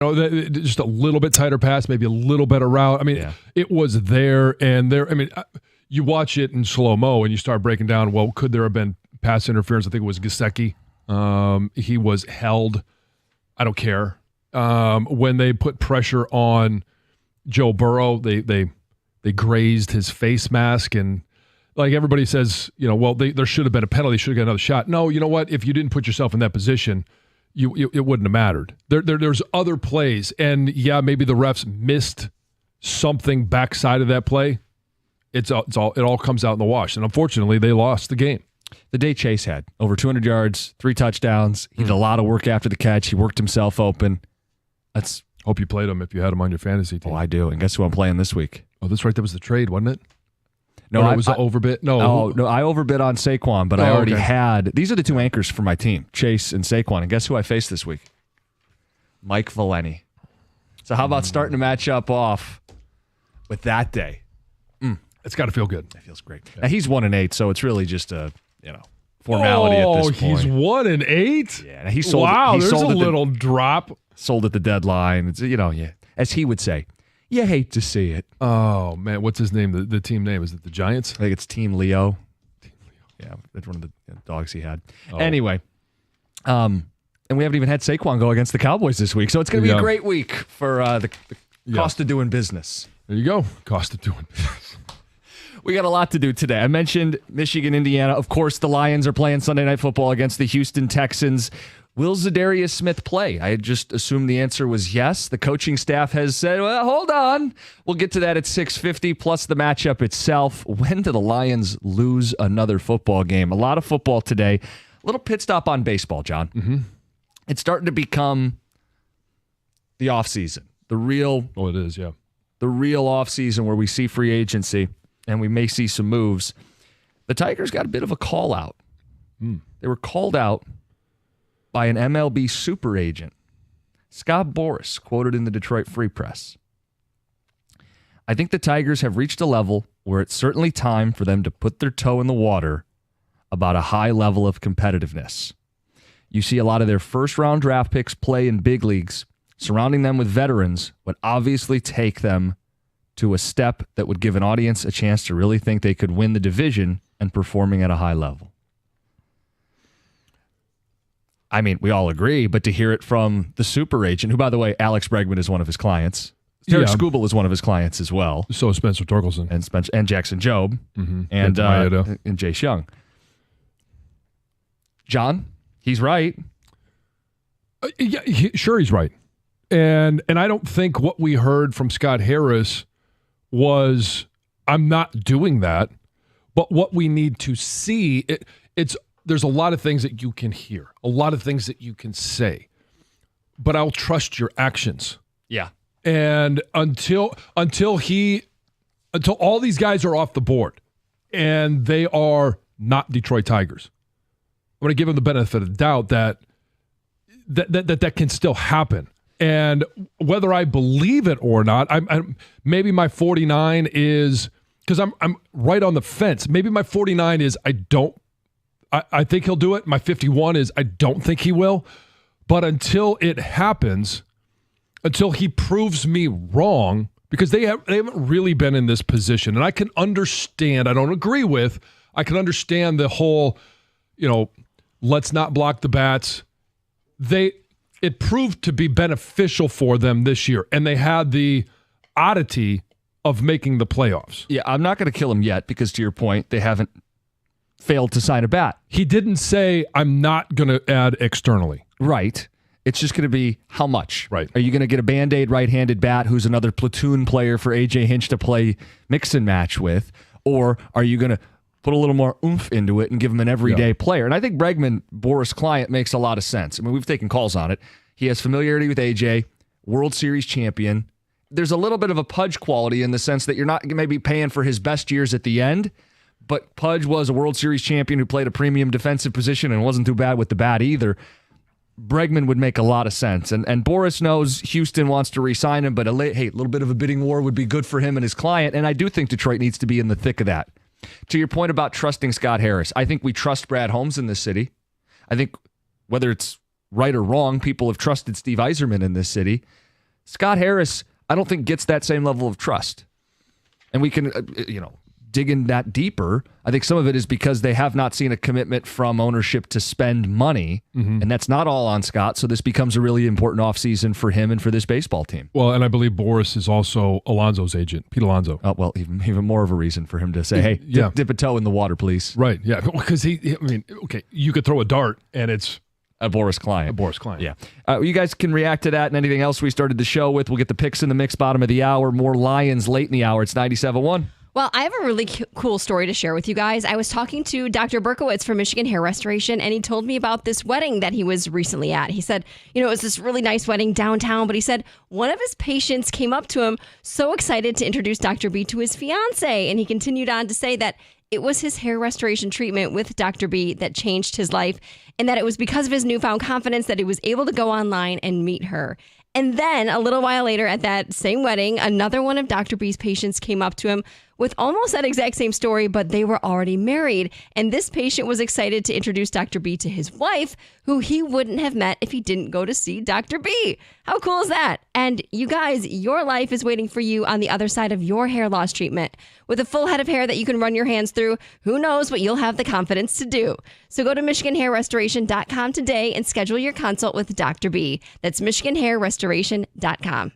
Just a little bit tighter pass, maybe a little better route. I mean, It was there and there. I mean, you watch it in slow-mo and you start breaking down, well, could there have been pass interference? I think it was Gesicki. He was held. I don't care. When they put pressure on Joe Burrow, they grazed his face mask, and like everybody says, there should have been a penalty, should have got another shot. No, you know what? If you didn't put yourself in that position, it wouldn't have mattered. There's other plays, and maybe the refs missed something backside of that play. It all comes out in the wash, and unfortunately, they lost the game. The day Chase had over 200 yards, 3 touchdowns. He did a lot of work after the catch. He worked himself open. Hope you played him if you had him on your fantasy team. Oh, I do. And guess who I'm playing this week? Oh, that's right. That was the trade, wasn't it? No, it was the overbid. No, I overbid on Saquon, but I already had. These are the 2 anchors for my team, Chase and Saquon. And guess who I faced this week? Mike Valeni. So how about starting to match up off with that day? It's got to feel good. It feels great. Yeah. Now he's 1-8, so it's really just a formality at this point. Oh, he's 1-8. Yeah, he sold. Wow, there's a little drop. Sold at the deadline. It's, as he would say. You hate to see it. Oh, man. What's his name? The team name? Is it the Giants? I think it's Team Leo. Yeah, that's one of the dogs he had. Oh. Anyway, and we haven't even had Saquon go against the Cowboys this week, so it's going to be a great week for the cost of doing business. There you go. Cost of doing business. We got a lot to do today. I mentioned Michigan, Indiana. Of course, the Lions are playing Sunday Night Football against the Houston Texans. Will Zadarius Smith play? I just assumed the answer was yes. The coaching staff has said, well, hold on. We'll get to that at 6:50, plus the matchup itself. When do the Lions lose another football game? A lot of football today. A little pit stop on baseball, John. Mm-hmm. It's starting to become the offseason. The real offseason where we see free agency and we may see some moves. The Tigers got a bit of a call out. They were called out by an MLB super agent, Scott Boras, quoted in the Detroit Free Press. I think the Tigers have reached a level where it's certainly time for them to put their toe in the water about a high level of competitiveness. You see a lot of their first-round draft picks play in big leagues. Surrounding them with veterans would obviously take them to a step that would give an audience a chance to really think they could win the division and performing at a high level. I mean, we all agree, but to hear it from the super agent, who, by the way, Alex Bregman is one of his clients. Derek Skubal is one of his clients as well. So is Spencer Torkelson. And Jackson Jobe. Mm-hmm. And Jace Young. John, he's right. Sure he's right. And I don't think what we heard from Scott Harris was, I'm not doing that. But what we need to see, there's a lot of things that you can hear, a lot of things that you can say, but I'll trust your actions. Yeah. And until all these guys are off the board and they are not Detroit Tigers, I'm going to give them the benefit of the doubt that can still happen. And whether I believe it or not, maybe my 49 is, because I'm right on the fence. Maybe my 49 is I think he'll do it. My 51 is I don't think he will. But until it happens, until he proves me wrong, because they haven't really been in this position. And I can understand, I don't agree with, I can understand the whole, let's not block the bats. It proved to be beneficial for them this year. And they had the oddity of making the playoffs. Yeah, I'm not going to kill him yet because, to your point, they haven't failed to sign a bat. He didn't say, I'm not going to add externally. Right. It's just going to be how much. Right. Are you going to get a Band-Aid right-handed bat who's another platoon player for A.J. Hinch to play mix and match with? Or are you going to put a little more oomph into it and give him an everyday player? And I think Bregman, Boris' client, makes a lot of sense. I mean, we've taken calls on it. He has familiarity with A.J., World Series champion. There's a little bit of a Pudge quality in the sense that you're not maybe paying for his best years at the end, but Pudge was a World Series champion who played a premium defensive position and wasn't too bad with the bat either. Bregman would make a lot of sense. And Boris knows Houston wants to re-sign him, but a little bit of a bidding war would be good for him and his client, and I do think Detroit needs to be in the thick of that. To your point about trusting Scott Harris, I think we trust Brad Holmes in this city. I think whether it's right or wrong, people have trusted Steve Yzerman in this city. Scott Harris, I don't think gets that same level of trust. And we can, dig in that deeper. I think some of it is because they have not seen a commitment from ownership to spend money, and that's not all on Scott. So this becomes a really important offseason for him and for this baseball team. Well, and I believe Boris is also Alonso's agent, Pete Alonso. Oh, well, even more of a reason for him to say, hey, dip a toe in the water, please. Right, yeah. Because you could throw a dart and it's a Boris client. Yeah. You guys can react to that and anything else we started the show with. We'll get the picks in the mix bottom of the hour. More Lions late in the hour. It's 97.1. Well, I have a really cool story to share with you guys. I was talking to Dr. Berkowitz from Michigan Hair Restoration, and he told me about this wedding that he was recently at. He said, it was this really nice wedding downtown, but he said one of his patients came up to him so excited to introduce Dr. B to his fiance, and he continued on to say that it was his hair restoration treatment with Dr. B that changed his life, and that it was because of his newfound confidence that he was able to go online and meet her. And then a little while later at that same wedding, another one of Dr. B's patients came up to him with almost that exact same story, but they were already married. And this patient was excited to introduce Dr. B to his wife, who he wouldn't have met if he didn't go to see Dr. B. How cool is that? And you guys, your life is waiting for you on the other side of your hair loss treatment. With a full head of hair that you can run your hands through, who knows what you'll have the confidence to do. So go to MichiganHairRestoration.com today and schedule your consult with Dr. B. That's MichiganHairRestoration.com.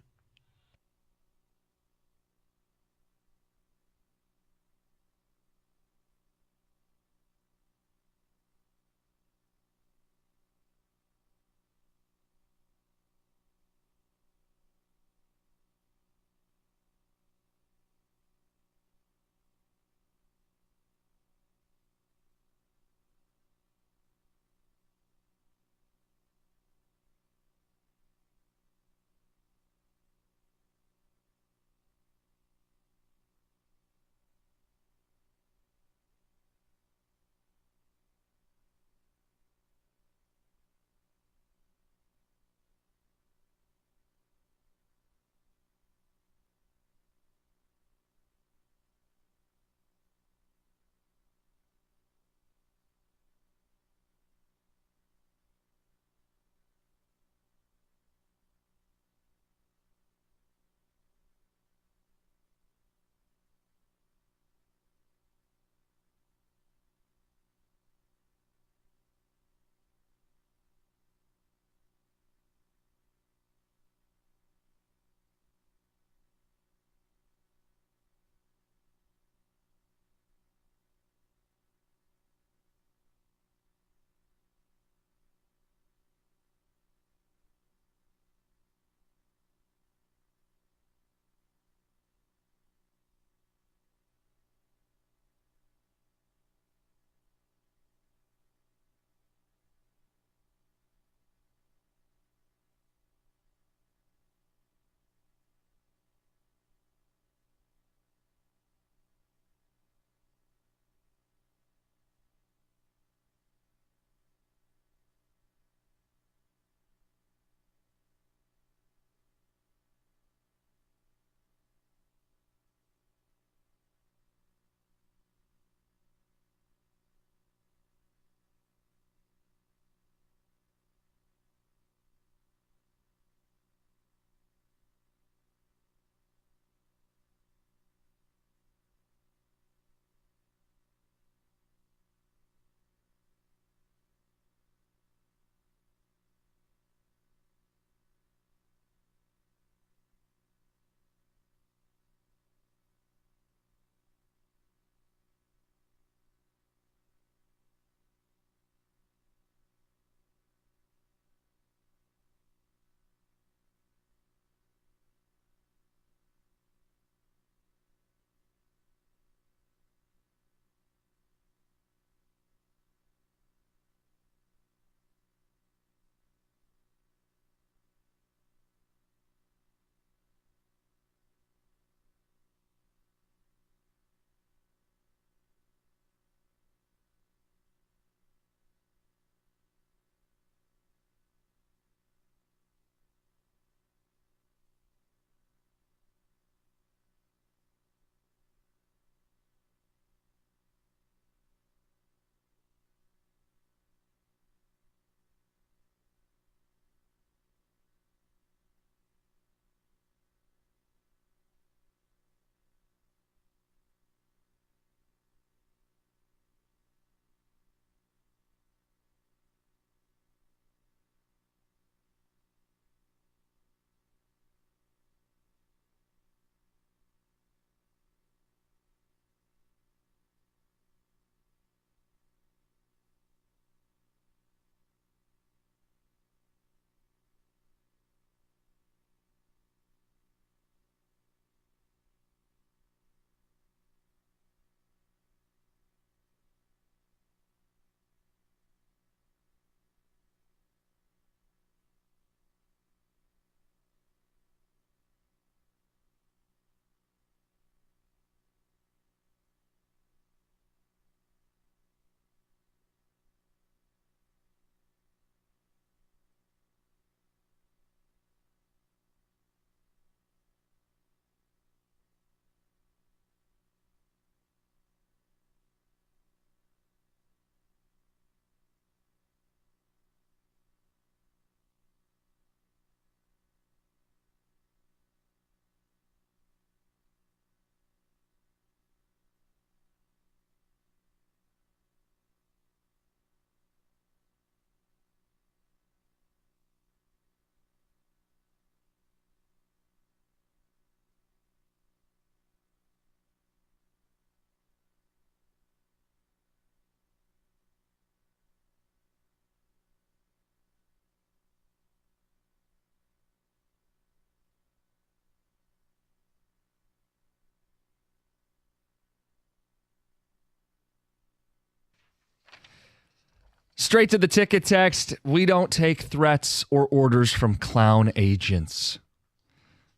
Straight to the ticket text. We don't take threats or orders from clown agents.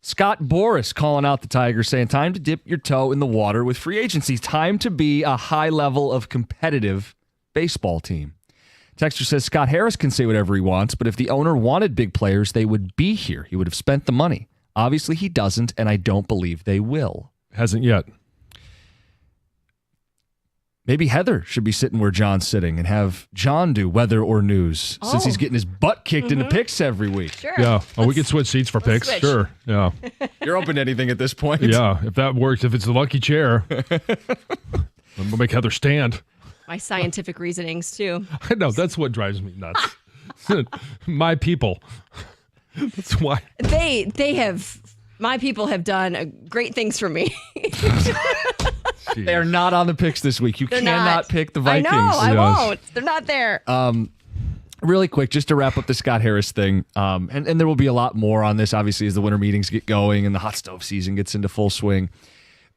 Scott Boras calling out the Tigers, saying, time to dip your toe in the water with free agency. Time to be a high level of competitive baseball team. Texter says Scott Harris can say whatever he wants, but if the owner wanted big players, they would be here. He would have spent the money. Obviously, he doesn't, and I don't believe they will. Hasn't yet. Maybe Heather should be sitting where John's sitting and have John do weather or news since he's getting his butt kicked into picks every week. Sure. Yeah. We can switch seats for picks. switch. Sure. Yeah. You're open to anything at this point. Yeah. If that works, if it's the lucky chair, I'm gonna make Heather stand. My scientific reasonings, too. I know. That's what drives me nuts. My people. That's why. My people have done great things for me. They are not on the picks this week. You They're cannot not. pick the Vikings. I won't. They're not there. Really quick, just to wrap up the Scott Harris thing, and there will be a lot more on this, obviously, as the winter meetings get going and the hot stove season gets into full swing.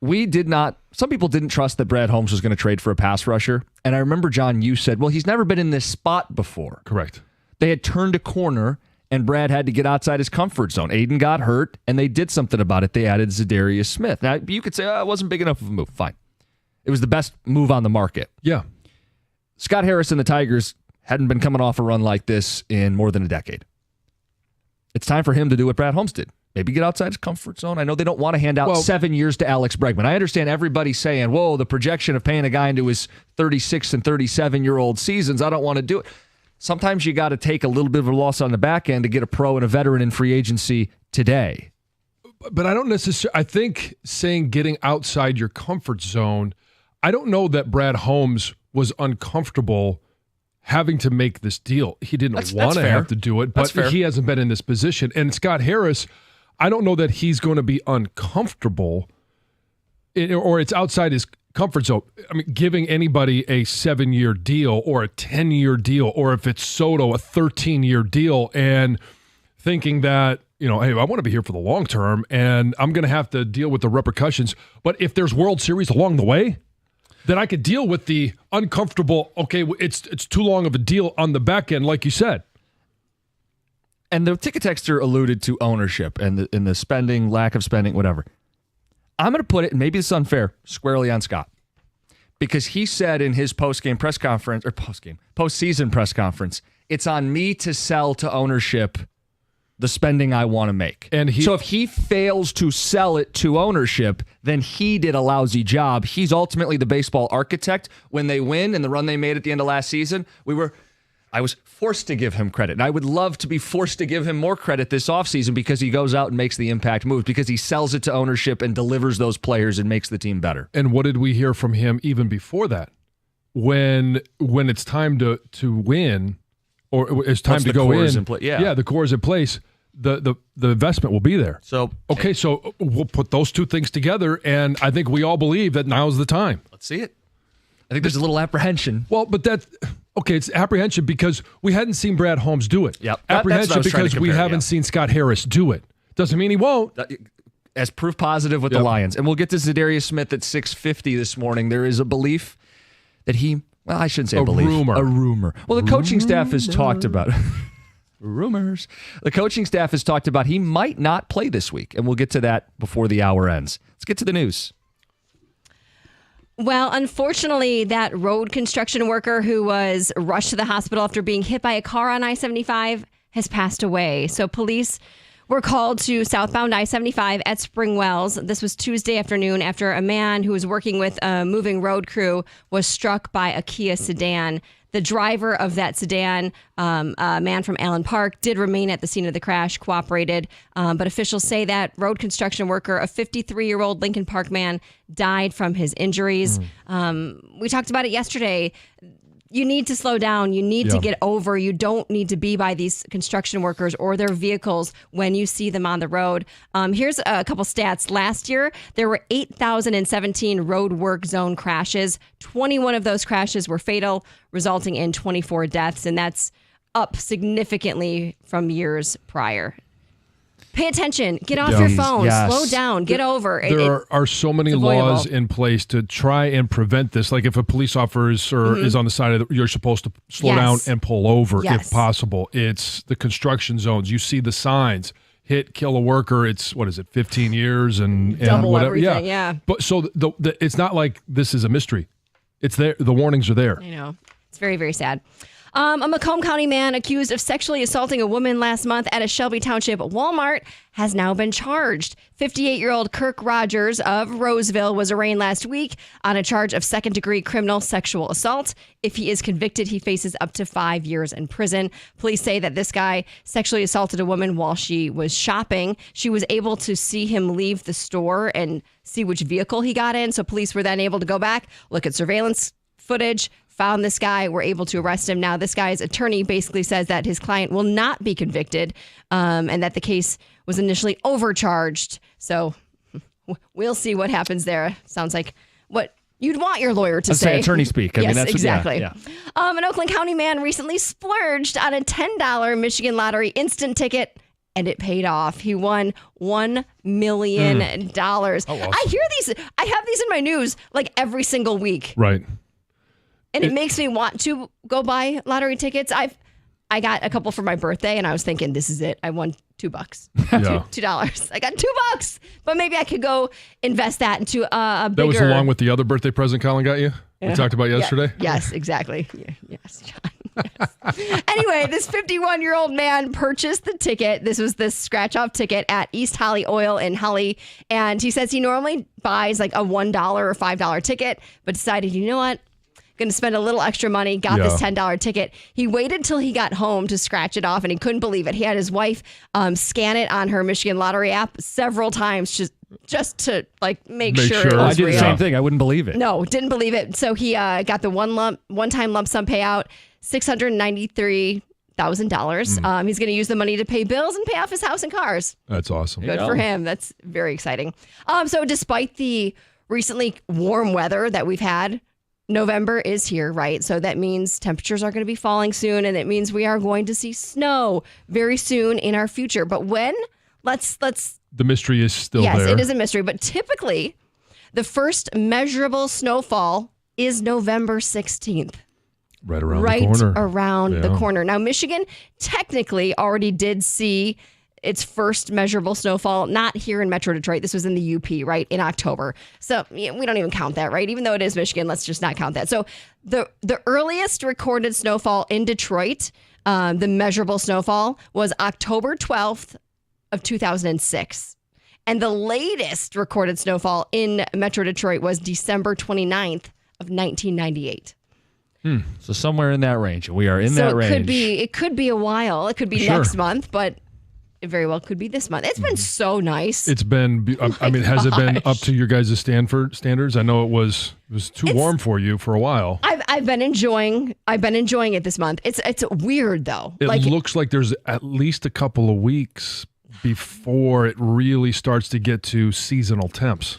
Some people didn't trust that Brad Holmes was going to trade for a pass rusher. And I remember, John, you said, well, he's never been in this spot before. Correct. They had turned a corner, and Brad had to get outside his comfort zone. Aiden got hurt, and they did something about it. They added Zadarius Smith. Now, you could say, it wasn't big enough of a move. Fine. It was the best move on the market. Yeah. Scott Harris and the Tigers hadn't been coming off a run like this in more than a decade. It's time for him to do what Brad Holmes did. Maybe get outside his comfort zone. I know they don't want to hand out 7 years to Alex Bregman. I understand everybody saying, whoa, the projection of paying a guy into his 36 and 37-year-old seasons, I don't want to do it. Sometimes you got to take a little bit of a loss on the back end to get a pro and a veteran in free agency today. But I don't necessarily, I think saying getting outside your comfort zone, I don't know that Brad Holmes was uncomfortable having to make this deal. He didn't want to have to do it, but he hasn't been in this position. And Scott Harris, I don't know that he's going to be uncomfortable or it's outside his comfort zone. I mean, giving anybody a 7-year deal or a 10-year deal, or if it's Soto, a 13-year deal, and thinking that, hey, I want to be here for the long term and I'm going to have to deal with the repercussions. But if there's World Series along the way, then I could deal with the uncomfortable, okay, it's too long of a deal on the back end, like you said. And the ticket texter alluded to ownership and the spending, lack of spending, whatever. I'm going to put it, and maybe it's unfair, squarely on Scott. Because he said in his postseason press conference, it's on me to sell to ownership the spending I want to make. So if he fails to sell it to ownership, then he did a lousy job. He's ultimately the baseball architect. When they win and the run they made at the end of last season, I was forced to give him credit. And I would love to be forced to give him more credit this offseason because he goes out and makes the impact moves, because he sells it to ownership and delivers those players and makes the team better. And what did we hear from him even before that? When it's time to win, or it's time to go in, the core is in place, the investment will be there. So we'll put those two things together, and I think we all believe that now's the time. Let's see it. I think there's a little apprehension. Well, but it's apprehension because we hadn't seen Brad Holmes do it. Yep. Apprehension because we haven't seen Scott Harris do it. Doesn't mean he won't. As proof positive with the Lions. And we'll get to Zadarius Smith at 6:50 this morning. There is a belief that I shouldn't say a belief. A rumor. Well, the coaching staff has talked about rumors. The coaching staff has talked about he might not play this week, and we'll get to that before the hour ends. Let's get to the news. Well, unfortunately, that road construction worker who was rushed to the hospital after being hit by a car on I-75 has passed away. So police were called to southbound I-75 at Spring Wells. This was Tuesday afternoon after a man who was working with a moving road crew was struck by a Kia sedan. The driver of that sedan, a man from Allen Park, did remain at the scene of the crash, cooperated. But officials say that road construction worker, a 53-year-old Lincoln Park man, died from his injuries. We talked about it yesterday. You need to slow down. You need to get over. You don't need to be by these construction workers or their vehicles when you see them on the road. Here's a couple stats. Last year, there were 8,017 road work zone crashes. 21 of those crashes were fatal, resulting in 24 deaths, and that's up significantly from years prior. Pay attention. Get off your phone. Yes. Slow down. Get over. There are so many laws in place to try and prevent this. Like if a police officer is on the side of you're supposed to slow down and pull over if possible. It's the construction zones. You see the signs. Hit, kill a worker. It's 15 years and double whatever. Everything, yeah. But so it's not like this is a mystery. It's there. The warnings are there. I know. It's very, very sad. A Macomb County man accused of sexually assaulting a woman last month at a Shelby Township Walmart has now been charged. 58-year-old Kirk Rogers of Roseville was arraigned last week on a charge of second-degree criminal sexual assault. If he is convicted, he faces up to 5 years in prison. Police say that this guy sexually assaulted a woman while she was shopping. She was able to see him leave the store and see which vehicle he got in. So police were then able to go back, look at surveillance footage, found this guy, were able to arrest him. Now, this guy's attorney basically says that his client will not be convicted and that the case was initially overcharged. So we'll see what happens there. Sounds like what you'd want your lawyer to say. Attorney speak. I mean, that's exactly. Yeah. An Oakland County man recently splurged on a $10 Michigan Lottery instant ticket, and it paid off. He won $1 million. Awesome. I hear these. I have these in my news like every single week. Right. And it makes me want to go buy lottery tickets. I got a couple for my birthday, and I was thinking, this is it. I won $2. $2. I got $2, but maybe I could go invest that into a bigger. That was along with the other birthday present Colin got you. We talked about yesterday. Yes, exactly. Yes, John. Yes. Anyway, this 51-year-old man purchased the ticket. This was the scratch-off ticket at East Holly Oil in Holly, and he says he normally buys like a $1 or $5 ticket, but decided, you know what? Going to spend a little extra money, got this $10 ticket. He waited till he got home to scratch it off, and he couldn't believe it. He had his wife scan it on her Michigan Lottery app several times just to like make sure it was I did real. the same thing. I wouldn't believe it. No, didn't believe it. So he got the one-time lump sum payout, $693,000. He's going to use the money to pay bills and pay off his house and cars. That's awesome. Good for him. That's very exciting. So despite the recently warm weather that we've had, November is here, right? So that means temperatures are going to be falling soon, and it means we are going to see snow very soon in our future. But when? Let's. The mystery is still there. Yes, it is a mystery. But typically, the first measurable snowfall is November 16th. Right around the corner. Now, Michigan technically already did see its first measurable snowfall, not here in Metro Detroit. This was in the UP, right, in October. So we don't even count that, right? Even though it is Michigan, let's just not count that. So the earliest recorded snowfall in Detroit, the measurable snowfall, was October 12th of 2006. And the latest recorded snowfall in Metro Detroit was December 29th of 1998. So somewhere in that range. We are in that range. It could be a while. It could be next month, but it very well could be this month. It's been so nice. It's been, has it been up to your guys' standards? I know it was too warm for you for a while. I've been enjoying it this month. It's weird though. It looks like there's at least a couple of weeks before it really starts to get to seasonal temps.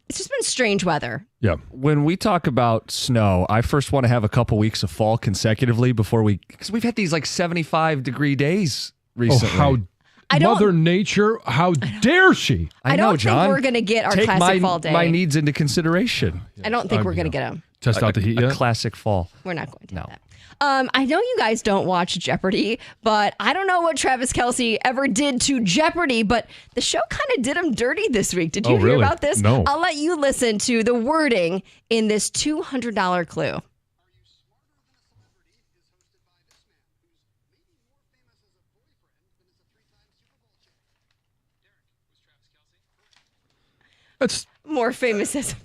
It's just been strange weather. Yeah. When we talk about snow, I first want to have a couple weeks of fall consecutively because we've had these like 75-degree days recently. Mother Nature, how dare she? I don't think we're going to get our classic fall day. My needs into consideration. I don't think we're going to get them. Test out the heat yet? A classic fall. We're not going to have that. I know you guys don't watch Jeopardy, but I don't know what Travis Kelce ever did to Jeopardy, but the show kind of did him dirty this week. Did you hear about this? No. I'll let you listen to the wording in this $200 clue. That's more famous as a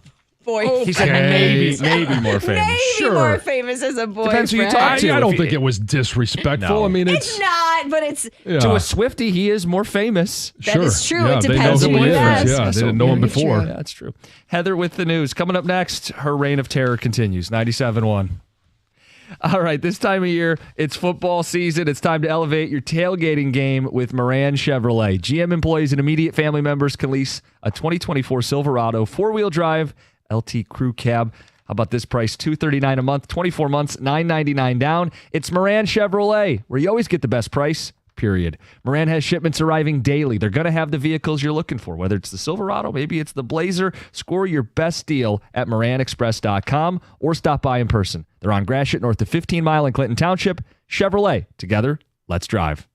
boyfriend. He said maybe more famous. Maybe more famous as a boyfriend. Depends who you talk to. I don't think it was disrespectful. No. I mean, it's not, but it's to a Swiftie, he is more famous. That is true. Yeah, it depends who who he you is. ask. Yeah, they didn't know him before. Yeah, that's true. Heather with the news. Coming up next, her reign of terror continues. 97.1. All right, this time of year, it's football season. It's time to elevate your tailgating game with Moran Chevrolet. GM employees and immediate family members can lease a 2024 Silverado four-wheel drive LT Crew Cab. How about this price? $239 a month, 24 months, $999 down. It's Moran Chevrolet, where you always get the best price, period. Moran has shipments arriving daily. They're going to have the vehicles you're looking for, whether it's the Silverado, maybe it's the Blazer. Score your best deal at moranexpress.com or stop by in person. They're on Gratiot north of 15 Mile in Clinton Township. Chevrolet. Together, let's drive.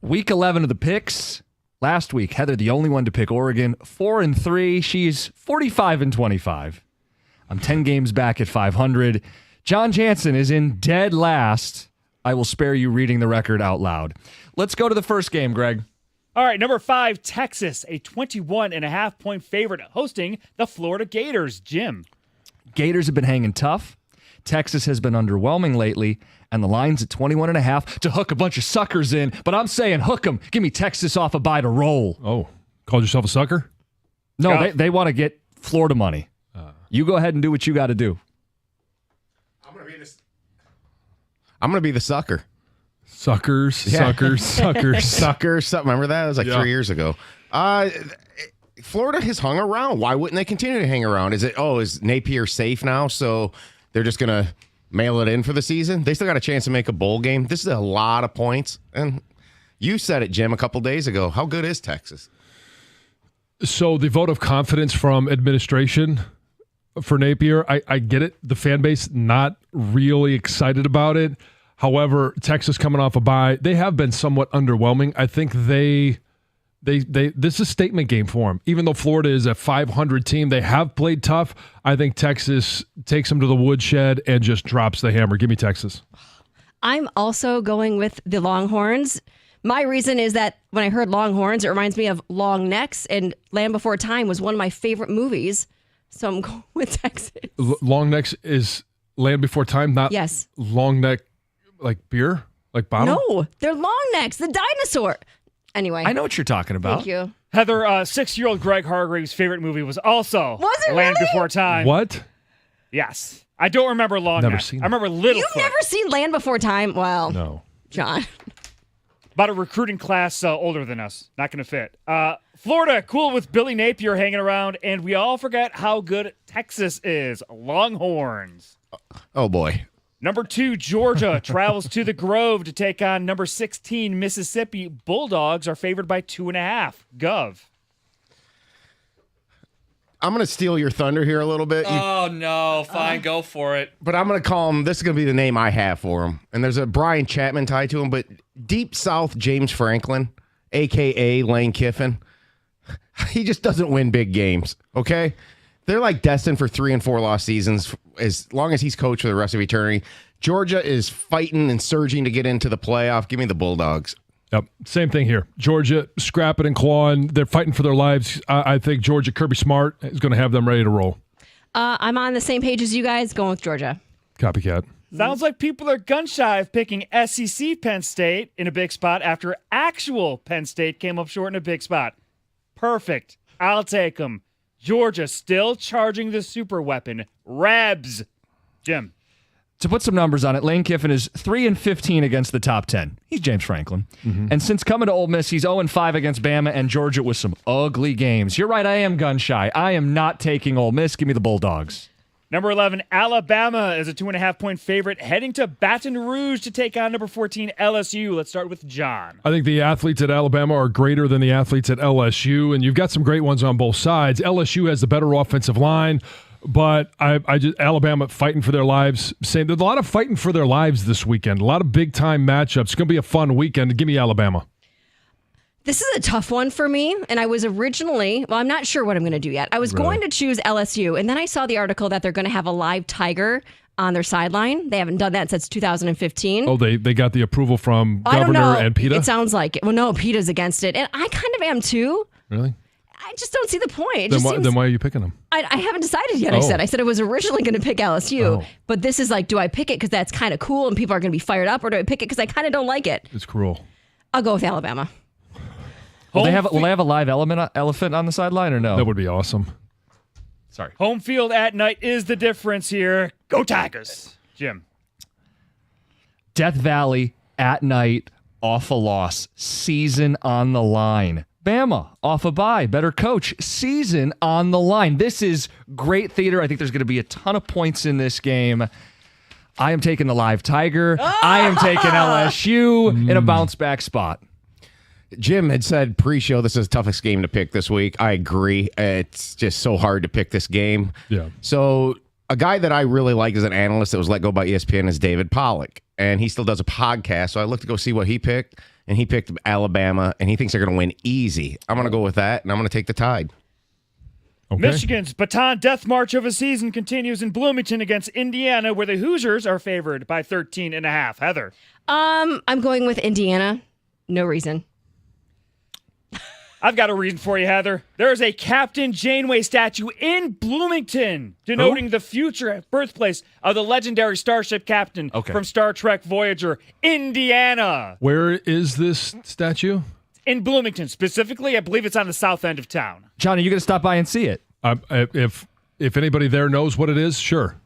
Week 11 of the picks. Last week, Heather, the only one to pick Oregon, 4-3. She's 45-25. I'm 10 games back at 500. John Jansen is in dead last. I will spare you reading the record out loud. Let's go to the first game, Greg. All right, number 5, Texas, a 21.5-point favorite, hosting the Florida Gators. Jim. Gators have been hanging tough. Texas has been underwhelming lately, and the line's at 21.5 to hook a bunch of suckers in. But I'm saying hook them. Give me Texas off a bye to roll. Oh, called yourself a sucker? No, they want to get Florida money. You go ahead and do what you got to do. I'm gonna be the sucker. Suckers. Suckers. Remember that? It was like 3 years ago. Florida has hung around. Why wouldn't they continue to hang around? Is Napier safe now? So they're just going to mail it in for the season? They still got a chance to make a bowl game. This is a lot of points. And you said it, Jim, a couple days ago. How good is Texas? So the vote of confidence from administration for Napier, I get it. The fan base not really excited about it. However, Texas coming off a bye, they have been somewhat underwhelming. I think this is a statement game for them. Even though Florida is a 500 team, they have played tough. I think Texas takes them to the woodshed and just drops the hammer. Give me Texas. I'm also going with the Longhorns. My reason is that when I heard Longhorns, it reminds me of Long Necks, and Land Before Time was one of my favorite movies. So I'm going with Texas. Long Necks is Land Before Time, not yes. Long Neck like beer? Like bottle? No, they're Long Necks, the dinosaur. Anyway. I know what you're talking about. Thank you. Heather, 6-year-old Greg Hargrave's favorite movie was also Land Before Time. What? Yes. I don't remember Long Never Neck. seen I remember Littlefoot. You've never seen Land Before Time? Well, No. John. About a recruiting class older than us. Not going to fit. Florida, cool with Billy Napier hanging around, and we all forget how good Texas is. Longhorns. Oh, boy. Number 2, Georgia travels to the Grove to take on number 16, Mississippi. Bulldogs are favored by 2.5. Gov. I'm going to steal your thunder here a little bit. Oh, no. Fine. Go for it. But I'm going to call him, this is going to be the name I have for him. And there's a Brian Chapman tied to him, but Deep South James Franklin, a.k.a. Lane Kiffin, he just doesn't win big games, okay? They're like destined for 3 and 4 loss seasons as long as he's coach for the rest of eternity. Georgia is fighting and surging to get into the playoff. Give me the Bulldogs. Yep. Same thing here. Georgia scrapping and clawing. They're fighting for their lives. I think Georgia, Kirby Smart is going to have them ready to roll. I'm on the same page as you guys, going with Georgia. Copycat. Sounds like people are gun shy of picking SEC Penn State in a big spot after actual Penn State came up short in a big spot. Perfect. I'll take them. Georgia still charging the super weapon. Rebs. Jim. To put some numbers on it, Lane Kiffin is 3-15 against the top 10. He's James Franklin. Mm-hmm. And since coming to Ole Miss, he's 0-5 against Bama and Georgia with some ugly games. You're right, I am gun shy. I am not taking Ole Miss. Give me the Bulldogs. Number 11, Alabama is a 2.5-point favorite heading to Baton Rouge to take on number 14, LSU. Let's start with John. I think the athletes at Alabama are greater than the athletes at LSU, and you've got some great ones on both sides. LSU has the better offensive line, but I just Alabama fighting for their lives. There's a lot of fighting for their lives this weekend. A lot of big-time matchups. It's going to be a fun weekend. Give me Alabama. This is a tough one for me, and I was originally, I'm not sure what I'm going to do yet. I was going to choose LSU, and then I saw the article that they're going to have a live tiger on their sideline. They haven't done that since 2015. Oh, they got the approval from Governor and PETA? It sounds like it. Well, no, PETA's against it, and I kind of am too. Really? I just don't see the point. Then why are you picking them? I haven't decided yet. I said I was originally going to pick LSU, but this is like, do I pick it because that's kind of cool and people are going to be fired up, or do I pick it because I kind of don't like it? It's cruel. I'll go with Alabama. Will they have a live elephant on the sideline or no? That would be awesome. Sorry. Home field at night is the difference here. Go Tigers. Jim. Death Valley at night, off a loss, season on the line. Bama off a bye, better coach, season on the line. This is great theater. I think there's going to be a ton of points in this game. I am taking the live Tiger. I am taking LSU in a bounce back spot. Jim had said pre-show this is the toughest game to pick this week. I agree. It's just so hard to pick this game. Yeah. So a guy that I really like as an analyst that was let go by ESPN is David Pollack, and he still does a podcast. So I looked to go see what he picked, and he picked Alabama, and he thinks they're going to win easy. I'm going to go with that, and I'm going to take the Tide. Okay. Michigan's baton death march of a season continues in Bloomington against Indiana, where the Hoosiers are favored by 13.5. Heather. I'm going with Indiana. No reason. I've got a reason for you, Heather. There is a Captain Janeway statue in Bloomington, denoting the future birthplace of the legendary starship captain from Star Trek Voyager, Indiana. Where is this statue? In Bloomington. Specifically, I believe it's on the south end of town. John, are you going to stop by and see it? If anybody there knows what it is, sure.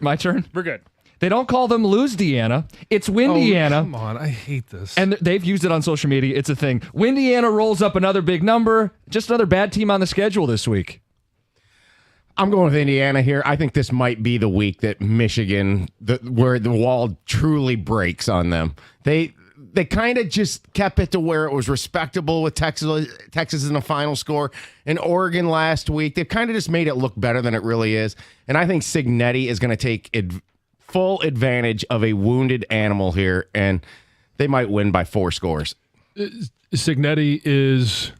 My turn? We're good. They don't call them Lose-Deanna. It's Windiana. Oh, come on. I hate this. And they've used it on social media. It's a thing. Windiana rolls up another big number. Just another bad team on the schedule this week. I'm going with Indiana here. I think this might be the week that Michigan, where the wall truly breaks on them. They kind of just kept it to where it was respectable with Texas in the final score. And Oregon last week, they've kind of just made it look better than it really is. And I think Cignetti is going to take full advantage of a wounded animal here, and they might win by 4 scores. Cignetti is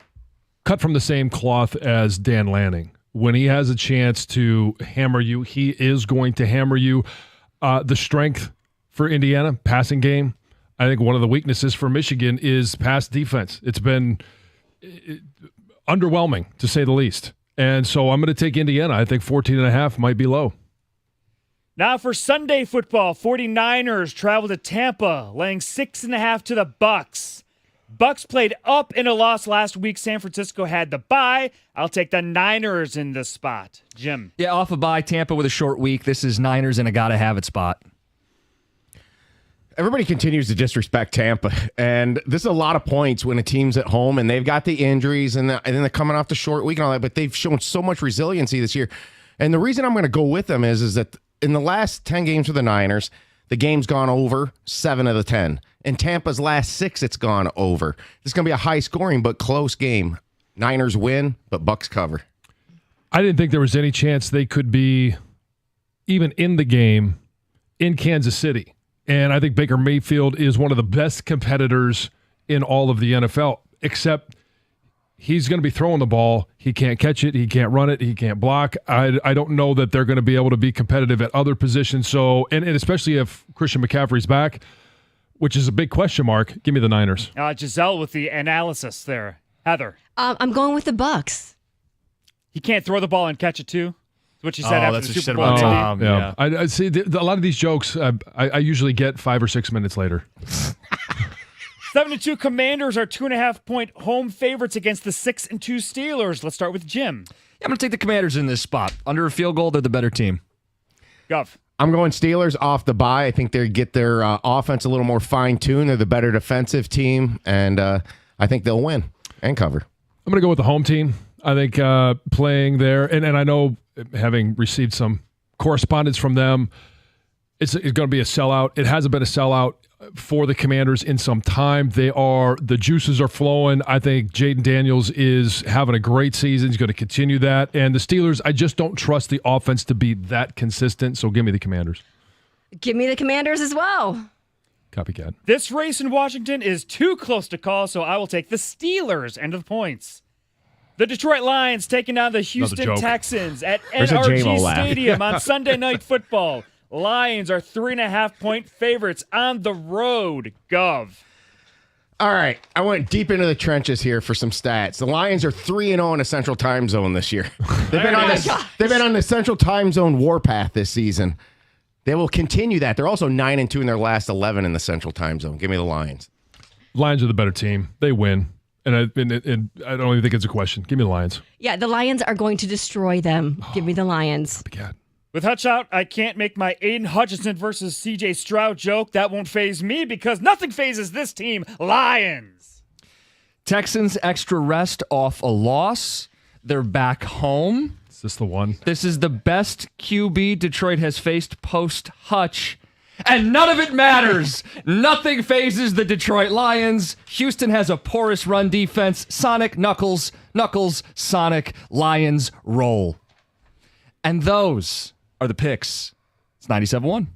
cut from the same cloth as Dan Lanning. When he has a chance to hammer you, he is going to hammer you. The strength for Indiana, passing game. I think one of the weaknesses for Michigan is pass defense. It's been underwhelming, to say the least. And so I'm going to take Indiana. I think 14.5 might be low. Now for Sunday football, 49ers travel to Tampa, laying 6.5 to the Bucks. Bucks played up in a loss last week. San Francisco had the bye. I'll take the Niners in this spot. Jim. Yeah, off a bye. Tampa with a short week. This is Niners in a gotta-have-it spot. Everybody continues to disrespect Tampa, and this is a lot of points when a team's at home, and they've got the injuries, and then they're coming off the short week and all that, but they've shown so much resiliency this year. And the reason I'm going to go with them is that in the last 10 games for the Niners, the game's gone over 7 of the 10. In Tampa's last 6, it's gone over. This is going to be a high-scoring but close game. Niners win, but Bucks cover. I didn't think there was any chance they could be even in the game in Kansas City. And I think Baker Mayfield is one of the best competitors in all of the NFL, except he's going to be throwing the ball. He can't catch it. He can't run it. He can't block. I don't know that they're going to be able to be competitive at other positions. So, and especially if Christian McCaffrey's back, which is a big question mark, give me the Niners. Giselle with the analysis there. Heather. I'm going with the Bucks. He can't throw the ball and catch it too? That's what she said after that's the what she Super said Bowl. about Tom. Yeah. I see a lot of these jokes, I usually get 5 or 6 minutes later. 7-2 Commanders are 2.5-point home favorites against the 6-2 Steelers. Let's start with Jim. I'm going to take the Commanders in this spot. Under a field goal, they're the better team. Gov. I'm going Steelers off the bye. I think they get their offense a little more fine-tuned. They're the better defensive team, and I think they'll win and cover. I'm going to go with the home team. I think playing there, and I know having received some correspondence from them, it's going to be a sellout. It hasn't been a sellout for the Commanders in some time. The juices are flowing. I think Jaden Daniels is having a great season. He's going to continue that. And the Steelers, I just don't trust the offense to be that consistent. So give me the Commanders. Give me the Commanders as well. Copycat. This race in Washington is too close to call, so I will take the Steelers. End of the points. The Detroit Lions taking down the Houston Texans at NRG Stadium on Sunday Night Football. Lions are 3.5-point favorites on the road. Gov. All right. I went deep into the trenches here for some stats. The Lions are 3-0 in the Central Time Zone this year. They've been on the Central Time Zone warpath this season. They will continue that. They're also 9-2 in their last 11 in the Central Time Zone. Give me the Lions. Lions are the better team. They win. And I don't even think it's a question. Give me the Lions. Yeah, the Lions are going to destroy them. Give me the Lions. Copycat. With Hutch out, I can't make my Aiden Hutchinson versus CJ Stroud joke. That won't faze me because nothing phases this team. Lions. Texans extra rest off a loss. They're back home. Is this the one? This is the best QB Detroit has faced post-Hutch. And none of it matters. Nothing phases the Detroit Lions. Houston has a porous run defense. Sonic, Knuckles, Sonic, Lions, roll. And those are the picks. It's 97-1.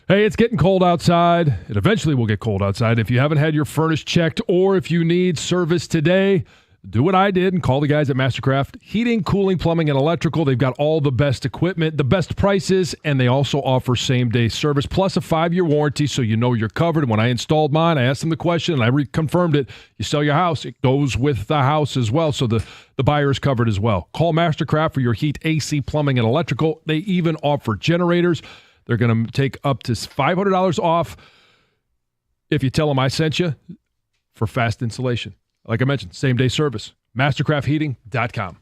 Hey, it's getting cold outside. It eventually will get cold outside. If you haven't had your furnace checked or if you need service today, do what I did and call the guys at Mastercraft Heating, Cooling, Plumbing, and Electrical. They've got all the best equipment, the best prices, and they also offer same-day service plus a 5-year warranty, so you know you're covered. And when I installed mine, I asked them the question, and I reconfirmed it. You sell your house, it goes with the house as well, so the buyer is covered as well. Call Mastercraft for your heat, AC, plumbing, and electrical. They even offer generators. They're going to take up to $500 off if you tell them I sent you for fast installation. Like I mentioned, same-day service. Mastercraftheating.com.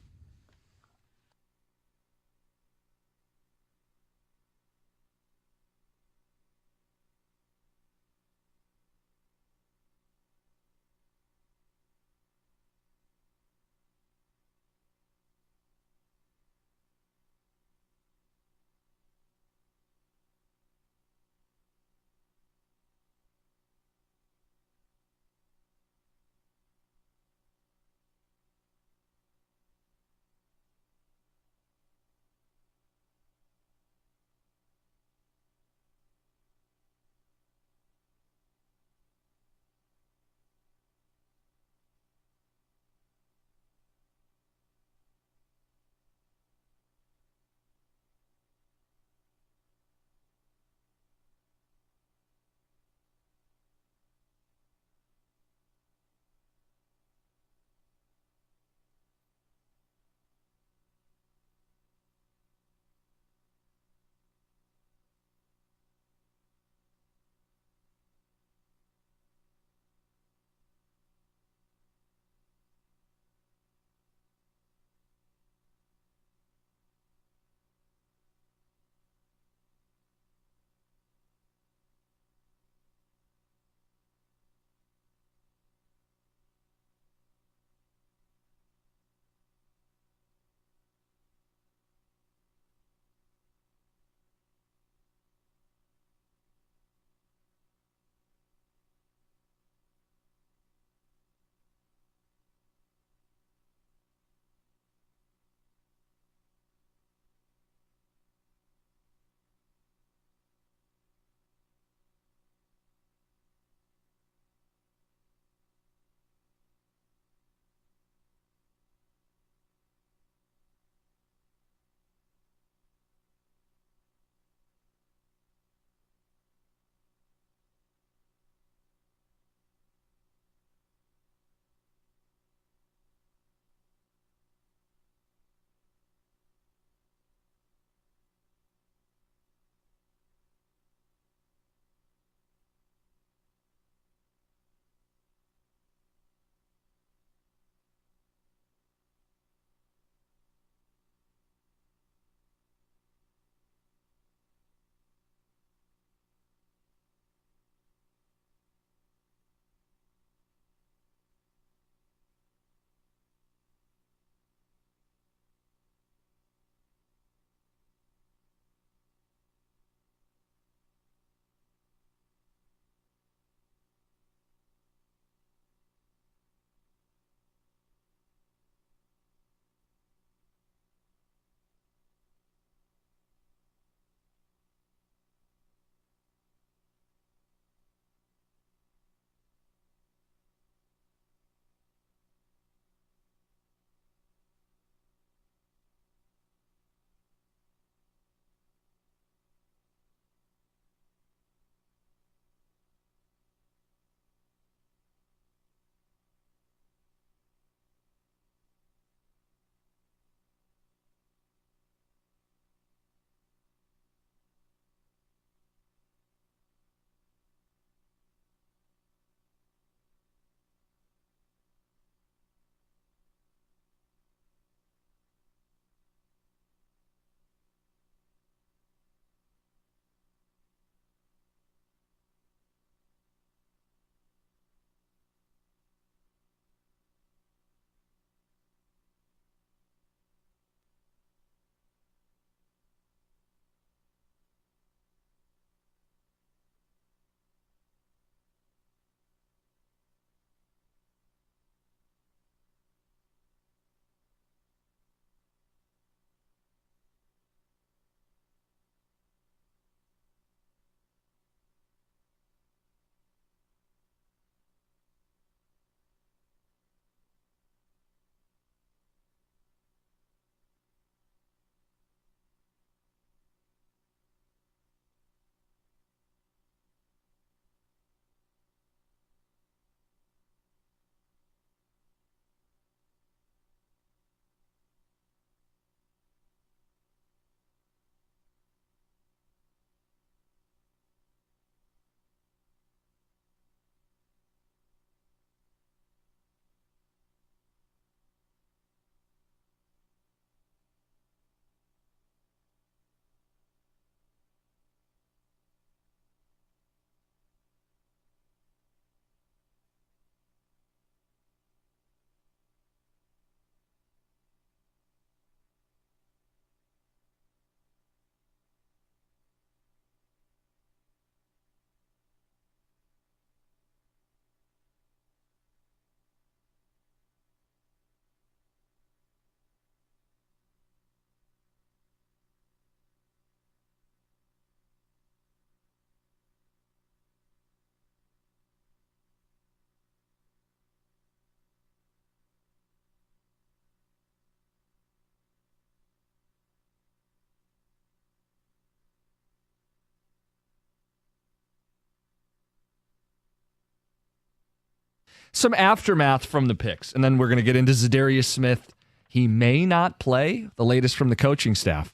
some aftermath from the picks, and then we're going to get into Zadarius Smith. He may not play, the latest from the coaching staff.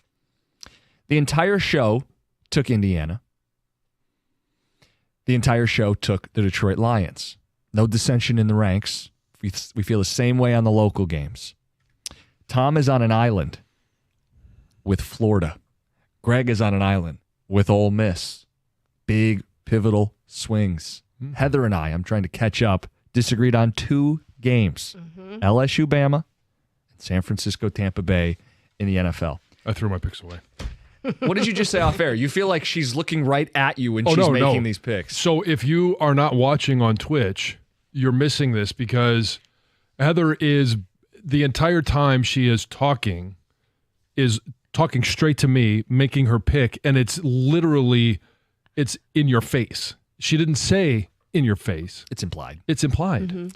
The entire show took Indiana. The entire show took the Detroit Lions. No dissension in the ranks. We feel the same way on the local games. Tom is on an island with Florida. Greg is on an island with Ole Miss. Big, pivotal swings. Heather and I'm trying to catch up, disagreed on 2 games. LSU, Bama, and San Francisco, Tampa Bay in the NFL. I threw my picks away. What did you just say off air? You feel like she's looking right at you when she's making these picks. So if you are not watching on Twitch, you're missing this because Heather is, the entire time she is talking straight to me, making her pick, and it's literally, it's in your face. She didn't say in your face. It's implied. It's implied.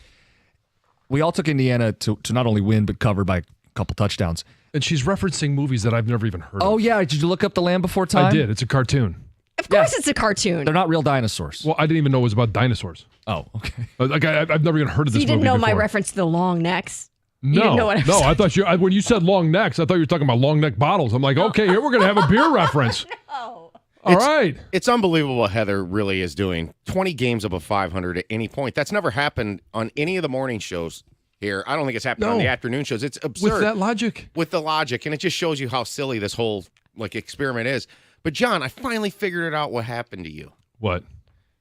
We all took Indiana to not only win, but cover by a couple touchdowns. And she's referencing movies that I've never even heard of. Oh, yeah. Did you look up The Land Before Time? I did. It's a cartoon. Of course it's a cartoon. They're not real dinosaurs. Well, I didn't even know it was about dinosaurs. Oh, okay. Like I've never even heard of this movie So you didn't know my before. reference to the long necks? No, didn't know what I was I thought when you said long necks, I thought you were talking about long neck bottles. I'm like, okay, here we're going to have a beer reference. All right. It's unbelievable what Heather really is doing. 20 games above 500 at any point. That's never happened on any of the morning shows here. I don't think it's happened on the afternoon shows. It's absurd. With that logic. With the logic. And it just shows you how silly this whole experiment is. But, John, I finally figured it out what happened to you. What?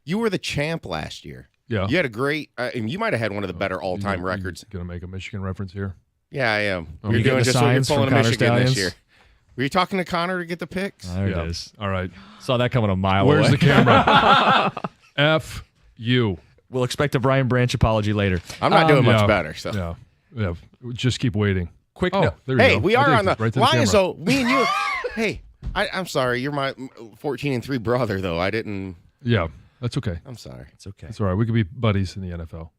You were the champ last year. Yeah. You had a great and you might have had one of the better all-time records. Going to make a Michigan reference here? Yeah, I am. Oh, You're you doing just what you're pulling to Michigan Stallions? this year. Were you talking to Connor to get the picks? There Yeah. it is. All right. Saw that coming a mile Where's away. the camera? F you. We'll expect a Brian Branch apology later. I'm not doing much Yeah. better. So. Yeah. Just keep waiting. Quick Oh, note. there you Hey, go. we are on the right to Lions, camera. though. Me and you. Hey, I'm sorry. You're my 14-3 brother, though. I didn't. Yeah, that's okay. I'm sorry. It's okay. That's all right. We could be buddies in the NFL.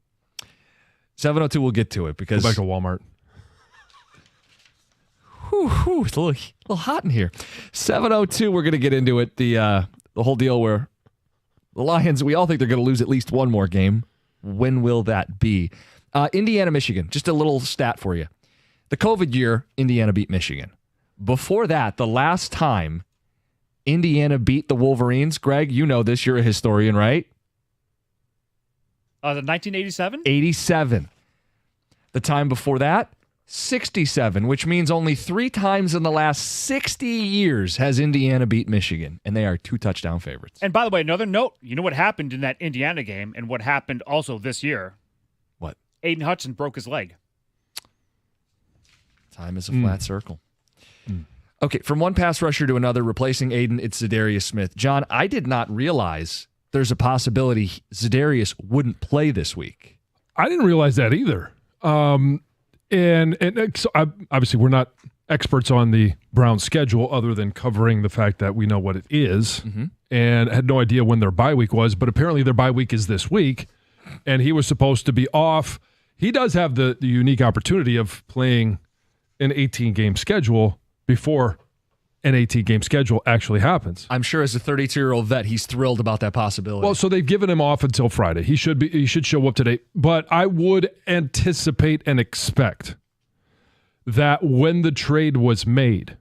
7:02, we'll get to it Go because back to Walmart. it's a little hot in here. 7:02, we're going to get into it. The whole deal where the Lions, we all think they're going to lose at least one more game. When will that be? Indiana, Michigan. Just a little stat for you. The COVID year, Indiana beat Michigan. Before that, the last time Indiana beat the Wolverines, Greg, you know this. You're a historian, right? The 1987? 87. The time before that, 67, which means only 3 times in the last 60 years has Indiana beat Michigan, and they are 2 touchdown favorites. And by the way, another note, you know what happened in that Indiana game and what happened also this year? What? Aiden Hudson broke his leg. Time is a flat circle. Okay, from one pass rusher to another, replacing Aiden, it's Zadarius Smith. John, I did not realize there's a possibility Zadarius wouldn't play this week. I didn't realize that either. And so obviously we're not experts on the Browns schedule other than covering the fact that we know what it is, and had no idea when their bye week was, but apparently their bye week is this week, and he was supposed to be off. He does have the unique opportunity of playing an 18-game schedule before an 18-game schedule actually happens. I'm sure as a 32-year-old vet, he's thrilled about that possibility. Well, so they've given him off until Friday. He should show up today. But I would anticipate and expect that when the trade was made,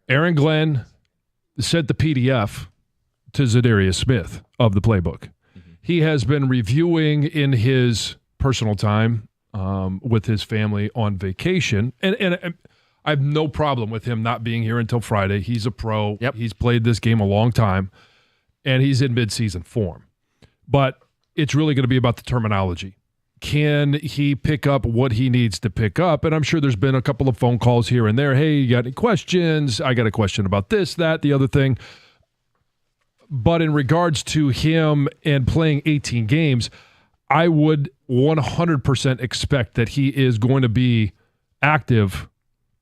Aaron Glenn sent the PDF to Zadarius Smith of the playbook. He has been reviewing in his personal time with his family on vacation. And I have no problem with him not being here until Friday. He's a pro. Yep. He's played this game a long time, and he's in midseason form. But it's really going to be about the terminology. Can he pick up what he needs to pick up? And I'm sure there's been a couple of phone calls here and there. Hey, you got any questions? I got a question about this, that, the other thing. But in regards to him and playing 18 games, I would 100% expect that he is going to be active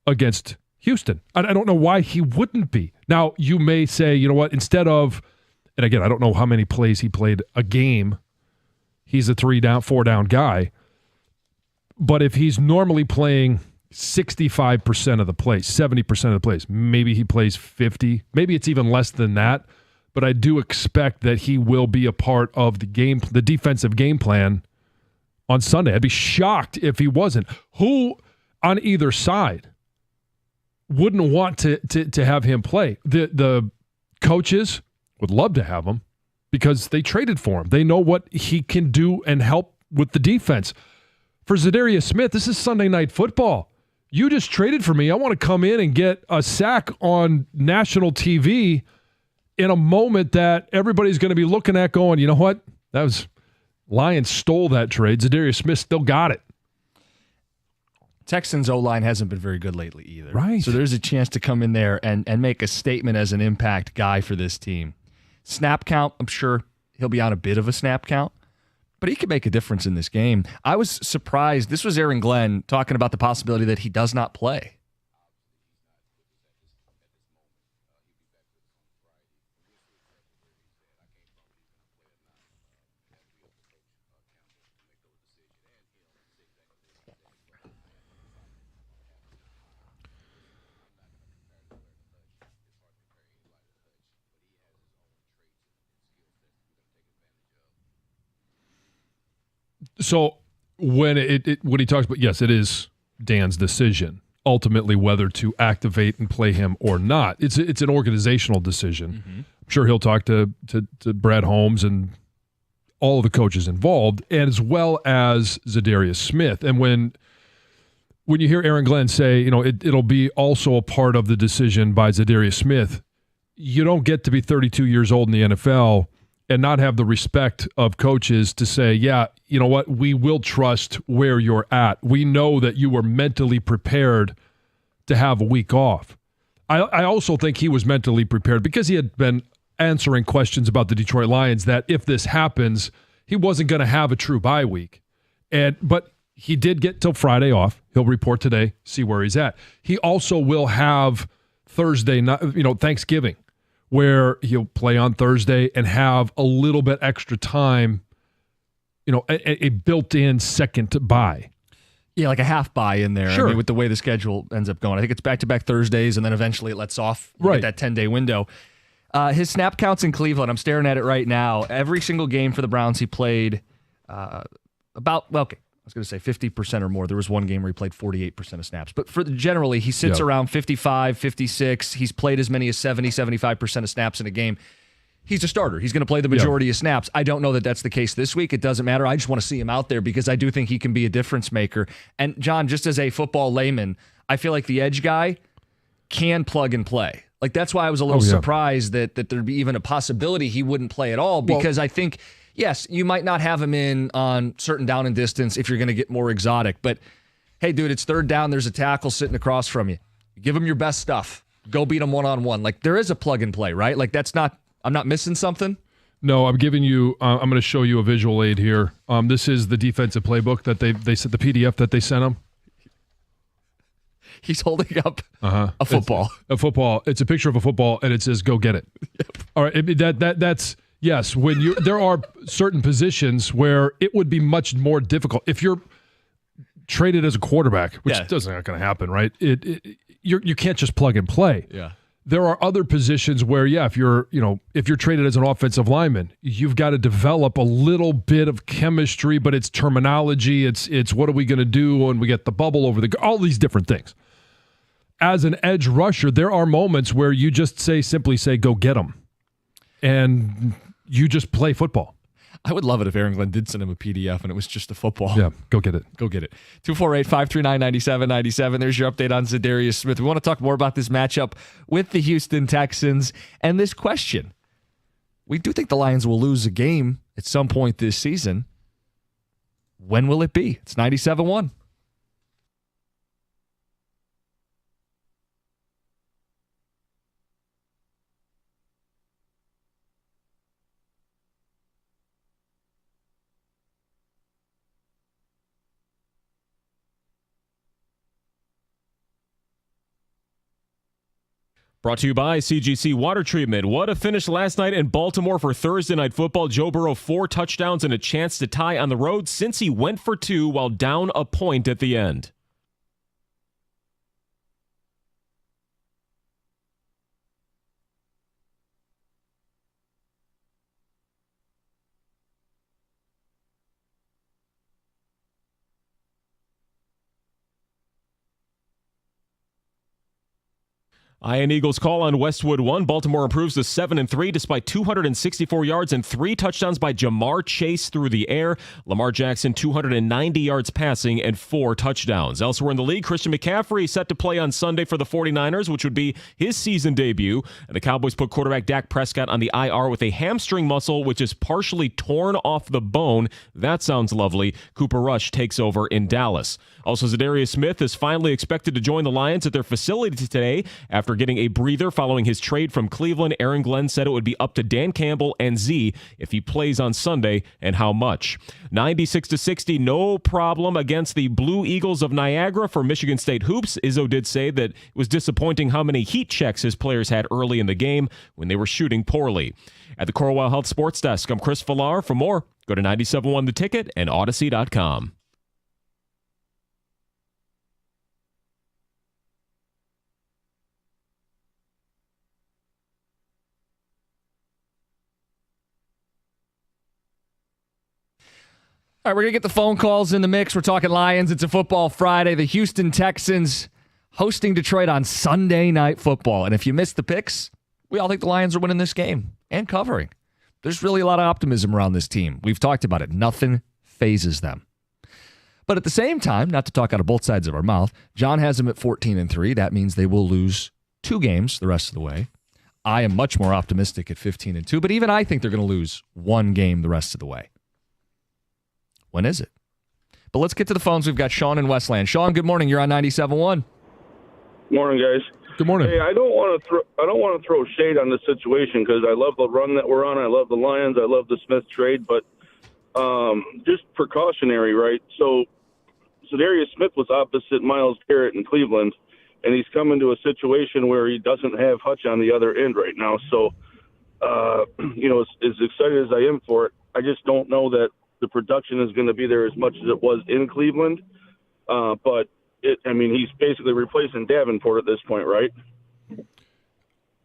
against Houston. I don't know why he wouldn't be. Now, you may say, you know what, instead of, and again, I don't know how many plays he played a game. He's a 3-down, 4-down guy. But if he's normally playing 65% of the plays, 70% of the plays, maybe he plays 50, maybe it's even less than that. But I do expect that he will be a part of the game, the defensive game plan on Sunday. I'd be shocked if he wasn't. Who on either side wouldn't want to have him play? The coaches would love to have him because they traded for him. They know what he can do and help with the defense. For Zadarius Smith, this is Sunday Night Football. You just traded for me. I want to come in and get a sack on national TV in a moment that everybody's going to be looking at going, you know what? Lions stole that trade. Zadarius Smith still got it. Texans O-line hasn't been very good lately either. Right. So there's a chance to come in there and make a statement as an impact guy for this team. Snap count, I'm sure he'll be on a bit of a snap count, but he could make a difference in this game. I was surprised. This was Aaron Glenn talking about the possibility that he does not play. So when when he talks about, yes, it is Dan's decision ultimately whether to activate and play him or not. It's an organizational decision. Mm-hmm. I'm sure he'll talk to Brad Holmes and all of the coaches involved, and as well as Zadarius Smith. And when you hear Aaron Glenn say, it'll be also a part of the decision by Zadarius Smith, you don't get to be 32 years old in the NFL and not have the respect of coaches to say, yeah, you know what, we will trust where you're at. We know that you were mentally prepared to have a week off. I also think he was mentally prepared because he had been answering questions about the Detroit Lions that if this happens, he wasn't going to have a true bye week. But he did get till Friday off. He'll report today, see where he's at. He also will have Thursday, Thanksgiving, where he'll play on Thursday and have a little bit extra time, a built-in second bye. Yeah, like a half bye in there. Sure. I mean, with the way the schedule ends up going. I think it's back-to-back Thursdays, and then eventually it lets off that 10-day window. His snap counts in Cleveland, I'm staring at it right now. Every single game for the Browns, he played I was going to say 50% or more. There was one game where he played 48% of snaps. But generally, he sits around 55, 56. He's played as many as 70, 75% of snaps in a game. He's a starter. He's going to play the majority of snaps. I don't know that that's the case this week. It doesn't matter. I just want to see him out there because I do think he can be a difference maker. And, John, just as a football layman, I feel like the edge guy can plug and play. Like, that's why I was a little surprised that there'd be even a possibility he wouldn't play at all because I think – yes, you might not have him in on certain down and distance if you're going to get more exotic. But, hey, dude, it's third down. There's a tackle sitting across from you. Give him your best stuff. Go beat him one-on-one. Like, there is a plug and play, right? Like, I'm not missing something? No, I'm giving you I'm going to show you a visual aid here. This is the defensive playbook that they sent, the PDF that they sent him. He's holding up a football. It's a picture of a football, and it says, go get it. Yep. All right, that's... Yes, there are certain positions where it would be much more difficult if you're traded as a quarterback, which not going to happen, right? You can't just plug and play. Yeah. There are other positions where, if you're traded as an offensive lineman, you've got to develop a little bit of chemistry, but it's terminology. It's what are we going to do when we get the bubble over all these different things. As an edge rusher, there are moments where you just simply say, go get them. And you just play football. I would love it if Aaron Glenn did send him a PDF and it was just a football. Yeah, go get it. Go get it. 248-539-9797. There's your update on Zadarius Smith. We want to talk more about this matchup with the Houston Texans and this question. We do think the Lions will lose a game at some point this season. When will it be? It's 97-1. Brought to you by CGC Water Treatment. What a finish last night in Baltimore for Thursday Night Football. Joe Burrow 4 touchdowns and a chance to tie on the road since he went for 2 while down a point at the end. Ian Eagles call on Westwood 1. Baltimore improves to 7-3 despite 264 yards and 3 touchdowns by Jamar Chase through the air. Lamar Jackson 290 yards passing and 4 touchdowns. Elsewhere in the league, Christian McCaffrey set to play on Sunday for the 49ers, which would be his season debut. And the Cowboys put quarterback Dak Prescott on the IR with a hamstring muscle, which is partially torn off the bone. That sounds lovely. Cooper Rush takes over in Dallas. Also, Zadarius Smith is finally expected to join the Lions at their facility today after getting a breather following his trade from Cleveland. Aaron Glenn said it would be up to Dan Campbell and Z if he plays on Sunday and how much. 96-60, no problem against the Blue Eagles of Niagara for Michigan State hoops. Izzo did say that it was disappointing how many heat checks his players had early in the game when they were shooting poorly. At the Corewell Health Sports Desk, I'm Chris Villar. For more, go to 97.1 The Ticket and Odyssey.com. All right, we're going to get the phone calls in the mix. We're talking Lions. It's a football Friday. The Houston Texans hosting Detroit on Sunday Night Football. And if you missed the picks, we all think the Lions are winning this game and covering. There's really a lot of optimism around this team. We've talked about it. Nothing phases them. But at the same time, not to talk out of both sides of our mouth, John has them at 14-3. That means they will lose 2 games the rest of the way. I am much more optimistic at 15-2, but even I think they're going to lose 1 game the rest of the way. When is it? But let's get to the phones. We've got Sean in Westland. Sean, good morning. You're on 97.1. Morning, guys. Good morning. Hey, I don't want to throw shade on this situation because I love the run that we're on. I love the Lions. I love the Smith trade, but just precautionary, right? So Zadarius Smith was opposite Myles Garrett in Cleveland, and he's come into a situation where he doesn't have Hutch on the other end right now. So, as excited as I am for it, I just don't know that the production is going to be there as much as it was in Cleveland. But he's basically replacing Davenport at this point, right?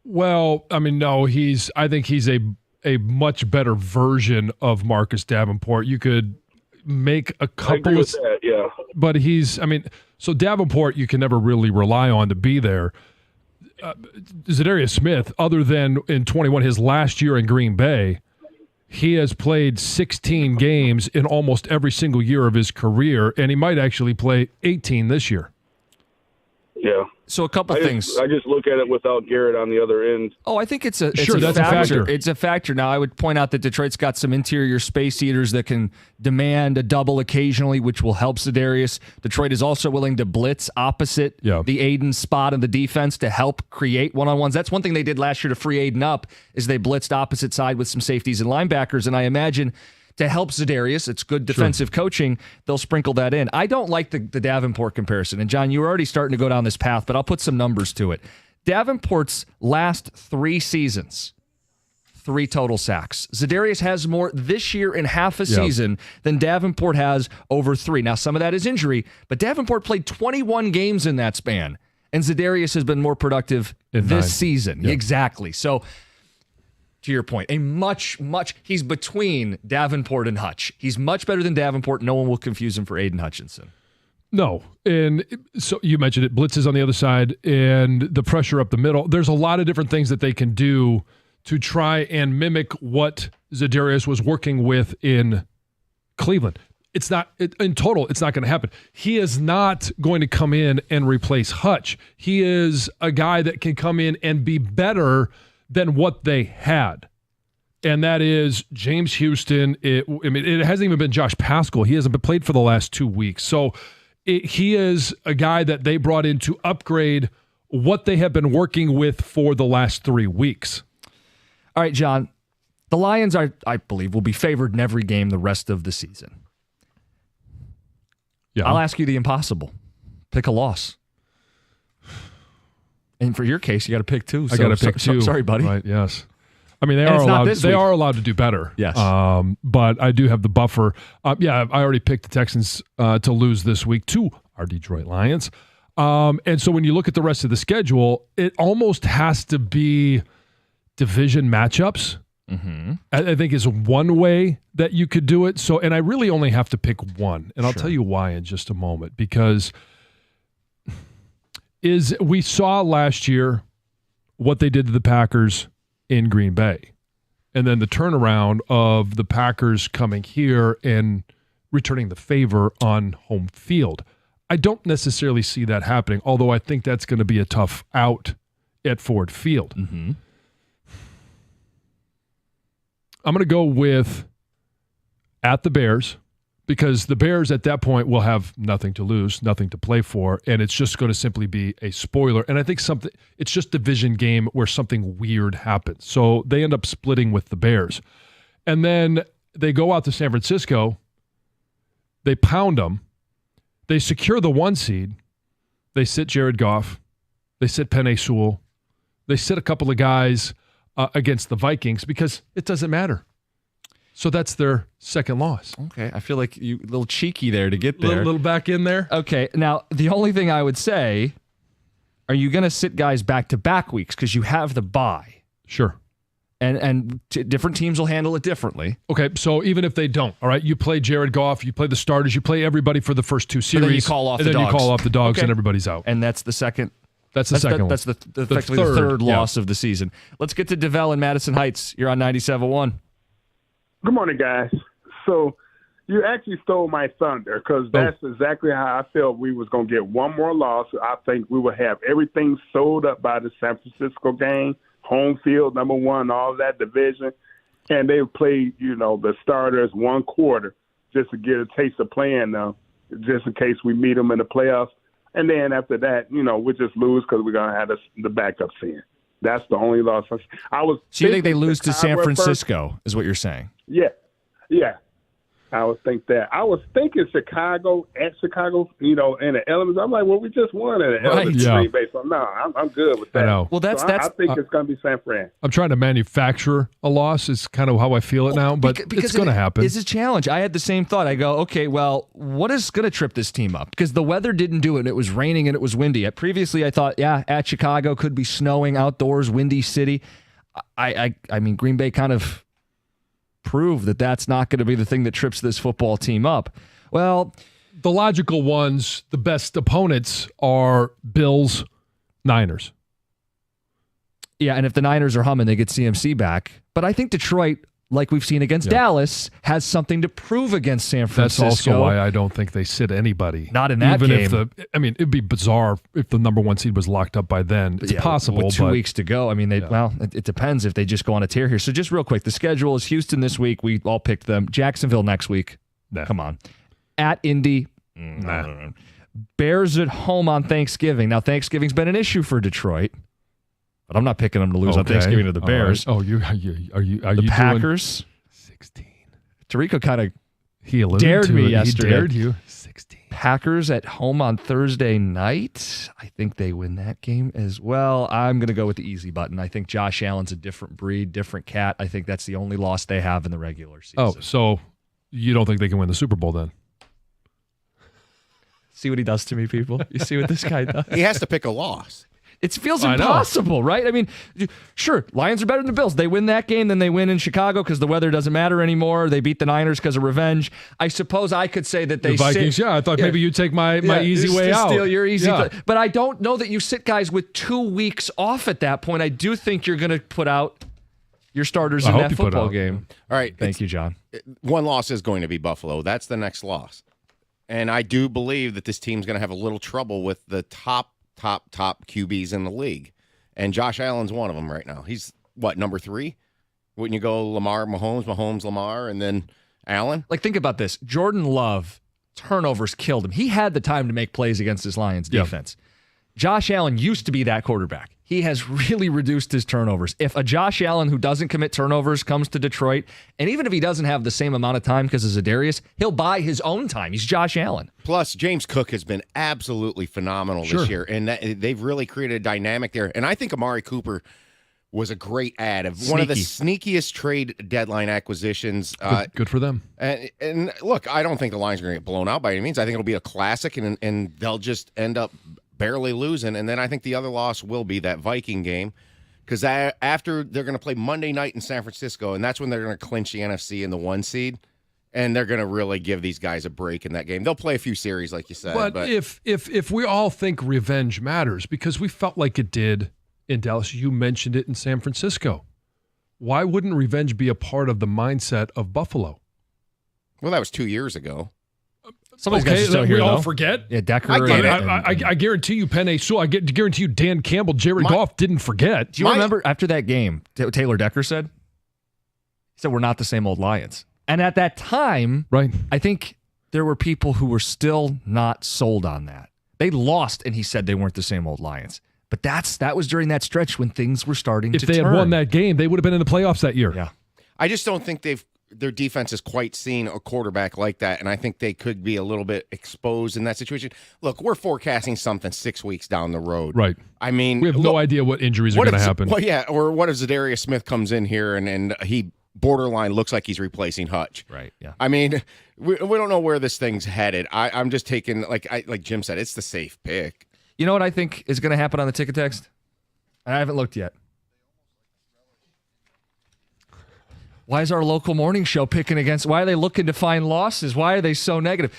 Well, no, I think he's a much better version of Marcus Davenport. You could make a couple I agree with that, yeah. But so Davenport you can never really rely on to be there. Zadarius Smith, other than in 21, his last year in Green Bay, he has played 16 games in almost every single year of his career, and he might actually play 18 this year. Yeah. So a couple things. I just look at it without Garrett on the other end. Oh, I think it's a factor. It's a factor. Now, I would point out that Detroit's got some interior space eaters that can demand a double occasionally, which will help Zadarius. Detroit is also willing to blitz opposite the Aiden spot in the defense to help create one-on-ones. That's one thing they did last year to free Aiden up, is they blitzed opposite side with some safeties and linebackers, and I imagine to help Zadarius, it's good defensive coaching, they'll sprinkle that in. I don't like the Davenport comparison. And, John, you were already starting to go down this path, but I'll put some numbers to it. Davenport's last 3 seasons, 3 total sacks. Zadarius has more this year in half a season than Davenport has over 3. Now, some of that is injury, but Davenport played 21 games in that span, and Zadarius has been more productive this season. Yep. Exactly. So, to your point, he's between Davenport and Hutch. He's much better than Davenport. No one will confuse him for Aiden Hutchinson. No. And so you mentioned it, blitzes on the other side and the pressure up the middle. There's a lot of different things that they can do to try and mimic what Zadarius was working with in Cleveland. In total, it's not going to happen. He is not going to come in and replace Hutch. He is a guy that can come in and be better than what they had. And that is James Houston. It hasn't even been Josh Paschal. He hasn't been played for the last 2 weeks. So he is a guy that they brought in to upgrade what they have been working with for the last 3 weeks. All right, John. The Lions, I believe, will be favored in every game the rest of the season. Yeah. I'll ask you the impossible. Pick a loss. And for your case, you got to pick 2. I got to pick 2. Sorry, buddy. Right? Yes. They are allowed. They are allowed to do better. Yes. But I do have the buffer. I already picked the Texans to lose this week to our Detroit Lions. And so when you look at the rest of the schedule, it almost has to be division matchups. Mm-hmm. I think is one way that you could do it. So, and I really only have to pick one, and I'll tell you why in just a moment, because we saw last year what they did to the Packers in Green Bay. And then the turnaround of the Packers coming here and returning the favor on home field. I don't necessarily see that happening, although I think that's going to be a tough out at Ford Field. Mm-hmm. I'm going to go with at the Bears, because the Bears at that point will have nothing to lose, nothing to play for, and it's just going to simply be a spoiler. And I think it's just a division game where something weird happens. So they end up splitting with the Bears. And then they go out to San Francisco, they pound them, they secure the 1 seed, they sit Jared Goff, they sit Penei Sewell, they sit a couple of guys against the Vikings because it doesn't matter. So that's their second loss. Okay, I feel like you a little cheeky there to get there. Little back in there. Okay, now the only thing I would say, are you going to sit guys back-to-back weeks because you have the bye? Sure. And different teams will handle it differently. Okay, so even if they don't, all right, you play Jared Goff, you play the starters, you play everybody for the first 2 series. And then you call off and the then dogs. you call off the dogs, Okay. and everybody's out. And that's the second. That's the second one. That's effectively the third loss of the season. Let's get to DeVell in Madison Heights. You're on 97.1. Good morning, guys. So you actually stole my thunder because that's exactly how I felt we was going to get one more loss. I think we would have everything sold up by the San Francisco game, home field, number one, all that division. And they would play, the starters 1 quarter just to get a taste of playing them, just in case we meet them in the playoffs. And then after that, we just lose because we're going to have the backups in. That's the only loss. So you think they lose to San Chicago Francisco is what you're saying? Yeah. I would think that. I was thinking Chicago, in the elements. I'm like, well, we just won in the elements. Yeah. So no, I'm good with that. I know. Well, that's I think it's going to be San Fran. I'm trying to manufacture a loss is kind of how I feel it now, but it's going to happen. It's a challenge. I had the same thought. I go, okay, well, what is going to trip this team up? Because the weather didn't do it. It was raining and it was windy. Previously, I thought, at Chicago could be snowing outdoors, windy city. I mean, Green Bay kind of prove that that's not going to be the thing that trips this football team up. Well, the logical ones, the best opponents are Bills, Niners. Yeah, and if the Niners are humming, they get CMC back. But I think Detroit, like we've seen against Dallas, has something to prove against San Francisco. That's also why I don't think they sit anybody. Not in that game. It'd be bizarre if the number 1 seed was locked up by then. It's possible. With 2 weeks to go. I mean, it depends if they just go on a tear here. So just real quick, the schedule is Houston this week. We all picked them. Jacksonville next week. Nah. Come on. At Indy. Nah. Bears at home on Thanksgiving. Now, Thanksgiving's been an issue for Detroit. But I'm not picking them to lose on Thanksgiving to the Bears. Right. Oh, are you the Packers? 16. Tirico kind of dared me yesterday. He dared you. 16. Packers at home on Thursday night. I think they win that game as well. I'm going to go with the easy button. I think Josh Allen's a different breed, different cat. I think that's the only loss they have in the regular season. Oh, so you don't think they can win the Super Bowl then? See what he does to me, people? You see what this guy does? He has to pick a loss. It feels impossible, right? I mean, sure, Lions are better than the Bills. They win that game, then they win in Chicago because the weather doesn't matter anymore. They beat the Niners because of revenge. I suppose I could say that they the Vikings. I thought maybe you'd take my easy way out. Steal your easy. But I don't know that you sit guys with 2 weeks off at that point. I do think you're going to put out your starters in that football game. All right. Thank you, John. One loss is going to be Buffalo. That's the next loss. And I do believe that this team's going to have a little trouble with the top QBs in the league. And Josh Allen's one of them right now. He's, number 3? Wouldn't you go Lamar, Mahomes, Lamar, and then Allen? Like, think about this. Jordan Love, turnovers killed him. He had the time to make plays against his Lions defense. Josh Allen used to be that quarterback. He has really reduced his turnovers. If a Josh Allen who doesn't commit turnovers comes to Detroit, and even if he doesn't have the same amount of time because of Zadarius, he'll buy his own time. He's Josh Allen. Plus, James Cook has been absolutely phenomenal this year, and they've really created a dynamic there. And I think Amari Cooper was a great add of one of the sneakiest trade deadline acquisitions. Good for them. And look, I don't think the Lions are going to get blown out by any means. I think it'll be a classic, and they'll just end up barely losing. And then I think the other loss will be that Viking game, because after they're going to play Monday night in San Francisco, and that's when they're going to clinch the NFC in the 1 seed, and they're going to really give these guys a break in that game. They'll play a few series, like you said. But if we all think revenge matters, because we felt like it did in Dallas. You mentioned it in San Francisco. Why wouldn't revenge be a part of the mindset of Buffalo? Well, that was 2 years ago. Some of these guys are still we here, all though. forget. Yeah, Decker. I get it. I guarantee you, Penei Sewell. Guarantee you, Dan Campbell, Jared Goff didn't forget. Do you remember after that game, what Taylor Decker said? He said, we're not the same old Lions. And at that time, Right. I think there were people who were still not sold on that. They lost, and he said they weren't the same old Lions. But that was during that stretch when things were starting to turn. If they had won that game, they would have been in the playoffs that year. Yeah. I just don't think their defense has quite seen a quarterback like that, and I think they could be a little bit exposed in that situation. Look, we're forecasting something 6 weeks down the road. Right. I mean, We have no idea what injuries are going to happen. Well, yeah, or what if Zadarius Smith comes in here and he borderline looks like he's replacing Hutch? Right, yeah. I mean, we don't know where this thing's headed. I'm just taking, like Jim said, it's the safe pick. You know what I think is going to happen on the ticket text? I haven't looked yet. Why is our local morning show picking against? Why are they looking to find losses? Why are they so negative?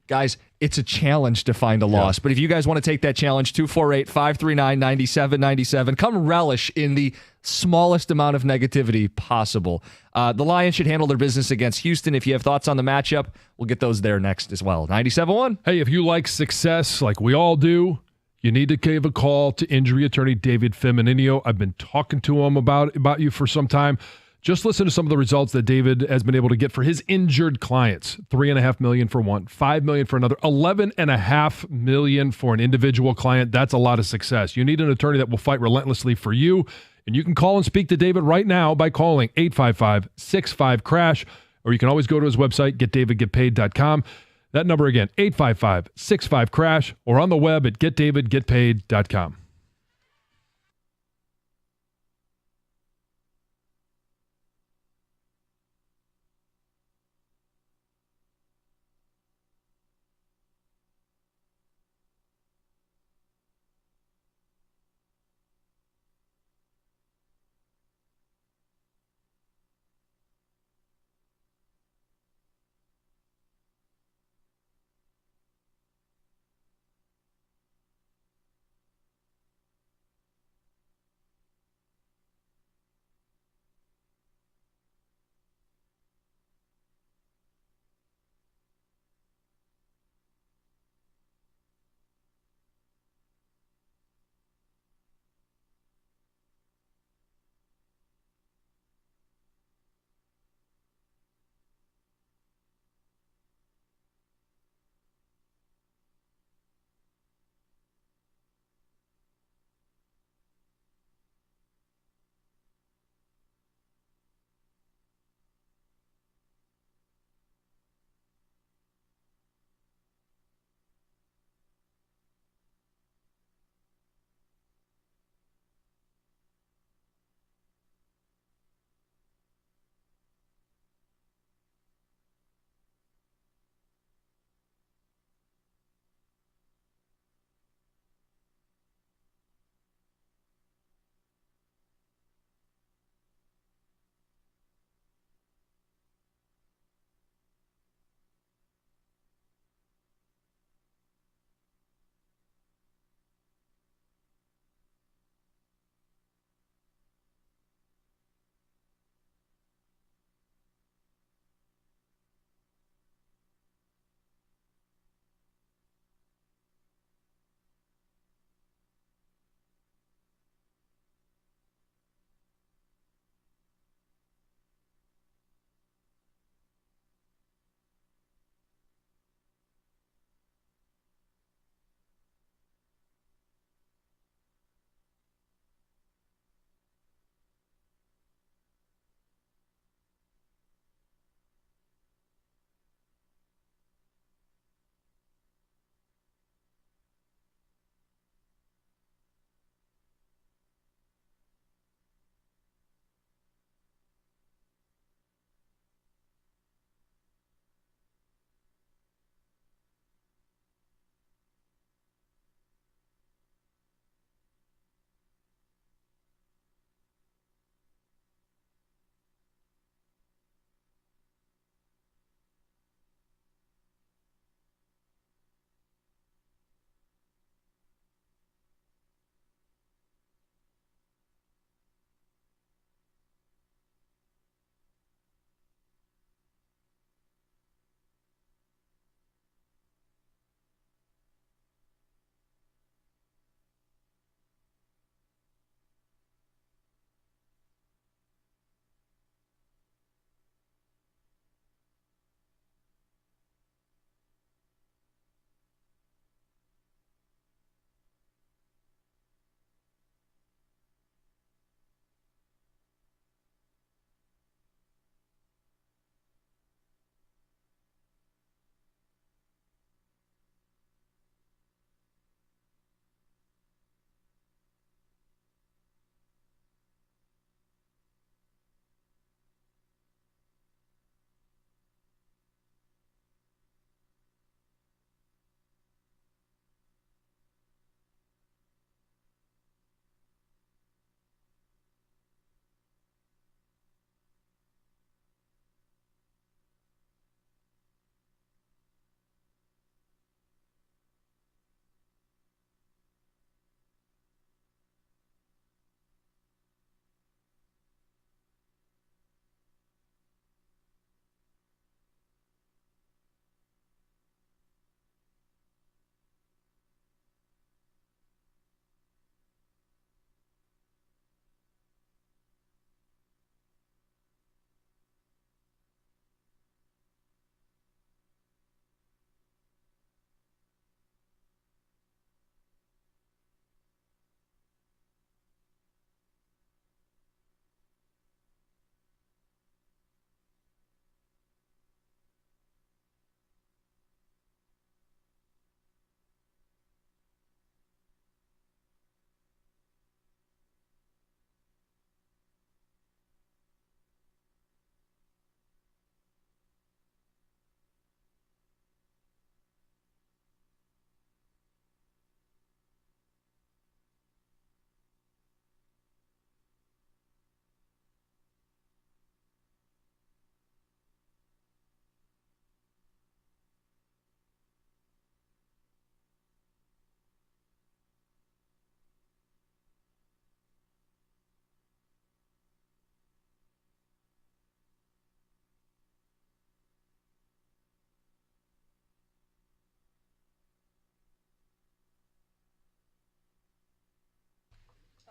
Guys, it's a challenge to find a loss. But if you guys want to take that challenge, 248-539-9797, come relish in the smallest amount of negativity possible. The Lions should handle their business against Houston. If you have thoughts on the matchup, we'll get those there next as well. 97.1. Hey, if you like success like we all do, you need to give a call to injury attorney David Feminino. I've been talking to him about you for some time. Just listen to some of the results that David has been able to get for his injured clients. $3.5 million for one, $5 million for another, $11.5 million for an individual client. That's a lot of success. You need an attorney that will fight relentlessly for you. And you can call and speak to David right now by calling 855-65-CRASH, or you can always go to his website, getdavidgetpaid.com. That number again, 855-65-CRASH, or on the web at getdavidgetpaid.com.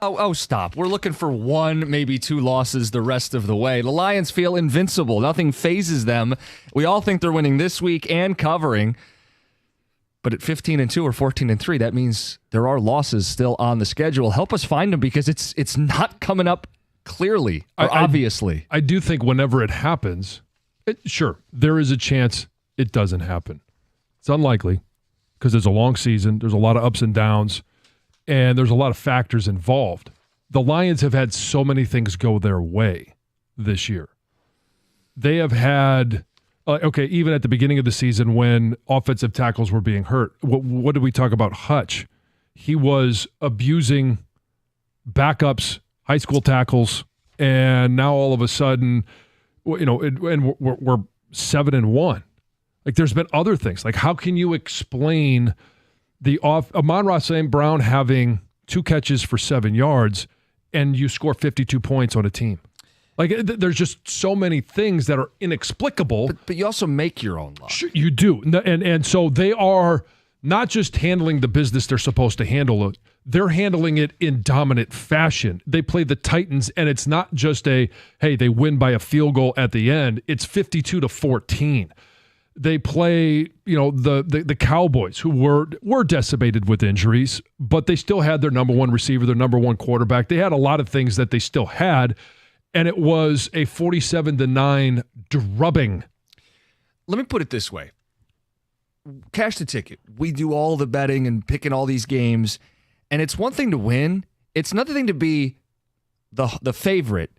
Oh, stop. We're looking for 1, maybe 2 losses the rest of the way. The Lions feel invincible. Nothing phases them. We all think they're winning this week and covering. But at 15-2 or 14-3, that means there are losses still on the schedule. Help us find them because it's not coming up clearly or obviously. I do think whenever it happens, sure, there is a chance it doesn't happen. It's unlikely because there's a long season. There's a lot of ups and downs. And there's a lot of factors involved. The Lions have had so many things go their way this year. They have had, even at the beginning of the season when offensive tackles were being hurt, what did we talk about Hutch? He was abusing backups, high school tackles, and now all of a sudden, and we're 7-1. Like there's been other things. Like how can you explain Amon-Ra St. Brown having 2 catches for 7 yards and you score 52 points on a team? Like there's just so many things that are inexplicable. But you also make your own luck. Sure, you do. And so they are not just handling the business they're supposed to handle. They're handling it in dominant fashion. They play the Titans, and it's not just they win by a field goal at the end. It's 52-14. They play, the Cowboys, who were decimated with injuries, but they still had their number 1 receiver, their number 1 quarterback. They had a lot of things that they still had, and it was a 47-9 drubbing. Let me put it this way. Cash the ticket. We do all the betting and picking all these games, and it's one thing to win. It's another thing to be the favorite,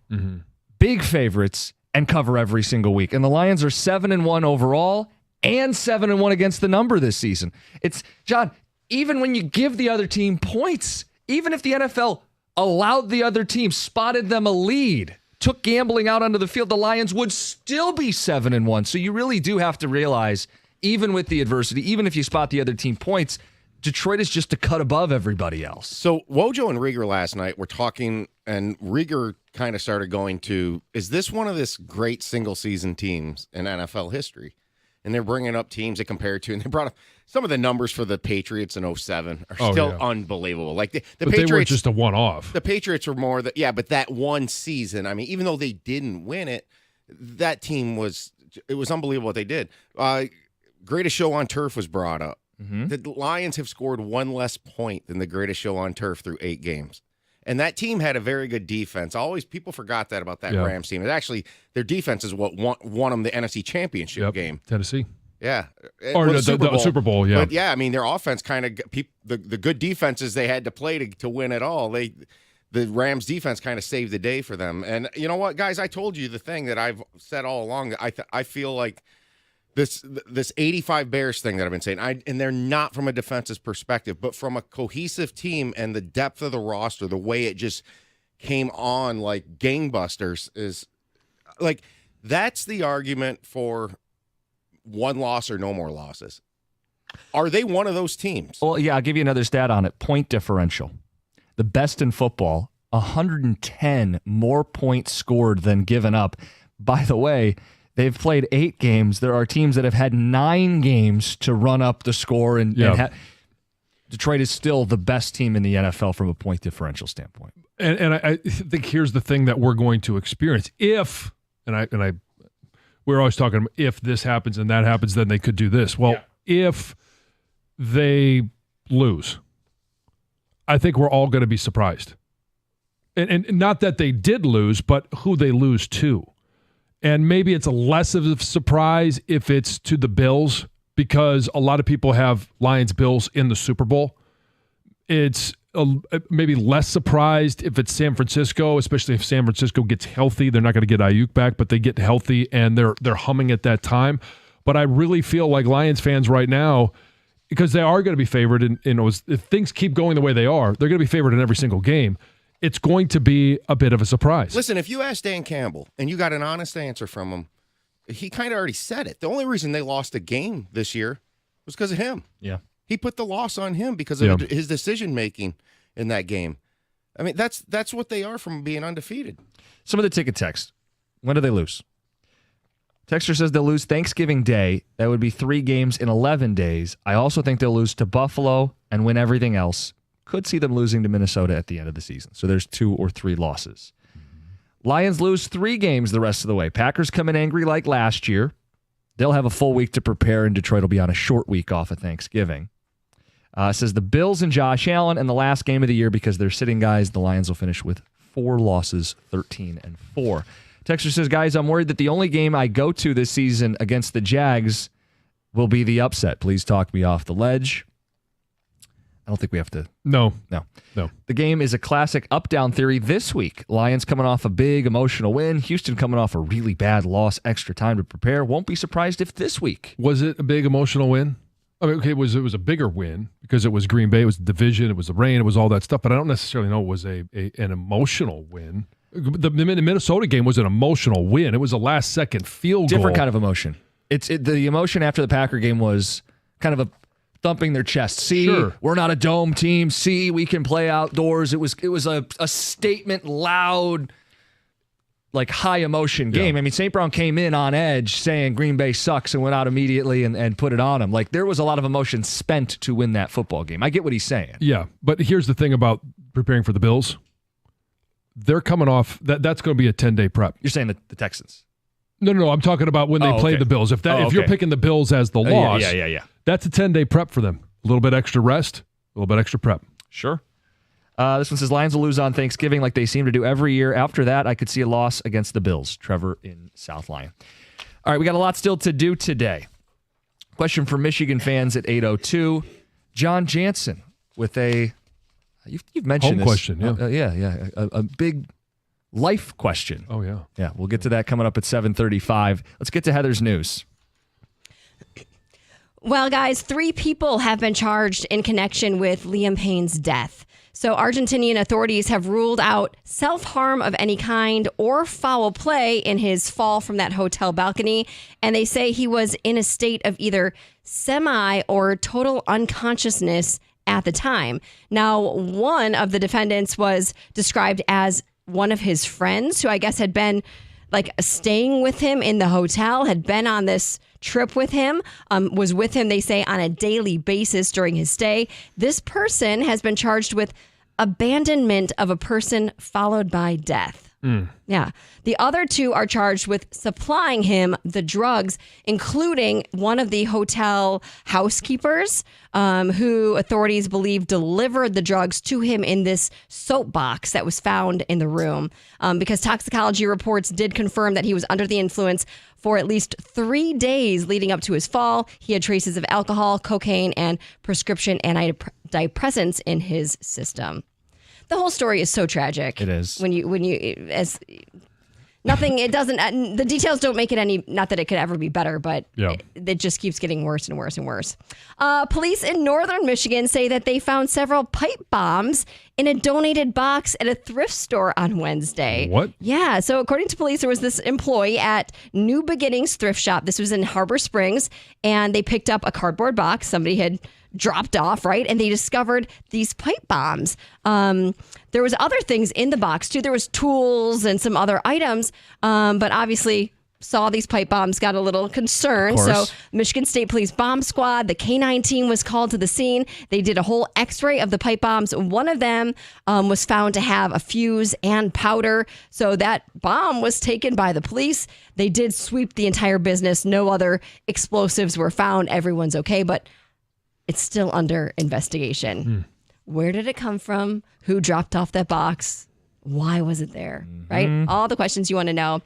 big favorites, and cover every single week. And the Lions are 7-1 overall and 7-1 against the number this season. It's, John, even when you give the other team points, even if the NFL allowed the other team, spotted them a lead, took gambling out onto the field, the Lions would still be 7-1. So you really do have to realize, even with the adversity, even if you spot the other team points, Detroit is just a cut above everybody else. So Wojo and Rieger last night were talking, and Rieger kind of started going to, is this one of this great single-season teams in NFL history? And they're bringing up teams they compare to, and they brought up some of the numbers for the Patriots in 2007 are still unbelievable. Like the Patriots, they were just a one-off. The Patriots were more but that one season, I mean, even though they didn't win it, that team was unbelievable what they did. Greatest show on turf was brought up. Mm-hmm. The Lions have scored 1 less point than the greatest show on turf through 8 games. And that team had a very good defense. People forgot that about that Rams team. It actually, their defense is what won them the NFC Championship game. Tennessee. Yeah. Or the Super Bowl, yeah. But yeah, I mean, their offense kind of, the good defenses they had to play to win it all. The Rams defense kind of saved the day for them. And you know what, guys, I told you the thing that I've said all along. I feel like this 85 Bears thing that I've been saying, and they're not from a defensive perspective, but from a cohesive team and the depth of the roster, the way it just came on like gangbusters is like, that's the argument for 1 loss or no more losses. Are they one of those teams? Well, yeah, I'll give you another stat on it. Point differential. The best in football, 110 more points scored than given up. By the way, they've played 8 games. There are teams that have had 9 games to run up the score. Detroit is still the best team in the NFL from a point differential standpoint. And I think here's the thing that we're going to experience. We're always talking, if this happens and that happens, then they could do this. Well, if they lose, I think we're all going to be surprised. And not that they did lose, but who they lose to. And maybe it's a less of a surprise if it's to the Bills, because a lot of people have Lions-Bills in the Super Bowl. It's maybe less surprised if it's San Francisco, especially if San Francisco gets healthy. They're not going to get Ayuk back, but they get healthy and they're humming at that time. But I really feel like Lions fans right now, because they are going to be favored, if things keep going the way they are, they're going to be favored in every single game. It's going to be a bit of a surprise. Listen, if you ask Dan Campbell and you got an honest answer from him, he kind of already said it. The only reason they lost a game this year was because of him. Yeah. He put the loss on him because of his decision-making in that game. I mean, that's what they are from being undefeated. Some of the ticket text. When do they lose? Texter says they'll lose Thanksgiving Day. That would be 3 games in 11 days. I also think they'll lose to Buffalo and win everything else. could see them losing to Minnesota at the end of the season. So there's 2 or 3 losses. Lions lose 3 games the rest of the way. Packers come in angry like last year. They'll have a full week to prepare, and Detroit will be on a short week off of Thanksgiving. Says the Bills and Josh Allen in the last game of the year because they're sitting guys. The Lions will finish with 4 losses, 13-4. Texter says, guys, I'm worried that the only game I go to this season against the Jags will be the upset. Please talk me off the ledge. I don't think we have to. No. The game is a classic up-down theory this week. Lions coming off a big emotional win. Houston coming off a really bad loss. Extra time to prepare. Won't be surprised if this week. Was it a big emotional win? I mean, okay, it was a bigger win because it was Green Bay. It was the division. It was the rain. It was all that stuff. But I don't necessarily know it was an emotional win. The Minnesota game was an emotional win. It was a last-second field goal. Different kind of emotion. The emotion after the Packer game was kind of a thumping their chest. See, we're not a dome team. See, we can play outdoors. It was a statement, loud, like high emotion game. I mean, St. Brown came in on edge saying Green Bay sucks and went out immediately and put it on them. Like there was a lot of emotion spent to win that football game. I get what he's saying. Yeah, but here's the thing about preparing for the Bills. They're coming off that's going to be a 10-day prep. You're saying the Texans? No. I'm talking about when they played the Bills. If you're picking the Bills as the loss, that's a 10-day prep for them. A little bit extra rest, a little bit extra prep. Sure. This one says Lions will lose on Thanksgiving like they seem to do every year. After that, I could see a loss against the Bills. Trevor in South Lyon. All right, we got a lot still to do today. Question for Michigan fans at 8:02. John Jansen with a you've mentioned home this. question. A big life question. Oh yeah. Yeah, we'll get to that coming up at 7:35. Let's get to Heather's news. Well, guys, 3 people have been charged in connection with Liam Payne's death. So Argentinian authorities have ruled out self-harm of any kind or foul play in his fall from that hotel balcony. And they say he was in a state of either semi or total unconsciousness at the time. Now, one of the defendants was described as one of his friends who I guess had been like staying with him in the hotel, had been on this trip with him, was with him, they say, on a daily basis during his stay. This person has been charged with abandonment of a person followed by death. Yeah. The other 2 are charged with supplying him the drugs, including one of the hotel housekeepers who authorities believe delivered the drugs to him in this soap box that was found in the room. Because toxicology reports did confirm that he was under the influence for at least 3 days leading up to his fall. He had traces of alcohol, cocaine, and prescription antidepressants in his system. The whole story is so tragic. It is. When you as nothing, it doesn't. The details don't make it any. Not that it could ever be better, but it just keeps getting worse and worse and worse. Police in northern Michigan say that they found several pipe bombs in a donated box at a thrift store on Wednesday. What? Yeah. So according to police, there was this employee at New Beginnings thrift shop. This was in Harbor Springs, and they picked up a cardboard box somebody had dropped off, right? And they discovered these pipe bombs. There was other things in the box too. There was tools and some other items, but obviously saw these pipe bombs, got a little concerned. So Michigan State Police Bomb Squad, the K-9 team was called to the scene. They did a whole x-ray of the pipe bombs. One of them was found to have a fuse and powder. So that bomb was taken by the police. They did sweep the entire business. No other explosives were found. Everyone's okay, but it's still under investigation. Where did it come from? Who dropped off that box? Why was it there? Right? All the questions you want to know.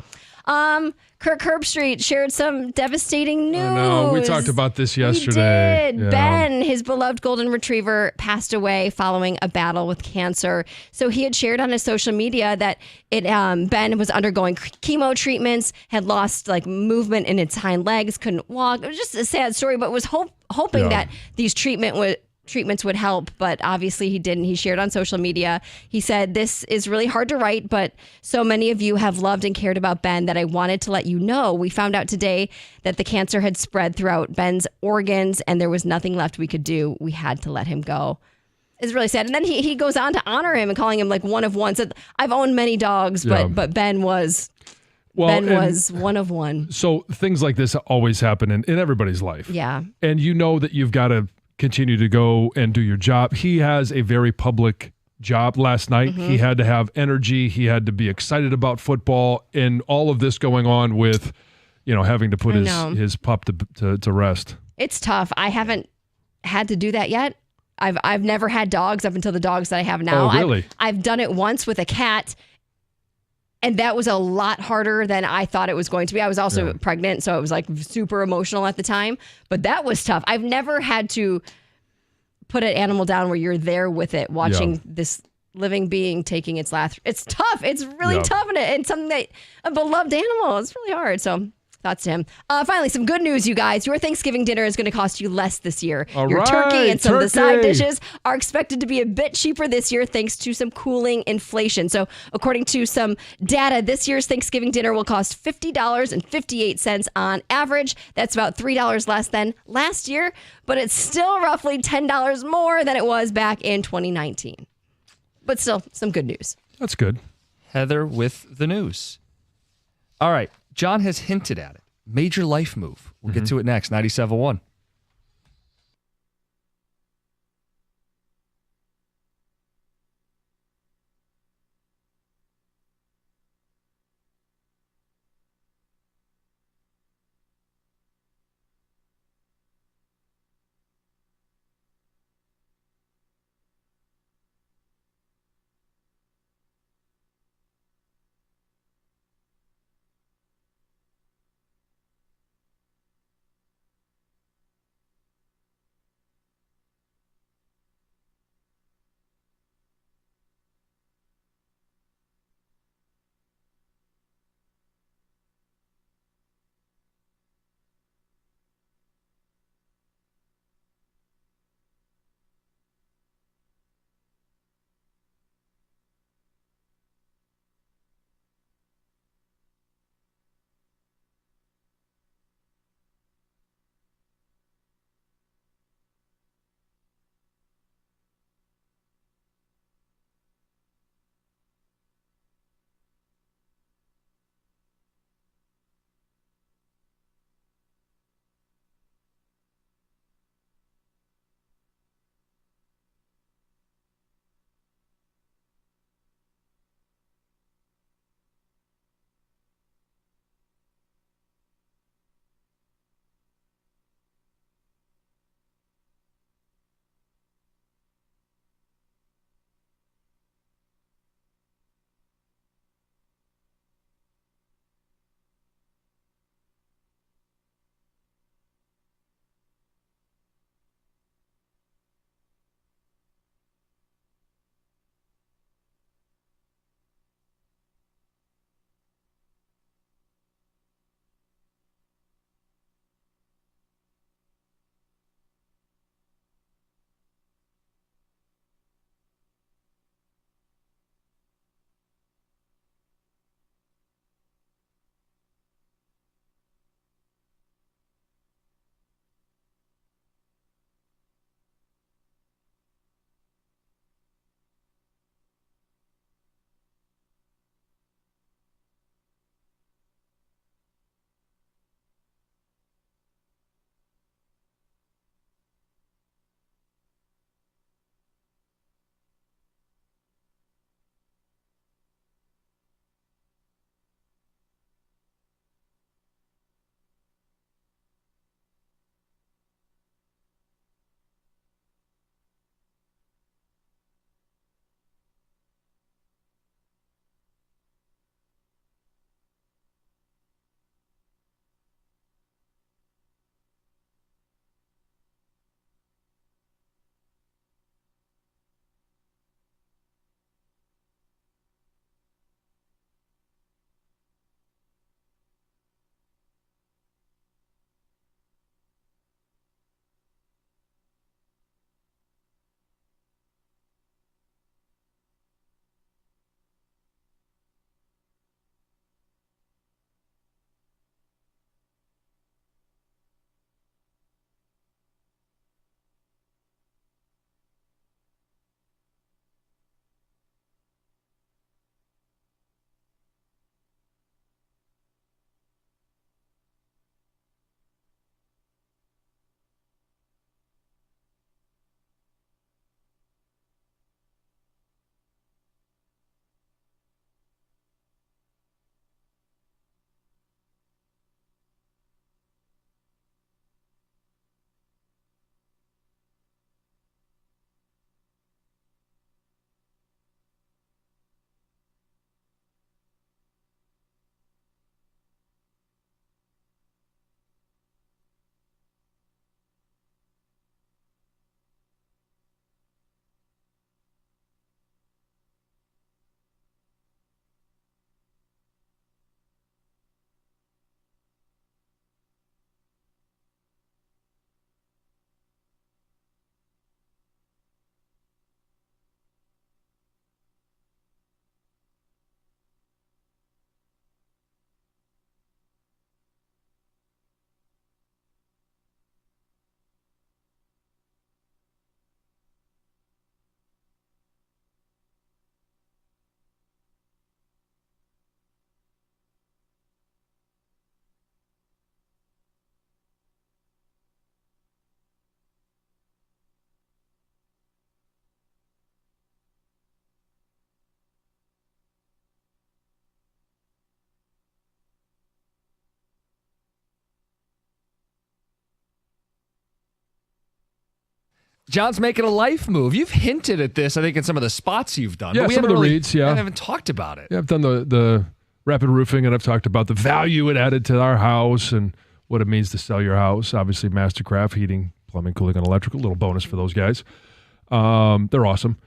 Kirk Herbstreit shared some devastating news. No, we talked about this yesterday. We did. Yeah. Ben, his beloved golden retriever, passed away following a battle with cancer. So he had shared on his social media that Ben was undergoing chemo treatments, had lost like movement in its hind legs, couldn't walk. It was just a sad story, but was hoping that these treatments would help, but obviously he didn't. He shared on social media. He said, "This is really hard to write, but so many of you have loved and cared about Ben that I wanted to let you know. We found out today that the cancer had spread throughout Ben's organs and there was nothing left we could do. We had to let him go." It's really sad. And then he goes on to honor him and calling him like one of one. Said, "I've owned many dogs, but Ben was one of one." So things like this always happen in everybody's life. Yeah. And you know that you've got to continue to go and do your job. He has a very public job last night. He had to have energy. He had to be excited about football, and all of this going on with, having to put his pup to rest. It's tough. I haven't had to do that yet. I've never had dogs up until the dogs that I have now. Oh, really? I've done it once with a cat, and that was a lot harder than I thought it was going to be. I was also pregnant, so it was like super emotional at the time. But that was tough. I've never had to put an animal down where you're there with it, watching this living being taking its last. It's tough. It's really tough, and something that a beloved animal. It's really hard. So thoughts to him. Finally, some good news, you guys. Your Thanksgiving dinner is going to cost you less this year. Your turkey and some of the side dishes are expected to be a bit cheaper this year thanks to some cooling inflation. So according to some data, this year's Thanksgiving dinner will cost $50.58 on average. That's about $3 less than last year, but it's still roughly $10 more than it was back in 2019. But still, some good news. That's good. Heather with the news. All right. John has hinted at it. Major life move. We'll get to it next. 97.1. John's making a life move. You've hinted at this, I think, in some of the spots you've done. Yeah, but we some of haven't the really- reads, yeah. I haven't talked about it. Yeah, I've done the rapid roofing, and I've talked about the value it added to our house and what it means to sell your house. Obviously, Mastercraft, heating, plumbing, cooling, and electrical. Little bonus for those guys. They're awesome.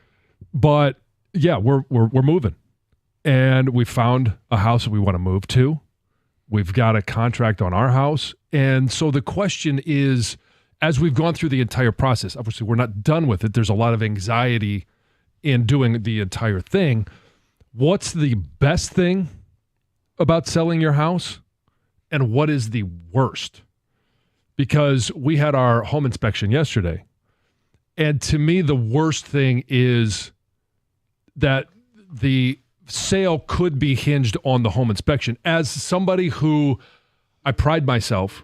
But yeah, we're moving, and we found a house that we want to move to. We've got a contract on our house, and so the question is, as we've gone through the entire process, obviously we're not done with it. There's a lot of anxiety in doing the entire thing. What's the best thing about selling your house, and what is the worst? Because we had our home inspection yesterday, and to me, the worst thing is that the sale could be hinged on the home inspection. As somebody who I pride myself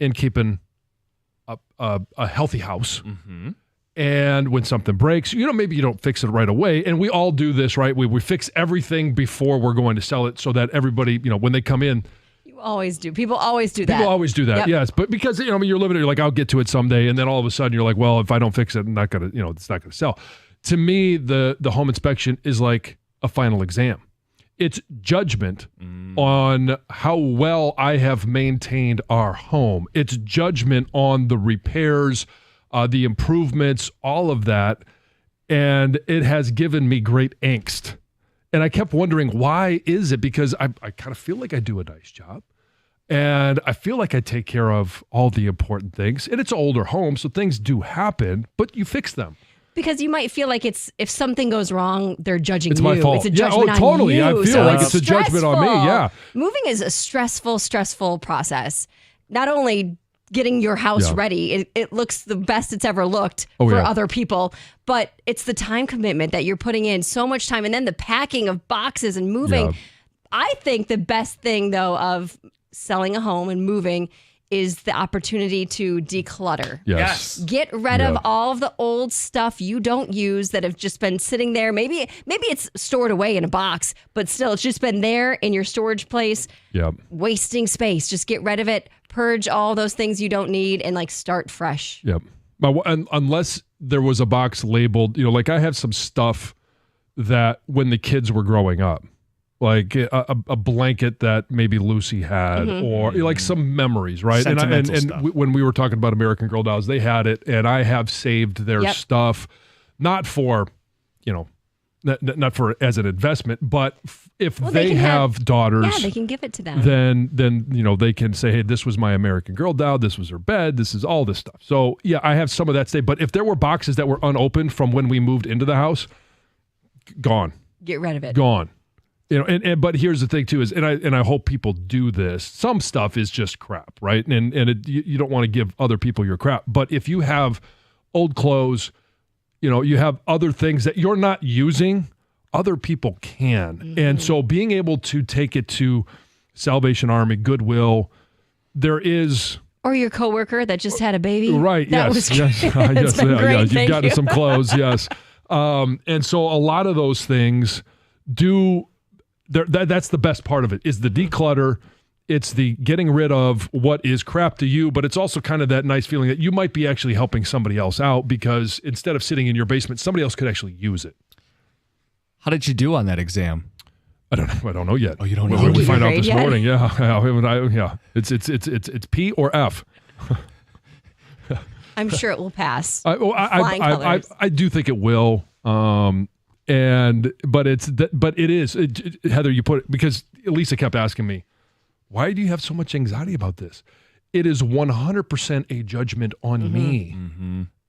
in keeping a healthy house, and when something breaks, maybe you don't fix it right away, and we all do this, right? We fix everything before we're going to sell it, so that everybody, when they come in. You always do. People always do that. People always do that. Yep. Yes, but because you're limited, you're like, I'll get to it someday, and then all of a sudden you're like, well, if I don't fix it, I'm not gonna, it's not gonna sell. To me, the home inspection is like a final exam. It's judgment on how well I have maintained our home. It's judgment on the repairs, the improvements, all of that, and it has given me great angst. And I kept wondering, why is it? Because I kind of feel like I do a nice job. And I feel like I take care of all the important things. And it's an older home, so things do happen, but you fix them. Because you might feel like if something goes wrong, they're judging It's you. my fault. It's a judgment totally. on you. I feel So like it's a judgment on me. Yeah. Moving is a stressful process. Not only getting your house ready, it looks the best it's ever looked for other people, but it's the time commitment that you're putting in, so much time, and then the packing of boxes and moving. Yeah. I think the best thing, though, of selling a home and moving is the opportunity to declutter. Yes. Get rid of all of the old stuff you don't use that have just been sitting there. Maybe it's stored away in a box, but still it's just been there in your storage place, wasting space. Just get rid of it, purge all those things you don't need, and start fresh. Yep. Unless there was a box labeled, like I have some stuff that when the kids were growing up, like a blanket that maybe Lucy had, or like some memories, right? Sentimental And stuff. when we were talking about American Girl dolls, they had it, and I have saved their stuff, not for, not for as an investment, but if they have daughters, they can give it to them. then they can say, hey, this was my American Girl doll, this was her bed, this is all this stuff. So yeah, I have some of that saved. But if there were boxes that were unopened from when we moved into the house, gone. Get rid of it. Gone. But here's the thing too is, and I hope people do this. Some stuff is just crap, right? And you don't want to give other people your crap. But if you have old clothes, you have other things that you're not using, other people can. And so being able to take it to Salvation Army, Goodwill, there is. Or your coworker that just had a baby. Right. That yes. was Yes. It's been great. You've Thank gotten you. some clothes. Yes. And so a lot of those things that's the best part of it, is the declutter. It's the getting rid of what is crap to you, but it's also kind of that nice feeling that you might be actually helping somebody else out, because instead of sitting in your basement, somebody else could actually use it. How did you do on that exam? I don't know yet. Oh, you don't know? We find out grade this yet? morning. Yeah. It's P or F. I'm sure it will pass. I do think it will. But it is, Heather, you put it, because Lisa kept asking me, why do you have so much anxiety about this? It is 100% a judgment on me.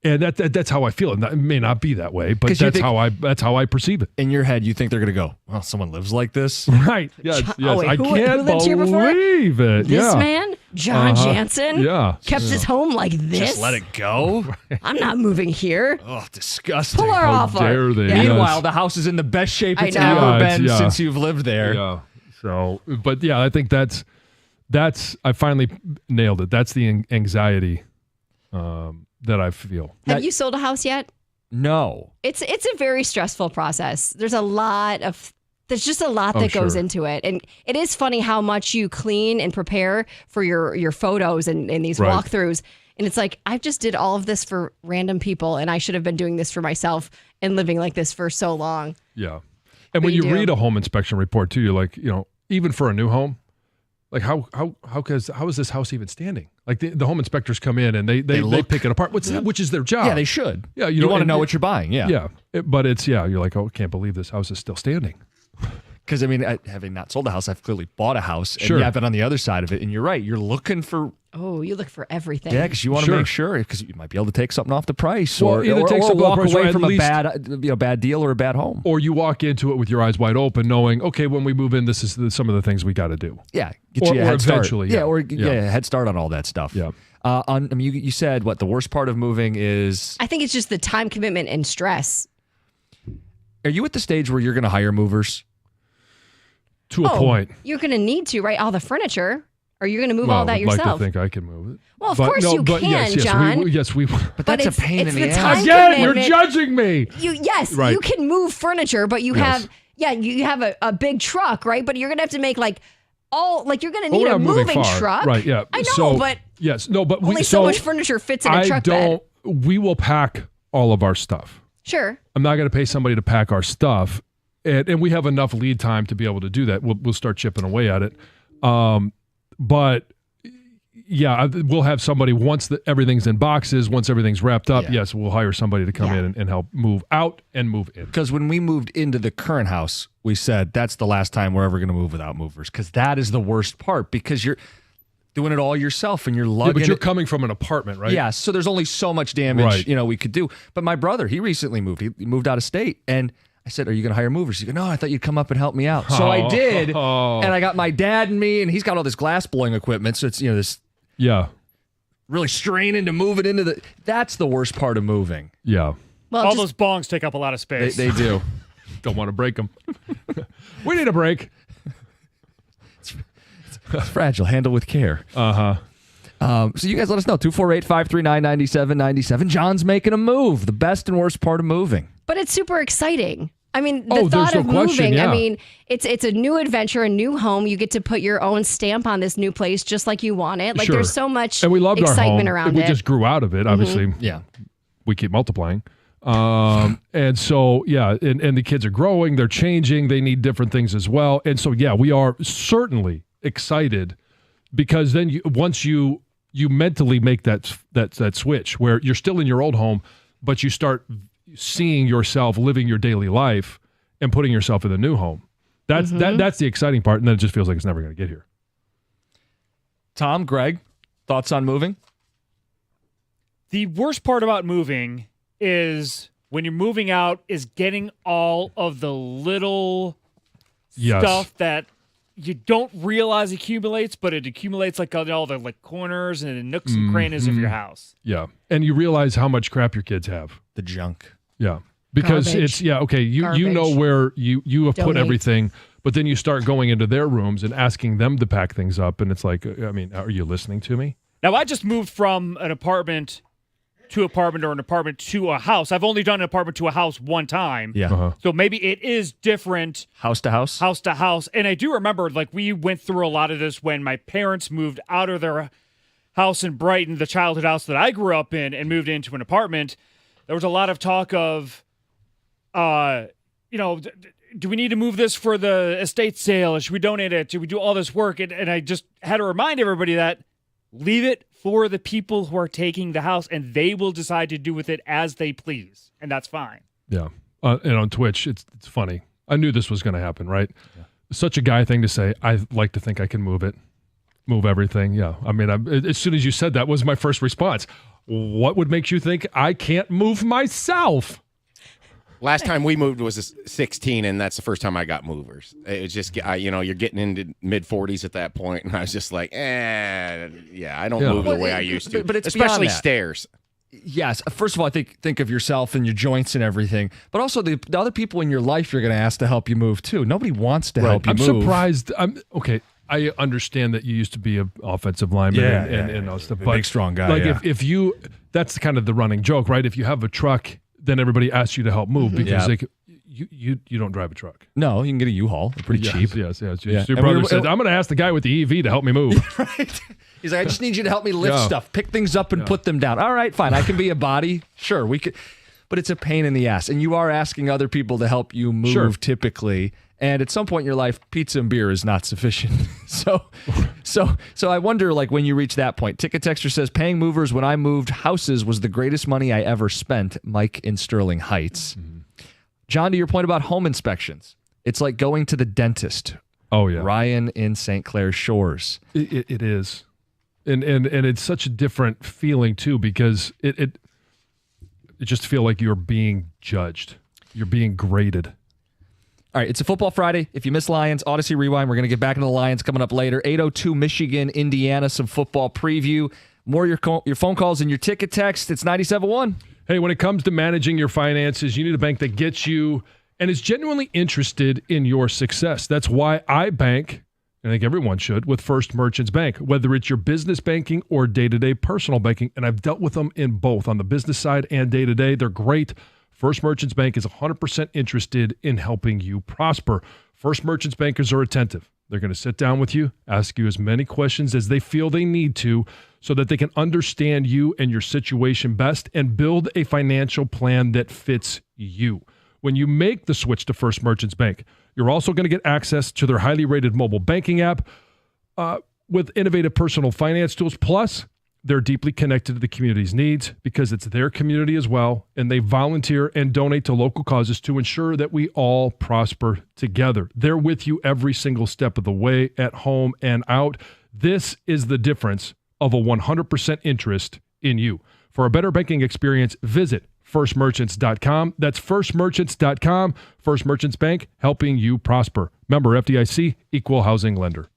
And that's how I feel. And it may not be that way, but that's how I perceive it. In your head, you think they're going to go, well, someone lives like this? Right. Yes. wait, I who can't lived here before? believe it. This man, John Jansen, kept his home like this. Just let it go? I'm not moving here. Oh, disgusting. Pull her off. dare they? Yeah. Meanwhile, the house is in the best shape I it's know. ever Yeah, been it's- since you've lived there. Yeah. So, but yeah, I think that's I finally nailed it. That's the anxiety that I feel. Have you sold a house yet? No. It's a very stressful process. There's just a lot that goes sure. into it. And it is funny how much you clean and prepare for your photos and these Right. walkthroughs. And it's like, I just did all of this for random people, and I should have been doing this for myself and living like this for so long. Yeah. And when you read a home inspection report too, you're like, even for a new home, like how is this house even standing? Like the home inspectors come in and they pick it apart, which is their job. Yeah, they should. Yeah, you want to know what you're buying. Yeah. Yeah. But you're like, oh, I can't believe this house is still standing. Because, having not sold a house, I've clearly bought a house. And Sure. I've been on the other side of it. And you're right. You're looking for... Oh, you look for everything. Yeah, because you want to make sure, because you might be able to take something off the price, Well, either take something off walk the price, or away at from least- a bad deal or a bad home. Or you walk into it with your eyes wide open, knowing, okay, when we move in, this is some of the things we got to do. Yeah, get you a Or head start. eventually, Yeah, yeah. head start on all that stuff. Yeah. You said what the worst part of moving is. I think it's just the time commitment and stress. Are you at the stage where you're going to hire movers? To a point. You're going to need to, right? All the furniture. Or you're going to move all that I'd like yourself. to think I can move it. Well, of course you can, yes, John. We But that's a pain in the the ass. time Again, you're commitment. judging me. Right. You can move furniture, but you Yes. you have a big truck, right? But you're going to have to make you're going to Well, need we're a not moving moving far. truck. Right, yeah. I know, So, but yes, no, but only so much furniture fits in a truck bed. We will pack all of our stuff. Sure. I'm not going to pay somebody to pack our stuff, and we have enough lead time to be able to do that. We'll start chipping away at it, but yeah, we'll have somebody once everything's in boxes, once everything's wrapped up. Yeah. Yes, we'll hire somebody to come in and help move out and move in. Because when we moved into the current house, we said that's the last time we're ever going to move without movers. Because that is the worst part. Because you're doing it all yourself and you're lugging. Yeah, but you're it. coming from an apartment, right? Yeah, so there's only so much damage Right. we could do. But my brother, he recently moved. He moved out of state, and I said, "Are you going to hire movers?" He goes, "No, I thought you'd come up and help me out." So I did, and I got my dad and me, and he's got all this glass blowing equipment. So it's this really straining to move it into the. That's the worst part of moving. Yeah. Well, All those bongs take up a lot of space. They do. Don't want to break them. We need a break. It's fragile. Handle with care. So you guys let us know. 248-539-9797. John's making a move. The best and worst part of moving. But it's super exciting. I mean, the Oh, thought there's of no question, moving, yeah. I mean, it's a new adventure, a new home. You get to put your own stamp on this new place just like you want it. Like Sure. there's so much And we loved our excitement home. around We it. just grew out of it. Obviously, Yeah. we keep multiplying. And so, yeah, and the kids are growing, they're changing, they need different things as well. And so, yeah, we are certainly excited because then once you mentally make that switch where you're still in your old home, but you start seeing yourself living your daily life and putting yourself in the new home. That's that's the exciting part, and then it just feels like it's never going to get here. Tom, Greg, thoughts on moving? The worst part about moving is when you're moving out is getting all of the little Yes. stuff that you don't realize accumulates, but it accumulates like on all the corners and the nooks and crannies of your house. Yeah. And you realize how much crap your kids have. The junk. Yeah. Because Garbage. you know where you have put Donate. everything, but then you start going into their rooms and asking them to pack things up, and it's like, I mean, are you listening to me? Now, I just moved from an apartment to apartment or an apartment to a house. I've only done an apartment to a house one time. Yeah. So maybe it is different House to house? house to house. And I do remember, we went through a lot of this when my parents moved out of their house in Brighton, the childhood house that I grew up in, and moved into an apartment. There was a lot of talk of, do we need to move this for the estate sale? Should we donate it? Should we do all this work? And I just had to remind everybody that leave it for the people who are taking the house, and they will decide to do with it as they please. And that's fine. Yeah. And on Twitch, it's funny. I knew this was going to happen, right? Yeah. Such a guy thing to say. I like to think I can move everything. Yeah. I mean, as soon as you said that was my first response. What would make you think I can't move myself? Last time we moved was 16, and that's the first time I got movers. It was just, you're getting into mid-40s at that point, and I was just like, I don't move the way I used to. But it's especially beyond that. stairs. Yes. First of all, I think of yourself and your joints and everything, but also the other people in your life you're going to ask to help you move too. Nobody wants to help you move. I'm surprised. I understand that you used to be an offensive lineman and all stuff, but big strong guy. If you, that's kind of the running joke, right? If you have a truck, then everybody asks you to help move because you don't drive a truck. No, you can get a U-Haul. They're pretty cheap. Yes. Yeah. Your And brother said, I'm going to ask the guy with the EV to help me move. Right. He's like, I just need you to help me lift Yeah. stuff, pick things up and put them down. All right, fine. I can be a body. Sure, we could. But it's a pain in the ass. And you are asking other people to help you move typically. And at some point in your life, pizza and beer is not sufficient. So I wonder, like, when you reach that point. Ticket Texter says, paying movers when I moved houses was the greatest money I ever spent. Mike in Sterling Heights. John, to your point about home inspections, it's like going to the dentist. Oh, yeah. Ryan in St. Clair Shores. It is. And it's such a different feeling, too, because it just feel like you're being judged. You're being graded. All right, it's a Football Friday. If you miss Lions, Odyssey Rewind. We're going to get back into the Lions coming up later. 8:02 Michigan, Indiana, some football preview. More your phone calls and your ticket text. It's 97.1. Hey, when it comes to managing your finances, you need a bank that gets you and is genuinely interested in your success. That's why I bank, and I think everyone should, with First Merchants Bank, whether it's your business banking or day-to-day personal banking. And I've dealt with them in both, on the business side and day-to-day. They're great. First Merchants Bank is 100% interested in helping you prosper. First Merchants bankers are attentive. They're going to sit down with you, ask you as many questions as they feel they need to so that they can understand you and your situation best and build a financial plan that fits you. When you make the switch to First Merchants Bank, you're also going to get access to their highly rated mobile banking app with innovative personal finance tools. Plus, they're deeply connected to the community's needs because it's their community as well, and they volunteer and donate to local causes to ensure that we all prosper together. They're with you every single step of the way, at home and out. This is the difference of a 100% interest in you. For a better banking experience, visit firstmerchants.com. That's firstmerchants.com. First Merchants Bank, helping you prosper. Member FDIC, equal housing lender.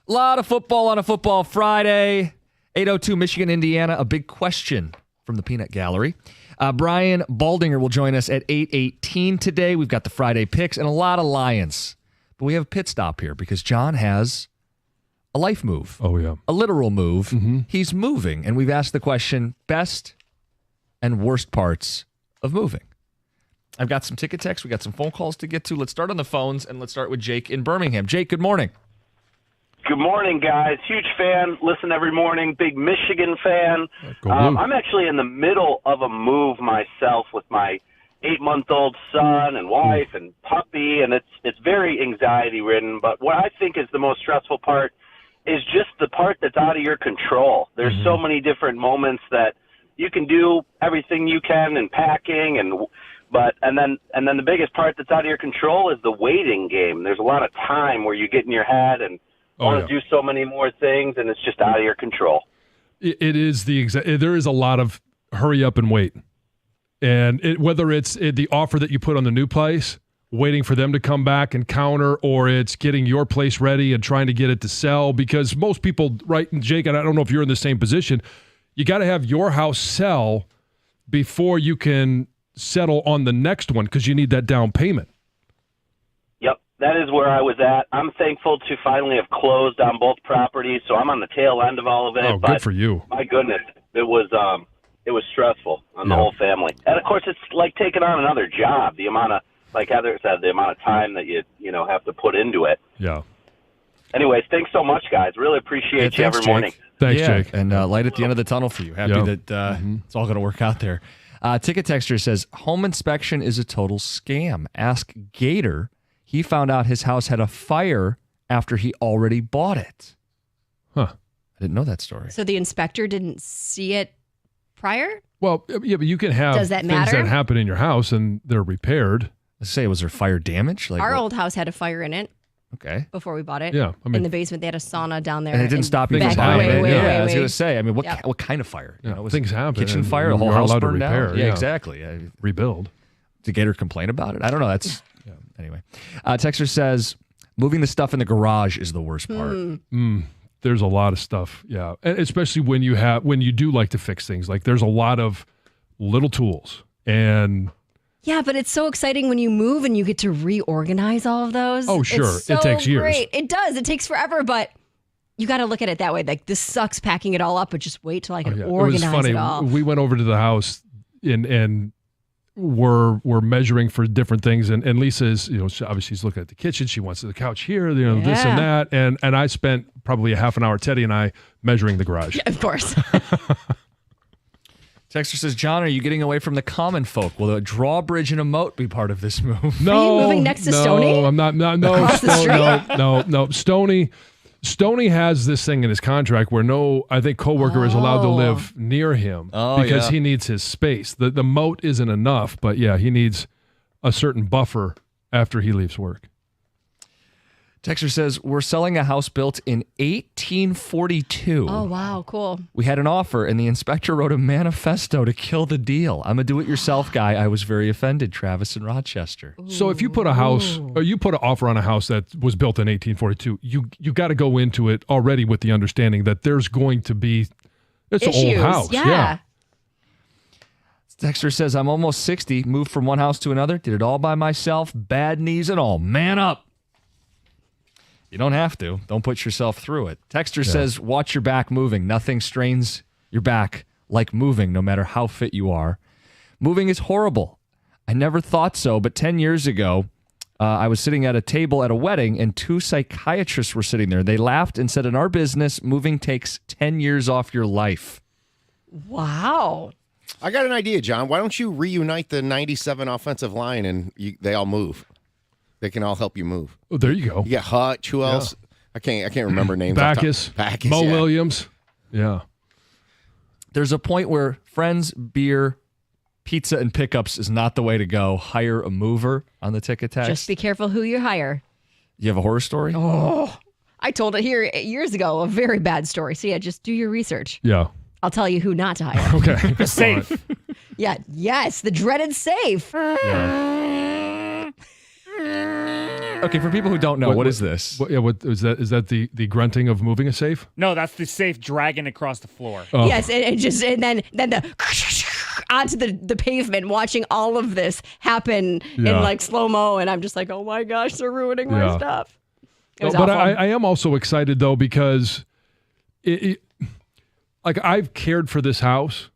A lot of football on a football Friday. 8:02 Michigan, Indiana. A big question from the Peanut Gallery. Brian Baldinger will join us at 8:18 today. We've got the Friday picks and a lot of Lions. But we have a pit stop here because John has a life move. Oh, yeah. A literal move. Mm-hmm. He's moving. And we've asked the question, best and worst parts of moving. I've got some ticket texts. We got some phone calls to get to. Let's start on the phones, and let's start with Jake in Birmingham. Jake, good morning. Good morning, guys. Huge fan. Listen every morning. Big Michigan fan. I'm actually in the middle of a move myself with my 8-month-old son and wife and puppy, and it's very anxiety-ridden. But what I think is the most stressful part is just the part that's out of your control. There's so many different moments that you can do everything you can in packing, and then the biggest part that's out of your control is the waiting game. There's a lot of time where you get in your head and want to do so many more things, and it's just out of your control. It is there is a lot of hurry up and wait. And whether it's the offer that you put on the new place, waiting for them to come back and counter, or it's getting your place ready and trying to get it to sell, because most people, right, Jake, and I don't know if you're in the same position, you got to have your house sell before you can settle on the next one because you need that down payment. Yep, that is where I was at. I'm thankful to finally have closed on both properties, so I'm on the tail end of all of it. Oh, good for you. My goodness, it was stressful on the whole family. And, of course, it's like taking on another job, the amount of, like Heather said, the amount of time that you have to put into it. Yeah. Anyways, thanks so much, guys. Really appreciate you every morning. Thanks, Jake. And light at the end of the tunnel for you. Happy that it's all going to work out there. Ticket Texter says, home inspection is a total scam. Ask Gator. He found out his house had a fire after he already bought it. Huh. I didn't know that story. So the inspector didn't see it prior? Well, yeah, but you can have Does that things matter? that happen in your house and they're repaired. Let's say, was there fire damage? Like Our old house had a fire in it Okay. before we bought it. Yeah, I mean- in the basement, they had a sauna down there. And it didn't stop you from Things buying happen. it. Yeah, I was way. going to say, I mean, what Yeah. what kind of fire? Yeah, was things it happen, Kitchen and fire, the whole you're house allowed to burned repair, down? Yeah, yeah. exactly. Rebuild. Did Gator complain about it? I don't know. That's anyway. Texter says, moving the stuff in the garage is the worst part. There's a lot of stuff, yeah. And especially when you do like to fix things. Like there's a lot of little tools. And Yeah, but it's so exciting when you move and you get to reorganize all of those. Oh, sure. It's so It takes years. Great. It does. It takes forever, but you got to look at it that way. Like, this sucks packing it all up, but just wait till I can organize it was funny. it all. We went over to the house and we're measuring for different things. And Lisa's, obviously she's looking at the kitchen. She wants the couch here, this and that. And I spent probably a half an hour, Teddy and I, measuring the garage. Yeah, of course. Texter says, John, are you getting away from the common folk? Will a drawbridge and a moat be part of this move? No, Are you moving next to Stoney? No, I'm not. No, Across the street? no. Stoney has this thing in his contract where I think coworker is allowed to live near him because he needs his space. The moat isn't enough, but yeah, he needs a certain buffer after he leaves work. Texter says, we're selling a house built in 1842. Oh, wow. Cool. We had an offer, and the inspector wrote a manifesto to kill the deal. I'm a do-it-yourself guy. I was very offended, Travis in Rochester. So if you put a house, or you put an offer on a house that was built in 1842, you got to go into it already with the understanding that there's going to be, it's Issues. an old house. Yeah. Texter says, I'm almost 60, moved from one house to another, did it all by myself, bad knees and all. Man up. You don't have to. Don't put yourself through it. Texter says, watch your back moving. Nothing strains your back like moving, no matter how fit you are. Moving is horrible. I never thought so, but 10 years ago, I was sitting at a table at a wedding, and 2 psychiatrists were sitting there. They laughed and said, in our business, moving takes 10 years off your life. Wow. I got an idea, John. Why don't you reunite the 97 offensive line and they all move? They can all help you move. Oh, there you go. You got Hutch. Who else? I can't remember names. Backus, Mo yeah. Williams. Yeah. There's a point where friends, beer, pizza, and pickups is not the way to go. Hire a mover on the ticket text. Just be careful who you hire. You have a horror story? Oh, I told it here years ago, a very bad story. So yeah, just do your research. Yeah. I'll tell you who not to hire. Okay. The safe. Yeah. Yes. The dreaded safe. Yeah. Okay, for people who don't know, what is this? What is that? Is that the grunting of moving a safe? No, that's the safe dragging across the floor. Oh. Yes, and then the onto the pavement, watching all of this happen in like slow-mo, and I'm just like, oh my gosh, they're ruining my stuff. It was but awful. I am also excited though because like I've cared for this house,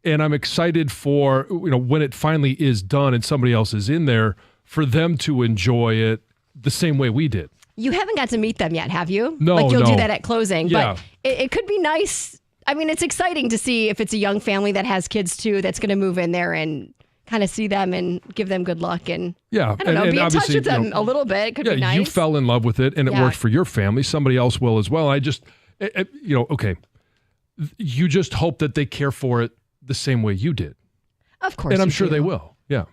and I'm excited for when it finally is done and somebody else is in there for them to enjoy it the same way we did. You haven't got to meet them yet, have you? No, like you'll no. do that at closing, Yeah. but it could be nice. I mean, it's exciting to see if it's a young family that has kids too that's going to move in there and kind of see them and give them good luck and Yeah, I don't know, be in touch obviously, with them a little bit. Could be nice. You fell in love with it, and it Yeah. worked for your family. Somebody else will as well. I just, okay, you just hope that they care for it the same way you did, Of course, and I'm you sure do. they will. Yeah.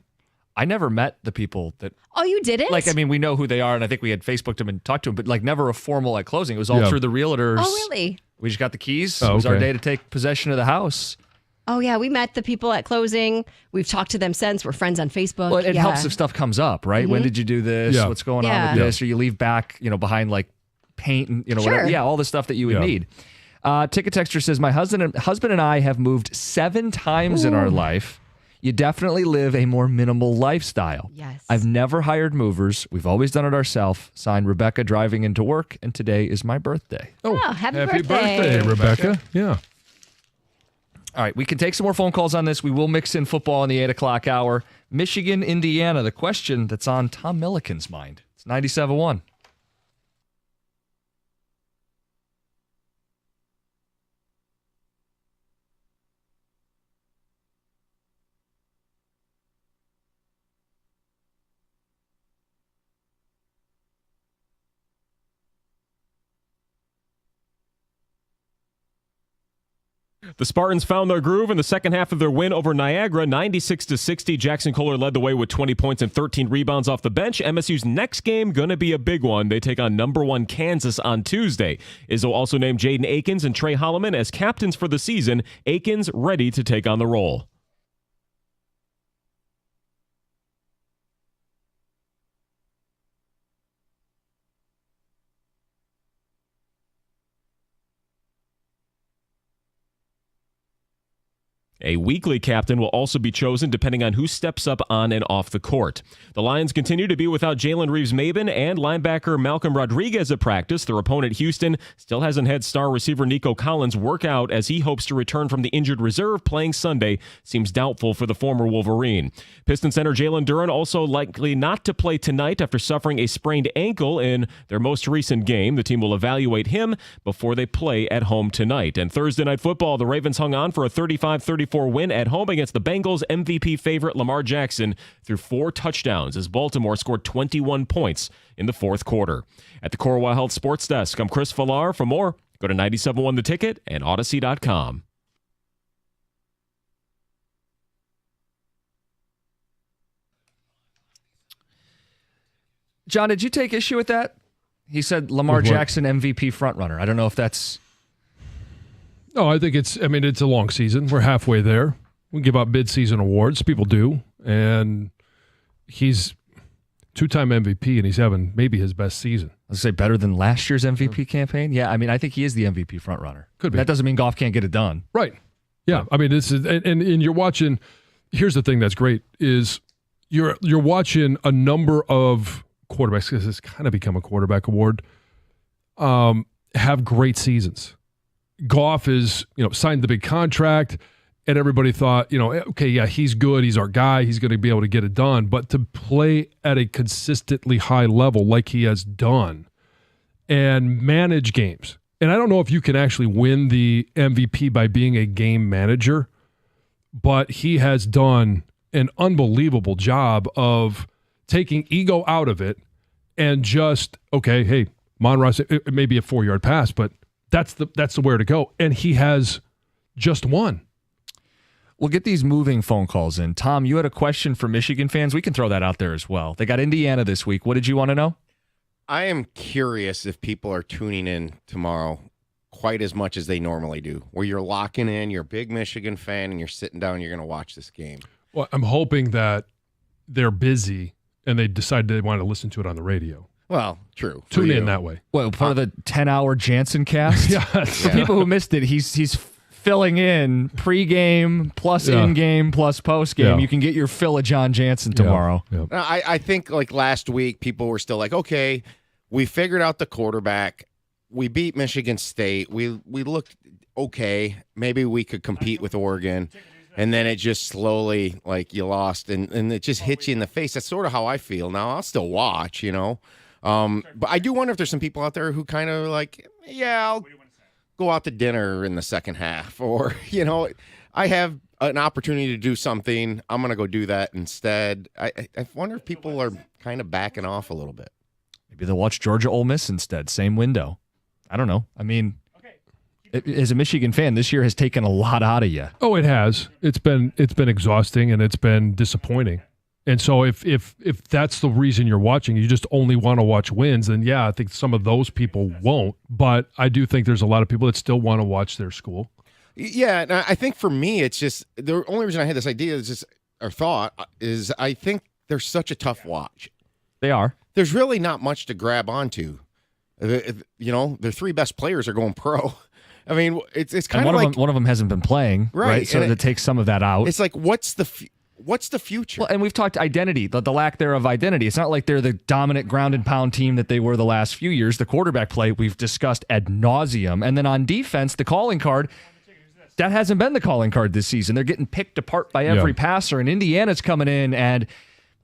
I never met the people that. Oh, you didn't? Like, I mean, we know who they are, and I think we had Facebooked them and talked to them, but like never a formal closing. It was all Yeah. through the realtors. Oh, really? We just got the keys. Oh, It was our okay. day to take possession of the house. Oh, yeah. We met the people at closing. We've talked to them since. We're friends on Facebook. Well, it yeah. helps if stuff comes up, right? When did you do this? Yeah. What's going on Yeah. with this? Or you leave back, behind like paint and Sure. whatever. Yeah, all the stuff that you would Yeah. need. Ticket Texter says, my husband and I have moved 7 times in our life. You definitely live a more minimal lifestyle. Yes. I've never hired movers. We've always done it ourselves. Signed, Rebecca, driving into work, and today is my birthday. Oh, happy Happy birthday. birthday, Rebecca. Yeah. All right, we can take some more phone calls on this. We will mix in football in the 8 o'clock hour. Michigan, Indiana, the question that's on Tom Milliken's mind. It's 97.1. The Spartans found their groove in the second half of their win over Niagara, 96-60. Jackson Kohler led the way with 20 points and 13 rebounds off the bench. MSU's next game going to be a big one. They take on number 1 Kansas on Tuesday. Izzo also named Jaden Akins and Trey Holloman as captains for the season. Akins ready to take on the role. A weekly captain will also be chosen depending on who steps up on and off the court. The Lions continue to be without Jalen Reeves-Maben and linebacker Malcolm Rodriguez at practice. Their opponent, Houston, still hasn't had star receiver Nico Collins work out as he hopes to return from the injured reserve. Playing Sunday seems doubtful for the former Wolverine. Piston center Jalen Duren also likely not to play tonight after suffering a sprained ankle in their most recent game. The team will evaluate him before they play at home tonight. And Thursday Night Football, the Ravens hung on for a 35-34 win at home against the Bengals. MVP favorite Lamar Jackson threw 4 touchdowns as Baltimore scored 21 points in the fourth quarter. At the Corewell Health Sports Desk, I'm Chris Villar. For more, go to 97.1 The Ticket and Odyssey.com. John, did you take issue with that? He said Lamar With what? Jackson MVP frontrunner. I don't know if that's... No, I think it's a long season. We're halfway there. We give out midseason awards. People do. And he's 2-time MVP, and he's having maybe his best season. Let's say better than last year's MVP campaign. Yeah, I mean, I think he is the MVP frontrunner. Could be. That doesn't mean Goff can't get it done. Right. Yeah. I mean, this is and you're watching. Here's the thing that's great is you're watching a number of quarterbacks, because it's kind of become a quarterback award, have great seasons. Goff is, signed the big contract, and everybody thought, okay, yeah, he's good. He's our guy. He's going to be able to get it done. But to play at a consistently high level like he has done and manage games. And I don't know if you can actually win the MVP by being a game manager, but he has done an unbelievable job of taking ego out of it and just, okay, hey, Monroe, it may be a 4-yard pass, but that's the where to go. And he has just won. We'll get these moving phone calls in. Tom, you had a question for Michigan fans. We can throw that out there as well. They got Indiana this week. What did you want to know? I am curious if people are tuning in tomorrow quite as much as they normally do, where you're locking in, you're a big Michigan fan, and you're sitting down, you're going to watch this game. Well, I'm hoping that they're busy and they decided they wanted to listen to it on the radio. Well, true. Tune in that way. Well, part of the 10-hour Jansen cast? Yes. For people who missed it, he's filling in pregame plus in-game plus postgame. Yeah. You can get your fill of John Jansen tomorrow. Yeah. I think like last week, people were still like, okay, we figured out the quarterback. We beat Michigan State. We looked okay. Maybe we could compete with Oregon. And then it just slowly, like, you lost, and it just hits you in the face. That's sort of how I feel now. I'll still watch, But I do wonder if there's some people out there who kind of like, yeah, I'll go out to dinner in the second half. Or, I have an opportunity to do something. I'm going to go do that instead. I wonder if people are kind of backing off a little bit. Maybe they'll watch Georgia Ole Miss instead. Same window. I don't know. I mean, as a Michigan fan, this year has taken a lot out of you. Oh, it has. It's been exhausting and it's been disappointing. And so if that's the reason you're watching, you just only want to watch wins, then yeah, I think some of those people won't. But I do think there's a lot of people that still want to watch their school. Yeah, and I think for me, it's just the only reason I had this idea is I think they're such a tough watch. They are. There's really not much to grab onto. Their three best players are going pro. I mean, it's kind of like one of them hasn't been playing, right? So that takes some of that out. It's like, what's the future? Well, and we've talked identity, the lack there of identity. It's not like they're the dominant ground and pound team that they were the last few years. The quarterback play we've discussed ad nauseum, and then on defense, the calling card. That hasn't been the calling card this season. They're getting picked apart by every passer, and Indiana's coming in and.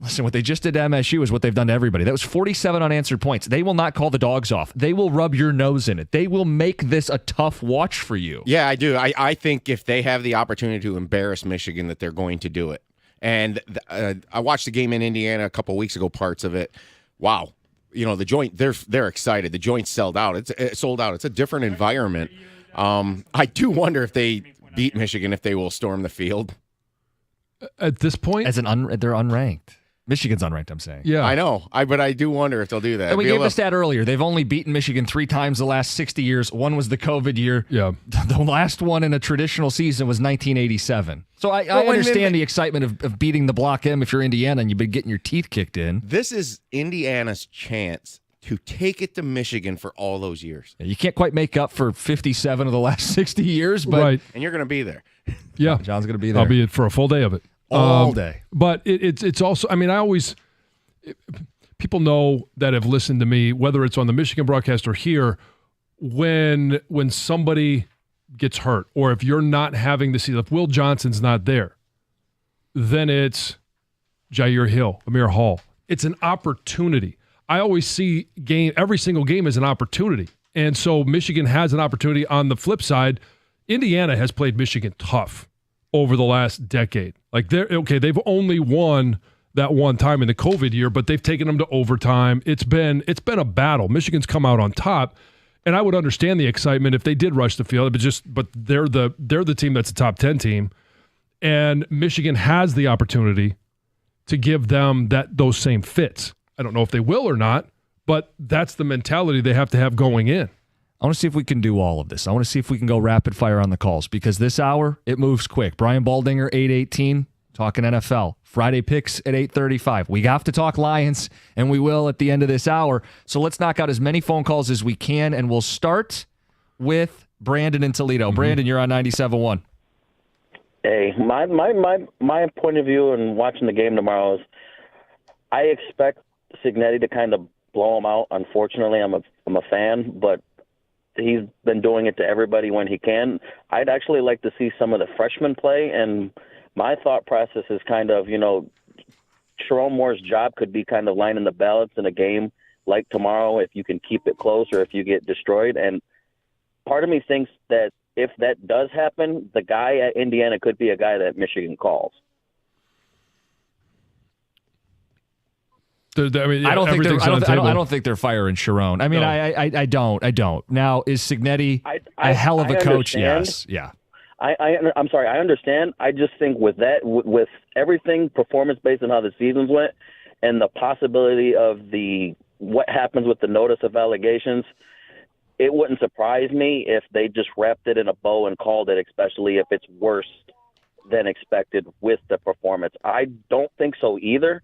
Listen, what they just did to MSU is what they've done to everybody. That was 47 unanswered points. They will not call the dogs off. They will rub your nose in it. They will make this a tough watch for you. Yeah, I do. I think if they have the opportunity to embarrass Michigan, that they're going to do it. And I watched the game in Indiana a couple weeks ago, parts of it. Wow. The joint, they're excited. The joint's sold out. It's sold out. It's a different environment. I do wonder if they beat Michigan, if they will storm the field. At this point? They're unranked. Michigan's unranked, I'm saying. Yeah. I know. But I do wonder if they'll do that. And we gave the stat earlier. They've only beaten Michigan 3 times the last 60 years. One was the COVID year. Yeah. The last one in a traditional season was 1987. So I understand the excitement of beating the Block M if you're Indiana and you've been getting your teeth kicked in. This is Indiana's chance to take it to Michigan for all those years. Yeah, you can't quite make up for 57 of the last 60 years, but right. And you're going to be there. Yeah. John's going to be there. I'll be for a full day of it. All day. But it's also, I mean, people know that have listened to me, whether it's on the Michigan broadcast or here, when somebody gets hurt, or if you're not having to see, if Will Johnson's not there, then it's Jair Hill, Amir Hall. It's an opportunity. I always see every single game as an opportunity. And so Michigan has an opportunity. On the flip side, Indiana has played Michigan tough over the last decade. Like they've only won that one time in the COVID year, but they've taken them to overtime. It's been a battle. Michigan's come out on top, and I would understand the excitement if they did rush the field, but they're the team that's a top 10 team, and Michigan has the opportunity to give them those same fits. I don't know if they will or not, but that's the mentality they have to have going in. I want to see if we can do all of this. I want to see if we can go rapid fire on the calls, because this hour, it moves quick. Brian Baldinger, 8:18, talking NFL. Friday picks at 8:35. We have to talk Lions, and we will at the end of this hour. So let's knock out as many phone calls as we can, and we'll start with Brandon in Toledo. Mm-hmm. Brandon, you're on 97.1. Hey, my point of view in watching the game tomorrow is I expect Cignetti to kind of blow him out. Unfortunately, I'm a fan, but he's been doing it to everybody when he can. I'd actually like to see some of the freshmen play, and my thought process is kind of, Sharon Moore's job could be kind of lining the balance in a game like tomorrow if you can keep it close or if you get destroyed. And part of me thinks that if that does happen, the guy at Indiana could be a guy that Michigan calls. I don't think they're firing Sharon. I mean, no. I don't. Now, is Cignetti a hell of a coach? Yes. Yeah. I'm sorry. I understand. I just think with with everything performance based on how the seasons went, and the possibility of what happens with the notice of allegations, it wouldn't surprise me if they just wrapped it in a bow and called it, especially if it's worse than expected with the performance. I don't think so either,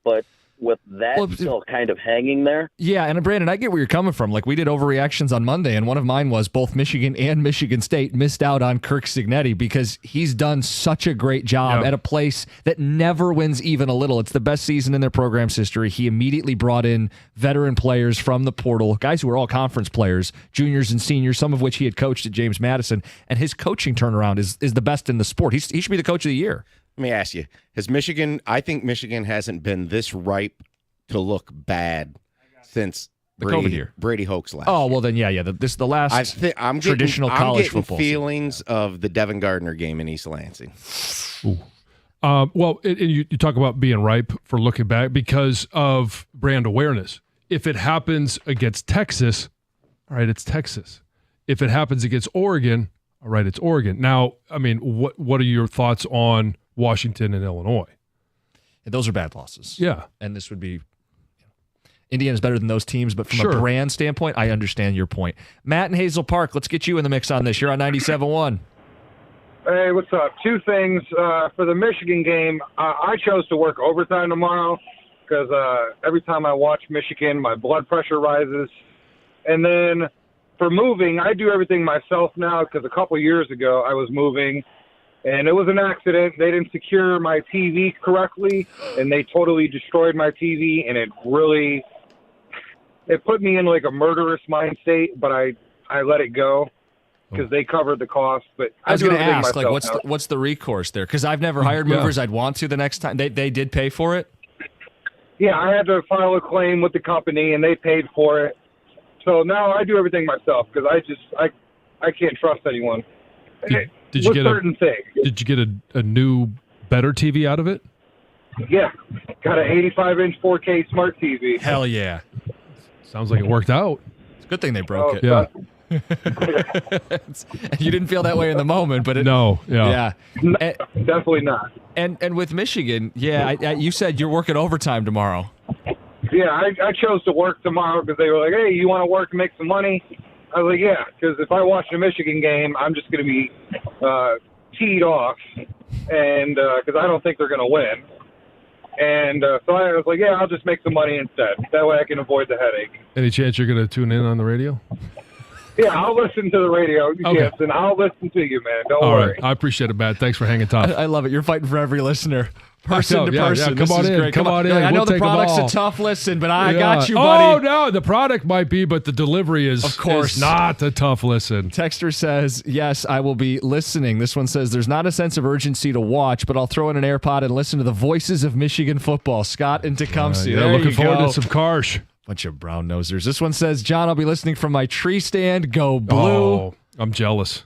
but with that still kind of hanging there. Yeah, and Brandon, I get where you're coming from. Like, we did overreactions on Monday, and one of mine was both Michigan and Michigan State missed out on Kirk Cignetti because he's done such a great job at a place that never wins even a little. It's the best season in their program's history. He immediately brought in veteran players from the portal, guys who were all conference players, juniors and seniors, some of which he had coached at James Madison, and his coaching turnaround is the best in the sport. He should be the coach of the year. Let me ask you, I think Michigan hasn't been this ripe to look bad since the COVID year. Brady Hoke's last. Oh, well then, yeah. This is the last traditional college football feelings of the Devin Gardner game in East Lansing. Well, you talk about being ripe for looking back because of brand awareness. If it happens against Texas, all right, it's Texas. If it happens against Oregon, all right, it's Oregon. Now, I mean, what are your thoughts on Washington and Illinois? Those are bad losses. Yeah. And this would be Indiana's better than those teams, but from a brand standpoint, I understand your point. Matt in Hazel Park, let's get you in the mix on this. You're on 97.1. Hey, what's up? Two things. For the Michigan game, I chose to work overtime tomorrow because every time I watch Michigan, my blood pressure rises. And then for moving, I do everything myself now because a couple years ago I was moving, and it was an accident. They didn't secure my TV correctly, and they totally destroyed my TV, and it put me in like a murderous mind state, but I let it go because they covered the cost. But I was going to ask, like, what's the recourse there? Because I've never hired movers. I'd want to the next time. They did pay for it? Yeah, I had to file a claim with the company, and they paid for it. So now I do everything myself because I can't trust anyone. Did you get a new, better TV out of it? Yeah, got an 85-inch 4K smart TV. Hell yeah! Sounds like it worked out. It's a good thing they broke it. Yeah. You didn't feel that way in the moment, but definitely not. And with Michigan, you said you're working overtime tomorrow. Yeah, I chose to work tomorrow because they were like, hey, you want to work and make some money? I was like, yeah, because if I watch a Michigan game, I'm just going to be teed off, and because I don't think they're going to win. And so I was like, yeah, I'll just make some money instead. That way I can avoid the headache. Any chance you're going to tune in on the radio? Yeah, I'll listen to the radio. Okay. Yes, and I'll listen to you, man. Don't worry. All right. I appreciate it, Matt. Thanks for hanging tough. I love it. You're fighting for every listener. Person to person. Come on in. Great. Come on in. I know we'll the product's a tough listen, but I got you, buddy. Oh, no. The product might be, but the delivery is, of course, not a tough listen. Texter says, yes, I will be listening. This one says, there's not a sense of urgency to watch, but I'll throw in an AirPod and listen to the voices of Michigan football. Scott in Tecumseh. Looking forward to some Karsh. Bunch of brown nosers. This one says, John, I'll be listening from my tree stand. Go Blue. Oh, I'm jealous.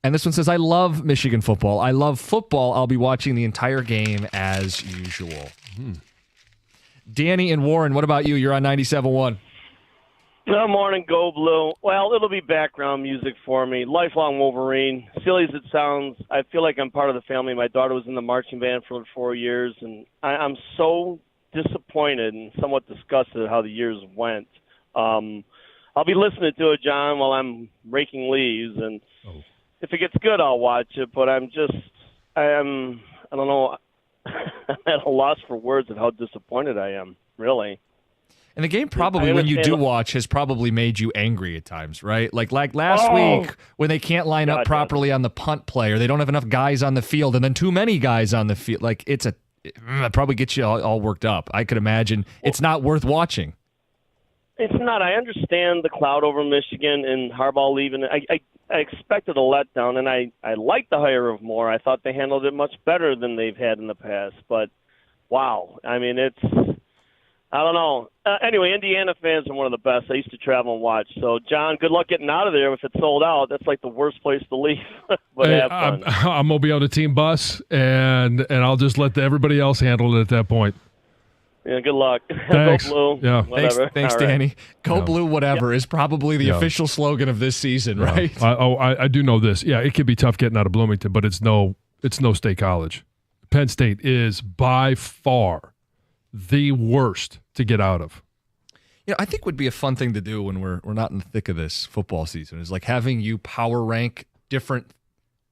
And this one says, I love Michigan football. I love football. I'll be watching the entire game as usual. Danny and Warren, what about you? You're on 97.1. Good morning, Go Blue. Well, it'll be background music for me. Lifelong Wolverine. Silly as it sounds, I feel like I'm part of the family. My daughter was in the marching band for 4 years, and I'm so disappointed and somewhat disgusted at how the years went. I'll be listening to it, John, while I'm raking leaves, and if it gets good, I'll watch it, but I don't know, I'm at a loss for words of how disappointed I am, really. And the game probably, when you do watch, has probably made you angry at times, right? Like last week, when they can't line up properly on the punt play, or they don't have enough guys on the field, and then too many guys on the field. Like, it probably gets you all worked up. I could imagine it's not worth watching. It's not. I understand the cloud over Michigan and Harbaugh leaving. I expected a letdown, and I liked the hire of Moore. I thought they handled it much better than they've had in the past. But, wow. I mean, I don't know. Anyway, Indiana fans are one of the best. I used to travel and watch. So, John, good luck getting out of there. If it's sold out, that's like the worst place to leave. But have fun. I'm going to be on a team bus, and I'll just let everybody else handle it at that point. Yeah, good luck. Thanks. Go Blue. Yeah. Whatever. Thanks, Danny. Go Blue, whatever, is probably the official slogan of this season, right? I do know this. Yeah, it can be tough getting out of Bloomington, but it's no State College. Penn State is by far the worst to get out of. You know, I think would be a fun thing to do when we're not in the thick of this football season is like having you power rank different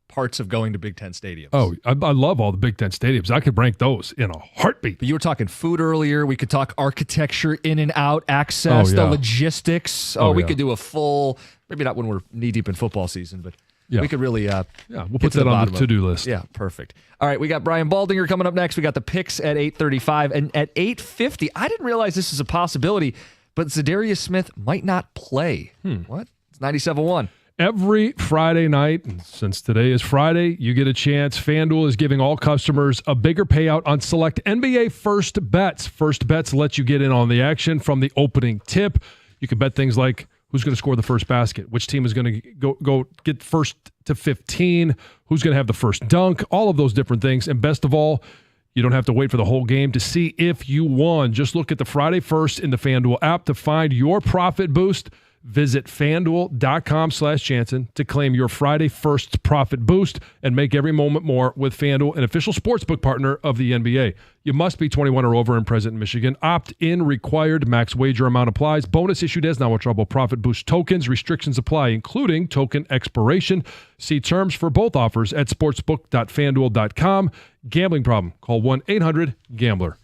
parts of going to Big Ten stadiums. Oh, I love all the Big Ten stadiums. I could rank those in a heartbeat. But you were talking food earlier. We could talk architecture, in and out, access, the logistics. We could do a full, maybe not when we're knee-deep in football season, but we could really we'll put that on the to-do list. Yeah, perfect. All right, we got Brian Baldinger coming up next. We got the picks at 8:35. And at 8:50, I didn't realize this is a possibility, but Zadarius Smith might not play. What? It's 97.1. Every Friday night, and since today is Friday, you get a chance. FanDuel is giving all customers a bigger payout on select NBA first bets. First bets let you get in on the action from the opening tip. You can bet things like who's going to score the first basket, which team is going to go get first to 15, who's going to have the first dunk, all of those different things. And best of all, you don't have to wait for the whole game to see if you won. Just look at the Friday First in the FanDuel app to find your profit boost. Visit FanDuel.com/Jansen to claim your Friday First profit boost and make every moment more with FanDuel, an official sportsbook partner of the NBA. You must be 21 or over and present in Michigan. Opt-in required. Max wager amount applies. Bonus issued as non-withdrawable profit boost tokens. Restrictions apply, including token expiration. See terms for both offers at sportsbook.fanduel.com. Gambling problem? Call 1-800-GAMBLER.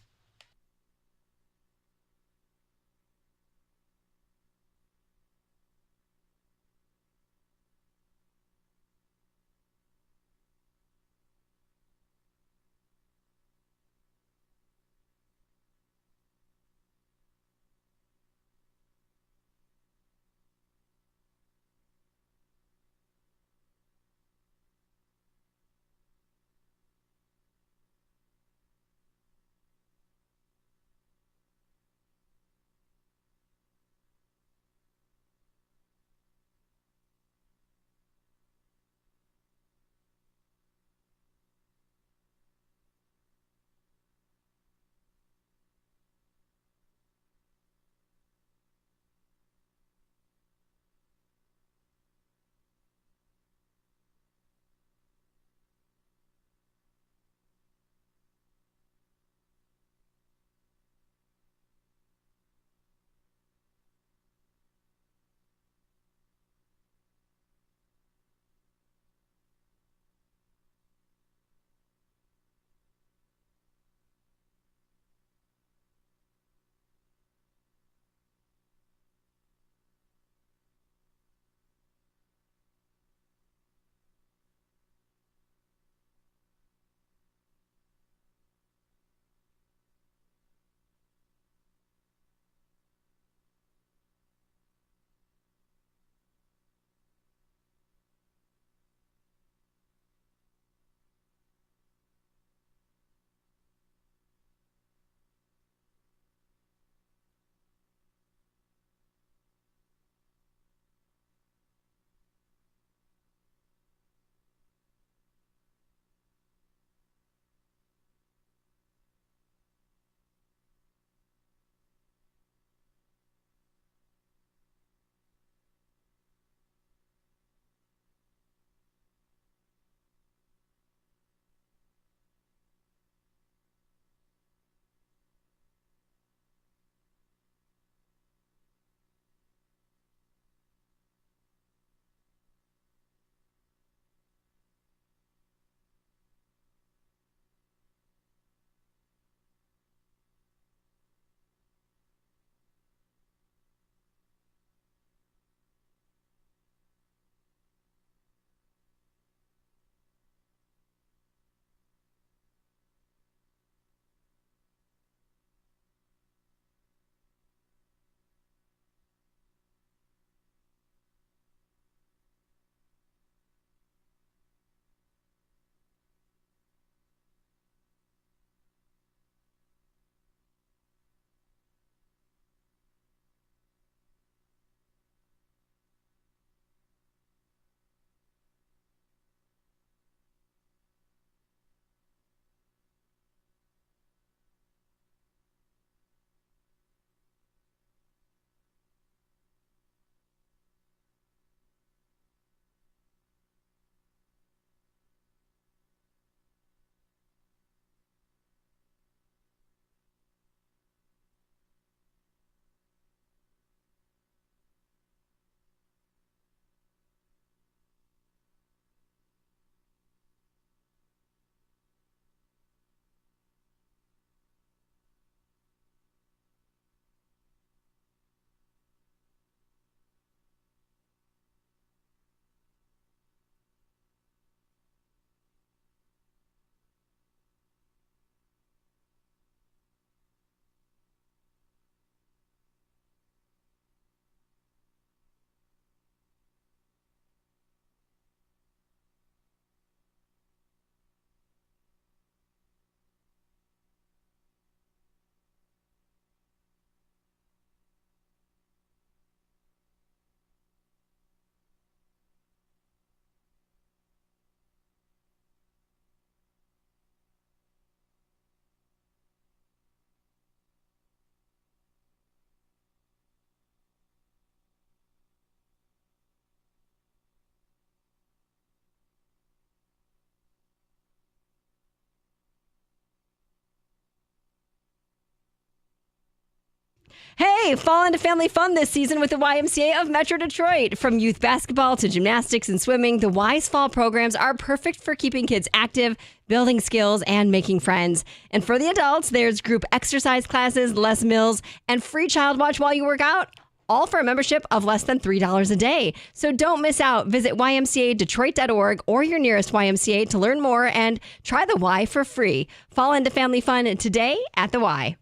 Hey, fall into family fun this season with the YMCA of Metro Detroit. From youth basketball to gymnastics and swimming, the Y's fall programs are perfect for keeping kids active, building skills, and making friends. And for the adults, there's group exercise classes, Les Mills, and free child watch while you work out. All for a membership of less than $3 a day. So don't miss out. Visit ymcadetroit.org or your nearest YMCA to learn more and try the Y for free. Fall into family fun today at the Y.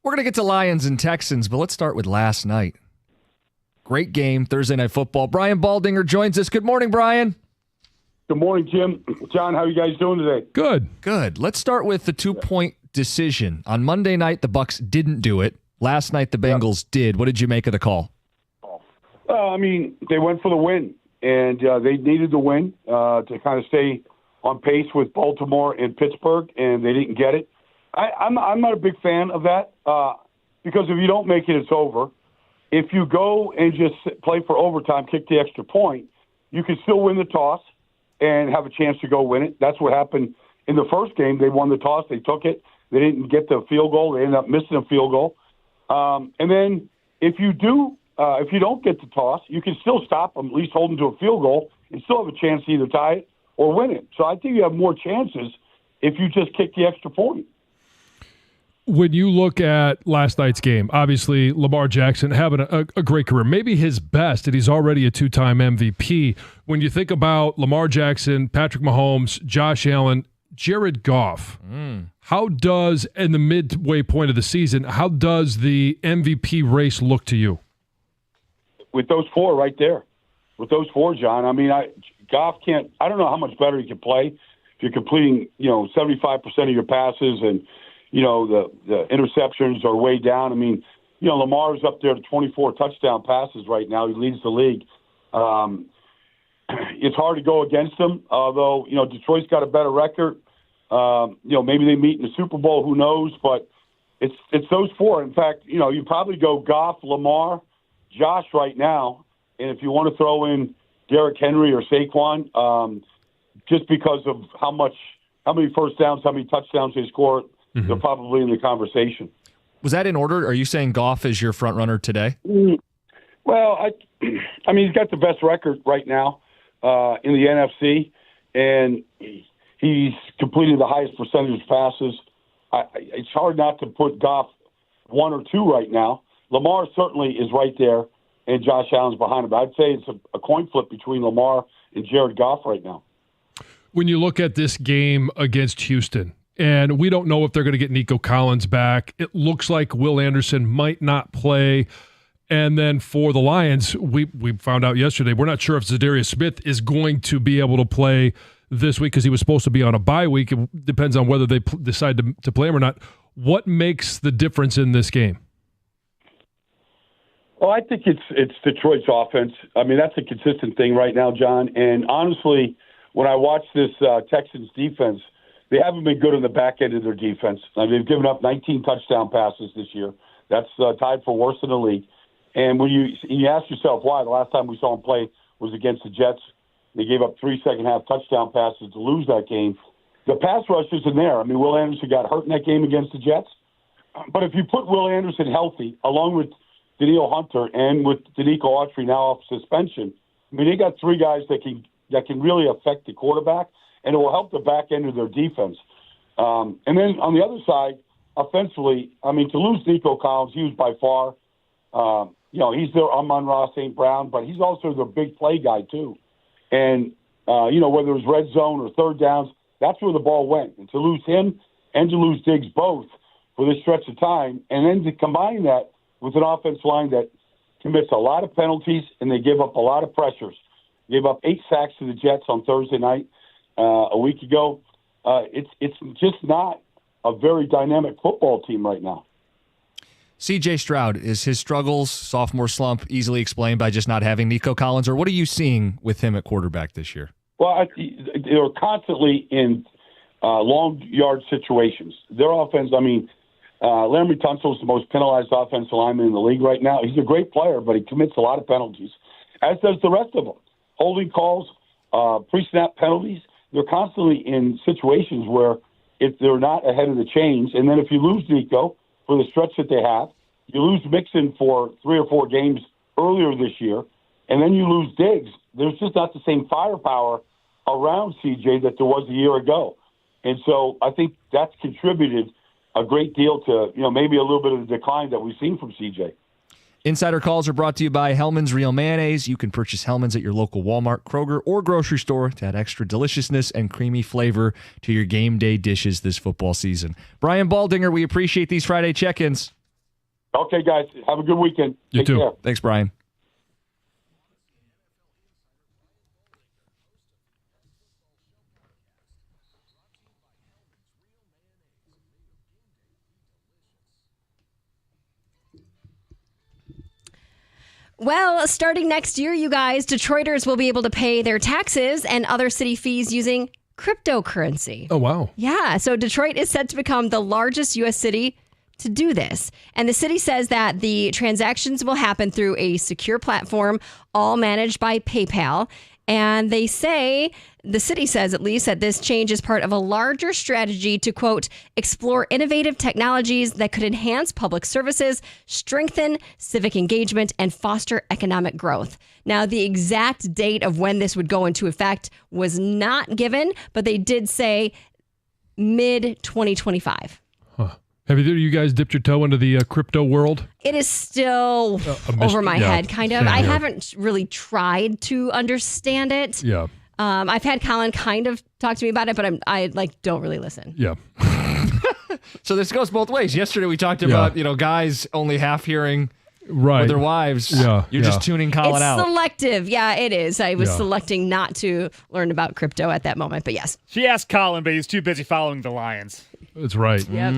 We're going to get to Lions and Texans, but let's start with last night. Great game, Thursday Night Football. Brian Baldinger joins us. Good morning, Brian. Good morning, Jim. John, how are you guys doing today? Good. Let's start with the 2-point decision. On Monday night, the Bucs didn't do it. Last night, the Bengals did. What did you make of the call? They went for the win, and they needed the win to kind of stay on pace with Baltimore and Pittsburgh, and they didn't get it. I'm not a big fan of that because if you don't make it, it's over. If you go and just play for overtime, kick the extra point, you can still win the toss and have a chance to go win it. That's what happened in the first game. They won the toss. They took it. They didn't get the field goal. They ended up missing a field goal. And then if you don't get the toss, you can still stop them, at least hold them to a field goal, and still have a chance to either tie it or win it. So I think you have more chances if you just kick the extra point. When you look at last night's game, obviously Lamar Jackson having a great career, maybe his best, and he's already a 2-time MVP. When you think about Lamar Jackson, Patrick Mahomes, Josh Allen, Jared Goff, how does, in the midway point of the season, how does the MVP race look to you? With those four right there. With those four, John, Goff can't – I don't know how much better he can play if you're completing, 75% of your passes and – the interceptions are way down. Lamar's up there to 24 touchdown passes right now. He leads the league. It's hard to go against him, although, Detroit's got a better record. Maybe they meet in the Super Bowl, who knows? But it's those four. In fact, you probably go Goff, Lamar, Josh right now. And if you want to throw in Derrick Henry or Saquon, just because of how many first downs, how many touchdowns they score, they're probably in the conversation. Was that in order? Are you saying Goff is your front runner today? Well, he's got the best record right now in the NFC, and he's completed the highest percentage of passes. It's hard not to put Goff 1 or 2 right now. Lamar certainly is right there, and Josh Allen's behind him. I'd say it's a coin flip between Lamar and Jared Goff right now. When you look at this game against Houston, and we don't know if they're going to get Nico Collins back. It looks like Will Anderson might not play. And then for the Lions, we found out yesterday, we're not sure if Zadarius Smith is going to be able to play this week because he was supposed to be on a bye week. It depends on whether they decide to play him or not. What makes the difference in this game? Well, I think it's Detroit's offense. That's a consistent thing right now, John. And honestly, when I watch this Texans defense, they haven't been good on the back end of their defense. They've given up 19 touchdown passes this year. That's tied for worst in the league. And when you ask yourself why, the last time we saw them play was against the Jets. They gave up 3 second-half touchdown passes to lose that game. The pass rush isn't there. Will Anderson got hurt in that game against the Jets. But if you put Will Anderson healthy, along with Danielle Hunter and with Danico Autry now off suspension, they got 3 guys that can really affect the quarterback, and it will help the back end of their defense. And then on the other side, offensively, to lose Nico Collins, he was by far, he's their Amon-Ra St. Brown, but he's also their big play guy too. And, whether it was red zone or third downs, that's where the ball went. And to lose him and to lose Diggs both for this stretch of time, and then to combine that with an offensive line that commits a lot of penalties and they give up a lot of pressures. Gave up 8 sacks to the Jets on Thursday night. A week ago, it's just not a very dynamic football team right now. C.J. Stroud, is his struggles, sophomore slump, easily explained by just not having Nico Collins? Or what are you seeing with him at quarterback this year? Well, they're constantly in long yard situations. Their offense, Laramie Tunsil's the most penalized offensive lineman in the league right now. He's a great player, but he commits a lot of penalties, as does the rest of them. Holding calls, pre-snap penalties. They're constantly in situations where if they're not ahead of the chains, and then if you lose Nico for the stretch that they have, you lose Mixon for 3 or 4 games earlier this year, and then you lose Diggs. There's just not the same firepower around CJ that there was a year ago. And so I think that's contributed a great deal to, maybe a little bit of the decline that we've seen from CJ. Insider calls are brought to you by Hellman's Real Mayonnaise. You can purchase Hellman's at your local Walmart, Kroger, or grocery store to add extra deliciousness and creamy flavor to your game day dishes this football season. Brian Baldinger, we appreciate these Friday check-ins. Okay, guys. Have a good weekend. You Take too. care. Thanks, Brian. Well, starting next year, you guys, Detroiters will be able to pay their taxes and other city fees using cryptocurrency. Oh, wow. Yeah, so Detroit is set to become the largest U.S. city to do this. And the city says that the transactions will happen through a secure platform, all managed by PayPal. And they say, the city says at least, that this change is part of a larger strategy to, quote, explore innovative technologies that could enhance public services, strengthen civic engagement, and foster economic growth. Now, the exact date of when this would go into effect was not given, but they did say mid-2025. Huh. Have either of you guys dipped your toe into the crypto world? It is still over my head, kind of. I haven't really tried to understand it. Yeah. I've had Colin kind of talk to me about it, but I don't really listen. Yeah. So this goes both ways. Yesterday we talked about, guys only half hearing with their wives. Yeah. You're just tuning Colin out. It's selective. Yeah, it is. I was selecting not to learn about crypto at that moment, but yes. She asked Colin, but he's too busy following the Lions. That's right. Yep.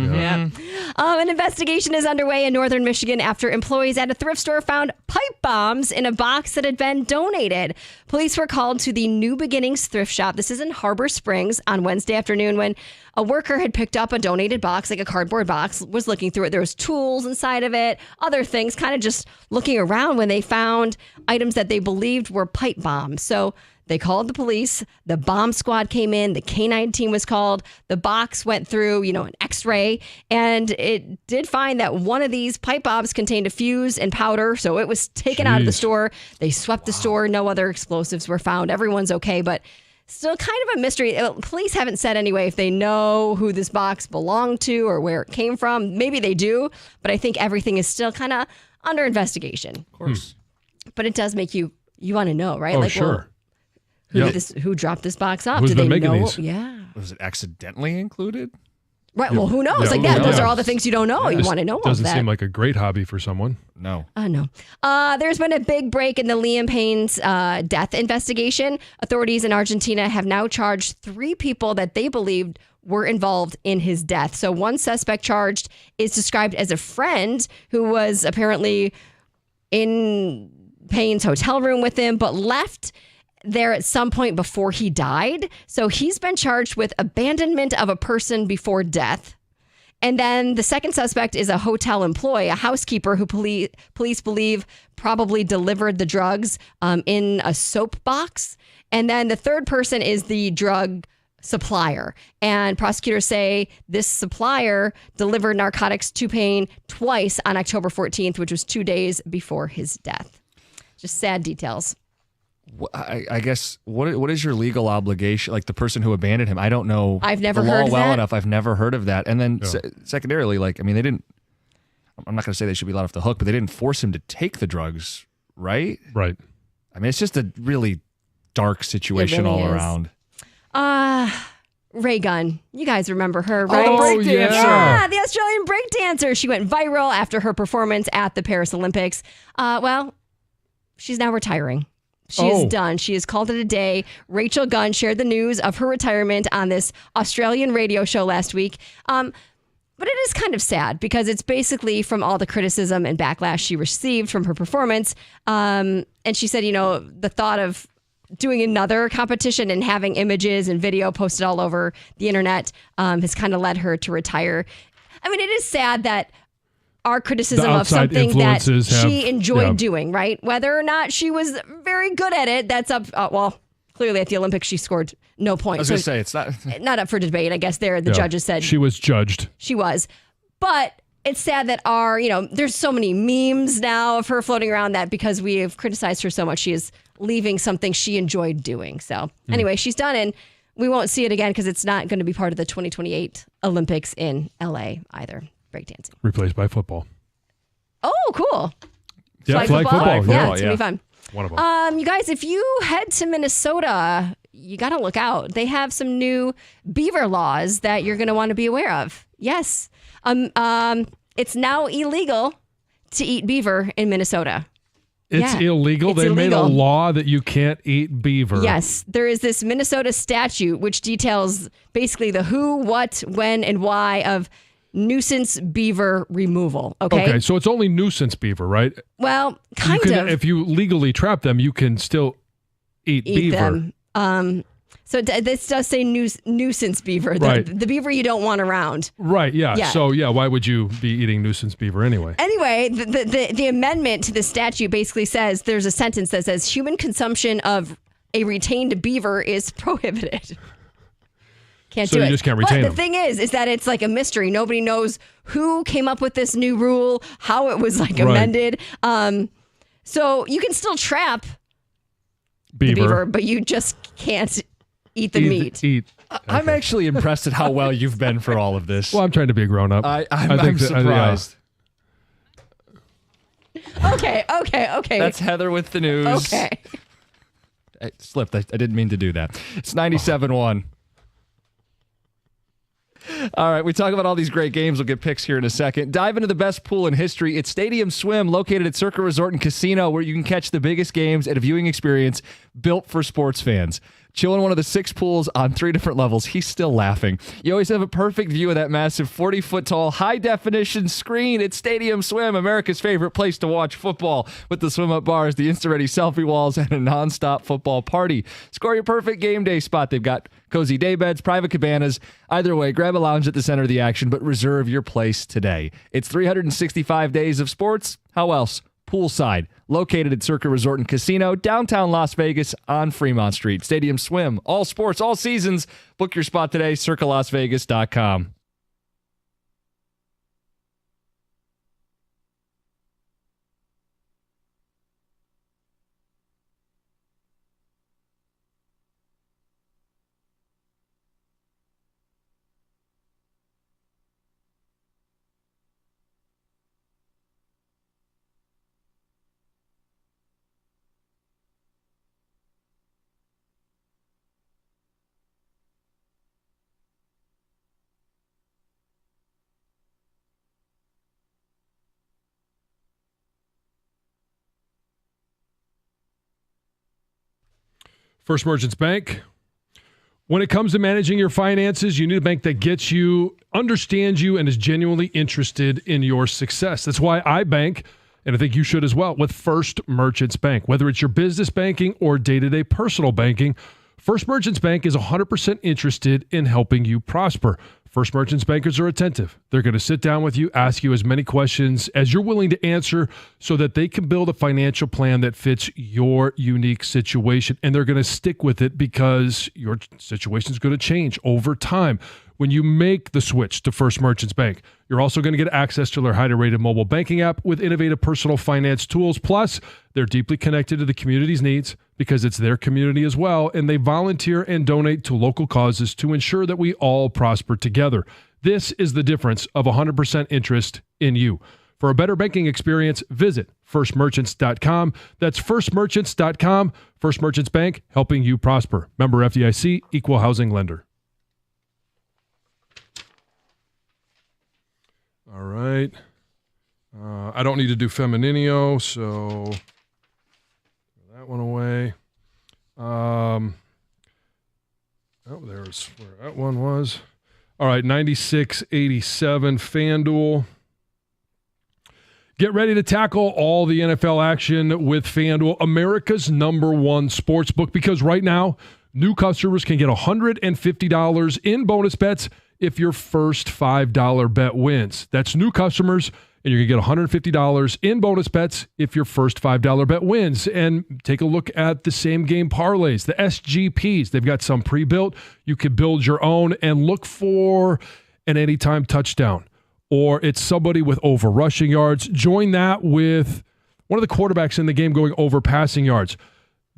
An investigation is underway in northern Michigan after employees at a thrift store found pipe bombs in a box that had been donated. Police were called to the New Beginnings thrift shop. This is in Harbor Springs on Wednesday afternoon when a worker had picked up a donated box, like a cardboard box, was looking through it. There was tools inside of it, other things, kind of just looking around when they found items that they believed were pipe bombs. So they called the police. The bomb squad came in. The K-9 team was called. The box went through, an X-ray, and it did find that one of these pipe bombs contained a fuse and powder. So it was taken out of the store. They swept the store. No other explosives were found. Everyone's okay, but still kind of a mystery. Police haven't said anyway if they know who this box belonged to or where it came from. Maybe they do, but I think everything is still kind of under investigation. Of course. But it does make you want to know, right? Oh, sure. Who dropped this box off? Who's Did been they making know? these? Yeah. Was it accidentally included? Right. Well, who knows? Those are all the things you don't know. You want to know all Doesn't that. seem like a great hobby for someone. No. No. There's been a big break in the Liam Payne's death investigation. Authorities in Argentina have now charged 3 people that they believed were involved in his death. So one suspect charged is described as a friend who was apparently in Payne's hotel room with him, but left there at some point before he died. So he's been charged with abandonment of a person before death. And then the second suspect is a hotel employee, a housekeeper who police believe probably delivered the drugs in a soap box. And then the third person is the drug supplier. And prosecutors say this supplier delivered narcotics to Payne twice on October 14th, which was 2 days before his death. Just sad details. I guess what is your legal obligation? Like the person who abandoned him, I don't know. I've never the heard law of well that. enough. I've never heard of that. And then secondarily, they didn't. I'm not going to say they should be let off the hook, but they didn't force him to take the drugs, right? Right. I mean, it's just a really dark situation really all is. around. Ray Gunn. You guys remember her, right? Oh, yeah. Yeah, the Australian breakdancer. She went viral after her performance at the Paris Olympics. Well, she's now retiring. She is done. She has called it a day. Rachel Gunn shared the news of her retirement on this Australian radio show last week. But it is kind of sad because it's basically from all the criticism and backlash she received from her performance. And she said, the thought of doing another competition and having images and video posted all over the internet has kind of led her to retire. I mean, it is sad that our criticism of something that she enjoyed doing, right? Whether or not she was very good at it, that's up. Clearly at the Olympics, she scored no points. I was going to say, it's not up for debate. I guess the judges said she was judged. She was. But it's sad that there's so many memes now of her floating around that because we have criticized her so much, she is leaving something she enjoyed doing. So anyway, she's done, and we won't see it again because it's not going to be part of the 2028 Olympics in LA either. Breakdancing. Replaced by football. Oh, cool. Yeah, flag football. Yeah, it's going to be fun. One of them. You guys, if you head to Minnesota, you got to look out. They have some new beaver laws that you're going to want to be aware of. Yes. It's now illegal to eat beaver in Minnesota. It's illegal? They made a law that you can't eat beaver. Yes. There is this Minnesota statute which details basically the who, what, when, and why of nuisance beaver removal. Okay, so it's only nuisance beaver, right? Well, kind of. If you legally trap them, you can still eat beaver. Them. So this does say nuisance beaver, the beaver you don't want around. Right, yeah. So, why would you be eating nuisance beaver anyway? Anyway, the amendment to the statute basically says there's a sentence that says human consumption of a retained beaver is prohibited. Can't do it. So you just can't retain them. The thing is that it's like a mystery. Nobody knows who came up with this new rule, how it was amended. So you can still trap the beaver, but you just can't eat the meat. I'm actually impressed at how well you've been for all of this. Well, I'm trying to be a grown up. I'm surprised. Okay. That's Heather with the news. Okay. I slipped. I didn't mean to do that. It's 97-1. All right, we talk about all these great games. We'll get picks here in a second. Dive into the best pool in history. It's Stadium Swim, located at Circa Resort and Casino, where you can catch the biggest games at a viewing experience built for sports fans. Chill in one of the 6 pools on 3 different levels. He's still laughing. You always have a perfect view of that massive 40-foot-tall, high-definition screen. It's Stadium Swim, America's favorite place to watch football, with the swim-up bars, the Insta-ready selfie walls, and a nonstop football party. Score your perfect game day spot. They've got cozy day beds, private cabanas. Either way, grab a lounge at the center of the action, but reserve your place today. It's 365 days of sports. How else? Poolside, located at Circa Resort and Casino, downtown Las Vegas on Fremont Street. Stadium Swim, all sports, all seasons. Book your spot today, circalasvegas.com. First Merchants Bank. When it comes to managing your finances, you need a bank that gets you, understands you, and is genuinely interested in your success. That's why I bank, and I think you should as well, with First Merchants Bank. Whether it's your business banking or day-to-day personal banking, First Merchants Bank is 100% interested in helping you prosper. First Merchants bankers are attentive. They're going to sit down with you, ask you as many questions as you're willing to answer so that they can build a financial plan that fits your unique situation. And they're going to stick with it because your situation is going to change over time. When you make the switch to First Merchants Bank, you're also going to get access to their highly rated mobile banking app with innovative personal finance tools. Plus, they're deeply connected to the community's needs because it's their community as well, and they volunteer and donate to local causes to ensure that we all prosper together. This is the difference of 100% interest in you. For a better banking experience, visit firstmerchants.com. That's firstmerchants.com. First Merchants Bank, helping you prosper. Member FDIC, equal housing lender. All right. I don't need to do Femininio, so throw that one away. There's where that one was. All right, 96-87 FanDuel. Get ready to tackle all the NFL action with FanDuel, America's #1 sportsbook, because right now, new customers can get $150 in bonus bets if your first $5 bet wins. That's new customers, and you're going to get $150 in bonus bets if your first $5 bet wins. And take a look at the same game parlays, the SGPs. They've got some pre-built. You can build your own and look for an anytime touchdown, or it's somebody with over rushing yards. Join that with one of the quarterbacks in the game going over passing yards.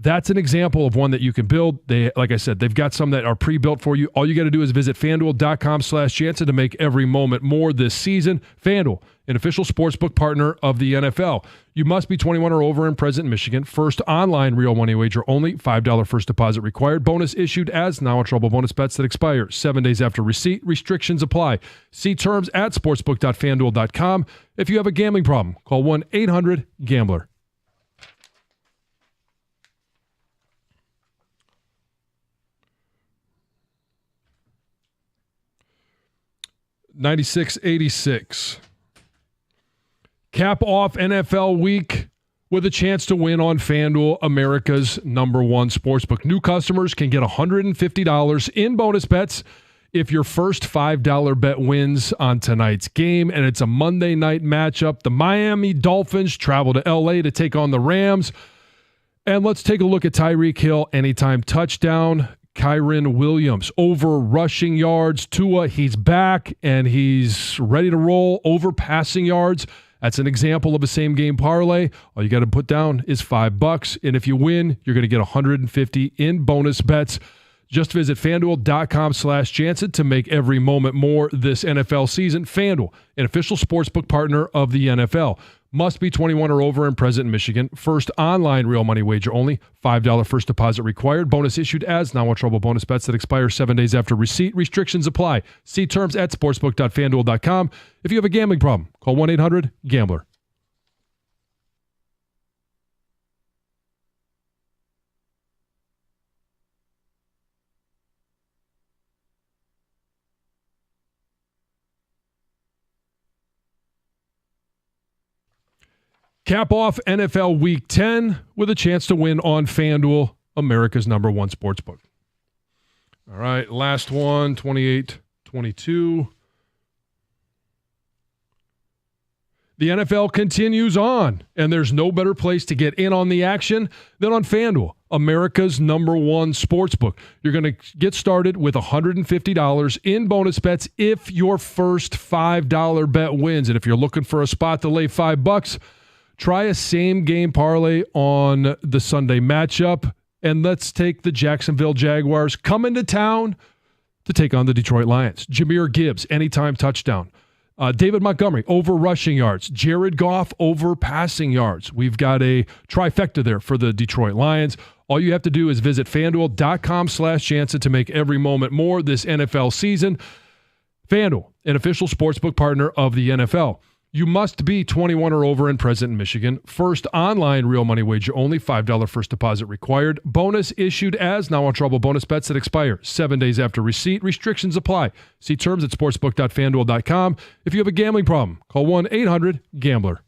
That's an example of one that you can build. Like I said, they've got some that are pre-built for you. All you got to do is visit FanDuel.com/Jansen to make every moment more this season. FanDuel, an official sportsbook partner of the NFL. You must be 21 or over and present in Michigan. First online real money wager only. $5 first deposit required. Bonus issued as now-in-trouble bonus bets that expire 7 days after receipt. Restrictions apply. See terms at sportsbook.fanduel.com. If you have a gambling problem, call 1-800-GAMBLER. $96-86. Cap off NFL week with a chance to win on FanDuel, America's #1 sportsbook. New customers can get $150 in bonus bets if your first $5 bet wins on tonight's game, and it's a Monday night matchup. The Miami Dolphins travel to LA to take on the Rams. And let's take a look at Tyreek Hill, anytime touchdown. Kyren Williams, over rushing yards. Tua, he's back, and he's ready to roll. Over passing yards. That's an example of a same-game parlay. All you got to put down is $5, and if you win, you're going to get $150 in bonus bets. Just visit FanDuel.com/Jansen to make every moment more this NFL season. FanDuel, an official sportsbook partner of the NFL. Must be 21 or over and present in Michigan. First online real money wager only. $5 first deposit required. Bonus issued as now-in-trouble bonus bets that expire 7 days after receipt. Restrictions apply. See terms at sportsbook.fanduel.com. If you have a gambling problem, call 1-800-GAMBLER. Cap off NFL Week 10 with a chance to win on FanDuel, America's #1 sportsbook. All right, last one, 28-22. The NFL continues on, and there's no better place to get in on the action than on FanDuel, America's #1 sportsbook. You're going to get started with $150 in bonus bets if your first $5 bet wins. And if you're looking for a spot to lay $5, try a same-game parlay on the Sunday matchup, and let's take the Jacksonville Jaguars coming to town to take on the Detroit Lions. Jahmyr Gibbs, anytime touchdown. David Montgomery, over rushing yards. Jared Goff, over passing yards. We've got a trifecta there for the Detroit Lions. All you have to do is visit FanDuel.com/Jansen to make every moment more this NFL season. FanDuel, an official sportsbook partner of the NFL. You must be 21 or over and present in Michigan. First online real money wager only. $5 first deposit required. Bonus issued as now-in-trouble bonus bets that expire 7 days after receipt. Restrictions apply. See terms at sportsbook.fanduel.com. If you have a gambling problem, call 1-800-GAMBLER.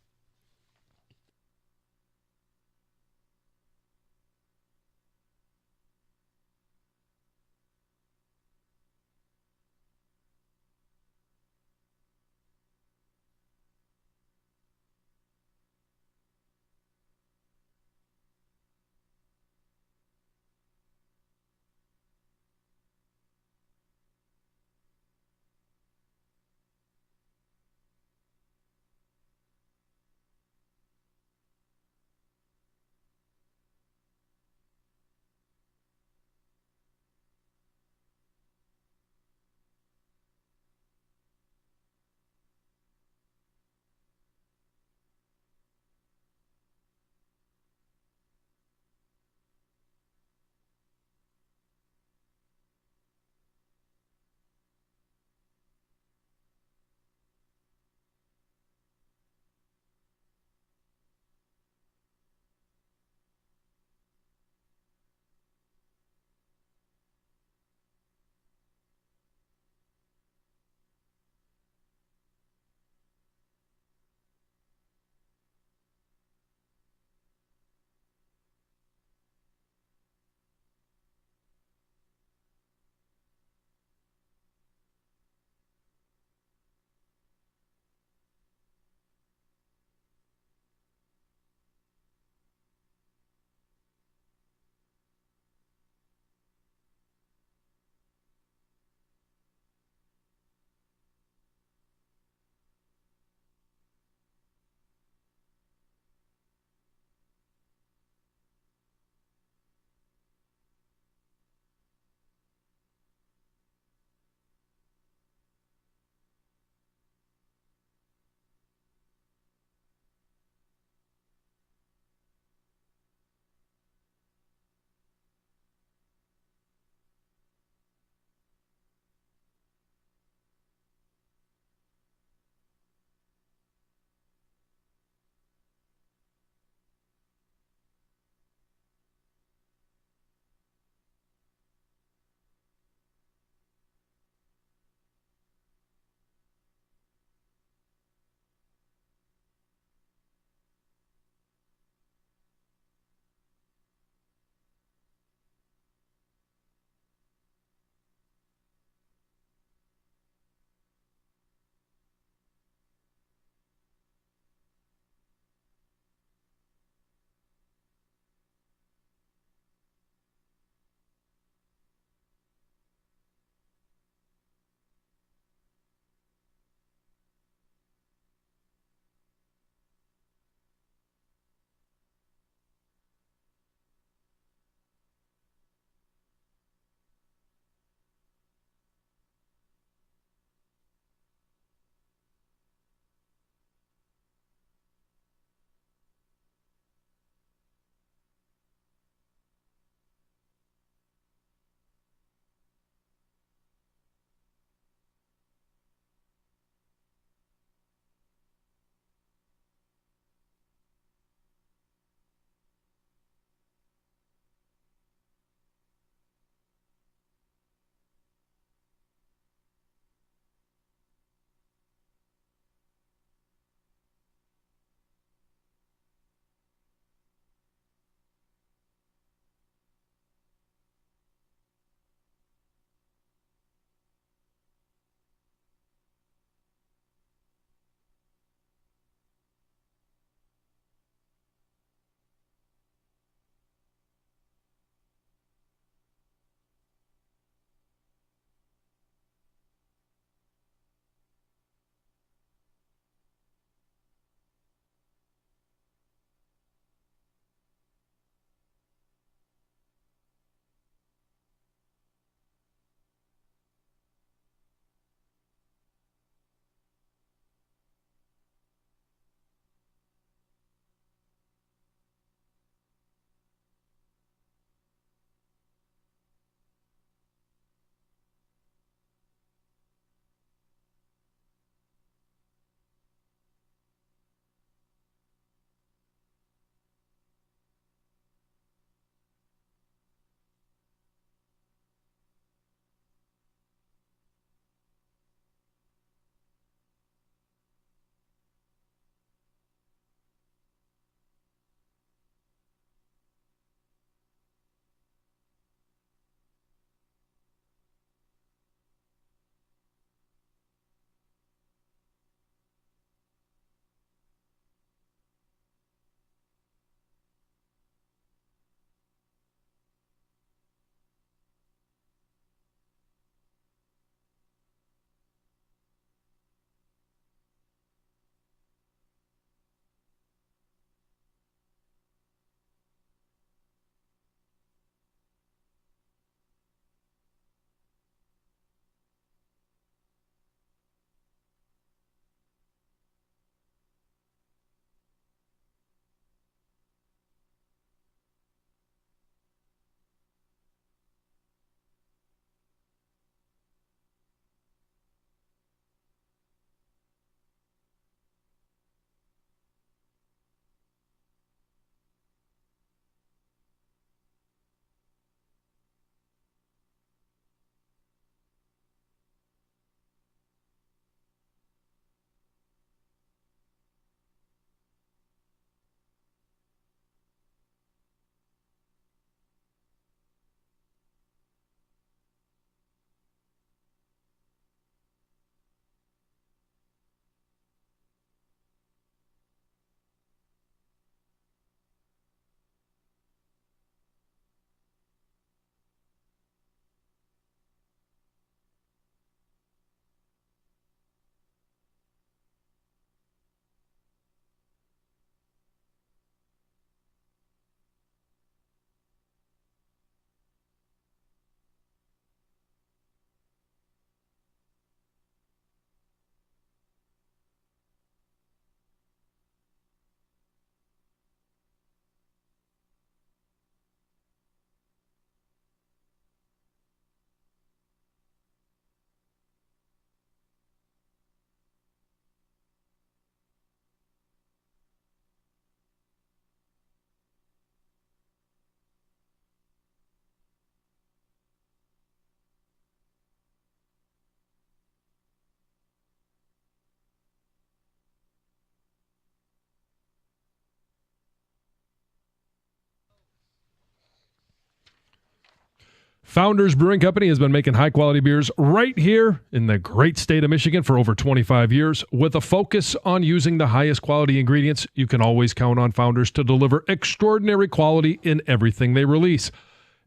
Founders Brewing Company has been making high-quality beers right here in the great state of Michigan for over 25 years. With a focus on using the highest quality ingredients, you can always count on Founders to deliver extraordinary quality in everything they release.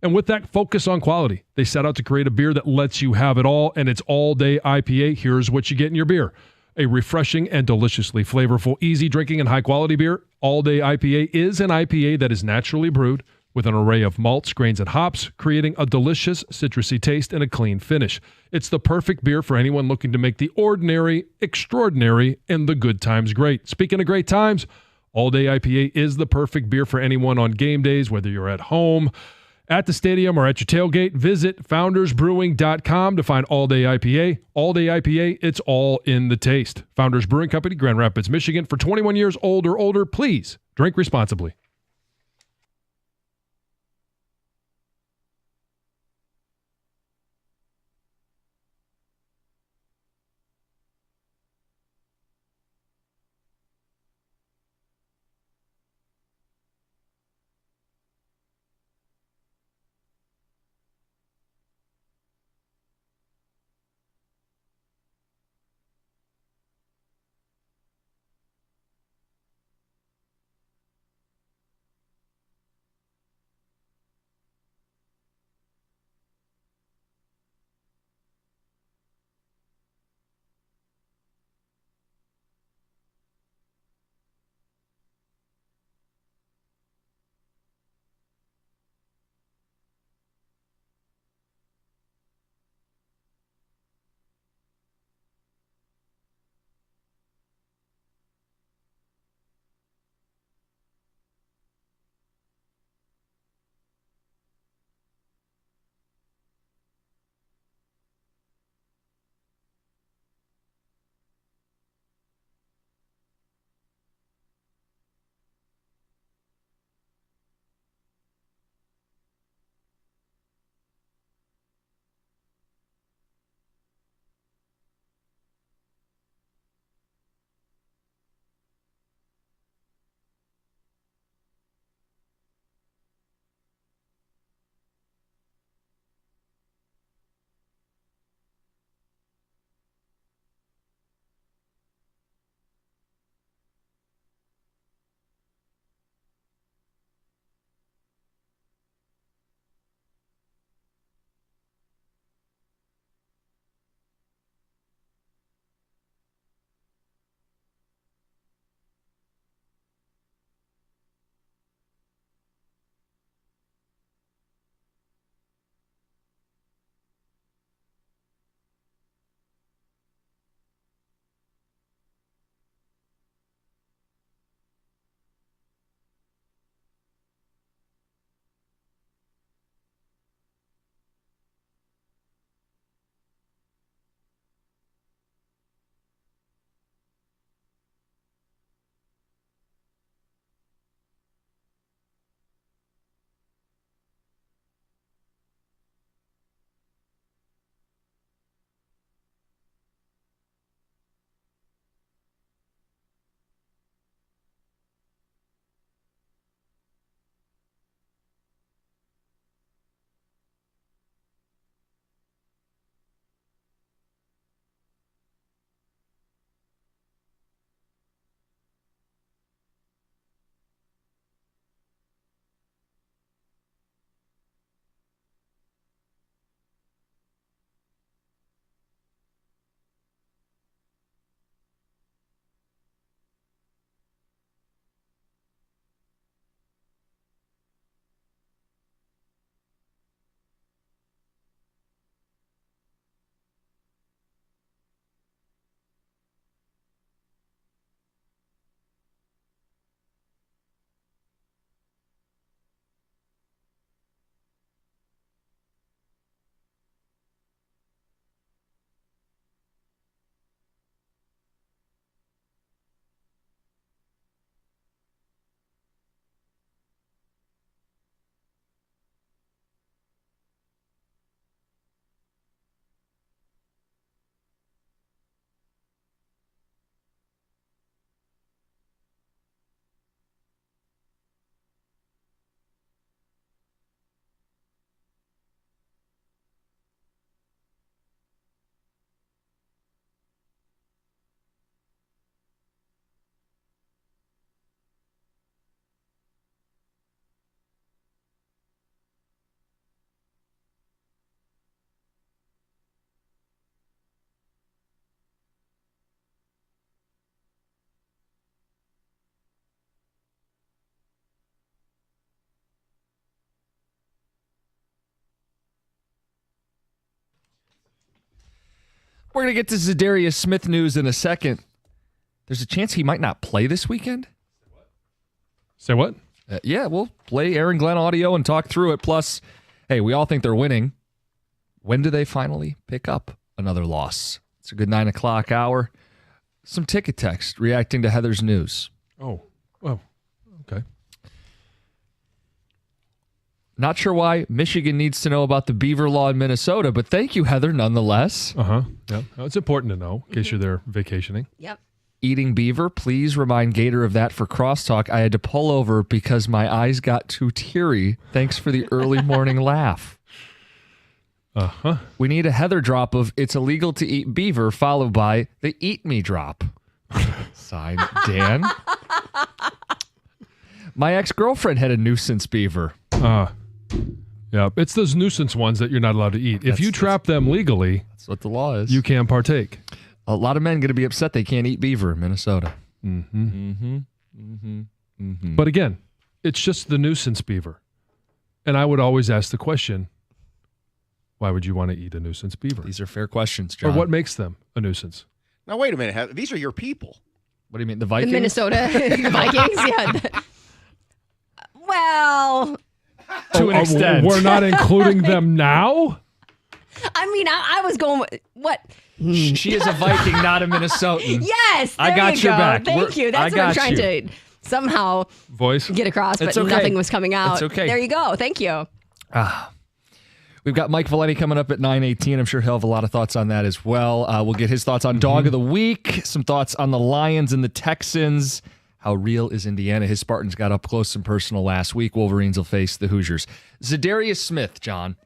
And with that focus on quality, they set out to create a beer that lets you have it all, and it's all-day IPA. Here's what you get in your beer. A refreshing and deliciously flavorful, easy drinking and high-quality beer. All-day IPA is an IPA that is naturally brewed with an array of malts, grains, and hops, creating a delicious citrusy taste and a clean finish. It's the perfect beer for anyone looking to make the ordinary extraordinary and the good times great. Speaking of great times, All Day IPA is the perfect beer for anyone on game days, whether you're at home, at the stadium, or at your tailgate. Visit foundersbrewing.com to find All Day IPA. All Day IPA, it's all in the taste. Founders Brewing Company, Grand Rapids, Michigan. For 21 years old or older, please drink responsibly. We're going to get to Zadarius Smith news in a second. There's a chance he might not play this weekend. Say what? Yeah, we'll play Aaron Glenn audio and talk through it. Plus, hey, we all think they're winning. When do they finally pick up another loss? It's a good 9 o'clock hour. Some ticket text reacting to Heather's news. Oh, okay. Not sure why Michigan needs to know about the beaver law in Minnesota, but thank you, Heather, nonetheless. Yeah, it's important to know in case you're there vacationing. Yep. Eating beaver, please remind Gator of that for crosstalk. I had to pull over because my eyes got too teary. Thanks for the early morning laugh. We need a Heather drop of "It's illegal to eat beaver," followed by the "Eat me" drop. Signed, Dan. My ex-girlfriend had a nuisance beaver. Yeah, it's those nuisance ones that you're not allowed to eat. If you trap them legally, that's what the law is. You can partake. A lot of men going to be upset they can't eat beaver in Minnesota. But again, it's just the nuisance beaver. And I would always ask the question, why would you want to eat a nuisance beaver? These are fair questions, John. Or what makes them a nuisance? Now, wait a minute. Heather. These are your people. What do you mean, the Vikings? The Minnesota the Vikings, yeah. Well, to an extent. We're not including them now? I mean, I was going, what? She is a Viking, not a Minnesotan. Yes, I got your back. Thank you. That's what I'm trying to somehow get across, but nothing was coming out. It's okay. There you go. Thank you. We've got Mike Valenti coming up at 9:18. I'm sure he'll have a lot of thoughts on that as well. We'll get his thoughts on Dog of the Week, some thoughts on the Lions and the Texans. How real is Indiana? His Spartans got up close and personal last week. Wolverines will face the Hoosiers. Zadarius Smith, John.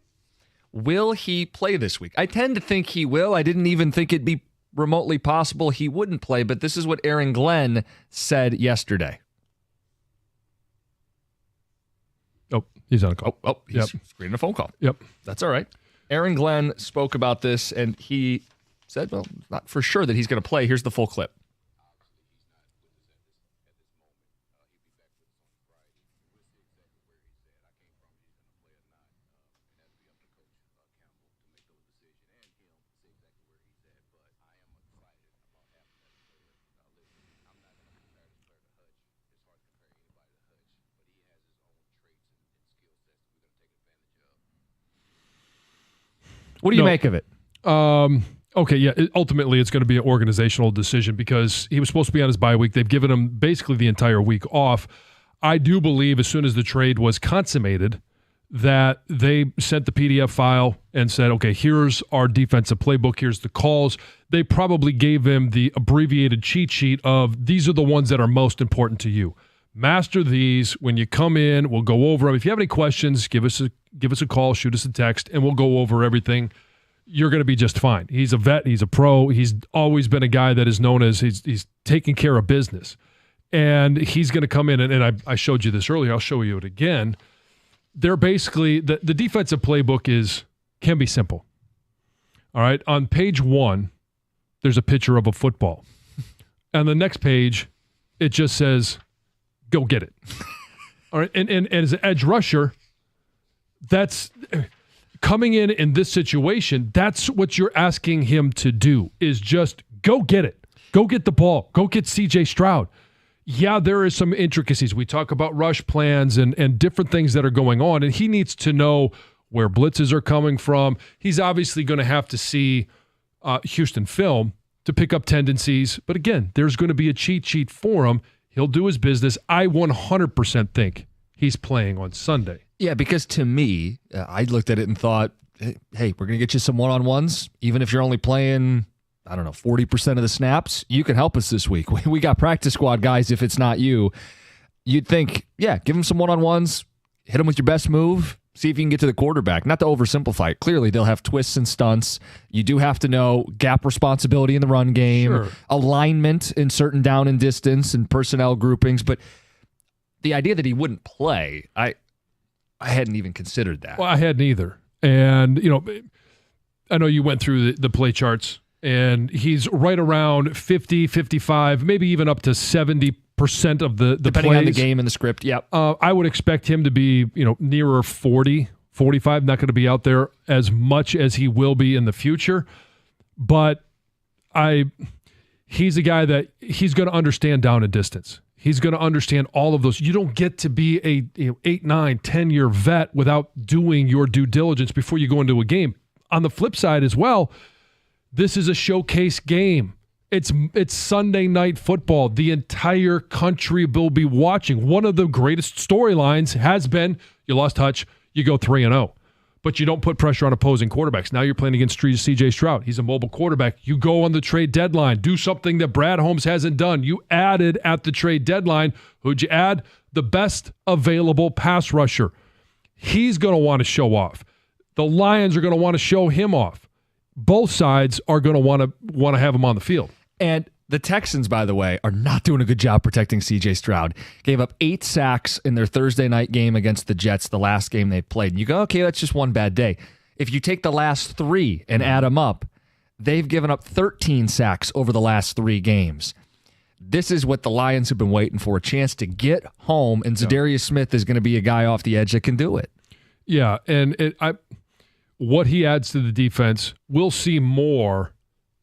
Will he play this week? I tend to think he will. I didn't even think it'd be remotely possible he wouldn't play, but this is what Aaron Glenn said yesterday. Oh, he's on a call. He's screening a phone call. Yep. That's all right. Aaron Glenn spoke about this, and he said, well, not for sure that he's going to play. Here's the full clip. What do you make of it? Okay, yeah. Ultimately, it's going to be an organizational decision because he was supposed to be on his bye week. They've given him basically the entire week off. I do believe as soon as the trade was consummated that they sent the PDF file and said, okay, here's our defensive playbook. Here's the calls. They probably gave him the abbreviated cheat sheet of these are the ones that are most important to you. Master these. When you come in, we'll go over them. If you have any questions, give us a call, shoot us a text, and we'll go over everything. You're going to be just fine. He's a vet. He's a pro. He's always been a guy that is known as he's taking care of business. And he's going to come in, and I showed you this earlier. I'll show you it again. They're basically, the defensive playbook can be simple. All right? On page 1, there's a picture of a football. On the next page, it just says, go get it. All right. And as an edge rusher, that's coming in this situation. That's what you're asking him to do is just go get it. Go get the ball. Go get CJ Stroud. Yeah, there is some intricacies. We talk about rush plans and different things that are going on, and he needs to know where blitzes are coming from. He's obviously going to have to see Houston film to pick up tendencies. But again, there's going to be a cheat sheet for him. He'll do his business. I 100% think he's playing on Sunday. Yeah, because to me, I looked at it and thought, hey, we're going to get you some one-on-ones. Even if you're only playing, 40% of the snaps, you can help us this week. We got practice squad guys if it's not you. You'd think, yeah, give them some one-on-ones, hit them with your best move, see if you can get to the quarterback. Not to oversimplify it. Clearly, they'll have twists and stunts. You do have to know gap responsibility in the run game, alignment in certain down and distance and personnel groupings. But the idea that he wouldn't play, I hadn't even considered that. Well, I hadn't either. And, I know you went through the play charts, and he's right around 50, 55, maybe even up to 70% of the depending plays. On the game and the script, yep. I would expect him to be, nearer 40, 45, not going to be out there as much as he will be in the future. But he's a guy that he's going to understand down and distance. He's going to understand all of those. You don't get to be a 8, 9, 10-year vet without doing your due diligence before you go into a game. On the flip side as well, this is a showcase game. It's Sunday night football. The entire country will be watching. One of the greatest storylines has been you lost touch, you go 3-0. But you don't put pressure on opposing quarterbacks. Now you're playing against C.J. Stroud. He's a mobile quarterback. You go on the trade deadline. Do something that Brad Holmes hasn't done. You added at the trade deadline. Who'd you add? The best available pass rusher. He's going to want to show off. The Lions are going to want to show him off. Both sides are going to want to have him on the field. And the Texans, by the way, are not doing a good job protecting C.J. Stroud. Gave up 8 sacks in their Thursday night game against the Jets, the last game they played. And you go, okay, that's just one bad day. If you take the last 3 and add them up, they've given up 13 sacks over the last 3 games. This is what the Lions have been waiting for, a chance to get home, and Zadarius Smith is going to be a guy off the edge that can do it. Yeah, and what he adds to the defense, we'll see more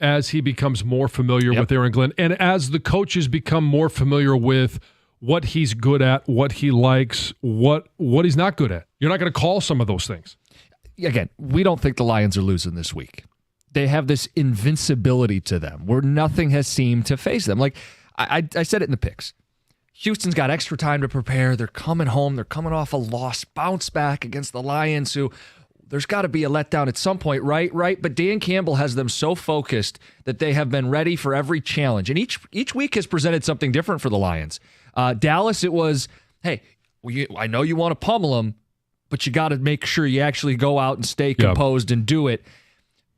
as he becomes more familiar with Aaron Glenn, and as the coaches become more familiar with what he's good at, what he likes, what he's not good at. You're not going to call some of those things. Again, we don't think the Lions are losing this week. They have this invincibility to them where nothing has seemed to phase them. Like I said it in the picks. Houston's got extra time to prepare. They're coming home. They're coming off a loss, bounce back against the Lions, who there's got to be a letdown at some point, right? But Dan Campbell has them so focused that they have been ready for every challenge. And each week has presented something different for the Lions. Dallas, it was, hey, I know you want to pummel them, but you got to make sure you actually go out and stay composed and do it.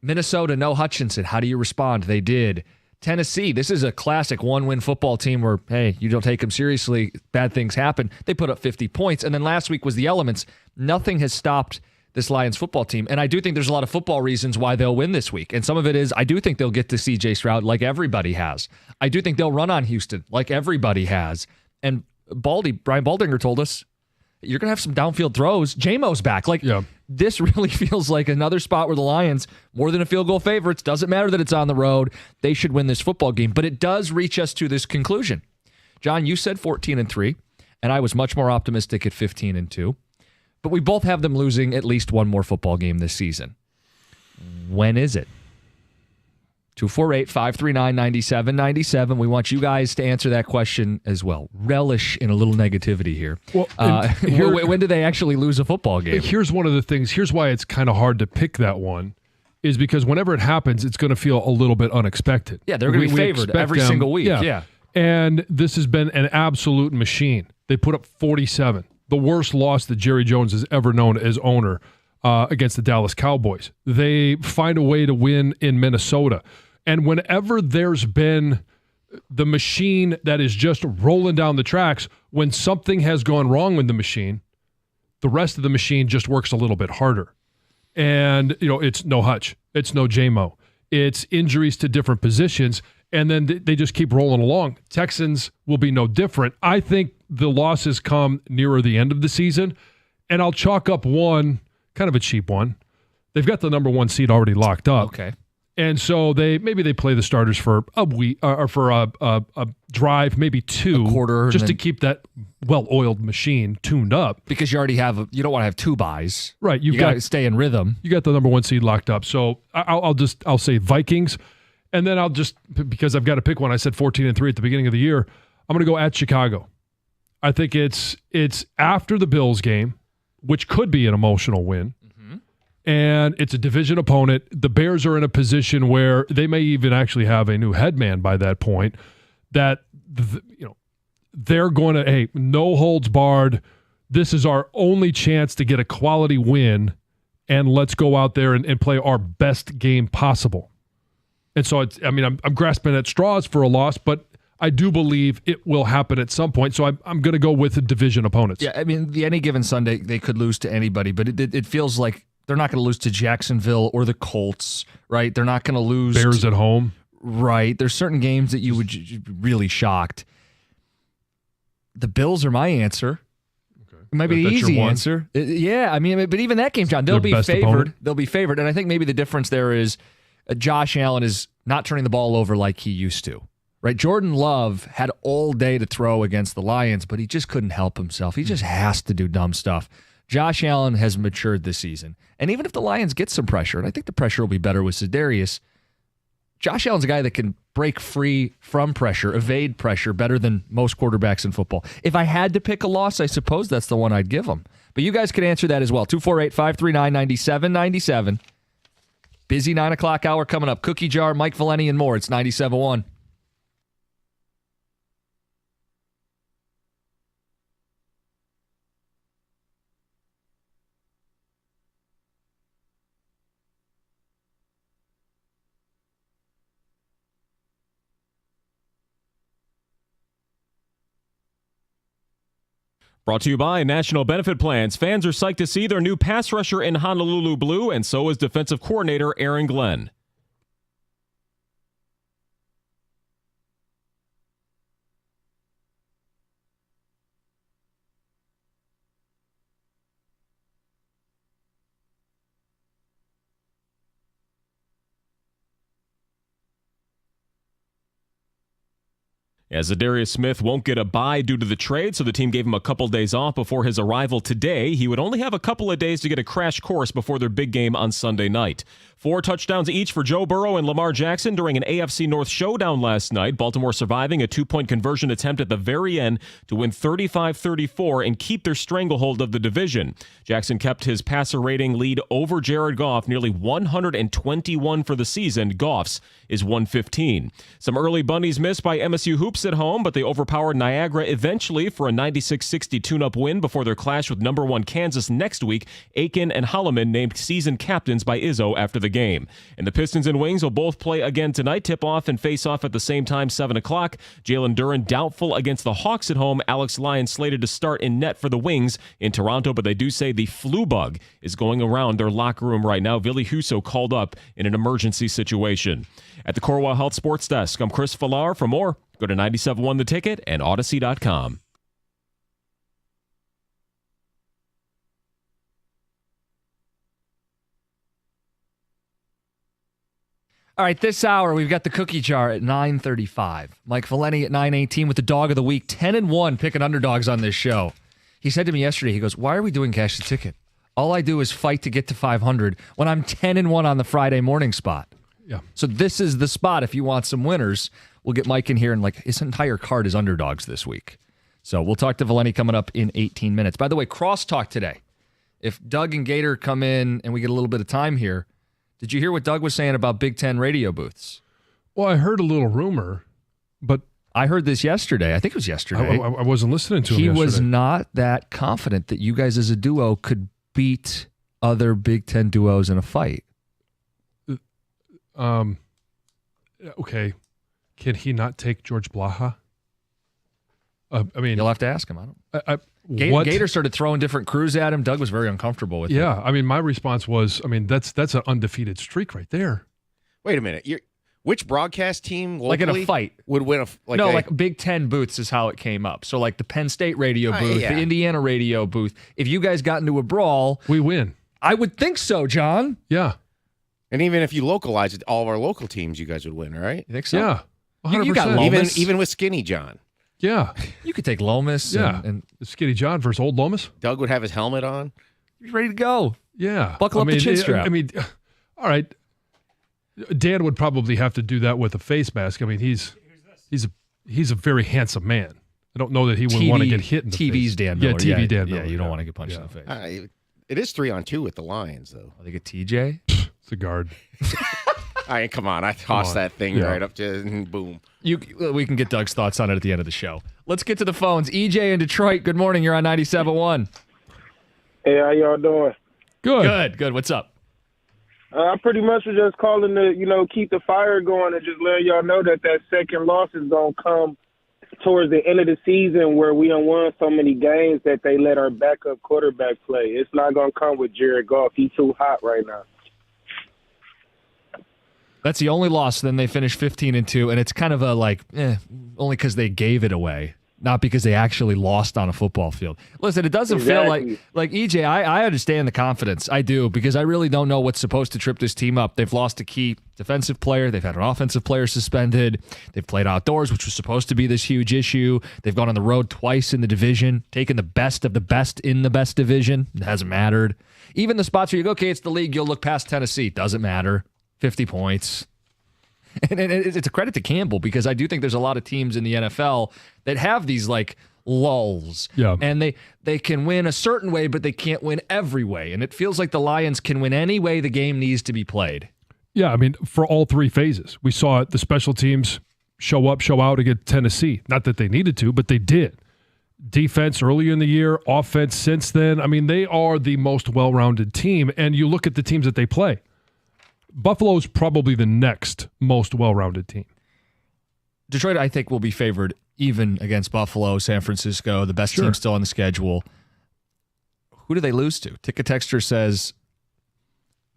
Minnesota, no Hutchinson. How do you respond? They did. Tennessee, this is a classic one-win football team where, hey, you don't take them seriously, bad things happen. They put up 50 points. And then last week was the elements. Nothing has stopped this Lions football team. And I do think there's a lot of football reasons why they'll win this week. And some of it is I do think they'll get to C.J. Stroud like everybody has. I do think they'll run on Houston like everybody has. And Brian Baldinger told us, you're going to have some downfield throws. J-Mo's back. This really feels like another spot where the Lions, more than a field goal favorites, doesn't matter that it's on the road, they should win this football game. But it does reach us to this conclusion. John, you said 14-3, and I was much more optimistic at 15-2. But we both have them losing at least one more football game this season. When is it? 248-539-9797. We want you guys to answer that question as well. Relish in a little negativity here. Well, when do they actually lose a football game? Here's one of the things. Here's why it's kind of hard to pick that one, is because whenever it happens, it's going to feel a little bit unexpected. Yeah, they're going to be favored every single week. Yeah. And this has been an absolute machine. They put up 47. The worst loss that Jerry Jones has ever known as owner against the Dallas Cowboys. They find a way to win in Minnesota. And whenever there's been the machine that is just rolling down the tracks, when something has gone wrong with the machine, the rest of the machine just works a little bit harder. And, it's no Hutch. It's no J-Mo. It's injuries to different positions. And then they just keep rolling along. Texans will be no different. I think the losses come nearer the end of the season, and I'll chalk up one, kind of a cheap one. They've got the number 1 seed already locked up. Okay. And so maybe they play the starters for a week or for a drive, maybe 2, a quarter, just to keep that well-oiled machine tuned up. Because you already have you don't want to have 2 buys, right? You got to stay in rhythm. You got the number 1 seed locked up. So I'll say Vikings, and then because I've got to pick one. I said 14-3 at the beginning of the year. I'm going to go at Chicago. I think it's after the Bills game, which could be an emotional win. And it's a division opponent. The Bears are in a position where they may even actually have a new head man by that point, that they're going to, no holds barred. This is our only chance to get a quality win, and let's go out there and play our best game possible. And so I'm grasping at straws for a loss, but I do believe it will happen at some point. So I'm going to go with the division opponents. Yeah, any given Sunday they could lose to anybody, but it feels like they're not going to lose to Jacksonville or the Colts, right? They're not going to lose Bears at home. Right. There's certain games that you would be really shocked. The Bills are my answer. Okay. It might be the easy answer. Yeah, but even that game, John, they'll be favored. Opponent. They'll be favored. And I think maybe the difference there is Josh Allen is not turning the ball over like he used to. Right? Jordan Love had all day to throw against the Lions, but he just couldn't help himself. He just has to do dumb stuff. Josh Allen has matured this season. And even if the Lions get some pressure, and I think the pressure will be better with Zadarius, Josh Allen's a guy that can break free from pressure, evade pressure better than most quarterbacks in football. If I had to pick a loss, I suppose that's the one I'd give him. But you guys can answer that as well. 248-539-9797. Busy 9 o'clock hour coming up. Cookie Jar, Mike Valeni, and more. It's 97.1. Brought to you by National Benefit Plans. Fans are psyched to see their new pass rusher in Honolulu Blue, and so is defensive coordinator Aaron Glenn. As Zadarius Smith won't get a bye due to the trade, so the team gave him a couple days off before his arrival today. He would only have a couple of days to get a crash course before their big game on Sunday night. 4 touchdowns each for Joe Burrow and Lamar Jackson during an AFC North showdown last night. Baltimore surviving a 2-point conversion attempt at the very end to win 35-34 and keep their stranglehold of the division. Jackson kept his passer rating lead over Jared Goff, nearly 121 for the season. Goff's is 115. Some early bunnies missed by MSU Hoops at home, but they overpowered Niagara eventually for a 96-60 tune-up win before their clash with number 1 Kansas next week. Aiken and Holloman named season captains by Izzo after the game. And the Pistons and Wings will both play again tonight. Tip-off and face-off at the same time, 7 o'clock. Jalen Duren doubtful against the Hawks at home. Alex Lyon slated to start in net for the Wings in Toronto, but they do say the flu bug is going around their locker room right now. Ville Husso called up in an emergency situation. At the Corwell Health Sports Desk, I'm Chris Villar. For more, go to 97.1 The Ticket and Odyssey.com. All right, this hour, we've got the cookie jar at 9:35. Mike Valeni at 9:18 with the dog of the week, 10-1 picking underdogs on this show. He said to me yesterday, he goes, why are we doing cash the ticket? All I do is fight to get to 500 when I'm 10-1 on the Friday morning spot. Yeah. So this is the spot if you want some winners. We'll get Mike in here, and like his entire card is underdogs this week. So we'll talk to Valeni coming up in 18 minutes. By the way, crosstalk today. If Doug and Gator come in and we get a little bit of time here, did you hear what Doug was saying about Big Ten radio booths? Well, I heard a little rumor, but I heard this yesterday. I think it was yesterday. I wasn't listening to him He yesterday. was not that confident that you guys as a duo could beat other Big Ten duos in a fight. Okay. Can he not take George Blaha? I mean, you'll have to ask him. I don't. What? Gator started throwing different crews at him. Doug was very uncomfortable with it. Yeah, I mean, my response was, I mean, that's an undefeated streak right there. Wait a minute. Which broadcast team locally like in a fight would win like Big Ten booths is how it came up. So like the Penn State radio booth, the Indiana radio booth. If you guys got into a brawl, we win. I would think so, John. Yeah. And even if you localize it, all of our local teams, you guys would win, right? You think so? Yeah. 100%. You got Lomas. Even with Skinny John. Yeah. You could take Lomas. Yeah. And Skinny John versus Old Lomas. Doug would have his helmet on. He's ready to go. Yeah. Buckle up the chin strap. I mean, all right. Dan would probably have to do that with a face mask. I mean, he's a very handsome man. I don't know that he would want to get hit in the face. TV's Dan Miller. Yeah, TV Dan Miller. Yeah, you don't want to get punched in the face. It is 3-on-2 with the Lions, though. I think a TJ. It's a guard. All right, come on. I tossed that thing right up to boom. We can get Doug's thoughts on it at the end of the show. Let's get to the phones. EJ in Detroit, good morning. You're on 97.1. Hey, how y'all doing? Good. What's up? I pretty much was just calling to, keep the fire going and just letting y'all know that second loss is going to come towards the end of the season where we done won so many games that they let our backup quarterback play. It's not going to come with Jared Goff. He's too hot right now. That's the only loss. Then they finished 15-2, and it's kind of a only because they gave it away. not because they actually lost on a football field. Listen, it doesn't feel like EJ, I understand the confidence. I do, because I really don't know what's supposed to trip this team up. They've lost a key defensive player. They've had an offensive player suspended. They've played outdoors, which was supposed to be this huge issue. They've gone on the road twice in the division, taken the best of the best in the best division. It hasn't mattered. Even the spots where you go, okay, it's the league, you'll look past Tennessee. Doesn't matter. 50 points. And it's a credit to Campbell, because I do think there's a lot of teams in the NFL that have these like lulls. Yeah. And they can win a certain way, but they can't win every way. And it feels like the Lions can win any way the game needs to be played. Yeah, I mean, for all three phases. We saw the special teams show up, show out against Tennessee. Not that they needed to, but they did. Defense earlier in the year, offense since then. I mean, they are the most well-rounded team. And you look at the teams that they play. Buffalo's probably the next most well-rounded team. Detroit, I think, will be favored even against Buffalo, San Francisco, the best team still on the schedule. Who do they lose to? Ticket Texture says,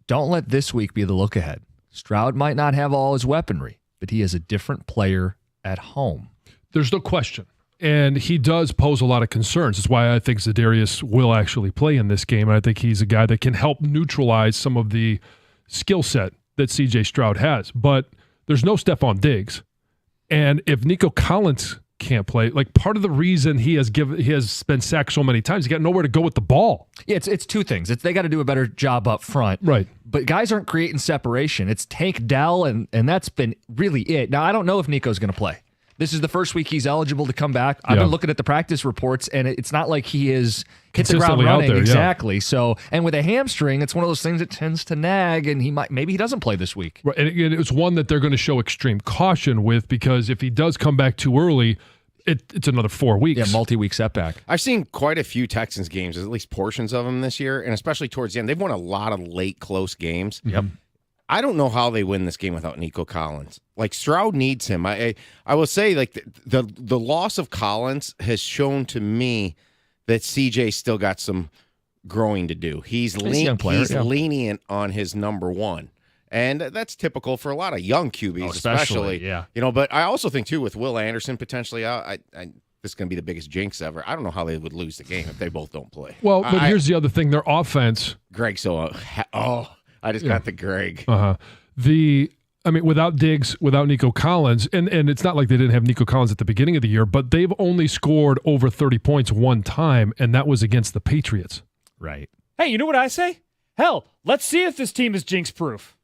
don't let this week be the look ahead. Stroud might not have all his weaponry, but he is a different player at home. There's no question. And he does pose a lot of concerns. That's why I think Zadarius will actually play in this game. And I think he's a guy that can help neutralize some of the skill set that C.J. Stroud has. But there's no Stephon Diggs. And if Nico Collins can't play, like part of the reason he has been sacked so many times, he got nowhere to go with the ball. Yeah, it's two things. They got to do a better job up front. Right. But guys aren't creating separation. It's Tank Dell, and that's been really it. Now, I don't know if Nico's going to play. This is the first week he's eligible to come back. I've been looking at the practice reports, and it's not like he is hit the ground running. There, exactly. Yeah. So, and with a hamstring, it's one of those things that tends to nag, and maybe he doesn't play this week. Right. And it's one that they're going to show extreme caution with, because if he does come back too early, it's another 4 weeks. Yeah, multi-week setback. I've seen quite a few Texans games, at least portions of them this year, and especially towards the end. They've won a lot of late, close games. Yep. I don't know how they win this game without Nico Collins. Like, Stroud needs him. I will say, like, the loss of Collins has shown to me that CJ still got some growing to do. He's lenient on his number one. And that's typical for a lot of young QBs, especially. Yeah. You know, but I also think, too, with Will Anderson potentially out, this is going to be the biggest jinx ever. I don't know how they would lose the game if they both don't play. Well, but here's the other thing. Their offense. Greg, I just got the Greg. Without Diggs, without Nico Collins, and it's not like they didn't have Nico Collins at the beginning of the year, but they've only scored over 30 points one time, and that was against the Patriots. Right. Hey, you know what I say? Hell, let's see if this team is jinx-proof.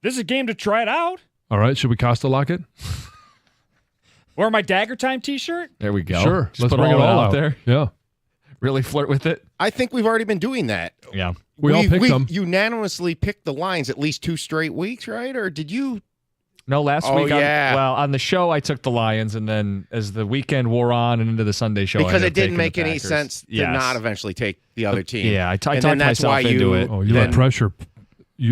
This is a game to try it out. All right, should we Costa lock it? Wear my Dagger Time t-shirt? There we go. Sure. Let's bring it all out there. Yeah. Really flirt with it. I think we've already been doing that. Yeah. We all picked them. Unanimously picked the Lions at least 2 straight weeks, right? Or did you? No, last week. Yeah. On the show, I took the Lions, and then as the weekend wore on and into the Sunday show, because I it didn't make the any Packers. sense to not eventually take the other team. Yeah, I talked myself into it. Oh, you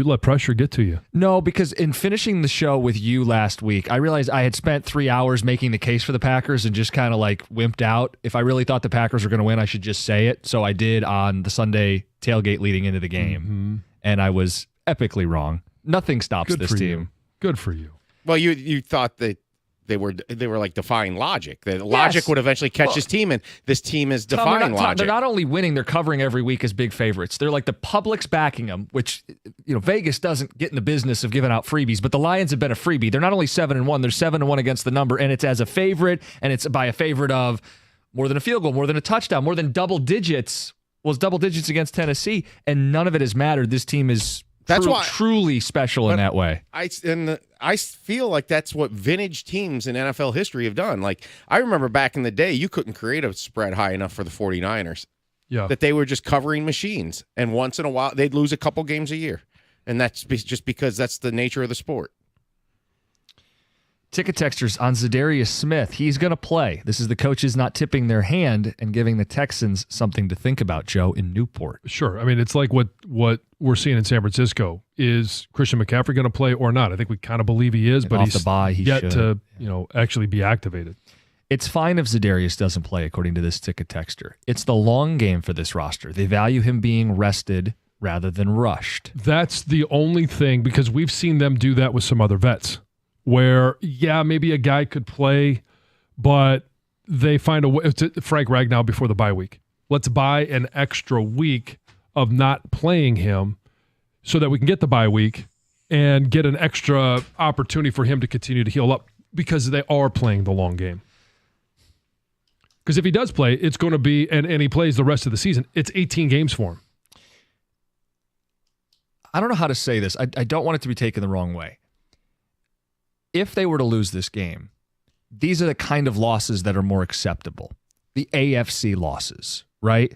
let pressure get to you. No, because in finishing the show with you last week, I realized I had spent 3 hours making the case for the Packers and just kind of like wimped out. If I really thought the Packers were going to win, I should just say it. So I did on the Sunday tailgate leading into the game, and I was epically wrong. Nothing stops this team. Good for you. Well, you thought that they were like defying logic. The logic would eventually catch this team, and this team is defying logic. They're not only winning, they're covering every week as big favorites. They're like the public's backing them, which Vegas doesn't get in the business of giving out freebies, but the Lions have been a freebie. They're not only 7-1, they're 7-1 against the number, and it's as a favorite, and it's by a favorite of more than a field goal, more than a touchdown, more than double digits. Well, it's double digits against Tennessee, and none of it has mattered. This team is truly special in that way. I feel like that's what vintage teams in NFL history have done. Like, I remember back in the day, you couldn't create a spread high enough for the 49ers. Yeah. That they were just covering machines, and once in a while they'd lose a couple games a year, and that's just because that's the nature of the sport. Ticket texters on Zadarius Smith. He's going to play. This is the coaches not tipping their hand and giving the Texans something to think about, Joe, in Newport. Sure. I mean, it's like what we're seeing in San Francisco. Is Christian McCaffrey going to play or not? I think we kind of believe he is, but off he's the bye, he yet should. to actually be activated. It's fine if Zadarius doesn't play, according to this ticket texter. It's the long game for this roster. They value him being rested rather than rushed. That's the only thing, because we've seen them do that with some other vets where, maybe a guy could play, but they find a way to Frank Ragnow before the bye week. Let's buy an extra week of not playing him so that we can get the bye week and get an extra opportunity for him to continue to heal up because they are playing the long game. Because if he does play, it's going to be, and he plays the rest of the season, it's 18 games for him. I don't know how to say this. I don't want it to be taken the wrong way. If they were to lose this game, these are the kind of losses that are more acceptable. The AFC losses, right?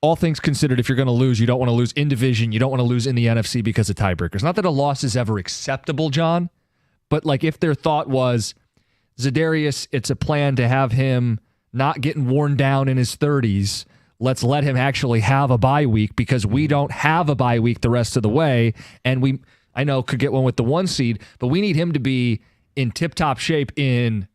All things considered, if you're going to lose, you don't want to lose in division. You don't want to lose in the NFC because of tiebreakers. Not that a loss is ever acceptable, John, but like if their thought was, Zadarius, it's a plan to have him not getting worn down in his 30s. Let's let him actually have a bye week because we don't have a bye week the rest of the way. And I know, could get one with the 1 seed, but we need him to be in tip-top shape in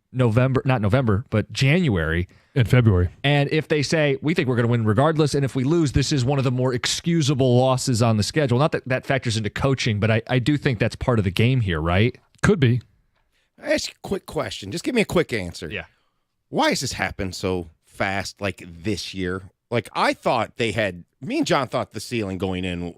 January. In February. And if they say, we think we're going to win regardless, and if we lose, this is one of the more excusable losses on the schedule. Not that that factors into coaching, but I do think that's part of the game here, right? Could be. I ask you a quick question. Just give me a quick answer. Yeah. Why has this happened so fast, like this year? Like, I thought me and John thought the ceiling going in,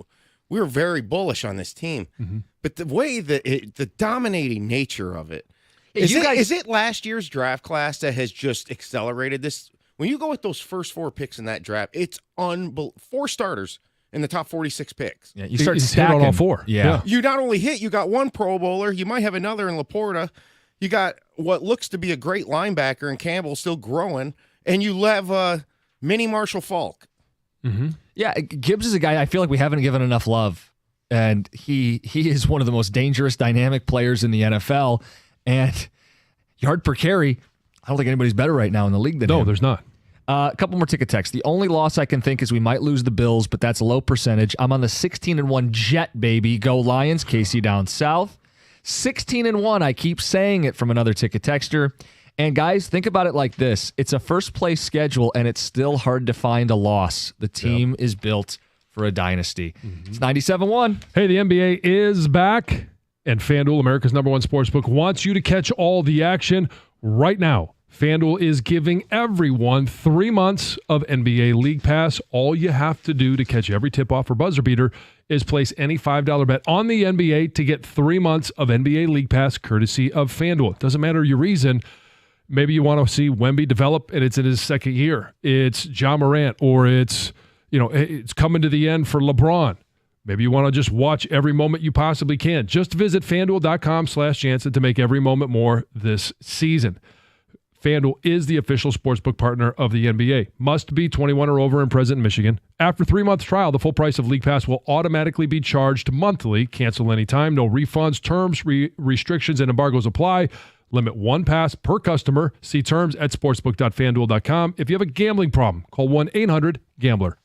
we were very bullish on this team. Mm-hmm. But the way the dominating nature of it, is it last year's draft class that has just accelerated this? When you go with those first 4 picks in that draft, it's 4 starters in the top 46 picks. Yeah, you start stacking on all 4. Yeah. You not only hit, you got 1 Pro Bowler. You might have another in Laporta. You got what looks to be a great linebacker in Campbell still growing. And you have mini Marshall Faulk. Mm-hmm. Yeah, Gibbs is a guy I feel like we haven't given enough love. And he is one of the most dangerous, dynamic players in the NFL. And yard per carry, I don't think anybody's better right now in the league than him. No, there's not. A couple more ticket texts. The only loss I can think is we might lose the Bills, but that's a low percentage. I'm on the 16-1 Jet, baby. Go Lions. Casey down south. 16-1. I keep saying it from another ticket texter. And guys, think about it like this. It's a first-place schedule, and it's still hard to find a loss. The team is built for a dynasty. Mm-hmm. It's 97-1. Hey, the NBA is back, and FanDuel, America's #1 sportsbook, wants you to catch all the action right now. FanDuel is giving everyone 3 months of NBA League Pass. All you have to do to catch every tip-off or buzzer beater is place any $5 bet on the NBA to get 3 months of NBA League Pass courtesy of FanDuel. Doesn't matter your reason. Maybe you want to see Wemby develop and it's in his second year. It's Ja Morant, or it's coming to the end for LeBron. Maybe you want to just watch every moment you possibly can. Just visit FanDuel.com/Jansen to make every moment more this season. FanDuel is the official sportsbook partner of the NBA. Must be 21 or over and present in Michigan. After 3-month trial, the full price of League Pass will automatically be charged monthly. Cancel anytime. No refunds. Terms, restrictions, and embargoes apply. Limit 1 pass per customer. See terms at sportsbook.fanduel.com. If you have a gambling problem, call 1-800-GAMBLER.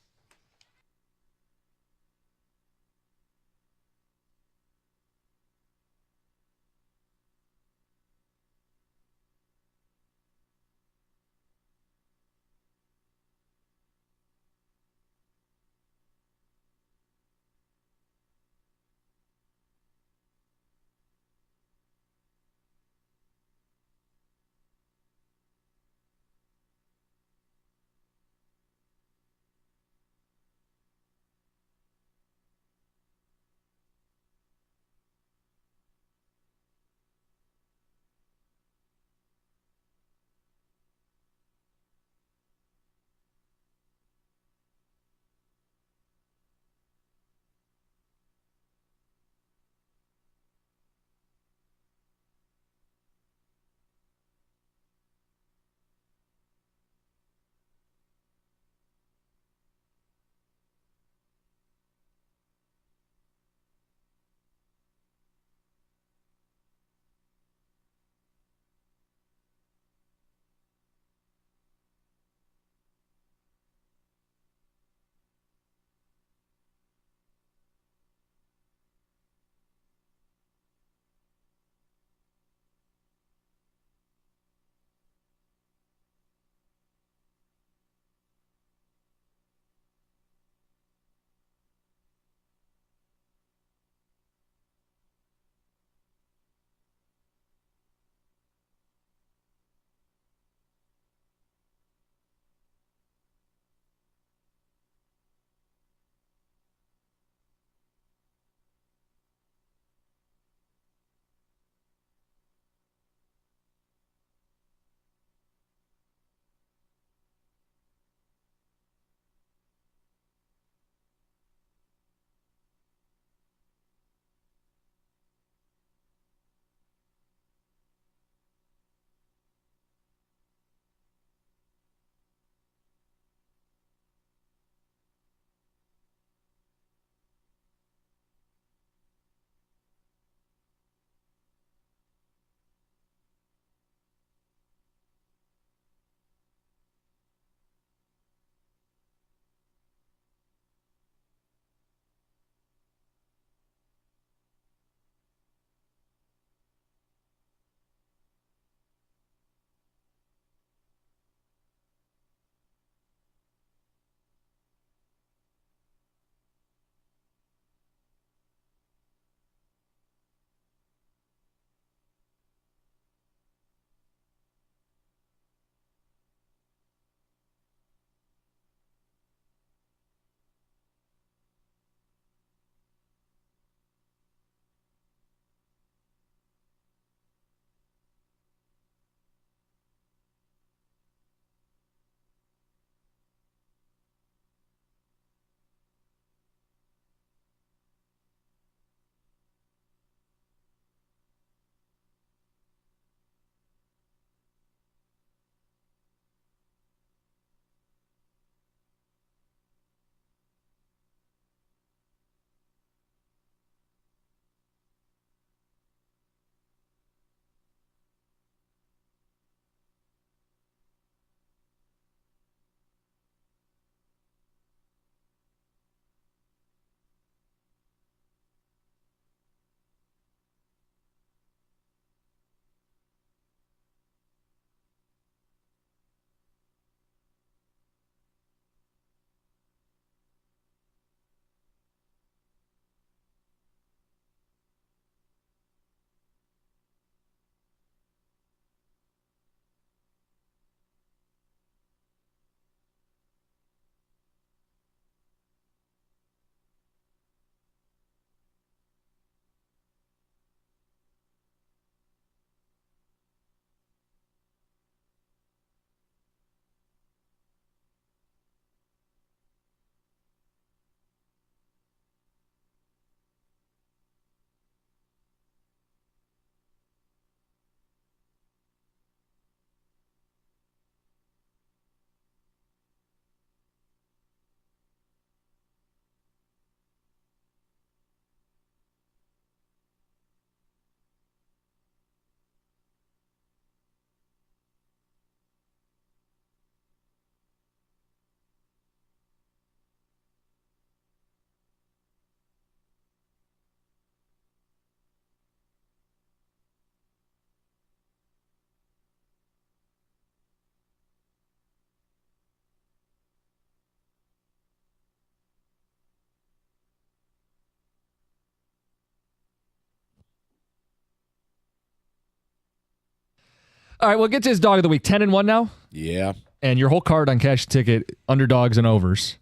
All right, we'll get to his dog of the week. 10-1 now? Yeah. And your whole card on Cash Ticket, underdogs and overs.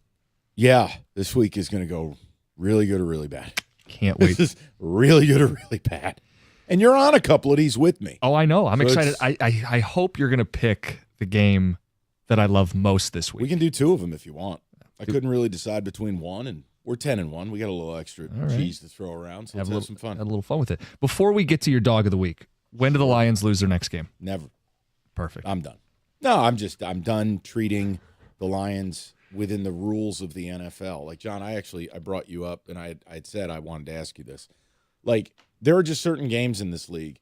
Yeah. This week is going to go really good or really bad. Can't wait. This is really good or really bad. And you're on a couple of these with me. Oh, I know. I'm So excited. I hope you're going to pick the game that I love most this week. We can do two of them if you want. I couldn't really decide between one, and we're 10-1. We got a little extra cheese to throw around, so let's have some fun. Have a little fun with it. Before we get to your dog of the week, when do the Lions lose their next game? Never. Perfect. I'm done. No, I'm done treating the Lions within the rules of the NFL. Like, John, I brought you up, and I had said I wanted to ask you this. Like, there are just certain games in this league.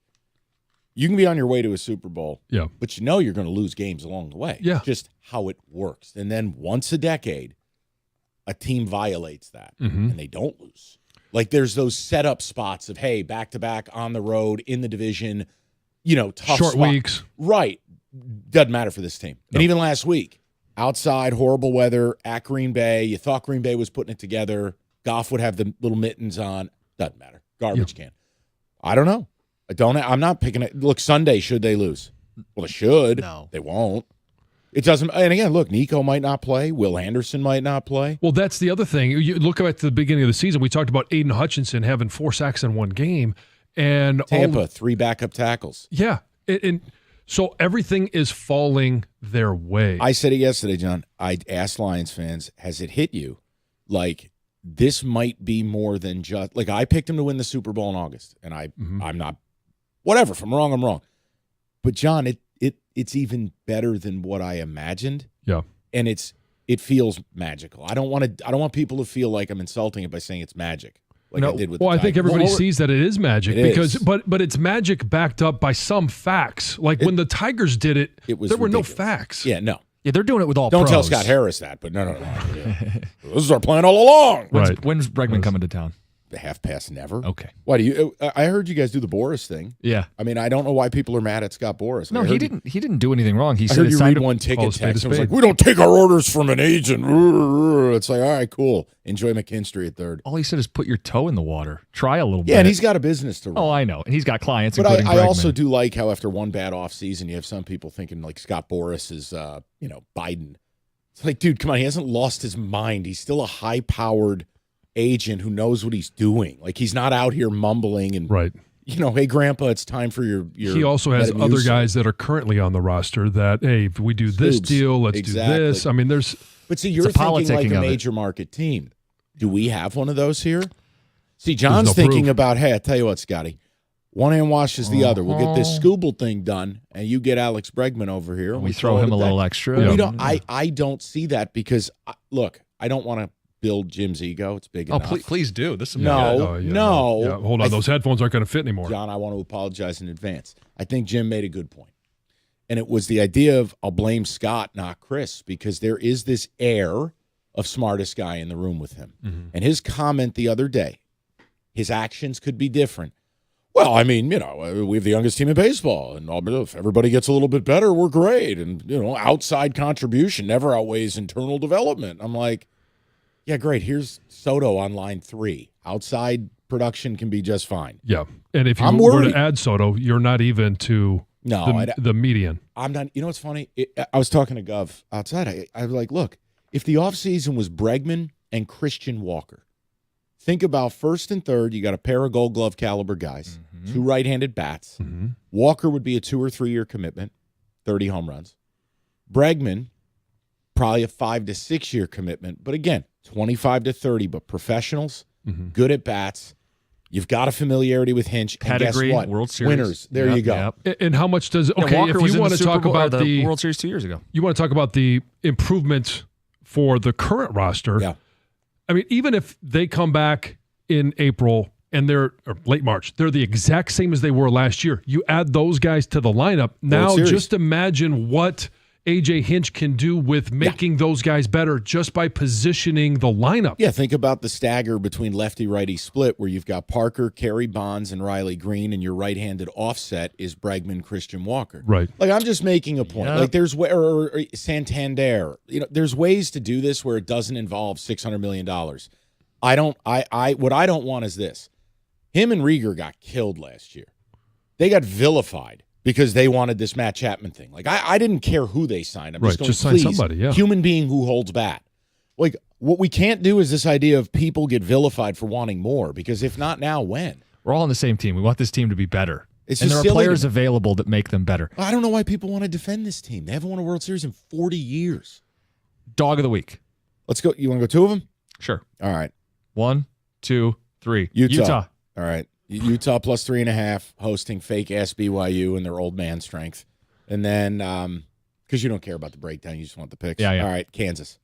You can be on your way to a Super Bowl, but you're going to lose games along the way. Yeah. Just how it works. And then once a decade, a team violates that, and they don't lose. Like, there's those setup spots of, hey, back-to-back on the road, in the division, tough Short spot. weeks. Right. Doesn't matter for this team. No. And even last week, outside, horrible weather at Green Bay. You thought Green Bay was putting it together. Goff would have the little mittens on. Doesn't matter. Garbage can. I don't know. I'm not picking it. Look, Sunday, should they lose? Well, they should. No. They won't. It doesn't. And again, look, Nico might not play. Will Anderson might not play. Well, that's the other thing. You look at the beginning of the season, we talked about Aiden Hutchinson having 4 sacks in one game. And Tampa, 3 backup tackles. Yeah. And so everything is falling their way. I said it yesterday, John. I asked Lions fans, has it hit you? Like, this might be more than just – like, I picked him to win the Super Bowl in August, and I'm not – whatever. If I'm wrong, I'm wrong. But, John, it's even better than what I imagined. Yeah. And it feels magical. I don't want people to feel like I'm insulting it by saying it's magic. Like I did with the I think Tigers. everybody sees that it is magic It is. but it's magic backed up by some facts. Like when the Tigers did it there were ridiculous. no facts. Yeah, no. Yeah, they're doing it with all Don't pros. tell Scott Harris that, but no. This is our plan all along. When's Bregman coming to town? Half past never. Okay. Why do you? I heard you guys do the Boris thing. Yeah. I mean, I don't know why people are mad at Scott Boris. No, he didn't do anything wrong. He I said heard it's you time read to one call ticket a spade a text. It was spade. like, we don't take our orders from an agent. It's like, all right, cool. Enjoy McKinstry at third. All he said is put your toe in the water. Try a little bit. Yeah, and he's got a business to run. Oh, I know. And he's got clients, But including I Bregman. also do like how after one bad offseason, you have some people thinking like Scott Boris is, Biden. It's like, dude, come on. He hasn't lost his mind. He's still a high-powered agent who knows what he's doing. Like, he's not out here mumbling and, hey, Grandpa, it's time for your He also has Metamucil. other guys that are currently on the roster that, hey, if we do this Boobs. deal, let's Exactly. do this. I mean, there's But see, you're thinking like a major market team. Do we have one of those here? See, John's no thinking proof. about, hey, I tell you what, Scotty, one hand washes the other. We'll get this Scooble thing done, and you get Alex Bregman over here. And We throw him a little extra. We Yeah. don't. I don't see that because look, I don't want to build Jim's ego. It's big Oh, enough. please do. This is No. Yeah, hold on, those headphones aren't going to fit anymore. John, I want to apologize in advance. I think Jim made a good point. And it was the idea of I'll blame Scott, not Chris, because there is this air of smartest guy in the room with him. Mm-hmm. And his comment the other day, his actions could be different. Well, I mean, we have the youngest team in baseball, and if everybody gets a little bit better, we're great. And, outside contribution never outweighs internal development. I'm like, yeah, great. Here's Soto on line 3. Outside production can be just fine. Yeah. And if you I'm were worried. to add Soto, you're not even to No, the median. I'm not. You know what's funny? I was talking to Gov outside. I was like, look, if the offseason was Bregman and Christian Walker, think about first and third. You got a pair of Gold Glove caliber guys, 2 right-handed bats. Walker would be a 2 or 3 year commitment, 30 home runs. Bregman, probably a 5 to 6 year commitment, but again, 25 to 30. But professionals, good at bats. You've got a familiarity with Hinch. Pedigree, and guess what? World Series. Winners. There you go. And how much does Walker if was you in want the to Super talk Bowl, about the World Series 2 years ago? You want to talk about the improvement for the current roster? Yeah. I mean, even if they come back in April and or late March, they're the exact same as they were last year. You add those guys to the lineup. Now, Series. just imagine what A.J. Hinch can do with making those guys better just by positioning the lineup. Yeah, think about the stagger between lefty-righty split where you've got Parker, Kerry Bonds, and Riley Green, and your right-handed offset is Bregman, Christian Walker. Right. Like, I'm just making a point. Yep. Like, there's or Santander. There's ways to do this where it doesn't involve $600 million. What I don't want is this. Him and Rieger got killed last year. They got vilified because they wanted this Matt Chapman thing. Like, I didn't care who they signed. I'm just going, just sign please, somebody, yeah. human being who holds bat. Like, what we can't do is this idea of people get vilified for wanting more, because if not now, when? We're all on the same team. We want this team to be better. It's and just there are silly players available that make them better. I don't know why people want to defend this team. They haven't won a World Series in 40 years. Dog of the week. Let's go. You want to go two of them? Sure. All right. 1, 2, 3. Utah. All right. Utah plus 3.5, hosting fake-ass BYU in their old man strength. And then, because you don't care about the breakdown, you just want the picks. Yeah. All right, Kansas.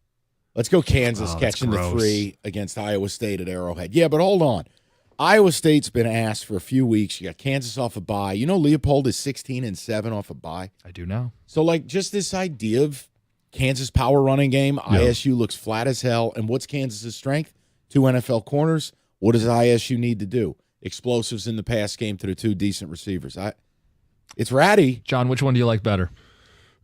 Let's go Kansas catching the 3 against Iowa State at Arrowhead. Yeah, but hold on. Iowa State's been asked for a few weeks. You got Kansas off a bye. You know Leopold is 16-7 off a bye? I do now. So, like, just this idea of Kansas power running game, ISU looks flat as hell. And what's Kansas's strength? 2 NFL corners. What does ISU need to do? Explosives in the pass game through 2 decent receivers. It's ratty. John, which one do you like better?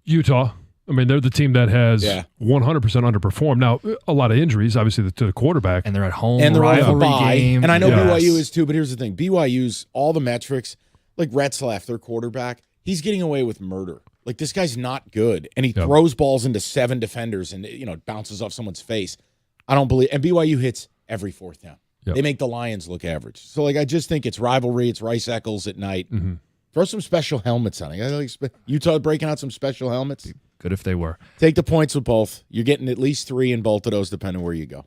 Utah. I mean, they're the team that has 100% underperformed. Now, a lot of injuries, obviously, to the quarterback. And they're at home. And they're rivalry game. And I know BYU is too, but here's the thing. BYU's all the metrics, like Retzlaff, their quarterback, he's getting away with murder. Like, this guy's not good. And he throws balls into 7 defenders and, it bounces off someone's face. I don't believe – and BYU hits every 4th down. Yep. They make the Lions look average. So, like, I just think it's rivalry. It's Rice Eccles at night. Mm-hmm. Throw some special helmets on it. Utah breaking out some special helmets. Good if they were. Take the points with both. You're getting at least 3 in both of those, depending where you go.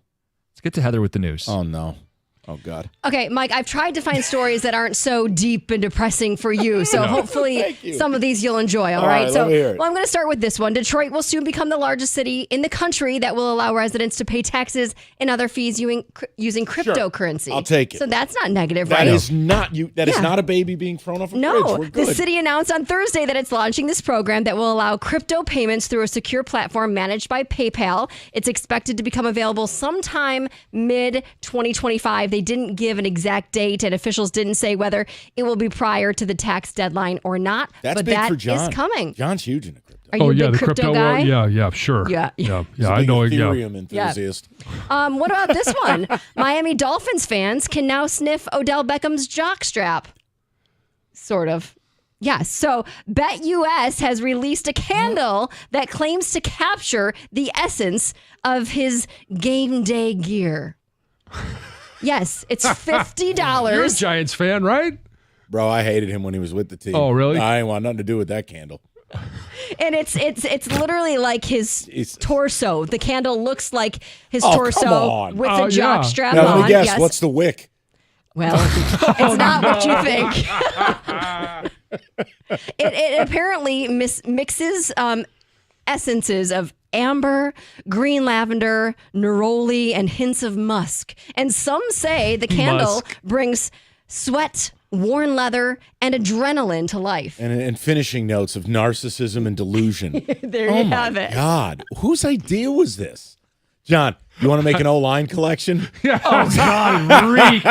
Let's get to Heather with the news. Oh, no. Oh, God. Okay, Mike, I've tried to find stories that aren't so deep and depressing for you. So hopefully some of these you'll enjoy, all right? So, I'm going to start with this one. Detroit will soon become the largest city in the country that will allow residents to pay taxes and other fees using cryptocurrency. I'll take it. So that's not negative, right? That is not is not a baby being thrown off a bridge. We're good. The city announced on Thursday that it's launching this program that will allow crypto payments through a secure platform managed by PayPal. It's expected to become available sometime mid-2025. They didn't give an exact date, and officials didn't say whether it will be prior to the tax deadline or not. That's but big that for John. is coming. John's huge into crypto. Are you a big the crypto guy? world? Yeah, sure. Yeah. I know. Ethereum enthusiast. What about this one? Miami Dolphins fans can now sniff Odell Beckham's jockstrap. Sort of. Yes. So BetUS has released a candle that claims to capture the essence of his game day gear. Yes, it's $50. You're a Giants fan, right? Bro, I hated him when he was with the team. Oh, really? I didn't want nothing to do with that candle. And it's literally like his torso. The candle looks like his torso with the jock strap now, on. let me guess, yes. what's the wick? Well, it's not what you think. It apparently mixes essences of amber, green lavender, neroli, and hints of musk. And some say the candle brings sweat, worn leather, and adrenaline to life. And finishing notes of narcissism and delusion. There you have it. God, whose idea was this? John, you want to make an O-line collection? Yeah. Oh, God, reek.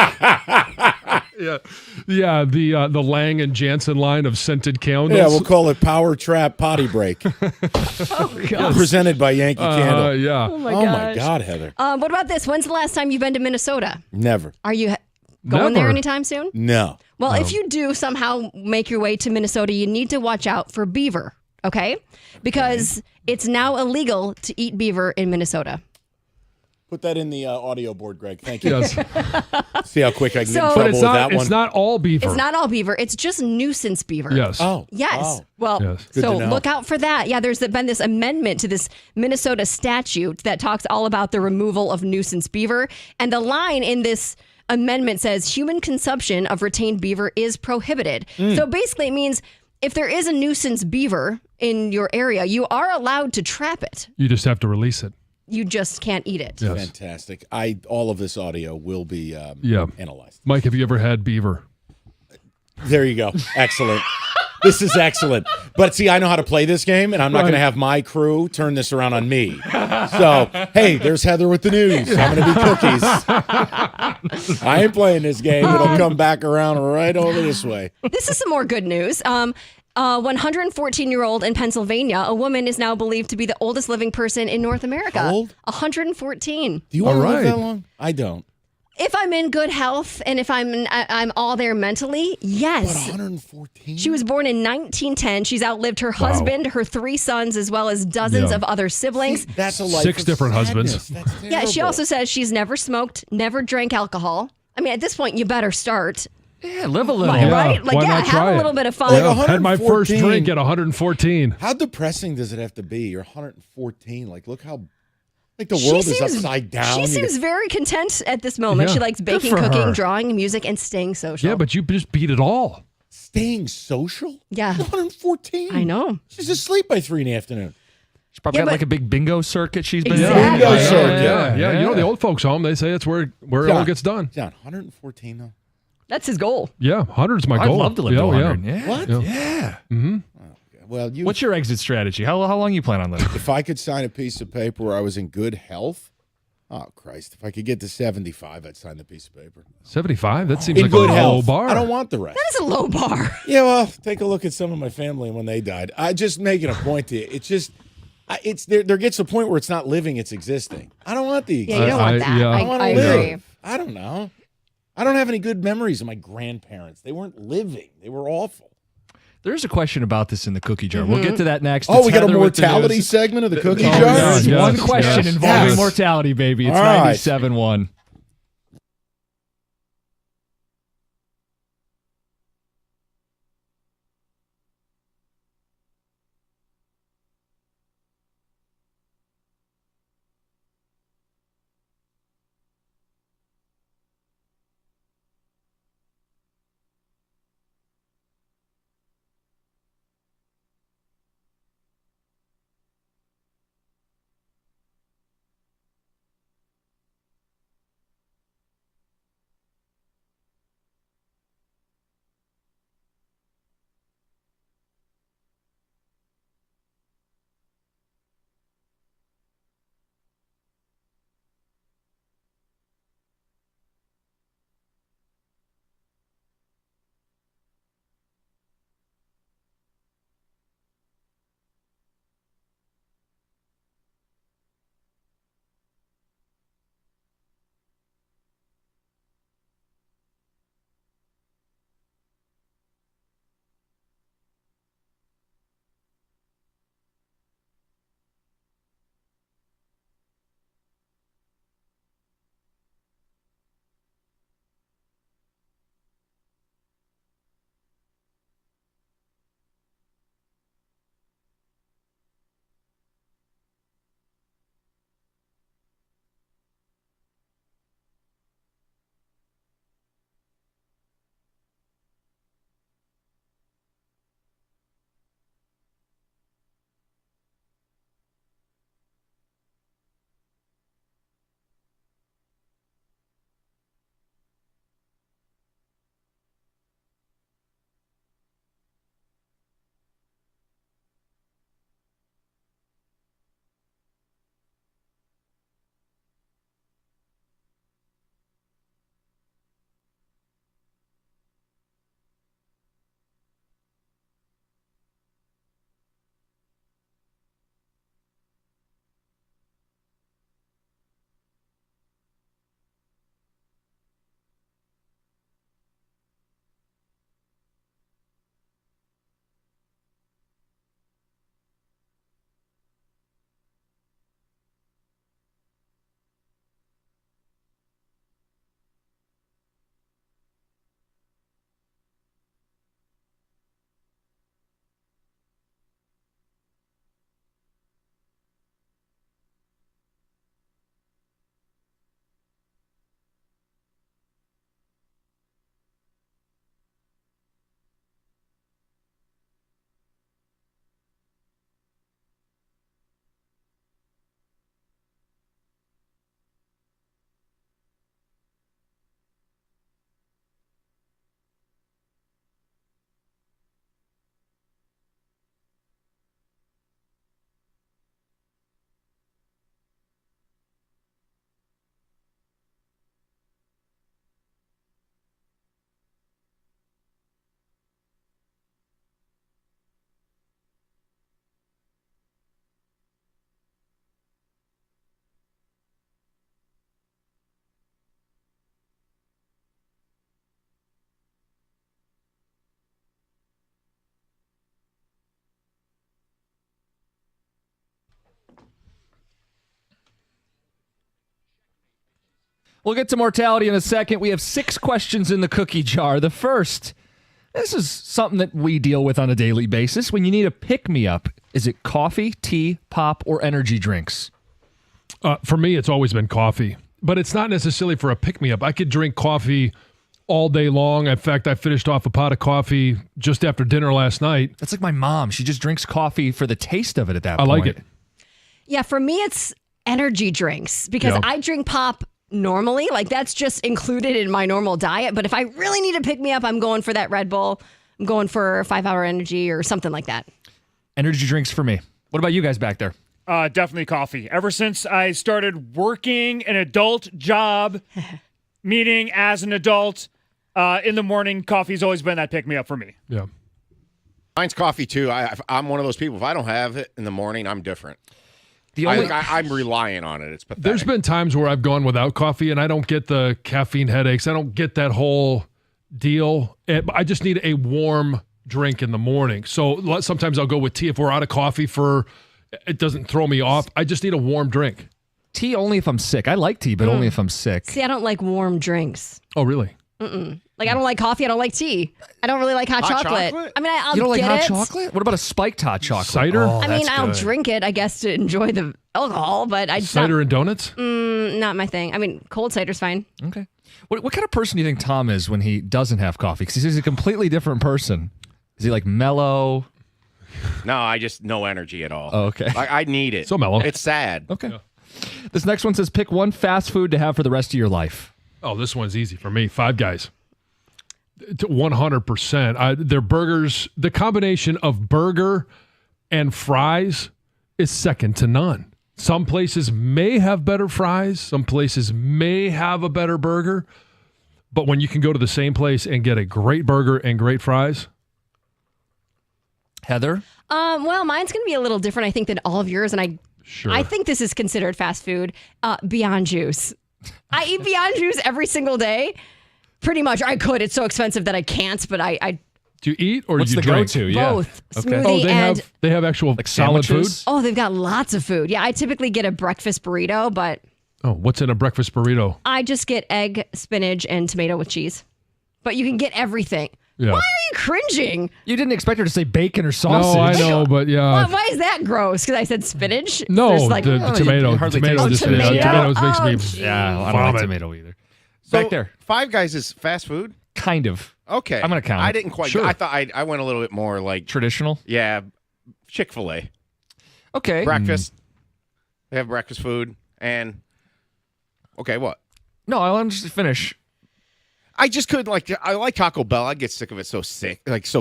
Yeah, the Lang and Jansen line of scented candles. Yeah, we'll call it Power Trap Potty Break. Oh, God. Presented by Yankee Candle. Yeah. Oh, my God, Heather. What about this? When's the last time you've been to Minnesota? Never. Are you going there anytime soon? No. Well, if you do somehow make your way to Minnesota, you need to watch out for beaver, okay? Because it's now illegal to eat beaver in Minnesota. Put that in the audio board, Greg. Thank you. Yes. See how quick I can get in So- trouble But with that one. it's not all beaver. It's not all beaver. It's just nuisance beaver. Yes. Oh. Yes. Oh. Well, Yes. Good so to know. look out for that. Yeah, there's been this amendment to this Minnesota statute that talks all about the removal of nuisance beaver. And the line in this amendment says human consumption of retained beaver is prohibited. So basically it means if there is a nuisance beaver in your area, you are allowed to trap it. You just have to release it. You just can't eat it. Yes. Fantastic. All of this audio will be analyzed. Mike, have you ever had beaver? There you go. Excellent. This is excellent. But see, I know how to play this game, and I'm not going to have my crew turn this around on me. So, hey, there's Heather with the news. I'm going to be cookies. I ain't playing this game. It'll come back around right over this way. This is some more good news. 114-year-old in Pennsylvania, a woman is now believed to be the oldest living person in North America. How old? 114. Do you want to live right. that long? I don't. If I'm in good health and if I'm all there mentally, yes. But 114? She was born in 1910. She's outlived her husband, her 3 sons, as well as dozens of other siblings. See, that's a life 6 of different sadness. husbands. That's Yeah, she terrible. also says she's never smoked, never drank alcohol. I mean, at this point, you better start. Yeah, live a little. Right? Like, why not have try a it? little bit of fun. Like Had my first 114. drink at 114. How depressing does it have to be? You're 114. Like, look how, like, the world is upside down. She seems very content at this moment. Yeah. She likes Good baking, for cooking, her. drawing, music, and staying social. Yeah, but you just beat it all. Staying social? Yeah. 114. I know. She's asleep by 3 in the afternoon. She's probably Yeah, got but- like a big bingo circuit she's been Exactly. doing. Bingo circuit. Yeah. You know, the old folks' home, they say it's where it all gets done. John, 114 though. That's his goal. Yeah, 100's my I'd goal. love to live to 100. Yeah. What? Yeah. Well, you. What's your exit strategy? How long you plan on living? If I could sign a piece of paper where I was in good health, oh Christ! If I could get to 75, I'd sign the piece of paper. 75? That seems In like good a low health. bar. I don't want the rest. That is a low bar. Yeah, well, take a look at some of my family when they died. I just making a point to you. It's just, it's there gets a point where it's not living; it's existing. I don't want the. Yeah, you don't want that. yeah. I want I to agree. live. I don't know. I don't have any good memories of my grandparents. They weren't living. They were awful. There's a question about this in the cookie jar. We'll get to that next. Oh, It's we got a Heather with the mortality news. segment of the cookie Oh, jar? yes, yes, One question yes, involving yes. mortality, baby. It's All right. 97.1. We'll get to mortality in a second. We have 6 questions in the cookie jar. The first, this is something that we deal with on a daily basis. When you need a pick-me-up, is it coffee, tea, pop, or energy drinks? For me, it's always been coffee. But it's not necessarily for a pick-me-up. I could drink coffee all day long. In fact, I finished off a pot of coffee just after dinner last night. That's like my mom. She just drinks coffee for the taste of it at that point. I like it. Yeah, for me, it's energy drinks because I drink pop normally. Like, that's just included in my normal diet. But if I really need to pick me up, I'm going for that Red Bull. I'm going for 5 Hour Energy or something like that. Energy drinks for me. What about you guys back there? Definitely coffee. Ever since I started working an adult job, meaning as an adult, in the morning, coffee's always been that pick-me-up for me. Yeah. Mine's coffee, too. I'm one of those people. If I don't have it in the morning, I'm different. I'm relying on it. It's pathetic. There's been times where I've gone without coffee, and I don't get the caffeine headaches. I don't get that whole deal. I just need a warm drink in the morning. So sometimes I'll go with tea if we're out of coffee it doesn't throw me off. I just need a warm drink. Tea only if I'm sick. I like tea, but only if I'm sick. See, I don't like warm drinks. Oh, really? Mm-mm. Like, I don't like coffee. I don't like tea. I don't really like hot chocolate. I mean, I'll You don't like get hot it. chocolate? What about a spiked hot chocolate? Cider? Oh, I mean, that's I'll good. drink it, I guess, to enjoy the alcohol, but Cider and donuts? Not my thing. I mean, cold cider's fine. Okay. What kind of person do you think Tom is when he doesn't have coffee? Because he's a completely different person. Is he like mellow? No, I just no energy at all. Oh, okay. I need it. So mellow. It's sad. Okay. Yeah. This next one says pick one fast food to have for the rest of your life. Oh, this one's easy for me. Five Guys. 100%. Their burgers, the combination of burger and fries is second to none. Some places may have better fries. Some places may have a better burger. But when you can go to the same place and get a great burger and great fries. Heather? Well, mine's going to be a little different, I think, than all of yours. And I think this is considered fast food. Beyond Juice. I eat Beyond Juice every single day. Pretty much. I could. It's so expensive that I can't, but I do you eat or What's do you the drink? go-to? Yeah. Both. Okay. Smoothie they have actual like solid food? sandwiches? Oh, they've got lots of food. Yeah, I typically get a breakfast burrito, but Oh, what's in a breakfast burrito? I just get egg, spinach, and tomato with cheese. But you can get everything. Yeah. Why are you cringing? You didn't expect her to say bacon or sausage. No, I know, but yeah. Why is that gross? Because I said spinach? No, There's like, the tomato. you hardly Tomato taste just tomato. tomatoes Oh, makes me Yeah, I don't like tomato either. So, Back there. Five Guys is fast food? Kind of. Okay. I'm going to count. I didn't quite. Sure. I thought I went a little bit more like Traditional? Yeah, Chick-fil-A. Okay. Breakfast. They have breakfast food and okay, what? No, I want to just finish. I just couldn't I like Taco Bell. I get sick of it so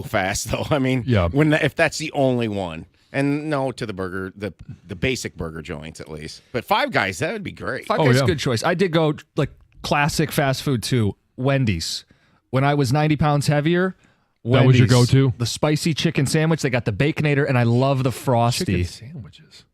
fast though. I mean, Yeah. if that's the only one. And no to the burger, the basic burger joints at least. But Five Guys, that would be great. Five Guys is a good choice. I did go like classic fast food too. Wendy's. When I was 90 pounds heavier, That was your go-to? The spicy chicken sandwich. They got the Baconator, and I love the Frosty. Chicken sandwiches.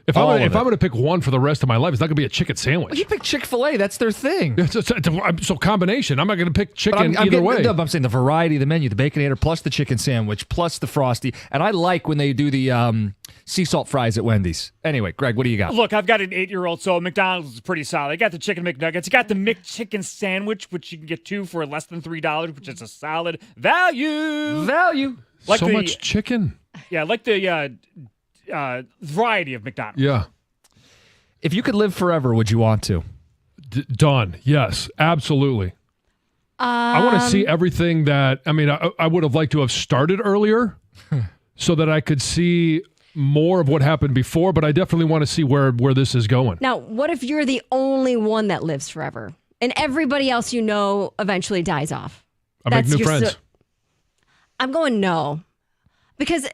If I'm going to pick one for the rest of my life, it's not going to be a chicken sandwich. Well, you pick Chick-fil-A. That's their thing. So combination. I'm not going to pick chicken either way. No, I'm saying the variety of the menu, the Baconator plus the chicken sandwich plus the Frosty. And I like when they do the sea salt fries at Wendy's. Anyway, Greg, what do you got? Look, I've got an 8-year-old, so McDonald's is pretty solid. I got the chicken McNuggets. I got the McChicken sandwich, which you can get 2 for less than $3, which is a solid value. Like so much chicken. Yeah, like the variety of McDonald's. Yeah. If you could live forever, would you want to? Done. Yes, absolutely. I want to see everything that, I would have liked to have started earlier so that I could see more of what happened before, but I definitely want to see where this is going. Now, what if you're the only one that lives forever and everybody else you know eventually dies off? I make new friends. I'm going no. Because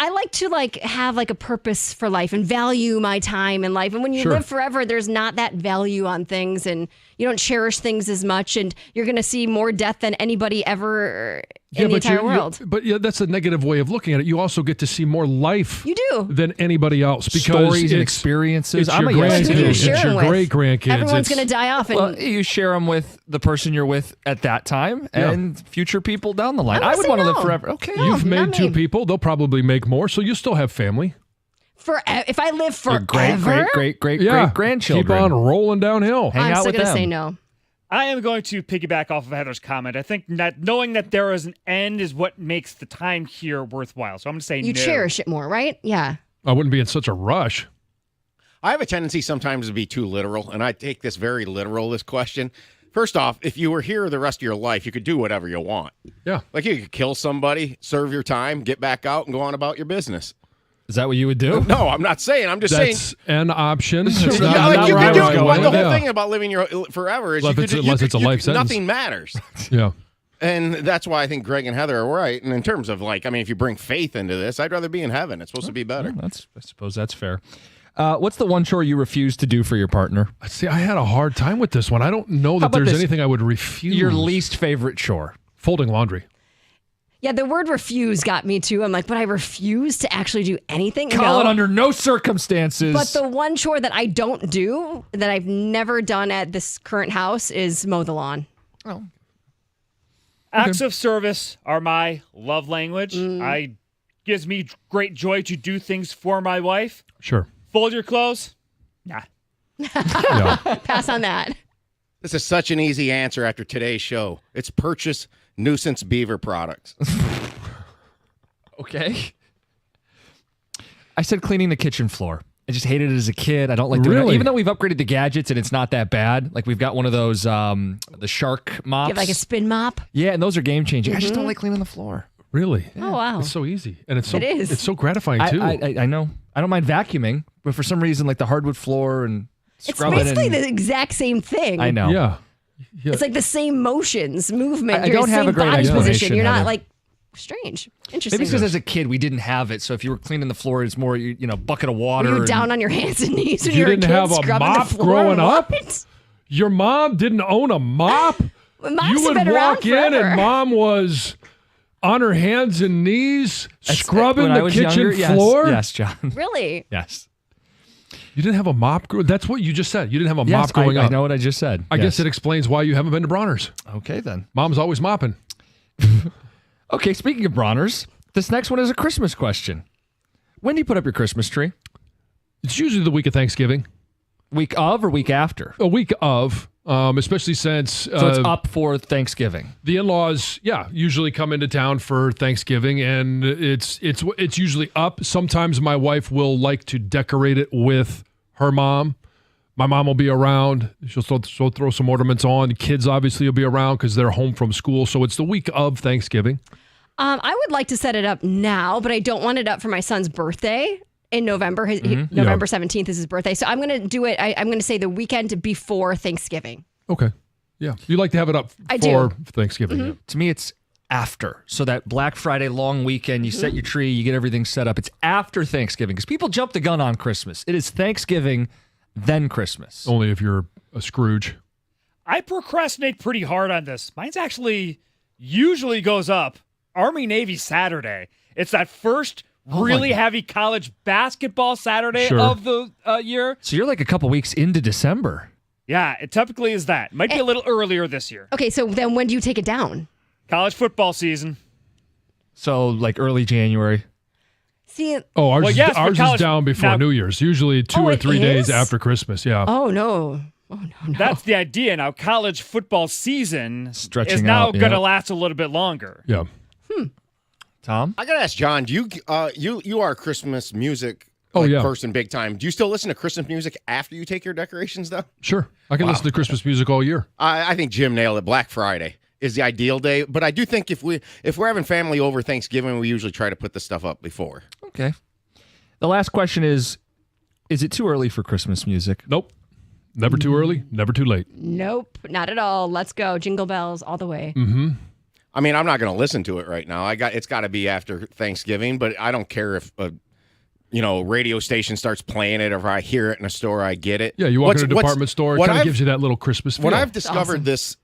I like to have a purpose for life and value my time in life. And when you live forever, there's not that value on things and you don't cherish things as much and you're going to see more death than anybody ever in the entire world. But that's a negative way of looking at it. You also get to see more life than anybody else. Because stories and experiences. It's your grandkids. It's your great-grandkids. Everyone's going to die off. Well, you share them with the person you're with at that time and future people down the line. I would want to live forever. Okay. You've made 2 people. They'll probably make more, so you still have family. If I live Your forever, great grandchildren. Keep on rolling downhill. Hang I'm out still with going to them. say no. I am going to piggyback off of Heather's comment. I think that knowing that there is an end is what makes the time here worthwhile. So I'm going to say You no. cherish it more, right? Yeah. I wouldn't be in such a rush. I have a tendency sometimes to be too literal, and I take this very literal, this question. First off, if you were here the rest of your life, you could do whatever you want. Yeah. Like you could kill somebody, serve your time, get back out, and go on about your business. Is that what you would do? No, I'm not saying. I'm just saying. That's an option. It's Yeah, not like you where I can do was it. going. But the whole Yeah. thing about living your forever is Unless it's a life sentence. nothing matters. Yeah. And that's why I think Greg and Heather are right. And in terms of if you bring faith into this, I'd rather be in heaven. It's supposed to be better. I suppose that's fair. What's the one chore you refuse to do for your partner? See, I had a hard time with this one. I don't know How that about there's this? anything I would refuse. Your least favorite chore? Folding laundry. Yeah, the word refuse got me too. I'm like, but I refuse to actually do anything. Colin, No. under no circumstances. But the one chore that I don't do, that I've never done at this current house, is mow the lawn. Oh. Acts of service are my love language. Gives me great joy to do things for my wife. Sure. Fold your clothes? Nah. Pass on that. This is such an easy answer after today's show. It's purchase nuisance beaver products. Okay. I said cleaning the kitchen floor. I just hated it as a kid. I don't like doing it. Really? Even though we've upgraded the gadgets and it's not that bad. Like we've got one of those, the shark mops. Give like a spin mop. Yeah, and those are game changing. I just don't like cleaning the floor. Really? Oh, wow. It's so easy. And it's so It is. It's so gratifying too. I know. I don't mind vacuuming, but for some reason, like the hardwood floor and It's scrubbing. basically and, the exact same thing. I know. Yeah. It's like the same motions, movement. I You're don't in the have same a great body explanation, position. You're not Heather. like strange. Interesting. Maybe it's because as a kid we didn't have it, so if you were cleaning the floor, it's more bucket of water. Were you and- down on your hands and knees when You you were a didn't kid have a scrubbing mop the floor? growing up? What? Your mom didn't own a mop? Well, mops You have would been around walk in forever. and mom was on her hands and knees scrubbing when I the was kitchen younger, yes. floor? Yes, John. Really? Yes. You didn't have a mop? That's what you just said. You didn't have a Yes, mop growing I up. know what I just said. I Yes. guess it explains why you haven't been to Bronner's. Okay, then. Mom's always mopping. Okay, speaking of Bronner's, this next one is a Christmas question. When do you put up your Christmas tree? It's usually the week of Thanksgiving. Week of or week after? A week of, especially since So it's up for Thanksgiving. the in-laws, usually come into town for Thanksgiving, and it's usually up. Sometimes my wife will like to decorate it with her mom. My mom will be around. She'll throw some ornaments on. Kids obviously will be around because they're home from school. So it's the week of Thanksgiving. I would like to set it up now, but I don't want it up for my son's birthday in November. November 17th is his birthday. So I'm going to do it. I'm going to say the weekend before Thanksgiving. Okay. Yeah. You like to have it up I for do. Thanksgiving. Mhm. Yeah. To me, it's after. So that Black Friday long weekend, you set your tree, you get everything set up. It's after Thanksgiving because people jump the gun on Christmas. It is Thanksgiving, then Christmas. Only if you're a Scrooge. I procrastinate pretty hard on this. Mine's actually usually goes up Army-Navy Saturday. It's that first really heavy college basketball Saturday Sure. of the year. So you're like a couple weeks into December. Yeah, it typically is that. Might be a little earlier this year. Okay, so then when do you take it down? College football season. So like early January. See, Oh, ours, Well, yes, but ours is college- down before now- New Year's. Usually 2 or it 3 days is? after Christmas. Yeah. oh no. That's the idea. Now, college football season Stretching is now out, going to yeah. last a little bit longer. Yeah. Tom? I gotta ask John. Do you are a Christmas music Oh, yeah. person big time? Do you still listen to Christmas music after you take your decorations down? Sure. I can listen to Christmas music all year. I think Jim nailed it. Black Friday is the ideal day, but I do think if we're having family over Thanksgiving, we usually try to put the stuff up before. Okay. The last question is it too early for Christmas music? Nope. Never too early, never too late. Nope, not at all. Let's go. Jingle bells all the way. Mm-hmm. I mean, I'm not going to listen to it right now. It's got to be after Thanksgiving, but I don't care if a radio station starts playing it or if I hear it in a store, I get it. Yeah, you walk in a department store, it kind of gives you that little Christmas feel. What I've discovered this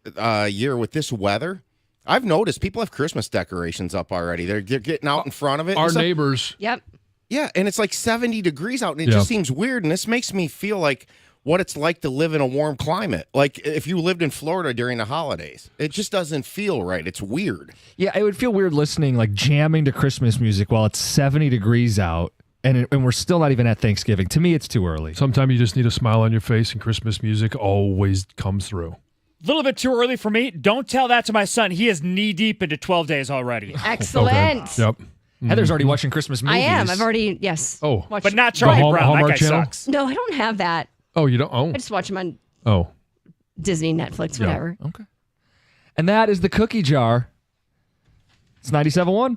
year with this weather, I've noticed people have Christmas decorations up already. They're getting out in front of it. Our It's like- neighbors. Yep. Yeah, and it's like 70 degrees out, and it Yeah. just seems weird. And this makes me feel like what it's like to live in a warm climate. Like if you lived in Florida during the holidays, it just doesn't feel right. It's weird. Yeah, it would feel weird listening, like jamming to Christmas music while it's 70 degrees out And we're still not even at Thanksgiving. To me, it's too early. Sometimes you just need a smile on your face, and Christmas music always comes through. A little bit too early for me. Don't tell that to my son. He is knee deep into 12 days already. Excellent. Okay. Yep. Heather's already watching Christmas movies. I am. I've already, yes. Oh. watched. But not Charlie Brown. Hallmark That guy Channel? sucks. No, I don't have that. Oh, you don't? Oh. I just watch them on Oh. Disney, Netflix, whatever. Okay. And that is the cookie jar. It's 97.1.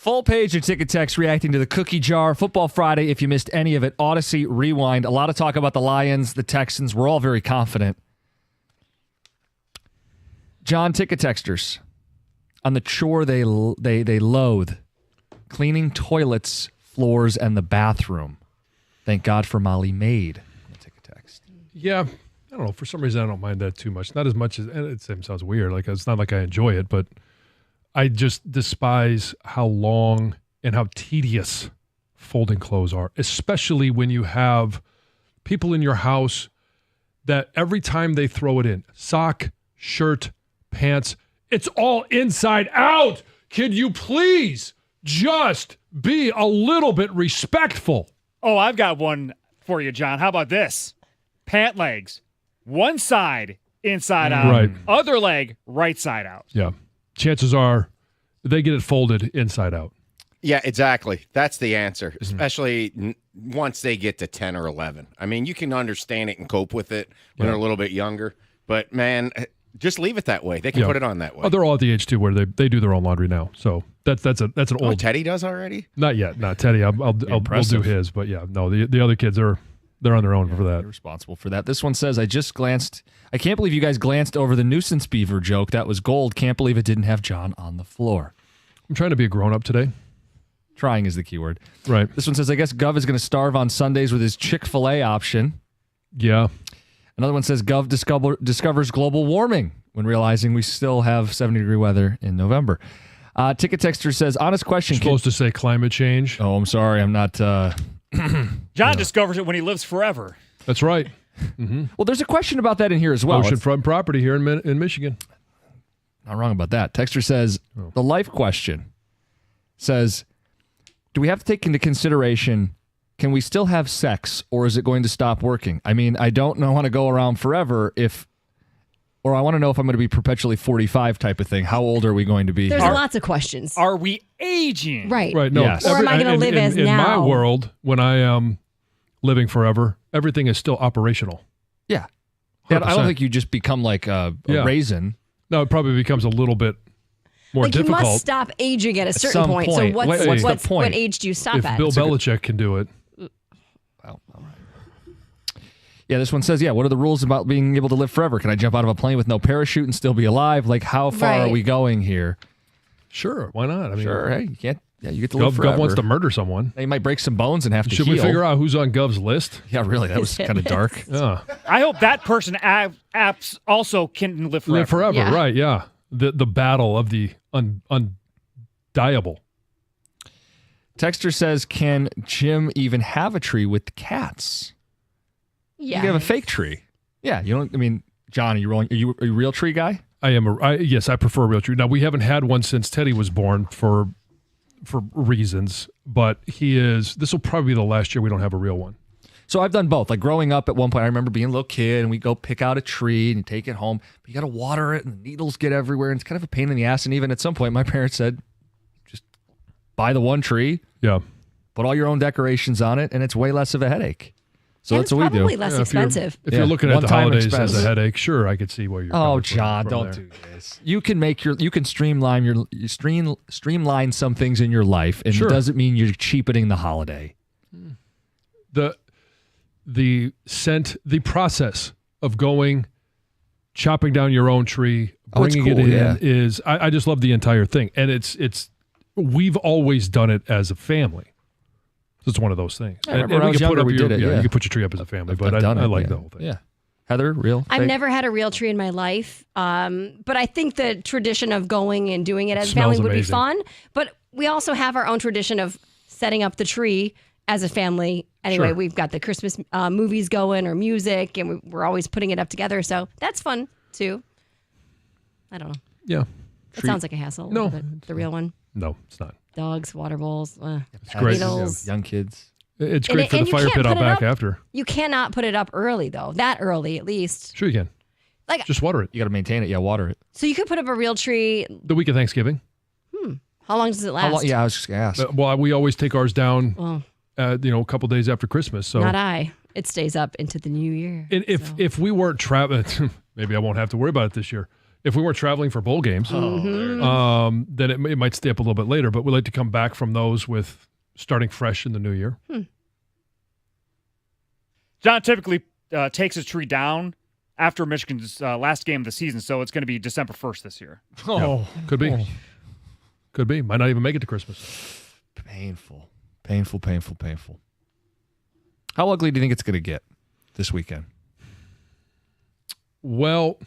Full page of Ticket Text reacting to the cookie jar. Football Friday, if you missed any of it. Odyssey, Rewind. A lot of talk about the Lions, the Texans. We're all very confident. John, Ticket Texters. On the chore they loathe. Cleaning toilets, floors, and the bathroom. Thank God for Molly Maid. Ticket text. Yeah. I don't know. For some reason, I don't mind that too much. Not as much as, and it sounds weird. Like, it's not like I enjoy it, but I just despise how long and how tedious folding clothes are, especially when you have people in your house that every time they throw it in, sock, shirt, pants, it's all inside out. Could you please just be a little bit respectful? Oh, I've got one for you, John. How about this? Pant legs. One side inside out, right. Other leg right side out. Yeah. Chances are they get it folded inside out. Yeah, exactly. That's the answer, especially once they get to 10 or 11. I mean, you can understand it and cope with it when they're a little bit younger, but man, just leave it that way. They can put it on that way. Oh, they're all at the age too where they do their own laundry now. So that's an old. Oh, Teddy does already? Not yet. Not Teddy. We'll do his, but yeah, no. The other kids they're on their own for that. They're responsible for that. This one says, I can't believe you guys glanced over the nuisance beaver joke. That was gold. Can't believe it didn't have John on the floor. I'm trying to be a grown-up today. Trying is the key word. Right. This one says, I guess Gov is going to starve on Sundays with his Chick-fil-A option. Yeah. Another one says, Gov discovers global warming when realizing we still have 70-degree weather in November. Ticket Texter says, honest question. You're supposed to say climate change. Oh, I'm sorry. I'm not... John discovers it when he lives forever. That's right. Mm-hmm. Well, there's a question about that in here as well. Oceanfront property here in Michigan. Not wrong about that. Texter says, the life question says, do we have to take into consideration, can we still have sex or is it going to stop working? I mean, I don't want to go around forever or I want to know if I'm going to be perpetually 45 type of thing. How old are we going to be? There's lots of questions. Are we aging? Right. Right. No. Yes. Or am I going to live as in now? In my world, when I am living forever, everything is still operational. Yeah. I don't think you just become like a raisin. No, it probably becomes a little bit more difficult. You must stop aging at a certain point. So what's the point? What age do you stop if at? Bill Belichick can do it. Well, all right. Yeah, this one says, what are the rules about being able to live forever? Can I jump out of a plane with no parachute and still be alive? Like, how far are we going here? Sure, why not? I mean, sure, hey, you can't. Yeah, you get to live forever. Gov wants to murder someone. They might break some bones and have to Should heal. we figure out who's on Gov's list? Yeah, really, that was kind of dark. Yeah. I hope that person apps also can live forever. Live forever, right? Yeah. The battle of the undiable. Texter says, can Jim even have a tree with cats? Yeah. You have a fake tree. Yeah, you don't. I mean, John, are you a real tree guy? I am. Yes, I prefer a real tree. Now, we haven't had one since Teddy was born for reasons, but this will probably be the last year we don't have a real one. So I've done both. Like growing up at one point, I remember being a little kid and we go pick out a tree and you take it home, but you got to water it and the needles get everywhere and it's kind of a pain in the ass. And even at some point, my parents said, just buy the one tree. Yeah. Put all your own decorations on it and it's way less of a headache. So that's what we do. Probably less expensive. If you're looking at the holidays as a headache, sure, I could see where you're. Oh, John, don't do this. You can streamline streamline some things in your life, and it doesn't mean you're cheapening the holiday. The process of chopping down your own tree, bringing it in is. I just love the entire thing, and it's we've always done it as a family. It's one of those things. I remember when I was younger, we did it. Yeah, you can put your tree up as a family, but I like the whole thing. Yeah. Heather, real? I've never had a real tree in my life, but I think the tradition of going and doing it as a family would be fun. But we also have our own tradition of setting up the tree as a family. Anyway, we've got the Christmas movies going or music, and we're always putting it up together. So that's fun, too. I don't know. Yeah. That sounds like a hassle. No. The real one. No, it's not. Dogs, water bowls. It's great. Young kids. It's great for the fire pit out back after. You cannot put it up early, though. That early, at least. Sure you can. Like, just water it. You got to maintain it. Yeah, water it. So you could put up a real tree. The week of Thanksgiving. How long does it last? Yeah, I was just going to ask. Well, we always take ours down, a couple days after Christmas. So not I. It stays up into the new year. And if we weren't traveling, maybe I won't have to worry about it this year. If we weren't traveling for bowl games, then it might stay up a little bit later. But we like to come back from those with starting fresh in the new year. John typically takes a tree down after Michigan's last game of the season, so it's going to be December 1st this year. Yeah, could be. Could be. Might not even make it to Christmas. Painful. How ugly do you think it's going to get this weekend? Well,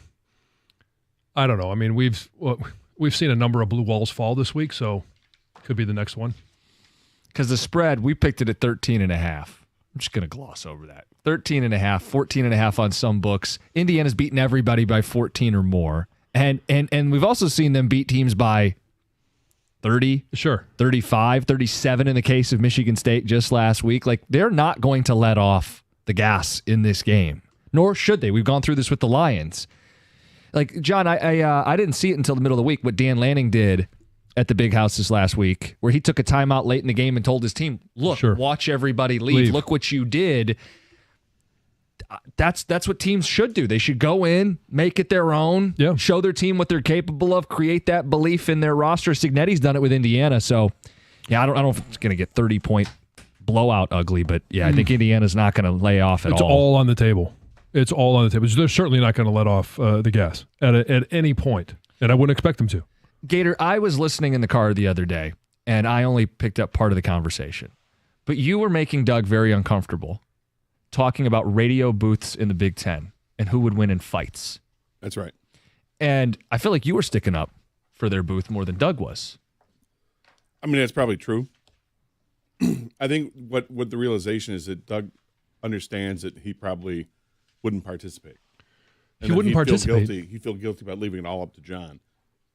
I don't know. I mean, we've seen a number of blue walls fall this week, so could be the next one. Because the spread, we picked it at 13.5. I'm just going to gloss over that. 13.5, 14.5 on some books. Indiana's beaten everybody by 14 or more. And we've also seen them beat teams by 30, 35, 37 in the case of Michigan State just last week. Like, they're not going to let off the gas in this game, nor should they. We've gone through this with the Lions. Like, John, I didn't see it until the middle of the week what Dan Lanning did at the Big House this last week, where he took a timeout late in the game and told his team, look, watch everybody leave. Look what you did. That's what teams should do. They should go in, make it their own, show their team what they're capable of, create that belief in their roster. Signetti's done it with Indiana. So, yeah, I don't know if it's going to get 30-point blowout ugly, but, yeah, I think Indiana's not going to lay off at all. It's all on the table. It's all on the table. They're certainly not going to let off the gas at any point, and I wouldn't expect them to. Gator, I was listening in the car the other day, and I only picked up part of the conversation. But you were making Doug very uncomfortable talking about radio booths in the Big Ten and who would win in fights. That's right. And I feel like you were sticking up for their booth more than Doug was. I mean, that's probably true. I think what the realization is that Doug understands that he probably wouldn't participate. And he wouldn't participate. He'd feel guilty about leaving it all up to John.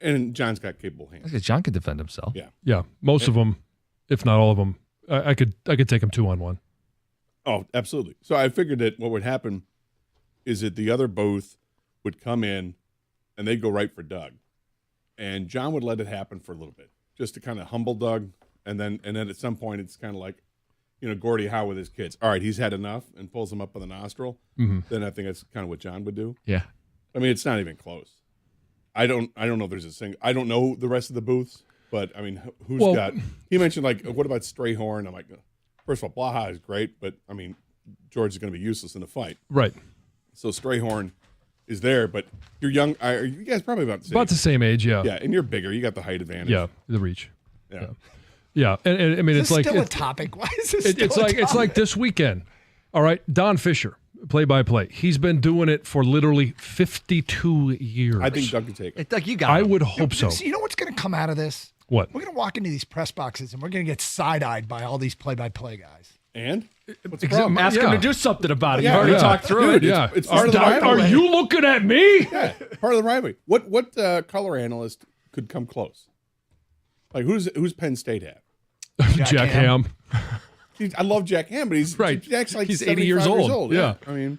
And John's got capable hands. John could defend himself. Yeah. Most of them, if not all of them, I could take him 2-on-1. Oh, absolutely. So I figured that what would happen is that the other booth would come in and they'd go right for Doug. And John would let it happen for a little bit just to kind of humble Doug. And then at some point it's kind of like, Gordie Howe with his kids. All right, he's had enough and pulls him up by the nostril. Mm-hmm. Then I think that's kind of what John would do. Yeah. I mean, it's not even close. I don't know if there's a single. I don't know the rest of the booths, but I mean, who's got? He mentioned like, what about Strayhorn? I'm like, first of all, Blaha is great, but I mean, George is going to be useless in a fight, right? So Strayhorn is there, but you're young. Are you guys probably about the same age? Yeah, yeah, and you're bigger. You got the height advantage. Yeah, the reach. Yeah. And I mean, it's like still a topic. Why is this? It's like this weekend. All right, Don Fisher. Play-by-play. He's been doing it for literally 52 years. I think Doug can take it. Doug, you got I would hope so. You know what's going to come out of this? What? We're going to walk into these press boxes and we're going to get side-eyed by all these play-by-play guys. And? What's the problem? Ask him to do something about it. You've already talked through it. Yeah. It's part of the rivalry. Are you looking at me? Yeah, part of the rivalry. What color analyst could come close? Like, who's Penn State at? Jack Ham. I love Jack Ham, but he's right. Jack's like he's 80 years old. Yeah. I mean,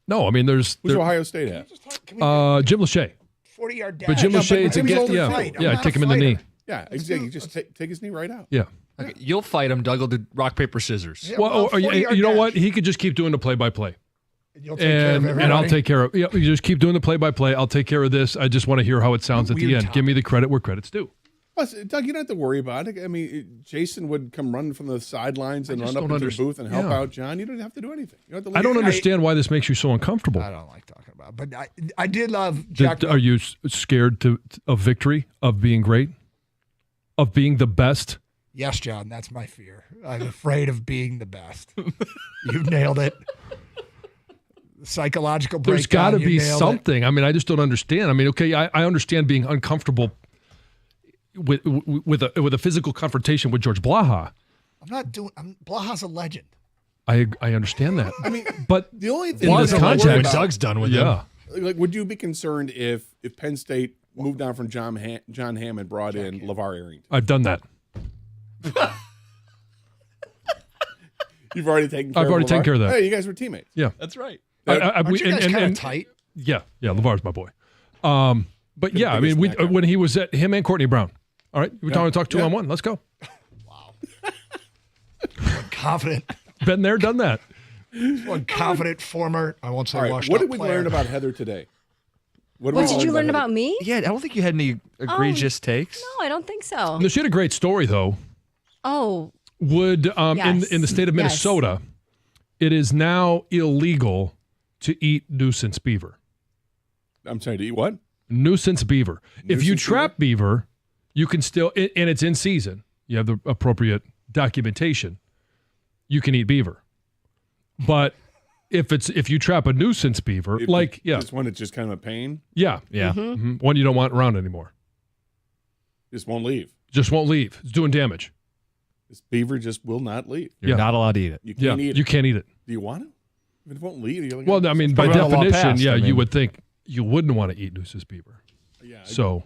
no, I mean who's Ohio State at? Jim Lachey. 40-yard dash. But Jim Lachey, it's take him in the knee. Yeah, exactly. Just take his knee right out. Yeah. Okay, you'll fight him. Doug will do rock, paper, scissors. Yeah, well, you know what? He could just keep doing the play-by-play. And I'll take care of it. Yeah, you just keep doing the play-by-play. I'll take care of this. I just want to hear how it sounds at the end. Give me the credit where credit's due. Plus, Doug, you don't have to worry about it. I mean, Jason would come running from the sidelines and run up into the booth and help out John. You don't have to do anything. I don't understand why this makes you so uncomfortable. I don't like talking about it. But I did love Jack. Are you scared of victory, of being great, of being the best? Yes, John, that's my fear. I'm afraid of being the best. You nailed it. Psychological breakdown. There's got to be something. I mean, I just don't understand. I mean, okay, I understand being uncomfortable with a physical confrontation with George Blaha. Blaha's a legend. I understand that. I mean, but the only thing in this context, Doug's done with him. Like, would you be concerned if Penn State moved down from John Hamm and brought in LeVar Arrington? I've done that. You've already taken care I've already taken care of that. Hey, you guys were teammates. Yeah. That's right. Aren't you guys kind of tight? Yeah, LeVar's my boy. But yeah, I mean, when he was at him and Courtney Brown. All right, we're talk 2-on-1. Let's go. Wow. Confident. Been there, done that. One confident former, I won't say All right, washed what up did we player. learn about Heather today? What did you learn about me? Yeah, I don't think you had any egregious takes. No, I don't think so. No, she had a great story, though. Oh, Would Yes. in the state of Yes. Minnesota, it is now illegal to eat nuisance beaver. I'm sorry, to eat what? Nuisance beaver. If you Nuisance trap beaver, you can still, and it's in season. You have the appropriate documentation. You can eat beaver, but if you trap a nuisance beaver, Just one that's just kind of a pain. Yeah. One you don't want around anymore. Just won't leave. Just won't leave. It's doing damage. This beaver just will not leave. You're not allowed to eat it. You can't eat it. You can't eat it. Do you want to? If it won't leave, you're Well, I mean, by Probably on the law definition, passed, yeah, I mean. you would think you wouldn't want to eat nuisance beaver. Yeah. So,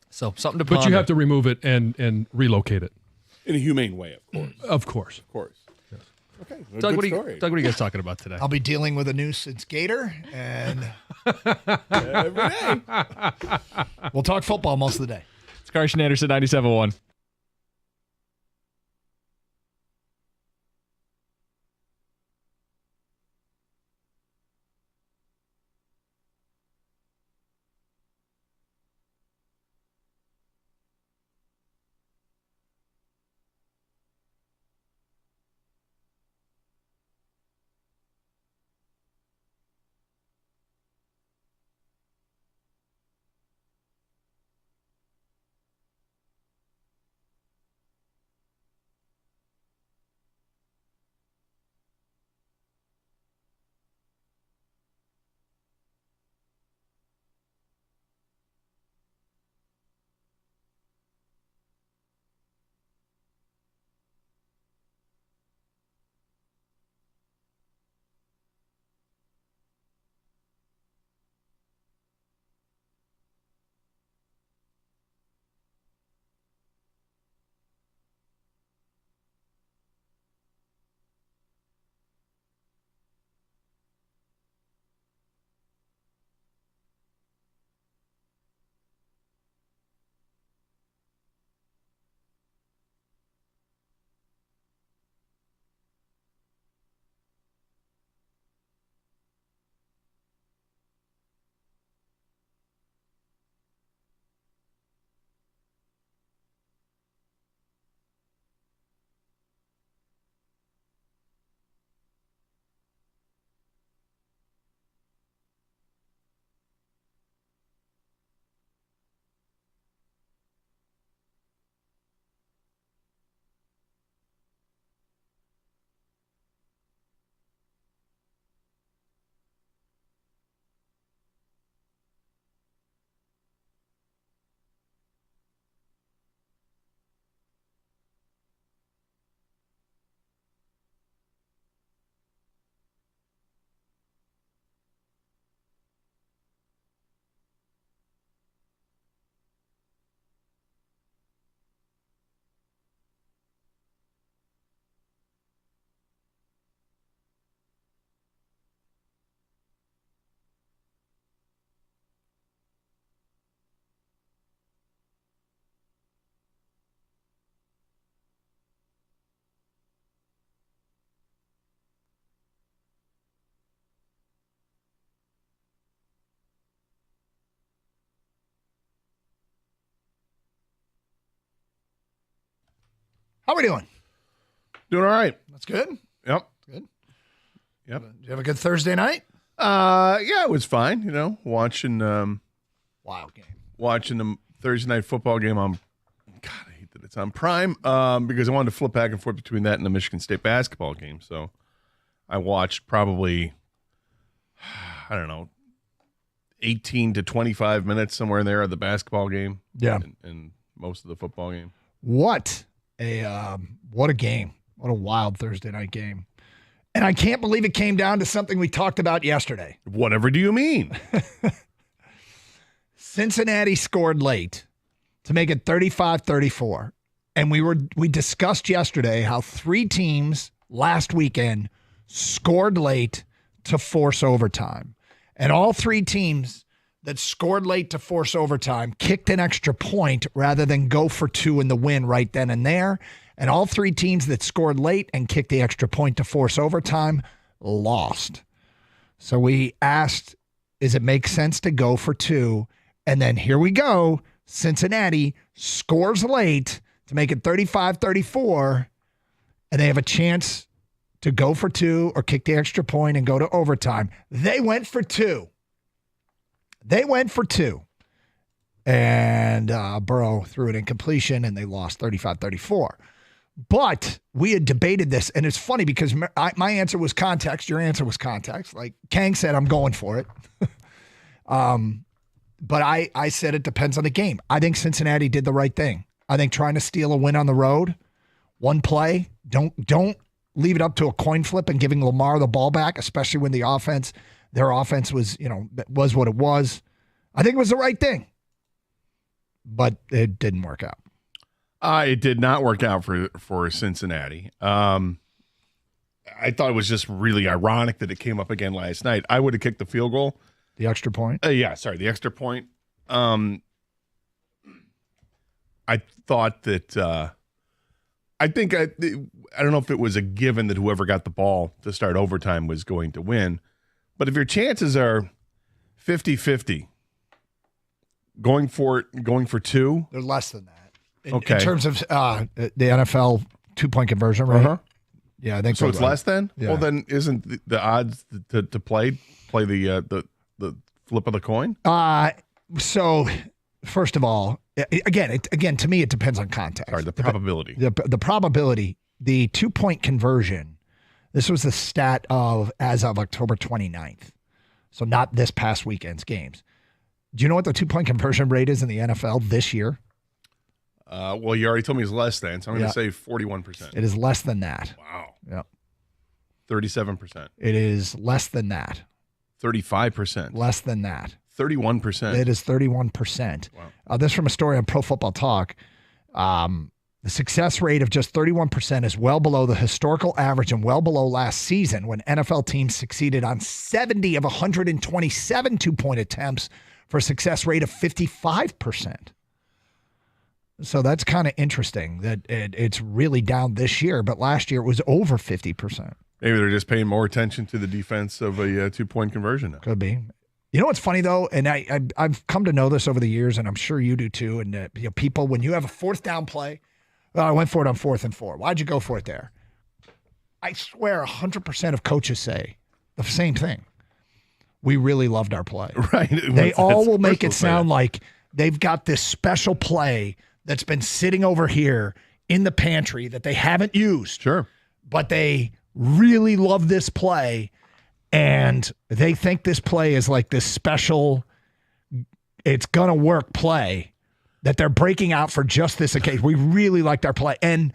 So something to but ponder. you have to remove it and relocate it. In a humane way, of course. Of course. Of course. Okay. Well, Doug, good what story. are you guys talking about today? I'll be dealing with a nuisance gator, and Every day. we'll talk football most of the day. It's Carson Anderson, 97.1. How we doing? Doing all right. That's good. Yep. Good. Yep. Did you have a good Thursday night? Yeah, it was fine. Watching Wild game. watching the Thursday night football game on. God, I hate that it's on Prime because I wanted to flip back and forth between that and the Michigan State basketball game. So I watched probably, I don't know, 18 to 25 minutes somewhere in there of the basketball game. Yeah. And most of the football game. What a game. What a wild Thursday night game. And I can't believe it came down to something we talked about yesterday. Whatever do you mean? Cincinnati scored late to make it 35-34. And we discussed yesterday how three teams last weekend scored late to force overtime. And all three teams that scored late to force overtime kicked an extra point rather than go for two in the win right then and there. And all three teams that scored late and kicked the extra point to force overtime lost. So we asked, does it make sense to go for 2? And then here we go. Cincinnati scores late to make it 35-34, and they have a chance to go for 2 or kick the extra point and go to overtime. They went for 2. And Burrow threw an incompletion, and they lost 35-34. But we had debated this, and it's funny because my answer was context. Your answer was context. Like Kang said, I'm going for it. But I said it depends on the game. I think Cincinnati did the right thing. I think trying to steal a win on the road, one play, don't leave it up to a coin flip and giving Lamar the ball back, especially when their offense was, was what it was. I think it was the right thing. But it didn't work out. It did not work out for Cincinnati. I thought it was just really ironic that it came up again last night. I would have kicked the field goal. The extra point? The extra point. I thought that I don't know if it was a given that whoever got the ball to start overtime was going to win. But if your chances are 50-50, going for 2? They're less than that. In terms of the NFL 2-point conversion rate. Uh-huh. Yeah, I think so. It's right. Less than? Yeah. Well, then isn't the odds to play the flip of the coin? So first of all, again, to me, it depends on context. Sorry, the probability. The probability, the 2-point conversion, this was the stat as of October 29th. So not this past weekend's games. Do you know what the 2-point conversion rate is in the NFL this year? Well, you already told me it's less than, so I'm going to say 41%. It is less than that. Wow. Yep. 37%. It is less than that. 35%. Less than that. 31%. It is 31%. Wow. This from a story on Pro Football Talk. The success rate of just 31% is well below the historical average and well below last season when NFL teams succeeded on 70 of 127 2-point attempts for a success rate of 55%. So that's kind of interesting that it's really down this year, but last year it was over 50%. Maybe they're just paying more attention to the defense of a 2-point conversion now. Could be. You know what's funny, though? And I've come to know this over the years, and I'm sure you do too. And people, when you have a 4th down play, I went for it on 4th and 4. Why'd you go for it there? I swear 100% of coaches say the same thing. We really loved our play. Right. They all will make it sound like they've got this special play that's been sitting over here in the pantry that they haven't used. Sure. But they really love this play, and they think this play is like this special, it's going to work play that they're breaking out for just this occasion. We really liked our play. And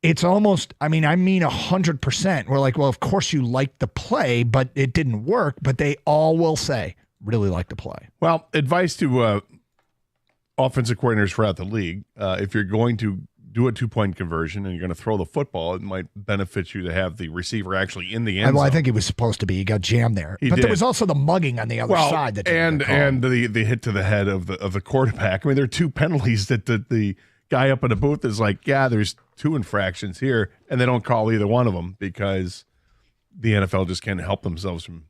it's almost, I mean 100%. We're like, well, of course you liked the play, but it didn't work. But they all will say, really like the play. Well, advice to offensive coordinators throughout the league, if you're going to do a 2-point conversion and you're going to throw the football, it might benefit you to have the receiver actually in the end zone. Well, I think he was supposed to be. He got jammed there. But there was also the mugging on the other side. That and the hit to the head of the quarterback. I mean, there are 2 penalties that the guy up in the booth is like, yeah, there's 2 infractions here, and they don't call either one of them because the NFL just can't help themselves from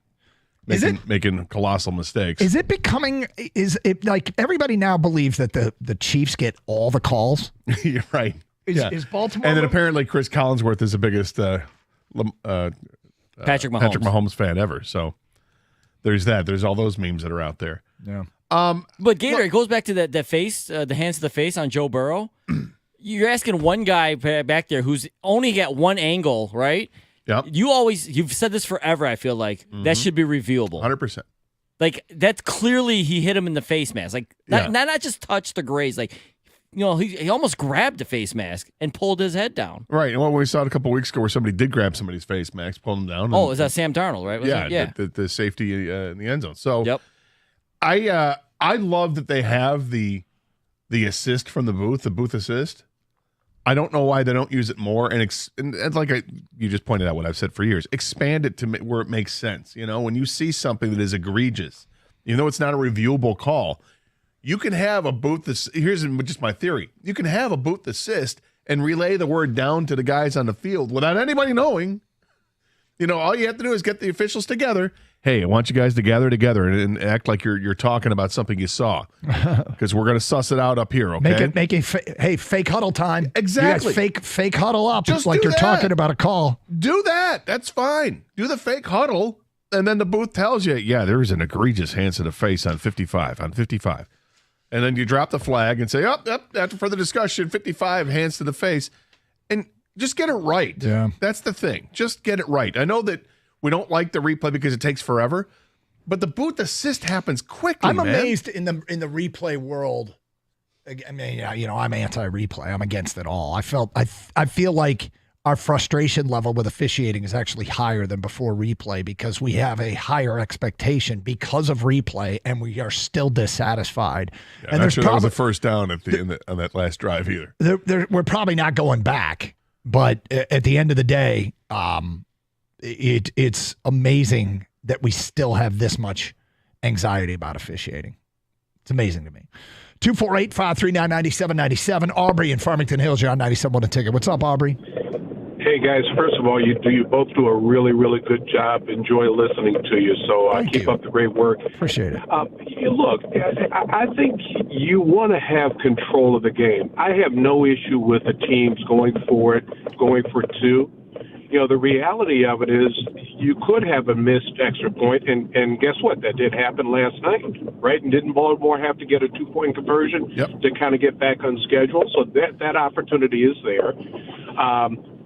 making colossal mistakes. Is it becoming, is it like everybody now believes that the Chiefs get all the calls? You're right. Is Baltimore? And then apparently Chris Collinsworth is the biggest Patrick Mahomes fan ever. So there's that. There's all those memes that are out there. Yeah. But Gator, it goes back to that face, the hands to the face on Joe Burrow. You're asking one guy back there who's only got one angle, right? Yep. You've said this forever, I feel like. That should be reviewable. 100%. Like, that's clearly he hit him in the face mask. Like, not just touch the graze. Like, he almost grabbed the face mask and pulled his head down. Right. And what we saw it a couple weeks ago where somebody did grab somebody's face mask, pulled him down. Oh, is that Sam Darnold, right? The safety in the end zone. So I love that they have the assist from the booth assist. I don't know why they don't use it more, and like you just pointed out what I've said for years, expand it to where it makes sense. When you see something that is egregious, even though it's not a reviewable call, you can have a booth. Here's just my theory: you can have a booth assist and relay the word down to the guys on the field without anybody knowing. All you have to do is get the officials together. Hey, I want you guys to gather together and act like you're talking about something you saw, because we're going to suss it out up here. Okay, make a fake huddle time. Exactly. You guys fake huddle up. Just It's like do you're talking about a call. Do that. That's fine. Do the fake huddle, and then the booth tells you, yeah, there was an egregious hands to the face on 55, and then you drop the flag and say, after further discussion, 55 hands to the face, and just get it right. Yeah, that's the thing. Just get it right. I know that we don't like the replay because it takes forever, but the booth assist happens quickly. I'm amazed in the replay world. I mean, I'm anti-replay. I'm against it all. I feel like our frustration level with officiating is actually higher than before replay because we have a higher expectation because of replay, and we are still dissatisfied. Yeah, and I'm sure that was a first down on that last drive either. We're probably not going back, but at the end of the day, it's amazing that we still have this much anxiety about officiating. It's amazing to me. 248-539-9797. Aubrey in Farmington Hills, you're on 97.1 The Ticket. What's up, Aubrey? Hey, guys. First of all, you both do a really, really good job. Enjoy listening to you. So keep up the great work. Appreciate it. Look, I think you want to have control of the game. I have no issue with the teams going for two. The reality of it is you could have a missed extra point, and guess what? That did happen last night, right? And didn't Baltimore have to get a 2-point conversion to kind of get back on schedule? So that opportunity is there.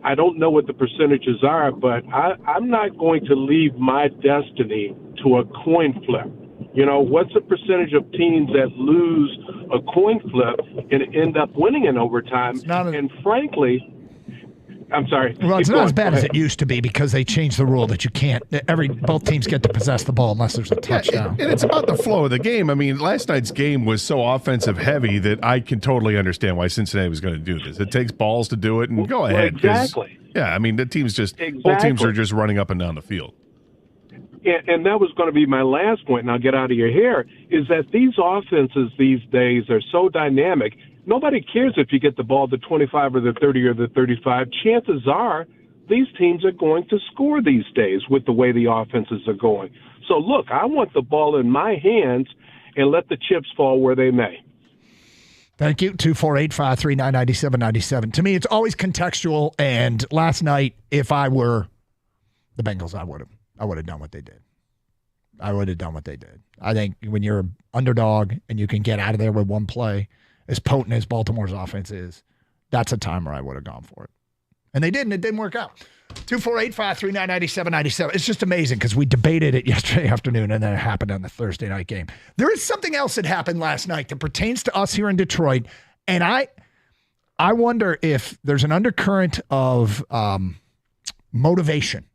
I don't know what the percentages are, but I'm not going to leave my destiny to a coin flip. What's the percentage of teams that lose a coin flip and end up winning in overtime? And frankly, I'm sorry. Well, it's not as bad as it used to be because they changed the rule that you can't. Both teams get to possess the ball unless there's a touchdown. And it's about the flow of the game. I mean, last night's game was so offensive heavy that I can totally understand why Cincinnati was going to do this. It takes balls to do it, and go ahead. Exactly. Yeah, I mean, both teams are just running up and down the field. And that was going to be my last point, and I'll get out of your hair, is that these offenses these days are so dynamic. Nobody cares if you get the ball to 25 or the 30 or the 35. Chances are these teams are going to score these days with the way the offenses are going. So, look, I want the ball in my hands and let the chips fall where they may. Thank you. 248-539-9797. To me, it's always contextual. And last night, if I were the Bengals, I would have done what they did. I think when you're an underdog and you can get out of there with one play, as potent as Baltimore's offense is, that's a time where I would have gone for it. And they didn't. It didn't work out. 248-539-9797. It's just amazing because we debated it yesterday afternoon, and then it happened on the Thursday night game. There is something else that happened last night that pertains to us here in Detroit, and I wonder if there's an undercurrent of motivation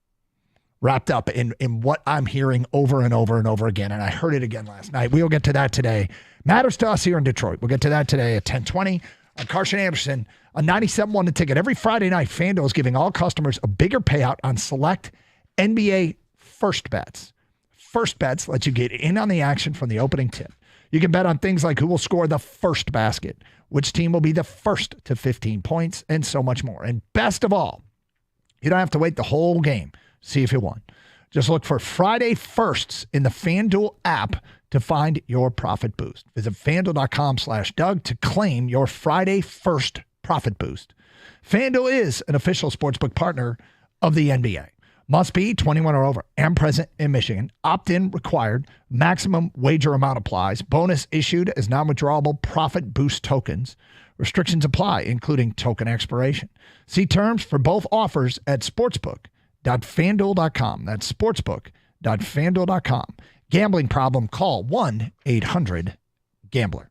wrapped up in what I'm hearing over and over and over again, and I heard it again last night. We'll get to that today. Matters to us here in Detroit. We'll get to that today at 10:20. Carson Anderson, a 97.1 The Ticket. Every Friday night, FanDuel is giving all customers a bigger payout on select NBA first bets. First bets let you get in on the action from the opening tip. You can bet on things like who will score the first basket, which team will be the first to 15 points, and so much more. And best of all, you don't have to wait the whole game to see if you won. Just look for Friday firsts in the FanDuel app to find your profit boost. Visit FanDuel.com/Doug to claim your Friday first profit boost. FanDuel is an official sportsbook partner of the NBA. Must be 21 or over and present in Michigan. Opt-in required. Maximum wager amount applies. Bonus issued as non-withdrawable profit boost tokens. Restrictions apply, including token expiration. See terms for both offers at sportsbook.fanduel.com. That's sportsbook.fanduel.com. Gambling problem? Call 1-800-GAMBLER.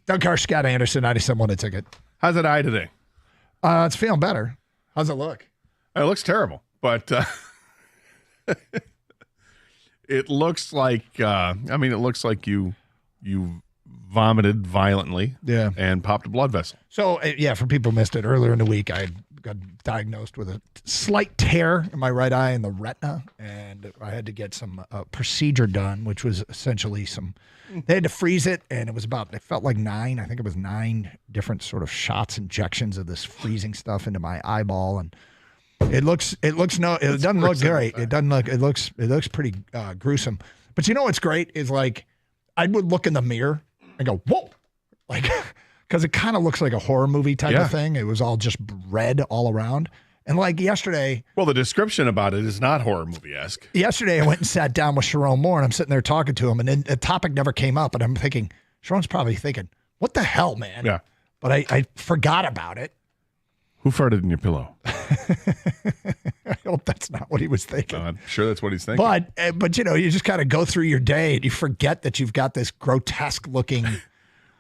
Doug Carr, Scott Anderson, 97 won a ticket. How's it eye today? It's feeling better. How's it look? It looks terrible, but it looks like it looks like you vomited violently, and popped a blood vessel. So for people who missed it, earlier in the week, I got diagnosed with a slight tear in my right eye in the retina, and I had to get some procedure done, which was essentially they had to freeze it, and it felt like 9. I think it was 9 different sort of shots, injections of this freezing stuff into my eyeball, and it doesn't look great. It looks pretty gruesome. But you know what's great is like I would look in the mirror and go, whoa, like because it kind of looks like a horror movie type of thing. It was all just red all around. And like yesterday. Well, the description about it is not horror movie-esque. Yesterday, I went and sat down with Sharon Moore, and I'm sitting there talking to him, and then the topic never came up. And I'm thinking, Sharon's probably thinking, what the hell, man? Yeah. But I forgot about it. Who farted in your pillow? I hope that's not what he was thinking. I'm sure that's what he's thinking. But you just kind of go through your day, and you forget that you've got this grotesque-looking.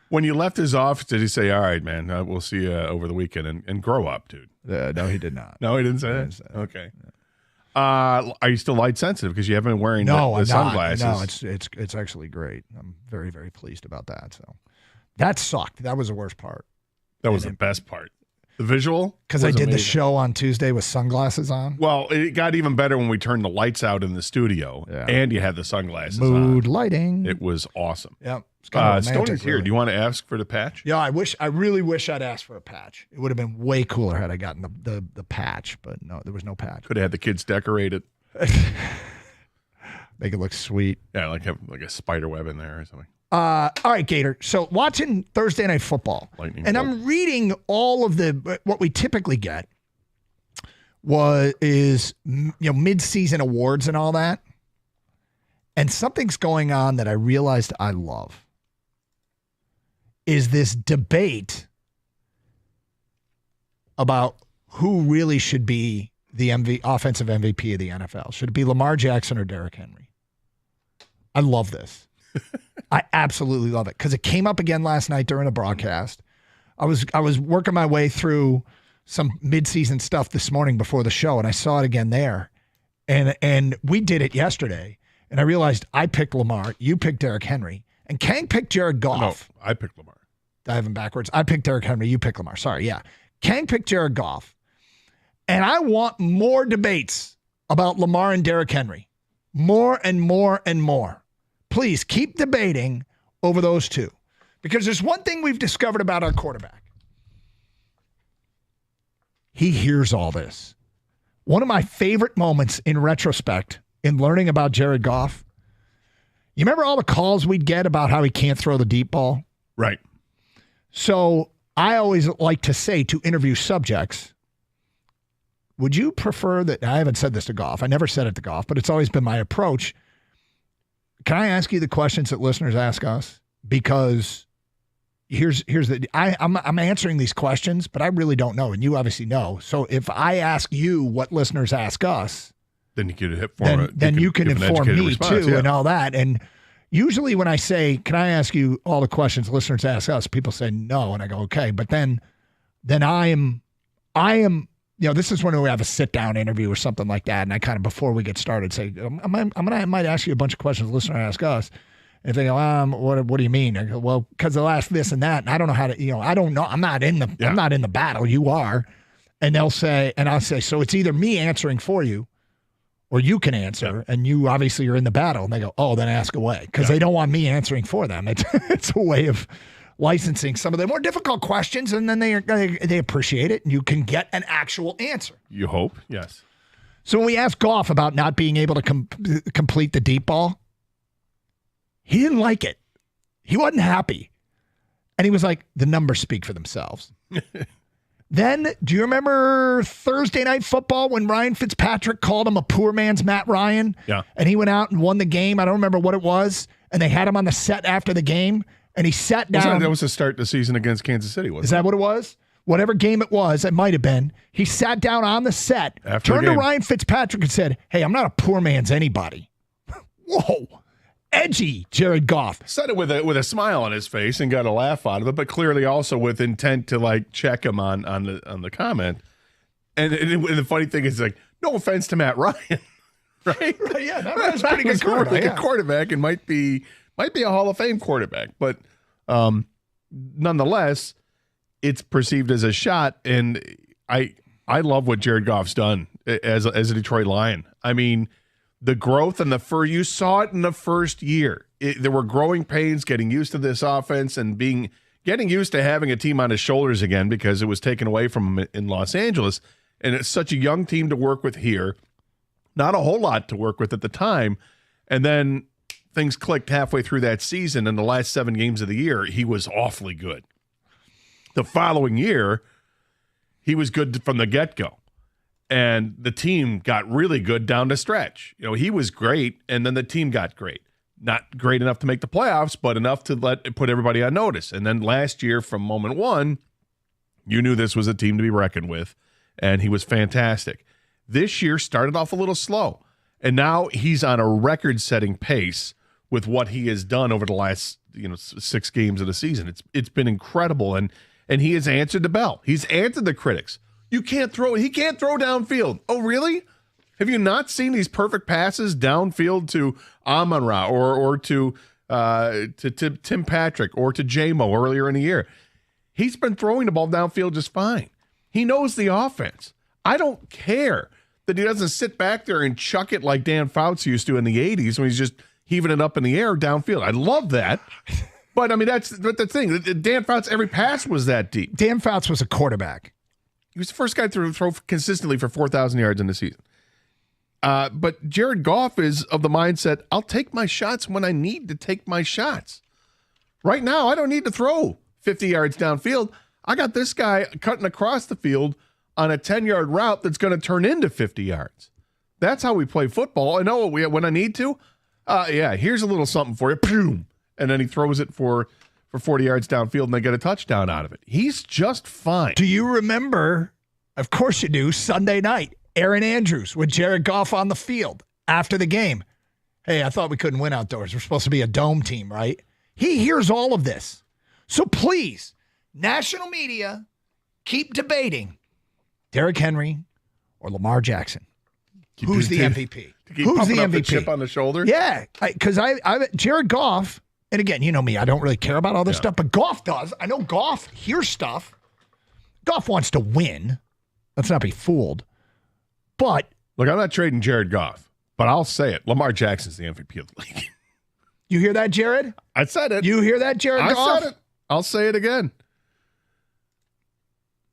When you left his office, did he say, all right, man, we'll see you over the weekend and grow up, dude? No, he did not. No, he didn't say that? Okay. Are you still light sensitive because you haven't been wearing the sunglasses? No, it's actually great. I'm very, very pleased about that. So that sucked. That was the worst part. That was the best part. The visual? Because I did the show on Tuesday with sunglasses on. Well, it got even better when we turned the lights out in the studio and you had the sunglasses on. Mood lighting. It was awesome. Yep. Stoney's here. Really. Do you want to ask for the patch? Yeah, I really wish I'd asked for a patch. It would have been way cooler had I gotten the patch, but no, there was no patch. Could have had the kids decorate it. Make it look sweet. Yeah, have a spider web in there or something. All right, Gator. So watching Thursday Night Football, I'm reading all of what we typically get is mid-season awards and all that, and something's going on that I realized I love. Is this debate about who really should be the offensive MVP of the NFL? Should it be Lamar Jackson or Derrick Henry? I love this. I absolutely love it because it came up again last night during a broadcast. I was working my way through some midseason stuff this morning before the show, and I saw it again there. And we did it yesterday, and I realized I picked Lamar, you picked Derrick Henry, and Kang picked Jared Goff. No, I picked Lamar. I have him backwards. I picked Derrick Henry, you picked Lamar. Sorry, yeah. Kang picked Jared Goff. And I want more debates about Lamar and Derrick Henry. More and more and more. Please keep debating over those two. Because there's one thing we've discovered about our quarterback. He hears all this. One of my favorite moments in retrospect in learning about Jared Goff, you remember all the calls we'd get about how he can't throw the deep ball? Right. So I always like to say to interview subjects, would you prefer that? I haven't said this to Goff. I never said it to Goff, but it's always been my approach. Can I ask you the questions that listeners ask us? Because I'm answering these questions, but I really don't know, and you obviously know. So if I ask you what listeners ask us, then you can you can inform me too, and all that. And usually when I say, "Can I ask you all the questions listeners ask us?" people say no, and I go, "Okay," but then I am. This is when we have a sit-down interview or something like that, and I kind of, before we get started, say, I might ask you a bunch of questions the listener ask us. And if they go, what do you mean? I go, well, because they'll ask this and that, and I don't know how to, I don't know. I'm not in the battle. You are. And they'll say, and I'll say, so it's either me answering for you, or you can answer, and you obviously are in the battle. And they go, oh, then ask away, because they don't want me answering for them. It's a way of licensing some of the more difficult questions, and then they appreciate it, and you can get an actual answer. You hope, yes. So when we asked Goff about not being able to complete the deep ball, he didn't like it. He wasn't happy. And he was like, the numbers speak for themselves. Then, do you remember Thursday Night Football when Ryan Fitzpatrick called him a poor man's Matt Ryan? Yeah. And he went out and won the game. I don't remember what it was. And they had him on the set after the game. And he sat down. That was to start the season against Kansas City, wasn't it? Is that what it was? Whatever game it was, it might have been. He sat down on the set, turned to Ryan Fitzpatrick and said, hey, I'm not a poor man's anybody. Whoa. edgy Jared Goff. Said it with a smile on his face and got a laugh out of it, but clearly also with intent to like check him on the comment. And the funny thing is, like, no offense to Matt Ryan, right? Yeah, Matt Ryan's a pretty good quarterback. Really good quarterback and might be a Hall of Fame quarterback, but nonetheless, it's perceived as a shot. And I love what Jared Goff's done as a Detroit Lion. I mean, the growth and you saw it in the first year. There were growing pains getting used to this offense and getting used to having a team on his shoulders again because it was taken away from him in Los Angeles. And it's such a young team to work with here. Not a whole lot to work with at the time. And then things clicked halfway through that season. In the last 7 games of the year, he was awfully good. The following year, he was good from the get-go. And the team got really good down the stretch. You know, he was great, and then the team got great. Not great enough to make the playoffs, but enough to put everybody on notice. And then last year, from moment one, you knew this was a team to be reckoned with, and he was fantastic. This year started off a little slow, and now he's on a record-setting pace with what he has done over the last 6 games of the season. It's been incredible, and he has answered the bell. He's answered the critics. He can't throw downfield. Oh, really? Have you not seen these perfect passes downfield to Amon-Ra or to Tim Patrick or to J-Mo earlier in the year? He's been throwing the ball downfield just fine. He knows the offense. I don't care that he doesn't sit back there and chuck it like Dan Fouts used to in the 80s when he's just heaving it up in the air downfield. I love that. But, I mean, that's the thing. Dan Fouts, every pass was that deep. Dan Fouts was a quarterback. He was the first guy to throw consistently for 4,000 yards in the season. But Jared Goff is of the mindset, I'll take my shots when I need to take my shots. Right now, I don't need to throw 50 yards downfield. I got this guy cutting across the field on a 10-yard route that's going to turn into 50 yards. That's how we play football. I know when I need to, here's a little something for you. Boom. And then he throws it for 40 yards downfield, and they get a touchdown out of it. He's just fine. Do you remember, of course you do, Sunday night, Aaron Andrews with Jared Goff on the field after the game? Hey, I thought we couldn't win outdoors. We're supposed to be a dome team, right? He hears all of this. So please, national media, keep debating Derrick Henry or Lamar Jackson. Who's the MVP? Who's the MVP? Chip on the shoulder? Yeah, because Jared Goff, and again, you know me, I don't really care about all this stuff, but Goff does. I know Goff hears stuff. Goff wants to win. Let's not be fooled. But look, I'm not trading Jared Goff, but I'll say it. Lamar Jackson's the MVP of the league. You hear that, Jared? I said it. You hear that, Jared Goff? I said it. I'll say it again.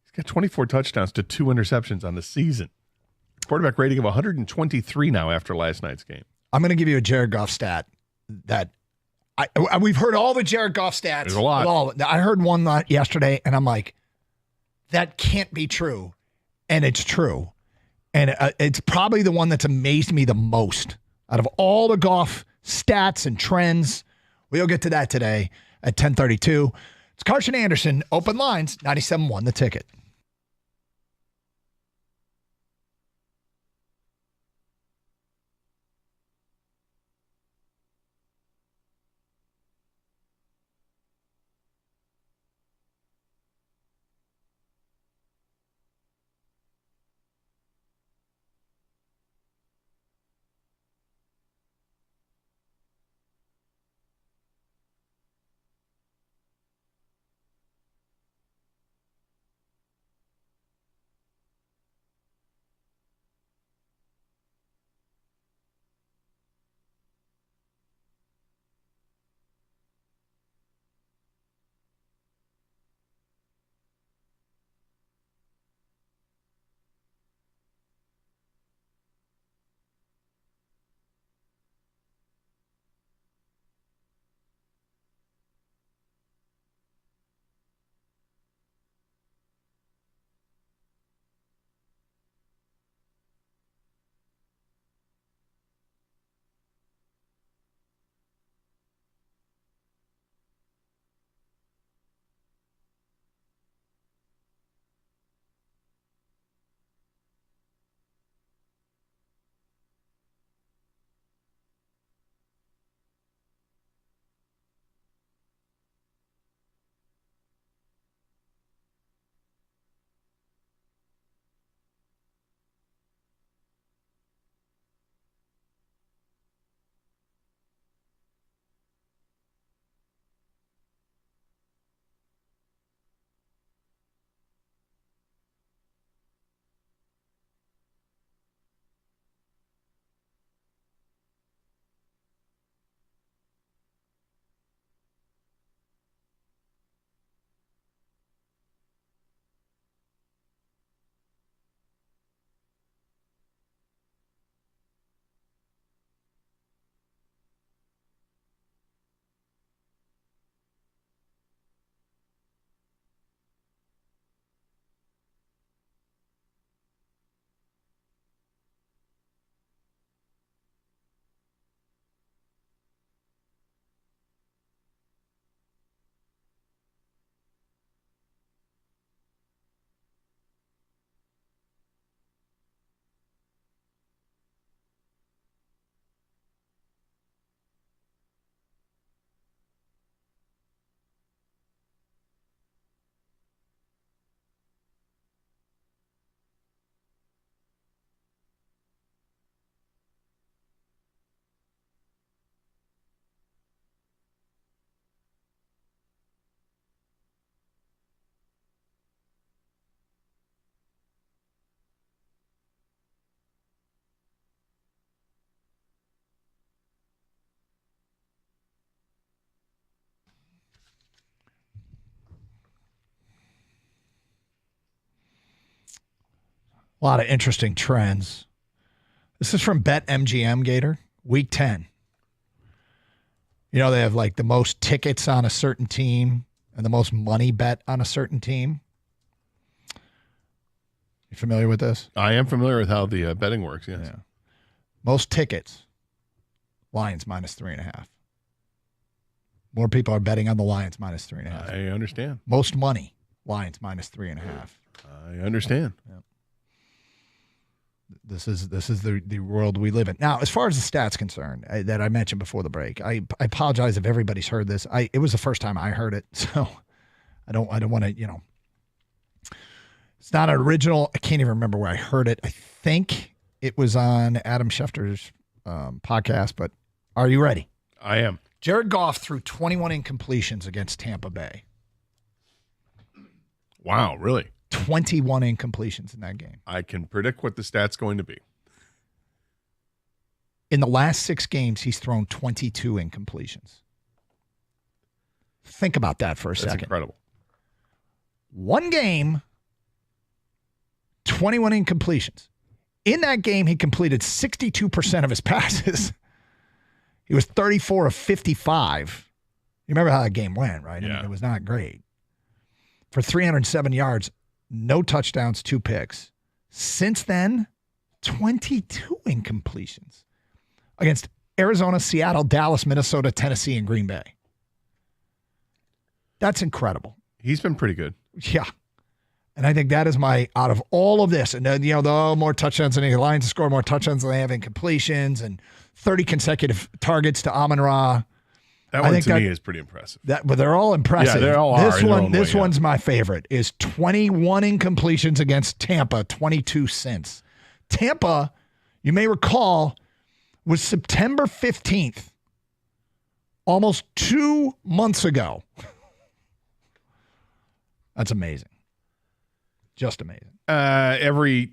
He's got 24 touchdowns to 2 interceptions on the season. Quarterback rating of 123 now after last night's game. I'm going to give you a Jared Goff stat that we've heard all the Jared Goff stats. There's a lot. I heard one yesterday, and I'm like, that can't be true. And it's true. And it's probably the one that's amazed me the most out of all the Goff stats and trends. We'll get to that today at 10:32. It's Carson Anderson, Open Lines, 97.1 The Ticket. A lot of interesting trends. This is from BetMGM, Gator, Week 10. You know, they have like the most tickets on a certain team and the most money bet on a certain team. You familiar with this? I am familiar with how the betting works, yes. Yeah. Most tickets, Lions -3.5. More people are betting on the Lions -3.5. I understand. Most money, Lions -3.5. I understand. Yep. This is the world we live in. Now, as far as the stats concerned that I mentioned before the break, I apologize if everybody's heard this. It was the first time I heard it, so I don't want to, it's not an original. I can't even remember where I heard it. I think it was on Adam Schefter's podcast, but are you ready? I am. Jared Goff threw 21 incompletions against Tampa Bay. Wow, really? 21 incompletions in that game. I can predict what the stat's going to be. In the last 6 games, he's thrown 22 incompletions. Think about that for a second. That's incredible. One game, 21 incompletions. In that game, he completed 62% of his passes. He was 34 of 55. You remember how that game went, right? Yeah. I mean, it was not great. For 307 yards, no touchdowns, 2 picks. Since then, 22 incompletions against Arizona, Seattle, Dallas, Minnesota, Tennessee, and Green Bay. That's incredible. He's been pretty good. Yeah. And I think that is out of all of this, and the more touchdowns than the Lions score more touchdowns than they have incompletions, and 30 consecutive targets to Amon-Ra. That one to me is pretty impressive. But they're all impressive. Yeah, they all are. This one's my favorite. Is 21 incompletions against Tampa, 22 since. Tampa, you may recall, was September 15th, almost 2 months ago. That's amazing. Just amazing. Every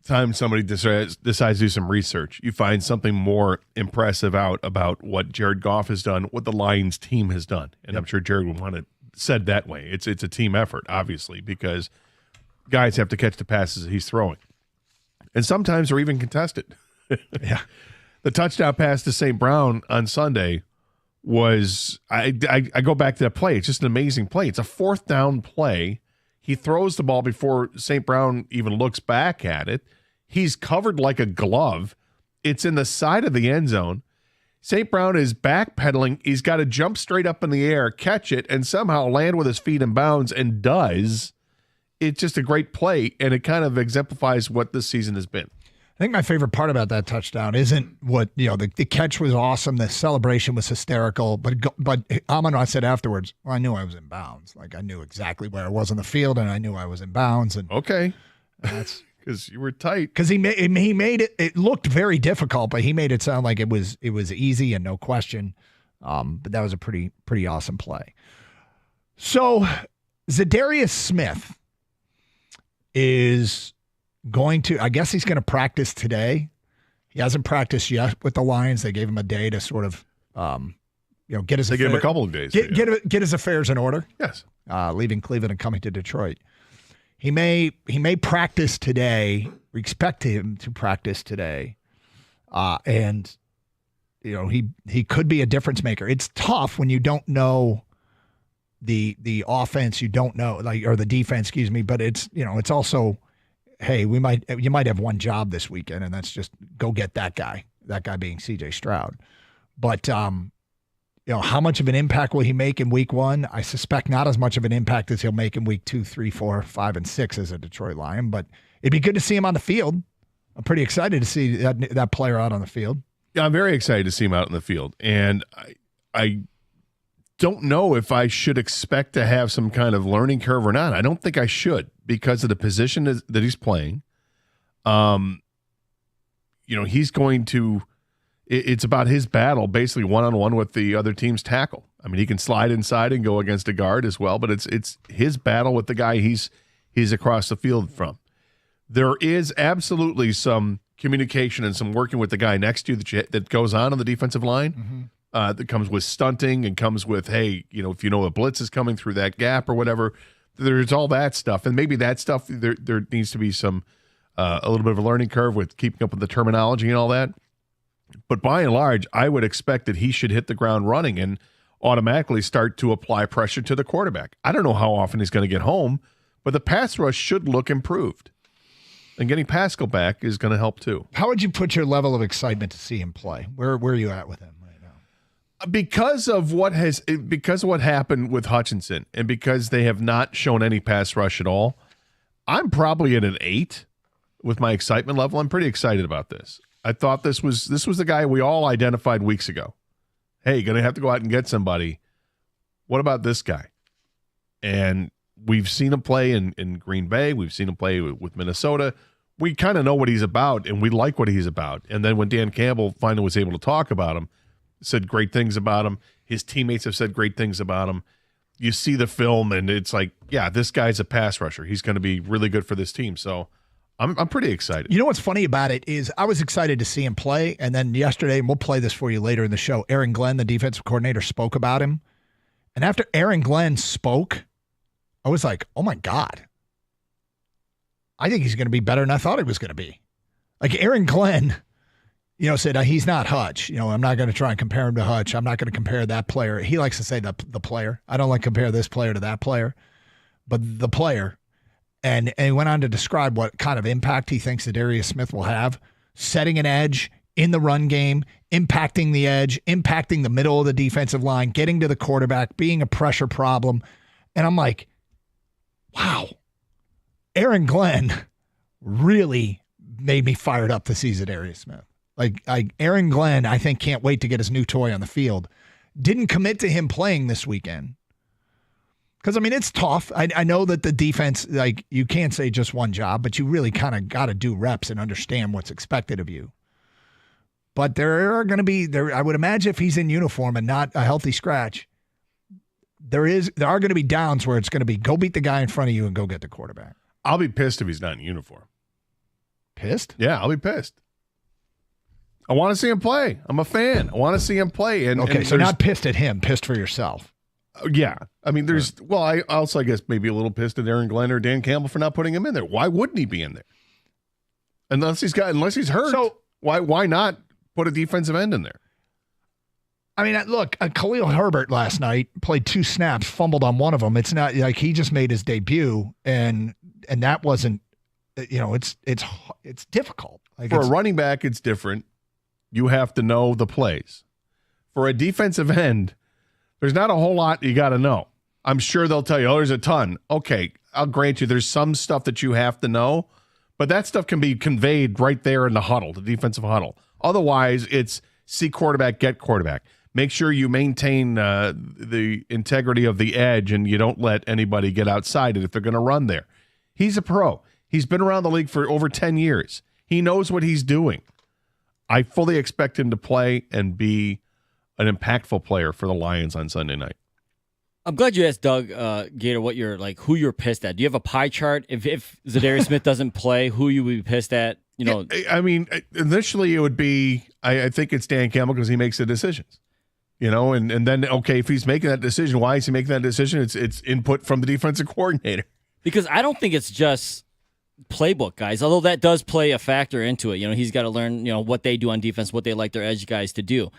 time somebody decides to do some research, you find something more impressive out about what Jared Goff has done, what the Lions team has done. And I'm sure Jared would want it said that way. It's a team effort, obviously, because guys have to catch the passes that he's throwing. And sometimes they're even contested. Yeah. The touchdown pass to St. Brown on Sunday was, I go back to that play. It's just an amazing play. It's a 4th down play. He throws the ball before St. Brown even looks back at it. He's covered like a glove. It's in the side of the end zone. St. Brown is backpedaling. He's got to jump straight up in the air, catch it, and somehow land with his feet in bounds, and does. It's just a great play, and it kind of exemplifies what this season has been. I think my favorite part about that touchdown isn't what, the catch was awesome. The celebration was hysterical. But Amon-Ra said afterwards, well, I knew I was in bounds. Like, I knew exactly where I was on the field, and I knew I was in bounds. And okay. That's because you were tight. Because he made it, it looked very difficult, but he made it sound like it was easy and no question. But that was a pretty awesome play. So Zadarius Smith is I guess he's going to practice today. He hasn't practiced yet with the Lions. They gave him a day to sort of, get his. They gave him a couple of days. Get his affairs in order. Yes. Leaving Cleveland and coming to Detroit. He may practice today. We expect him to practice today, and he could be a difference maker. It's tough when you don't know the offense. You don't know or the defense. Excuse me, but it's also. Hey, you might have one job this weekend, and that's just go get that guy. That guy being C.J. Stroud. But how much of an impact will he make in Week 1? I suspect not as much of an impact as he'll make in Week 2, 3, 4, 5, and 6 as a Detroit Lion. But it'd be good to see him on the field. I'm pretty excited to see that player out on the field. Yeah, I'm very excited to see him out in the field, and I don't know if I should expect to have some kind of learning curve or not. I don't think I should because of the position that he's playing. He's going to – it's about his battle basically one-on-one with the other team's tackle. I mean, he can slide inside and go against a guard as well, but it's his battle with the guy he's across the field from. There is absolutely some communication and some working with the guy next to you that goes on the defensive line. Mm-hmm. That comes with stunting and comes with, hey, if you know a blitz is coming through that gap or whatever, there's all that stuff. And maybe that stuff, there needs to be some a little bit of a learning curve with keeping up with the terminology and all that. But by and large, I would expect that he should hit the ground running and automatically start to apply pressure to the quarterback. I don't know how often he's going to get home, but the pass rush should look improved. And getting Pascal back is going to help too. How would you put your level of excitement to see him play? Where are you at with him right now? Because of what happened with Hutchinson, and because they have not shown any pass rush at all, I'm probably at an 8 with my excitement level. I'm pretty excited about this. I thought this was the guy we all identified weeks ago. Hey, going to have to go out and get somebody. What about this guy? And we've seen him play in Green Bay. We've seen him play with Minnesota. We kind of know what he's about, and we like what he's about. And then when Dan Campbell finally was able to talk about him, said great things about him. His teammates have said great things about him. You see the film, and it's like, yeah, this guy's a pass rusher. He's going to be really good for this team. So I'm pretty excited. You know what's funny about it is I was excited to see him play, and then yesterday, and we'll play this for you later in the show, Aaron Glenn, the defensive coordinator, spoke about him. And after Aaron Glenn spoke, I was like, oh my God. I think he's going to be better than I thought he was going to be. Like Aaron Glenn, said he's not Hutch. I'm not going to try and compare him to Hutch. I'm not going to compare that player. He likes to say the player. I don't like to compare this player to that player, but the player. And he went on to describe what kind of impact he thinks Zadarius Smith will have, setting an edge in the run game, impacting the edge, impacting the middle of the defensive line, getting to the quarterback, being a pressure problem. And I'm like, wow, Aaron Glenn really made me fired up to see Zadarius Smith. Like Aaron Glenn, I think, can't wait to get his new toy on the field. Didn't commit to him playing this weekend. Because, it's tough. I know that the defense, you can't say just one job, but you really kind of got to do reps and understand what's expected of you. But there are going to be, I would imagine if he's in uniform and not a healthy scratch, there are going to be downs where it's going to be go beat the guy in front of you and go get the quarterback. I'll be pissed if he's not in uniform. Pissed? Yeah, I'll be pissed. I want to see him play. I'm a fan. I want to see him play. Okay, so not pissed at him, pissed for yourself. Yeah. I also, I guess, maybe a little pissed at Aaron Glenn or Dan Campbell for not putting him in there. Why wouldn't he be in there? Unless he's hurt. So why not put a defensive end in there? Look, Khalil Herbert last night played 2 snaps, fumbled on one of them. It's not like he just made his debut, and that wasn't, it's difficult. For a running back, it's different. You have to know the plays. For a defensive end, there's not a whole lot you got to know. I'm sure they'll tell you, there's a ton. Okay, I'll grant you there's some stuff that you have to know, but that stuff can be conveyed right there in the huddle, the defensive huddle. Otherwise, it's see quarterback, get quarterback. Make sure you maintain the integrity of the edge and you don't let anybody get outside it if they're going to run there. He's a pro. He's been around the league for over 10 years. He knows what he's doing. I fully expect him to play and be an impactful player for the Lions on Sunday night. I'm glad you asked Doug Gator what who you're pissed at. Do you have a pie chart? If Zadarius Smith doesn't play, who you would be pissed at? Initially it would be I think it's Dan Campbell because he makes the decisions. And then okay, if he's making that decision, why is he making that decision? It's input from the defensive coordinator. Because I don't think it's just playbook guys, although that does play a factor into it. He's got to learn, what they do on defense, what they like their edge guys to do.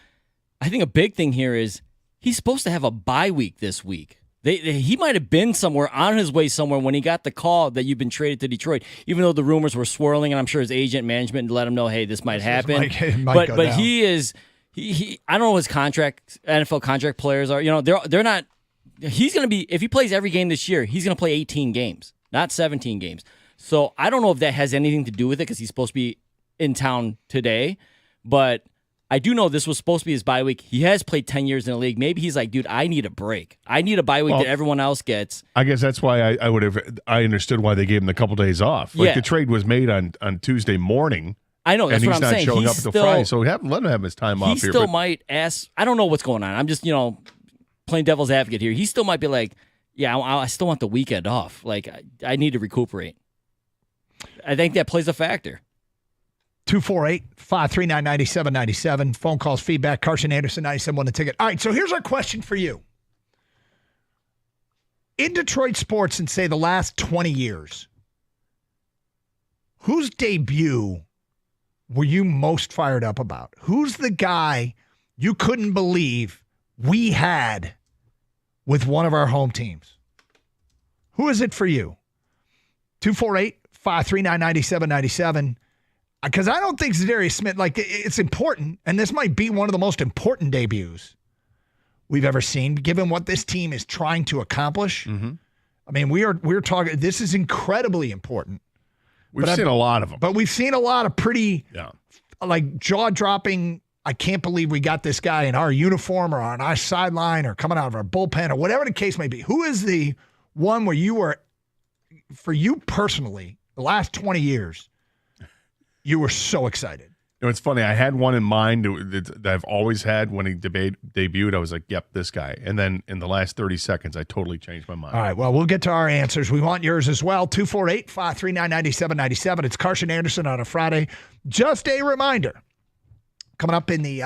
I think a big thing here is he's supposed to have a bye week this week. He might have been somewhere on his way somewhere when he got the call that you've been traded to Detroit, even though the rumors were swirling, and I'm sure his agent management let him know, hey, this might happen. But he is he I don't know what his NFL contract players are. They're not. He's going to be, if he plays every game this year, he's going to play 18 games, not 17 games. So I don't know if that has anything to do with it because he's supposed to be in town today. But I do know this was supposed to be his bye week. He has played 10 years in the league. Maybe he's like, dude, I need a break. I need a bye week that everyone else gets. I guess that's why I understood why they gave him a couple days off. The trade was made on Tuesday morning. I know, that's what I'm saying. And he's not showing up until Friday, so let him have his time off here. He still might ask, I don't know what's going on. I'm just, playing devil's advocate here. He still might be like, yeah, I still want the weekend off. Like, I need to recuperate. I think that plays a factor. 248-539-9797. Phone calls, feedback. Carson Anderson, 97.1 The Ticket. All right, so here's our question for you. In Detroit sports in, say, the last 20 years, whose debut were you most fired up about? Who's the guy you couldn't believe we had with one of our home teams? Who is it for you? 248-539-9797. Because I don't think Zadarius Smith, it's important, and this might be one of the most important debuts we've ever seen, given what this team is trying to accomplish. Mm-hmm. I mean, we're talking, this is incredibly important. We've seen a lot of them. But we've seen a lot of pretty, jaw-dropping, I can't believe we got this guy in our uniform or on our sideline or coming out of our bullpen or whatever the case may be. Who is the one where you were, for you personally, the last 20 years, you were so excited? It's funny. I had one in mind that I've always had when he debuted. I was like, yep, this guy. And then in the last 30 seconds, I totally changed my mind. All right, well, we'll get to our answers. We want yours as well. 248-539-9797. It's Carson Anderson on a Friday. Just a reminder, coming up in the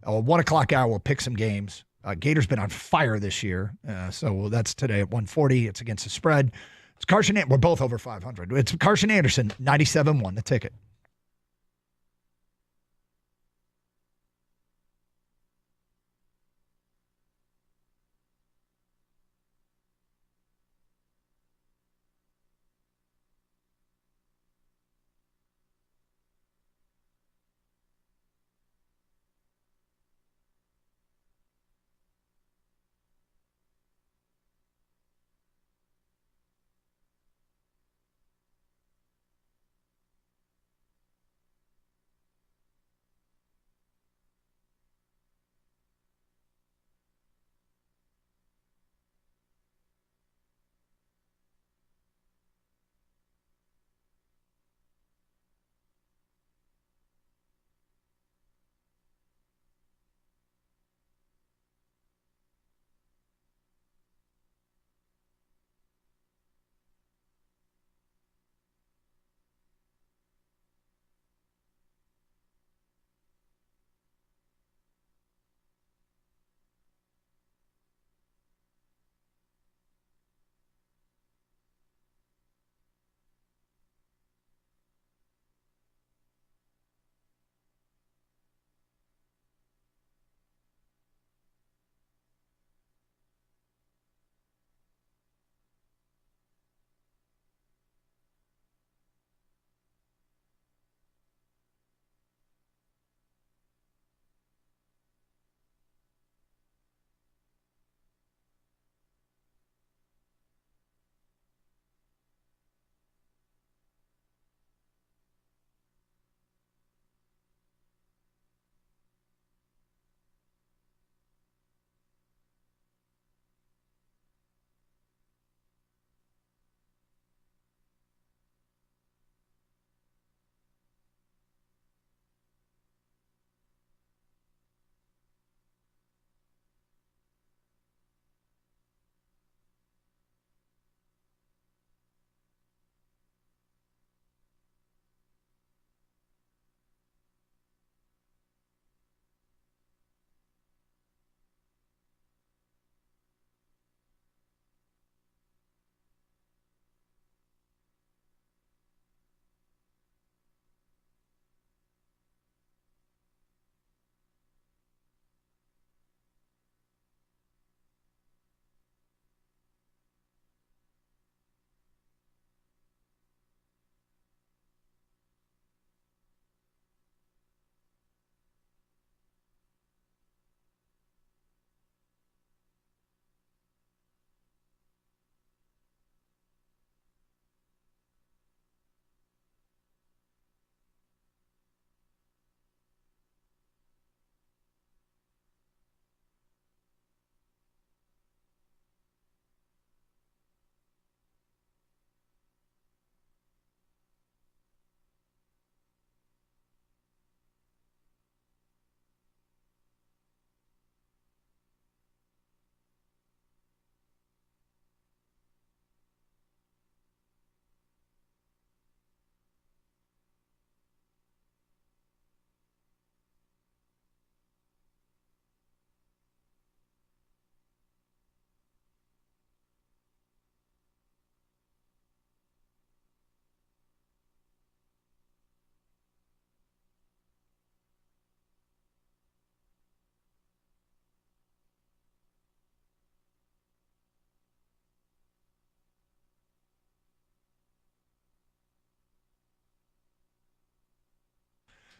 1 o'clock hour, we'll pick some games. Gators been on fire this year, so that's today at 1:40. It's against the spread. It's Carson. We're both over 500. It's Carson Anderson, 97.1, the ticket.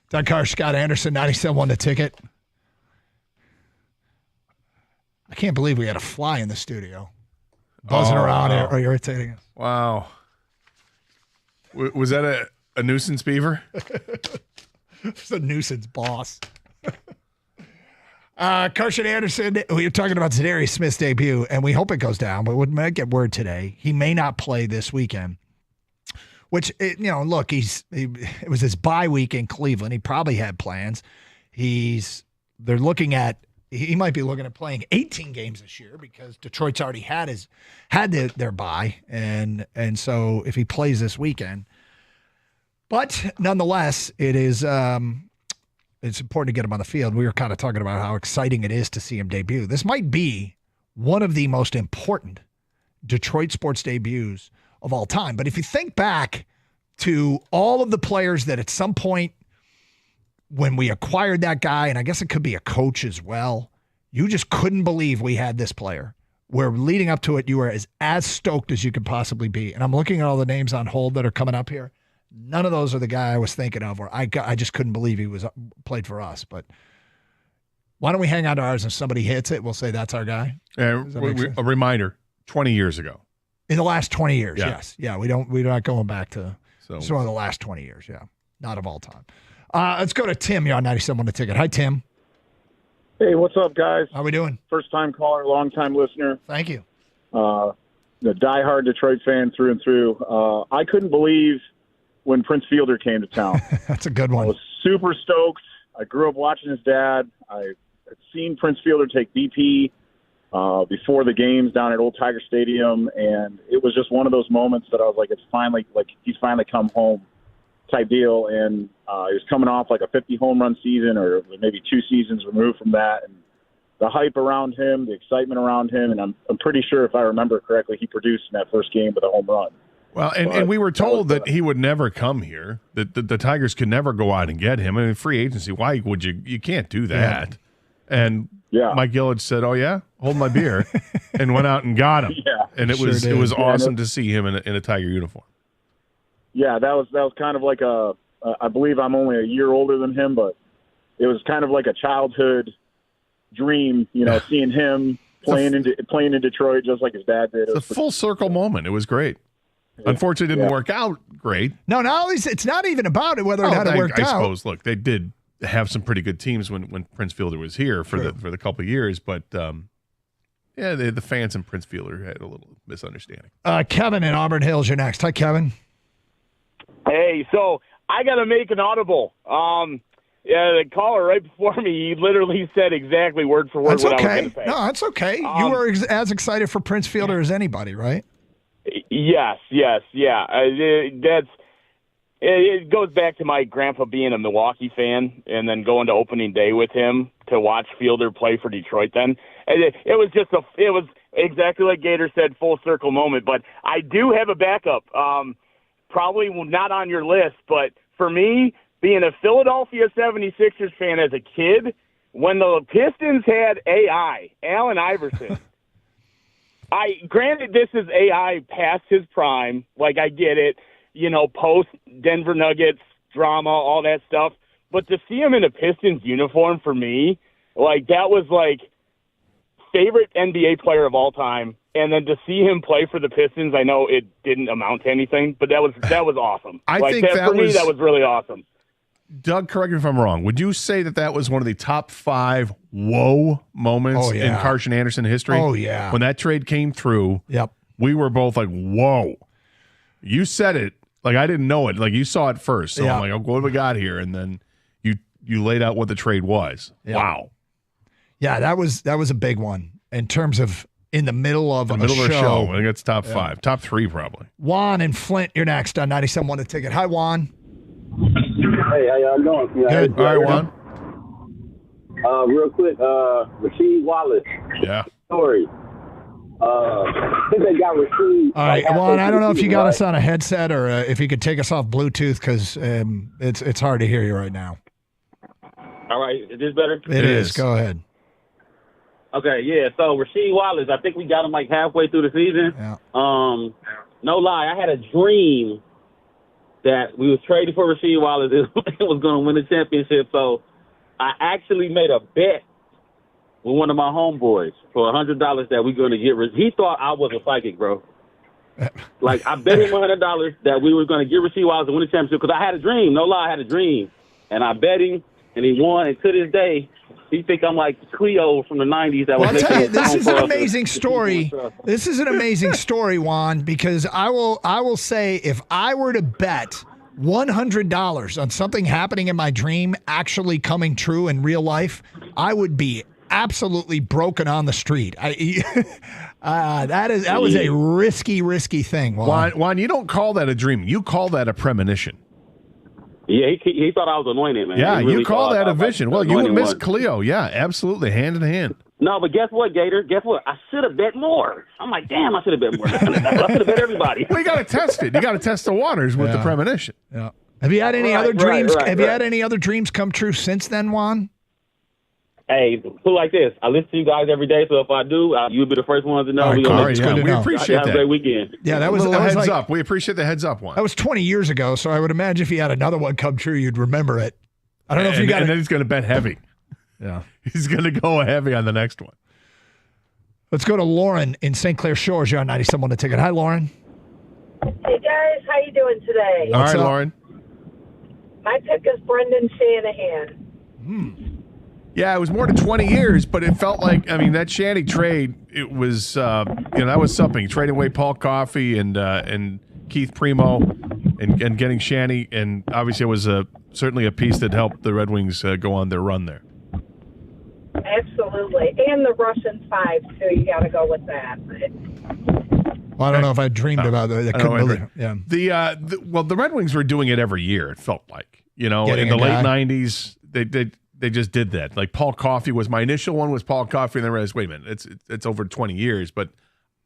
Doug Carr, Scott Anderson, 97 the ticket. I can't believe we had a fly in the studio. Buzzing around or irritating us. Wow. Was that a nuisance beaver? It's a nuisance boss. Carson Anderson, we were talking about Zadarius Smith's debut, and we hope it goes down, but we might get word today. He may not play this weekend, which, look, it was his bye week in Cleveland. He probably had plans. He might be looking at playing 18 games this year because Detroit's already had their bye, and so if he plays this weekend. But nonetheless, it is it's important to get him on the field. We were kind of talking about how exciting it is to see him debut. This might be one of the most important Detroit sports debuts of all time. But if you think back to all of the players that at some point when we acquired that guy, and I guess it could be a coach as well, you just couldn't believe we had this player. Where leading up to it, you were as stoked as you could possibly be. And I'm looking at all the names on hold that are coming up here. None of those are the guy I was thinking of, or I just couldn't believe he was played for us. But why don't we hang on to ours? If somebody hits it, we'll say that's our guy. A reminder: 20 years ago. In the last 20 years, yes, yeah. We're not going back to some of the last 20 years. Yeah, not of all time. Let's go to Tim. You're on 97 on the ticket. Hi, Tim. Hey, what's up, guys? How we doing? First time caller, long time listener. Thank you. The diehard Detroit fan through and through. I couldn't believe when Prince Fielder came to town. That's a good one. I was super stoked. I grew up watching his dad. I had seen Prince Fielder take BP before the games down at Old Tiger Stadium, and it was just one of those moments that I was like, it's finally, like, he's finally come home type deal. And he was coming off like a 50 home run season, or maybe 2 seasons removed from that. And the hype around him, the excitement around him, and I'm pretty sure, if I remember correctly, he produced in that first game with a home run. Well, and we were told that he would never come here, that the Tigers could never go out and get him. I mean, free agency, why would you? You can't do that. Yeah. And Mike Gillett said, "Oh yeah, hold my beer," and went out and got him. Yeah, and it was awesome to see him in a Tiger uniform. Yeah, that was kind of like I believe I'm only a year older than him, but it was kind of like a childhood dream, seeing him playing in Detroit just like his dad did. It's a full circle moment. It was great. Unfortunately, it didn't work out great. No, it's not even about it whether or not it worked out. I suppose. Look, they did have some pretty good teams when Prince Fielder was here for the couple of years, but the fans and Prince Fielder had a little misunderstanding. Kevin in Auburn Hills, you're next. Hi, Kevin. Hey, so I got to make an audible. The caller right before me, he literally said exactly word for word that's what okay. I was going to say. No, that's okay. You were as excited for Prince Fielder as anybody, right? Yes, yeah. It goes back to my grandpa being a Milwaukee fan and then going to opening day with him to watch Fielder play for Detroit then. And it was exactly like Gator said, full circle moment. But I do have a backup. Probably not on your list, but for me, being a Philadelphia 76ers fan as a kid, when the Pistons had AI, Allen Iverson, granted this is AI past his prime, like I get it, post Denver Nuggets drama, all that stuff. But to see him in a Pistons uniform for me, like that was like favorite NBA player of all time. And then to see him play for the Pistons, I know it didn't amount to anything, but that was awesome. I think that was really awesome. Doug, correct me if I'm wrong. Would you say that was one of the top 5 whoa moments in Carson Anderson history? Oh, yeah. When that trade came through, we were both like, whoa. You said it like I didn't know it. Like you saw it first. So I'm like, oh, what have we got here? And then you laid out what the trade was. Yep. Wow. Yeah, that was a big one in terms of in the middle of a show. I think it's top 5. Top 3 probably. Juan and Flint, you're next on 97.1 The Ticket. Hi, Juan. Hey, how y'all doing? Good. All right, Juan. Real quick, Rasheed Wallace. Yeah. Story. I think they got Rasheed. All right, Juan, I don't know if you got us on a headset or if you could take us off Bluetooth because it's hard to hear you right now. All right, is this better? It is. Go ahead. Okay, yeah. So Rasheed Wallace, I think we got him like halfway through the season. Yeah. No lie, I had a dream that we was trading for Rasheed Wallace. It was going to win the championship. So I actually made a bet with one of my homeboys for $100 that we're going to get. He thought I was a psychic, bro. Like, I bet him $100 that we were going to get Rasheed Wallace and win the championship because I had a dream. No lie, I had a dream. And I bet him, and he won. And to this day, he think I'm like Cleo from the 90s. That was I'll tell you, this is an amazing story. This is an amazing story, Juan, because I will say if I were to bet $100 on something happening in my dream actually coming true in real life, I would be absolutely broken on the street. That was a risky thing. Juan, you don't call that a dream. You call that a premonition. Yeah, he thought I was anointed, man. Yeah, really you call that a vision. Well, you and Miss one. Cleo, yeah, absolutely, hand in hand. No, but guess what, Gator? Guess what? I should have bet more. I'm like, damn, I should have bet more. I should have bet everybody. Well, you got to test it. You got to test the waters with the premonition. Yeah. Have you had any other dreams? Have you had any other dreams come true since then, Juan? Hey, put it like this. I listen to you guys every day, so if I do, you'll be the first ones to know. All right, we appreciate that. Have a great weekend. Yeah, that was heads like, up. We appreciate the heads up one. That was 20 years ago, so I would imagine if you had another one come true, you'd remember it. I don't know if you got and it. then he's going to bet heavy. Yeah. He's going to go heavy on the next one. Let's go to Lauren in St. Clair Shores. You're on 97 a ticket. Hi, Lauren. Hey, guys. How you doing today? All right, Lauren. My pick is Brendan Shanahan. Yeah, it was more than 20 years, but it felt like, I mean, that Shanny trade, it was, that was something. Trading away Paul Coffey and Keith Primo and getting Shanny, and obviously it was certainly a piece that helped the Red Wings go on their run there. Absolutely. And the Russian five, too. You got to go with that. Well, I don't know if I dreamed about that. I couldn't believe it. Yeah. The Red Wings were doing it every year, it felt like. You know, Getting in the a late guy. 90s, they just did that. Like Paul Coffey was my initial one, was Paul Coffey, and then I realized, wait a minute, it's over 20 years, but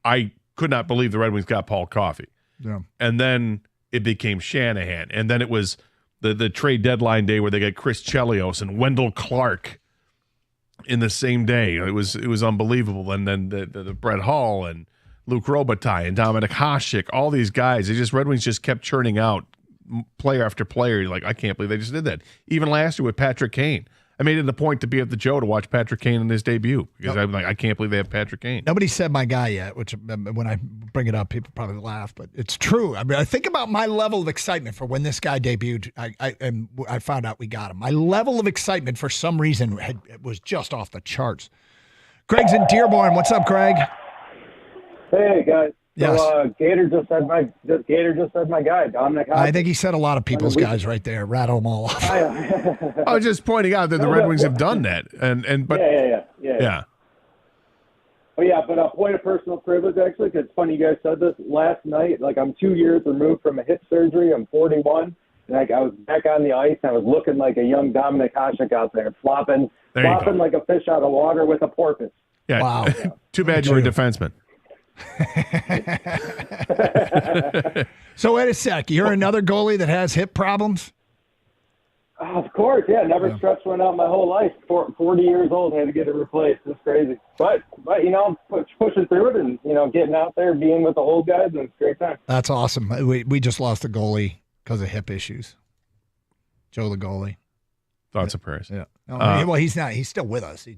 I could not believe the Red Wings got Paul Coffey. Yeah. And then it became Shanahan, and then it was the trade deadline day where they got Chris Chelios and Wendell Clark in the same day. It was unbelievable. And then the Brett Hall and Luke Robitaille and Dominic Hasek, all these guys, Red Wings just kept churning out player after player. You're like, I can't believe they just did that. Even last year with Patrick Kane. I made it a point to be at the Joe to watch Patrick Kane in his debut because I'm like, I can't believe they have Patrick Kane. Nobody said my guy yet, which when I bring it up, people probably laugh, but it's true. I mean, I think about my level of excitement for when this guy debuted. I found out we got him. My level of excitement for some reason was just off the charts. Greg's in Dearborn. What's up, Greg? Hey guys. Yes. So Gator just said my guy, Dominic Hasek. I think he said a lot of people's guys right there. Rattle them all off. I was just pointing out that the Red Wings have done that, but yeah. Oh yeah, but a point of personal privilege actually, because it's funny you guys said this last night. Like I'm 2 years removed from a hip surgery. I'm 41. Like I was back on the ice. And I was looking like a young Dominic Hasek out there, flopping like a fish out of water with a porpoise. Yeah. Wow. Too bad you were a defenseman. So wait a sec. You're another goalie that has hip problems? Of course, yeah. Never stretched one out my whole life. 40 years old, had to get it replaced. It's crazy. But you know, pushing through it and, you know, getting out there, being with the old guys, and it's a great time. That's awesome. We just lost a goalie because of hip issues. Joe the goalie. Thoughts and prayers. Yeah. Well, he's not. He's still with us. He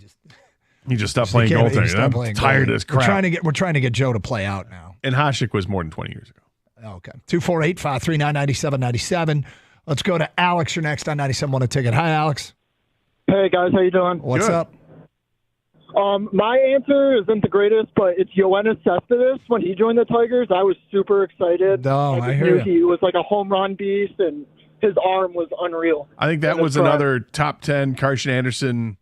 just stopped playing goaltending. I'm tired of this crap. We're trying to get Joe to play out now. And Hasek was more than 20 years ago. Okay. 248-539-9797. Let's go to Alex. You're next on 97 a ticket. Hi, Alex. Hey, guys. How you doing? What's up? My answer isn't the greatest, but it's Yoenis Cespedes. When he joined the Tigers, I was super excited. I knew hear he was like a home run beast, and his arm was unreal. I think that was another top 10 Carson Anderson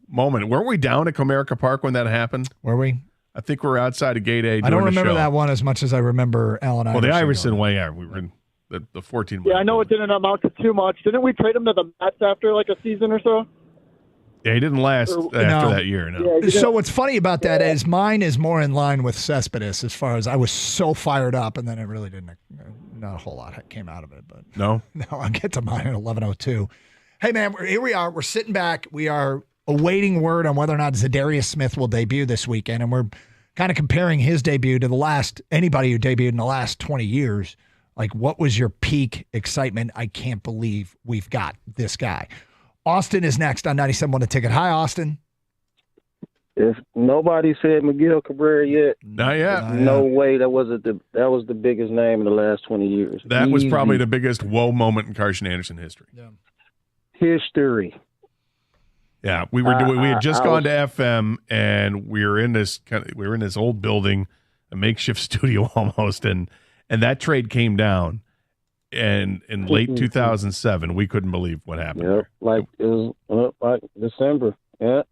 moment. Weren't we down at Comerica Park when that happened? Were we? I think we were outside of Gate A doing I don't the remember show. that one as much as I remember Allen Iverson. Well, the Iverson way, yeah. We were in the 14. Yeah, I know it didn't amount to too much. Didn't we trade him to the Mets after like a season or so? Yeah, he didn't last after that year. No. Yeah, So what's funny about that is mine is more in line with Cespedes as far as I was so fired up, and then it really didn't. Not a whole lot came out of it, but no. I'll get to mine at 11:02. Hey man, here we are. We're sitting back. We are awaiting word on whether or not Zadarius Smith will debut this weekend, and we're kind of comparing his debut to anybody who debuted in the last 20 years. Like, what was your peak excitement? I can't believe we've got this guy. Austin is next on 97.1 The Ticket. Hi, Austin. If nobody said Miguel Cabrera yet, not yet. No way that was the biggest name in the last 20 years. That was probably Easy. the biggest whoa moment in Carson Anderson history. History. Yeah, we had just gone to FM, and we were in this old building, a makeshift studio almost, and that trade came down, and in late 2007, we couldn't believe what happened. Yep, like it was like December. Yeah.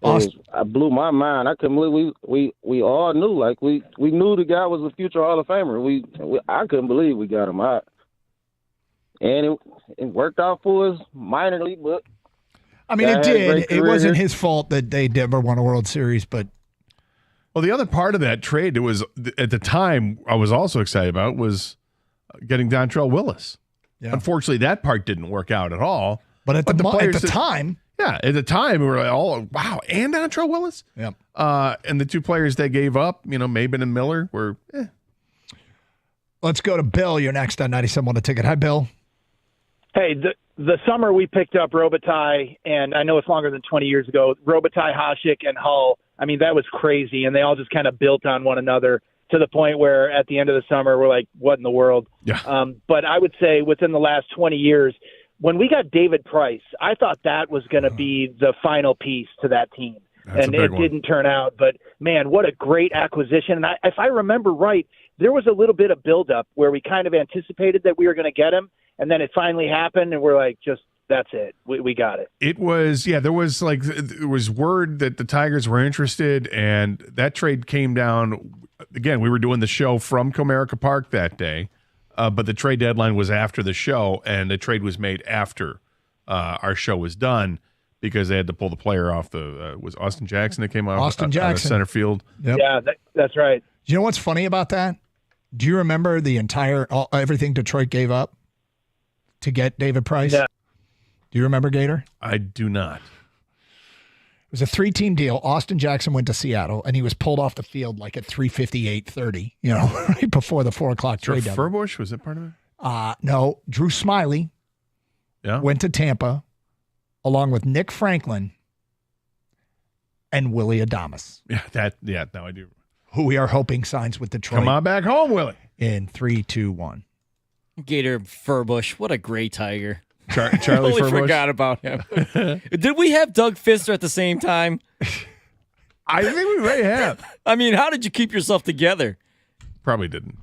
I blew my mind. I couldn't believe we all knew. Like we knew the guy was a future Hall of Famer. I couldn't believe we got him out, and it worked out for us minorly. But I mean, it did. It wasn't his fault that they never won a World Series, but well, the other part of that trade, it was at the time I was also excited about was getting Dontrell Willis. Yeah. Unfortunately, that part didn't work out at all. But at the time. Yeah, at the time, we were like, oh, wow, and Dontrell Willis? Yep. And the two players they gave up, Maben and Miller, were Let's go to Bill. You're next on 97.1 The Ticket. Hi, Bill. Hey, the summer we picked up Robitaille, and I know it's longer than 20 years ago, Robitaille, Hasek, and Hull, I mean, that was crazy, and they all just kind of built on one another to the point where at the end of the summer, we're like, what in the world? Yeah. But I would say within the last 20 years, when we got David Price, I thought that was going to be the final piece to that team. That's and a big it one. didn't turn out. But, man, what a great acquisition. And if I remember right, there was a little bit of buildup where we kind of anticipated that we were going to get him, and then it finally happened, and we're like, that's it. We got it. It was, there was word that the Tigers were interested, and that trade came down. Again, we were doing the show from Comerica Park that day, but the trade deadline was after the show, and the trade was made after our show was done because they had to pull the player off was Austin Jackson that came off Austin out of Jackson. center field. Yep. Yeah, that's right. You know what's funny about that? Do you remember the entire everything Detroit gave up to get David Price? Yeah. Do you remember, Gator? I do not. It was a 3-team deal. Austin Jackson went to Seattle, and he was pulled off the field like at 3:58:30. Right before the 4:00 trade deadline. Furbush, was it part of it? No, Drew Smiley. Yeah. Went to Tampa, along with Nick Franklin and Willie Adames. Yeah, now I do. Who we are hoping signs with Detroit. Come on back home, Willie. In 3, 2, 1. Gator Furbush, what a great Tiger. Charlie Totally Furbush. forgot about him. Did we have Doug Fister at the same time? I think we may have. I mean, how did you keep yourself together? Probably didn't.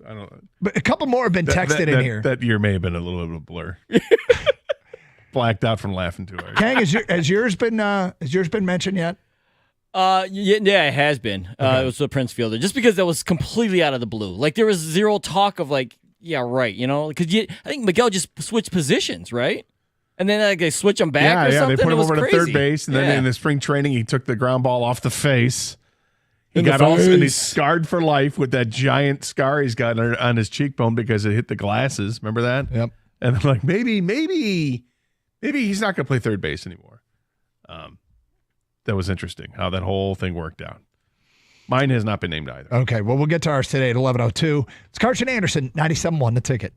I don't know. But a couple more have been texted in here. That year may have been a little bit of a blur. Blacked out from laughing too hard. Kang, has yours been mentioned yet? Yeah, it has been. It was the Prince Fielder, just because that was completely out of the blue. Like there was zero talk of like, yeah, right, because I think Miguel just switched positions, right? And then they switch him back or something. They put him it was over crazy. to third base, and then in the spring training, he took the ground ball off the face. And He's scarred for life with that giant scar he's got on his cheekbone because it hit the glasses. Remember that? Yep. And I'm like, maybe he's not going to play third base anymore. That was interesting how that whole thing worked out. Mine has not been named either. Okay, well, we'll get to ours today at 11:02. It's Carson Anderson, 97.1 The Ticket.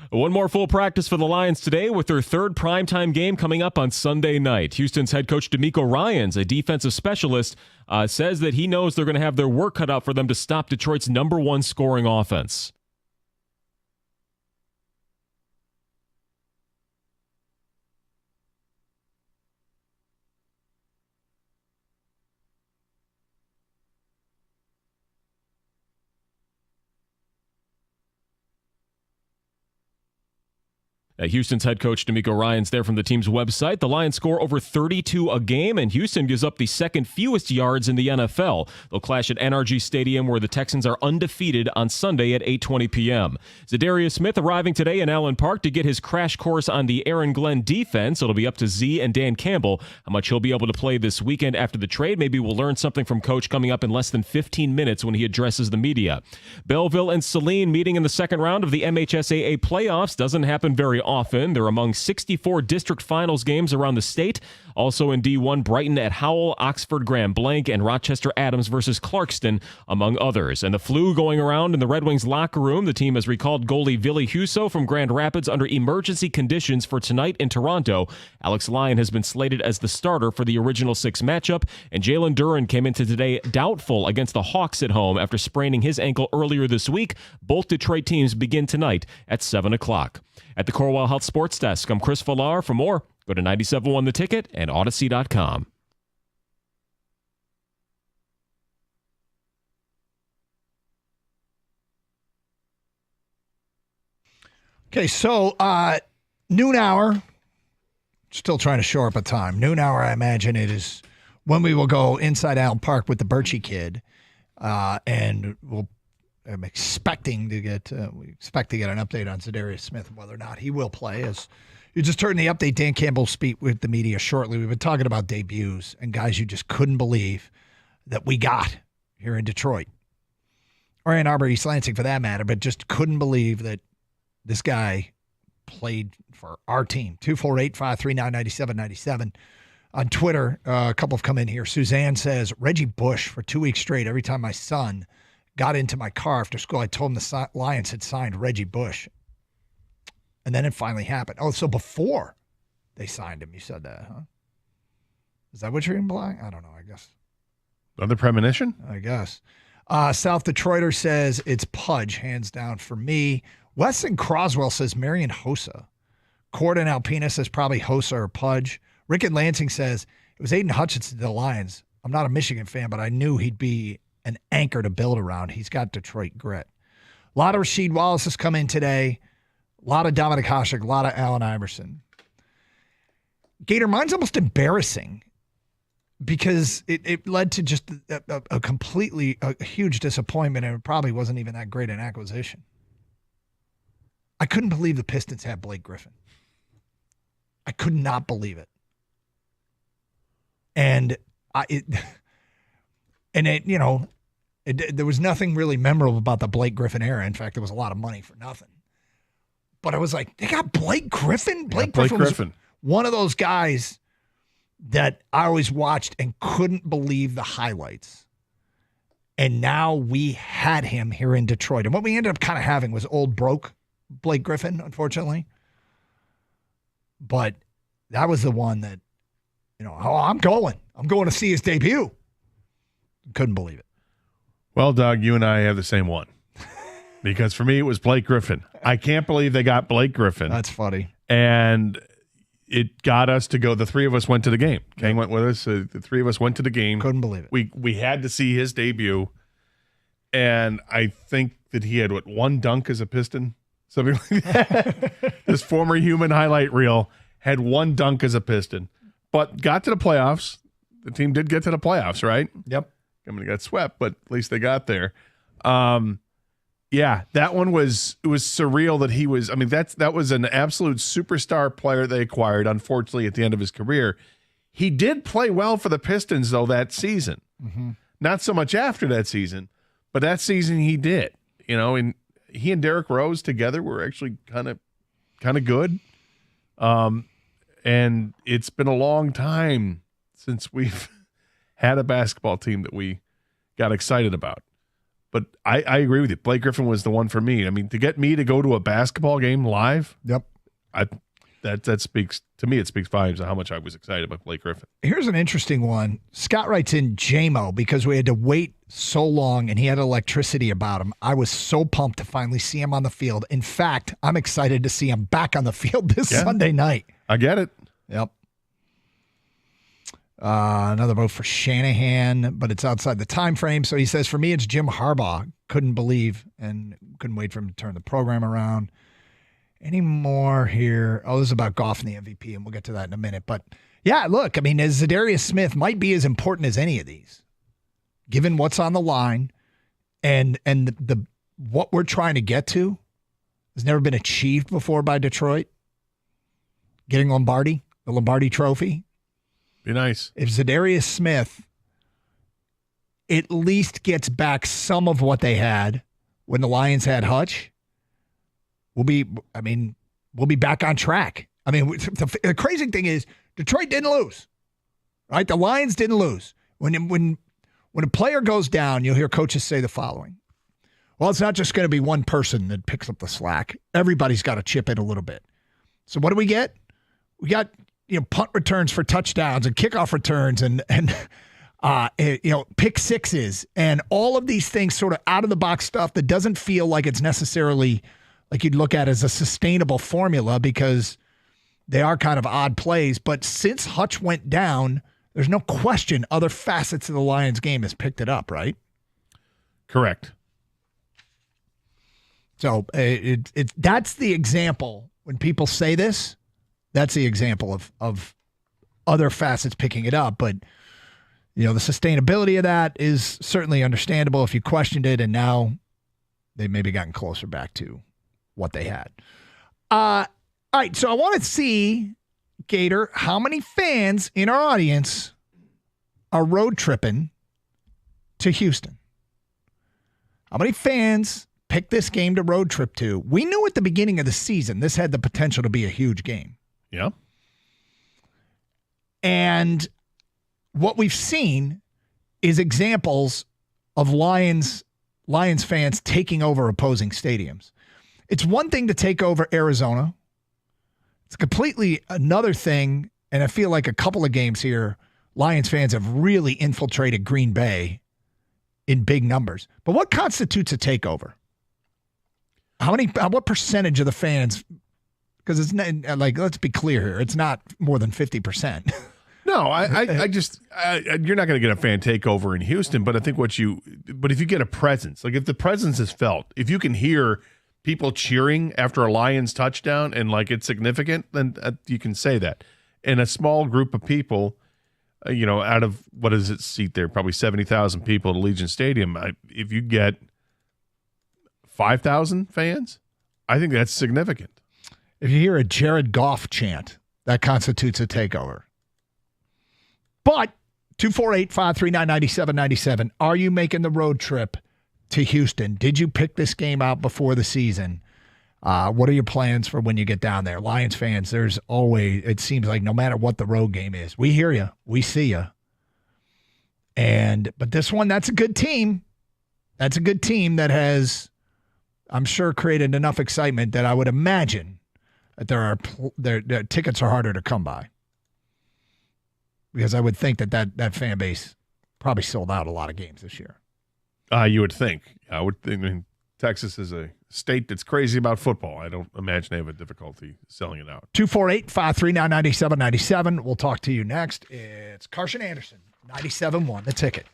One more full practice for the Lions today with their third primetime game coming up on Sunday night. Houston's head coach DeMeco Ryans, a defensive specialist, says that he knows they're going to have their work cut out for them to stop Detroit's number one scoring offense. Houston's head coach DeMeco Ryans there from the team's website. The Lions score over 32 a game, and Houston gives up the second fewest yards in the NFL. They'll clash at NRG Stadium, where the Texans are undefeated, on Sunday at 8:20 p.m. Zadarius Smith arriving today in Allen Park to get his crash course on the Aaron Glenn defense. It'll be up to Z and Dan Campbell how much he'll be able to play this weekend after the trade. Maybe we'll learn something from Coach coming up in less than 15 minutes when he addresses the media. Belleville and Saline meeting in the second round of the MHSAA playoffs. Doesn't happen very often. They're among 64 district finals games around the state. Also in D1, Brighton at Howell, Oxford Grand Blanc, and Rochester Adams versus Clarkston, among others. And the flu going around in the Red Wings locker room. The team has recalled goalie Ville Husso from Grand Rapids under emergency conditions for tonight in Toronto. Alex Lyon has been slated as the starter for the original six matchup, and Jalen Duran came into today doubtful against the Hawks at home after spraining his ankle earlier this week. Both Detroit teams begin tonight at 7 o'clock. At the Corewell Health Sports Desk, I'm Chris Villar. For more, go to 97.1 The Ticket and Odyssey.com. Okay, so noon hour, still trying to shore up a time. Noon hour, I imagine it is when we will go inside Allen Park with the Birchie kid, and I'm expecting to get an update on Zadarius Smith and whether or not he will play. As you just heard in the update, Dan Campbell speak with the media shortly. We've been talking about debuts and guys you just couldn't believe that we got here in Detroit, or Ann Arbor, East Lansing for that matter, but just couldn't believe that this guy played for our team. 248-539-9797. On Twitter, a couple have come in here. Suzanne says, Reggie Bush for 2 weeks straight. Every time my son got into my car after school, I told him the Lions had signed Reggie Bush. And then it finally happened. Oh, so before they signed him, you said that, huh? Is that what you're implying? I don't know, I guess. Another premonition? I guess. South Detroiter says it's Pudge, hands down for me. Weston Croswell says Marion Hossa. Corden Alpina says probably Hossa or Pudge. Rick in Lansing says it was Aiden Hutchinson to the Lions. I'm not a Michigan fan, but I knew he'd be an anchor to build around. He's got Detroit grit. A lot of Rasheed Wallace has come in today. A lot of Dominic Hasek, a lot of Allen Iverson. Gator, mine's almost embarrassing because it led to just a completely huge disappointment, and it probably wasn't even that great an acquisition. I couldn't believe the Pistons had Blake Griffin. I could not believe it. And there was nothing really memorable about the Blake Griffin era. In fact, there was a lot of money for nothing. But I was like, they got Blake Griffin? Blake Griffin was one of those guys that I always watched and couldn't believe the highlights. And now we had him here in Detroit. And what we ended up kind of having was old broke Blake Griffin, unfortunately. But that was the one that, I'm going to see his debut. Couldn't believe it. Well, Doug, you and I have the same one. Because for me, it was Blake Griffin. I can't believe they got Blake Griffin. That's funny. And it got us to go. The three of us went to the game. Kang went with us. The three of us went to the game. Couldn't believe it. We had to see his debut. And I think that he had, one dunk as a Piston? Something like that. This former human highlight reel had one dunk as a Piston. But got to the playoffs. The team did get to the playoffs, right? Yep. I mean, they got swept, but at least they got there. Yeah, that one was surreal that he was. I mean, that was an absolute superstar player they acquired, unfortunately, at the end of his career. He did play well for the Pistons, though, that season. Mm-hmm. Not so much after that season, but that season he did. And he and Derrick Rose together were actually kind of good. And it's been a long time since we've had a basketball team that we got excited about. But I agree with you. Blake Griffin was the one for me. I mean, to get me to go to a basketball game live, yep, that speaks to me. It speaks volumes of how much I was excited about Blake Griffin. Here's an interesting one. Scott writes in JMO because we had to wait so long and he had electricity about him. I was so pumped to finally see him on the field. In fact, I'm excited to see him back on the field this Sunday night. I get it. Yep. Another vote for Shanahan, but it's outside the time frame. So he says, for me, it's Jim Harbaugh. Couldn't believe and couldn't wait for him to turn the program around. Any more here? Oh, this is about Goff and the MVP, and we'll get to that in a minute. But yeah, look, I mean, Zadarius Smith might be as important as any of these, given what's on the line, and the what we're trying to get to has never been achieved before by Detroit. Getting the Lombardi Trophy. Be nice. If Zadarius Smith at least gets back some of what they had when the Lions had Hutch, we'll be back on track. I mean, the crazy thing is Detroit didn't lose, right? The Lions didn't lose. When a player goes down, you'll hear coaches say the following. Well, it's not just going to be one person that picks up the slack. Everybody's got to chip in a little bit. So what do we get? We got punt returns for touchdowns and kickoff returns and pick sixes and all of these things, sort of out of the box stuff that doesn't feel like it's necessarily like you'd look at as a sustainable formula because they are kind of odd plays. But since Hutch went down, there's no question other facets of the Lions game has picked it up, right? Correct. So that's the example. When people say this, that's the example of other facets picking it up. But, the sustainability of that is certainly understandable if you questioned it, and now they've maybe gotten closer back to what they had. All right, so I want to see, Gator, how many fans in our audience are road tripping to Houston? How many fans picked this game to road trip to? We knew at the beginning of the season this had the potential to be a huge game. Yeah. And what we've seen is examples of Lions fans taking over opposing stadiums. It's one thing to take over Arizona. It's completely another thing, and I feel like a couple of games here, Lions fans have really infiltrated Green Bay in big numbers. But what constitutes a takeover? What percentage of the fans? Because it's not, let's be clear here, it's not more than 50%. No, I just you're not going to get a fan takeover in Houston, but I think but if you get a presence, like if the presence is felt, if you can hear people cheering after a Lions touchdown and it's significant, then you can say that. And a small group of people, out of what does it seat there? Probably 70,000 people at Allegiant Stadium. If you get 5,000 fans, I think that's significant. If you hear a Jared Goff chant, that constitutes a takeover. But 248-539-9797, are you making the road trip to Houston? Did you pick this game out before the season? What are your plans for when you get down there? Lions fans, there's always, it seems like no matter what the road game is, we hear you, we see you. But this one, that's a good team. That's a good team that has, I'm sure, created enough excitement that I would imagine that their tickets are harder to come by. Because I would think that fan base probably sold out a lot of games this year. You would think. I would think. I mean, Texas is a state that's crazy about football. I don't imagine they have a difficulty selling it out. 248-539-9797. We'll talk to you next. It's Carson Anderson, 97.1, The Ticket.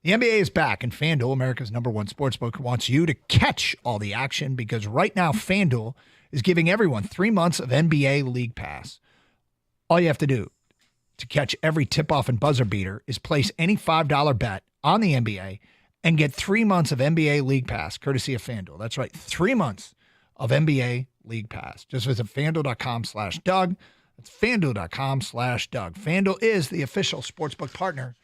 The NBA is back, and FanDuel, America's #1 sportsbook, wants you to catch all the action because right now FanDuel is giving everyone 3 months of NBA League Pass. All you have to do to catch every tip-off and buzzer beater is place any $5 bet on the NBA and get 3 months of NBA League Pass, courtesy of FanDuel. That's right, 3 months of NBA League Pass. Just visit FanDuel.com/Doug. That's FanDuel.com/Doug. FanDuel is the official sportsbook partner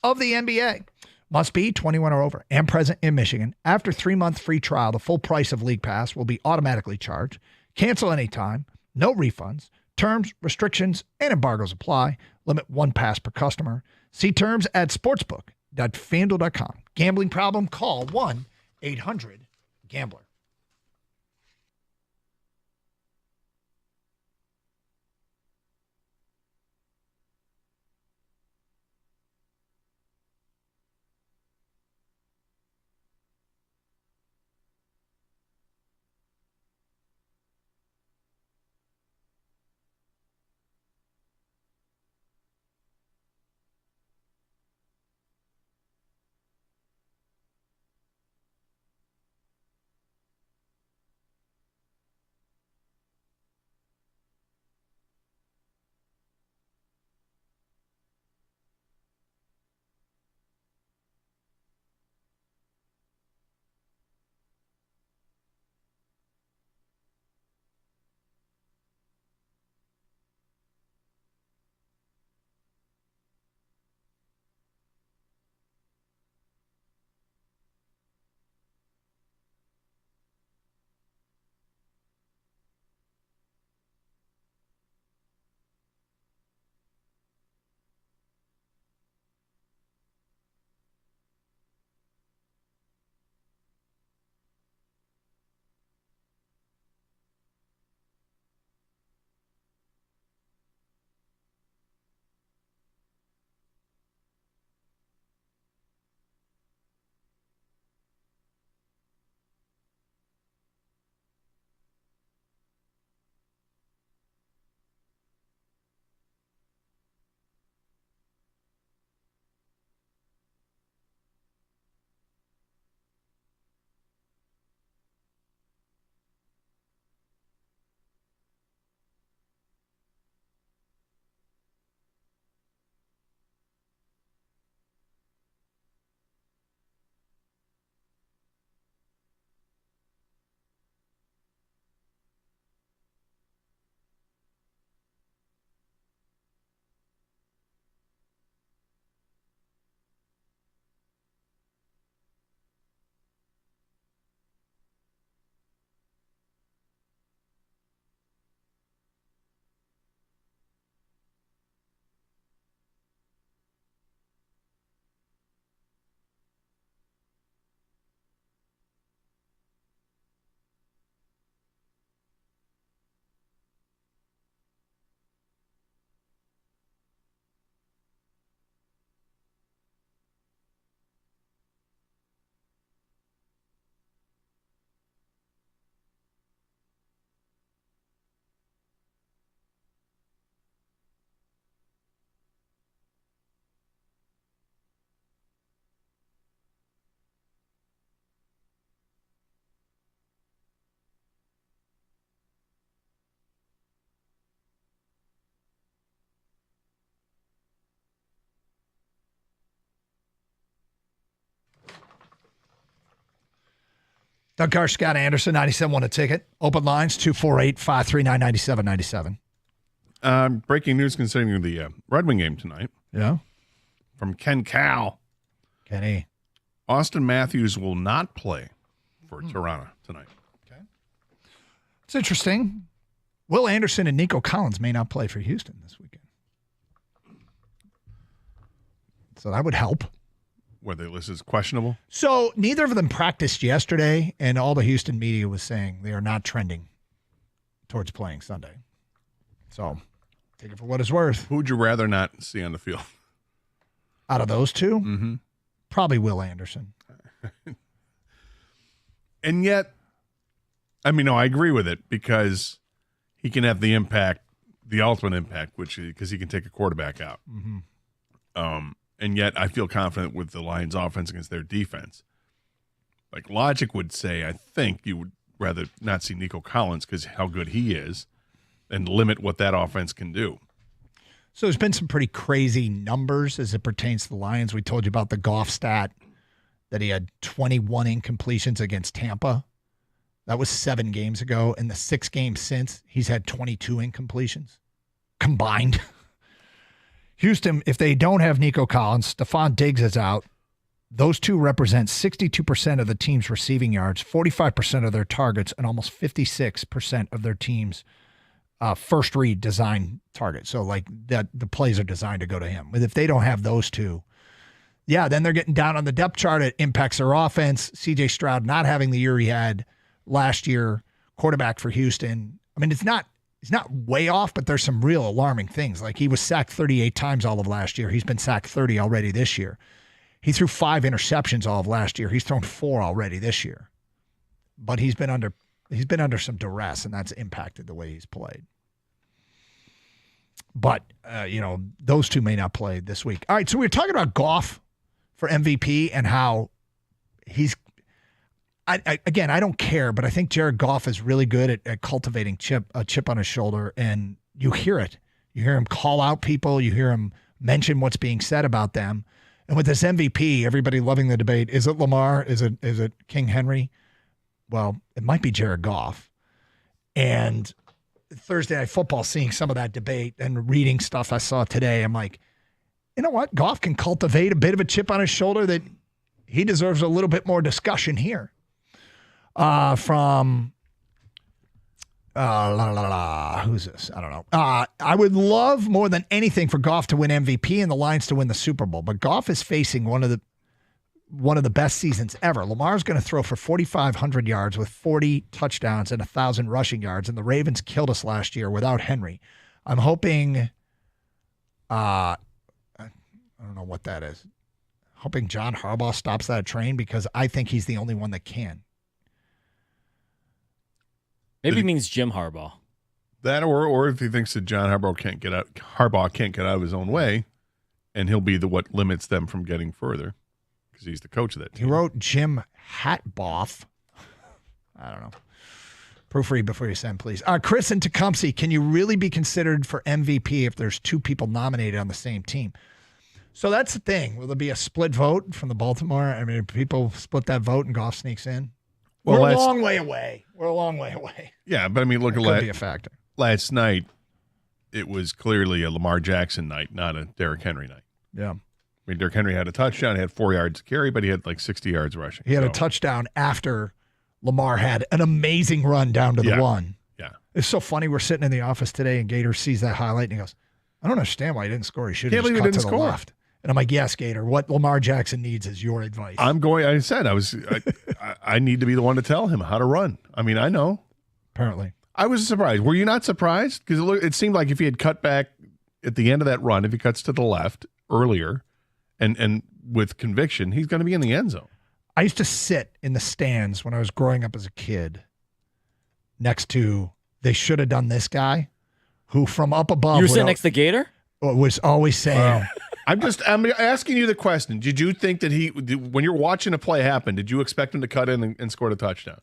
of the NBA. Must be 21 or over and present in Michigan. After 3-month free trial, the full price of League Pass will be automatically charged. Cancel anytime. No refunds. Terms, restrictions, and embargoes apply. Limit 1 pass per customer. See terms at sportsbook.com. www.fanduel.com. Gambling problem? Call 1-800-GAMBLER. Doug Carr, Scott Anderson, 97.1 A Ticket. Open lines, 248-539-9797. Breaking news concerning the Red Wing game tonight. Yeah. From Ken Cal. Kenny. Austin Matthews will not play for Toronto tonight. Okay. It's interesting. Will Anderson and Nico Collins may not play for Houston this weekend. So that would help. Were they listed as questionable? So neither of them practiced yesterday, and all the Houston media was saying they are not trending towards playing Sunday. So take it for what it's worth. Who would you rather not see on the field? Out of those two? Mm-hmm. Probably Will Anderson. And yet, I mean, no, I agree with it because he can have the impact, the ultimate impact, because he can take a quarterback out. Mm-hmm. And yet I feel confident with the Lions offense against their defense. Like logic would say, I think you would rather not see Nico Collins because how good he is and limit what that offense can do. So there's been some pretty crazy numbers as it pertains to the Lions. We told you about the Goff stat that he had 21 incompletions against Tampa. That was 7 games ago. In the 6 games since, he's had 22 incompletions combined. Houston, if they don't have Nico Collins, Stephon Diggs is out. Those two represent 62% of the team's receiving yards, 45% of their targets, and almost 56% of their team's first read design targets. So like that, the plays are designed to go to him. But if they don't have those two, yeah, then they're getting down on the depth chart. It impacts their offense. C.J. Stroud not having the year he had last year, quarterback for Houston. I mean, it's not way off, but there's some real alarming things. Like he was sacked 38 times all of last year. He's been sacked 30 already this year. He threw 5 interceptions all of last year. He's thrown 4 already this year. But he's been under some duress, and that's impacted the way he's played. But, those two may not play this week. All right, so we were talking about Goff for MVP and how he's I don't care, but I think Jared Goff is really good at cultivating a chip on his shoulder, and you hear it. You hear him call out people. You hear him mention what's being said about them. And with this MVP, everybody loving the debate, is it Lamar? Is it King Henry? Well, it might be Jared Goff. And Thursday Night Football, seeing some of that debate and reading stuff I saw today, I'm like, you know what? Goff can cultivate a bit of a chip on his shoulder that he deserves a little bit more discussion here. From who's this? I don't know. I would love more than anything for Goff to win MVP and the Lions to win the Super Bowl. But Goff is facing one of the best seasons ever. Lamar's going to throw for 4,500 yards with 40 touchdowns and 1,000 rushing yards, and the Ravens killed us last year without Henry. I'm hoping. I don't know what that is. Hoping John Harbaugh stops that train because I think he's the only one that can. Maybe it means Jim Harbaugh. That or if he thinks that John Harbaugh can't get out of his own way, and he'll be what limits them from getting further because he's the coach of that team. He wrote Jim Hatboff. I don't know. Proofread before you send, please. Chris in Tecumseh, can you really be considered for MVP if there's 2 people nominated on the same team? So that's the thing. Will there be a split vote from the Baltimore? I mean, people split that vote and Goff sneaks in? Well, We're a long way away. Yeah, but I mean, look at could be a factor. Last night, it was clearly a Lamar Jackson night, not a Derrick Henry night. Yeah. I mean, Derrick Henry had a touchdown. He had 4 yards to carry, but he had like 60 yards rushing. He had a touchdown after Lamar had an amazing run down to the 1. Yeah. It's so funny. We're sitting in the office today, and Gator sees that highlight, and he goes, I don't understand why he didn't score. He should have just cut to the left. And I'm like, yes, Gator, what Lamar Jackson needs is your advice. I need to be the one to tell him how to run. I mean, I know. Apparently. I was surprised. Were you not surprised? Because it seemed like if he had cut back at the end of that run, if he cuts to the left earlier and with conviction, he's going to be in the end zone. I used to sit in the stands when I was growing up as a kid next to, they should have done this guy who from up above. You were sitting next to Gator? Was always saying. I'm asking you the question. Did you think that when you're watching a play happen, did you expect him to cut in and score a touchdown?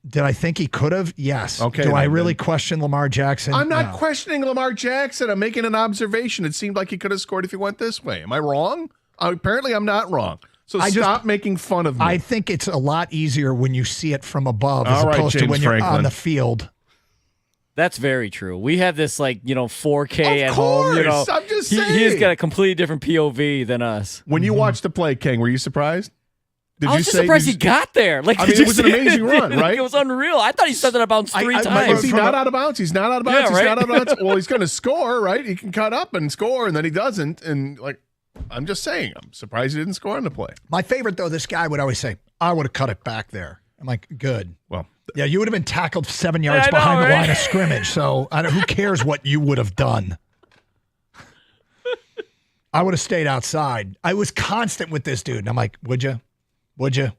Did I think he could have? Yes. Okay. Do I really question Lamar Jackson? I'm not No. questioning Lamar Jackson. I'm making an observation. It seemed like he could have scored if he went this way. Am I wrong? Apparently, I'm not wrong. So stop making fun of me. I think it's a lot easier when you see it from above All as right, opposed to James when you're Franklin. on the field. That's very true. We have this 4K at Of home. course, I'm just saying. He's got a completely different POV than us. When you watched the play, King, were you surprised? I was just surprised he got there. I mean, it was an amazing run, right? It was unreal. I thought he stepped out of bounds 3 times. Is he not out of bounds? He's not out of bounds. Yeah, He's right? not out of bounds. Well, he's going to score, right? He can cut up and score, and then he doesn't. And I'm just saying, I'm surprised he didn't score on the play. My favorite, though, this guy would always say, I would have cut it back there. I'm like, good. Well, yeah, you would have been tackled 7 yards behind the line of scrimmage. So who cares what you would have done? I would have stayed outside. I was constant with this dude. And I'm like, would you? Would you?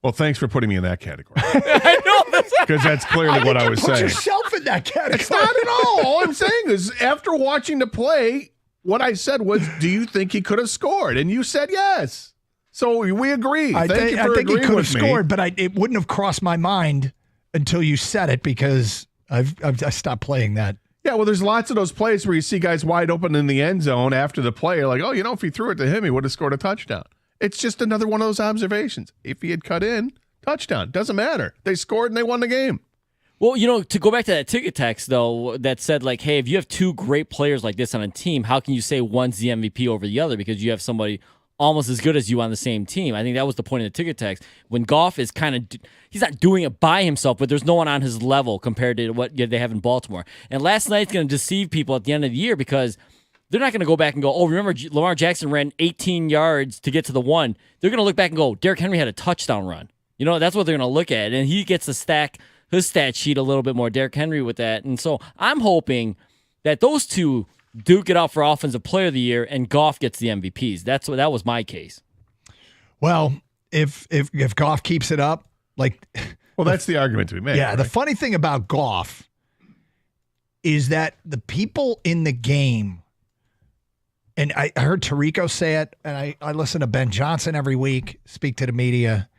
Well, thanks for putting me in that category. I know. Because that's clearly what I was put saying. yourself in that category. It's not at all. All I'm saying is after watching the play, what I said was, do you think he could have scored? And you said yes. So we agree. I think he could have me. scored, but it wouldn't have crossed my mind until you said it because I stopped playing that. Yeah, well, there's lots of those plays where you see guys wide open in the end zone after the play. You're like, oh, if he threw it to him, he would have scored a touchdown. It's just another one of those observations. If he had cut in, touchdown. Doesn't matter. They scored and they won the game. Well, to go back to that ticket text, though, that said, hey, if you have 2 great players like this on a team, how can you say one's the MVP over the other? Because you have somebody almost as good as you on the same team. I think that was the point of the ticket text. When Goff is he's not doing it by himself, but there's no one on his level compared to what they have in Baltimore. And last night's going to deceive people at the end of the year because they're not going to go back and go, oh, remember Lamar Jackson ran 18 yards to get to the 1. They're going to look back and go, Derrick Henry had a touchdown run. That's what they're going to look at. And he gets to stack his stat sheet a little bit more, Derrick Henry, with that. And so I'm hoping that those two duke it out for Offensive Player of the Year and Goff gets the MVPs. That was my case. Well, if Goff keeps it up, that's the argument to be made. Yeah, right? The funny thing about Goff is that the people in the game, and I heard Tirico say it, and I listen to Ben Johnson every week speak to the media.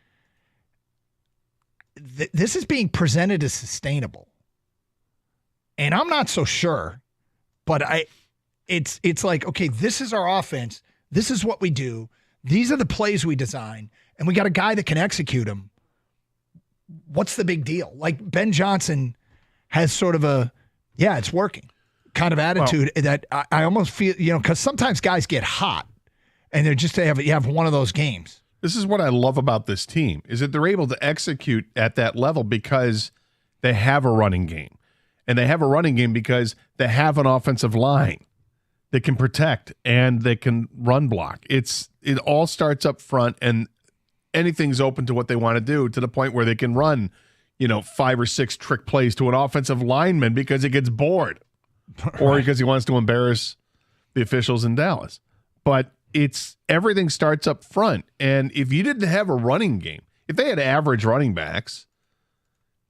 This is being presented as sustainable, and I'm not so sure. But it's like, okay, this is our offense. This is what we do. These are the plays we design, and we got a guy that can execute them. What's the big deal? Like Ben Johnson has sort of a, yeah, it's working kind of attitude that I almost feel, because sometimes guys get hot and you have one of those games. This is what I love about this team is that they're able to execute at that level because they have a running game. And they have a running game because they have an offensive line that can protect and they can run block. It all starts up front, and anything's open to what they want to do, to the point where they can run, 5 or 6 trick plays to an offensive lineman because he gets bored or because he wants to embarrass the officials in Dallas. But everything starts up front. And if you didn't have a running game, if they had average running backs,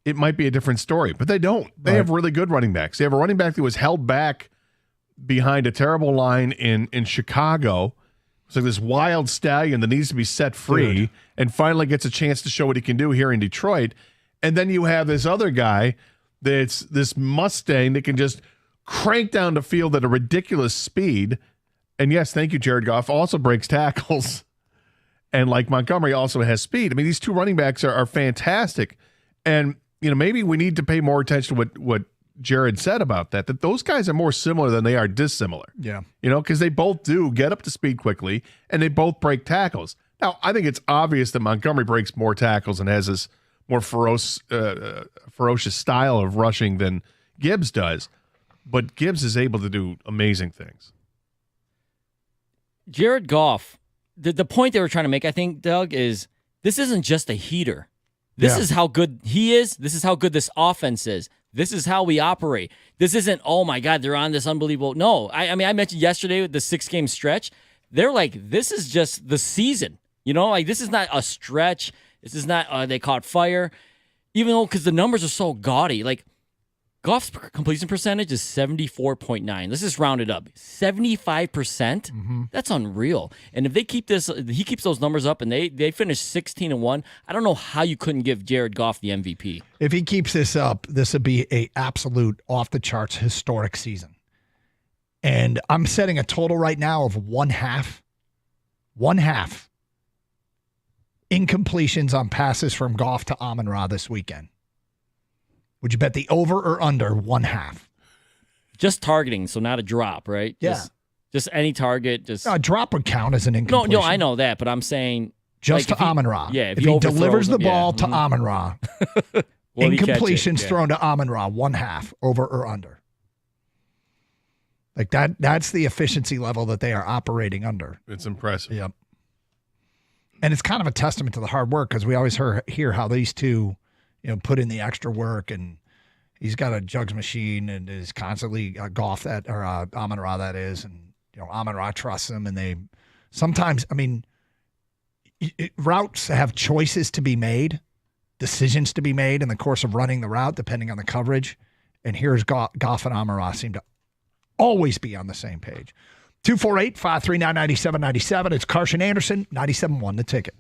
it might be a different story, but they don't. They have really good running backs. They have a running back that was held back behind a terrible line in Chicago. It's like this wild stallion that needs to be set free and finally gets a chance to show what he can do here in Detroit. And then you have this other guy that's this Mustang that can just crank down the field at a ridiculous speed. And yes, thank you, Jared Goff, also breaks tackles. And like Montgomery also has speed. I mean, these two running backs are fantastic. And, maybe we need to pay more attention to what Jared said about that those guys are more similar than they are dissimilar. Yeah. Because they both do get up to speed quickly and they both break tackles. Now, I think it's obvious that Montgomery breaks more tackles and has this more ferocious style of rushing than Gibbs does. But Gibbs is able to do amazing things. Jared Goff, the point they were trying to make, I think, Doug, is this isn't just a heater. This is how good he is. This is how good this offense is. This is how we operate. This isn't, oh my God, they're on this unbelievable. No, I mean, I mentioned yesterday with the 6-game stretch, they're like, this is just the season. This is not a stretch. This is not, they caught fire. Even though, because the numbers are so gaudy. Like, Goff's completion percentage is 74.9. Let's just round it up. 75%? Mm-hmm. That's unreal. And if they keep this, he keeps those numbers up and they finish 16-1, I don't know how you couldn't give Jared Goff the MVP. If he keeps this up, this would be a absolute off-the-charts historic season. And I'm setting a total right now of 1/2. 1/2 incompletions on passes from Goff to Amon-Ra this weekend. Would you bet the over or under 1/2? Just targeting, so not a drop, right? Yeah. Just any target. Just a drop would count as an incompletion. No, I know that, but I'm saying just to Amon-Ra. Yeah, if he delivers the ball to Amon-Ra, incompletions thrown to Amon-Ra, 1/2, over or under. Like that's the efficiency level that they are operating under. It's impressive. Yep. And it's kind of a testament to the hard work, because we always hear how these two put in the extra work, and he's got a jugs machine and is constantly Goff that, or Amon-Ra that is, and Amon-Ra trusts him, and they sometimes, routes have choices to be made, decisions to be made in the course of running the route, depending on the coverage, and here's Goff and Amon-Ra seem to always be on the same page. 248-539-9797. It's Carson Anderson, 97.1 The Ticket.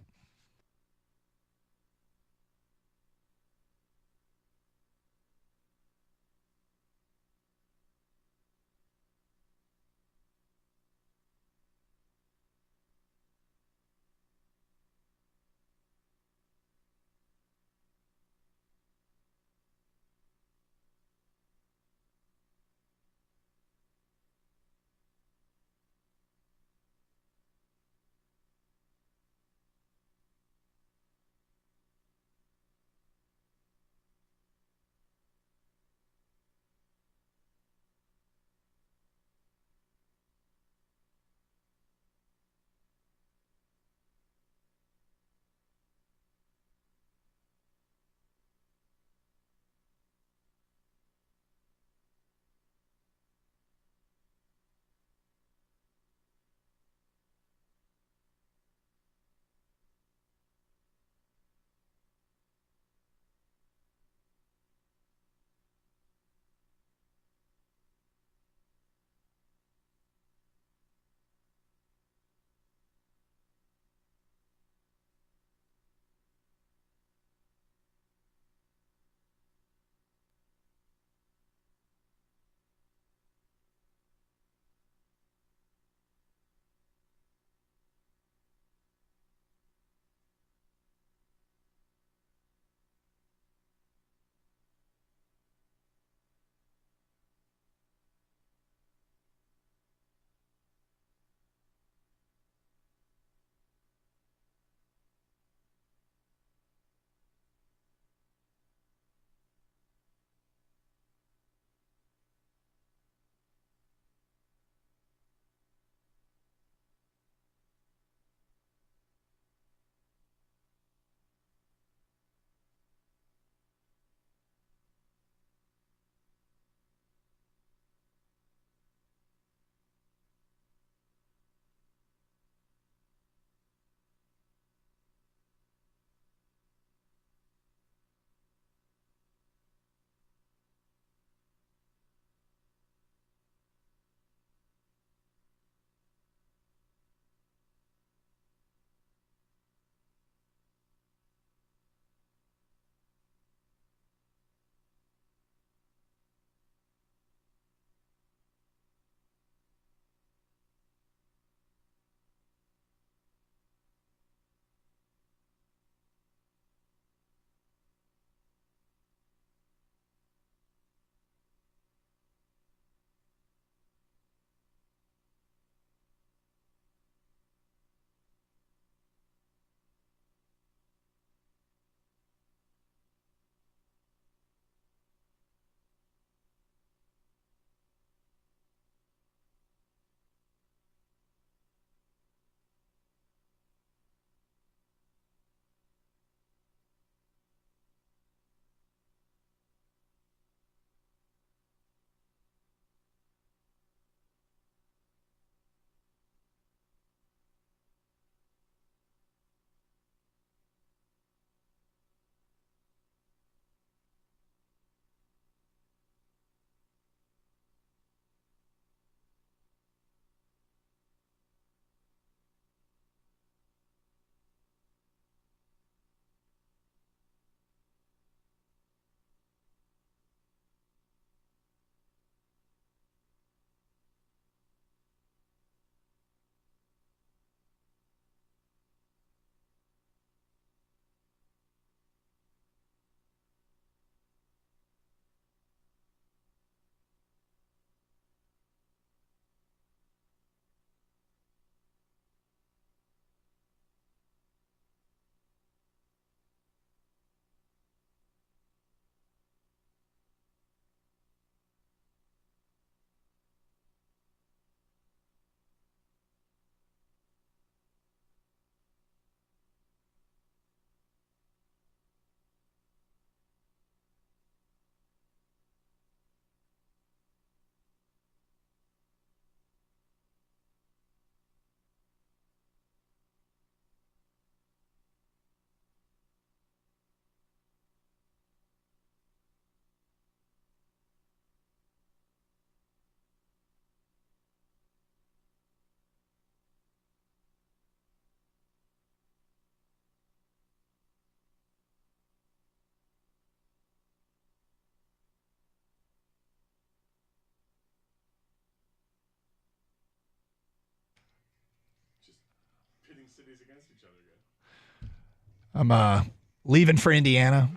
I'm leaving for Indiana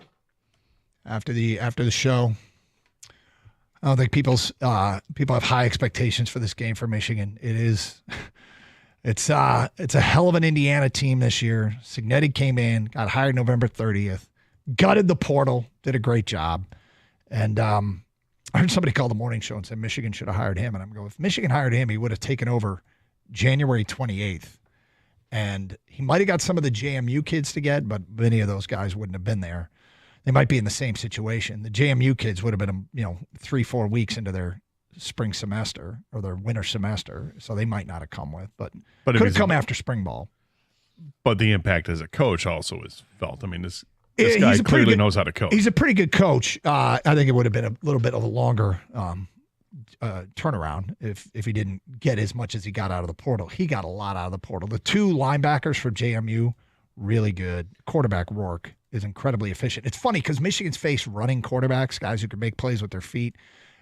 after the show. I don't think people have high expectations for this game for Michigan. It's a hell of an Indiana team this year. Cignetti came in, got hired November 30th, gutted the portal, did a great job. And I heard somebody call the morning show and said Michigan should have hired him. And I'm going, if Michigan hired him, he would have taken over January 28th. And he might have got some of the JMU kids to get, but many of those guys wouldn't have been there. They might be in the same situation. The JMU kids would have been, 3-4 weeks into their spring semester or their winter semester, so they might not have come with, but could have come after spring ball. But the impact as a coach also is felt. I mean, this guy clearly knows how to coach. He's a pretty good coach. I think it would have been a little bit of a longer turnaround if he didn't get as much as he got out of the portal. He got a lot out of the portal. The two linebackers for JMU, really good. Quarterback Rourke is incredibly efficient. It's funny because Michigan's faced running quarterbacks, guys who can make plays with their feet.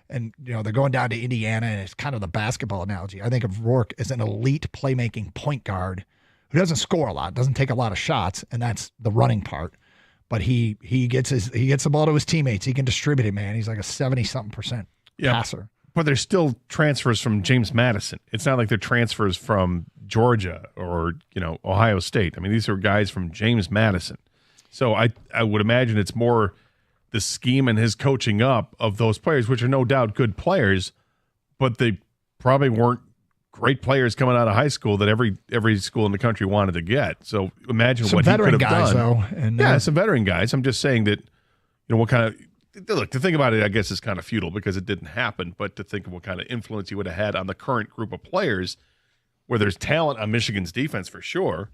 And, they're going down to Indiana, and it's kind of the basketball analogy. I think of Rourke as an elite playmaking point guard who doesn't score a lot, doesn't take a lot of shots, and that's the running part. But he gets the ball to his teammates. He can distribute it, man. He's like a 70-something% passer. But they're still transfers from James Madison. It's not like they're transfers from Georgia or, Ohio State. I mean, these are guys from James Madison. So I would imagine it's more the scheme and his coaching up of those players, which are no doubt good players, but they probably weren't great players coming out of high school that every school in the country wanted to get. So imagine what he could have done. Though, and, some veteran guys. I'm just saying that, what kind of look, to think about it, I guess is kind of futile because it didn't happen. But to think of what kind of influence he would have had on the current group of players, where there's talent on Michigan's defense for sure.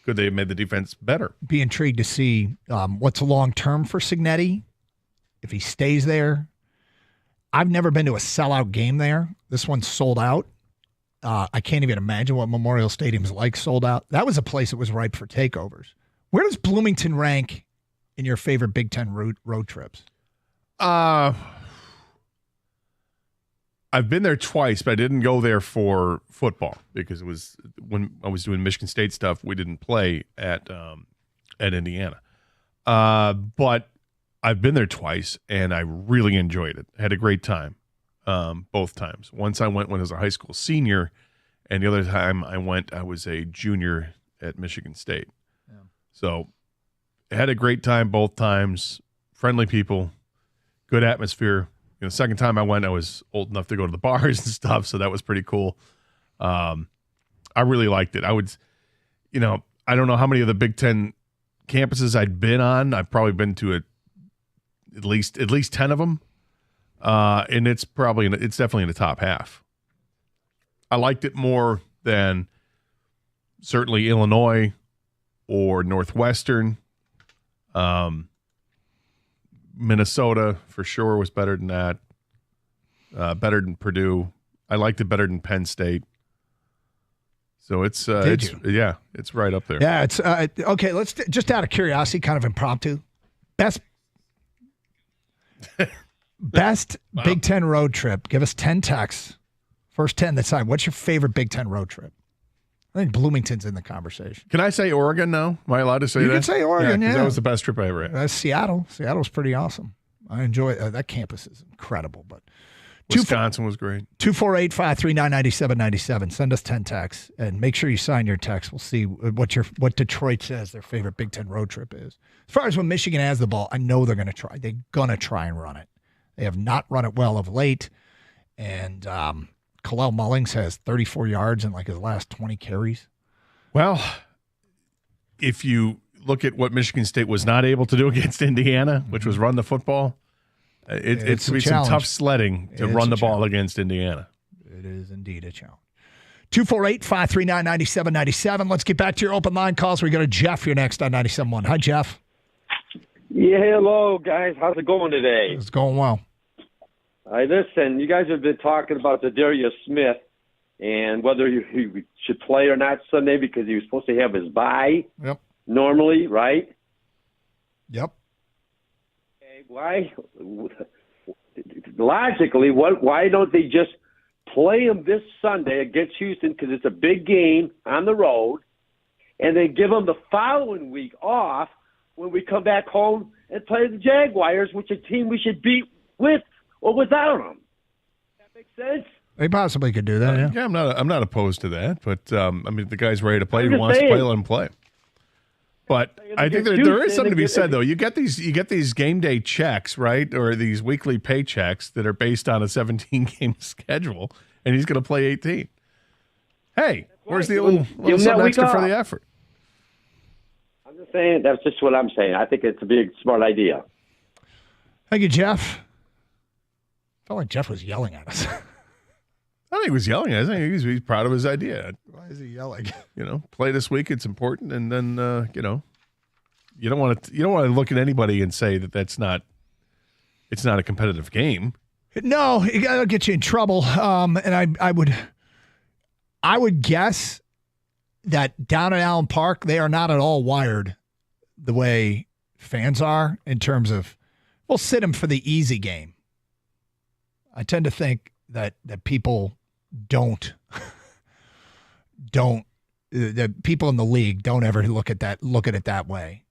Could they have made the defense better? Be intrigued to see what's long term for Cignetti if he stays there. I've never been to a sellout game there. This one's sold out. I can't even imagine what Memorial Stadium's like sold out. That was a place that was ripe for takeovers. Where does Bloomington rank in your favorite Big Ten road trips? I've been there twice, but I didn't go there for football because it was when I was doing Michigan State stuff. We didn't play at Indiana, but I've been there twice and I really enjoyed it. I had a great time both times. Once I went when I was a high school senior, and the other time I was a junior at Michigan State. Yeah. So I had a great time both times. Friendly people, good atmosphere. The second time I went, I was old enough to go to the bars and stuff, so that was pretty cool. I really liked it. I would, I don't know how many of the Big Ten campuses I'd been on. I've probably been to at least 10 of them, and it's definitely in the top half. I liked it more than certainly Illinois or Northwestern. Minnesota for sure was better than that. Better than Purdue. I liked it better than Penn State. So it's right up there. Yeah, it's okay. Let's just out of curiosity, kind of impromptu. Best wow. Big Ten road trip. Give us 10 texts. First 10 that time. What's your favorite Big Ten road trip? I think Bloomington's in the conversation. Can I say Oregon now? Am I allowed to say that? You can say Oregon, yeah. That was the best trip I ever had. That's Seattle. Seattle's pretty awesome. I enjoy it. That campus is incredible. But Wisconsin was great. 248-539-9797. Send us 10 texts and make sure you sign your text. We'll see what Detroit says their favorite Big Ten road trip is. As far as when Michigan has the ball, I know they're going to try. They're going to try and run it. They have not run it well of late. And Kalel Mullings has 34 yards in like his last 20 carries. Well, if you look at what Michigan State was not able to do against Indiana, which was run the football, it's going to be some tough sledding to run the ball against Indiana. It is indeed a challenge. 248-539-9797. Let's get back to your open line calls. We go to Jeff. You're next on 97.1. Hi, Jeff. Yeah, hello, guys. How's it going today? It's going well. Listen, you guys have been talking about Zadarius Smith and whether he should play or not Sunday because he was supposed to have his bye normally, right? Yep. Okay, why? Logically, why don't they just play him this Sunday against Houston because it's a big game on the road, and then give them the following week off when we come back home and play the Jaguars, which is a team we should beat with or without them. That makes sense? They possibly could do that, Yeah, I'm not opposed to that, but I mean, if the guy's ready to play, I'm he just wants to play, saying. let him play. But I think It's there is Houston, something to be and said, though. You get these game day checks, right, or these weekly paychecks that are based on a 17-game schedule, and he's going to play 18. Hey, where's the little something extra for the effort? I'm just saying, that's just what I'm saying. I think it's a big, smart idea. Thank you, Jeff. I felt like Jeff was yelling at us. I think he was yelling. I think he's proud of his idea. Why is he yelling? Play this week. It's important, and then you don't want to look at anybody and say that it's not a competitive game. No, it'll get you in trouble. And I would guess that down at Allen Park, they are not at all wired the way fans are in terms of, we'll sit them for the easy game. I tend to think that people that people in the league don't ever look at it that way.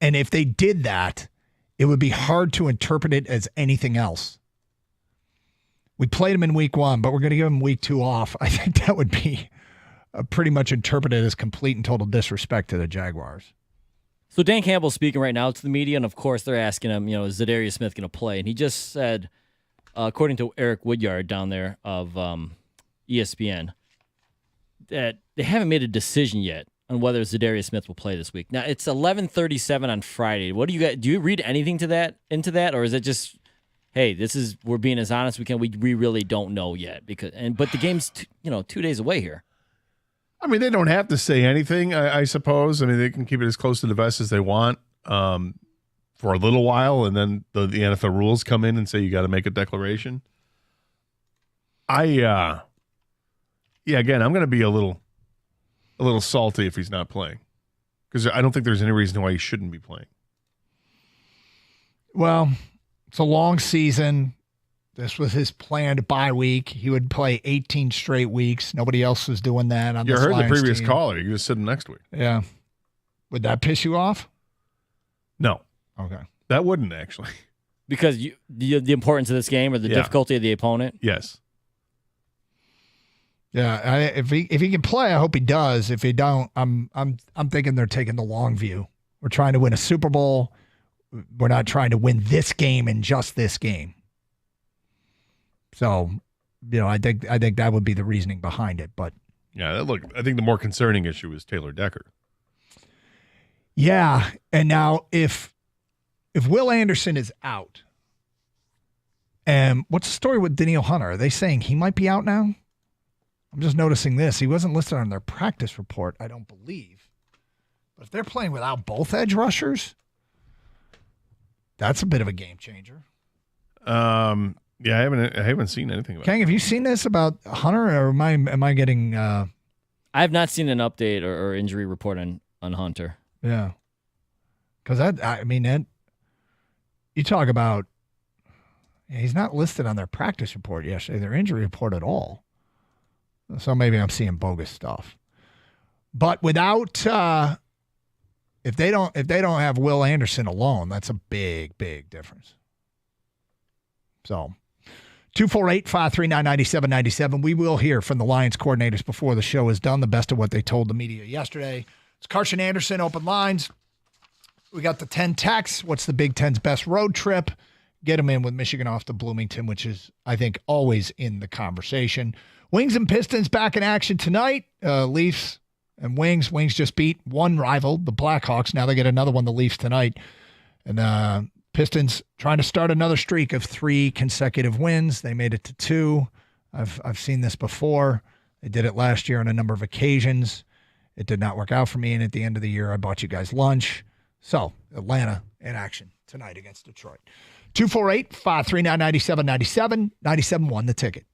And if they did that, it would be hard to interpret it as anything else. We played them in week 1, but we're going to give them week 2 off. I think that would be pretty much interpreted as complete and total disrespect to the Jaguars. So Dan Campbell's speaking right now to the media, and of course they're asking him, is Zadarius Smith going to play? And he just said, according to Eric Woodyard down there of ESPN, that they haven't made a decision yet on whether Zadarius Smith will play this week. Now it's 11:37 on Friday. What do you read anything into that, or is it just, hey, we're being as honest as we can. We really don't know yet but the game's 2 days away here. I mean, they don't have to say anything, I suppose. I mean, they can keep it as close to the vest as they want for a little while, and then the NFL rules come in and say you got to make a declaration. Again, I'm going to be a little salty if he's not playing, because I don't think there's any reason why he shouldn't be playing. Well, it's a long season. This was his planned bye week. He would play 18 straight weeks. Nobody else was doing that on You this heard Lions the previous team. caller. You just sit him next week. Yeah. Would that piss you off? No. Okay. That wouldn't, actually. Because the importance of this game or the difficulty of the opponent? Yes. Yeah, if he can play, I hope he does. If he don't, I'm thinking they're taking the long view. We're trying to win a Super Bowl. We're not trying to win this game and just this game. So, I think that would be the reasoning behind it. But yeah, I think the more concerning issue is Taylor Decker. Yeah, and now if Will Anderson is out, and what's the story with Danielle Hunter? Are they saying he might be out now? I'm just noticing this. He wasn't listed on their practice report, I don't believe. But if they're playing without both edge rushers, that's a bit of a game changer. Yeah, I haven't seen anything about it. Kang, have you seen this about Hunter, or am I getting? I have not seen an update or injury report on Hunter. Yeah, because you talk about, he's not listed on their practice report yesterday, their injury report at all. So maybe I'm seeing bogus stuff. But without, if they don't have Will Anderson alone, that's a big, big difference. So 248-539-9797. We will hear from the Lions coordinators before the show is done, the best of what they told the media yesterday. It's Carson Anderson, Open Lines. We got the 10 texts. What's the Big Ten's best road trip? Get them in with Michigan off to Bloomington, which is, I think, always in the conversation. Wings and Pistons back in action tonight. Leafs and Wings. Wings just beat one rival, the Blackhawks. Now they get another one, the Leafs, tonight. And Pistons trying to start another streak of 3 consecutive wins. They made it to 2. I've seen this before. They did it last year on a number of occasions. It did not work out for me, and at the end of the year, I bought you guys lunch. So, Atlanta in action tonight against Detroit. 248-539-9797, 97.1 The Ticket.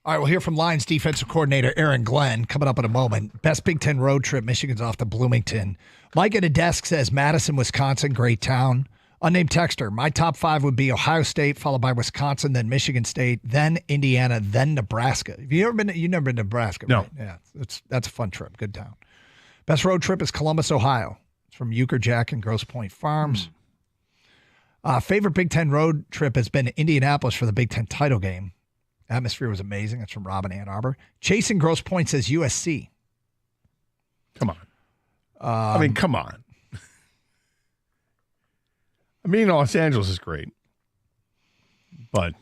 All right, we'll hear from Lions defensive coordinator Aaron Glenn coming up in a moment. Best Big Ten road trip, Michigan's off to Bloomington. Mike at a desk says Madison, Wisconsin, great town. Unnamed texter, my top 5 would be Ohio State, followed by Wisconsin, then Michigan State, then Indiana, then Nebraska. Have you never been to Nebraska? No. Right? Yeah, that's a fun trip. Good town. Best road trip is Columbus, Ohio. It's from Euchre Jack and Grosse Pointe Farms. Favorite Big Ten road trip has been Indianapolis for the Big Ten title game. Atmosphere was amazing. That's from Robin Ann Arbor. Chasing Grosse Pointe says USC. Come on. Come on. Los Angeles is great. But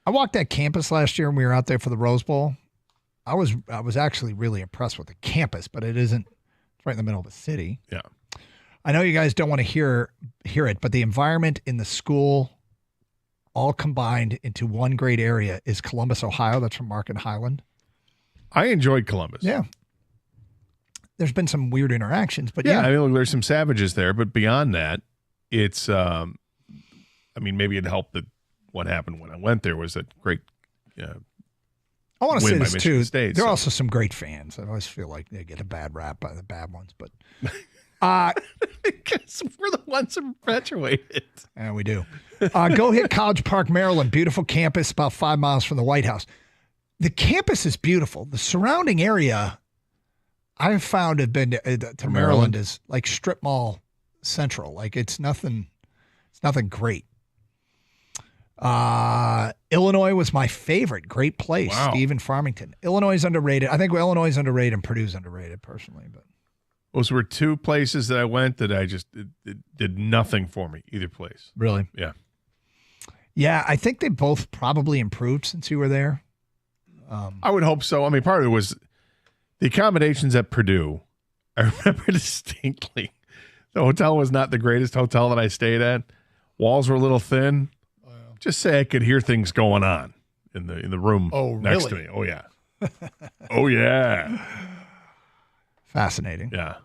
I walked that campus last year when we were out there for the Rose Bowl. I was actually really impressed with the campus, but it's right in the middle of a city. Yeah. I know you guys don't want to hear it, but the environment in the school all combined into one great area is Columbus, Ohio. That's from Mark and Highland. I enjoyed Columbus. Yeah. There's been some weird interactions, but yeah. Look, there's some savages there, but beyond that, it's, maybe it helped that what happened when I went there was a great I want to say this too. State, there are also some great fans. I always feel like they get a bad rap by the bad ones, but because we're the ones who graduated. Yeah, we do. Go hit College Park, Maryland. Beautiful campus, about 5 miles from the White House. The campus is beautiful. The surrounding area, I have found have been to Maryland is like strip mall central. Like it's nothing great. Illinois was my favorite. Great place. Wow. Steve in Farmington. Illinois is underrated. I think Illinois is underrated and Purdue's underrated personally. But those were 2 places that I went that I just it did nothing for me, either place. Really? Yeah. Yeah, I think they both probably improved since you were there. I would hope so. Part of it was the accommodations at Purdue. I remember distinctly. The hotel was not the greatest hotel that I stayed at. Walls were a little thin. Just say I could hear things going on in the room next to me. Oh, yeah. Oh, yeah. Fascinating. Yeah.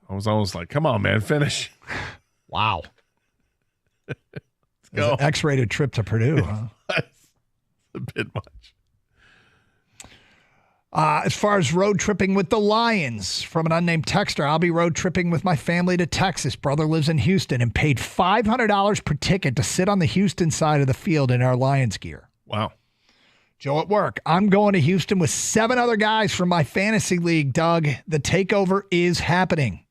I was almost like, come on, man, finish. Wow. Let's go. An X-rated trip to Purdue, huh? That's a bit much. As far as road tripping with the Lions, from an unnamed texter, I'll be road tripping with my family to Texas. Brother lives in Houston and paid $500 per ticket to sit on the Houston side of the field in our Lions gear. Wow. Joe at work. I'm going to Houston with 7 other guys from my fantasy league, Doug. The takeover is happening.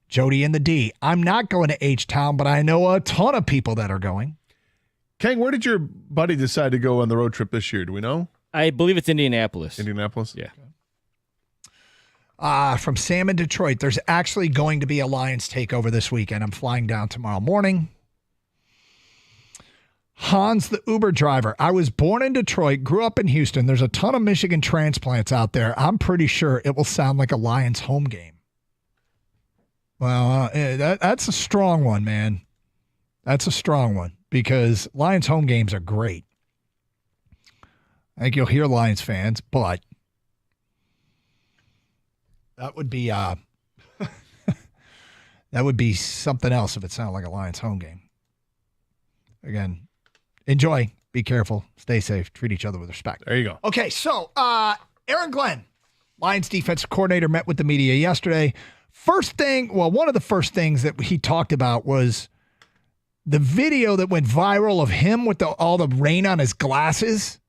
Jody in the D. I'm not going to H-Town, but I know a ton of people that are going. Kang, where did your buddy decide to go on the road trip this year? Do we know? I believe it's Indianapolis. Indianapolis? Yeah. From Sam in Detroit, there's actually going to be a Lions takeover this weekend. I'm flying down tomorrow morning. Hans, the Uber driver. I was born in Detroit, grew up in Houston. There's a ton of Michigan transplants out there. I'm pretty sure it will sound like a Lions home game. Well, that's a strong one, man. That's a strong one because Lions home games are great. I think you'll hear Lions fans, but that would be that would be something else if it sounded like a Lions home game. Again, enjoy, be careful, stay safe, treat each other with respect. There you go. Okay, so Aaron Glenn, Lions defensive coordinator, met with the media yesterday. One of the first things that he talked about was the video that went viral of him with all the rain on his glasses.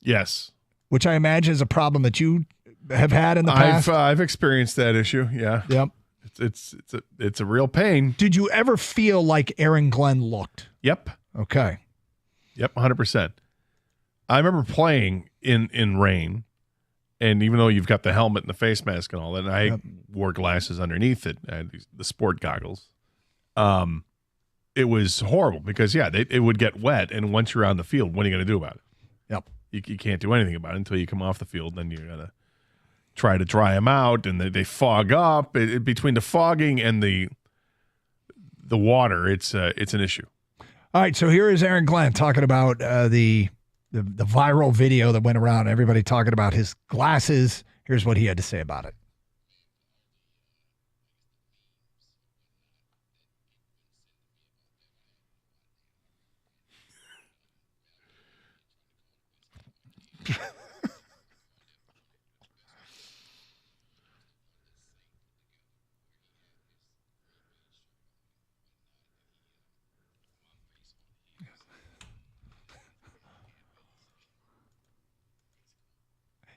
Yes. Which I imagine is a problem that you have had in the past. I've experienced that issue. Yeah. Yep. It's a real pain. Did you ever feel like Aaron Glenn looked? Yep. Okay. Yep. 100%. I remember playing in rain, and even though you've got the helmet and the face mask and all that, and I wore glasses underneath it, the sport goggles. It was horrible because it would get wet, and once you're on the field, what are you going to do about it? Yep. You can't do anything about it until you come off the field. Then you got to try to dry them out, and they fog up. Between the fogging and the water, it's an issue. All right, so here is Aaron Glenn talking about the viral video that went around. Everybody talking about his glasses. Here's what he had to say about it.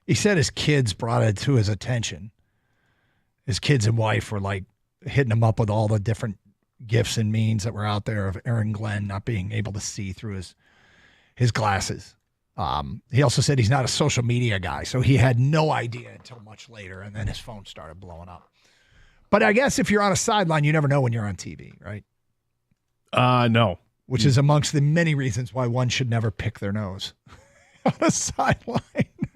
He said his kids brought it to his attention. His kids and wife were like hitting him up with all the different gifts and means that were out there of Aaron Glenn not being able to see through his glasses. He also said he's not a social media guy, so he had no idea until much later, and then his phone started blowing up. But I guess if you're on a sideline, you never know when you're on TV, right? No. Which is amongst the many reasons why one should never pick their nose on a sideline.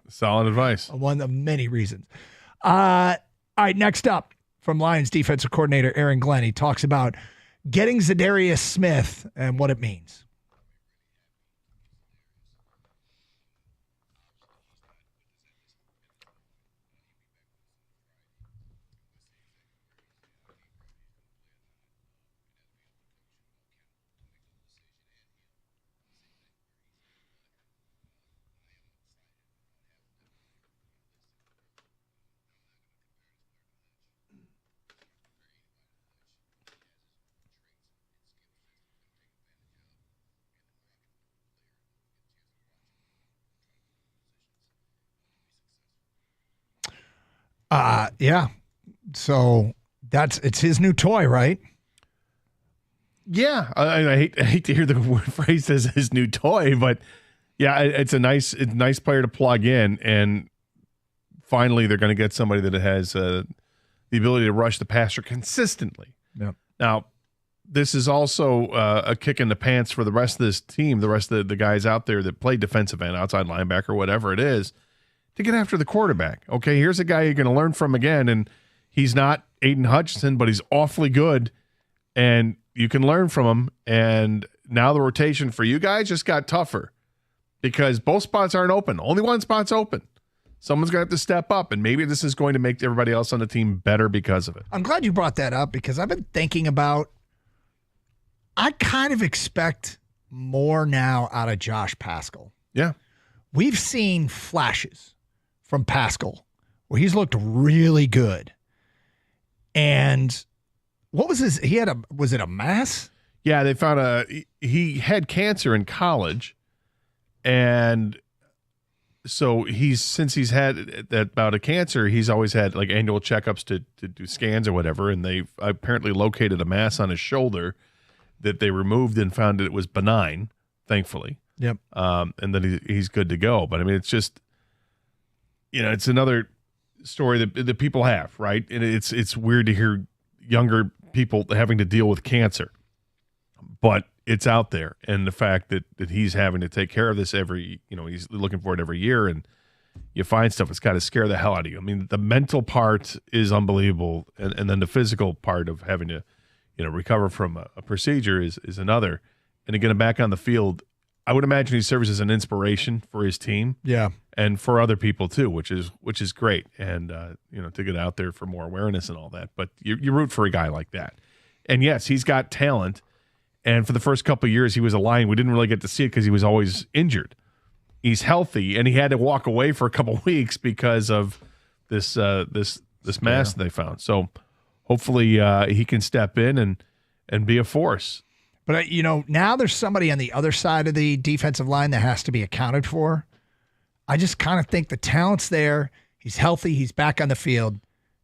Solid advice. One of many reasons. All right, next up from Lions defensive coordinator Aaron Glenn. He talks about getting Zadarius Smith and what it means. Yeah. So it's his new toy, right? Yeah. I hate to hear the word phrase as his new toy, but yeah, it's a nice player to plug in, and finally they're going to get somebody that has the ability to rush the passer consistently. Yeah. Now, this is also a kick in the pants for the rest of this team, the rest of the guys out there that play defensive end, outside linebacker, whatever it is, to get after the quarterback. Okay, here's a guy you're going to learn from again, and he's not Aiden Hutchinson, but he's awfully good, and you can learn from him. And now the rotation for you guys just got tougher because both spots aren't open. Only one spot's open. Someone's going to have to step up, and maybe this is going to make everybody else on the team better because of it. I'm glad you brought that up because I've been thinking about I kind of expect more now out of Josh Paschal. Yeah. We've seen flashes from Paschal where he's looked really good. And what was his, was it a mass? Yeah, they found he had cancer in college. And so since he's had that bout of cancer, he's always had like annual checkups to do scans or whatever. And they apparently located a mass on his shoulder that they removed and found that it was benign, thankfully. Yep. And then he's good to go. But I mean, it's just, it's another story that people have, right? And it's weird to hear younger people having to deal with cancer, but it's out there. And the fact that he's having to take care of this he's looking for it every year, and you find stuff, it's got to scare the hell out of you. I mean, the mental part is unbelievable. And then the physical part of having to, recover from a procedure is another. And to get him back on the field, I would imagine he serves as an inspiration for his team. Yeah. And for other people too, which is great. And, to get out there for more awareness and all that. But you root for a guy like that. And yes, he's got talent. And for the first couple of years, he was a Lion. We didn't really get to see it because he was always injured. He's healthy, and he had to walk away for a couple of weeks because of this mass they found. So hopefully he can step in and be a force. But, now there's somebody on the other side of the defensive line that has to be accounted for. I just kind of think the talent's there. He's healthy. He's back on the field.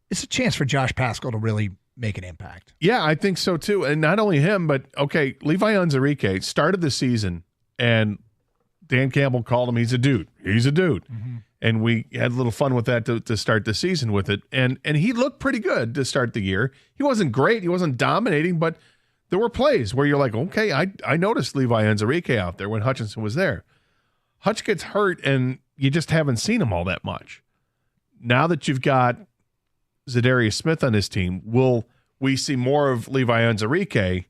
It's a chance for Josh Paschal to really make an impact. Yeah, I think so too. And not only him, but, okay, Levi Onwuzurike started the season, and Dan Campbell called him, he's a dude. He's a dude. Mm-hmm. And we had a little fun with that to start the season with it. And he looked pretty good to start the year. He wasn't great. He wasn't dominating, but there were plays where you're like, okay, I noticed Levi Onwuzurike out there when Hutchinson was there. Hutch gets hurt, and you just haven't seen him all that much. Now that you've got Zadarius Smith on his team, will we see more of Levi Onwuzurike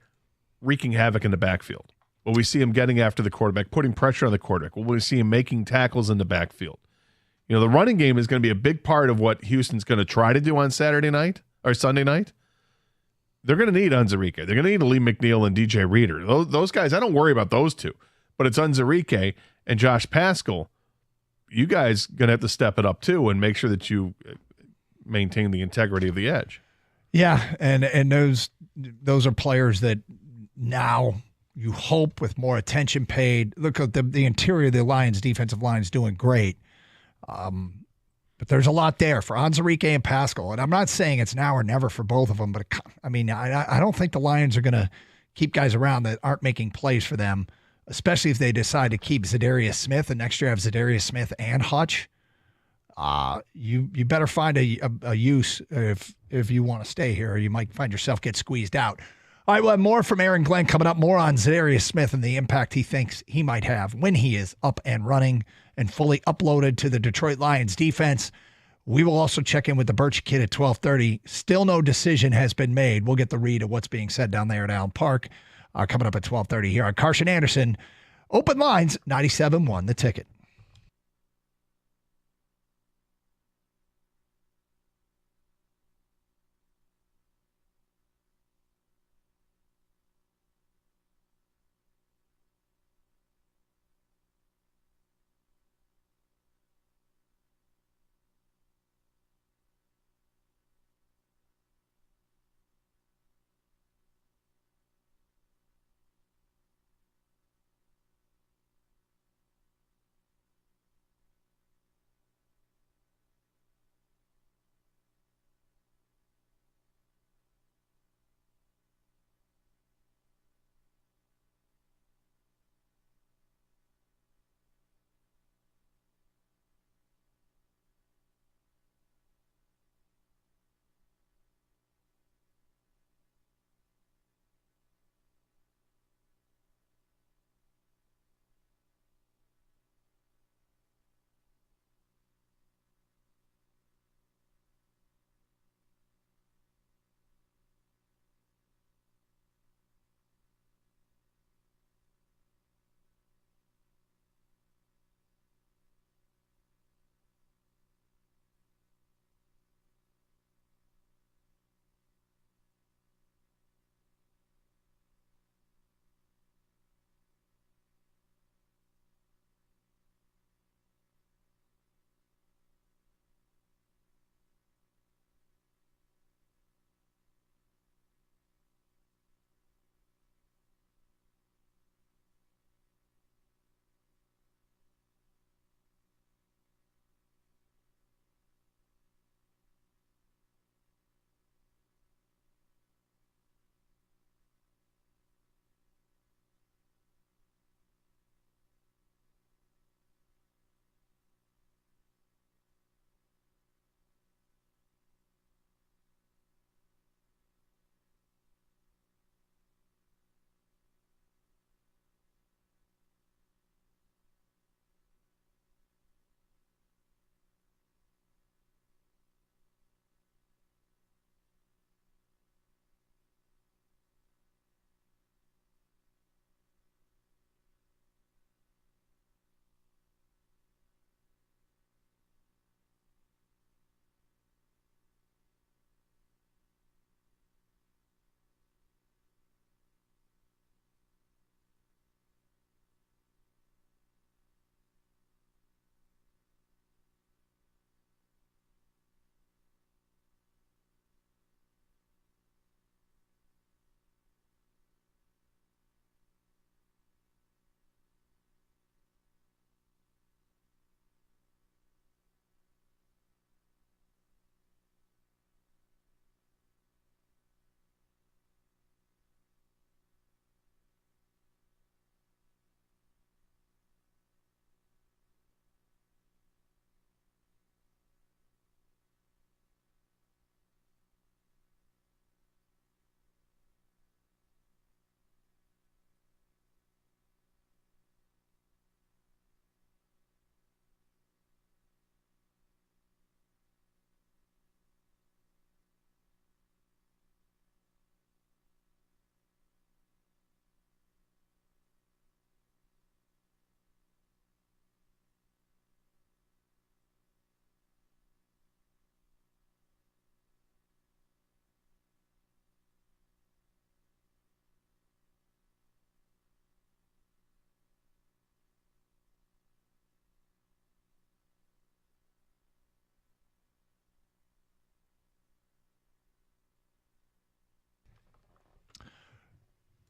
wreaking havoc in the backfield? Will we see him getting after the quarterback, putting pressure on the quarterback? Will we see him making tackles in the backfield? The running game is going to be a big part of what Houston's going to try to do on Saturday night or Sunday night. They're going to need Onwuzurike. They're going to need Lee McNeil and DJ Reader. Those guys, I don't worry about those two, but it's Onwuzurike and Josh Paschal. You guys going to have to step it up too and make sure that you maintain the integrity of the edge. Yeah, and those are players that now you hope with more attention paid. Look at the interior of the Lions defensive line is doing great. But there's a lot there for Onwuzurike and Pascal. And I'm not saying it's now or never for both of them, but I mean, I don't think the Lions are going to keep guys around that aren't making plays for them, especially if they decide to keep Zadarius Smith and next year have Zadarius Smith and Hutch. You better find a use if you want to stay here, or you might find yourself get squeezed out. All right, we'll have more from Aaron Glenn coming up, more on Zadarius Smith and the impact he thinks he might have when he is up and running and fully uploaded to the Detroit Lions defense. We will also check in with the Birch kid at 12:30. Still no decision has been made. We'll get the read of what's being said down there at Allen Park coming up at 12:30 here on Carson Anderson. Open lines, 97.1 The Ticket.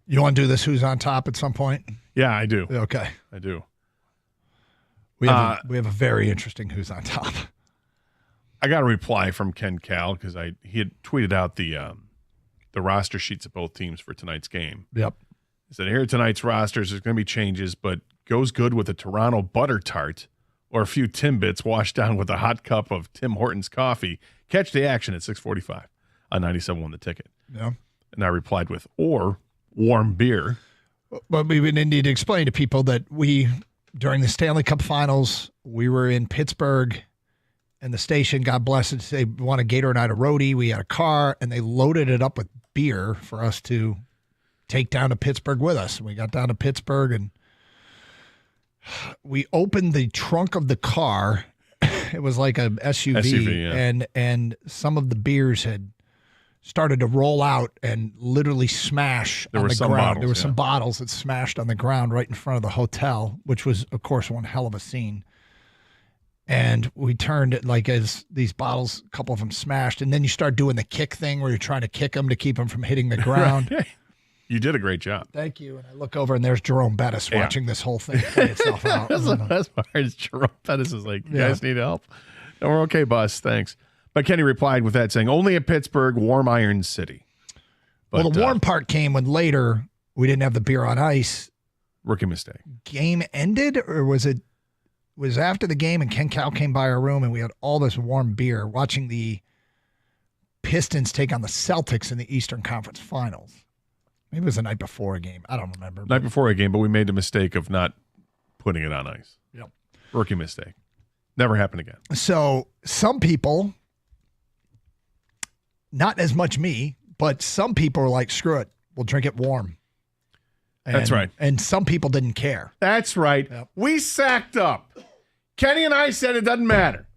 You want to do this Who's on Top at some point? Yeah, I do. Okay. I do. We have a very interesting Who's on Top. I got a reply from Ken Cal because he had tweeted out the roster sheets of both teams for tonight's game. Yep. He said, here are tonight's rosters. There's going to be changes, but goes good with a Toronto butter tart or a few Timbits washed down with a hot cup of Tim Hortons coffee. Catch the action at 6:45 on 97.1 The Ticket. Yeah. And I replied with, or warm beer. But we would need to explain to people that during the Stanley Cup Finals, we were in Pittsburgh, and the station, God bless it, they wanted Gator and I to roadie. We had a car, and they loaded it up with beer for us to take down to Pittsburgh with us. And we got down to Pittsburgh, and we opened the trunk of the car. It was like a SUV, yeah. and some of the beers had started to roll out and literally smash on the ground. There were some bottles that smashed on the ground right in front of the hotel, which was, of course, one hell of a scene. And we turned it like as these bottles, a couple of them smashed, and then you start doing the kick thing where you're trying to kick them to keep them from hitting the ground. Right. You did a great job. Thank you. And I look over, and there's Jerome Bettis watching this whole thing play itself out. That's the best part is Jerome Bettis is like, you guys need help? No, we're okay, boss. Thanks. But Kenny replied with that saying, only at Pittsburgh, warm Iron City. But, well, the warm part came when later we didn't have the beer on ice. Rookie mistake. Game ended, or was it after the game and Ken Cal came by our room and we had all this warm beer watching the Pistons take on the Celtics in the Eastern Conference Finals. Maybe it was the night before a game. I don't remember. Night before a game, but we made the mistake of not putting it on ice. Yep. Rookie mistake. Never happened again. So some people, not as much me, but some people are like, screw it, we'll drink it warm. That's right. And some people didn't care. That's right. Yep. We sacked up. Kenny and I said it doesn't matter.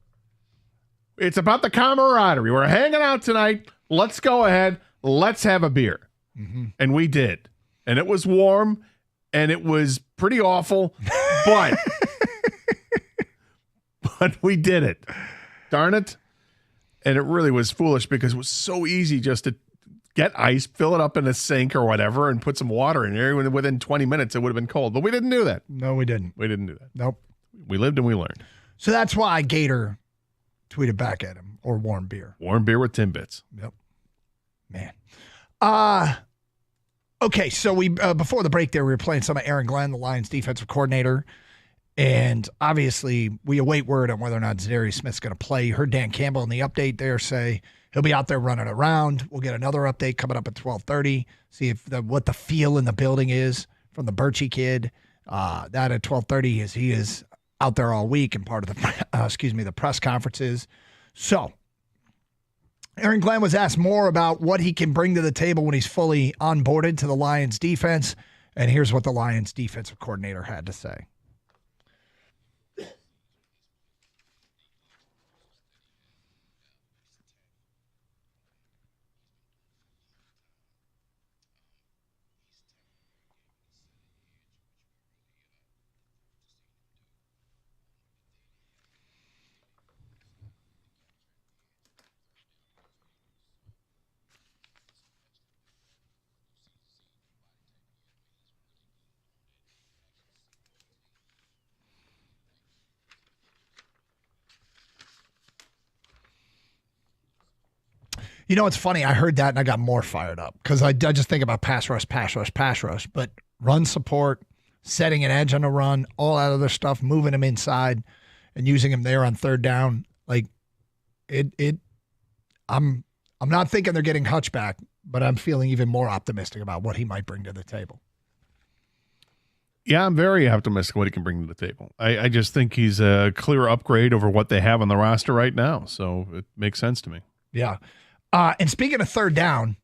It's about the camaraderie. We're hanging out tonight. Let's go ahead. Let's have a beer. Mm-hmm. And we did. And it was warm, and it was pretty awful, but we did it. Darn it. And it really was foolish because it was so easy just to get ice, fill it up in a sink or whatever, and put some water in there. And within 20 minutes, it would have been cold. But we didn't do that. No, we didn't. We didn't do that. Nope. We lived and we learned. So that's why Gator tweeted back at him, or warm beer. Warm beer with Timbits. Yep. Man. Okay, so we before the break there, we were playing some of Aaron Glenn, the Lions defensive coordinator. And obviously, we await word on whether or not Zadarius Smith's going to play. You heard Dan Campbell in the update there say he'll be out there running around. We'll get another update coming up at 12:30. See if what the feel in the building is from the Birchie kid. That at 12:30 is he is out there all week and part of the the press conferences. So Aaron Glenn was asked more about what he can bring to the table when he's fully onboarded to the Lions defense. And here's what the Lions defensive coordinator had to say. You know, it's funny. I heard that and I got more fired up because I just think about pass rush. But run support, setting an edge on a run, all that other stuff, moving him inside and using him there on third down. Like I'm not thinking they're getting Hutch back, but I'm feeling even more optimistic about what he might bring to the table. Yeah, I'm very optimistic what he can bring to the table. I just think he's a clear upgrade over what they have on the roster right now. So it makes sense to me. Yeah. And speaking of third down,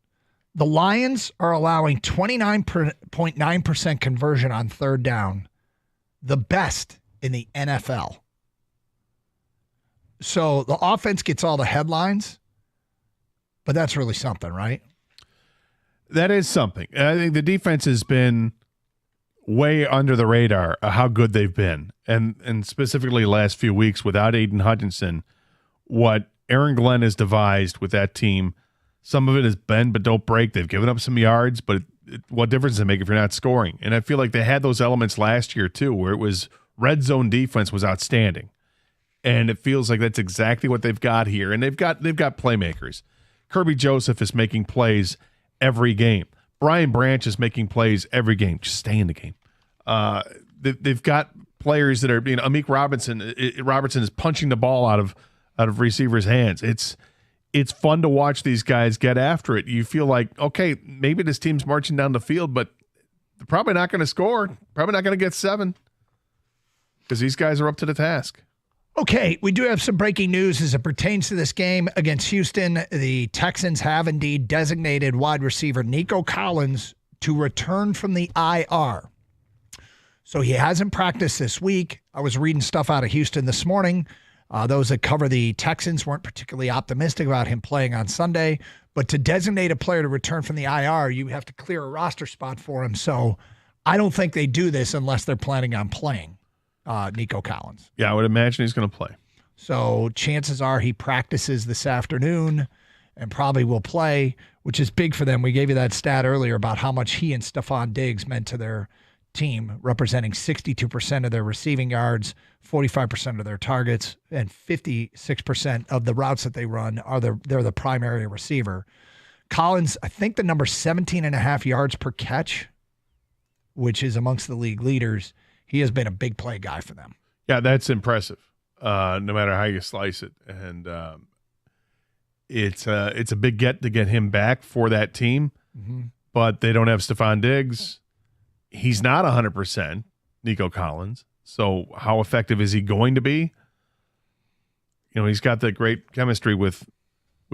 the Lions are allowing 29.9% conversion on third down, the best in the NFL. So the offense gets all the headlines, but that's really something, right? That is something. I think the defense has been way under the radar how good they've been. And specifically last few weeks without Aiden Hutchinson, what Aaron Glenn has devised with that team, some of it is bend but don't break. They've given up some yards, but what difference does it make if you're not scoring? And I feel like they had those elements last year too, where it was red zone defense was outstanding. And it feels like that's exactly what they've got here. And they've got playmakers. Kirby Joseph is making plays every game. Brian Branch is making plays every game. Just stay in the game. They've got players that are, Amik Robertson is punching the ball out of receivers' hands. It's fun to watch these guys get after it. You feel like, okay, maybe this team's marching down the field, but they're probably not going to score. Probably not going to get 7 because these guys are up to the task. Okay, we do have some breaking news as it pertains to this game against Houston. The Texans have indeed designated wide receiver Nico Collins to return from the IR. So he hasn't practiced this week. I was reading stuff out of Houston this morning. Those that cover the Texans weren't particularly optimistic about him playing on Sunday. But to designate a player to return from the IR, you have to clear a roster spot for him. So I don't think they do this unless they're planning on playing Nico Collins. Yeah, I would imagine he's going to play. So chances are he practices this afternoon and probably will play, which is big for them. We gave you that stat earlier about how much he and Stephon Diggs meant to their team, representing 62% of their receiving yards, 45% of their targets, and 56% of the routes that they run they're the primary receiver. Collins, I think the number 17.5 yards per catch, which is amongst the league leaders. He has been a big play guy for them. Yeah, that's impressive. No matter how you slice it, and it's a big get to get him back for that team. Mm-hmm. But they don't have Stephon Diggs. He's not 100%, Nico Collins. So how effective is he going to be? He's got the great chemistry with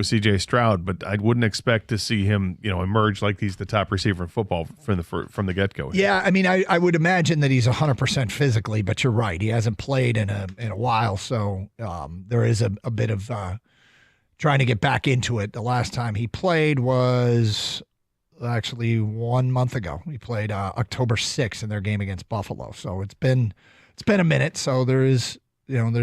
C.J. Stroud, but I wouldn't expect to see him, emerge like he's the top receiver in football from the get-go. Yeah, I mean, I would imagine that he's 100% physically, but you're right. He hasn't played in a while, so there is a bit of trying to get back into it. The last time he played was actually 1 month ago. He played October 6th in their game against Buffalo. So it's been a minute. So there's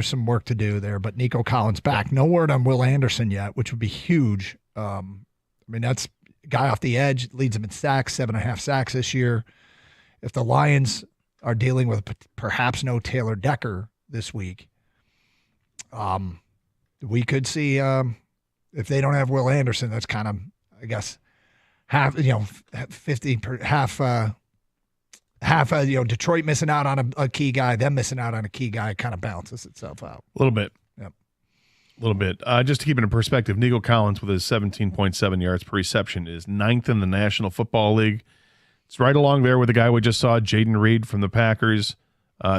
some work to do there. But Nico Collins back. No word on Will Anderson yet, which would be huge. That's a guy off the edge, leads them in sacks, 7.5 sacks this year. If the Lions are dealing with perhaps no Taylor Decker this week, we could see if they don't have Will Anderson, that's kind of, I guess, half Detroit missing out on a key guy, them missing out on a key guy, kind of balances itself out. A little bit. Yep. A little bit. Just to keep it in perspective, Nico Collins with his 17.7 yards per reception is 9th in the National Football League. It's right along there with the guy we just saw, Jaden Reed from the Packers.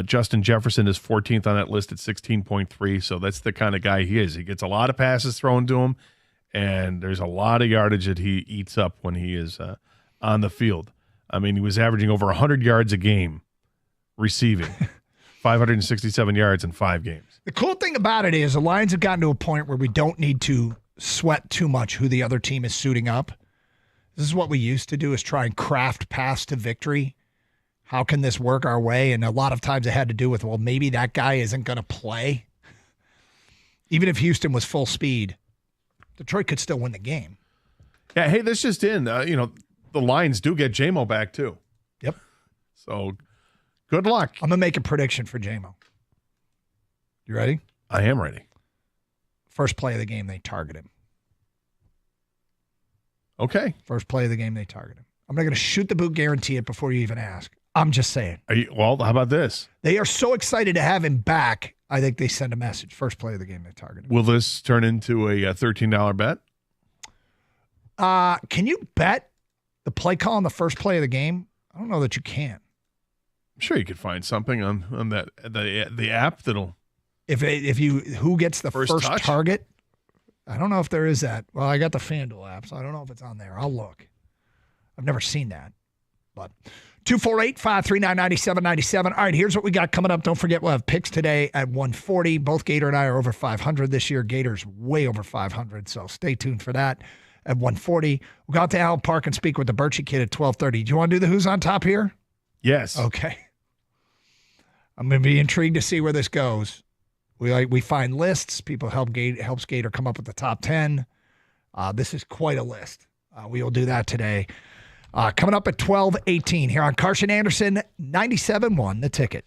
Justin Jefferson is 14th on that list at 16.3, so that's the kind of guy he is. He gets a lot of passes thrown to him, and there's a lot of yardage that he eats up when he is on the field. I mean, he was averaging over 100 yards a game receiving, 567 yards in 5 games. The cool thing about it is the Lions have gotten to a point where we don't need to sweat too much who the other team is suiting up. This is what we used to do, is try and craft paths to victory. How can this work our way? And a lot of times it had to do with, well, maybe that guy isn't going to play. Even if Houston was full speed, Detroit could still win the game. Yeah, hey, this just in. The Lions do get J-Mo back too. Yep. So good luck. I'm going to make a prediction for J-Mo. You ready? I am ready. First play of the game, they target him. Okay. First play of the game, they target him. I'm not going to shoot the boot, guarantee it before you even ask. I'm just saying. Well, how about this? They are so excited to have him back, I think they send a message. First play of the game, they target him. Will this turn into a $13 bet? Can you bet the play call on the first play of the game? I don't know that you can. I'm sure you could find something on that the app that'll. If you who gets the first touch? target? I don't know if there is that. Well, I got the FanDuel app, so I don't know if it's on there. I'll look. I've never seen that. But 248-539-9797. All right, here's what we got coming up. Don't forget, we'll have picks today at 140. Both Gator and I are over 500 this year. Gator's way over 500, so stay tuned for that at 140. We'll go out to Allen Park and speak with the Birchie kid at 12:30. Do you want to do the Who's on Top here? Yes. Okay. I'm going to be intrigued to see where this goes. We find lists. People helps Gator come up with the top 10. This is quite a list. We will do that today. Coming up at 12:18 here on Carson Anderson, 97.1 The Ticket.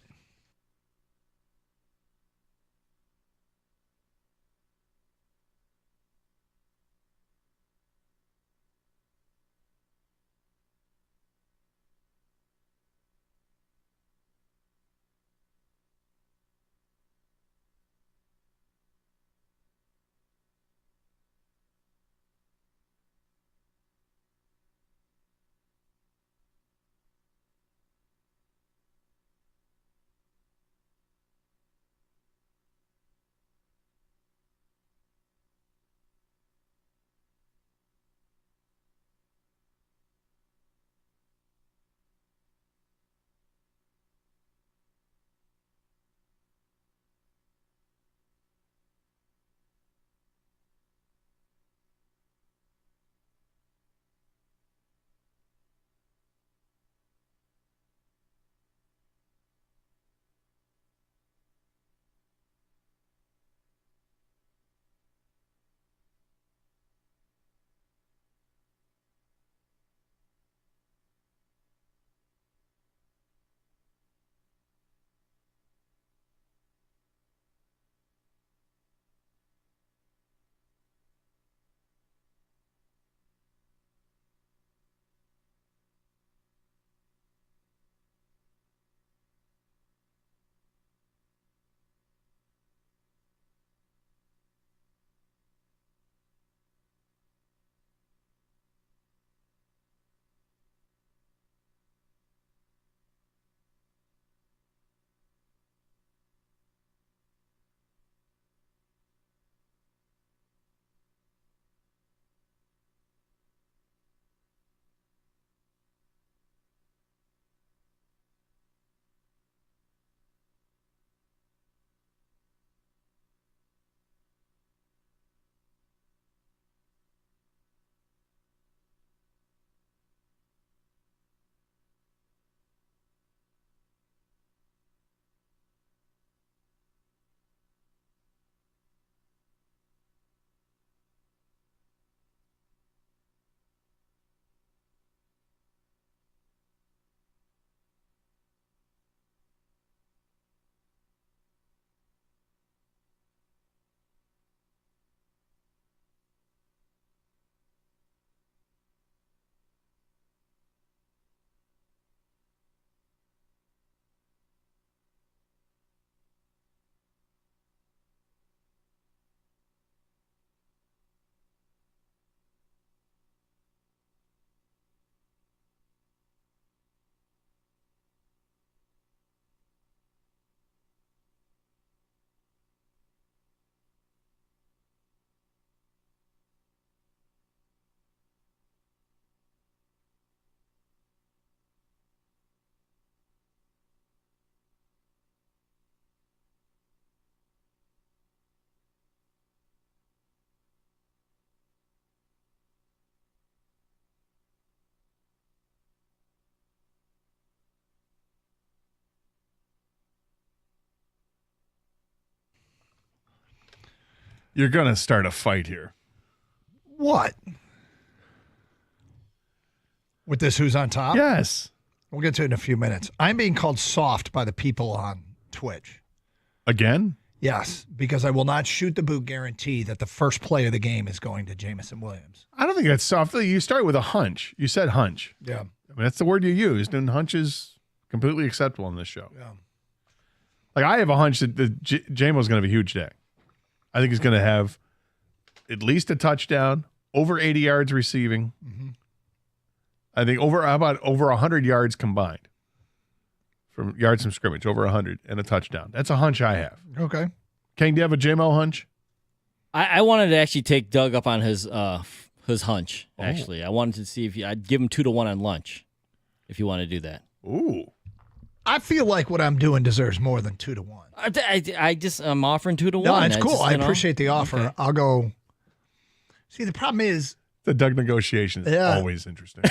You're going to start a fight here. What? With this who's on top? Yes. We'll get to it in a few minutes. I'm being called soft by the people on Twitch. Again? Yes, because I will not shoot the boot guarantee that the first play of the game is going to Jamison Williams. I don't think that's soft. You start with a hunch. You said hunch. Yeah. I mean, that's the word you used, and hunch is completely acceptable in this show. Yeah. Like, I have a hunch that J-Mo's going to have a huge day. I think he's going to have at least a touchdown, over 80 yards receiving. Mm-hmm. I think how about over 100 yards combined from yards from scrimmage, over 100 and a touchdown. That's a hunch I have. Okay. King, do you have a J-Mo hunch? I wanted to actually take Doug up on his hunch. Actually, I wanted to see if I'd give him 2-1 on lunch, if you want to do that. Ooh. I feel like what I'm doing deserves more than 2-1. I'm offering 2-1. No, it's cool. I appreciate the offer. Okay. I'll go. See, the problem is the Doug negotiation is always interesting.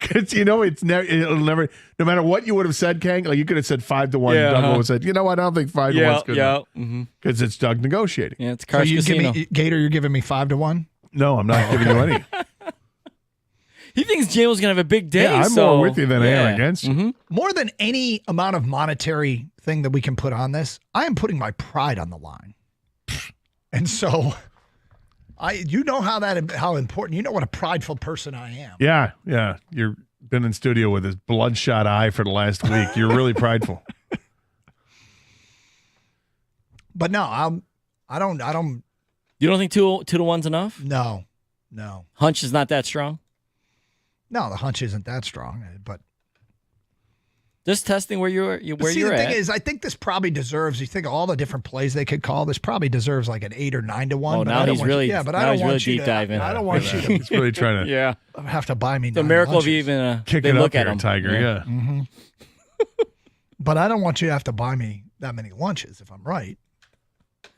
Because it'll never. No matter what you would have said, Kang, like you could have said 5-1. Yeah, Doug would have said, "You know what? I don't think 5-1 is good." Yeah, because it's Doug negotiating. Yeah, it's Cars Casino. Gator, you're giving me 5-1. No, I'm not giving you any. He thinks J-Mo's gonna have a big day. Yeah, I'm more with you than I am against you. Mm-hmm. More than any amount of monetary thing that we can put on this, I am putting my pride on the line, and so. You know how important. You know what a prideful person I am. Yeah. You've been in studio with this bloodshot eye for the last week. You're really prideful. But no, I don't. You don't think 2-1's enough? No. Hunch is not that strong. No, the hunch isn't that strong. But just testing where you're the at. thing is, I think this probably deserves. You think of all the different plays they could call. This probably deserves like an 8 or 9-1. Oh, now he's really. Yeah, but I don't want you deep diving. I don't want you to. He's really trying to. Have to buy me. The miracle of even kick they it look up at here, him. Tiger. Yeah. Mm-hmm. But I don't want you to have to buy me that many lunches if I'm right.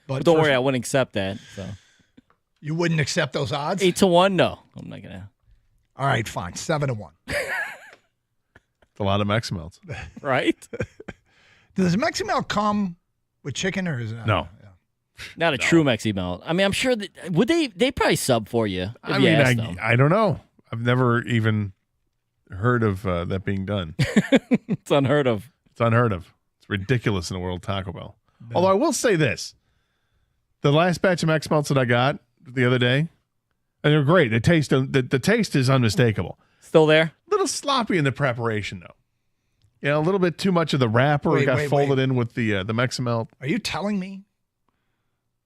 But don't worry, I wouldn't accept that. So you wouldn't accept those odds? 8-1? No, I'm not gonna. All right, fine. 7-1. It's a lot of Meximelts. Right? Does Meximelt come with chicken or is it? No. Not a true Mexi-Melt. I mean, I'm sure that would they probably sub for you. I don't know. I've never even heard of that being done. It's unheard of. It's ridiculous in the world of Taco Bell. No. Although I will say this. The last batch of Meximelts that I got the other day, and they're great. The taste is unmistakable. Still there? A little sloppy in the preparation, though. Yeah, a little bit too much of the wrapper got folded in with the Meximelt. Are you telling me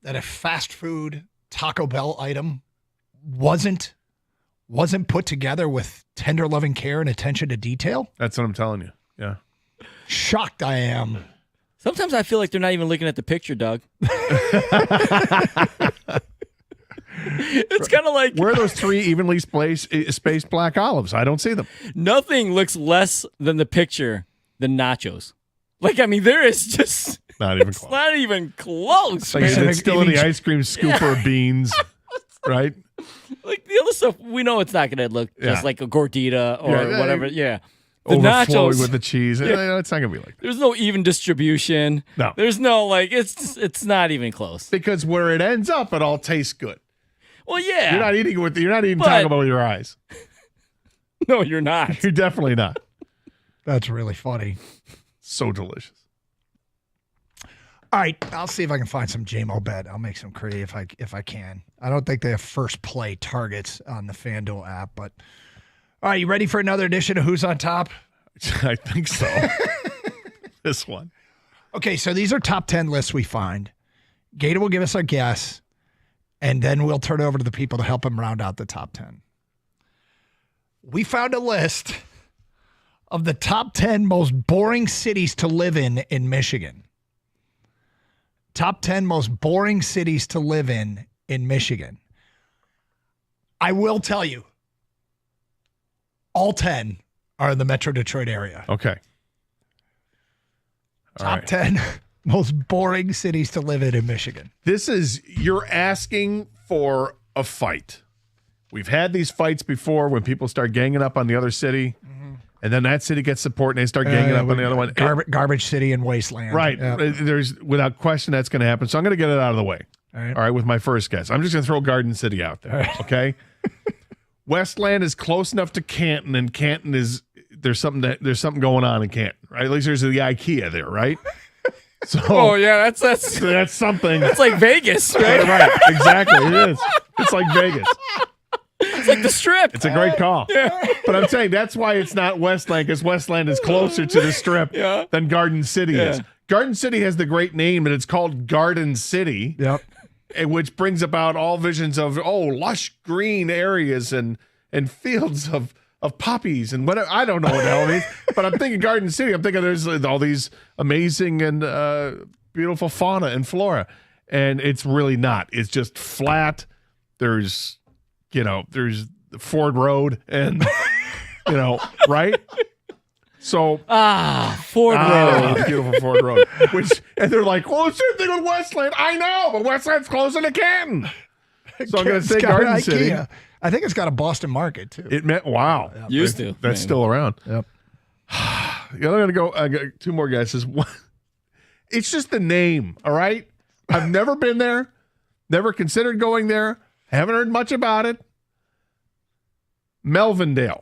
that a fast food Taco Bell item wasn't put together with tender loving care and attention to detail? That's what I'm telling you. Yeah. Shocked I am. Sometimes I feel like they're not even looking at the picture, Doug. It's kind of like where are those 3 evenly spaced black olives? I don't see them. Nothing looks less than the picture than nachos. Like, I mean, there is just not even close. Not even close. Like it's still in the ice cream scooper of beans, right? Like the other stuff, we know it's not going to look just like a gordita or whatever. Yeah. The nachos with the cheese. Yeah. It's not going to be like that. There's no even distribution. No. There's no it's not even close. Because where it ends up, it all tastes good. Well, yeah. You're not eating Taco Bell with your eyes. No, you're not. You're definitely not. That's really funny. So delicious. All right, I'll see if I can find some JMO bet. I'll make some creative if I can. I don't think they have first play targets on the FanDuel app, but all right, you ready for another edition of Who's on Top? I think so. This one. Okay, so these are top 10 lists we find. Gator will give us our guess, and then we'll turn it over to the people to help him round out the top 10. We found a list of the top 10 most boring cities to live in Michigan. Top 10 most boring cities to live in Michigan. I will tell you, all 10 are in the Metro Detroit area. Okay. Top 10 most boring cities to live in Michigan. You're asking for a fight. We've had these fights before when people start ganging up on the other city, and then that city gets support, and they start ganging up on the other one. Garbage city and wasteland. Right. Yep. There's without question that's going to happen. So I'm going to get it out of the way. All right, with my first guess. I'm just going to throw Garden City out there, okay? Westland is close enough to Canton, and Canton is there's something going on in Canton, right? At least there's the IKEA there, right? So that's something. It's like Vegas, right? Right, exactly. It is. It's like Vegas. It's like the Strip. It's a great call. Yeah. But I'm saying that's why it's not Westland, because Westland is closer to the Strip than Garden City is. Garden City has the great name, and it's called Garden City. Yep. Which brings about all visions of lush green areas and fields of poppies and whatever. I don't know what the hell it means, but I'm thinking Garden City. I'm thinking there's all these amazing and beautiful fauna and flora, and it's really not. It's just flat. There's Ford Road and right. So Ford Road, beautiful Ford Road. And they're like, well, it's the same thing with Westland. I know, but Westland's closer to Canton. So I'm going to say Garden City. I think it's got a Boston market too. It meant wow. Yeah. Used to. That's still around. Yep. I'm going to go. I got two more guesses. It's just the name. All right. I've never been there. Never considered going there. Haven't heard much about it. Melvindale.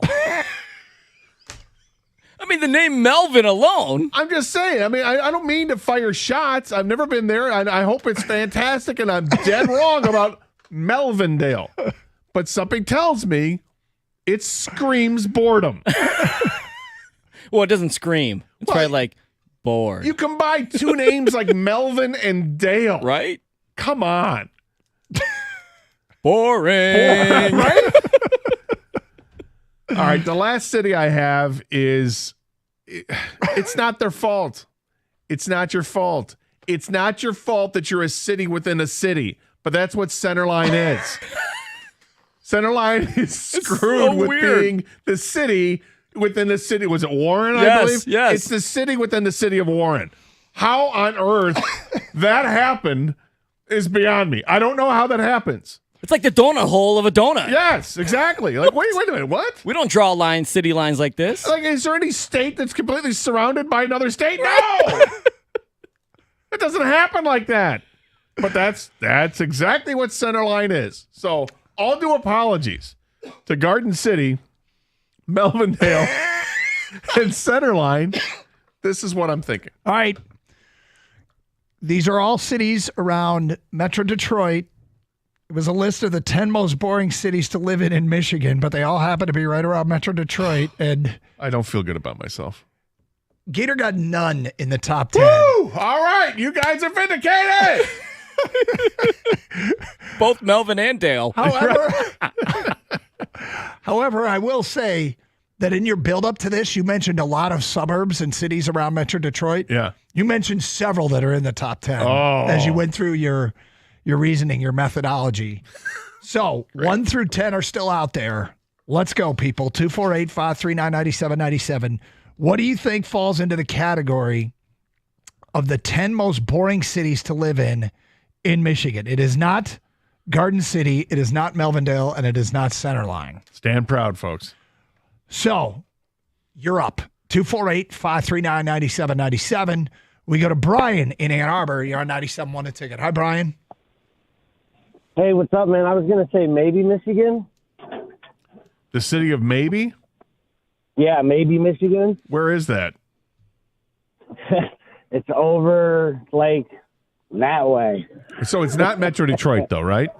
I mean, the name Melvin alone. I'm just saying. I mean, I don't mean to fire shots. I've never been there. I hope it's fantastic, and I'm dead wrong about Melvindale. But something tells me it screams boredom. Well, it doesn't scream. It's probably like bored. You combine two names like Melvin and Dale. Right? Come on. Boring. Right? All right, the last city I have is, it's not their fault. It's not your fault. It's not your fault that you're a city within a city, but that's what Centerline is. Centerline is screwed with being the city within the city. Was it Warren, I believe? Yes. It's the city within the city of Warren. How on earth that happened is beyond me. I don't know how that happens. It's like the donut hole of a donut. Yes, exactly. Like, wait a minute, what? We don't draw lines, city lines like this. Like, is there any state that's completely surrounded by another state? No! It doesn't happen like that. But that's exactly what Centerline is. So, all due apologies to Garden City, Melvindale, and Centerline. This is what I'm thinking. All right. These are all cities around Metro Detroit. It was a list of the 10 most boring cities to live in Michigan, but they all happen to be right around Metro Detroit. And I don't feel good about myself. Gator got none in the top 10. Woo! All right, you guys are vindicated. Both Melvin and Dale. However, I will say that in your build-up to this, you mentioned a lot of suburbs and cities around Metro Detroit. Yeah. You mentioned several that are in the top 10 as you went through your reasoning, your methodology. So 1 through 10 are still out there. Let's go, people. 248-539-9797. What do you think falls into the category of the 10 most boring cities to live in Michigan? It is not Garden City, it is not Melvindale, and it is not Centerline. Stand proud, folks. So you're up. 248-539-9797. We go to Brian in Ann Arbor. You're on 97.1 a ticket. Hi, Brian. Hey, what's up, man? I was going to say maybe Michigan. The city of maybe? Yeah, maybe Michigan. Where is that? It's over, like, that way. So it's not Metro Detroit, though, right?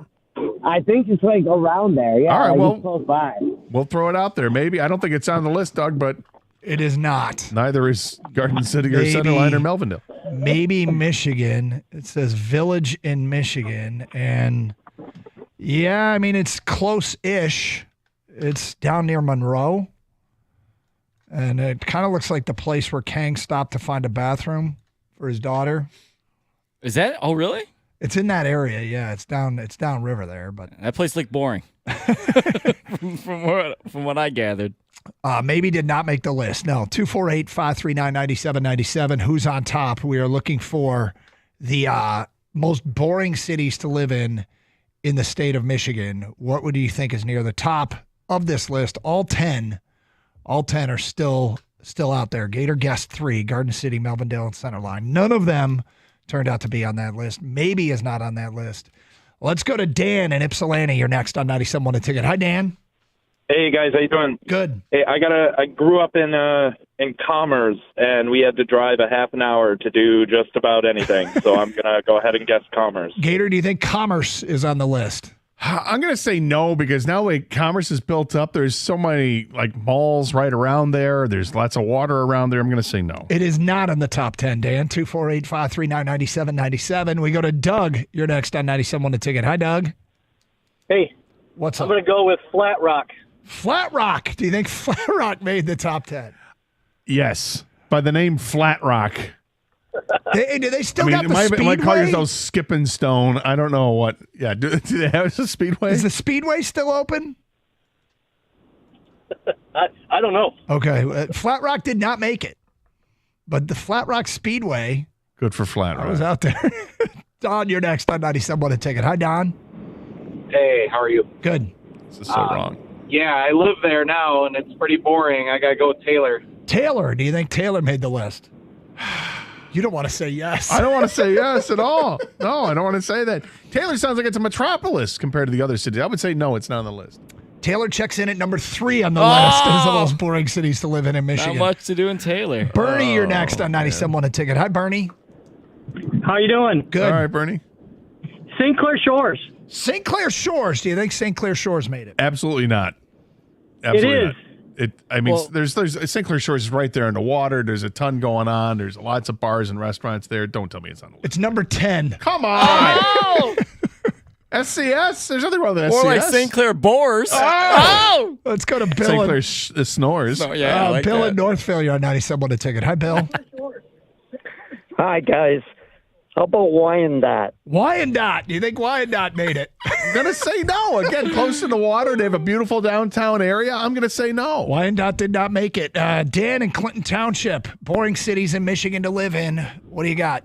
I think it's, like, around there. Yeah, all right, like well, it's close by. We'll throw it out there. Maybe. I don't think it's on the list, Doug, but it is not. Neither is Garden City or Centerline or Melvindale. Maybe Michigan. It says village in Michigan. And, yeah, I mean, it's close-ish. It's down near Monroe. And it kind of looks like the place where Kang stopped to find a bathroom for his daughter. Is that? Oh, really? It's in that area. Yeah, it's downriver there. But that place looked boring. from what I gathered. Maybe did not make the list. No. 248-539-9797. Who's on top? We are looking for the most boring cities to live in the state of Michigan. What would you think is near the top of this list? All 10 are still out there. Gator guessed 3, Garden City, Melvindale, and Centerline. None of them turned out to be on that list. Maybe is not on that list. Let's go to Dan in Ypsilanti. You're next on 97 a ticket. Hi, Dan. Hey guys, how you doing? Good. Hey, I grew up in Commerce, and we had to drive a half an hour to do just about anything. So I'm gonna go ahead and guess Commerce. Gator, do you think Commerce is on the list? I'm going to say no, because now Commerce is built up. There's so many like malls right around there. There's lots of water around there. I'm going to say no. It is not in the top 10, Dan. 248-539-9797. We go to Doug. You're next on 97 a ticket. Hi, Doug. Hey. What's up? I'm going to go with Flat Rock. Flat Rock. Do you think Flat Rock made the top 10? Yes. By the name Flat Rock. Do they still got the Speedway? Might call yourself Skipping Stone. I don't know what. Yeah, do they have a Speedway? Is the Speedway still open? I don't know. Okay. Flat Rock did not make it. But the Flat Rock Speedway. Good for Flat Rock. I was out there. Don, you're next on 97 a ticket. Hi, Don. Hey, how are you? Good. This is so wrong. Yeah, I live there now, and it's pretty boring. I got to go with Taylor. Taylor. Do you think Taylor made the list? You don't want to say yes. I don't want to say yes at all. No, I don't want to say that. Taylor sounds like it's a metropolis compared to the other cities. I would say no, it's not on the list. Taylor checks in at number 3 on the list as the most boring cities to live in Michigan. Not much to do in Taylor. Bernie, you're next on 97 a ticket. Hi, Bernie. How you doing? Good. All right, Bernie. St. Clair Shores. St. Clair Shores. Do you think St. Clair Shores made it? Absolutely not. Absolutely It is. not. There's St. Clair Shores is right there in the water. There's a ton going on. There's lots of bars and restaurants there. Don't tell me it's on the list. It's number 10. Come on. Oh! SCS? There's nothing wrong with SCS. Or like St. Clair Boars. Oh! Let's go to Bill. St. Clair Snores. Oh, yeah, I like Bill that. in Northville, you're on 97 a ticket. Hi, Bill. Hi, guys. How about Wyandotte? Wyandotte. Do you think Wyandotte made it? I'm going to say no. Again, close to the water. They have a beautiful downtown area. I'm going to say no. Wyandotte did not make it. Dan in Clinton Township. Boring cities in Michigan to live in. What do you got?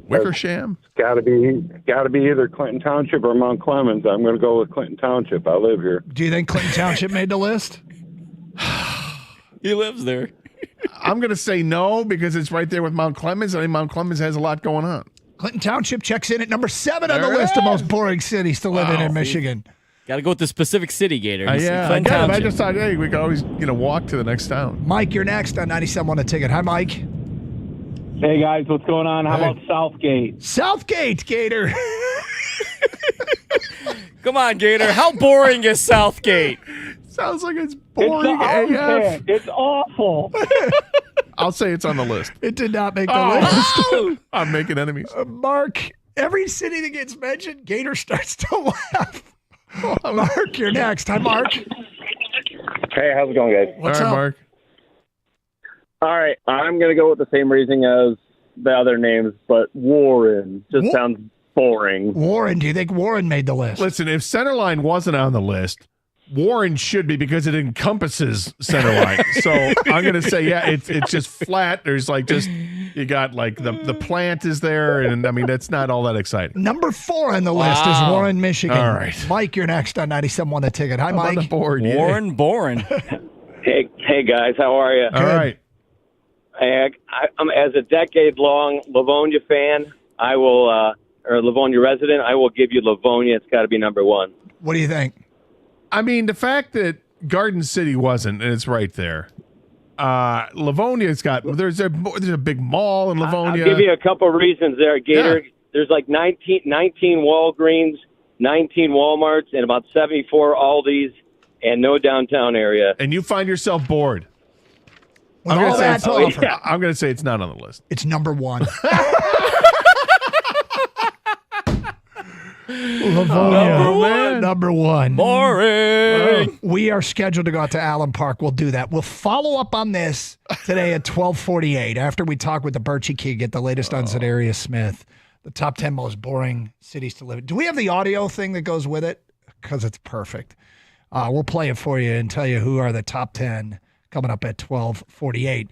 Wickersham. Got to be either Clinton Township or Mount Clemens. I'm going to go with Clinton Township. I live here. Do you think Clinton Township made the list? He lives there. I'm going to say no, because it's right there with Mount Clemens. I think Mount Clemens has a lot going on. Clinton Township checks in at number 7 on the list of most boring cities to live in Michigan. Got to go with the specific city, Gator. Yeah, I got it. I just thought, hey, we could always walk to the next town. Mike, you're next on 97 a ticket. Hi, Mike. Hey, guys, what's going on? How about Southgate? Southgate, Gator. Come on, Gator. How boring is Southgate? Sounds like it's boring AF. It's awful. I'll say it's on the list. It did not make the list. I'm making enemies. Mark, every city that gets mentioned, Gator starts to laugh. Mark, you're next. Hi, Mark. Hey, how's it going, guys? What's All right, up? Mark. All right, I'm going to go with the same reasoning as the other names, but Warren just sounds boring. Warren, do you think Warren made the list? Listen, if Centerline wasn't on the list, Warren should be, because it encompasses Centerline. So I'm going to say, yeah, it's just flat. There's you got the plant is there, and I mean that's not all that exciting. Number 4 on the list is Warren, Michigan. All right, Mike, you're next on 97 a ticket. Hi, I'm Mike. on the board. Warren Boren. Hey guys, how are you? All right. I'm as a decade-long Livonia fan. I will, or Livonia resident. I will give you Livonia. It's got to be number 1. What do you think? I mean, the fact that Garden City wasn't, and it's right there. Livonia's got there's a big mall in Livonia. I'll give you a couple reasons there, Gator. Yeah. There's like 19 Walgreens, 19 Walmarts, and about 74 Aldi's, and no downtown area. And you find yourself bored. With all that to offer. I'm going to say it's not on the list. It's number 1. Livonia, number 1. Boring. We are scheduled to go out to Allen Park. We'll do that. We'll follow up on this today at 12:48 after we talk with the Birchie Key, get the latest on Zadarius Smith, the top 10 most boring cities to live in. Do we have the audio thing that goes with it? Because it's perfect. We'll play it for you and tell you who are the top 10 coming up at 12:48.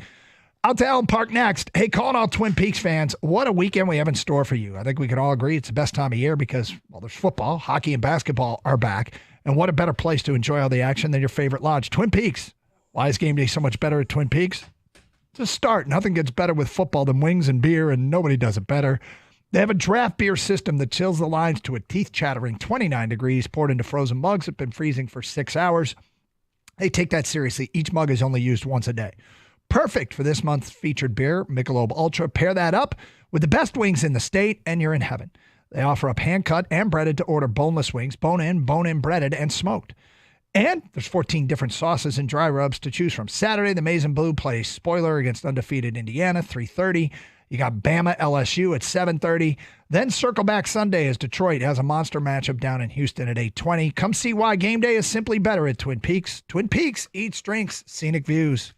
Out to Allen Park next. Hey, calling all Twin Peaks fans, what a weekend we have in store for you. I think we can all agree it's the best time of year because, well, there's football, hockey, and basketball are back. And what a better place to enjoy all the action than your favorite lodge, Twin Peaks. Why is game day so much better at Twin Peaks? To start, nothing gets better with football than wings and beer, and nobody does it better. They have a draft beer system that chills the lines to a teeth-chattering 29 degrees, poured into frozen mugs that have been freezing for 6 hours. They take that seriously. Each mug is only used once a day. Perfect for this month's featured beer, Michelob Ultra. Pair that up with the best wings in the state, and you're in heaven. They offer up hand-cut and breaded to order boneless wings, bone-in, breaded, and smoked. And there's 14 different sauces and dry rubs to choose from. Saturday, the Maize and Blue plays spoiler against undefeated Indiana, 3:30. You got Bama LSU at 7:30. Then circle back Sunday as Detroit has a monster matchup down in Houston at 8:20. Come see why game day is simply better at Twin Peaks. Twin Peaks, eats, drinks, scenic views.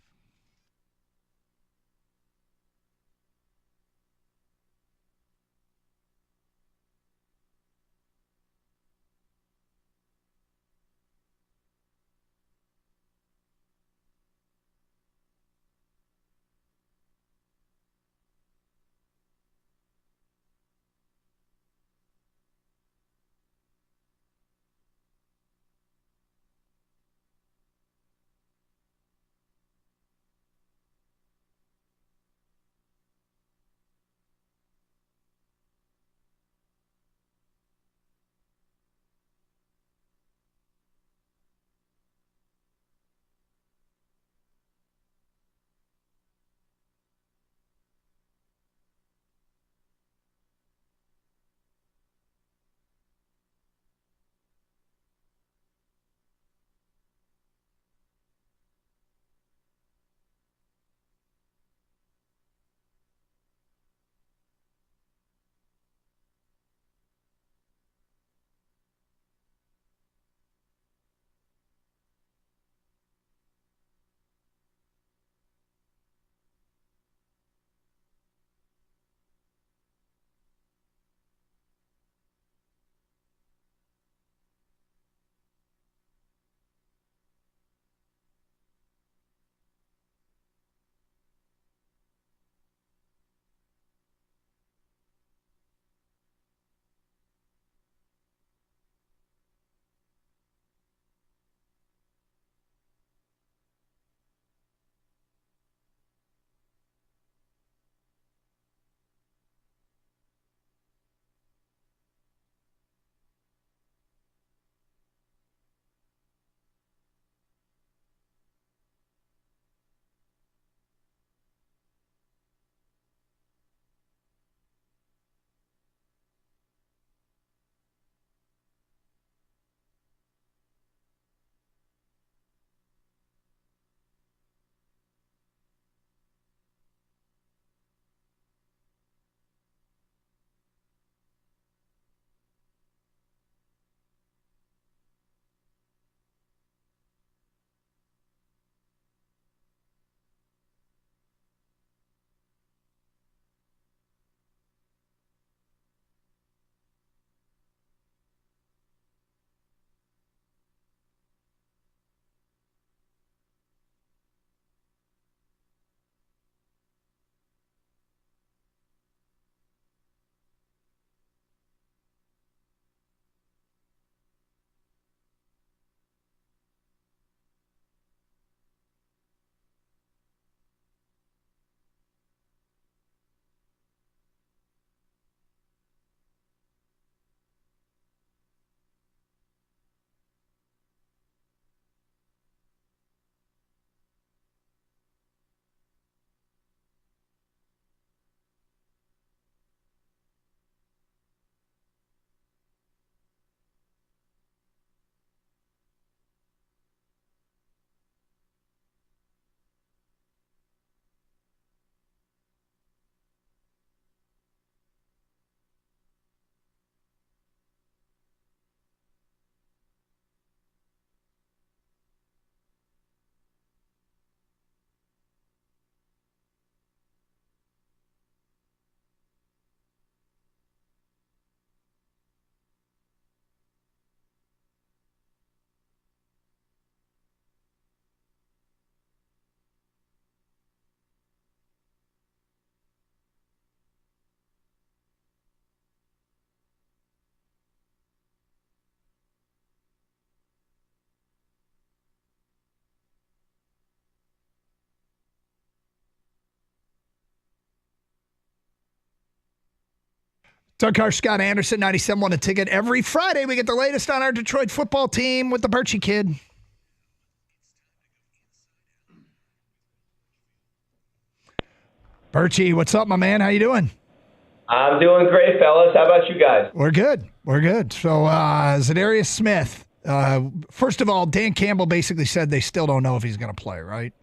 Doug Carr, Scott Anderson, 97.1 The Ticket. Every Friday, we get the latest on our Detroit football team with the Birchie Kid. Birchie, what's up, my man? How you doing? I'm doing great, fellas. How about you guys? We're good. So, Zadarius Smith. First of all, Dan Campbell basically said they still don't know if he's going to play, right?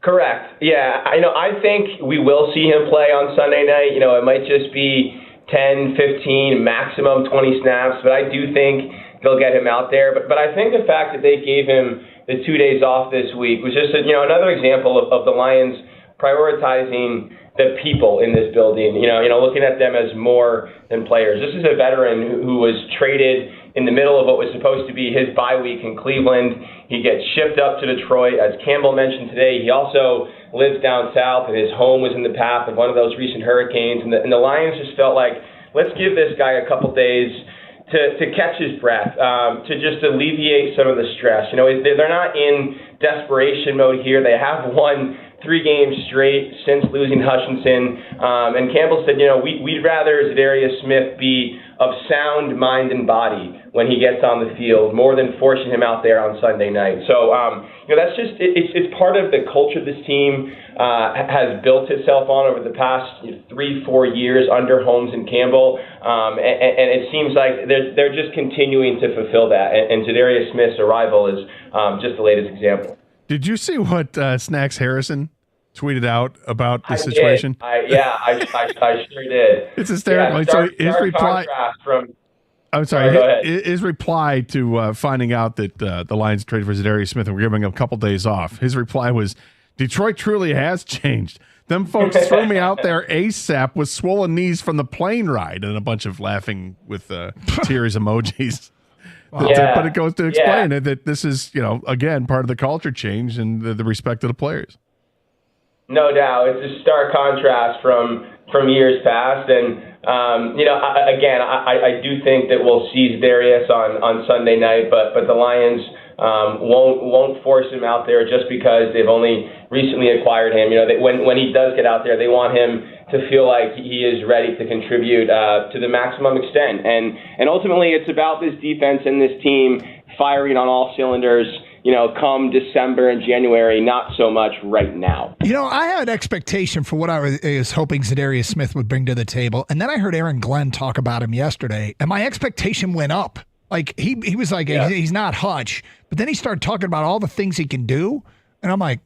Correct. Yeah, I think we will see him play on Sunday night. It might just be 10, 15, maximum 20 snaps, but I do think they'll get him out there. But I think the fact that they gave him the 2 days off this week was just another example of the Lions prioritizing the people in this building, looking at them as more than players. This is a veteran who was traded in the middle of what was supposed to be his bye week in Cleveland. He gets shipped up to Detroit. As Campbell mentioned today, he also lives down south, and his home was in the path of one of those recent hurricanes. And the Lions just felt like, let's give this guy a couple days to catch his breath, to just alleviate some of the stress. They're not in desperation mode here. They have won 3 games straight since losing Hutchinson. And Campbell said, we'd rather Zadarius Smith be of sound mind and body when he gets on the field, more than forcing him out there on Sunday night. So, that's just, it's part of the culture this team has built itself on over the past 3-4 years under Holmes and Campbell. And it seems like they're just continuing to fulfill that. And Zadarius Smith's arrival is just the latest example. Did you see what Snacks Harrison tweeted out about the situation? I sure did. It's hysterical. Yeah, his reply. His reply to finding out that the Lions traded for Zadarius Smith and were giving him a couple days off. His reply was, "Detroit truly has changed. Them folks threw me out there ASAP with swollen knees from the plane ride," and a bunch of laughing with tears emojis. But it goes to explain that this is, again, part of the culture change and the respect of the players. No doubt. It's a stark contrast from years past. And, I do think that we'll see Zadarius on Sunday night, but the Lions won't force him out there just because they've only recently acquired him. When he does get out there, they want him to feel like he is ready to contribute to the maximum extent. And ultimately, it's about this defense and this team firing on all cylinders, come December and January, not so much right now. I had an expectation for what I was hoping Zadarius Smith would bring to the table, and then I heard Aaron Glenn talk about him yesterday, and my expectation went up. Like, he was like, he's not Hutch, but then he started talking about all the things he can do, and I'm like,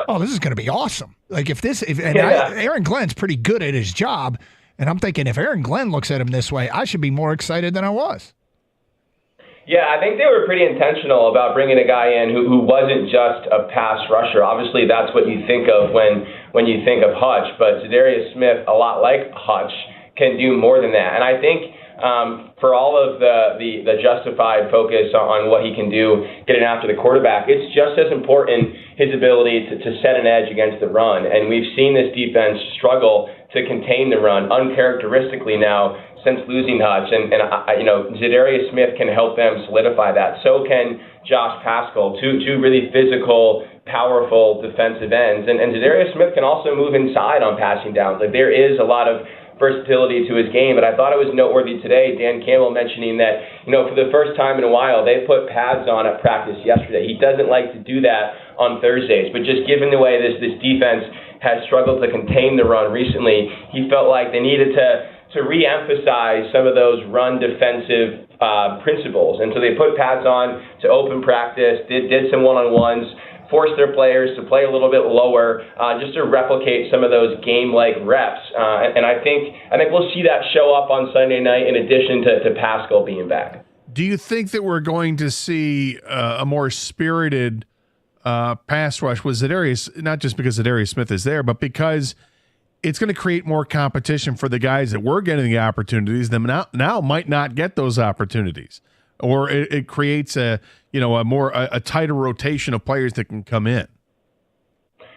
oh, this is going to be awesome. Like, Aaron Glenn's pretty good at his job, and I'm thinking if Aaron Glenn looks at him this way, I should be more excited than I was. Yeah, I think they were pretty intentional about bringing a guy in who wasn't just a pass rusher. Obviously, that's what you think of when you think of Hutch, but Zadarius Smith, a lot like Hutch, can do more than that. And I think for all of the justified focus on what he can do getting after the quarterback, it's just as important his ability to set an edge against the run. And we've seen this defense struggle to contain the run uncharacteristically now since losing Hutch. And Zadarius Smith can help them solidify that. So can Josh Paschal, two really physical, powerful defensive ends. And Zadarius Smith can also move inside on passing downs. Like, there is a lot of versatility to his game, but I thought it was noteworthy today, Dan Campbell mentioning that, for the first time in a while, they put pads on at practice yesterday. He doesn't like to do that on Thursdays, but just given the way this defense has struggled to contain the run recently, he felt like they needed to re-emphasize some of those run defensive principles. And so they put pads on to open practice, did some one-on-ones, force their players to play a little bit lower, just to replicate some of those game-like reps. And I think we'll see that show up on Sunday night in addition to Paschal being back. Do you think that we're going to see a more spirited pass rush with Zadarius, not just because Zadarius Smith is there, but because it's going to create more competition for the guys that were getting the opportunities that now might not get those opportunities, or it creates a tighter rotation of players that can come in?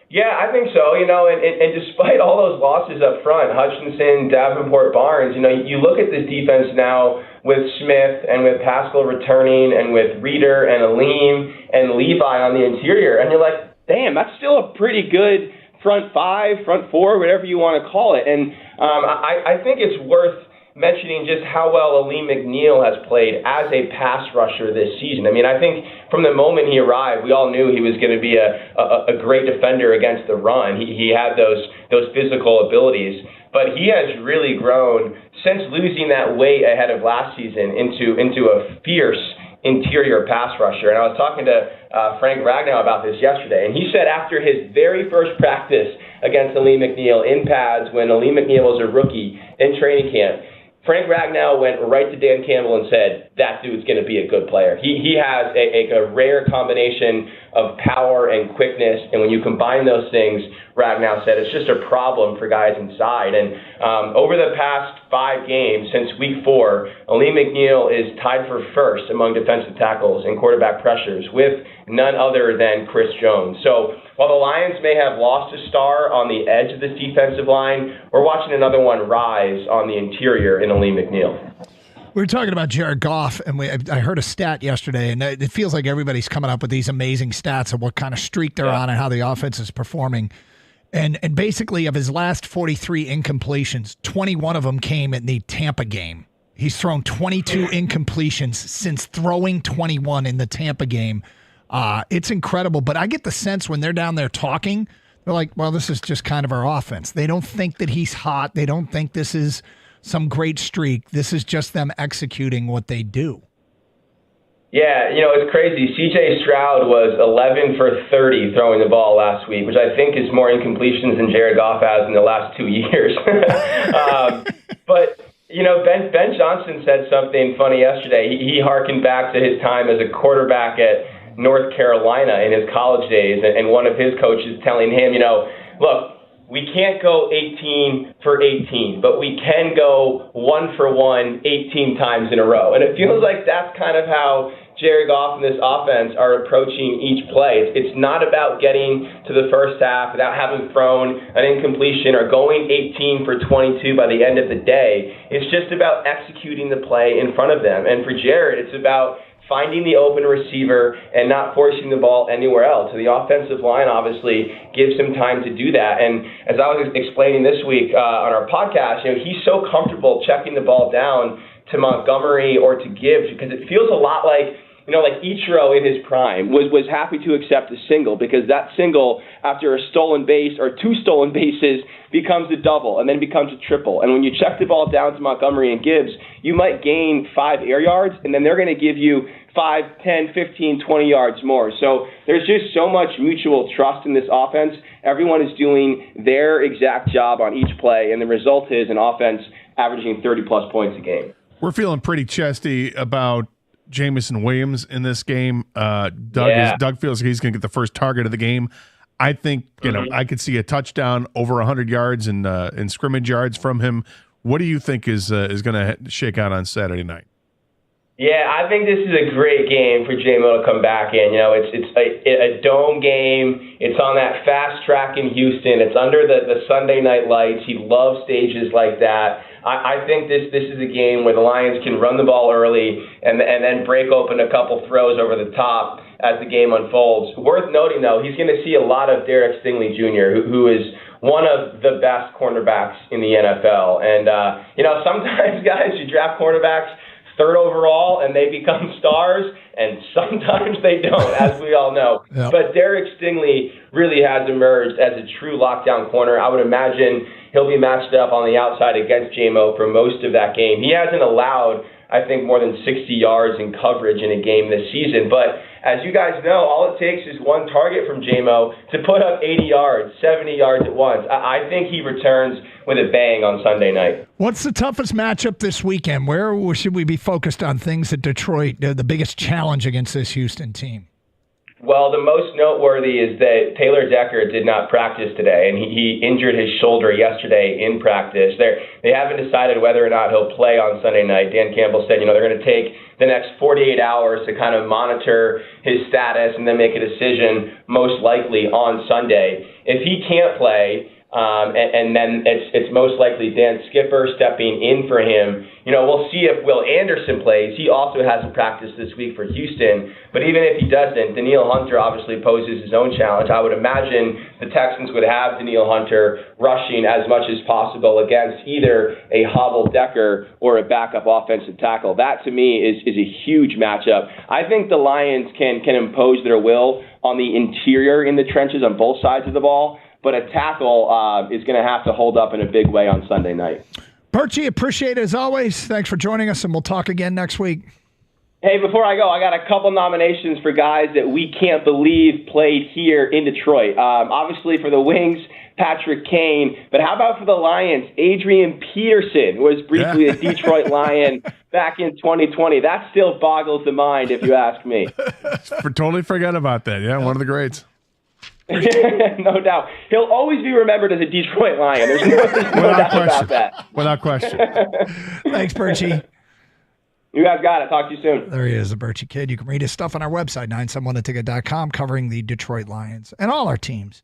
Yeah, I think so. And despite all those losses up front, Hutchinson, Davenport, Barnes, you look at this defense now with Smith and with Paschal returning and with Reeder and Aleem and Levi on the interior, and you're like, damn, that's still a pretty good front five, front four, whatever you want to call it. And I think it's worth mentioning just how well Aleem McNeil has played as a pass rusher this season. I mean, I think from the moment he arrived, we all knew he was going to be a great defender against the run. He had those physical abilities, but he has really grown since losing that weight ahead of last season into a fierce interior pass rusher. And I was talking to Frank Ragnow about this yesterday, and he said after his very first practice against Aleem McNeil in pads when Aleem McNeil was a rookie in training camp, Frank Ragnow went right to Dan Campbell and said, that dude's going to be a good player. He has a rare combination of power and quickness, and when you combine those things, Ragnow said, it's just a problem for guys inside. And over the past 5 games, since week 4, Aleem McNeil is tied for first among defensive tackles and quarterback pressures with none other than Chris Jones. So while the Lions may have lost a star on the edge of this defensive line, we're watching another one rise on the interior in Aleem McNeil. We were talking about Jared Goff, and I heard a stat yesterday, and it feels like everybody's coming up with these amazing stats of what kind of streak they're on and how the offense is performing. And basically, of his last 43 incompletions, 21 of them came in the Tampa game. He's thrown 22 incompletions since throwing 21 in the Tampa game. It's incredible, but I get the sense when they're down there talking, they're like, well, this is just kind of our offense. They don't think that he's hot. They don't think this is some great streak. This is just them executing what they do. Yeah, it's crazy. C.J. Stroud was 11 for 30 throwing the ball last week, which I think is more incompletions than Jared Goff has in the last 2 years. But, Ben Johnson said something funny yesterday. He harkened back to his time as a quarterback at North Carolina in his college days, and one of his coaches telling him, look, we can't go 18 for 18, but we can go 1 for 1 18 times in a row. And it feels like that's kind of how Jared Goff and this offense are approaching each play. It's not about getting to the first half without having thrown an incompletion or going 18 for 22 by the end of the day. It's just about executing the play in front of them. And for Jared, it's about finding the open receiver and not forcing the ball anywhere else. So the offensive line obviously gives him time to do that. And as I was explaining this week on our podcast, he's so comfortable checking the ball down to Montgomery or to Gibbs because it feels a lot like Ichiro in his prime was happy to accept a single because that single after a stolen base or 2 stolen bases becomes a double and then becomes a triple. And when you check the ball down to Montgomery and Gibbs, you might gain 5 air yards and then they're going to give you 5, 10, 15, 20 yards more. So there's just so much mutual trust in this offense. Everyone is doing their exact job on each play, and the result is an offense averaging 30-plus points a game. We're feeling pretty chesty about Jamison Williams in this game. Doug feels like he's going to get the first target of the game. I think I could see a touchdown over 100 yards in scrimmage yards from him. What do you think is going to shake out on Saturday night? Yeah, I think this is a great game for J-Mo to come back in. It's a dome game. It's on that fast track in Houston. It's under the Sunday night lights. He loves stages like that. I think this is a game where the Lions can run the ball early and then break open a couple throws over the top as the game unfolds. Worth noting, though, he's going to see a lot of Derek Stingley Jr., who is one of the best cornerbacks in the NFL. And, sometimes, guys, you draft cornerbacks 3rd overall, and they become stars, and sometimes they don't, as we all know. Yep. But Derek Stingley really has emerged as a true lockdown corner. I would imagine he'll be matched up on the outside against J-Mo for most of that game. He hasn't allowed, I think, more than 60 yards in coverage in a game this season. But as you guys know, all it takes is one target from J-Mo to put up 80 yards, 70 yards at once. I think he returns with a bang on Sunday night. What's the toughest matchup this weekend? Where should we be focused on things at Detroit, the biggest challenge against this Houston team? Well, the most noteworthy is that Taylor Decker did not practice today, and he injured his shoulder yesterday in practice. They haven't decided whether or not he'll play on Sunday night. Dan Campbell said, they're going to take the next 48 hours to kind of monitor his status and then make a decision most likely on Sunday. If he can't play, and then it's most likely Dan Skipper stepping in for him. We'll see if Will Anderson plays. He also hasn't practiced this week for Houston, but even if he doesn't, Danielle Hunter obviously poses his own challenge. I would imagine the Texans would have Danielle Hunter rushing as much as possible against either a hobbled Decker or a backup offensive tackle. That, to me, is a huge matchup. I think the Lions can impose their will on the interior in the trenches on both sides of the ball, but a tackle is going to have to hold up in a big way on Sunday night. Perchy, appreciate it as always. Thanks for joining us, and we'll talk again next week. Hey, before I go, I got a couple nominations for guys that we can't believe played here in Detroit. Obviously, for the Wings, Patrick Kane. But how about for the Lions? Adrian Peterson was briefly a Detroit Lion back in 2020. That still boggles the mind, if you ask me. Totally forgot about that. Yeah, one of the greats. No doubt. He'll always be remembered as a Detroit Lion. There's no doubt about that. Without question. Thanks, Perchy. You guys got it. Talk to you soon. There he is, the Birchie Kid. You can read his stuff on our website, 971theticket.com, covering the Detroit Lions and all our teams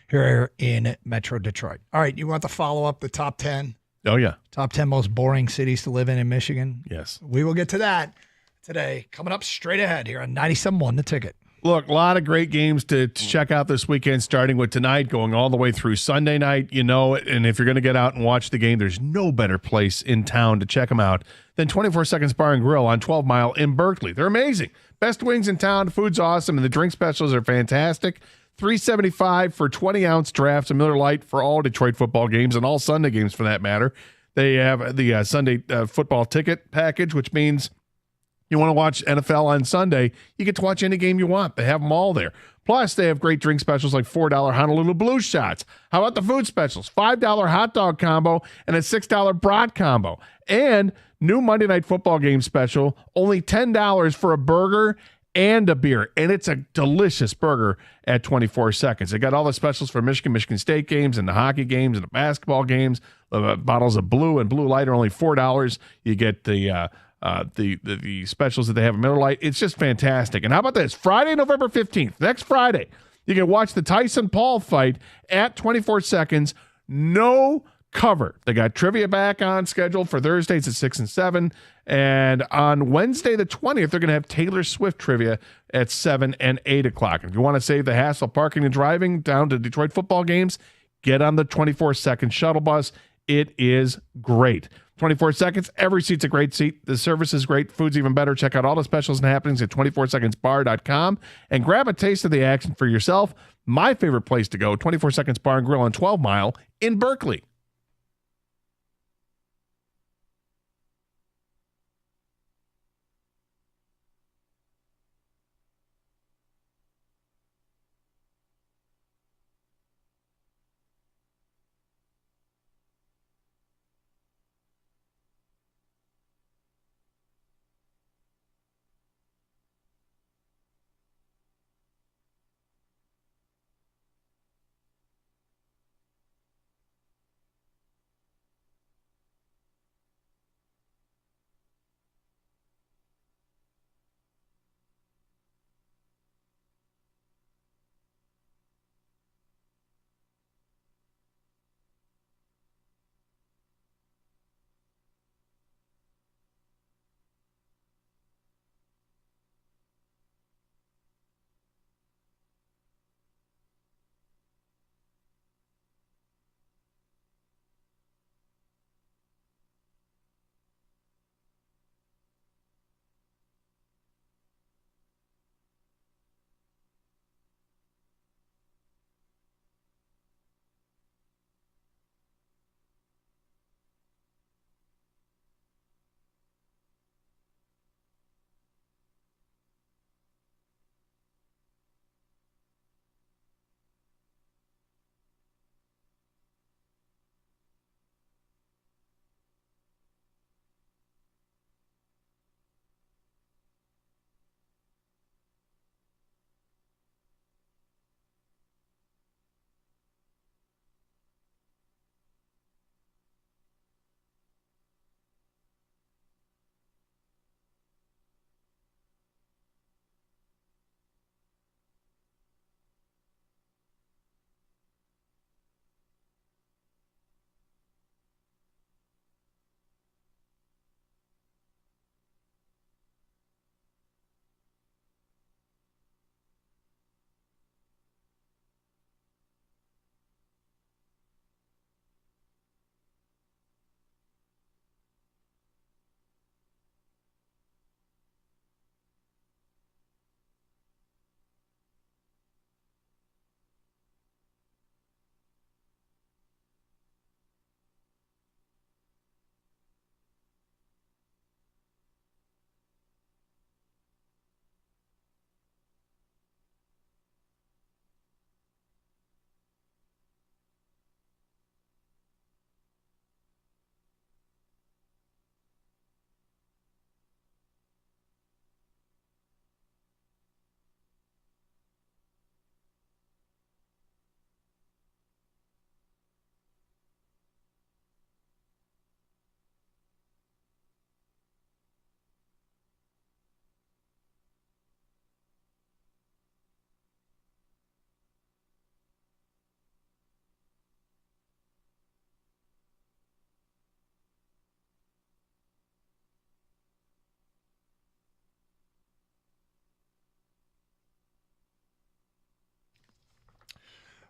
here in Metro Detroit. All right, you want to follow up the top 10? Oh, yeah. Top 10 most boring cities to live in Michigan? Yes. We will get to that today. Coming up straight ahead here on 97.1 The Ticket. Look, a lot of great games to check out this weekend, starting with tonight, going all the way through Sunday night. And if you're going to get out and watch the game, there's no better place in town to check them out than 24 Seconds Bar and Grill on 12 Mile in Berkeley. They're amazing. Best wings in town. Food's awesome, and the drink specials are fantastic. $3.75 for 20-ounce drafts of Miller Lite for all Detroit football games and all Sunday games for that matter. They have the Sunday football ticket package, which means you want to watch NFL on Sunday, you get to watch any game you want. They have them all there. Plus, they have great drink specials like $4 Honolulu Blue Shots. How about the food specials? $5 hot dog combo and a $6 brat combo. And new Monday Night Football game special, only $10 for a burger and a beer. And it's a delicious burger at 24 seconds. They got all the specials for Michigan State games and the hockey games and the basketball games. Bottles of Blue and Blue Light are only $4. You get the specials that they have in Miller Lite. It's just fantastic. And how about this? Friday, November 15th, next Friday, you can watch the Tyson Paul fight at 24 seconds. No cover. They got trivia back on schedule for Thursdays at 6 and 7. And on Wednesday, the 20th, they're going to have Taylor Swift trivia at 7 and 8 o'clock. If you want to save the hassle of parking and driving down to Detroit football games, get on the 24-second shuttle bus. It is great. 24 seconds. Every seat's a great seat. The service is great. Food's even better. Check out all the specials and happenings at 24secondsbar.com and grab a taste of the action for yourself. My favorite place to go, 24 Seconds Bar and Grill on 12 Mile in Berkeley.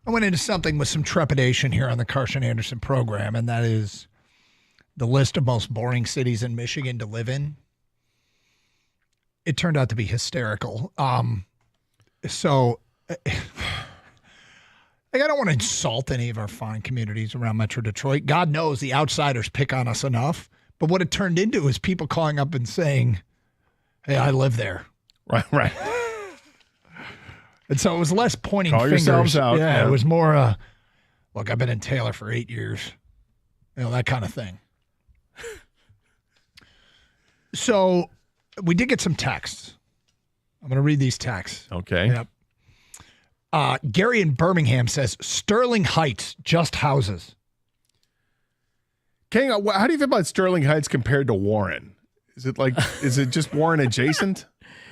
I went into something with some trepidation here on the Carson Anderson program, and that is the list of most boring cities in Michigan to live in. It turned out to be hysterical. So I don't want to insult any of our fine communities around Metro Detroit. God knows the outsiders pick on us enough. But what it turned into is people calling up and saying, hey, I live there. Right. And so it was less pointing Call fingers. yourselves out. Yeah, it was more, look, I've been in Taylor for 8 years. That kind of thing. So we did get some texts. I'm going to read these texts. Okay. Yep. Gary in Birmingham says, Sterling Heights, just houses. King, how do you feel about Sterling Heights compared to Warren? Is it just Warren adjacent?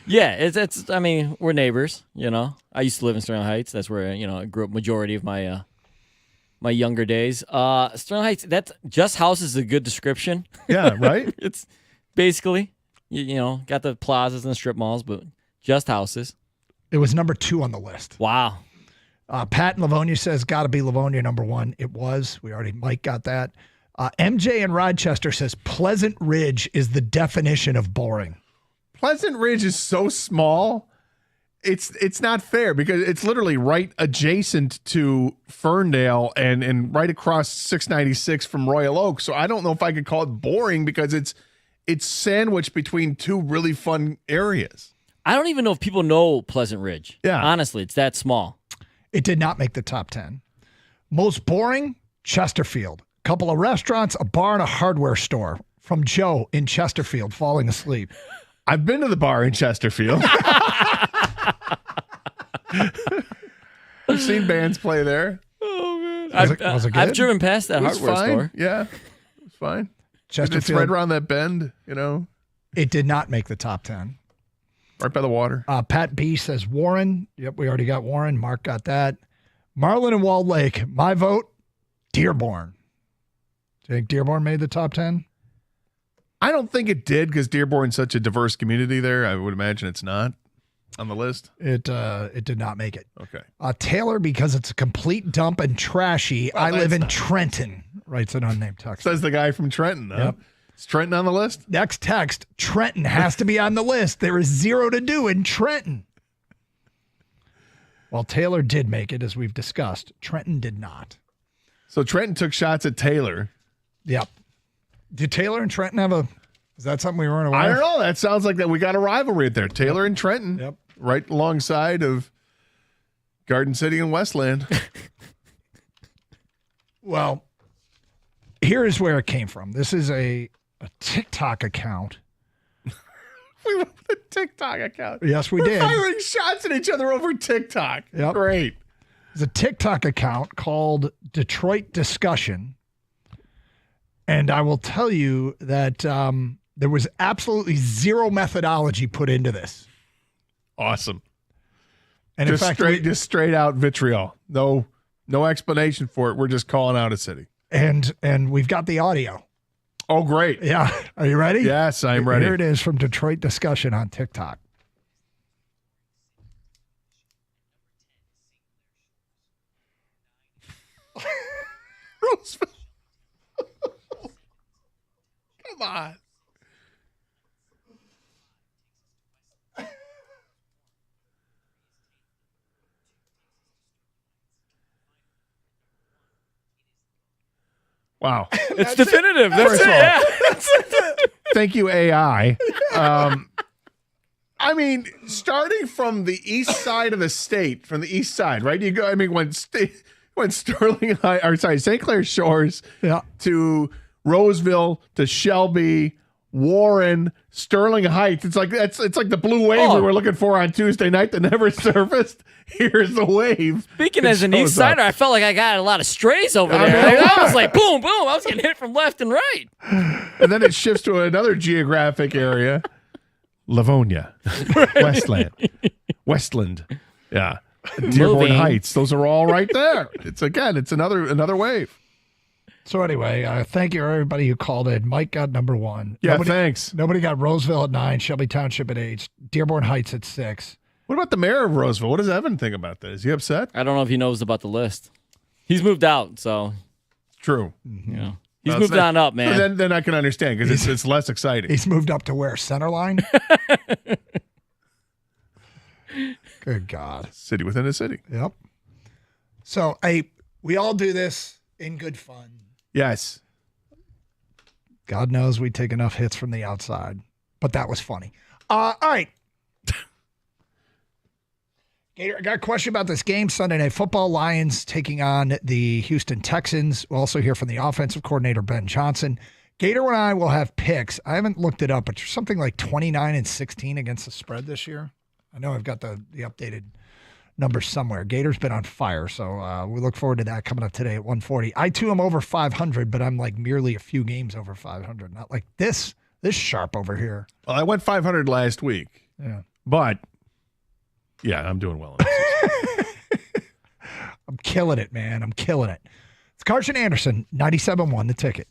Yeah, it's. I mean, we're neighbors. I used to live in Sterling Heights. That's where I grew up. Majority of my my younger days. Sterling Heights. That's just houses is a good description. Yeah, right. It's basically got the plazas and the strip malls, but just houses. It was number 2 on the list. Wow. Pat in Livonia says, got to be Livonia number 1. It was. Mike got that. MJ in Rochester says, Pleasant Ridge is the definition of boring. Pleasant Ridge is so small, it's not fair because it's literally right adjacent to Ferndale and right across 696 from Royal Oak. So I don't know if I could call it boring because it's sandwiched between 2 really fun areas. I don't even know if people know Pleasant Ridge. Yeah. Honestly, it's that small. It did not make the top 10. Most boring, Chesterfield. Couple of restaurants, a bar, and a hardware store. From Joe in Chesterfield, falling asleep. I've been to the bar in Chesterfield. I've seen bands play there. Oh, man. Was it good? I've driven past that hardware store. Yeah, it was fine. Chesterfield. It's right around that bend, It did not make the top 10. Right by the water. Pat B says Warren. Yep, we already got Warren. Mark got that. Marlin and Walled Lake. My vote, Dearborn. Do you think Dearborn made the top 10? I don't think it did because Dearborn's such a diverse community there. I would imagine it's not on the list. It did not make it. Okay. Taylor, because it's a complete dump and trashy. I live in Trenton, writes an unnamed text. Says the guy from Trenton. Huh? Yep. Is Trenton on the list? Next text, Trenton has to be on the list. There is 0 to do in Trenton. Well, Taylor did make it, as we've discussed. Trenton did not. So Trenton took shots at Taylor. Yep. Did Taylor and Trenton have is that something we weren't aware of? I don't know. That sounds like that we got a rivalry there. Taylor and Trenton. Yep. Right alongside of Garden City and Westland. Well, here is where it came from. This is a TikTok account. We went with a TikTok account. Yes, we did. We're firing shots at each other over TikTok. Yep. Great. It's a TikTok account called Detroit Discussion. And I will tell you that there was absolutely 0 methodology put into this. Awesome. And just in fact, just straight out vitriol. No explanation for it. We're just calling out a city. And we've got the audio. Oh, great. Yeah. Are you ready? Yes, I'm ready. Here it is from Detroit Discussion on TikTok. Roseville. Come on. Wow. It's definitive. That's it. Yeah. Thank you, AI. I mean, starting from the east side of the state, from the east side, right? You go. I mean, when Sterling, St. Clair Shores, to Roseville, to Shelby, Warren, Sterling Heights. It's like the blue wave we were looking for on Tuesday night that never surfaced. Here's the wave. Speaking as an East Sider, I felt like I got a lot of strays over there. I was like, boom, boom. I was getting hit from left and right. And then it shifts to another geographic area. Livonia, Westland. Yeah. Dearborn Heights. Those are all right there. It's another wave. So anyway, thank you everybody who called in. Mike got number 1. Yeah, thanks. Nobody got Roseville at 9, Shelby Township at 8, Dearborn Heights at 6. What about the mayor of Roseville? What does Evan think about that? Is he upset? I don't know if he knows about the list. He's moved out, so. True. You know. He's moved on up, man. Then I can understand because it's less exciting. He's moved up to where? Center line? Good God. City within a city. Yep. So, we all do this in good fun. Yes. God knows we take enough hits from the outside, but that was funny. All right. Gator, I got a question about this game. Sunday Night Football, Lions taking on the Houston Texans. We'll also hear from the offensive coordinator, Ben Johnson. Gator and I will have picks. I haven't looked it up, but there's something like 29-16 against the spread this year. I know I've got the updated numbers somewhere. Gator's been on fire, so we look forward to that coming up today at 1:40. I too am over 500, but I'm like merely a few games over 500, not like this sharp over here. Well, I went 500 last week. Yeah. But, yeah, I'm doing well. I'm killing it, man. I'm killing it. It's Carson Anderson, 97.1, The Ticket.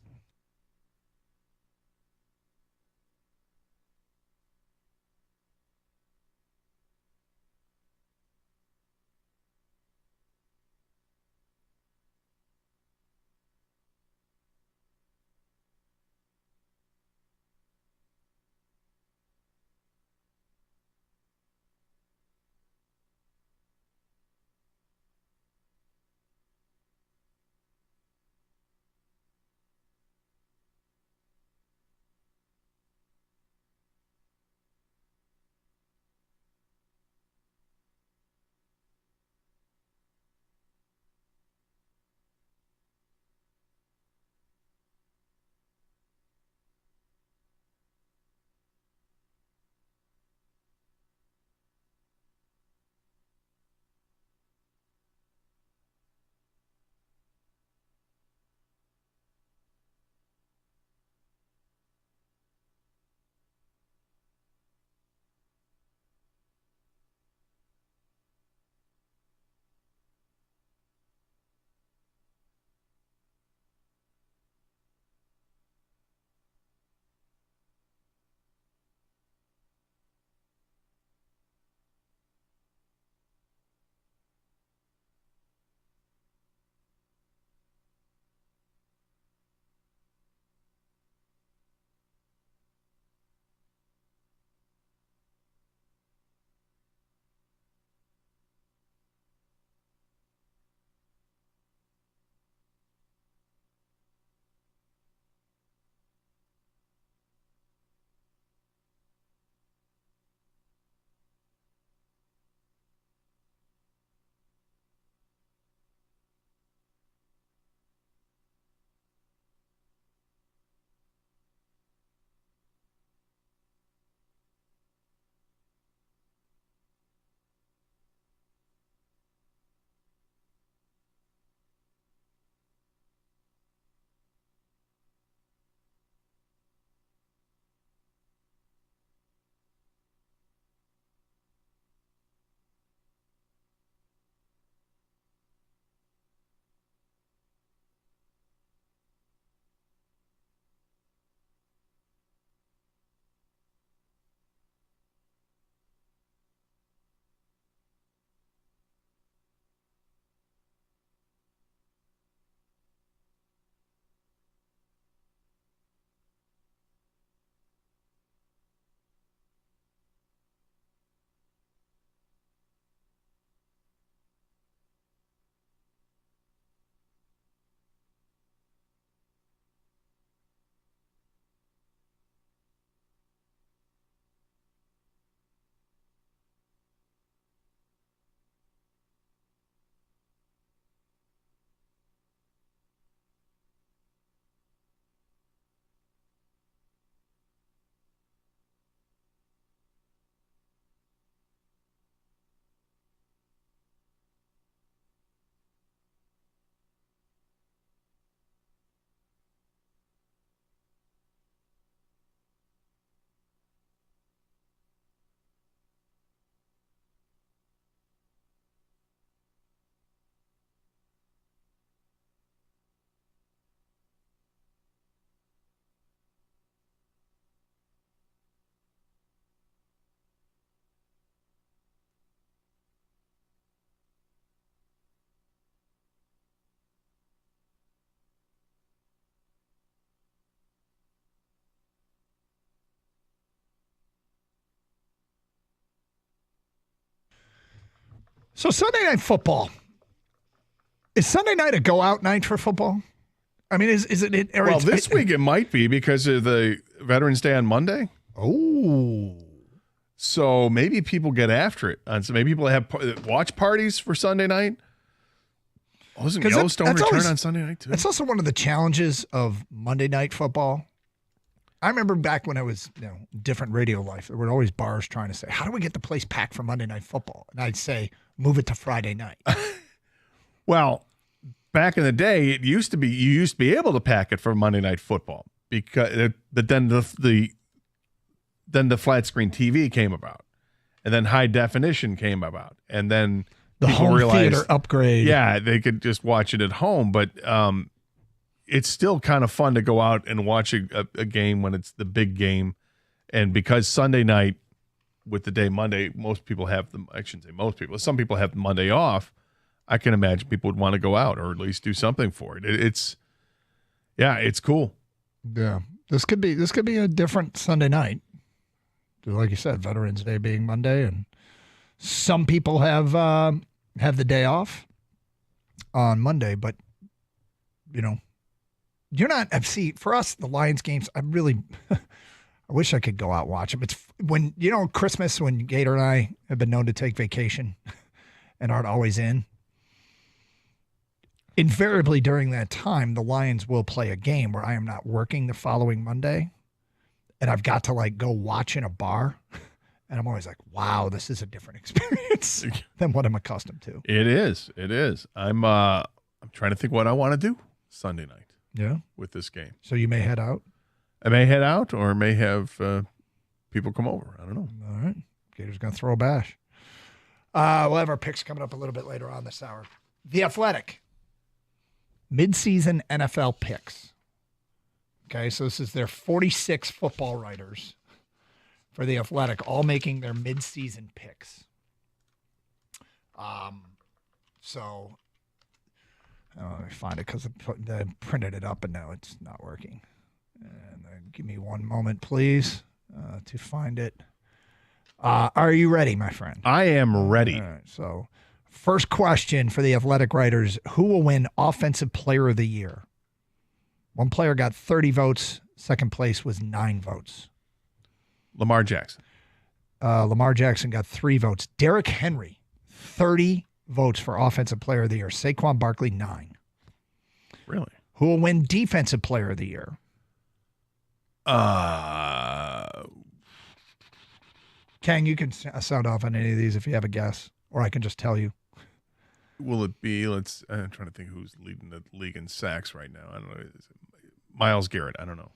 So Sunday Night Football. Is Sunday night a go-out night for football? I mean, is it? Well, this week it might be because of the Veterans Day on Monday. Oh. So maybe people get after it. So maybe people have watch parties for Sunday night. Wasn't Yellowstone return on Sunday night too? That's also one of the challenges of Monday Night Football. I remember back when I was, different radio life, there were always bars trying to say, how do we get the place packed for Monday Night Football? And I'd say, move it to Friday night. Well, back in the day, you used to be able to pack it for Monday Night Football but then the flat screen TV came about, and then high definition came about, and then the home theater upgrade. Yeah, they could just watch it at home, but it's still kind of fun to go out and watch a game when it's the big game, and because Sunday night with the day Monday, most people have I shouldn't say most people, some people have Monday off. I can imagine people would want to go out or at least do something for it. It's cool. Yeah, this could be a different Sunday night. Like you said, Veterans Day being Monday, and some people have the day off on Monday, but you're not. See, for us, the Lions games, I wish I could go out and watch them. It's when Christmas, when Gator and I have been known to take vacation and aren't always in. Invariably during that time, the Lions will play a game where I am not working the following Monday, and I've got to go watch in a bar, and I'm always like, wow, this is a different experience than what I'm accustomed to. It is. I'm trying to think what I want to do Sunday night. Yeah, with this game. So you may head out. I may head out, or may have people come over. I don't know. All right, Gator's gonna throw a bash. We'll have our picks coming up a little bit later on this hour. The Athletic. Midseason NFL picks. Okay, so this is their 46 football writers for The Athletic, all making their midseason picks. So, let me find it because I printed it up and now it's not working. And give me one moment, please, to find it. Are you ready, my friend? I am ready. All right, so first question for the Athletic writers: who will win Offensive Player of the Year? One player got 30 votes. Second place was 9 votes. Lamar Jackson. Lamar Jackson got 3 votes. Derrick Henry, 30 votes for Offensive Player of the Year. Saquon Barkley, 9. Really? Who will win Defensive Player of the Year? Kang, you can sound off on any of these if you have a guess, or I can just tell you. Will it be? I'm trying to think who's leading the league in sacks right now. I don't know. Is it Myles Garrett? I don't know.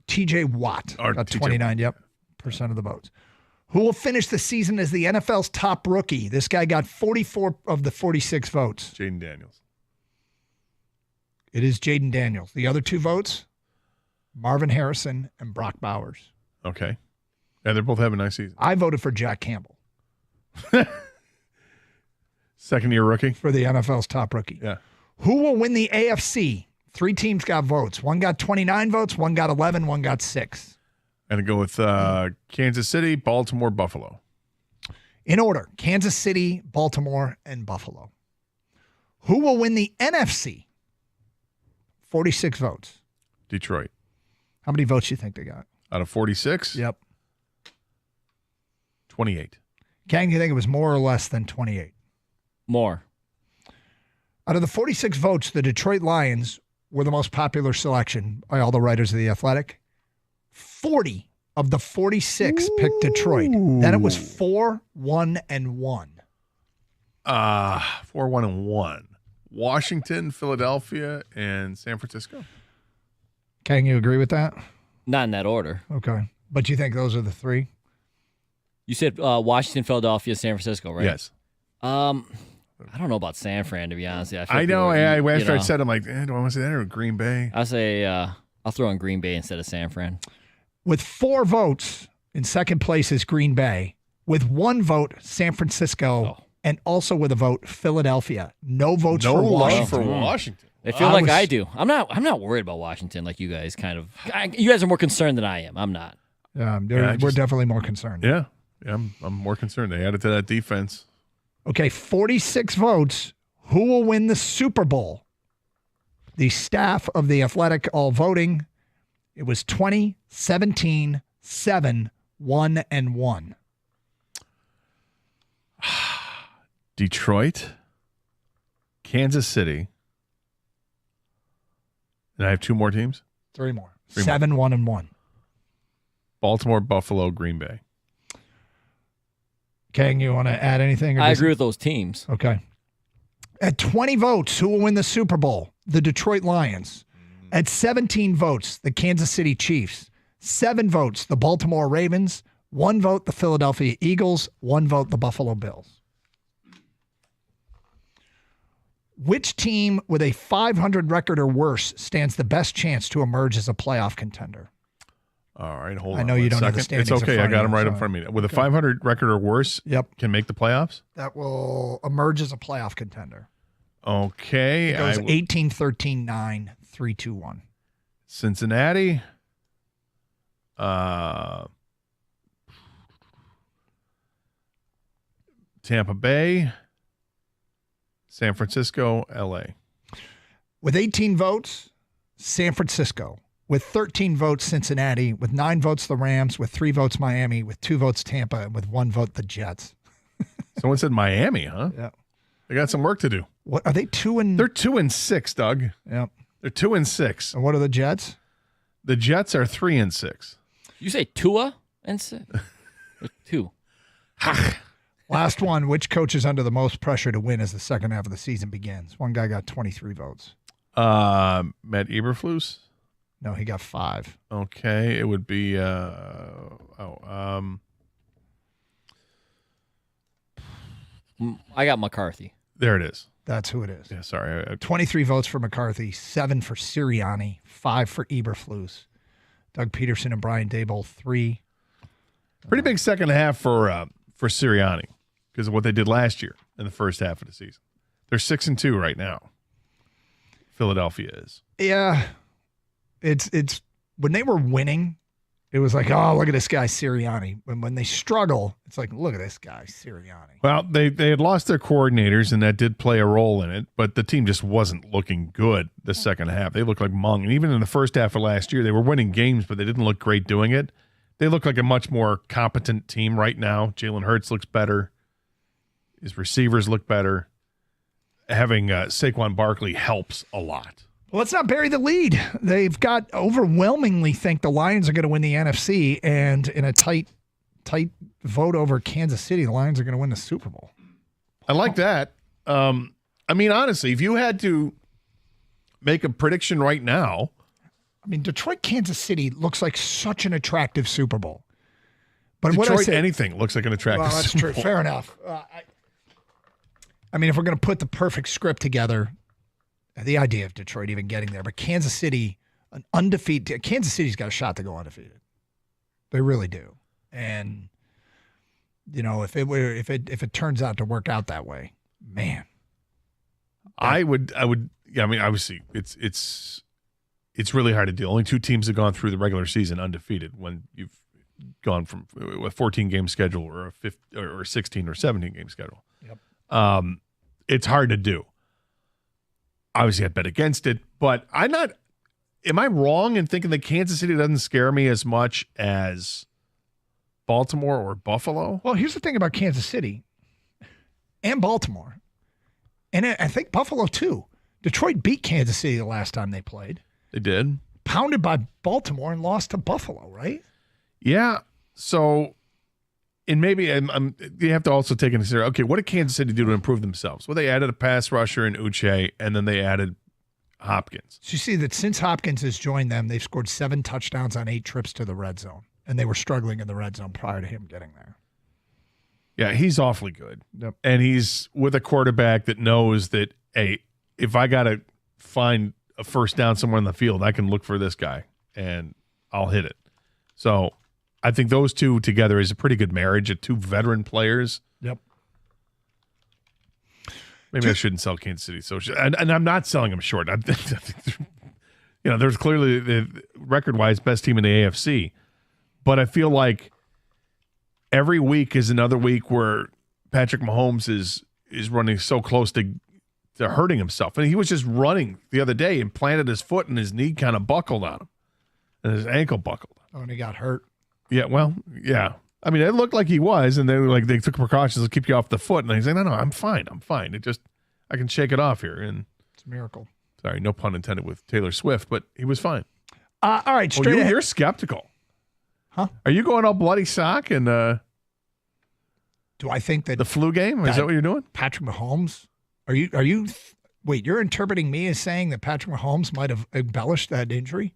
T.J. Watt got 29. Yep, percent of the votes. Who will finish the season as the NFL's top rookie? This guy got 44 of the 46 votes. Jaden Daniels. It is Jaden Daniels. The other 2 votes, Marvin Harrison and Brock Bowers. Okay. Yeah, they're both having a nice season. I voted for Jack Campbell. Second-year rookie. For the NFL's top rookie. Yeah. Who will win the AFC? 3 teams got votes. One got 29 votes, one got 11, one got 6. I'm going to go with Kansas City, Baltimore, Buffalo. In order, Kansas City, Baltimore, and Buffalo. Who will win the NFC? 46 votes. Detroit. How many votes do you think they got? Out of 46? Yep. 28. Kang, do you think it was more or less than 28? More. Out of the 46 votes, the Detroit Lions were the most popular selection by all the writers of The Athletic. 40 of the 46 picked Detroit. Then it was 4-1-1. 4-1-1. Washington, Philadelphia, and San Francisco. Kang, you agree with that? Not in that order. Okay. But you think those are the 3? You said Washington, Philadelphia, San Francisco, right? Yes. I don't know about San Fran, to be honest. I know. After I said, I'm like, do I want to say that or Green Bay? I'll say I'll throw in Green Bay instead of San Fran. With 4 votes, in second place is Green Bay. With 1 vote, San Francisco, and also with a vote, Philadelphia. No votes for Washington. For Washington. They feel like I do. I'm not worried about Washington like you guys kind of. You guys are more concerned than I am. I'm not. We're definitely more concerned. Yeah. Yeah, I'm more concerned. They added to that defense. Okay, 46 votes. Who will win the Super Bowl? The staff of The Athletic all voting. It was 20, 17, 7, 1, and 1. Detroit, Kansas City. And I have 2 more teams? 3 more. 3 7, more. 1, and 1. Baltimore, Buffalo, Green Bay. Kang, you want to add anything? I agree with those teams. Okay. At 20 votes, who will win the Super Bowl? The Detroit Lions. At 17 votes, the Kansas City Chiefs. 7 votes, the Baltimore Ravens. 1 vote, the Philadelphia Eagles. 1 vote, the Buffalo Bills. Which team with a 500 record or worse stands the best chance to emerge as a playoff contender? All right, hold on. I know you don't have the It's standings. okay. I got them right in front of me. With a 500 record or worse, can make the playoffs? That will emerge as a playoff contender. Okay. It goes 18, 13, 9, 3, 2, 1. Cincinnati. Tampa Bay. San Francisco, L.A. With 18 votes, San Francisco. With 13 votes, Cincinnati. With 9 votes, the Rams. With 3 votes, Miami. With 2 votes, Tampa. And with 1 vote, the Jets. Someone said Miami, huh? Yeah. They got some work to do. What are they 2 and? They're 2-6, Doug. Yep. They're 2-6. And what are the Jets? The Jets are 3-6. You say Tua and 6? 2. Last one. Which coach is under the most pressure to win as the second half of the season begins? One guy got 23 votes. Matt Eberflus? No, he got 5. Okay, it would be I got McCarthy. there it is. That's who it is. Yeah, sorry. 23 votes for McCarthy, 7 for Sirianni, 5 for Eberflus. Doug Peterson and Brian Daboll, 3. Pretty big second half for Sirianni because of what they did last year in the first half of the season. They're 6-2 right now. Philadelphia is. Yeah. It's when they were winning, it was like, oh, look at this guy Sirianni. When they struggle, it's like, look at this guy Sirianni. Well, they had lost their coordinators, and that did play a role in it, but the team just wasn't looking good the second half. They looked like mung. And even in the first half of last year, they were winning games, but they didn't look great doing it. They look like a much more competent team right now. Jalen Hurts looks better. His receivers look better. Having Saquon Barkley helps a lot. Well, let's not bury the lead. They've got overwhelmingly think the Lions are going to win the NFC, and in a tight vote over Kansas City, the Lions are going to win the Super Bowl. I like that. I mean, honestly, if you had to make a prediction right now. I mean, Detroit, Kansas City looks like such an attractive Super Bowl. But Detroit, what I say, anything looks like an attractive that's Super true. Bowl. Fair enough. I mean, if we're going to put the perfect script together, the idea of Detroit even getting there, but Kansas City, an undefeated. Kansas City's got a shot to go undefeated. They really do. And you know, if it turns out to work out that way, man, I would. Yeah, I mean, obviously, it's really hard to do. Only 2 teams have gone through the regular season undefeated when you've gone from a 14-game schedule or a 16 or 17-game schedule. Yep. It's hard to do. Obviously, I'd bet against it, but am I wrong in thinking that Kansas City doesn't scare me as much as Baltimore or Buffalo? Well, here's the thing about Kansas City and Baltimore, and I think Buffalo too. Detroit beat Kansas City the last time they played. They did. Pounded by Baltimore and lost to Buffalo, right? Yeah. So, and maybe you have to also take into consideration, okay, what did Kansas City do to improve themselves? Well, they added a pass rusher in Uche, and then they added Hopkins. So you see that since Hopkins has joined them, they've scored 7 touchdowns on 8 trips to the red zone, and they were struggling in the red zone prior to him getting there. Yeah, he's awfully good. Yep. And he's with a quarterback that knows that, hey, if I got to find a first down somewhere in the field, I can look for this guy, and I'll hit it. So I think those two together is a pretty good marriage of 2 veteran players. Yep. Maybe I shouldn't sell Kansas City. So, and I'm not selling them short. I think there's clearly the record-wise best team in the AFC, but I feel like every week is another week where Patrick Mahomes is running so close to hurting himself. And he was just running the other day and planted his foot and his knee kind of buckled on him. And his ankle buckled. Oh, and he got hurt. Yeah, well, yeah. I mean, it looked like he was, and they took precautions to keep you off the foot. And he's like, no, I'm fine. I can shake it off here. And it's a miracle. Sorry, no pun intended with Taylor Swift, but he was fine. All right, straight ahead. You're skeptical. Huh? Are you going all bloody sock and do I think that the flu game? Is that what you're doing? Patrick Mahomes? Are you wait, you're interpreting me as saying that Patrick Mahomes might have embellished that injury?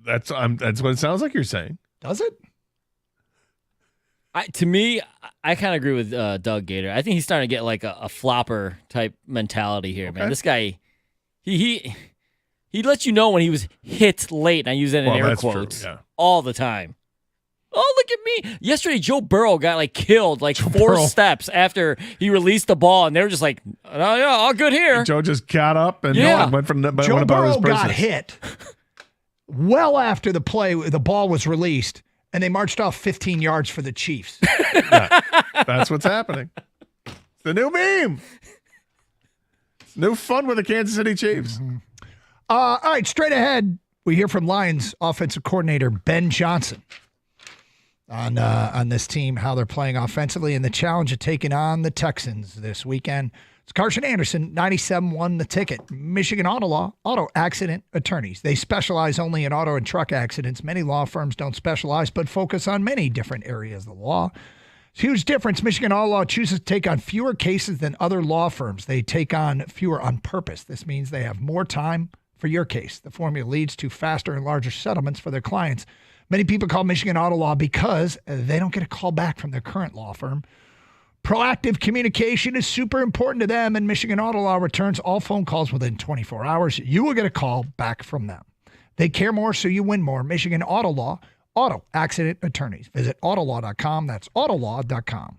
That's what it sounds like you're saying. Does it? To me, I kind of agree with Doug Gator. I think he's starting to get like a flopper type mentality here, man. This guy, he lets you know when he was hit late, and I use that in air quotes all the time. Oh, look at me. Yesterday, Joe Burrow got killed 4 steps after he released the ball, and they were just like, oh, yeah, all good here. Joe just got up and went from Joe went about Burrow his business. got hit well after the ball was released, and they marched off 15 yards for the Chiefs. That's what's happening. It's the new meme. It's new fun with the Kansas City Chiefs. Mm-hmm. All right, straight ahead, we hear from Lions offensive coordinator Ben Johnson on this team, how they're playing offensively, and the challenge of taking on the Texans this weekend. It's Carson Anderson, 97.1 The Ticket. Michigan Auto Law, auto accident attorneys. They specialize only in auto and truck accidents. Many law firms don't specialize, but focus on many different areas of the law. It's a huge difference. Michigan Auto Law chooses to take on fewer cases than other law firms. They take on fewer on purpose. This means they have more time for your case. The formula leads to faster and larger settlements for their clients. Many people call Michigan Auto Law because they don't get a call back from their current law firm. Proactive communication is super important to them, and Michigan Auto Law returns all phone calls within 24 hours. You will get a call back from them. They care more, so you win more. Michigan Auto Law, auto accident attorneys. Visit autolaw.com. That's autolaw.com.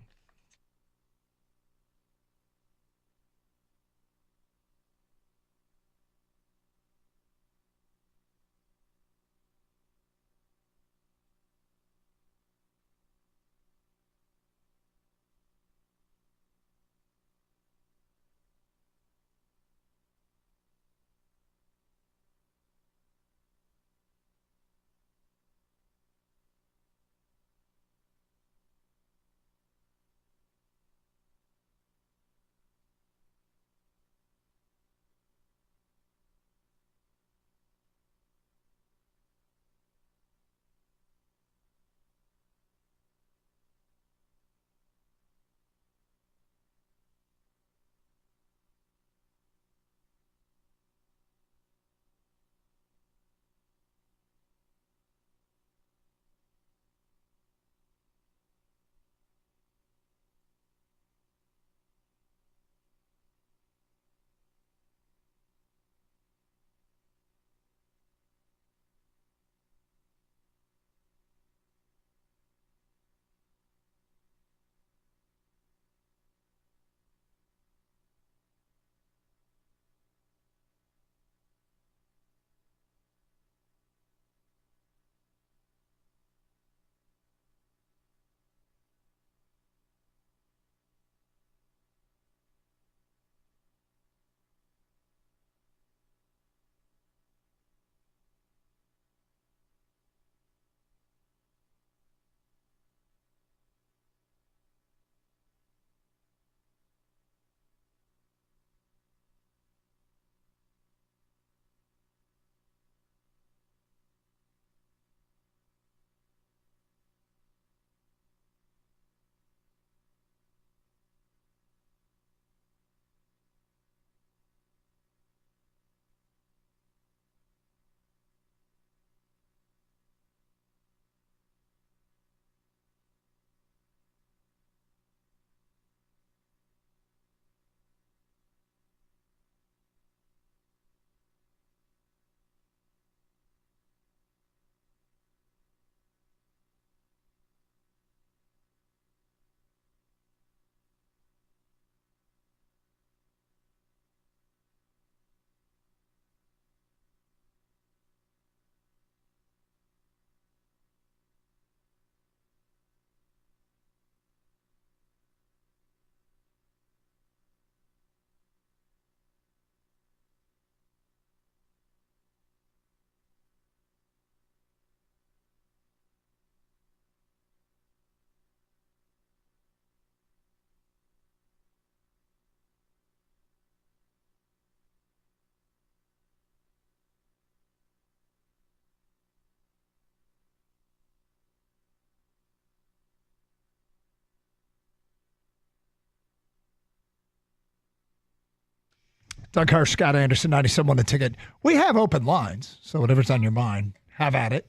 Doug Hirsch, Scott Anderson, 97.1 The Ticket. We have open lines, so whatever's on your mind, have at it.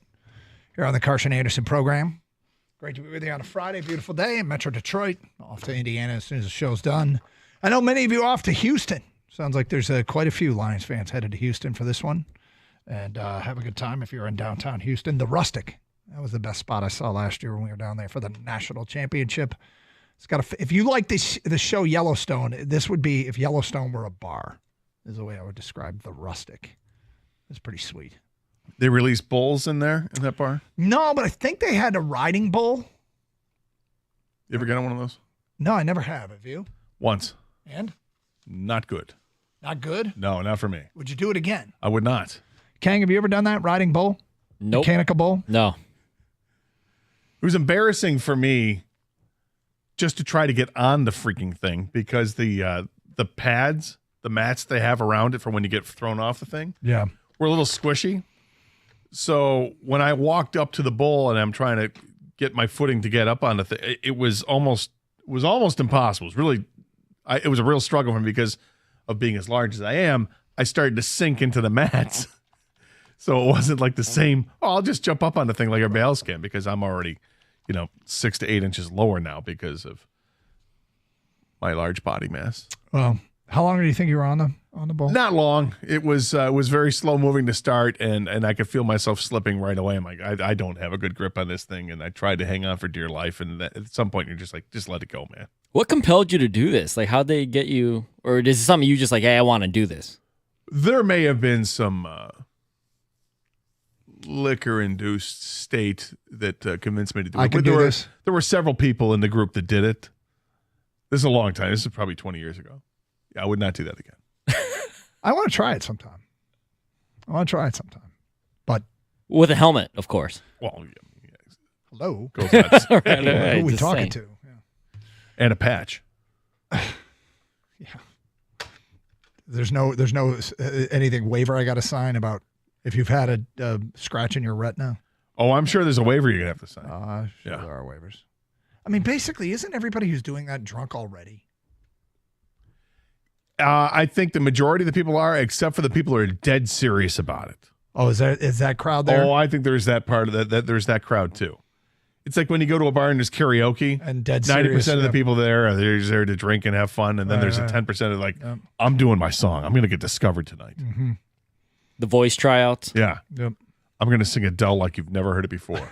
Here on the Carson Anderson program. Great to be with you on a Friday. Beautiful day in Metro Detroit. Off to Indiana as soon as the show's done. I know many of you are off to Houston. Sounds like there's quite a few Lions fans headed to Houston for this one. And have a good time if you're in downtown Houston. The Rustic. That was the best spot I saw last year when we were down there for the national championship. It's got if you like the show Yellowstone, this would be if Yellowstone were a bar, is the way I would describe the Rustic. It's pretty sweet. They release bulls in there, in that bar? No, but I think they had a riding bull. You ever get on one of those? No, I never have. Have you? Once. And? Not good. Not good? No, not for me. Would you do it again? I would not. Kang, have you ever done that, riding bull? Nope. Mechanical bull? No. It was embarrassing for me just to try to get on the freaking thing because the pads, the mats they have around it for when you get thrown off the thing, yeah, were a little squishy. So when I walked up to the bull and I'm trying to get my footing to get up on the thing, it was almost impossible. It was really, it was a real struggle for me because of being as large as I am. I started to sink into the mats. So it wasn't like the same, I'll just jump up on the thing like everybody else can because I'm already, 6 to 8 inches lower now because of my large body mass. Well, how long do you think you were on the bull? Not long. It was very slow moving to start, and I could feel myself slipping right away. I'm like, I don't have a good grip on this thing, and I tried to hang on for dear life, and at some point you're just like, just let it go, man. What compelled you to do this? Like, how'd they get you, or is it something you just like, hey, I want to do this? There may have been some liquor-induced state that convinced me to do it. I could do this. There were several people in the group that did it. This is a long time. This is probably 20 years ago. Yeah, I would not do that again. I want to try it sometime. But with a helmet, of course. Well, hello. Goes nuts. Right, Who are we talking to? Yeah. And a patch. Yeah. There's no anything waiver I got to sign about if you've had a scratch in your retina. Oh, I'm sure there's a waiver you're going to have to sign. Sure there are waivers. I mean, basically, isn't everybody who's doing that drunk already? I think the majority of the people are, except for the people who are dead serious about it. Oh, is that crowd there? Oh, I think there's that part of that there's that crowd too. It's like when you go to a bar and there's karaoke, and dead 90% of the people there are there to drink and have fun, and then there's a 10% of like, I'm doing my song. I'm going to get discovered tonight. Mm-hmm. The voice tryouts. Yeah. Yep. I'm going to sing Adele like you've never heard it before.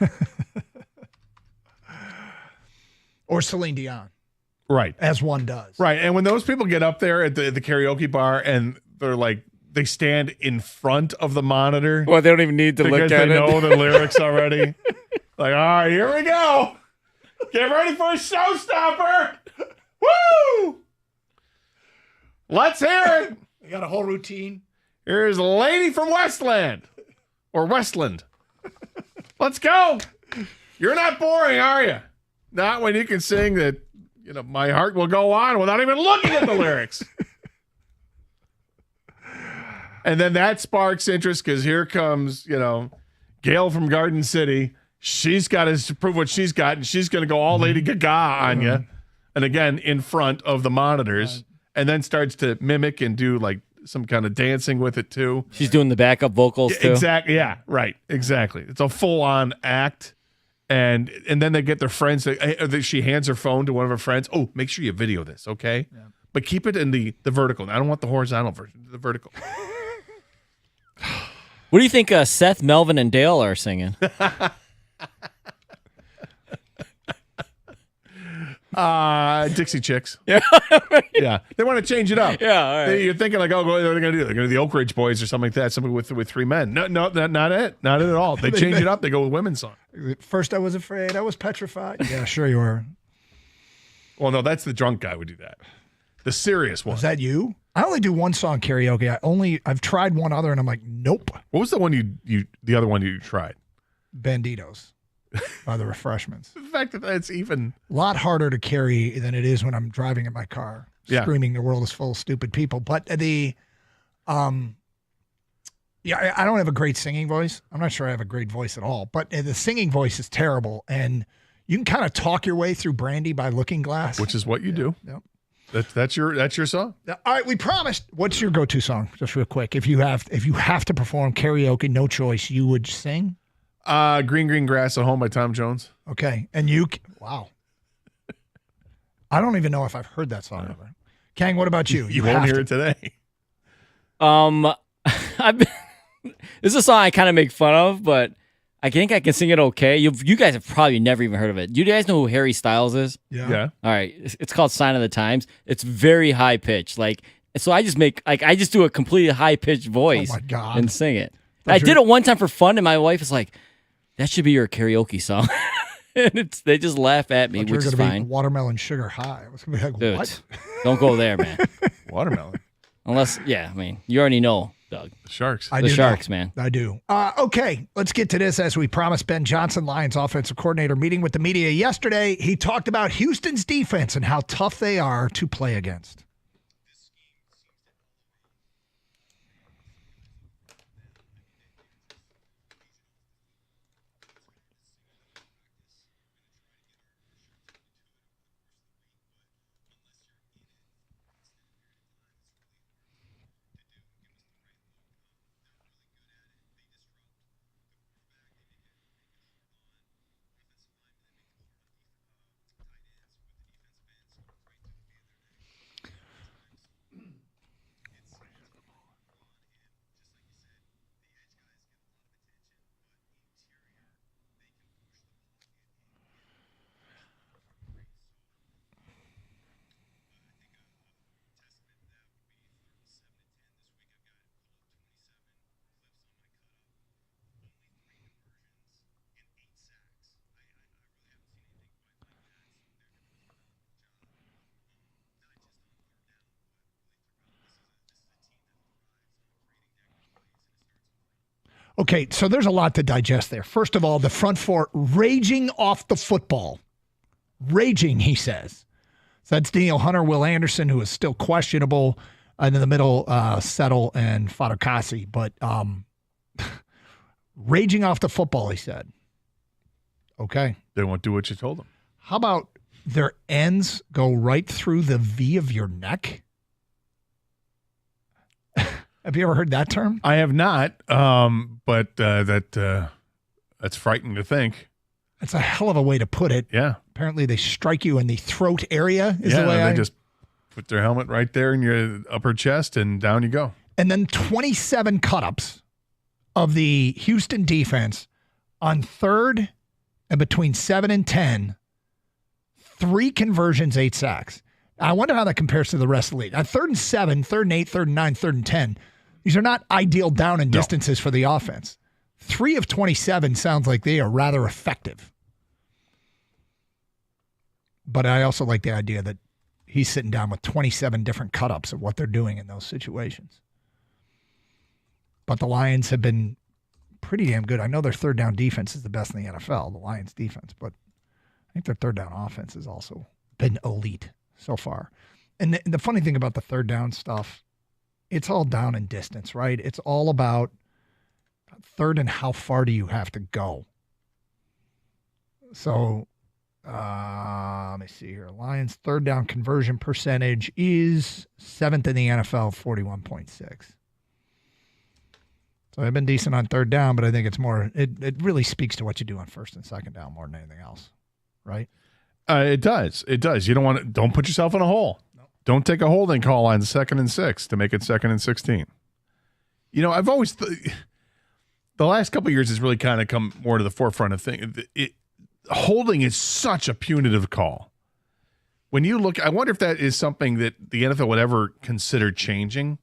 Or Celine Dion. Right. As one does. Right. And when those people get up there at the karaoke bar and they're like, they stand in front of the monitor. Well, they don't even need to look at it. Because they know the lyrics already. Like, all right, here we go. Get ready for a showstopper. Woo! Let's hear it. They got a whole routine. Here's a lady from Westland. Or Westland. Let's go. You're not boring, are you? Not when you can sing that, my heart will go on without even looking at the lyrics. And then that sparks interest because here comes, Gail from Garden City. She's got to prove what she's got, and she's going to go all Lady Gaga on you. And again, in front of the monitors. And then starts to mimic and do like some kind of dancing with it too. She's doing the backup vocals too. Exactly. Yeah, right. Exactly. It's a full-on act. And then they get their friends. She hands her phone to one of her friends. Oh, make sure you video this, okay? Yeah. But keep it in the vertical. I don't want the horizontal version. The vertical. What do you think Seth, Melvin, and Dale are singing? Dixie Chicks. Yeah. Yeah. They want to change it up. Yeah, all right. You're thinking like, what are they going to do? They're going to do the Oak Ridge Boys or something like that. Something with 3 men. No, not it. Not it at all. They change it up. They go with women's song. First I was afraid. I was petrified. Yeah, sure you were. Well, no, that's the drunk guy would do that. The serious one. Is that you? I only do one song karaoke. I've tried one other and I'm like, nope. What was the one the other one you tried? Banditos. By the Refreshments. The fact that that's even a lot harder to carry than it is when I'm driving in my car, screaming the world is full of stupid people. But I don't have a great singing voice. I'm not sure I have a great voice at all, but the singing voice is terrible. And you can kind of talk your way through Brandy by Looking Glass. Which is what you do. Yep. That's your song. All right, we promised. What's your go-to song? Just real quick. If you have to perform karaoke, no choice, you would sing? Green Green Grass at Home by Tom Jones. Okay. And wow. I don't even know if I've heard that song ever. Kang, what about you? You won't hear it today. This is a song I kind of make fun of, but I think I can sing it okay. You guys have probably never even heard of it. Do you guys know who Harry Styles is? Yeah. All right. It's called Sign of the Times. It's very high pitched. So I just do a completely high pitched voice and sing it. I did it one time for fun, and my wife is like, that should be your karaoke song. And they just laugh at me, which is fine. Watermelon Sugar High. I was going to be like, Dude, what? Don't go there, man. Watermelon. Unless, you already know, Doug. The Sharks. The Sharks, man. I do. Okay, let's get to this as we promised. Ben Johnson, Lions offensive coordinator, meeting with the media yesterday. He talked about Houston's defense and how tough they are to play against. Okay, so there's a lot to digest there. First of all, the front four raging off the football. Raging, he says. So that's Daniel Hunter, Will Anderson, who is still questionable, and in the middle, Settle and Fadakasi. But raging off the football, he said. Okay. They won't do what you told them. How about their ends go right through the V of your neck? Have you ever heard that term? I have not, but that's frightening to think. That's a hell of a way to put it. Yeah. Apparently they strike you in the throat area is the way they just put their helmet right there in your upper chest and down you go. And then 27 cut-ups of the Houston defense on third and between 7 and 10, 3 conversions, 8 sacks. I wonder how that compares to the rest of the league. On 3rd and 7, 3rd and 8, 3rd and 9, 3rd and 10, these are not ideal down and distances for the offense. 3 of 27 sounds like they are rather effective. But I also like the idea that he's sitting down with 27 different cut-ups of what they're doing in those situations. But the Lions have been pretty damn good. I know their third down defense is the best in the NFL, the Lions defense, but I think their third down offense has also been elite so far. And the funny thing about the third down stuff, it's all down in distance, right? It's all about third and how far do you have to go. So let me see here. Lions third down conversion percentage is 7th in the NFL, 41.6. So they've been decent on third down, but I think it's more, it really speaks to what you do on first and second down more than anything else, right? It does. It does. You don't put yourself in a hole. No. Don't take a holding call on 2nd and 6 to make it 2nd and 16. I've always, the last couple of years has really kind of come more to the forefront of things. Holding is such a punitive call. When you look, I wonder if that is something that the NFL would ever consider changing.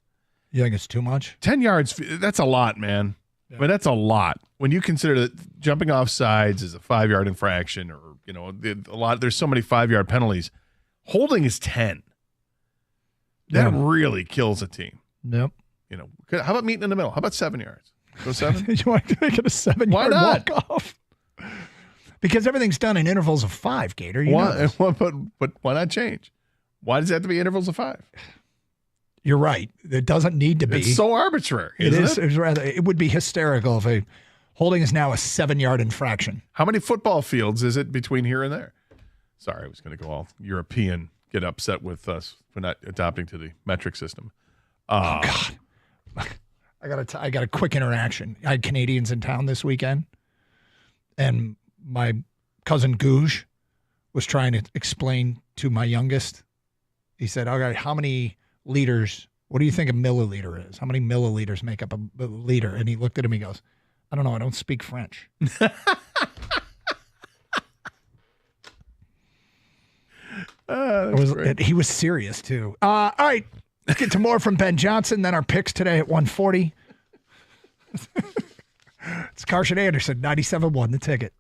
You think it's too much? 10 yards, that's a lot, man. Yeah. But that's a lot. When you consider that jumping off sides is a 5-yard infraction or, there's so many 5-yard penalties. Holding is 10. That really kills a team. Yep. How about meeting in the middle? How about 7 yards? Go 7? You want to make it a 7-yard walk-off? Because everything's done in intervals of 5, Gator. But why not change? Why does it have to be intervals of 5? You're right. It doesn't need to be. It's so arbitrary. It would be hysterical if holding is now a 7-yard infraction. How many football fields is it between here and there? Sorry, I was going to go all European get upset with us for not adopting to the metric system. Oh God! I got a quick interaction. I had Canadians in town this weekend, and my cousin Googe was trying to explain to my youngest. He said, "All right, how many liters? What do you think a milliliter is? How many milliliters make up a liter?" And he looked at him. He goes, "I don't know. I don't speak French." He was serious too. All right, let's get to more from Ben Johnson. Then our picks today at 1:40. It's Carson Anderson, 97.1 The Ticket.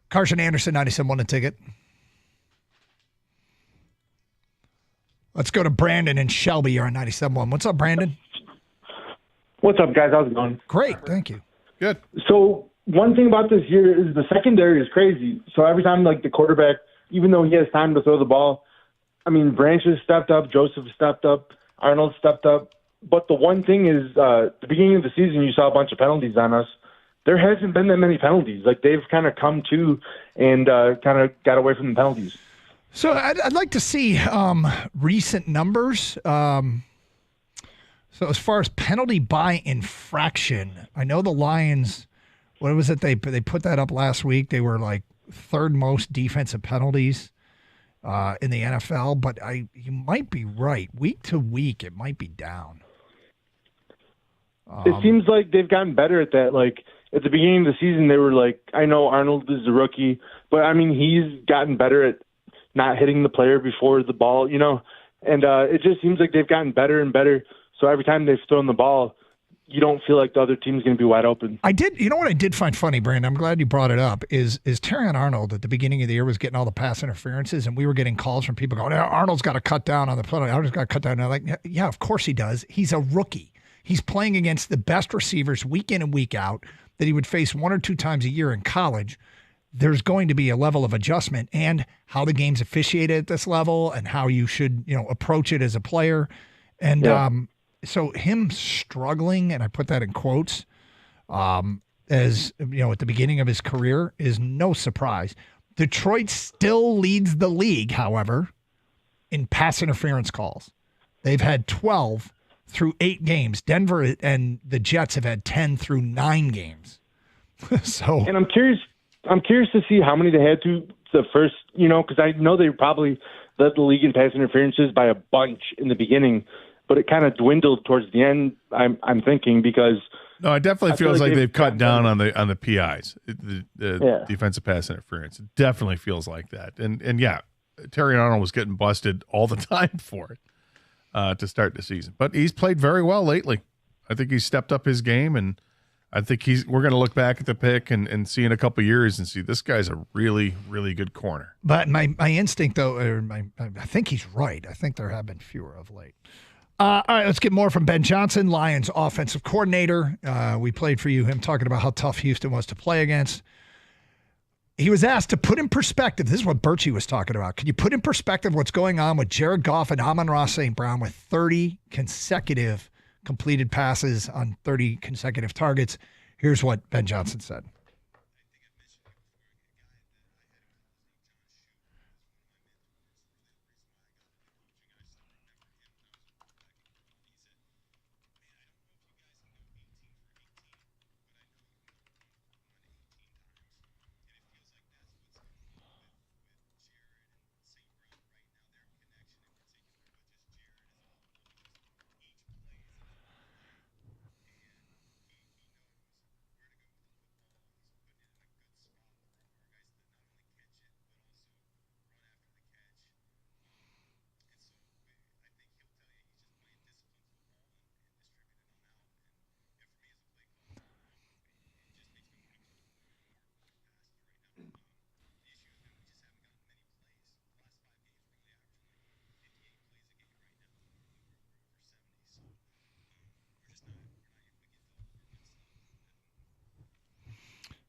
Carson Anderson, 97.1 The Ticket. Let's go to Brandon and Shelby. You're on 97.1. What's up, Brandon? What's up, guys? How's it going? Great, thank you. Good. So one thing about this year is the secondary is crazy. So every time, like, the quarterback, even though he has time to throw the ball, I mean, Branch has stepped up, Joseph stepped up, Arnold stepped up. But the one thing is, the beginning of the season, you saw a bunch of penalties on us. There hasn't been that many penalties. Like, they've kind of come to and kind of got away from the penalties. So I'd like to see recent numbers. So as far as penalty by infraction, I know the Lions, what was it? They put that up last week. They were like third most defensive penalties in the NFL, but you might be right. Week to week, it might be down. It seems like they've gotten better at that. Like, at the beginning of the season, they were like, I know Arnold is a rookie, but, I mean, he's gotten better at not hitting the player before the ball, and it just seems like they've gotten better and better. So every time they've thrown the ball, you don't feel like the other team's going to be wide open. You know what I did find funny, Brandon? I'm glad you brought it up, is Terrion Arnold at the beginning of the year was getting all the pass interferences, and we were getting calls from people going, Arnold's got to cut down on the play. Arnold's got to cut down. And I'm like, yeah, of course he does. He's a rookie. He's playing against the best receivers week in and week out that he would face 1 or 2 times a year in college. There's going to be a level of adjustment and how the game's officiated at this level and how you should, approach it as a player. And so him struggling, and I put that in quotes, as at the beginning of his career is no surprise. Detroit still leads the league, however, in pass interference calls. They've had 12 through 8 games. Denver and the Jets have had 10 through 9 games. And I'm curious to see how many they had to the first, because I know they probably led the league in pass interferences by a bunch in the beginning, but it kind of dwindled towards the end. I'm thinking because no, it definitely feels like they've cut down on the PIs, the defensive pass interference. It definitely feels like that. And yeah, Terry Arnold was getting busted all the time for it to start the season, but he's played very well lately. I think he's stepped up his game, and I think we're going to look back at the pick and see in a couple of years and see this guy's a really, really good corner. But my instinct, though, I think he's right. I think there have been fewer of late. All right, let's get more from Ben Johnson, Lions offensive coordinator. We played for you him talking about how tough Houston was to play against. He was asked to put in perspective. This is what Birchie was talking about. Can you put in perspective what's going on with Jared Goff and Amon-Ra St. Brown with 30 consecutive completed passes on 30 consecutive targets? Here's what Ben Johnson said.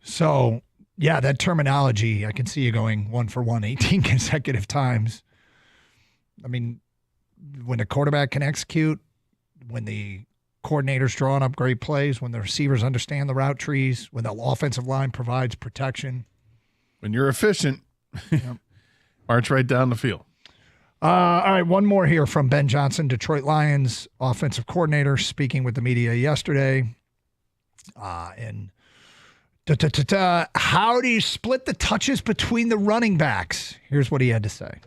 So, yeah, that terminology, I can see you going 1 for 1, 18 consecutive times. I mean, when the quarterback can execute, when the coordinator's drawing up great plays, when the receivers understand the route trees, when the offensive line provides protection. When you're efficient, march right down the field. All right, one more here from Ben Johnson, Detroit Lions offensive coordinator, speaking with the media yesterday. How do you split the touches between the running backs? Here's what he had to say.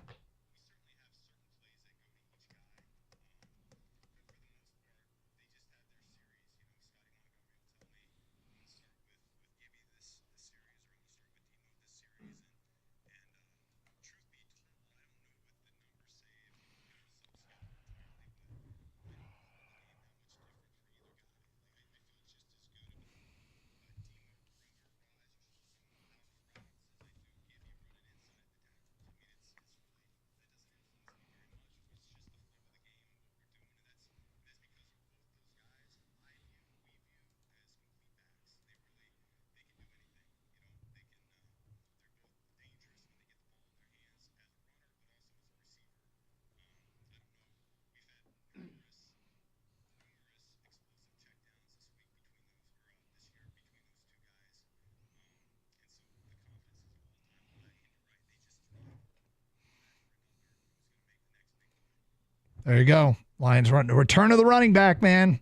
There you go. Lions run. Return of the running back, man.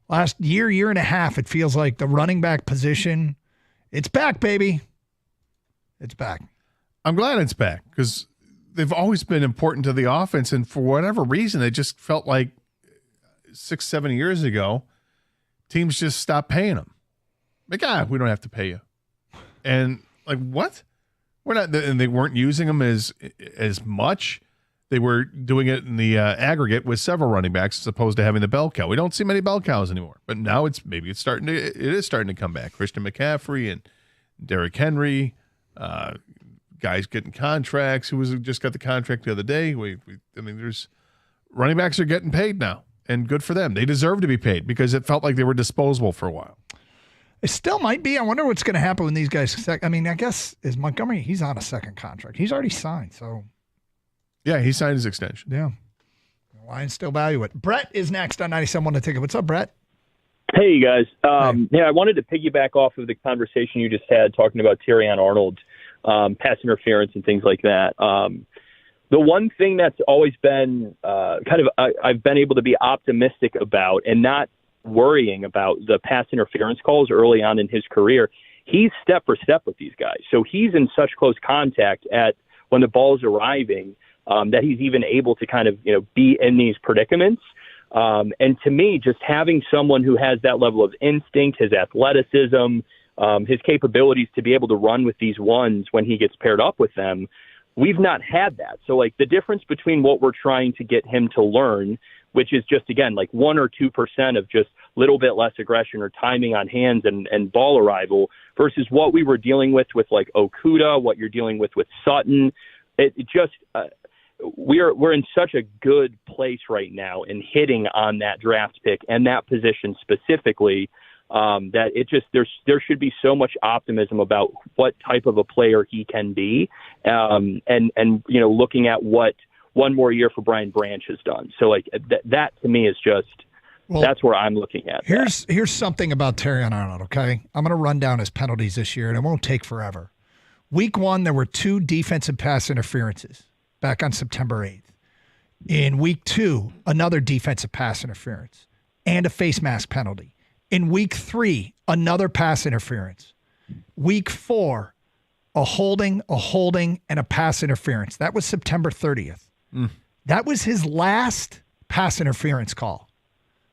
Last year and a half, it feels like the running back position, it's back, baby. It's back. I'm glad it's back because they've always been important to the offense, and for whatever reason, it just felt like 6-7 years ago, teams just stopped paying them. Like, we don't have to pay you. And like, what? We're not, and they weren't using them as much. They were doing it in the aggregate with several running backs as opposed to having the bell cow. We don't see many bell cows anymore. But now it is starting to come back. Christian McCaffrey and Derrick Henry, guys getting contracts. Who just got the contract the other day? There's running backs are getting paid now, and good for them. They deserve to be paid because it felt like they were disposable for a while. It still might be. I wonder what's going to happen when these guys. I guess is Montgomery. He's on a second contract. He's already signed. So. Yeah, he signed his extension. Yeah. Lions still value it. Brett is next on 97.1 The Ticket. What's up, Brett? Hey, you guys. I wanted to piggyback off of the conversation you just had talking about Terrion Arnold, pass interference and things like that. The one thing that's always been I've been able to be optimistic about and not worrying about the pass interference calls early on in his career, he's step for step with these guys. So he's in such close contact when the ball's arriving, that he's even able to kind of, be in these predicaments. And to me, just having someone who has that level of instinct, his athleticism, his capabilities to be able to run with these ones when he gets paired up with them, we've not had that. So like the difference between what we're trying to get him to learn, which is just, again, like 1 or 2% of just a little bit less aggression or timing on hands and ball arrival versus what we were dealing with like Okudah, what you're dealing with Sutton. We're in such a good place right now in hitting on that draft pick and that position specifically, that there should be so much optimism about what type of a player he can be, and looking at what one more year for Brian Branch has done. So like that to me is that's where I'm looking at. Here's something about Terrion Arnold. Okay, I'm going to run down his penalties this year, and it won't take forever. Week 1, there were 2 defensive pass interferences back on September 8th. In week 2, another defensive pass interference and a face mask penalty. In week 3, another pass interference. Week 4, a holding, and a pass interference. That was September 30th. That was his last pass interference call,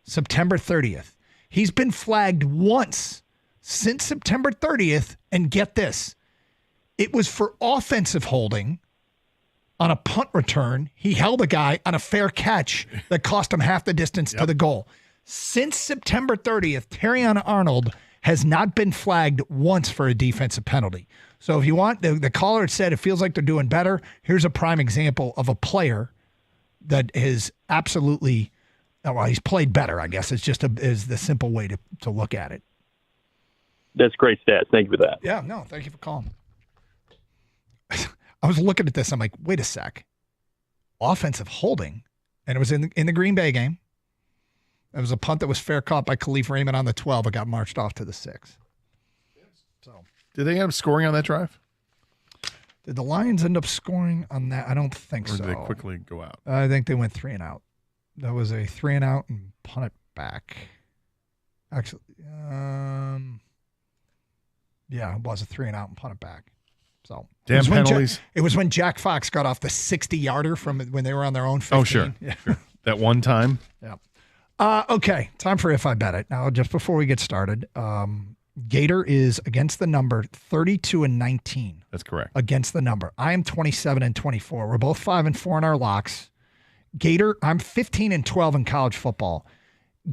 September 30th. He's been flagged once since September 30th, and get this, it was for offensive holding on a punt return. He held a guy on a fair catch that cost him half the distance to the goal. Since September 30th, Terrion Arnold has not been flagged once for a defensive penalty. So if you want, the caller said it feels like they're doing better. Here's a prime example of a player that is absolutely, he's played better, I guess. It's just is the simple way to look at it. That's great stats. Thank you for that. Yeah, no, thank you for calling. I was looking at this. I'm like, wait a sec. Offensive holding. And it was in the Green Bay game. It was a punt that was fair caught by Khalif Raymond on the 12. It got marched off to the 6. So, did they end up scoring on that drive? Did the Lions end up scoring on that? I don't think so. Or did they quickly go out? I think they went 3 and out. That was a 3 and out and punt it back. Actually, yeah, it was a 3 and out and punt it back. So damn penalties. It was when Jack Fox got off the 60-yarder from when they were on their own 15. Oh, sure. Yeah. Sure. That one time. Yeah. Okay, time for If I Bet It. Now, just before we get started, Gator is against the number 32-19. That's correct. Against the number. I am 27-24. We're both 5-4 in our locks. Gator, I'm 15-12 in college football.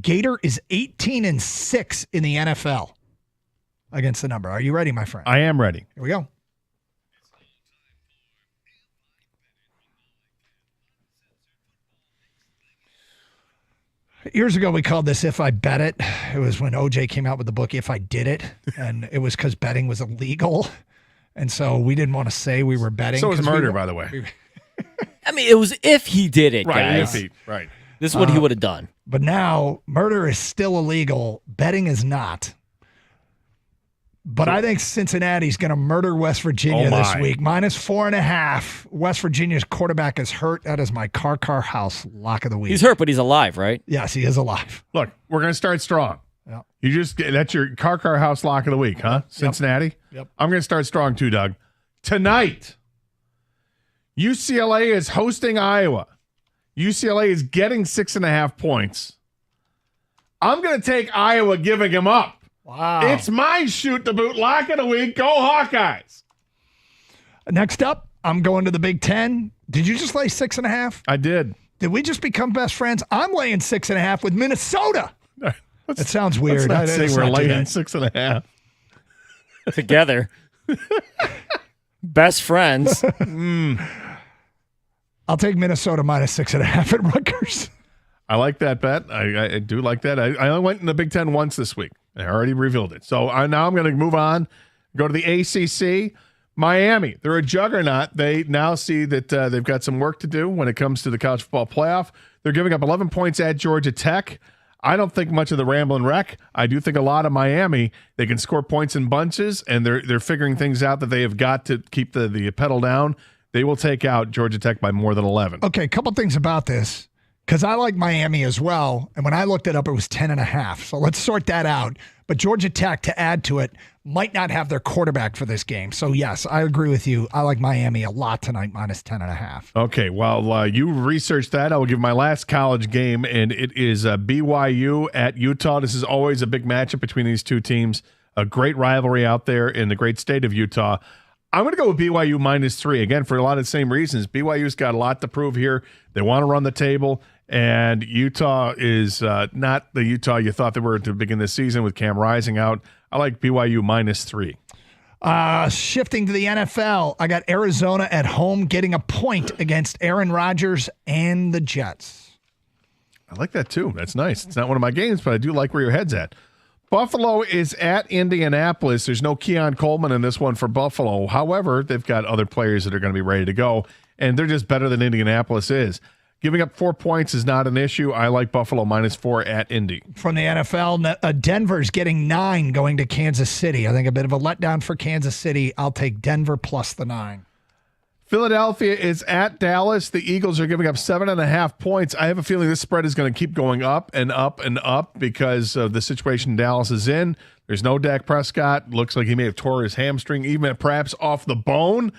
Gator is 18-6 in the NFL against the number. Are you ready, my friend? I am ready. Here we go. Years ago, we called this If I Bet It. It was when OJ came out with the book If I Did It, and it was because betting was illegal. And so we didn't want to say we were betting. So was murder, by the way. I mean, it was if he did it, right, guys. Right. This is what he would have done. But now, murder is still illegal. Betting is not. But I think Cincinnati's going to murder West Virginia this week. -4.5. West Virginia's quarterback is hurt. That is my car house lock of the week. He's hurt, but he's alive, right? Yes, he is alive. Look, we're going to start strong. Yeah. That's your car house lock of the week, huh? Cincinnati? Yep. I'm going to start strong too, Doug. Tonight, UCLA is hosting Iowa. UCLA is getting 6.5 points. I'm going to take Iowa giving him up. Wow. It's my shoot the boot lock of the week. Go Hawkeyes. Next up, I'm going to the Big Ten. Did you just lay 6.5? I did. Did we just become best friends? I'm laying 6.5 with Minnesota. That sounds weird. Let's not say we're laying 6.5. Together. Best friends. I'll take Minnesota minus 6.5 at Rutgers. I like that bet. I do like that. I only went in the Big Ten once this week. I already revealed it. So now I'm going to move on, go to the ACC. Miami, they're a juggernaut. They now see that they've got some work to do when it comes to the college football playoff. They're giving up 11 points at Georgia Tech. I don't think much of the Ramblin' Wreck. I do think a lot of Miami. They can score points in bunches, and they're figuring things out that they have got to keep the pedal down. They will take out Georgia Tech by more than 11. Okay, a couple things about this, because I like Miami as well, and when I looked it up, it was 10.5. So let's sort that out. But Georgia Tech, to add to it, might not have their quarterback for this game. So, yes, I agree with you. I like Miami a lot tonight, minus 10.5. Okay, well, you researched that. I will give my last college game, and it is BYU at Utah. This is always a big matchup between these two teams. A great rivalry out there in the great state of Utah. I'm going to go with BYU minus 3, again, for a lot of the same reasons. BYU's got a lot to prove here. They want to run the table, and Utah is not the Utah you thought they were to begin this season with Cam Rising out. I like BYU minus 3. Shifting to the NFL, I got Arizona at home getting a point against Aaron Rodgers and the Jets. I like that too. That's nice. It's not one of my games, but I do like where your head's at. Buffalo is at Indianapolis. There's no Keon Coleman in this one for Buffalo. However, they've got other players that are going to be ready to go, and they're just better than Indianapolis is. Giving up 4 points is not an issue. I like Buffalo minus 4 at Indy. From the NFL, Denver's getting 9 going to Kansas City. I think a bit of a letdown for Kansas City. I'll take Denver plus the 9. Philadelphia is at Dallas. The Eagles are giving up 7.5 points. I have a feeling this spread is going to keep going up and up and up because of the situation Dallas is in. There's no Dak Prescott. Looks like he may have tore his hamstring, even perhaps off the bone.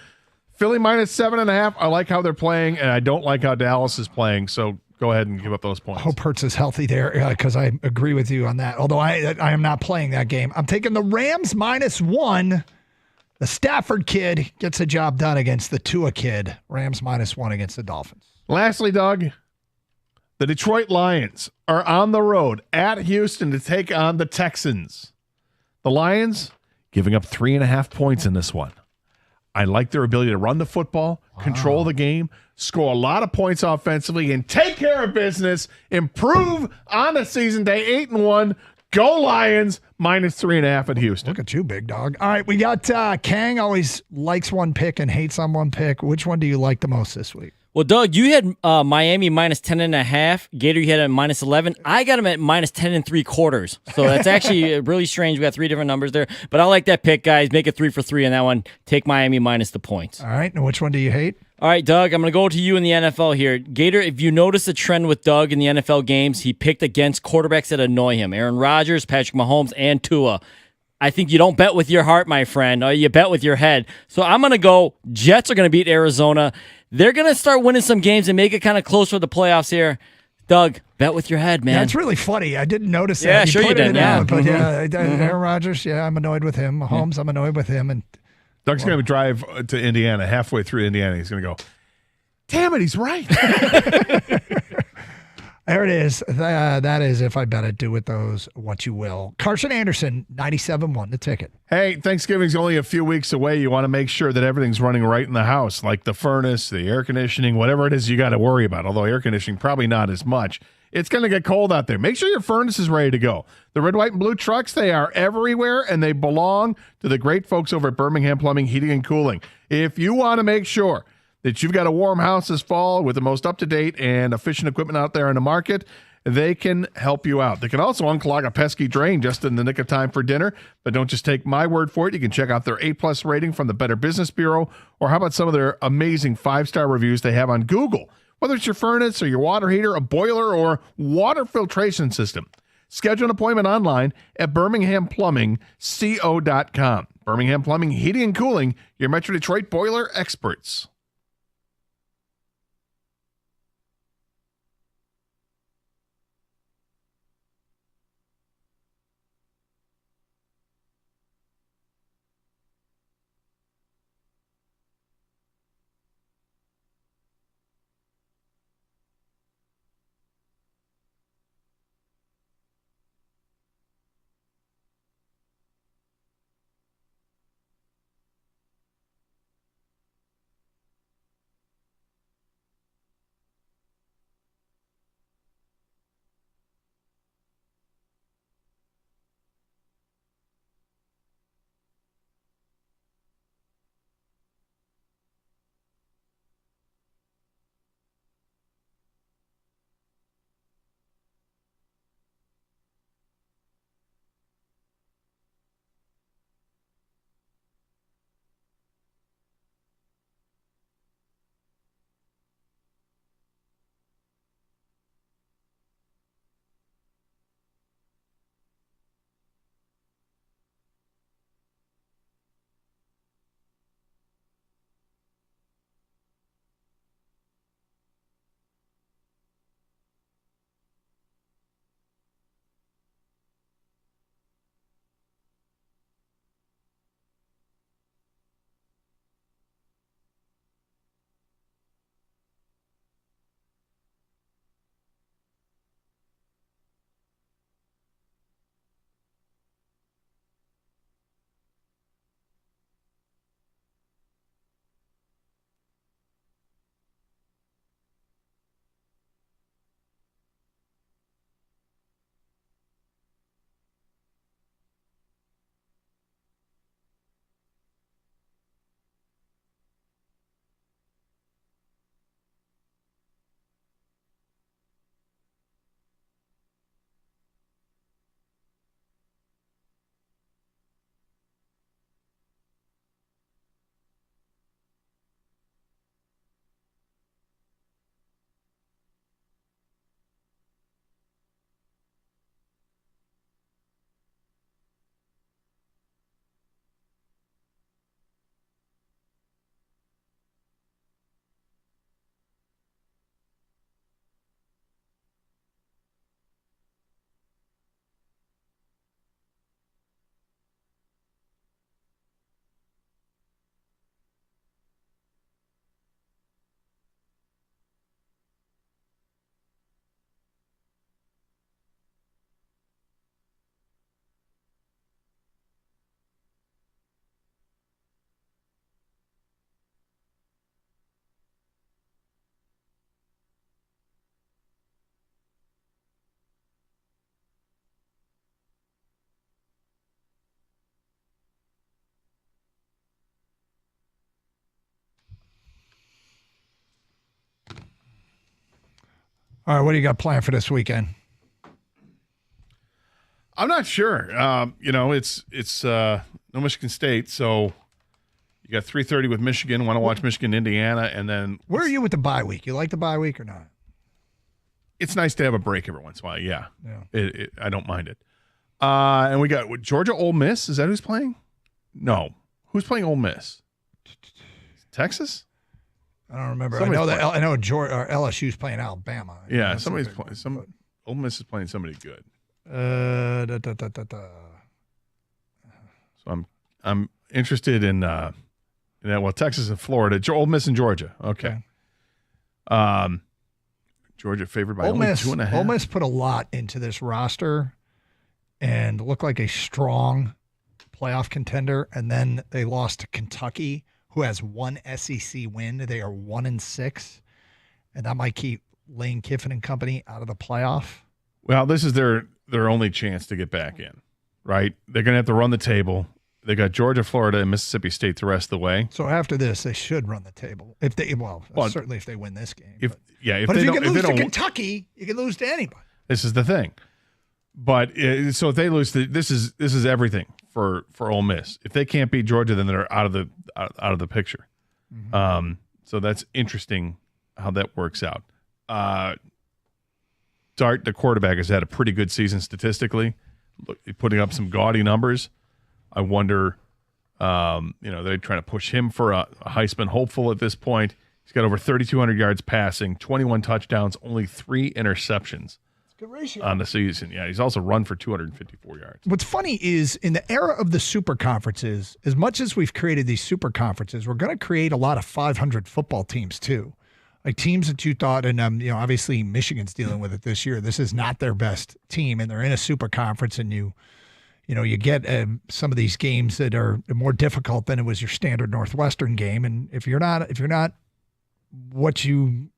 Philly minus 7.5. I like how they're playing, and I don't like how Dallas is playing. So go ahead and give up those points. Hope Hurts is healthy there because I agree with you on that. Although I am not playing that game. I'm taking the Rams minus 1. The Stafford kid gets a job done against the Tua kid. Rams minus 1 against the Dolphins. Lastly, Doug, the Detroit Lions are on the road at Houston to take on the Texans. The Lions giving up 3.5 points in this one. I like their ability to run the football, control the game, score a lot of points offensively, and take care of business. Improve on the season day, 8-1. Go Lions, minus 3.5 at Houston. Look at you, big dog. All right, we got Kang always likes one pick and hates on one pick. Which one do you like the most this week? Well, Doug, you had Miami minus 10.5. Gator, you had it at minus 11. I got him at minus 10.75. So that's actually really strange. We got 3 different numbers there. But I like that pick, guys. Make it 3 for 3 on that one. Take Miami minus the points. All right. Now, which one do you hate? All right, Doug, I'm going to go to you in the NFL here. Gator, if you notice a trend with Doug in the NFL games, he picked against quarterbacks that annoy him. Aaron Rodgers, Patrick Mahomes, and Tua. I think you don't bet with your heart, my friend, or you bet with your head. So I'm going to go Jets are going to beat Arizona. They're going to start winning some games and make it kind of close for the playoffs here. Doug, bet with your head, man. That's really funny. I didn't notice that. Yeah, sure you did. Yeah. But Aaron Rodgers, I'm annoyed with him. Mahomes, I'm annoyed with him. And Doug's going to drive to Indiana. Halfway through Indiana, he's going to go, damn it, he's right. There it is. That is, if I bet it, do with those what you will. Carson Anderson, 97.1 the ticket. Hey, Thanksgiving's only a few weeks away. You want to make sure that everything's running right in the house, like the furnace, the air conditioning, whatever it is you got to worry about, although air conditioning probably not as much. It's going to get cold out there. Make sure your furnace is ready to go. The red, white, and blue trucks, they are everywhere, and they belong to the great folks over at Birmingham Plumbing, Heating, and Cooling. If you want to make sure that you've got a warm house this fall with the most up-to-date and efficient equipment out there in the market, they can help you out. They can also unclog a pesky drain just in the nick of time for dinner, but don't just take my word for it. You can check out their A+ rating from the Better Business Bureau, or how about some of their amazing 5-star reviews they have on Google. Whether it's your furnace or your water heater, a boiler, or water filtration system, schedule an appointment online at birminghamplumbingco.com. Birmingham Plumbing, Heating, and Cooling, your Metro Detroit boiler experts. All right, what do you got planned for this weekend? I'm not sure. It's no Michigan State, so you got 3:30 with Michigan. Want to watch Michigan, Indiana, and then where are you with the bye week? You like the bye week or not? It's nice to have a break every once in a while. Yeah. I don't mind it. And we got Georgia, Ole Miss. Is that who's playing? No, who's playing Ole Miss? Texas. I don't remember. I know Georgia or LSU's playing Alabama. Yeah, somebody's playing. Ole Miss is playing somebody good. So I'm interested in that. Well, Texas and Florida, Ole Miss and Georgia. Okay. Georgia favored by only 2.5. Ole Miss put a lot into this roster and looked like a strong playoff contender, and then they lost to Kentucky, who has one SEC win. They are 1-6, and that might keep Lane Kiffin and company out of the playoff. Well, this is their only chance to get back in, right? They're going to have to run the table. They got Georgia, Florida, and Mississippi State the rest of the way. So after this, they should run the table. Certainly if they win this game. If you can lose to Kentucky, you can lose to anybody. This is the thing. But so if they lose, this is everything for Ole Miss. If they can't beat Georgia, then they're out of the picture. Mm-hmm. So that's interesting how that works out. Dart, the quarterback, has had a pretty good season statistically, putting up some gaudy numbers. I wonder, they're trying to push him for a Heisman hopeful at this point. He's got over 3,200 yards passing, 21 touchdowns, only 3 interceptions. Good ratio on the season. Yeah, he's also run for 254 yards. What's funny is in the era of the super conferences, as much as we've created these super conferences, we're going to create a lot of 500 football teams too. Like teams that you thought, and obviously Michigan's dealing with it this year. This is not their best team, and they're in a super conference, and you get some of these games that are more difficult than it was your standard Northwestern game. And if you're not what you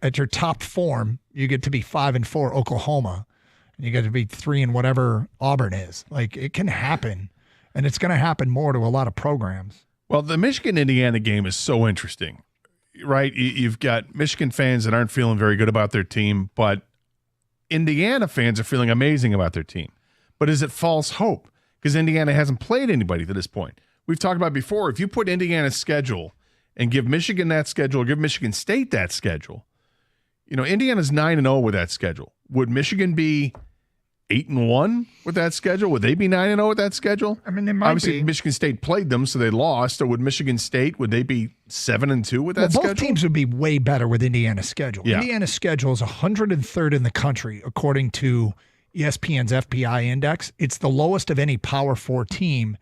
at your top form, you get to be 5-4 Oklahoma, and you get to be 3 and whatever Auburn is. Like it can happen, and it's going to happen more to a lot of programs. Well, the Michigan-Indiana game is so interesting, right? You've got Michigan fans that aren't feeling very good about their team, but Indiana fans are feeling amazing about their team. But is it false hope? Because Indiana hasn't played anybody to this point. We've talked about before, if you put Indiana's schedule and give Michigan that schedule, give Michigan State that schedule, Indiana's 9-0 with that schedule. Would Michigan be 8-1 with that schedule? Would they be 9-0 with that schedule? I mean, they might Obviously, be. Michigan State played them, so they lost. Or would Michigan State, would they be 7-2 with that schedule? Both teams would be way better with Indiana's schedule. Yeah. Indiana's schedule is 103rd in the country, according to ESPN's FPI index. It's the lowest of any Power 4 team.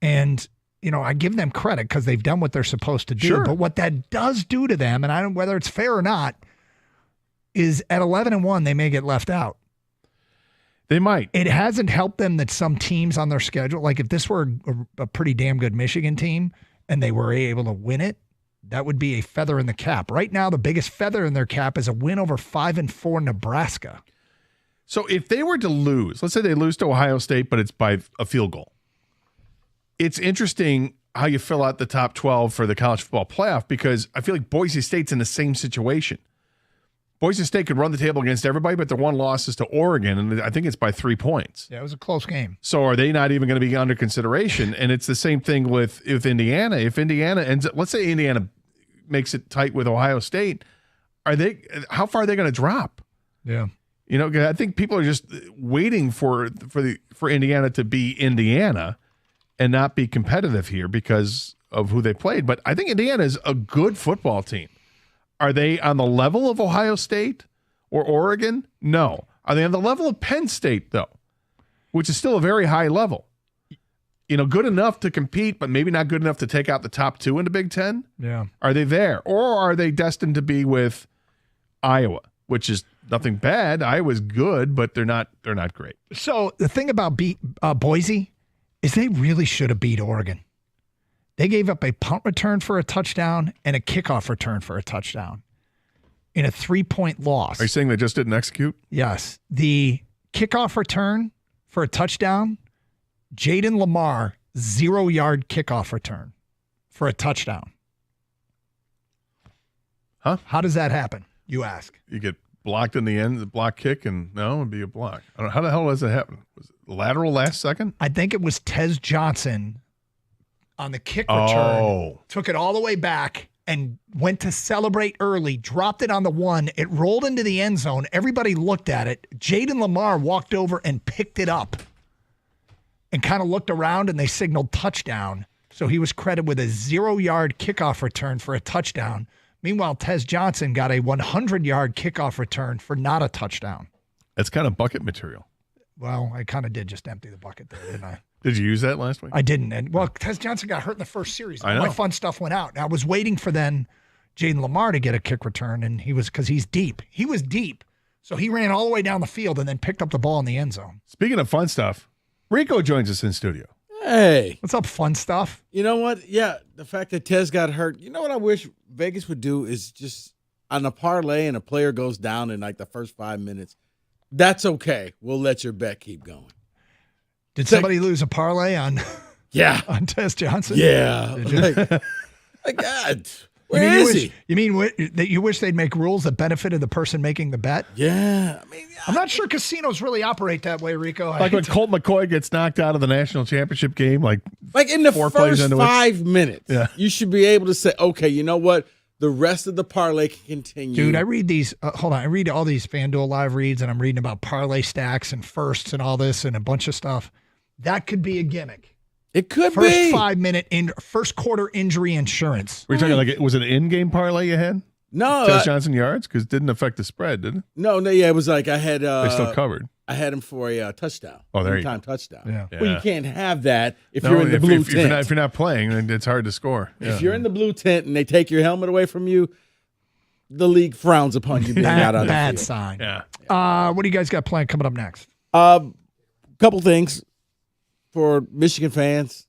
And, I give them credit because they've done what they're supposed to do. Sure. But what that does do to them, and I don't whether it's fair or not, is at 11-1, they may get left out. They might. It hasn't helped them that some teams on their schedule, like if this were a pretty damn good Michigan team and they were able to win it, that would be a feather in the cap. Right now, the biggest feather in their cap is a win over 5-4 Nebraska. So if they were to lose, let's say they lose to Ohio State, but it's by a field goal. It's interesting how you fill out the top 12 for the college football playoff, because I feel like Boise State's in the same situation. Boise State could run the table against everybody, but their one loss is to Oregon, and I think it's by 3 points. Yeah, it was a close game. So are they not even going to be under consideration? And it's the same thing with Indiana. If Indiana ends up, let's say Indiana makes it tight with Ohio State, how far are they going to drop? Yeah. I think people are just waiting for Indiana to be Indiana and not be competitive here because of who they played. But I think Indiana is a good football team. Are they on the level of Ohio State or Oregon? No. Are they on the level of Penn State, though, which is still a very high level? Good enough to compete, but maybe not good enough to take out the top 2 in the Big Ten? Yeah. Are they there? Or are they destined to be with Iowa, which is nothing bad? Iowa's good, but they're not great. So the thing about Boise is they really should have beat Oregon. They gave up a punt return for a touchdown and a kickoff return for a touchdown in a 3-point loss. Are you saying they just didn't execute? Yes. The kickoff return for a touchdown, Jaden Lamar, 0-yard kickoff return for a touchdown. Huh? How does that happen, you ask? You get blocked in the end, the block kick, and no, it would be a block. I don't know. How the hell does it happen? Was it lateral last second? I think it was Tez Johnson on the kick return. Took it all the way back and went to celebrate early, dropped it on the 1. It rolled into the end zone. Everybody looked at it. Jaden Lamar walked over and picked it up and kind of looked around, and they signaled touchdown. So he was credited with a 0-yard kickoff return for a touchdown. Meanwhile, Tez Johnson got a 100-yard kickoff return for not a touchdown. That's kind of bucket material. Well, I kind of did just empty the bucket there, didn't I? Did you use that last week? I didn't. And Tez Johnson got hurt in the first series. I All know. my fun stuff went out. And I was waiting for then Jaden Lamar to get a kick return, and because he's deep. He was deep. So he ran all the way down the field and then picked up the ball in the end zone. Speaking of fun stuff, Rico joins us in studio. Hey. What's up, fun stuff? You know what? Yeah, the fact that Tez got hurt. You know what I wish Vegas would do is just on a parlay and a player goes down in like the first 5 minutes. That's okay. We'll let your bet keep going. Did somebody lose a parlay on on Tez Johnson? Yeah. Did you? My God. Where is he? You mean that you wish they'd make rules that benefited the person making the bet? Yeah. I'm not sure casinos really operate that way, Rico. Like when Colt McCoy gets knocked out of the national championship game, like in the 4 plays first into it. 5 minutes, you should be able to say, okay, you know what? The rest of the parlay can continue. Dude, I read these. Hold on. I read all these FanDuel live reads, and I'm reading about parlay stacks and firsts and all this and a bunch of stuff. That could be a gimmick. It could first be. 5 minute first quarter injury insurance. Were you talking like was it an in-game parlay you had? No. Tez Johnson yards? Because it didn't affect the spread, did it? No, yeah, it was like I had. They still covered. I had him for a touchdown. Oh, there you One-time go. touchdown. Yeah. Well, you can't have that if No, you're in the blue tent. If you're not playing, then it's hard to score. If you're in the blue tent and they take your helmet away from you, the league frowns upon you being out on the Bad field. sign. Yeah. What do you guys got planned coming up next? Couple things for Michigan fans.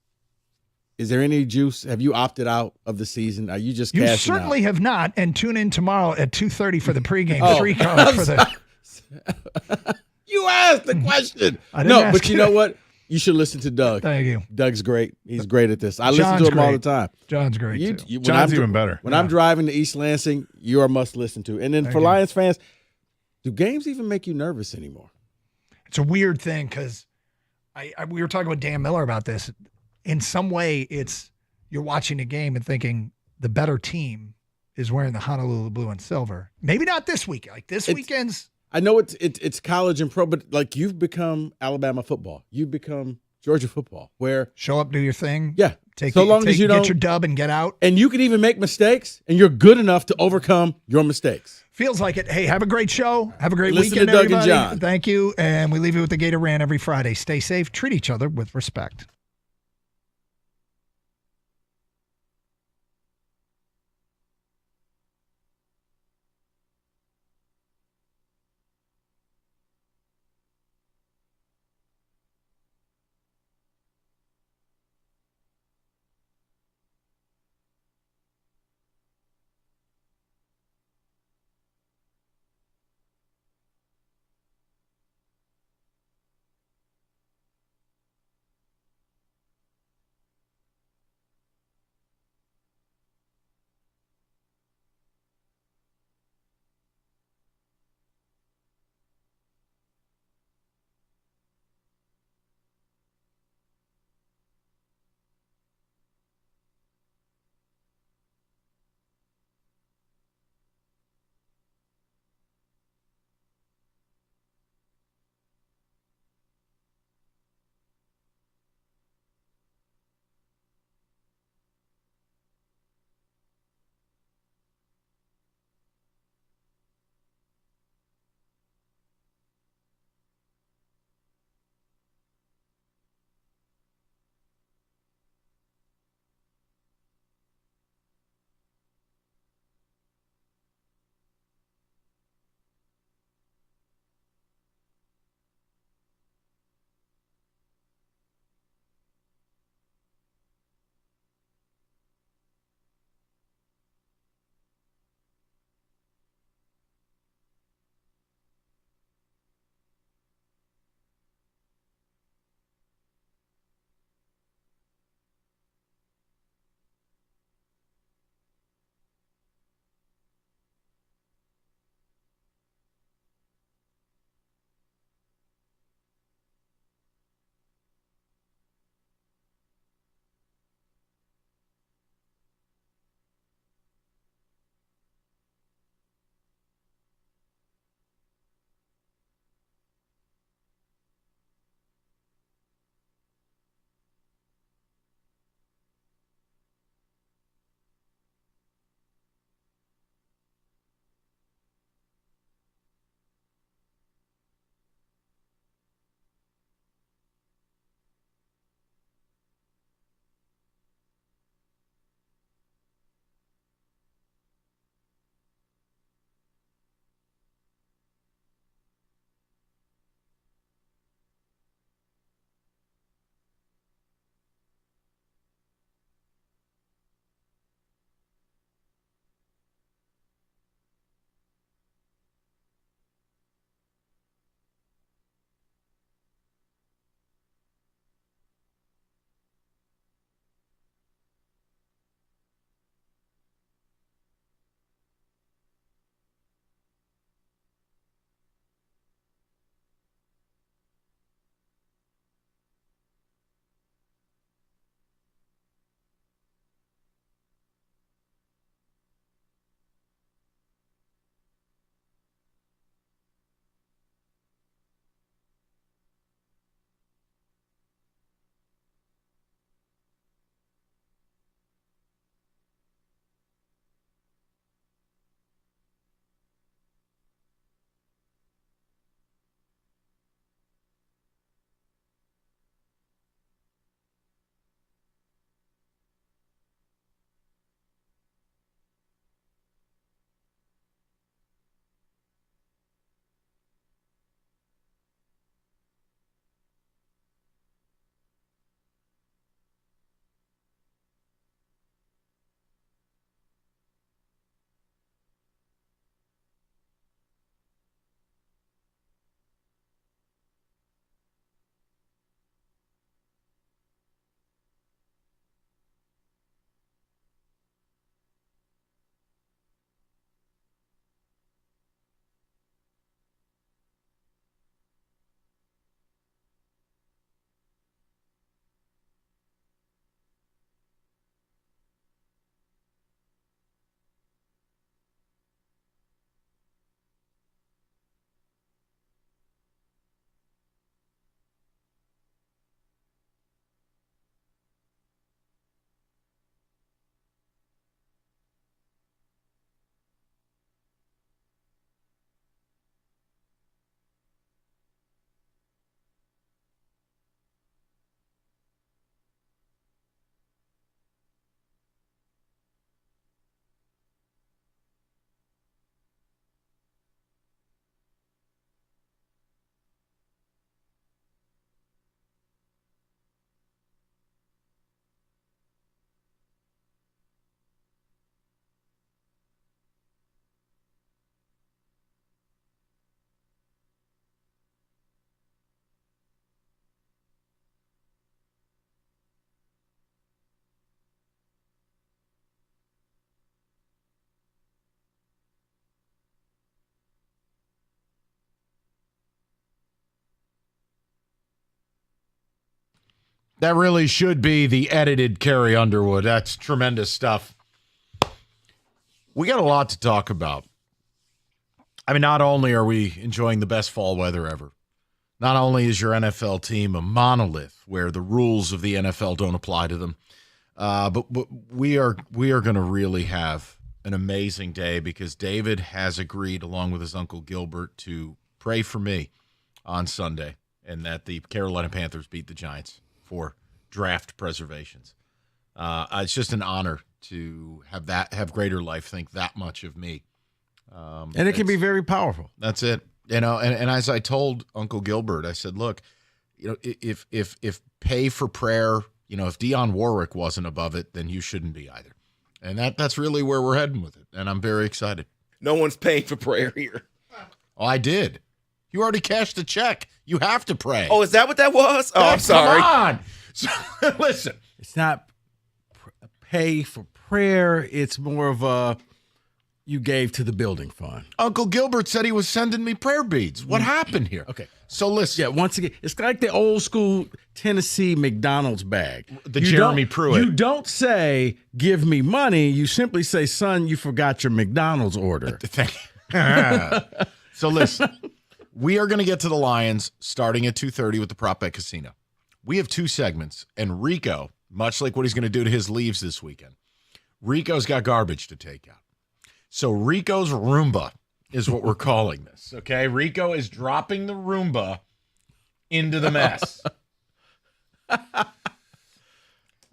Is there any juice? Have you opted out of the season? Are you just You cashing certainly out? have not. And tune in tomorrow at 2:30 for the pregame Oh, 3 card for the. You asked the question. I didn't No, ask but you know what? You should listen to Doug. Thank you. Doug's great. He's great at this. I listen John's to him all the great. time. John's great, too. when John's I'm- even better. When I'm driving to East Lansing, you're a must listen to. And then Thank for you. Lions fans, do games even make you nervous anymore? It's a weird thing because we were talking with Dan Miller about this. In some way, it's you're watching a game and thinking the better team is wearing the Honolulu blue and silver. Maybe not this week. Like this weekend's. I know it's college and pro, but like you've become Alabama football. You've become Georgia football, where show up, do your thing. Yeah. Take so long as you get don't your dub and get out. And you can even make mistakes, and you're good enough to overcome your mistakes. Feels like it. Hey, have a great show. Have a great Listen weekend, to Doug and everybody. John. Thank you. And we leave you with the Gator Rant every Friday. Stay safe. Treat each other with respect. That really should be the edited Carrie Underwood. That's tremendous stuff. We got a lot to talk about. I mean, not only are we enjoying the best fall weather ever, not only is your NFL team a monolith where the rules of the NFL don't apply to them, but we are going to really have an amazing day because David has agreed, along with his Uncle Gilbert, to pray for me on Sunday and that the Carolina Panthers beat the Giants for draft preservations. It's just an honor to have Greater Life think that much of me. And it can be very powerful. That's it. And as I told Uncle Gilbert, I said, look, if pay for prayer, if Dionne Warwick wasn't above it, then you shouldn't be either. And that's really where we're heading with it. And I'm very excited. No one's paying for prayer here. Oh, I did. You already cashed the check. You have to pray. Oh, is that what that was? Oh, I'm sorry. Come on. So, listen. It's not pay for prayer. It's more of a you gave to the building fund. Uncle Gilbert said he was sending me prayer beads. What happened here? Okay. So listen. Yeah, once again, it's like the old school Tennessee McDonald's bag. The Jeremy Pruitt. You don't say, give me money. You simply say, son, you forgot your McDonald's order. So listen. We are going to get to the Lions starting at 2:30 with the Prop Bet Casino. We have two segments, and Rico, much like what he's going to do to his leaves this weekend, Rico's got garbage to take out. So Rico's Roomba is what we're calling this, okay? Rico is dropping the Roomba into the mess.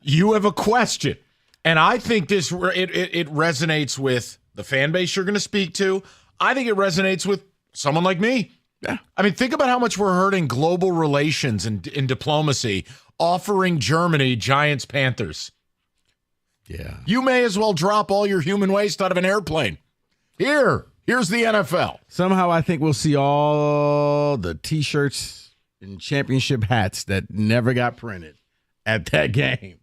You have a question, and I think it resonates with the fan base you're going to speak to. I think it resonates with someone like me. Yeah. I mean, think about how much we're hurting global relations and in diplomacy offering Germany Giants Panthers. Yeah. You may as well drop all your human waste out of an airplane. Here's the NFL. Somehow I think we'll see all the T-shirts and championship hats that never got printed at that game.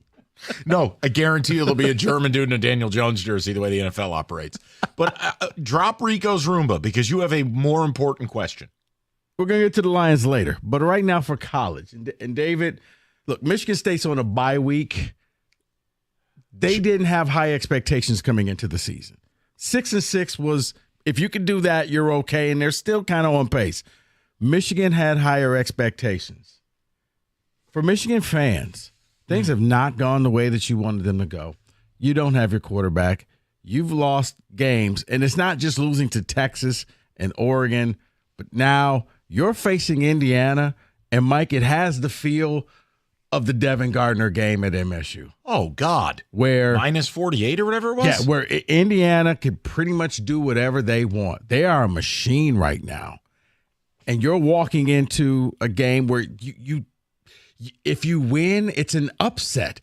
No, I guarantee you there'll be a German dude in a Daniel Jones jersey the way the NFL operates. But drop Rico's Roomba because you have a more important question. We're going to get to the Lions later, but right now for college. And David, look, Michigan State's on a bye week. They didn't have high expectations coming into the season. 6-6 was, if you could do that, you're okay, and they're still kind of on pace. Michigan had higher expectations. For Michigan fans, things have not gone the way that you wanted them to go. You don't have your quarterback. You've lost games, and it's not just losing to Texas and Oregon, but now you're facing Indiana, and Mike, it has the feel of the Devin Gardner game at MSU. Oh, God. Where minus 48 or whatever it was? Yeah, where Indiana can pretty much do whatever they want. They are a machine right now. And you're walking into a game where you if you win, it's an upset.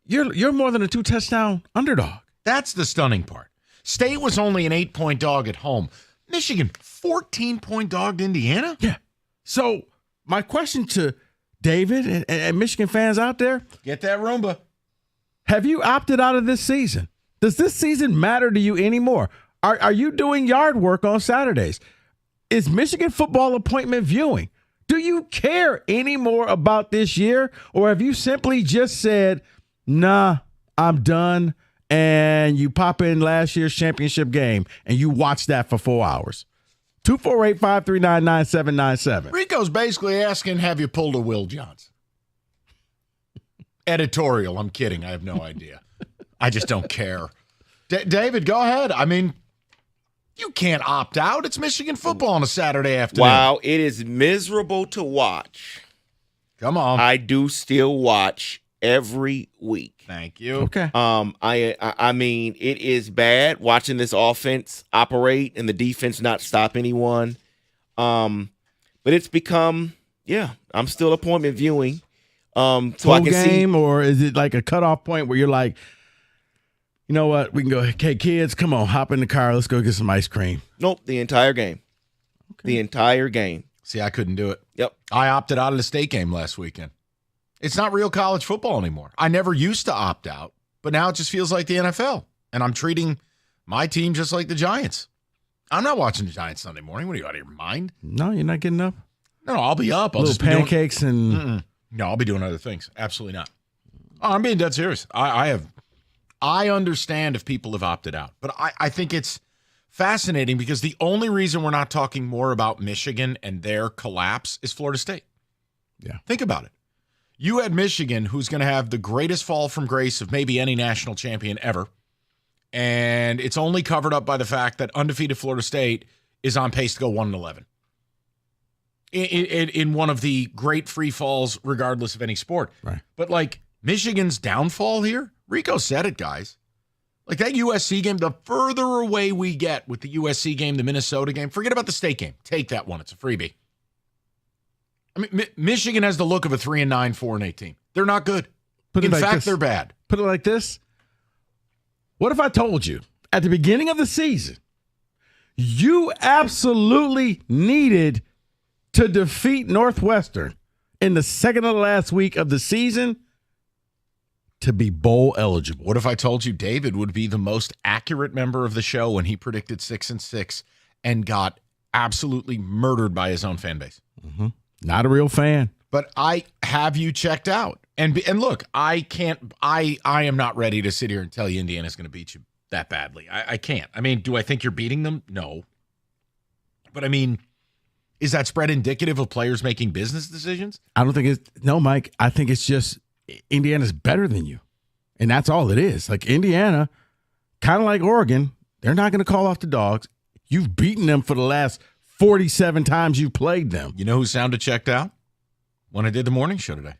You're more than a 2-touchdown underdog. That's the stunning part. State was only an 8-point dog at home. Michigan, 14-point dog to Indiana? Yeah. So my question to David and Michigan fans out there. Get that Roomba. Have you opted out of this season? Does this season matter to you anymore? Are you doing yard work on Saturdays? Is Michigan football appointment viewing? Do you care anymore about this year? Or have you simply just said, nah, I'm done, and you pop in last year's championship game and you watch that for 4 hours? 248-539-9797. Rico's basically asking, have you pulled a Will Johnson? Editorial. I'm kidding. I have no idea. I just don't care. David, go ahead. I mean, you can't opt out. It's Michigan football on a Saturday afternoon. Wow, it is miserable to watch. Come on. I do still watch every week. Thank you. Okay. I mean, it is bad watching this offense operate and the defense not stop anyone. But it's become, I'm still appointment viewing. So Full I can game, see, or is it like a cutoff point where you're like, you know what, we can go, hey, kids, come on, hop in the car, let's go get some ice cream. Nope, the entire game. Okay. The entire game. See, I couldn't do it. Yep. I opted out of the state game last weekend. It's not real college football anymore. I never used to opt out, but now it just feels like the NFL. And I'm treating my team just like the Giants. I'm not watching the Giants Sunday morning. What are you, out of your mind? No, you're not getting up? No, I'll be up. I'll little just be pancakes and No, I'll be doing other things. Absolutely not. Oh, I'm being dead serious. I understand if people have opted out, but I think it's fascinating because the only reason we're not talking more about Michigan and their collapse is Florida State. Yeah. Think about it. You had Michigan, who's going to have the greatest fall from grace of maybe any national champion ever, and it's only covered up by the fact that undefeated Florida State is on pace to go 1-11 in one of the great free falls, regardless of any sport. Right. But like Michigan's downfall here, Rico said it, guys. Like that USC game, the further away we get with the USC game, the Minnesota game, forget about the State game. Take that one. It's a freebie. I mean, Michigan has the look of a 3-9, 4-8 team. They're not good. In fact, they're bad. Put it like this. What if I told you at the beginning of the season, you absolutely needed to defeat Northwestern in the second to last week of the season to be bowl eligible? What if I told you David would be the most accurate member of the show when he predicted 6-6 and got absolutely murdered by his own fan base? Mm-hmm. Not a real fan. But I have you checked out. And look, I am not ready to sit here and tell you Indiana's going to beat you that badly. I can't. I mean, do I think you're beating them? No. But I mean, is that spread indicative of players making business decisions? I don't think it's – no, Mike. I think it's just Indiana's better than you. And that's all it is. Like Indiana, kind of like Oregon, they're not going to call off the dogs. You've beaten them for the last 47 times you've played them. You know who sounded checked out? When I did the morning show today.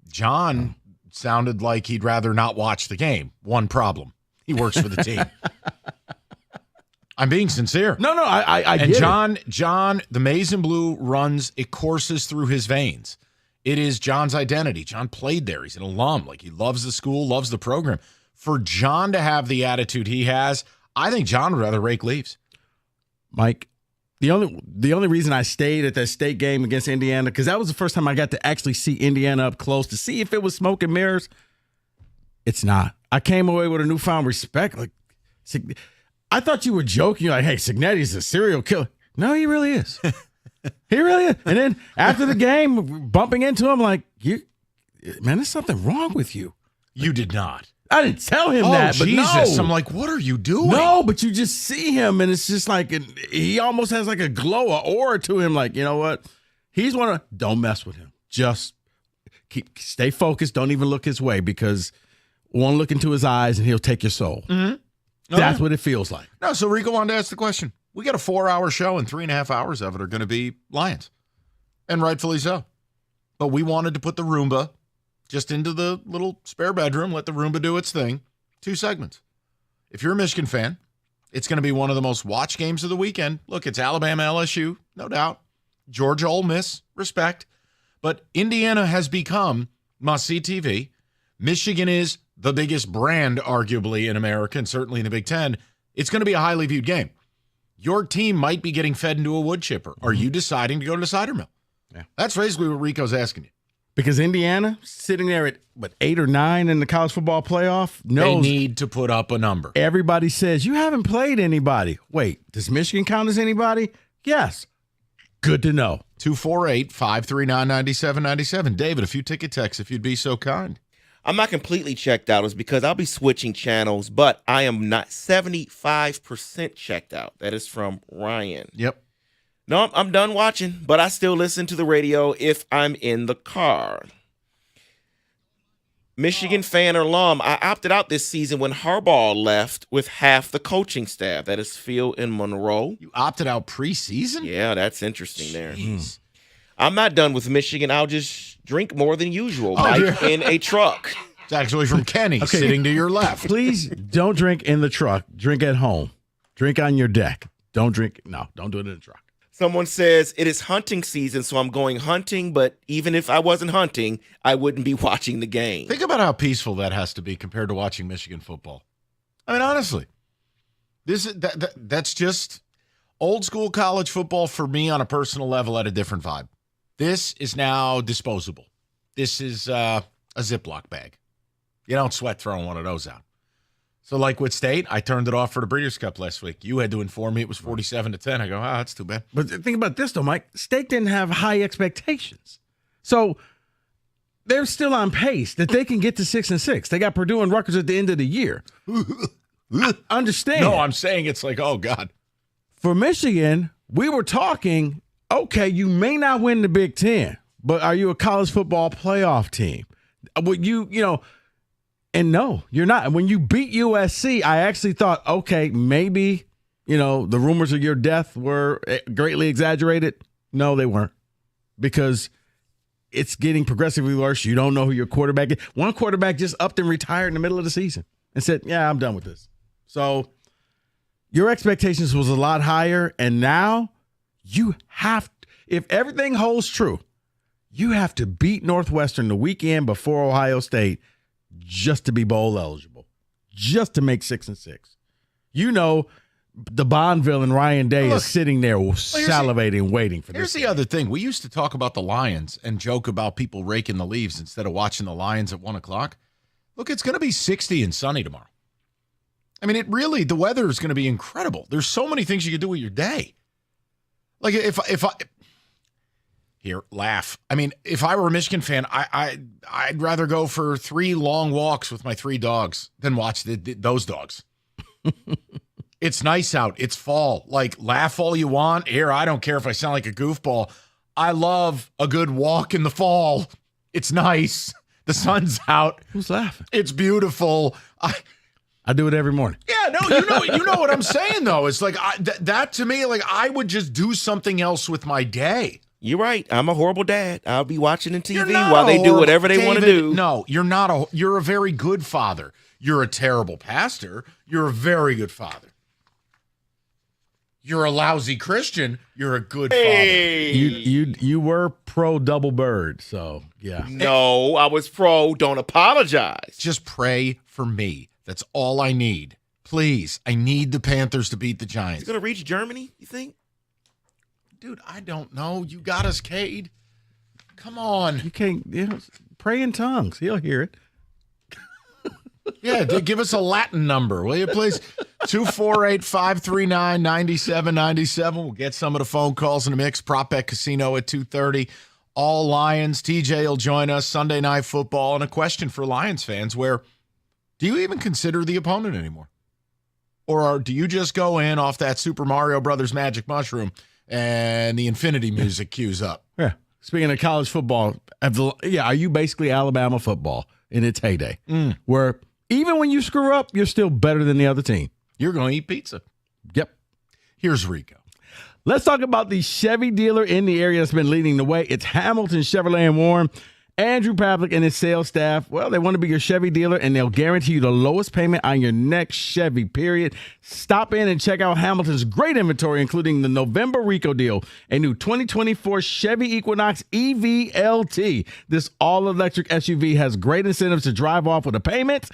John sounded like he'd rather not watch the game. One problem. He works for the team. I'm being sincere. No, I and get John, the maize and blue runs, it courses through his veins. It is John's identity. John played there. He's an alum. Like, he loves the school, loves the program. For John to have the attitude he has, I think John would rather rake leaves. Mike, the only reason I stayed at that state game against Indiana, because that was the first time I got to actually see Indiana up close to see if it was smoke and mirrors. It's not. I came away with a newfound respect. Like, I thought you were joking. You're like, hey, Signetti's a serial killer. No, he really is. He really is. And then after the game, bumping into him, like, man, there's something wrong with you. You did not. I didn't tell him that, but Jesus. no. I'm like, what are you doing? No, but you just see him, and it's just like he almost has like a glow, an aura to him. Like, you know what? He's one of don't mess with him. Just stay focused. Don't even look his way because one look into his eyes and he'll take your soul. Mm-hmm. That's what it feels like. No, so Rico wanted to ask the question. We got a 4-hour show, and 3.5 hours of it are going to be Lions, and rightfully so. But we wanted to put the Roomba just into the little spare bedroom, let the Roomba do its thing. 2 segments. If you're a Michigan fan, it's going to be one of the most watched games of the weekend. Look, it's Alabama, LSU, no doubt. Georgia, Ole Miss, respect. But Indiana has become must-see TV. Michigan is the biggest brand, arguably, in America, and certainly in the Big Ten. It's going to be a highly viewed game. Your team might be getting fed into a wood chipper. Are you deciding to go to the cider mill? Yeah. That's basically what Rico's asking you. Because Indiana, sitting there at, 8 or 9 in the college football playoff, knows they need to put up a number. Everybody says, you haven't played anybody. Wait, does Michigan count as anybody? Yes. Good to know. 248-539-9797. David, a few ticket texts if you'd be so kind. I'm not completely checked out. It's because I'll be switching channels, but I am not 75% checked out. That is from Ryan. Yep. No, I'm done watching, but I still listen to the radio if I'm in the car. Michigan fan or alum, I opted out this season when Harbaugh left with half the coaching staff. That is Phil and Monroe. You opted out preseason? Yeah, that's interesting there. I'm not done with Michigan. I'll just drink more than usual, Mike, in a truck. It's actually from Kenny, sitting to your left. Please don't drink in the truck. Drink at home. Drink on your deck. Don't do it in the truck. Someone says, it is hunting season, so I'm going hunting, but even if I wasn't hunting, I wouldn't be watching the game. Think about how peaceful that has to be compared to watching Michigan football. I mean, honestly, that's just old school college football for me on a personal level at a different vibe. This is now disposable. This is a Ziploc bag. You don't sweat throwing one of those out. So like with State, I turned it off for the Breeders' Cup last week. You had to inform me it was 47-10. I go, that's too bad. But think about this, though, Mike. State didn't have high expectations. So they're still on pace that they can get to 6-6. They got Purdue and Rutgers at the end of the year. Understand? No, I'm saying it's like, oh God. For Michigan, we were talking. Okay, you may not win the Big Ten, but are you a college football playoff team? Would you know? And no, you're not. When you beat USC, I actually thought, okay, maybe the rumors of your death were greatly exaggerated. No, they weren't, because it's getting progressively worse. You don't know who your quarterback is. One quarterback just upped and retired in the middle of the season and said, yeah, I'm done with this. So your expectations was a lot higher, and now you have, if everything holds true, you have to beat Northwestern the weekend before Ohio State just to be bowl eligible, just to make 6-6. The Bonneville and Ryan Day is sitting there salivating, waiting for this. Here's the other thing. We used to talk about the Lions and joke about people raking the leaves instead of watching the Lions at 1 o'clock. Look, it's going to be 60 and sunny tomorrow. I mean, the weather is going to be incredible. There's so many things you can do with your day. Like if I here, laugh. I mean, if I were a Michigan fan, I'd rather go for 3 long walks with my 3 dogs than watch those dogs. It's nice out. It's fall. Like, laugh all you want. Here, I don't care if I sound like a goofball. I love a good walk in the fall. It's nice. The sun's out. Who's laughing? It's beautiful. I do it every morning. Yeah, no, you know what I'm saying, though. It's like, that to me, like, I would just do something else with my day. You're right. I'm a horrible dad. I'll be watching the TV while they do whatever they want to do. No, you're a very good father. You're a terrible pastor. You're a very good father. You're a lousy Christian. You're a good father. You were pro double bird, so yeah. No, I was pro don't apologize. Just pray for me. That's all I need. Please, I need the Panthers to beat the Giants. He's going to reach Germany, you think? Dude, I don't know. You got us, Cade. Come on. You can't pray in tongues. He'll hear it. Yeah, give us a Latin number, will you, please? 248-539-9797. We'll get some of the phone calls in the mix. Prop Bet Casino at 2:30. All Lions. TJ will join us. Sunday Night Football. And a question for Lions fans where, do you even consider the opponent anymore? Or do you just go in off that Super Mario Brothers magic mushroom and the infinity music cues up? Yeah. Speaking of college football, are you basically Alabama football in its heyday? Where even when you screw up, you're still better than the other team. You're going to eat pizza. Yep. Here's Rico. Let's talk about the Chevy dealer in the area that's been leading the way. It's Hamilton Chevrolet in Warren. Andrew Pavlik and his sales staff, well, they want to be your Chevy dealer, and they'll guarantee you the lowest payment on your next Chevy, period. Stop in and check out Hamilton's great inventory, including the November Rico deal, a new 2024 Chevy Equinox EV LT. This all-electric SUV has great incentives to drive off with a payment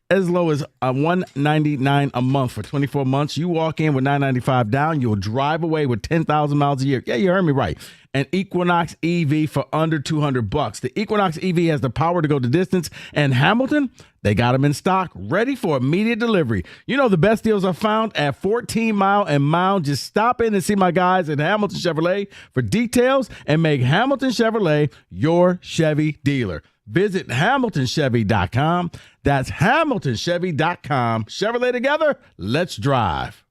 as low as $199 a month for 24 months. You walk in with $995 down, you'll drive away with 10,000 miles a year. Yeah, you heard me right. An Equinox EV for under $200. The Equinox EV has the power to go the distance, and Hamilton, they got them in stock, ready for immediate delivery. You know the best deals are found at 14 Mile and Mound. Just stop in and see my guys at Hamilton Chevrolet for details and make Hamilton Chevrolet your Chevy dealer. Visit HamiltonChevy.com. That's HamiltonChevy.com. Chevrolet together, let's drive.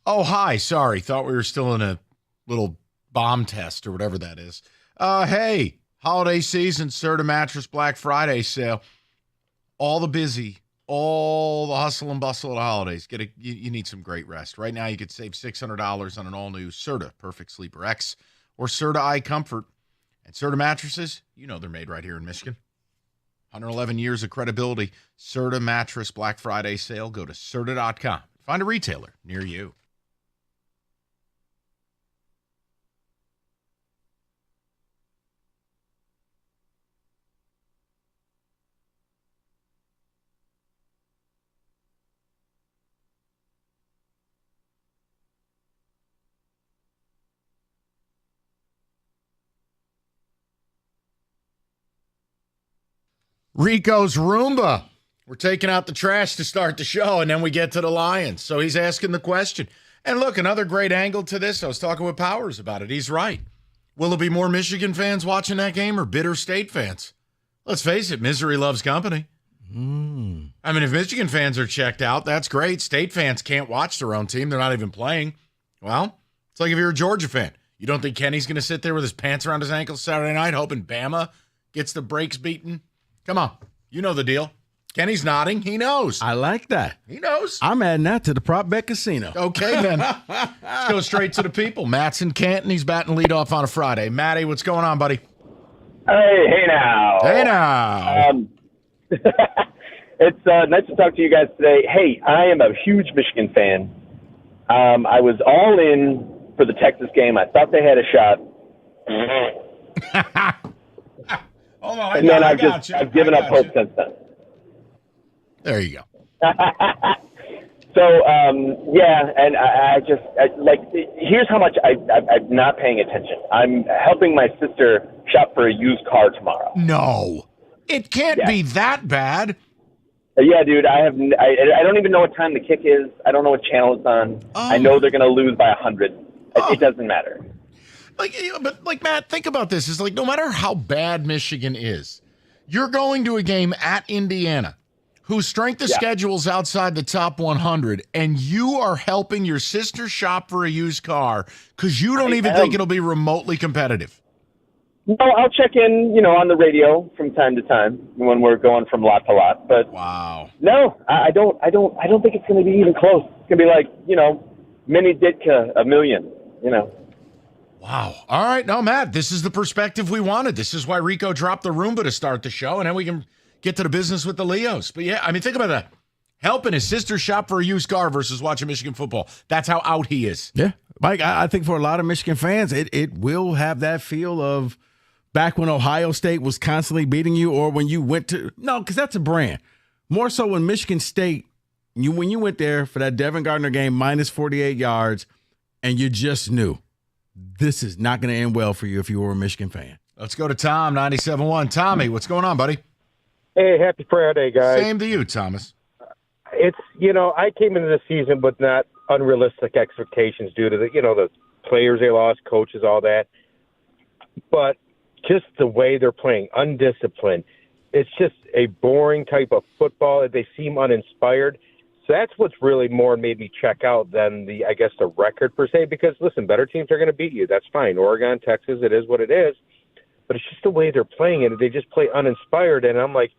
Oh, hi. Sorry. Thought we were still in a little bomb test or whatever that is. Hey, holiday season, Serta Mattress Black Friday sale. All the busy, all the hustle and bustle of the holidays. You need some great rest. Right now, you could save $600 on an all-new Serta Perfect Sleeper X or Serta Eye Comfort. And Serta mattresses, you know they're made right here in Michigan. 111 years of credibility. Serta Mattress Black Friday sale. Go to Serta.com. Find a retailer near you. Rico's Roomba. We're taking out the trash to start the show, and then we get to the Lions. So he's asking the question. And look, another great angle to this. I was talking with Powers about it. He's right. Will there be more Michigan fans watching that game or bitter State fans? Let's face it, misery loves company. I mean, if Michigan fans are checked out, that's great. State fans can't watch their own team. They're not even playing. Well, it's like if you're a Georgia fan. You don't think Kenny's going to sit there with his pants around his ankles Saturday night hoping Bama gets the brakes beaten? Come on. You know the deal. Kenny's nodding. He knows. I like that. He knows. I'm adding that to the prop bet casino. Okay, then. Let's go straight to the people. Matt's in Canton. He's batting leadoff on a Friday. Matty, what's going on, buddy? Hey now. Hey now. It's nice to talk to you guys today. Hey, I am a huge Michigan fan. I was all in for the Texas game. I thought they had a shot. Hold on, and then I've given up hope since then. There you go. So, and I here's how much I'm not paying attention. I'm helping my sister shop for a used car tomorrow. No. It can't be that bad. Yeah, dude, I don't even know what time the kick is. I don't know what channel it's on. Oh. I know they're going to lose by 100. It doesn't matter. But Matt, think about this. It's like no matter how bad Michigan is, you're going to a game at Indiana, whose strength of schedule is outside the top 100, and you are helping your sister shop for a used car because you don't even think it'll be remotely competitive. No, I'll check in, on the radio from time to time when we're going from lot to lot. But wow, no, I don't think it's going to be even close. It's going to be like, Mini Ditka, a million, Wow. All right. No, Matt, this is the perspective we wanted. This is why Rico dropped the Roomba to start the show, and then we can get to the business with the Leos. But yeah, I mean, think about that. Helping his sister shop for a used car versus watching Michigan football. That's how out he is. Yeah. Mike, I think for a lot of Michigan fans, it will have that feel of back when Ohio State was constantly beating you, or when you went to – no, because that's a brand. More so when Michigan State, when you went there for that Devin Gardner game, minus 48 yards, and you just knew this is not going to end well for you if you were a Michigan fan. Let's go to Tom, 97.1. Tommy, what's going on, buddy? Hey, happy Friday, guys. Same to you, Thomas. It's, I came into the season with not unrealistic expectations due to the players they lost, coaches, all that. But just the way they're playing, undisciplined. It's just a boring type of football. They seem uninspired. So that's what's really more made me check out than the record per se. Because, listen, better teams are going to beat you. That's fine. Oregon, Texas, it is what it is. But it's just the way they're playing it. They just play uninspired. And I'm like,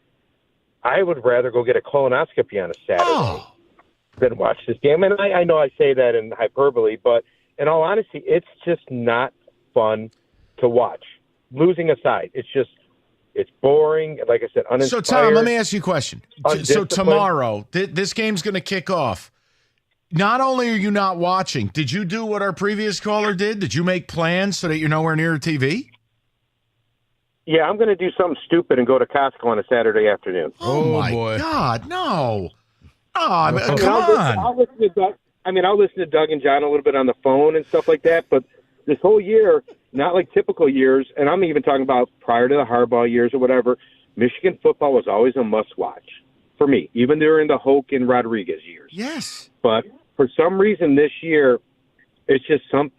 I would rather go get a colonoscopy on a Saturday than watch this game. And I know I say that in hyperbole, but in all honesty, it's just not fun to watch. Losing aside, it's boring. Like I said, uninspired. So, Tom, let me ask you a question. So tomorrow, this game's going to kick off. Not only are you not watching, did you do what our previous caller did? Did you make plans so that you're nowhere near a TV? Yeah, I'm going to do something stupid and go to Costco on a Saturday afternoon. Oh my God, no. Oh, come on. I'll listen to Doug. I'll listen to Doug and John a little bit on the phone and stuff like that, but this whole year, not like typical years, and I'm even talking about prior to the Harbaugh years or whatever, Michigan football was always a must-watch for me, even during the Hoke and Rodriguez years. Yes. But for some reason this year, it's just some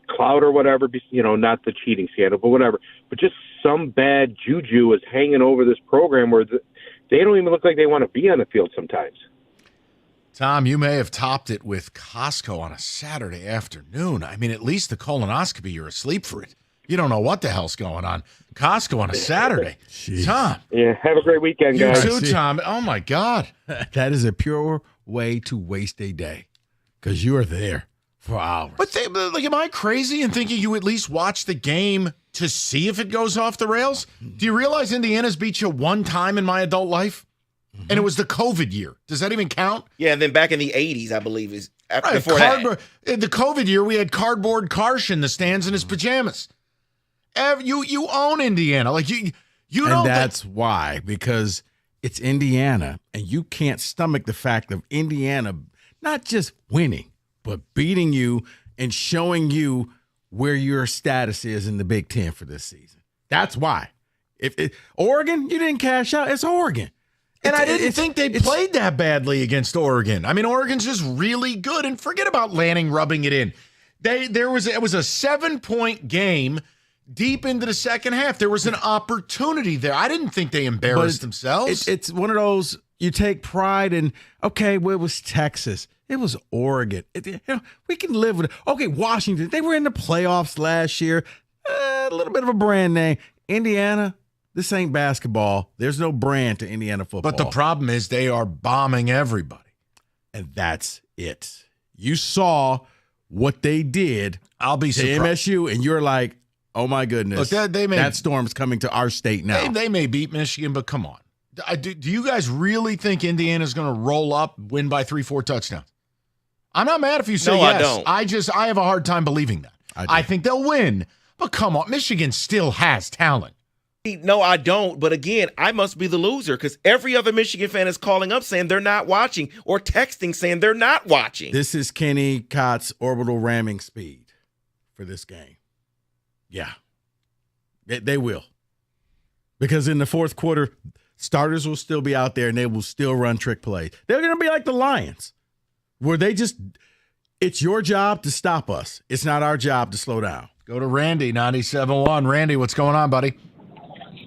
cloud or whatever, not the cheating scandal, but whatever. But just some bad juju is hanging over this program where they don't even look like they want to be on the field sometimes. Tom, you may have topped it with Costco on a Saturday afternoon. I mean, at least the colonoscopy, you're asleep for it. You don't know what the hell's going on. Costco on a Saturday. Jeez. Tom. Yeah, have a great weekend, You guys. too, Tom. Oh, my God. That is a pure way to waste a day because you are there for hours. But am I crazy in thinking you at least watch the game to see if it goes off the rails? Do you realize Indiana's beat you one time in my adult life? And it was the COVID year. Does that even count? Yeah, and then back in the 80s, I believe, is Right, before that. in the COVID year, we had cardboard Karsh in the stands in his pajamas. You own Indiana. Like you know. And that's why, because it's Indiana, and you can't stomach the fact of Indiana not just winning, but beating you and showing you where your status is in the Big Ten for this season. That's why. If Oregon, you didn't cash out. It's Oregon. And I didn't think they played that badly against Oregon. I mean, Oregon's just really good. And forget about Lanning rubbing it in. It was a 7-point game deep into the second half. There was an opportunity there. I didn't think they embarrassed themselves. It's one of those, you take pride in, okay, well, it was Texas. It was Oregon. We can live with it. Okay, Washington. They were in the playoffs last year. A little bit of a brand name. Indiana. This ain't basketball. There's no brand to Indiana football. But the problem is they are bombing everybody. And that's it. You saw what they did I'll be to surprised. MSU, and you're like, oh, my goodness. Look, that storm's coming to our state now. They may beat Michigan, but come on. Do you guys really think Indiana's going to roll up, win by 3-4 touchdowns? I'm not mad if you say No, yes. I don't. I have a hard time believing that. I think they'll win. But come on, Michigan still has talent. No, I don't. But again, I must be the loser because every other Michigan fan is calling up saying they're not watching or texting saying they're not watching. This is Kenny Cott's orbital ramming speed for this game. Yeah. They will. Because in the fourth quarter, starters will still be out there and they will still run trick plays. They're going to be like the Lions, where it's your job to stop us. It's not our job to slow down. Go to Randy, 97.1. Randy, what's going on, buddy?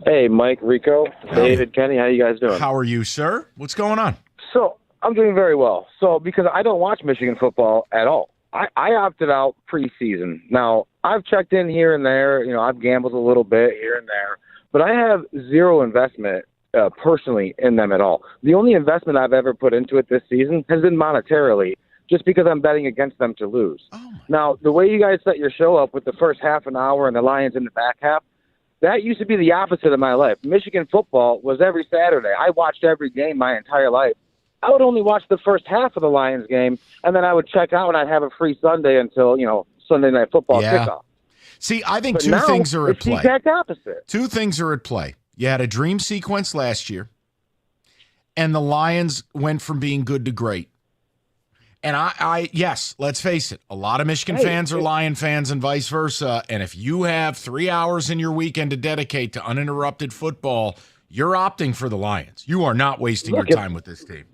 Hey, Mike, Rico, David, Kenny, how you guys doing? How are you, sir? What's going on? So I'm doing very well. So because I don't watch Michigan football at all, I opted out preseason. Now, I've checked in here and there. I've gambled a little bit here and there. But I have zero investment personally in them at all. The only investment I've ever put into it this season has been monetarily, just because I'm betting against them to lose. Now, the way you guys set your show up with the first half an hour and the Lions in the back half, that used to be the opposite of my life. Michigan football was every Saturday. I watched every game my entire life. I would only watch the first half of the Lions game, and then I would check out and I'd have a free Sunday until, Sunday Night Football kickoff. See, I think But two now, things are at it's the play. exact opposite. Two things are at play. You had a dream sequence last year, and the Lions went from being good to great. And yes, let's face it, a lot of Michigan fans are Lion fans and vice versa. And if you have 3 hours in your weekend to dedicate to uninterrupted football, you're opting for the Lions. You are not wasting your time with this team.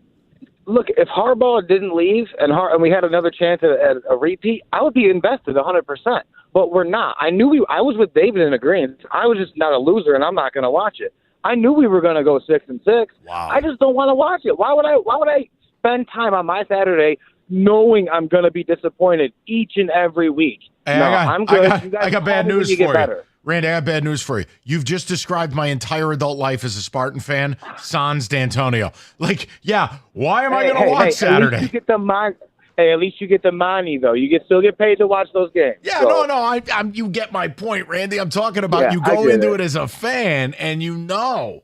Look, if Harbaugh didn't leave and we had another chance at a repeat, I would be invested 100%. But we're not. I was with David in agreement. I was just not a loser, and I'm not going to watch it. I knew we were going to go 6-6. Wow. I just don't want to watch it. Why would I spend time on my Saturday knowing I'm going to be disappointed each and every week? Hey, I'm good. You guys I got bad call me when news you for get you. better. Randy, I have bad news for you. You've just described my entire adult life as a Spartan fan, sans D'Antonio. Why am I going to watch Saturday? At least you get the money. Hey, at least you get the money, though. You still get paid to watch those games. Yeah, so. no, you get my point, Randy. I'm talking about you go into it as a fan, and you're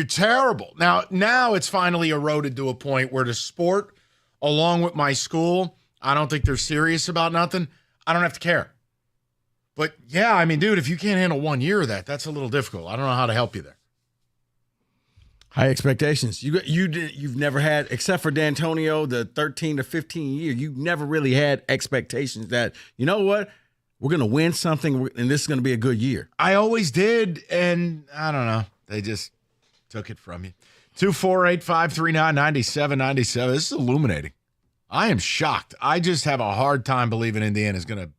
terrible. Now it's finally eroded to a point where the sport, along with my school, I don't think they're serious about nothing. I don't have to care. But, dude, if you can't handle 1 year of that, that's a little difficult. I don't know how to help you there. High expectations. You've never had, except for D'Antonio, the 13 to 15 year, you've never really had expectations that, you know what, we're going to win something and this is going to be a good year. I always did, and I don't know. They just took it from you. 248-539-9797. This is illuminating. I am shocked. I just have a hard time believing Indiana's going to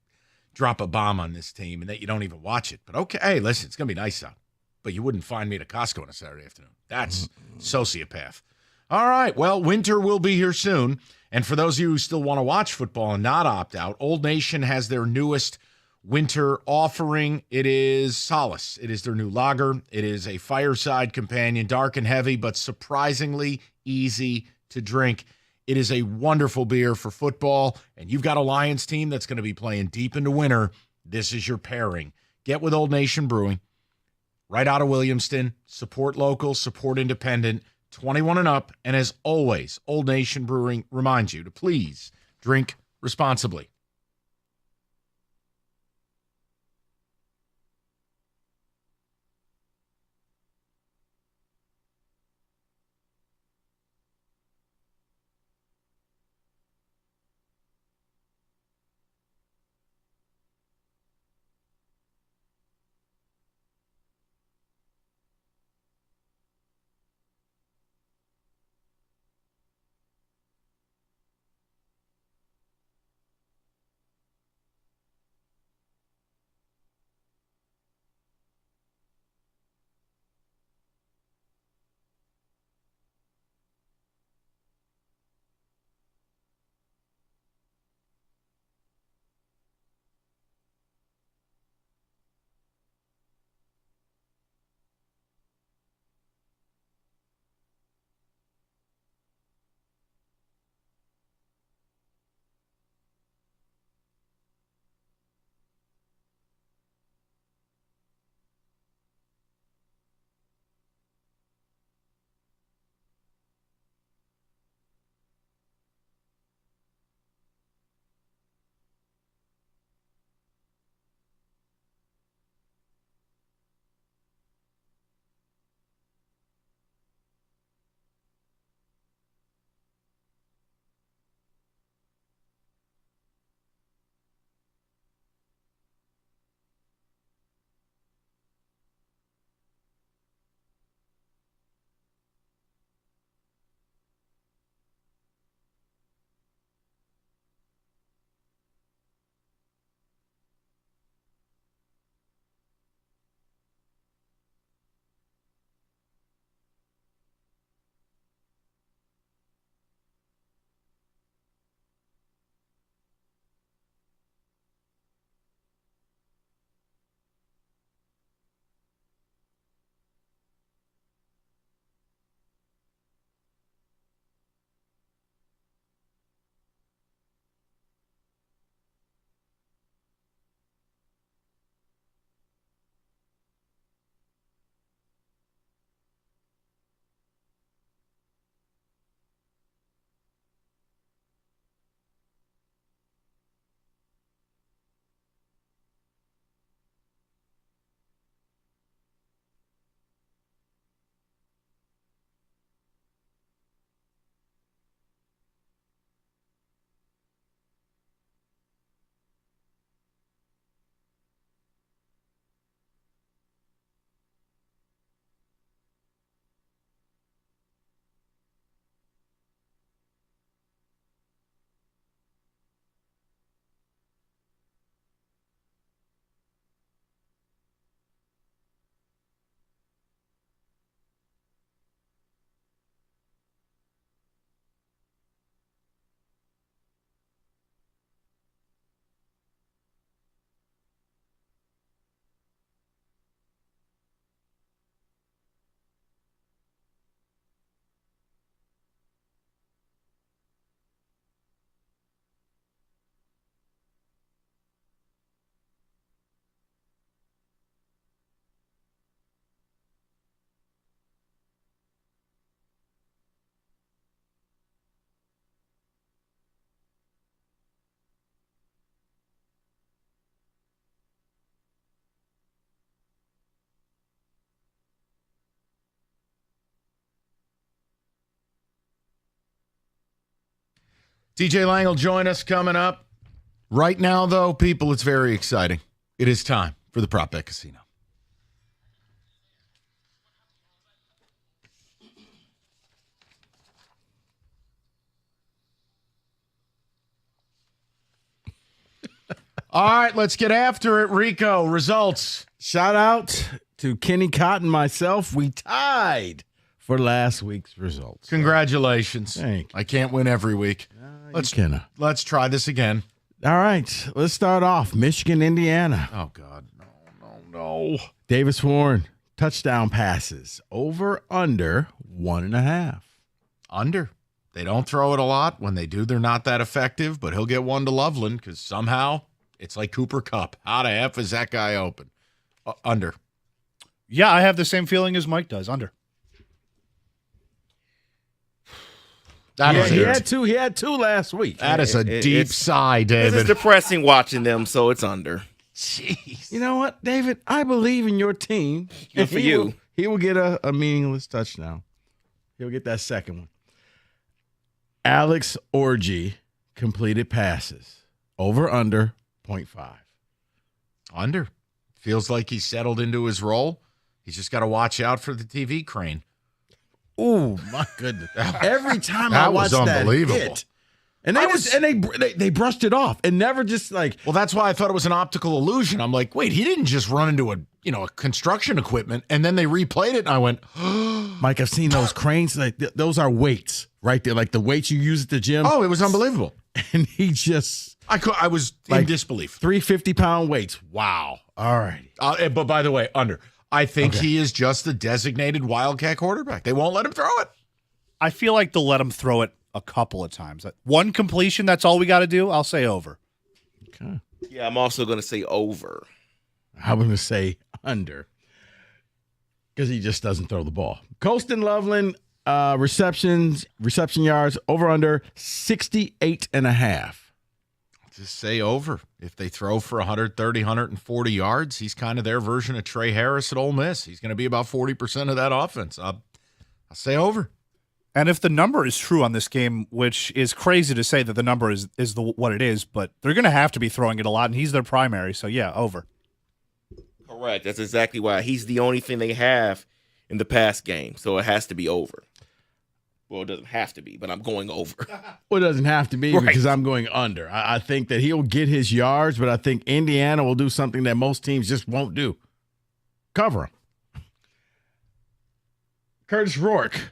drop a bomb on this team and that you don't even watch it. But okay, hey, listen, it's going to be nice out. But you wouldn't find me at a Costco on a Saturday afternoon. That's sociopath. All right. Well, winter will be here soon. And for those of you who still want to watch football and not opt out, Old Nation has their newest winter offering. It is Solace. It is their new lager. It is a fireside companion, dark and heavy, but surprisingly easy to drink. It is a wonderful beer for football, and you've got a Lions team that's going to be playing deep into winter. This is your pairing. Get with Old Nation Brewing, right out of Williamston. Support local, support independent, 21 and up. And as always, Old Nation Brewing reminds you to please drink responsibly. DJ Lang will join us coming up. Right now, though, people, it's very exciting. It is time for the Prop Bet Casino. All right, let's get after it. Rico, results. Shout out to Kenny Cotton, myself. We tied for last week's results. Congratulations. Thank you. I can't win every week. Let's try this again. All right, let's start off. Michigan, Indiana. Oh, God. No. Davis Warren, touchdown passes. Over, under, 1.5. Under. They don't throw it a lot. When they do, they're not that effective, but he'll get one to Loveland because somehow it's like Cooper Kupp. How the F is that guy open? Under. Yeah, I have the same feeling as Mike does. Under. He had two last week. That is a deep sigh, David. It's depressing watching them, so it's under. Jeez. You know what, David? I believe in your team. Good for you. He will get a meaningless touchdown. He'll get that second one. Alex Orji completed passes. Over, under, 0.5. Under. Feels like he's settled into his role. He's just got to watch out for the TV crane. Oh, my goodness. Every time I That watched was that unbelievable. hit, and they brushed it off and never just like. Well, that's why I thought it was an optical illusion. I'm like, wait, he didn't just run into a construction equipment, and then they replayed it, and I went, Mike, I've seen those cranes. Like those are weights right there, like the weights you use at the gym. oh, it was unbelievable. And he just I was in disbelief. 350-pound weights. Wow. All right. But by the way, under. I think he is just the designated Wildcat quarterback. They won't let him throw it. I feel like they'll let him throw it a couple of times. One completion, that's all we got to do. I'll say over. Okay. Yeah, I'm also going to say over. I'm going to say under because he just doesn't throw the ball. Colston Loveland, reception yards, over under 68.5. Just say over. If they throw for 130, 140 yards, he's kind of their version of Trey Harris at Ole Miss. He's going to be about 40% of that offense. I'll say over. And if the number is true on this game, which is crazy to say that the number is what it is, but they're going to have to be throwing it a lot, and he's their primary. So, yeah, over. Correct. That's exactly why. He's the only thing they have in the pass game, so it has to be over. Well, it doesn't have to be, but I'm going over. Well, it doesn't have to be because I'm going under. I think that he'll get his yards, but I think Indiana will do something that most teams just won't do. Cover him. Curtis Rourke,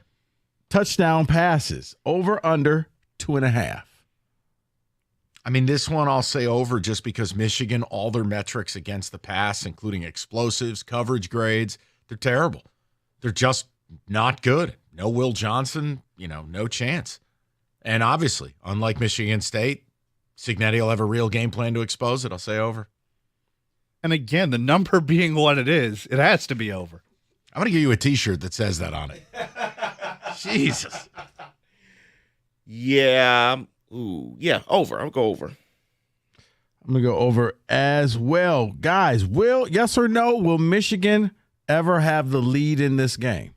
touchdown passes. Over, under, 2.5. I mean, this one I'll say over just because Michigan, all their metrics against the pass, including explosives, coverage grades, they're terrible. They're just not good. No Will Johnson, no chance. And obviously, unlike Michigan State, Cignetti will have a real game plan to expose it. I'll say over. And again, the number being what it is, it has to be over. I'm going to give you a T-shirt that says that on it. Jesus. Yeah. Ooh, yeah, over. I'll go over. I'm going to go over as well. Guys, yes or no, will Michigan ever have the lead in this game?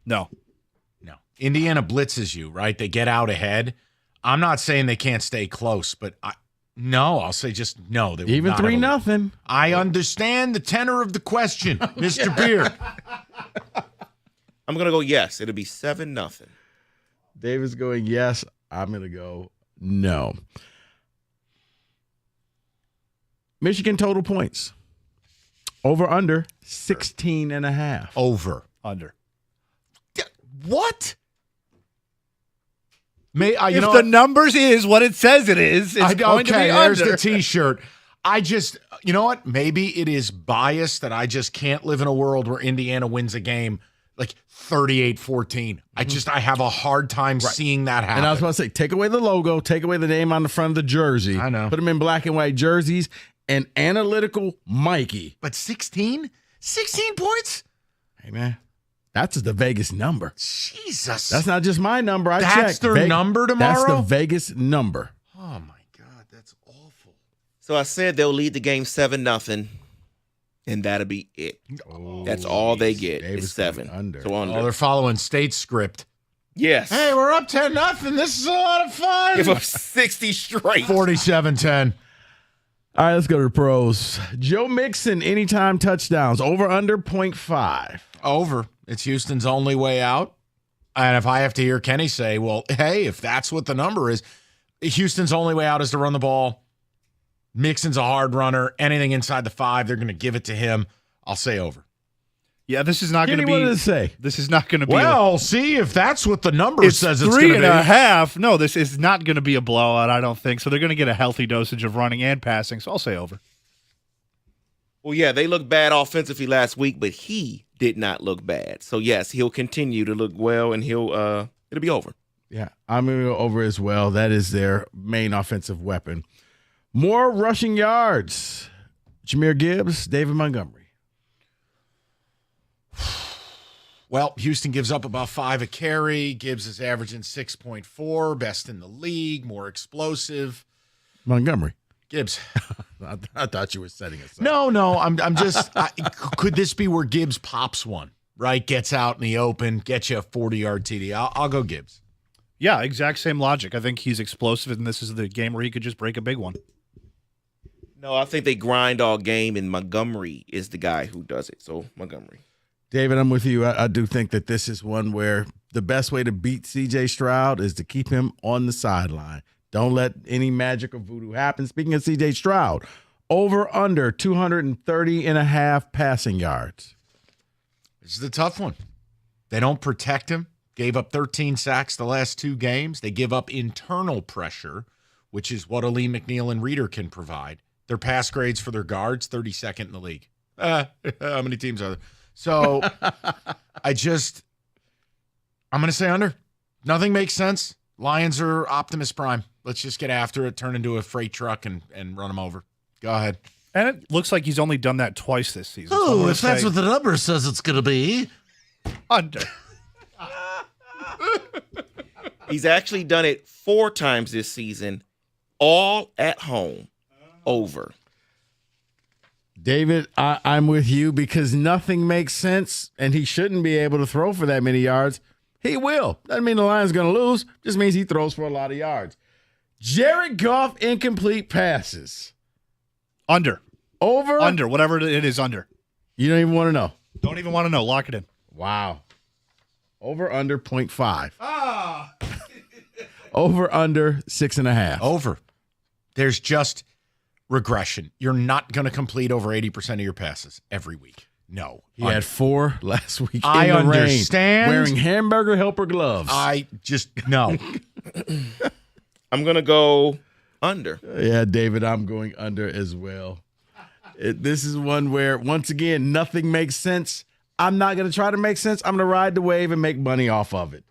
No. Indiana blitzes you, right? They get out ahead. I'm not saying they can't stay close, but I'll say just no. They will Even not 3-0. I understand the tenor of the question, Mr. Beard. I'm going to go yes. It'll be 7-0. David's going yes. I'm going to go no. Michigan total points. Over, under, 16.5. Over. Under. What? If the numbers is what it says it is, it's going to be under. There's the T-shirt. I just, you know what? Maybe it is bias that I just can't live in a world where Indiana wins a game like 38-14. I have a hard time seeing that happen. And I was about to say, take away the logo, take away the name on the front of the jersey. I know. Put them in black and white jerseys and analytical Mikey. But 16? 16 points? Hey, man. That's the Vegas number. Jesus. That's not just my number. I checked. That's their number tomorrow? That's the Vegas number. Oh, my God. That's awful. So I said they'll lead the game 7-0, and that'll be it. That's all they get is 7. Under. So under. Oh, they're following state script. Yes. Hey, we're up 10-0. This is a lot of fun. Give up 60 straight. 47-10. All right, let's go to the pros. Joe Mixon, anytime touchdowns. Over, under, 0.5. Over. It's Houston's only way out. And if I have to hear Kenny say, well, hey, if that's what the number is, Houston's only way out is to run the ball. Mixon's a hard runner. Anything inside the 5, they're going to give it to him. I'll say over. Yeah, this is not going to be. What did it say? This is not going to be. Well, see if that's what the number says. It's 3.5. No, this is not going to be a blowout. I don't think so. They're going to get a healthy dosage of running and passing. So I'll say over. Well, yeah, they looked bad offensively last week, but he did not look bad. So yes, he'll continue to look well, and it'll be over. Yeah, I'm going to go over as well. That is their main offensive weapon. More rushing yards. Jahmyr Gibbs, David Montgomery. Well, Houston gives up about 5 a carry. Gibbs is averaging 6.4, best in the league, more explosive. Montgomery. Gibbs. I thought you were setting us up. No, I'm just could this be where Gibbs pops one, right? Gets out in the open, gets you a 40-yard TD. I'll go Gibbs. Yeah, exact same logic. I think he's explosive, and this is the game where he could just break a big one. No, I think they grind all game, and Montgomery is the guy who does it. So Montgomery. David, I'm with you. I do think that this is one where the best way to beat C.J. Stroud is to keep him on the sideline. Don't let any magic or voodoo happen. Speaking of C.J. Stroud, over under 230.5 passing yards. This is the tough one. They don't protect him. Gave up 13 sacks the last 2 games. They give up internal pressure, which is what Aleem McNeil and Reeder can provide. Their pass grades for their guards, 32nd in the league. How many teams are there? So I'm going to say under. Nothing makes sense. Lions are Optimus Prime. Let's just get after it, turn into a freight truck, and run them over. Go ahead. And it looks like he's only done that twice this season. Oh, if that's what the number says it's going to be. Under. He's actually done it 4 times this season, all at home. Over. David, I'm with you because nothing makes sense, and he shouldn't be able to throw for that many yards. He will. Doesn't mean the Lions going to lose. Just means he throws for a lot of yards. Jared Goff, incomplete passes. Under. Over? Under. Whatever it is, under. You don't even want to know. Don't even want to know. Lock it in. Wow. Over, under 0.5. Over, under 6.5. Over. There's just regression. You're not going to complete over 80% of your passes every week. No. He had 4 last week. I understand. Wearing hamburger helper gloves. I just, no. I'm going to go under. Yeah, David, I'm going under as well. This is one where, once again, nothing makes sense. I'm not going to try to make sense. I'm going to ride the wave and make money off of it.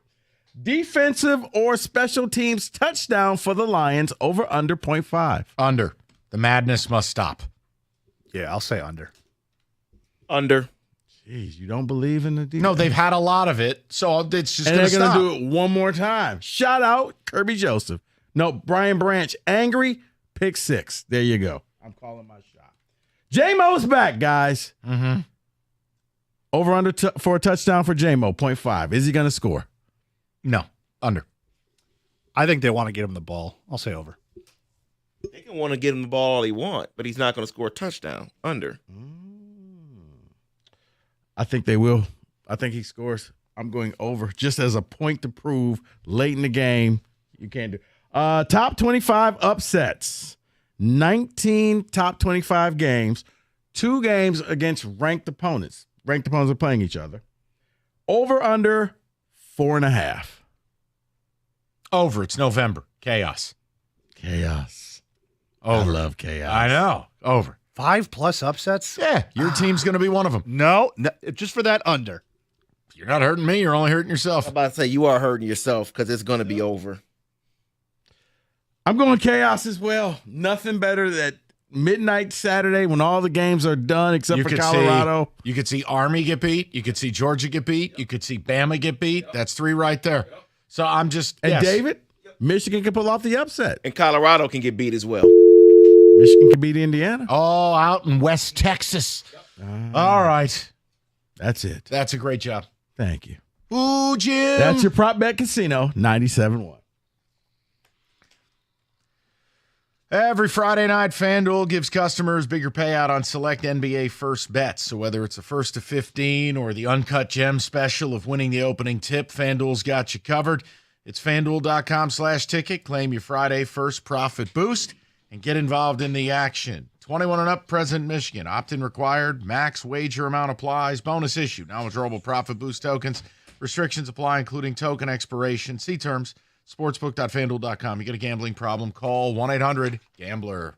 Defensive or special teams touchdown for the Lions, over under 0.5. Under. The madness must stop. Yeah, I'll say under. Under. Jeez, you don't believe in the defense? No, they've had a lot of it, so it's just going to stop. And they're going to do it one more time. Shout out Kirby Joseph. No, Brian Branch, angry, pick 6. There you go. I'm calling my shot. J-Mo's back, guys. Mm-hmm. Over under for a touchdown for J-Mo, 0.5. Is he going to score? No, under. I think they want to get him the ball. I'll say over. They can want to get him the ball all he want, but he's not going to score a touchdown. Under. I think they will. I think he scores. I'm going over just as a point to prove late in the game. You can't do. Top 25 upsets. 19 top 25 games. 2 games against ranked opponents. Ranked opponents are playing each other. Over under 4.5. Over. It's November. Chaos. I Over. love chaos. I know. Over. 5+ upsets? Yeah, your team's going to be one of them. No, just for that under. You're not hurting me. You're only hurting yourself. I'm about to say you are hurting yourself because it's going to be over. I'm going chaos as well. Nothing better than midnight Saturday when all the games are done except for Colorado. You could see Army get beat. You could see Georgia get beat. You could see Bama get beat. That's 3 right there. So I'm just And yes. David, Michigan can pull off the upset. And Colorado can get beat as well. Michigan can beat Indiana. Oh, out in West Texas. All right. That's it. That's a great job. Thank you. Ooh, Jim. That's your prop bet casino, 97.1. Every Friday night, FanDuel gives customers bigger payout on select NBA first bets. So whether it's a first to 15 or the uncut gem special of winning the opening tip, FanDuel's got you covered. It's FanDuel.com/ticket. Claim your Friday first profit boost. and get involved in the action. 21 and up, present Michigan. Opt-in required. Max wager amount applies. Bonus issue. Now withdrawable profit boost tokens. Restrictions apply, including token expiration. See terms. Sportsbook.fanduel.com. You get a gambling problem, call 1-800-GAMBLER.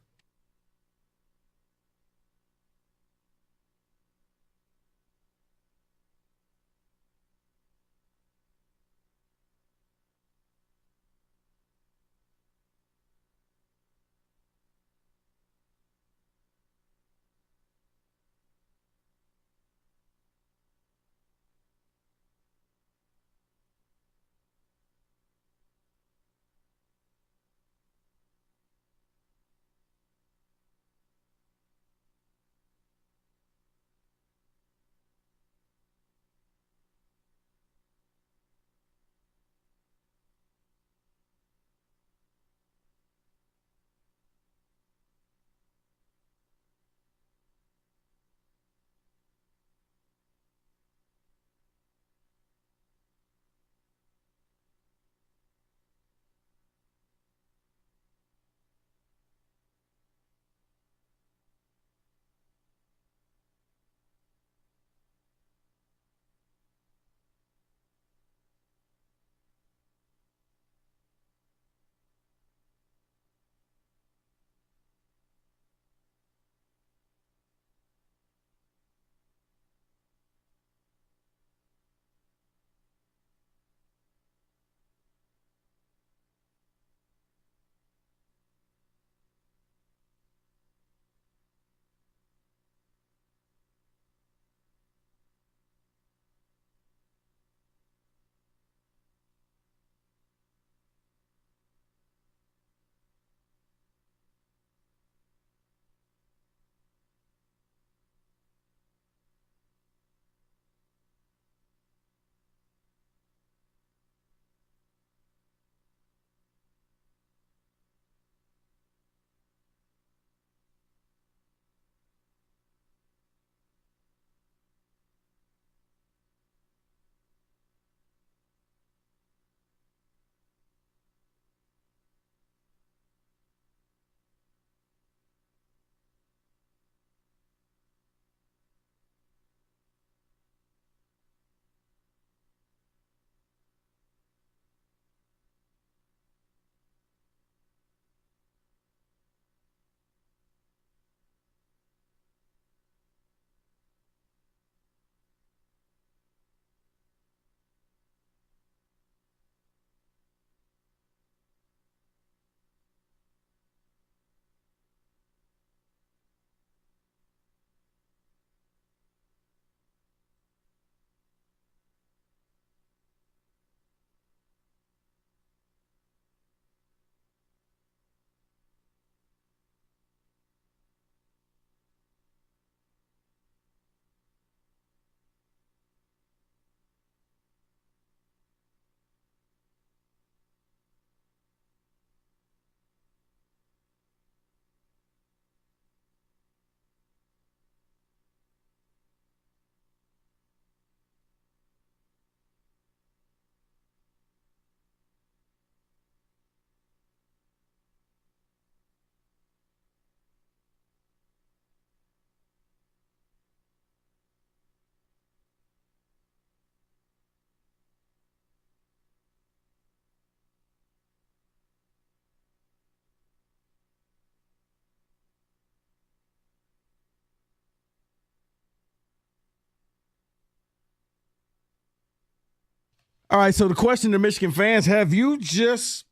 All right, so the question to Michigan fans, have you just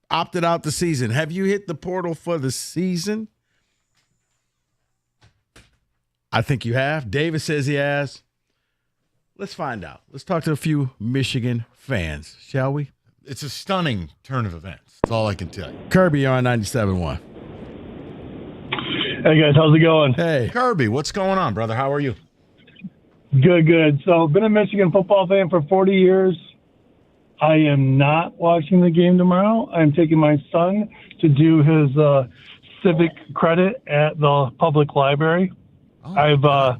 opted out the season? Have you hit the portal for the season? I think you have. David says he has. Let's find out. Let's talk to a few Michigan fans, shall we? It's a stunning turn of events. That's all I can tell you. Kirby, you're on 97.1. Hey, guys. How's it going? Hey. Kirby, what's going on, brother? How are you? Good. So, been a Michigan football fan for 40 years. I am not watching the game tomorrow. I'm taking my son to do his civic credit at the public library. The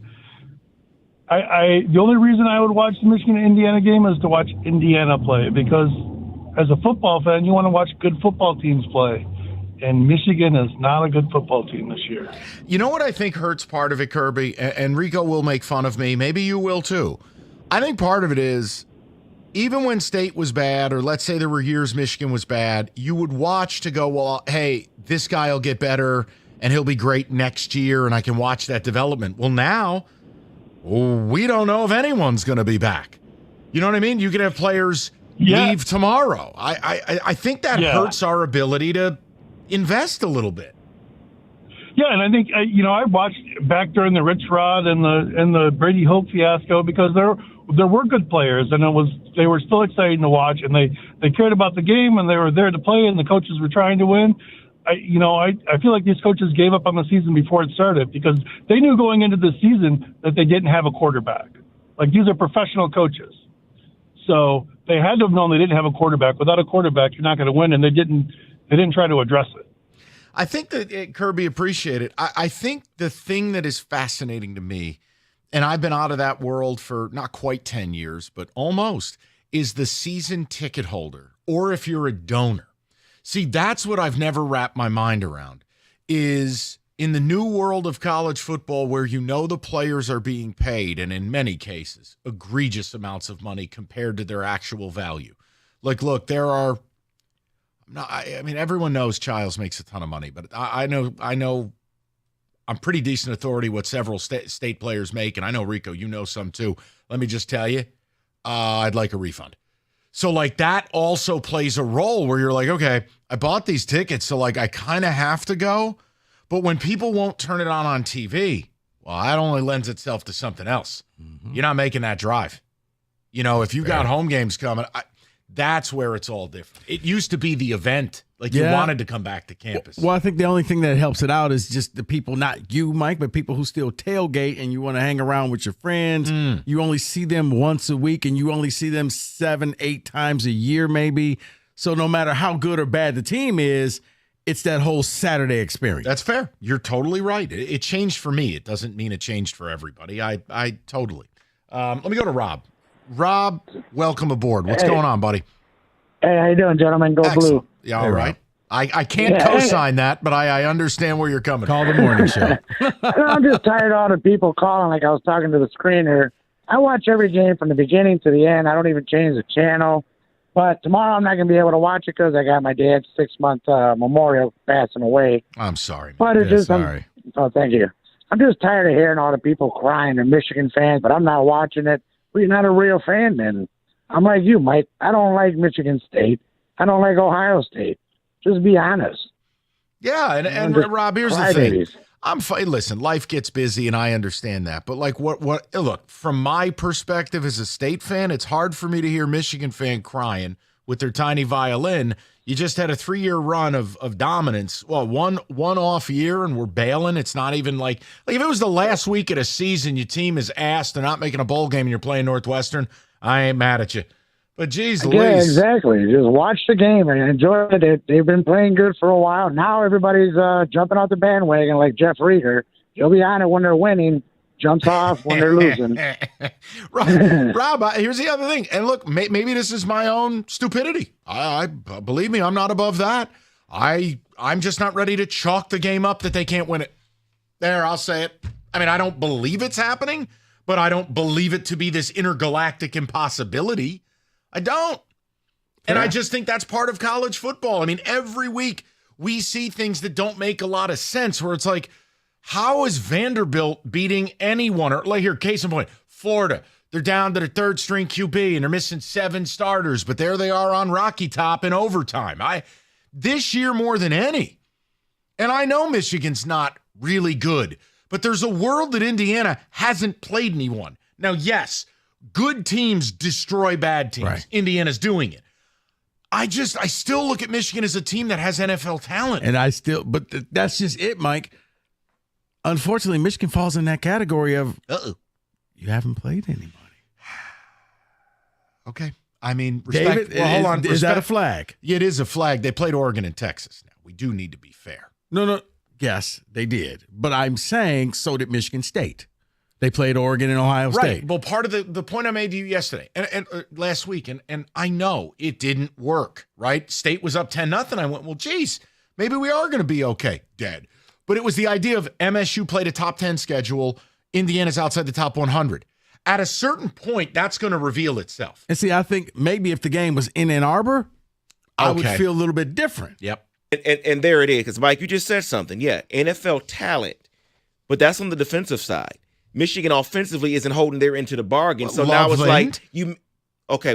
only reason I would watch the Michigan-Indiana game is to watch Indiana play, because as a football fan, you want to watch good football teams play. and Michigan is not a good football team this year. You know what I think hurts part of it, Kirby? And Rico will make fun of me. Maybe you will too. I think part of it is, even when State was bad, or let's say there were years Michigan was bad, you would watch to go, well, hey, this guy will get better and he'll be great next year, and I can watch that development. Well, now we don't know if anyone's going to be back. You know what I mean? You could have players leave tomorrow. I think that hurts our ability to invest a little bit. Yeah, and I think I watched back during the Rich Rod and the Brady Hope fiasco, because there were good players, and they were still exciting to watch, and they cared about the game, and they were there to play, and the coaches were trying to win. I feel like these coaches gave up on the season before it started, because they knew going into the season that they didn't have a quarterback. Like, these are professional coaches, so they had to have known they didn't have a quarterback. Without a quarterback, you're not going to win, and they didn't try to address it. I think that Kirby appreciated. I think the thing that is fascinating to me, and I've been out of that world for not quite 10 years, but almost, is the season ticket holder, or if you're a donor. See, that's what I've never wrapped my mind around, is in the new world of college football, where the players are being paid, and in many cases, egregious amounts of money compared to their actual value. Like, look, there are, I mean, everyone knows Childs makes a ton of money, but I know I'm pretty decent authority what several state players make, and I know, Rico, you know some too. Let me just tell you, I'd like a refund. So, like, that also plays a role where you're like, okay, I bought these tickets, so, like, I kind of have to go. But when people won't turn it on TV, well, that only lends itself to something else. Mm-hmm. You're not making that drive. If you got home games coming, that's where it's all different. It used to be the event. Like, you wanted to come back to campus. Well, I think the only thing that helps it out is just the people, not you, Mike, but people who still tailgate and you want to hang around with your friends. You only see them once a week, and you only see them 7-8 times a year maybe. So no matter how good or bad the team is, it's that whole Saturday experience. That's fair. You're totally right. It changed for me. It doesn't mean it changed for everybody. I totally. Let me go to Rob. Rob, welcome aboard. What's going on, buddy? Hey, how you doing, gentlemen? Go Excellent. Blue. Yeah, all right. I can't co-sign that, but I understand where you're coming from. Call the morning show. I'm just tired of all the people calling, like I was talking to the screener. I watch every game from the beginning to the end. I don't even change the channel. But tomorrow I'm not going to be able to watch it because I got my dad's 6-month memorial passing away. I'm sorry. But it's just sorry. Oh, thank you. I'm just tired of hearing all the people crying. They're Michigan fans, but I'm not watching it. Well, you're not a real fan then. I'm like you, Mike. I don't like Michigan State. I don't like Ohio State. Just be honest. Yeah, and Rob, here's the thing. I'm fine. Listen, life gets busy, and I understand that. But like, what? Look, from my perspective as a State fan, it's hard for me to hear Michigan fan crying with their tiny violin. You just had a 3-year run of dominance. Well, one off year, and we're bailing. It's not even like if it was the last week of the season, your team is ass. They're not making a bowl game, and you're playing Northwestern. I ain't mad at you. But geez Louise. Yeah, exactly. Just watch the game and enjoy it. They've been playing good for a while. Now everybody's jumping off the bandwagon like Jeff Rieger. He'll be on it when they're winning, jumps off when they're losing. Rob, here's the other thing. And look, maybe this is my own stupidity. I believe me, I'm not above that. I'm just not ready to chalk the game up that they can't win it. There, I'll say it. I mean, I don't believe it's happening, but I don't believe it to be this intergalactic impossibility. I don't. And I just think that's part of college football. I mean, every week we see things that don't make a lot of sense where it's like, how is Vanderbilt beating anyone? Or like here, case in point, Florida. They're down to their third string QB and they're missing 7 starters, but there they are on Rocky Top in overtime. This year more than any. And I know Michigan's not really good, but there's a world that Indiana hasn't played anyone. Now, yes, good teams destroy bad teams. Right. Indiana's doing it. I still look at Michigan as a team that has NFL talent. And but that's just it, Mike. Unfortunately, Michigan falls in that category of, you haven't played anybody. Okay. I mean, respect. David, hold on. Is that a flag? Yeah, it is a flag. They played Oregon and Texas. Now, we do need to be fair. No. Yes, they did. But I'm saying so did Michigan State. They played Oregon and Ohio State. Right. Well, part of the point I made to you yesterday and last week, and I know it didn't work, right? State was up 10-0. I went, well, geez, Maybe we are going to be okay. Dead. But it was the idea of MSU played a top 10 schedule. Indiana's outside the top 100. At a certain point, that's going to reveal itself. And see, I think maybe if the game was in Ann Arbor, I would feel a little bit different. Yep. And there it is. Because, Mike, you just said something. Yeah, NFL talent. But that's on the defensive side. Michigan offensively isn't holding their end to the bargain. So now it's like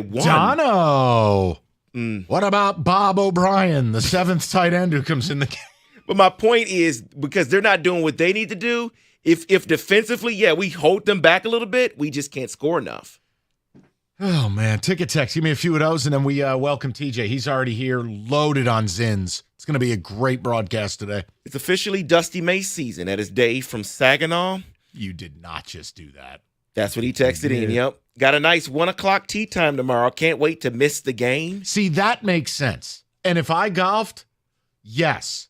one. Dono. What about Bob O'Brien, the seventh tight end who comes in the game? But my point is, because they're not doing what they need to do, if defensively, we hold them back a little bit, we just can't score enough. Oh, man. Ticket text. Give me a few of those, and then we welcome TJ. He's already here, loaded on Zins. It's going to be a great broadcast today. It's officially Dusty May season. That is Dave from Saginaw. You did not just do that. That's what he texted in, yep. Got a nice 1 o'clock tea time tomorrow. Can't wait to miss the game. See, that makes sense. And if I golfed, yes.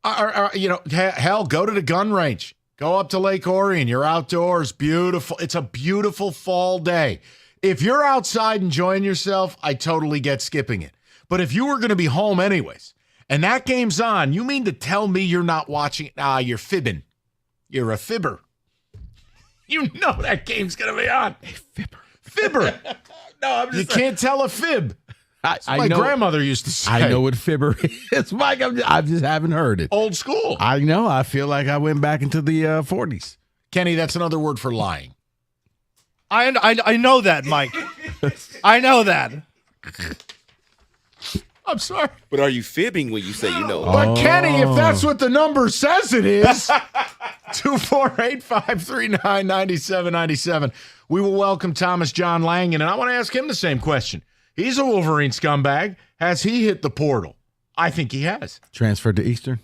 Hell, go to the gun range. Go up to Lake Orion. You're outdoors. Beautiful. It's a beautiful fall day. If you're outside enjoying yourself, I totally get skipping it. But if you were going to be home anyways, and that game's on, you mean to tell me you're not watching it? You're fibbing. You're a fibber. You know that game's going to be on. Hey, fibber. Fibber. No, I'm just You can't tell a fib. I know, grandmother used to say. I know what fibber is, Mike. I just haven't heard it. Old school. I know. I feel like I went back into the 40s. Kenny, that's another word for lying. I know that, Mike. I know that. I'm sorry. But are you fibbing when you say you know? But Kenny, if that's what the number says it is, 248-539-9797. We will welcome Thomas John Langen, and I want to ask him the same question. He's a Wolverine scumbag. Has he hit the portal? I think he has. Transferred to Eastern.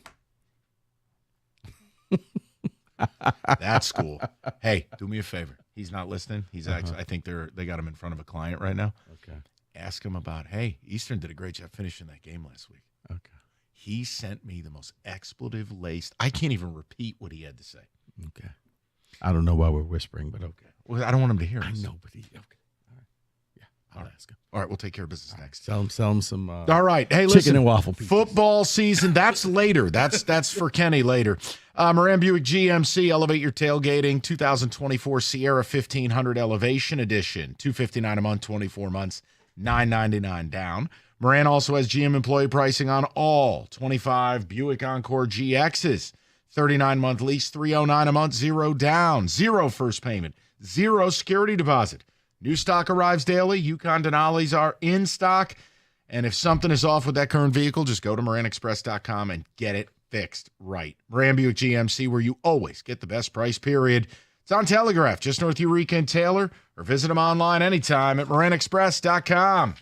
That's cool. Hey, do me a favor. He's not listening. He's actually, I think they got him in front of a client right now. Okay. Ask him about, hey, Eastern did a great job finishing that game last week. Okay. He sent me the most expletive-laced. I can't even repeat what he had to say. Okay. I don't know why we're whispering, but okay. Well, I don't want him to hear us. I know, but okay. All right. Yeah, I'll ask him. All right, we'll take care of business next. Sell him some all right. Hey, chicken listen, and waffle pizzas. Football season, that's later. That's for Kenny later. Moran Buick GMC, elevate your tailgating, 2024 Sierra 1500 Elevation Edition, $259 a month, 24 months, $999 down. Moran also has GM employee pricing on all 25 Buick Encore GXs, 39-month lease, $309 a month, 0 down, 0 first payment, 0 security deposit. New stock arrives daily. Yukon Denali's are in stock. And if something is off with that current vehicle, just go to MoranExpress.com and get it fixed right. Moran Buick GMC, where you always get the best price, period. It's on Telegraph, just north of Eureka and Taylor, or visit them online anytime at MoranExpress.com.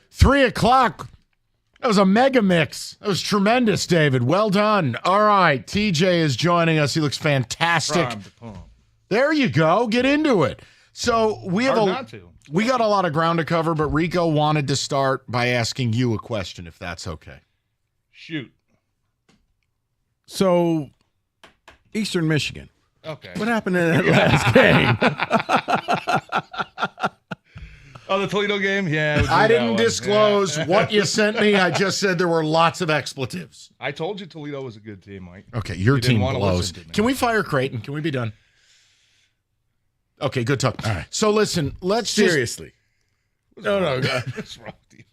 3 o'clock. That was a mega mix. That was tremendous, David. Well done. All right, TJ is joining us. He looks fantastic. There you go. Get into it. So we have we got a lot of ground to cover, but Rico wanted to start by asking you a question, if that's okay. Shoot. So, Eastern Michigan. Okay. What happened in that last game? Oh, the Toledo game? Yeah. I didn't disclose what you sent me. I just said there were lots of expletives. I told you Toledo was a good team, Mike. Okay, your You didn't team wanna blows. listen to me. Can we fire Creighton? Can we be done? Okay, good talk. All right. So listen, let's Seriously. No. What's wrong with you?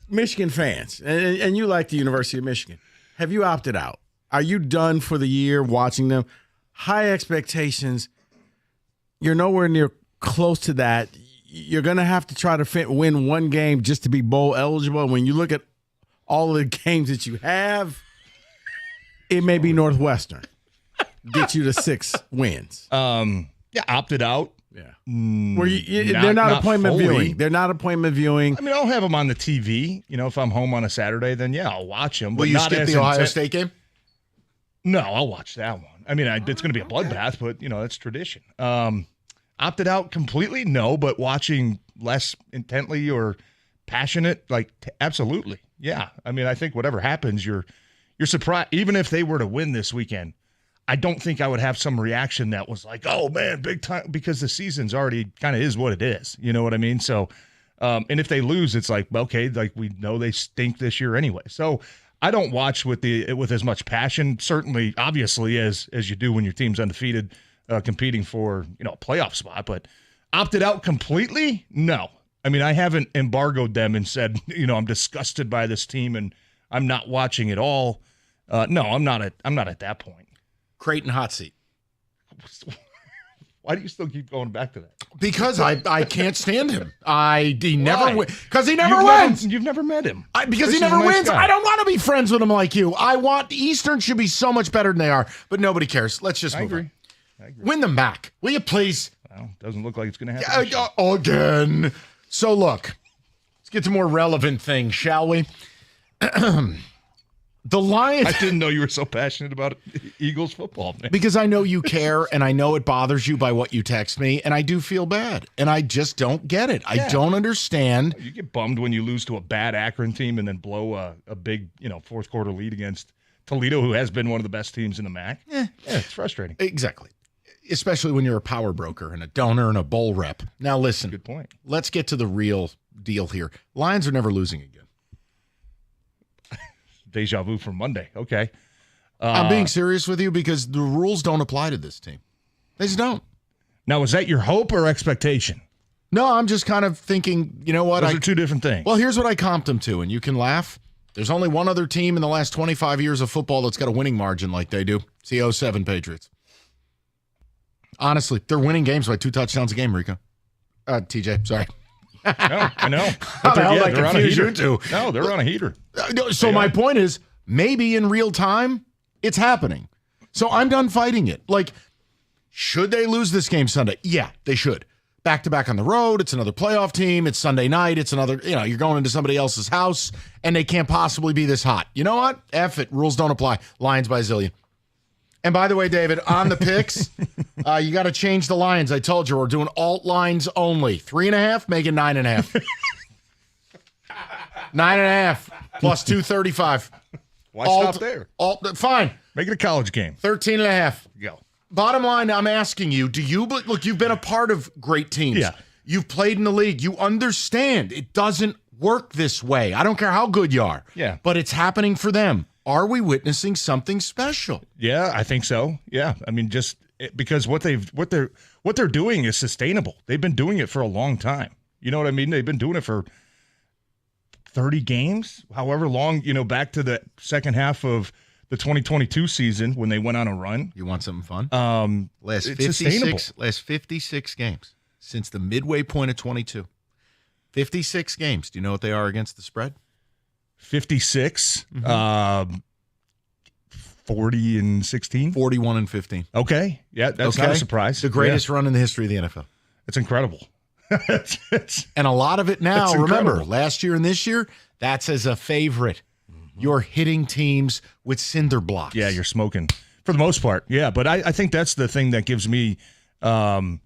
Michigan fans, and you like the University of Michigan. Have you opted out? Are you done for the year watching them? High expectations. You're nowhere near close to that. You're going to have to try to win one game just to be bowl eligible. When you look at all of the games that you have, it may be Northwestern. Get you to 6 wins. Yeah, opted out. Yeah. They're not appointment fully. viewing. They're not appointment viewing. I mean, I'll have them on the TV. You know, if I'm home on a Saturday, then yeah, I'll watch them. Will you skip the Ohio State game? No, I'll watch that one. I mean, it's going to be a bloodbath, but, you know, that's tradition. Opted out completely? No, but watching less intently or passionate, absolutely. Yeah. I mean, I think whatever happens, you're surprised. Even if they were to win this weekend, I don't think I would have some reaction that was like, oh, man, big time, because the season's already kind of is what it is. You know what I mean? So, and if they lose, it's like, okay, we know they stink this year anyway. So I don't watch with as much passion, certainly, obviously, as you do when your team's undefeated, competing for, a playoff spot. But opted out completely? No. I mean, I haven't embargoed them and said, I'm disgusted by this team and I'm not watching it all. No, I'm not at that point. Creighton hot seat. Why do you still keep going back to that? Because I can't stand him. He never wins. Because he never You've wins. You've never met him. Because he This is never a nice wins. guy. I don't want to be friends with him like you. Eastern should be so much better than they are, but nobody cares. Let's just move on. I agree. Win them back. Will you please? Well, doesn't look like it's going to happen. Again. So look, let's get to more relevant things, shall we? The Lions. I didn't know you were so passionate about Eagles football, man. Because I know you care, and I know it bothers you by what you text me, and I do feel bad, and I just don't get it. I don't understand. You get bummed when you lose to a bad Akron team and then blow a big, fourth quarter lead against Toledo, who has been one of the best teams in the MAC. Yeah, it's frustrating. Exactly. Especially when you're a power broker and a donor and a bowl rep. Now listen. Good point. Let's get to the real deal here. Lions are never losing again. Deja vu from Monday. Okay. I'm being serious with you because the rules don't apply to this team. They just don't. Now, is that your hope or expectation? No, I'm just kind of thinking, you know what? Those are two different things. Well, here's what I comped them to, and you can laugh. There's only one other team in the last 25 years of football that's got a winning margin like they do. It's the 07 Patriots. Honestly, they're winning games by 2 touchdowns a game, Rico. TJ, sorry. No, I know. How the hell did I they're on a confuse heater. you two? No, they're on a heater. So my point is, maybe in real time, it's happening. So I'm done fighting it. Should they lose this game Sunday? Yeah, they should. Back-to-back on the road. It's another playoff team. It's Sunday night. It's another, you're going into somebody else's house, and they can't possibly be this hot. You know what? F it. Rules don't apply. Lions by a zillion. And by the way, David, on the picks, you got to change the lines. I told you we're doing alt lines only. 3.5, make it 9.5. 9.5 plus 235. Why stop there? Fine. Make it a college game. 13.5. Go. Bottom line, I'm asking you, look, you've been a part of great teams. Yeah. You've played in the league. You understand it doesn't work this way. I don't care how good you are. Yeah. But it's happening for them. Are we witnessing something special? Yeah, I think so. Yeah. I mean, just because what they're doing is sustainable. They've been doing it for a long time. You know what I mean? They've been doing it for 30 games, however long, back to the second half of the 2022 season when they went on a run. You want something fun? It's sustainable. Last 56 games since the midway point of 22. 56 games. Do you know what they are against the spread? 56. 40 and 16. 41 and 15. Okay. Yeah, that's not a surprise. The greatest run in the history of the NFL. It's incredible. And a lot of it now, That's remember, incredible. last year and this year, that's as a favorite. You're hitting teams with cinder blocks. Yeah, you're smoking for the most part. Yeah, but I think that's the thing that gives me the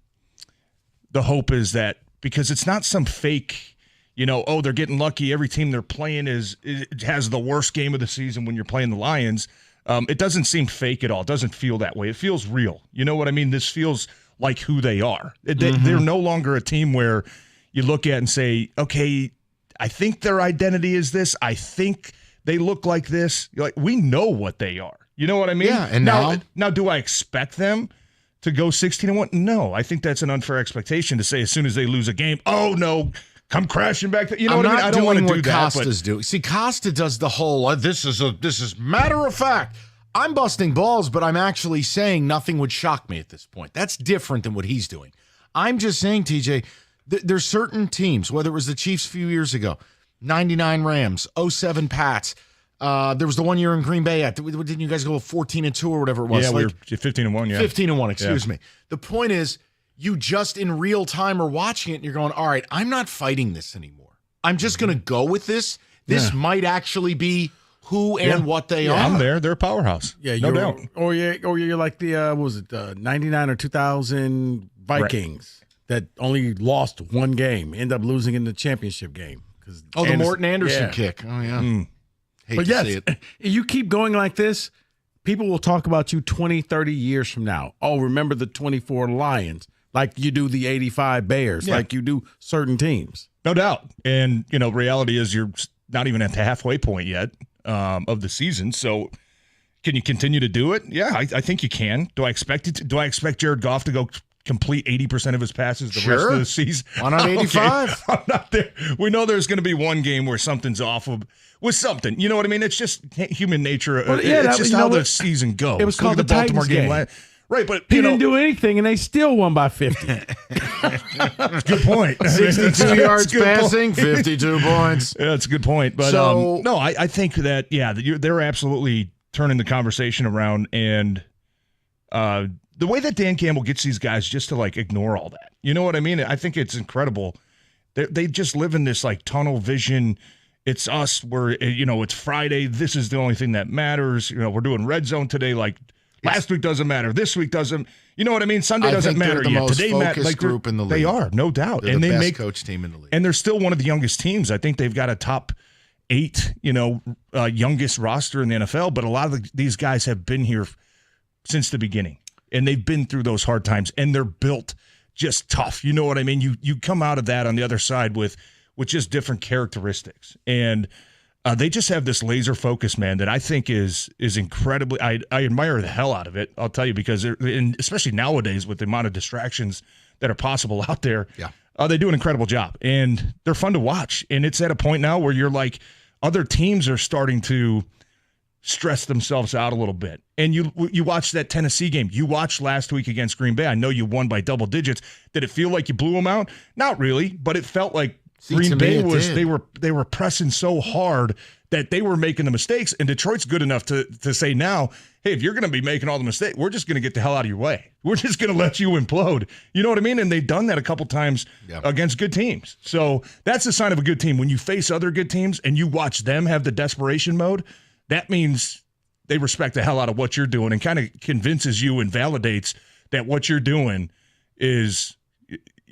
hope is that because it's not some fake, they're getting lucky. Every team they're playing has the worst game of the season when you're playing the Lions. It doesn't seem fake at all. It doesn't feel that way. It feels real. You know what I mean? This feels like who they are. They're no longer a team where you look at and say, okay, I think their identity is this. I think they look like this. You're like, we know what they are. You know what I mean? Yeah, and now do I expect them to go 16-1? No, I think that's an unfair expectation to say as soon as they lose a game, oh no, come crashing back. You know what I mean? I don't want to do that. Costa's doing. See, Costa does the whole. This is matter of fact. I'm busting balls, but I'm actually saying nothing would shock me at this point. That's different than what he's doing. I'm just saying, TJ, there's certain teams, whether it was the Chiefs a few years ago, 99 Rams, 07 Pats. There was the 1 year in Green Bay. Didn't you guys go 14-2 or whatever it was? Yeah, we were 15-1. Yeah, 15-1. Excuse me. The point is, you just in real time are watching it, and you're going, "All right, I'm not fighting this anymore. I'm just going to go with this. This might actually be who and what they are." I'm there. They're a powerhouse. Yeah, no doubt. Or you're like the what was it 99 or 2000 Vikings that only lost one game, end up losing in the championship game. The Morton Anderson kick. Oh, yeah. But yes, you keep going like this, people will talk about you 20, 30 years from now. Oh, remember the 24 Lions, like you do the 85 Bears, like you do certain teams. No doubt. And, reality is you're not even at the halfway point yet of the season. So can you continue to do it? Yeah, I think you can. Do I expect it? Do I expect Jared Goff to go complete 80% of his passes the rest of the season? Why not 85? Okay. I'm not there. We know there's going to be one game where something's off with something. You know what I mean? It's just human nature. Well, it's just how the season goes. It was called the Baltimore Titans game. Right, but he didn't do anything, and they still won by 50. Good point. 62 yards passing, 52 points. Yeah, that's a good point. But no, I think that they're absolutely turning the conversation around, and the way that Dan Campbell gets these guys just to ignore all that. You know what I mean? I think it's incredible. They just live in this tunnel vision. It's us. It's Friday. This is the only thing that matters. We're doing red zone today. Last week doesn't matter. This week doesn't. You know what I mean? Sunday doesn't matter the yet. Most Today matters. Group in the league. They are, no doubt. They're the best coach team in the league. And they're still one of the youngest teams. I think they've got a top 8, youngest roster in the NFL. But a lot of these guys have been here since the beginning, and they've been through those hard times, and they're built just tough. You know what I mean? You come out of that on the other side with just different characteristics, and they just have this laser focus, man, that I think is incredibly. I admire the hell out of it. I'll tell you, because especially nowadays with the amount of distractions that are possible out there, they do an incredible job, and they're fun to watch. And it's at a point now where you're like, other teams are starting to stress themselves out a little bit. And you watched that Tennessee game. You watched last week against Green Bay. I know you won by double digits. Did it feel like you blew them out? Not really, but it felt like Green Bay they were pressing so hard that they were making the mistakes, and Detroit's good enough to say now, hey, if you're going to be making all the mistakes, we're just going to get the hell out of your way. We're just going to let you implode. You know what I mean? And they've done that a couple times against good teams. So that's a sign of a good team. When you face other good teams and you watch them have the desperation mode, that means they respect the hell out of what you're doing, and kind of convinces you and validates that what you're doing is,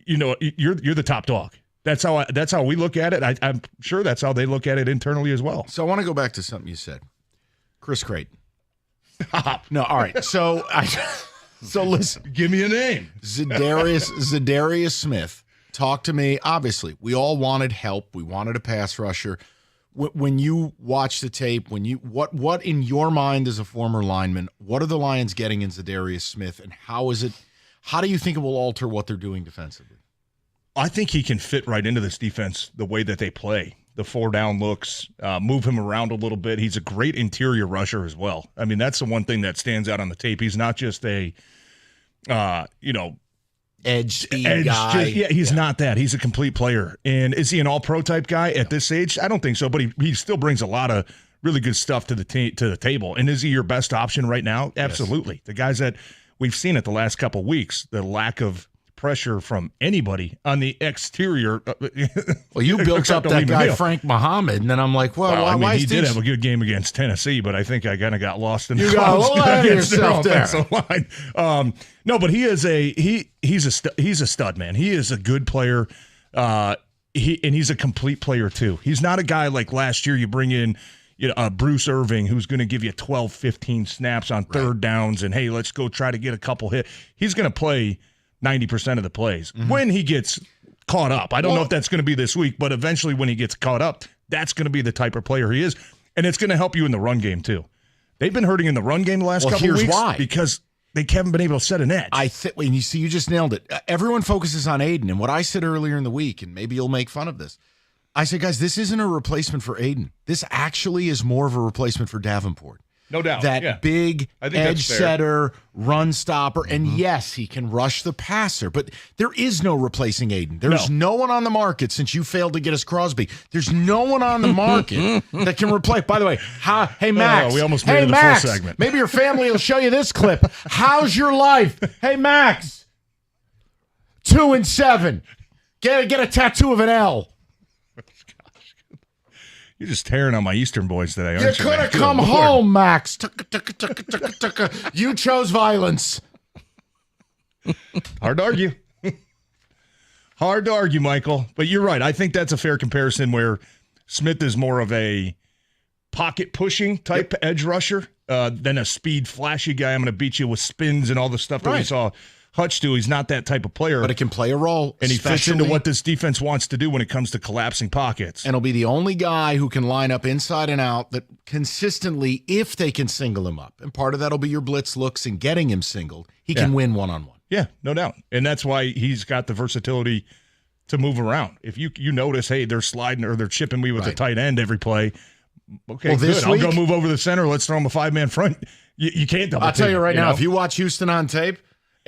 you're the top dog. That's how we look at it. I'm sure that's how they look at it internally as well. So I want to go back to something you said, Chris Creighton. No, all right. So listen. Give me a name. Zadarius Smith. Talk to me. Obviously, we all wanted help. We wanted a pass rusher. When you watch the tape, what in your mind as a former lineman, what are the Lions getting in Zadarius Smith, and how do you think it will alter what they're doing defensively? I think he can fit right into this defense the way that they play. The 4-down looks, move him around a little bit. He's a great interior rusher as well. I mean, that's the one thing that stands out on the tape. He's not just a, edge speed guy. He's not that. He's a complete player. And is he an all-pro type guy at this age? I don't think so, but he still brings a lot of really good stuff to the table. And is he your best option right now? Absolutely. Yes. The guys that we've seen it the last couple of weeks, the lack of pressure from anybody on the exterior. Well, you built up that guy, Frank Muhammad, and then I'm like, why he did have a good game against Tennessee, but I think I kind of got lost in the got a little ahead of yourself there. Line. No, but he is he's a stud, man. He is a good player. He's a complete player too. He's not a guy like last year you bring in Bruce Irving, who's going to give you 12, 15 snaps on third downs, and hey, let's go try to get a couple hit. He's going to play 90% of the plays when he gets caught up. I don't know if that's going to be this week, but eventually when he gets caught up, that's going to be the type of player he is, and it's going to help you in the run game too. They've been hurting in the run game the last couple of weeks because they haven't been able to set an edge. You just nailed it. Everyone focuses on Aiden, and what I said earlier in the week, and maybe you'll make fun of this. I said, guys, this isn't a replacement for Aiden. This actually is more of a replacement for Davenport. No doubt. That big edge setter, run stopper, and yes, he can rush the passer, but there is no replacing Aiden. There's no one on the market since you failed to get us Crosby. There's no one on the market that can replace. By the way, hey, Max. We almost made it the full segment. Maybe your family will show you this clip. How's your life? Hey, Max. 2 and 7. Get a tattoo of an L. You're just tearing on my Eastern boys today, aren't you? You could have come home, Max. You chose violence. Hard to argue. Hard to argue, Michael. But you're right. I think that's a fair comparison where Smith is more of a pocket-pushing type edge rusher than a speed, flashy guy. I'm going to beat you with spins and all the stuff that we saw Hutch do. He's not that type of player. But it can play a role. And he fits into what this defense wants to do when it comes to collapsing pockets. And he'll be the only guy who can line up inside and out that consistently, if they can single him up. And part of that will be your blitz looks and getting him singled. He can win one-on-one. Yeah, no doubt. And that's why he's got the versatility to move around. If you notice, hey, they're sliding or they're chipping me with a tight end every play. Okay, good. I'll go move over the center. Let's throw him a 5-man front. You can't double. I'll tell you right now, if you watch Houston on tape,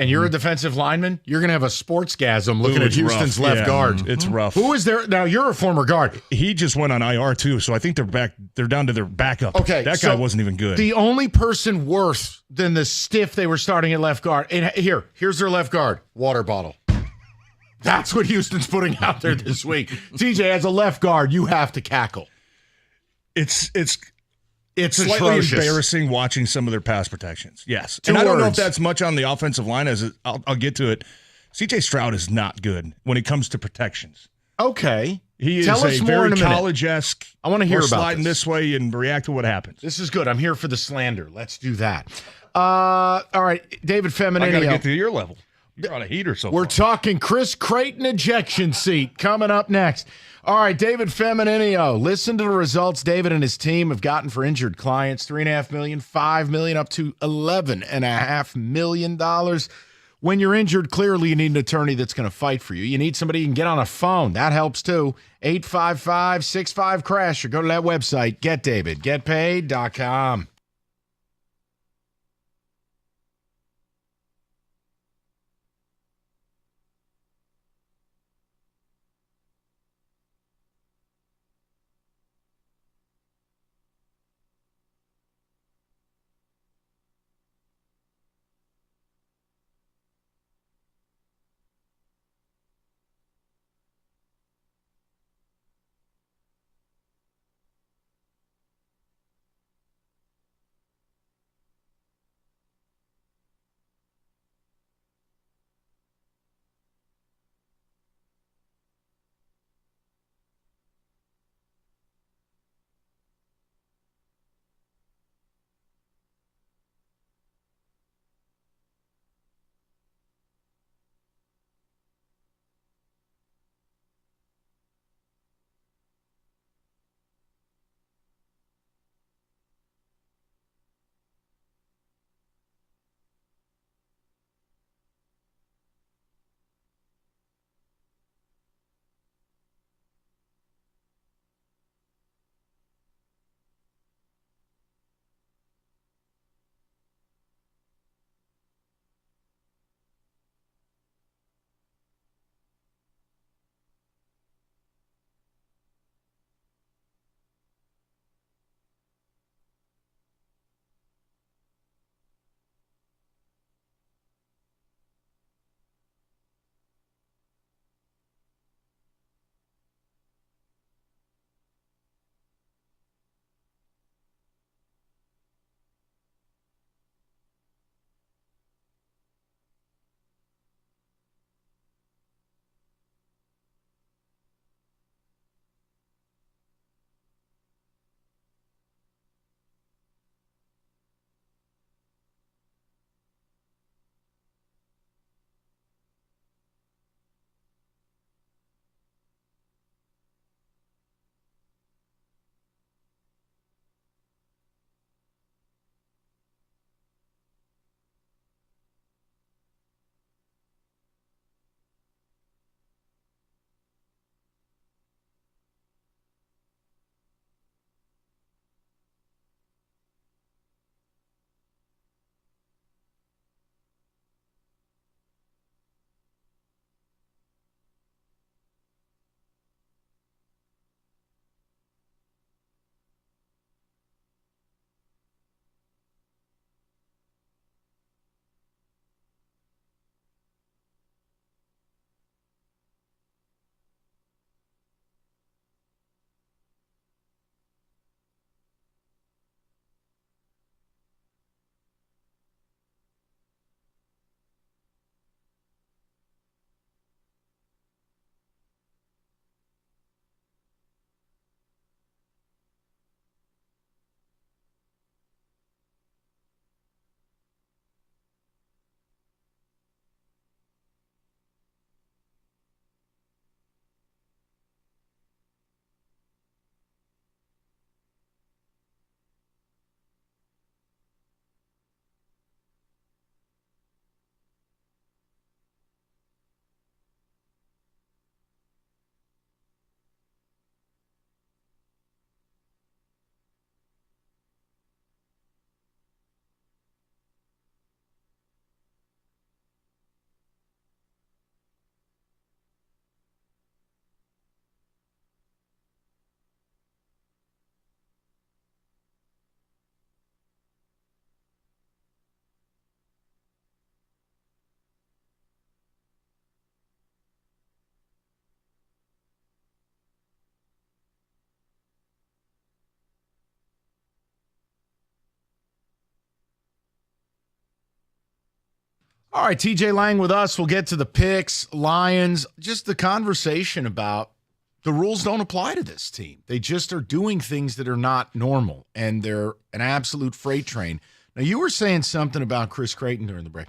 and you're a defensive lineman, you're going to have a sportsgasm looking at Houston's left guard. It's rough. Who is there? Now, you're a former guard. He just went on IR, too, so I think they're down to their backup. Okay. That guy wasn't even good. The only person worse than the stiff they were starting at left guard, and here's their left guard, water bottle. That's what Houston's putting out there this week. TJ, as a left guard, you have to cackle. It's slightly atrocious. Embarrassing watching some of their pass protections. Yes. And I don't know if that's much on the offensive line. I'll get to it. CJ Stroud is not good when it comes to protections. Okay. He is a very college-esque. I want to hear about sliding this way and react to what happens. This is good. I'm here for the slander. Let's do that. All right, David Feminini. I got to get to your level. You're on a heater so We're far. talking Chris Creighton ejection seat coming up next. All right, David Femininio. Listen to the results David and his team have gotten for injured clients. $3.5 million, $5 million, up to $11.5 million. When you're injured, clearly you need an attorney that's going to fight for you. You need somebody you can get on a phone. That helps too. 855-65-CRASH or go to that website, getdavidgetpaid.com. All right, TJ Lang with us. We'll get to the picks, Lions, just the conversation about the rules don't apply to this team. They just are doing things that are not normal, and they're an absolute freight train. Now, you were saying something about Chris Creighton during the break.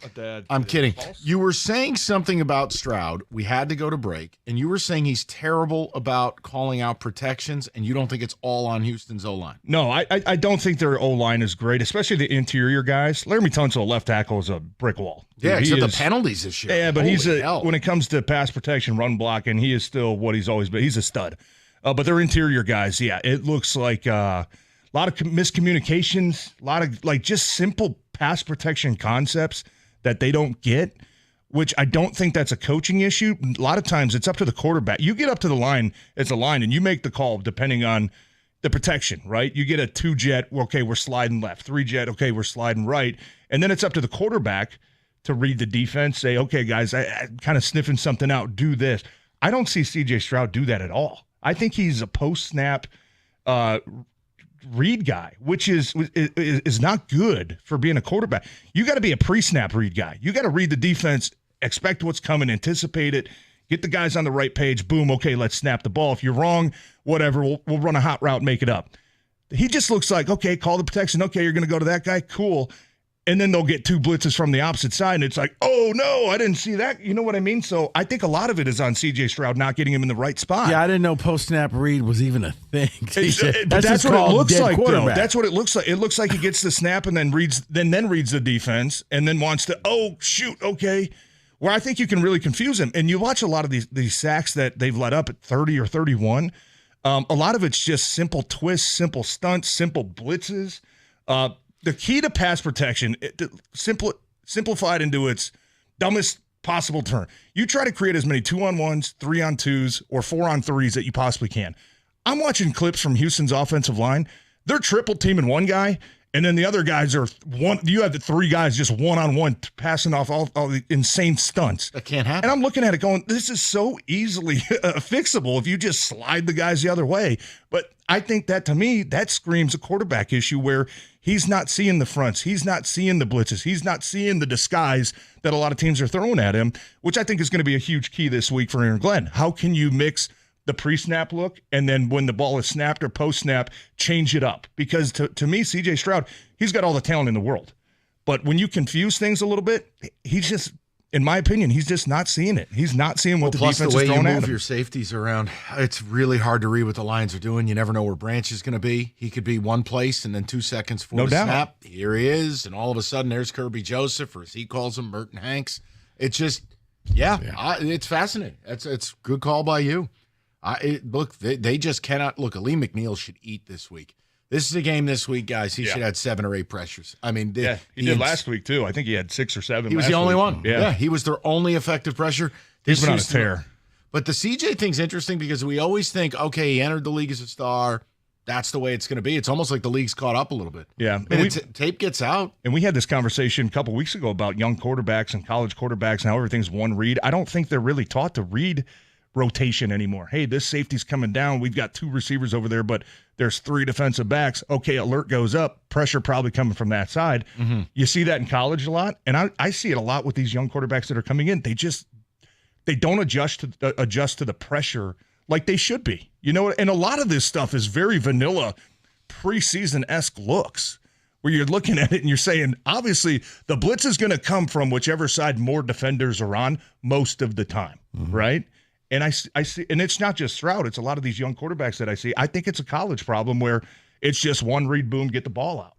I'm kidding. You were saying something about Stroud. We had to go to break, and you were saying he's terrible about calling out protections, and you don't think it's all on Houston's O-line. No, I don't think their O-line is great, especially the interior guys. Laramie Tunsil, left tackle, is a brick wall. Yeah, except the penalties this year. Yeah, but Holy when it comes to pass protection, run blocking, he is still what he's always been. He's a stud. But their interior guys, yeah, it looks like a lot of miscommunications, a lot of just simple pass protection concepts that they don't get, which I don't think that's a coaching issue. A lot of times it's up to the quarterback. You get up to the line as a line and you make the call depending on the protection, right? You get a 2-jet, okay, we're sliding left. 3-jet, okay, we're sliding right. And then it's up to the quarterback to read the defense, say, okay, guys, I'm kind of sniffing something out, do this. I don't see C.J. Stroud do that at all. I think he's a post-snap read guy, which is not good for being a quarterback. You got to be a pre-snap read guy. You got to read the defense, expect what's coming, anticipate it, get the guys on the right page. Boom, okay, let's snap the ball. If you're wrong, whatever, we'll run a hot route, make it up. He just looks like, okay, call the protection. Okay, you're going to go to that guy. Cool. And then they'll get 2 blitzes from the opposite side, and it's like, oh, no, I didn't see that. You know what I mean? So I think a lot of it is on C.J. Stroud not getting him in the right spot. Yeah, I didn't know post-snap read was even a thing. That's what it looks like, though. That's what it looks like. It looks like he gets the snap and then reads the defense and then wants to, oh, shoot, okay. Where I think you can really confuse him. And you watch a lot of these sacks that they've let up at 30 or 31. A lot of it's just simple twists, simple stunts, simple blitzes. The key to pass protection, simplified into its dumbest possible term. You try to create as many 2-on-1s, 3-on-2s, or 4-on-3s that you possibly can. I'm watching clips from Houston's offensive line. They're triple teaming one guy, and then the other guys are one. You have the 3 guys just one-on-one passing off all the insane stunts. That can't happen. And I'm looking at it going, this is so easily fixable if you just slide the guys the other way. But I think that, to me, that screams a quarterback issue where he's not seeing the fronts. He's not seeing the blitzes. He's not seeing the disguise that a lot of teams are throwing at him, which I think is going to be a huge key this week for Aaron Glenn. How can you mix the pre-snap look and then when the ball is snapped or post-snap, change it up? Because to me, C.J. Stroud, he's got all the talent in the world. But when you confuse things a little bit, he's just, in my opinion, he's just not seeing it. He's not seeing what the defense is throwing at him. Plus, the way you move your safeties around, it's really hard to read what the Lions are doing. You never know where Branch is going to be. He could be one place, and then 2 seconds before the snap, here he is, and all of a sudden, there's Kirby Joseph, or as he calls him, Merton Hanks. It's just, it's fascinating. It's good call by you. Look, they just cannot. Look, Ali McNeil should eat this week. This is a game this week, guys. He should have 7 or 8 pressures. I mean, he did last week, too. I think he had 6 or 7. He was the only one. Yeah, he was their only effective pressure. He's been on a tear. But the CJ thing's interesting because we always think, okay, he entered the league as a star. That's the way it's going to be. It's almost like the league's caught up a little bit. Yeah. And tape gets out. And we had this conversation a couple weeks ago about young quarterbacks and college quarterbacks and how everything's one read. I don't think they're really taught to read rotation anymore. Hey, this safety's coming down. We've got 2 receivers over there, but there's 3 defensive backs. Okay, alert goes up. Pressure probably coming from that side. Mm-hmm. You see that in college a lot, and I see it a lot with these young quarterbacks that are coming in. They don't adjust to the pressure like they should be. You know, and a lot of this stuff is very vanilla, preseason-esque looks where you're looking at it and you're saying, obviously, the blitz is going to come from whichever side more defenders are on most of the time, right? And I see, and it's not just Stroud. It's a lot of these young quarterbacks that I see. I think it's a college problem where it's just one read, boom, get the ball out.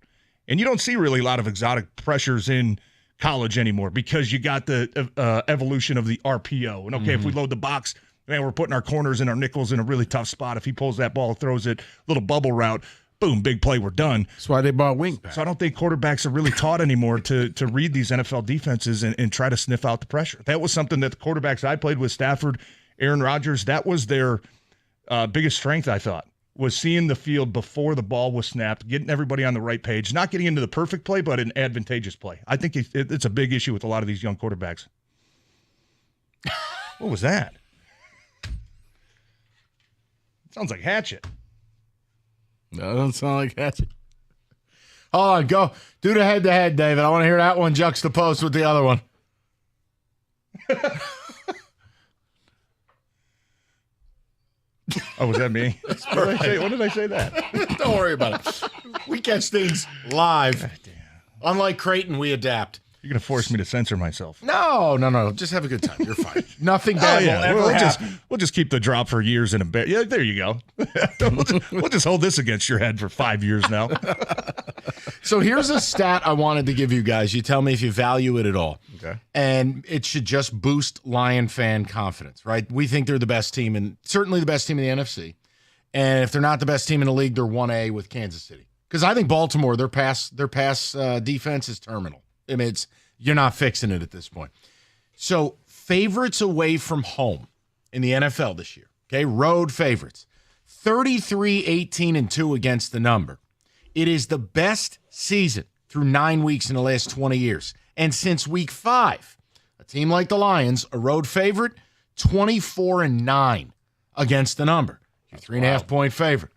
And you don't see really a lot of exotic pressures in college anymore because you got the evolution of the RPO. And, okay, if we load the box, man, we're putting our corners and our nickels in a really tough spot. If he pulls that ball, throws it, little bubble route, boom, big play, we're done. That's why they bought wingback. So I don't think quarterbacks are really taught anymore to read these NFL defenses and try to sniff out the pressure. That was something that the quarterbacks I played with, Stafford, Aaron Rodgers, that was their biggest strength, I thought, was seeing the field before the ball was snapped, getting everybody on the right page, not getting into the perfect play, but an advantageous play. I think it's a big issue with a lot of these young quarterbacks. What was that? Sounds like Hatchet. No, it doesn't sound like Hatchet. Hold on, go. Do the head-to-head, David. I want to hear that one juxtaposed with the other one. Oh, was that me? What did I say? When did I say that? Don't worry about it. We catch things live. Unlike Creighton, we adapt. You're going to force me to censor myself. No. Just have a good time. You're fine. Nothing bad will ever happen. We'll just keep the drop for years in a bit. Yeah, there you go. we'll just hold this against your head for 5 years now. So here's a stat I wanted to give you guys. You tell me if you value it at all. Okay. And it should just boost Lion fan confidence, right? We think they're the best team, and certainly the best team in the NFC. And if they're not the best team in the league, they're 1A with Kansas City. Because I think Baltimore, their pass defense is terminal. I mean, you're not fixing it at this point. So favorites away from home in the NFL this year, okay, road favorites, 33-18-2 against the number. It is the best season through 9 weeks in the last 20 years. And since week 5, a team like the Lions, a road favorite, 24-9 against the number. Your 3.5-point favorite.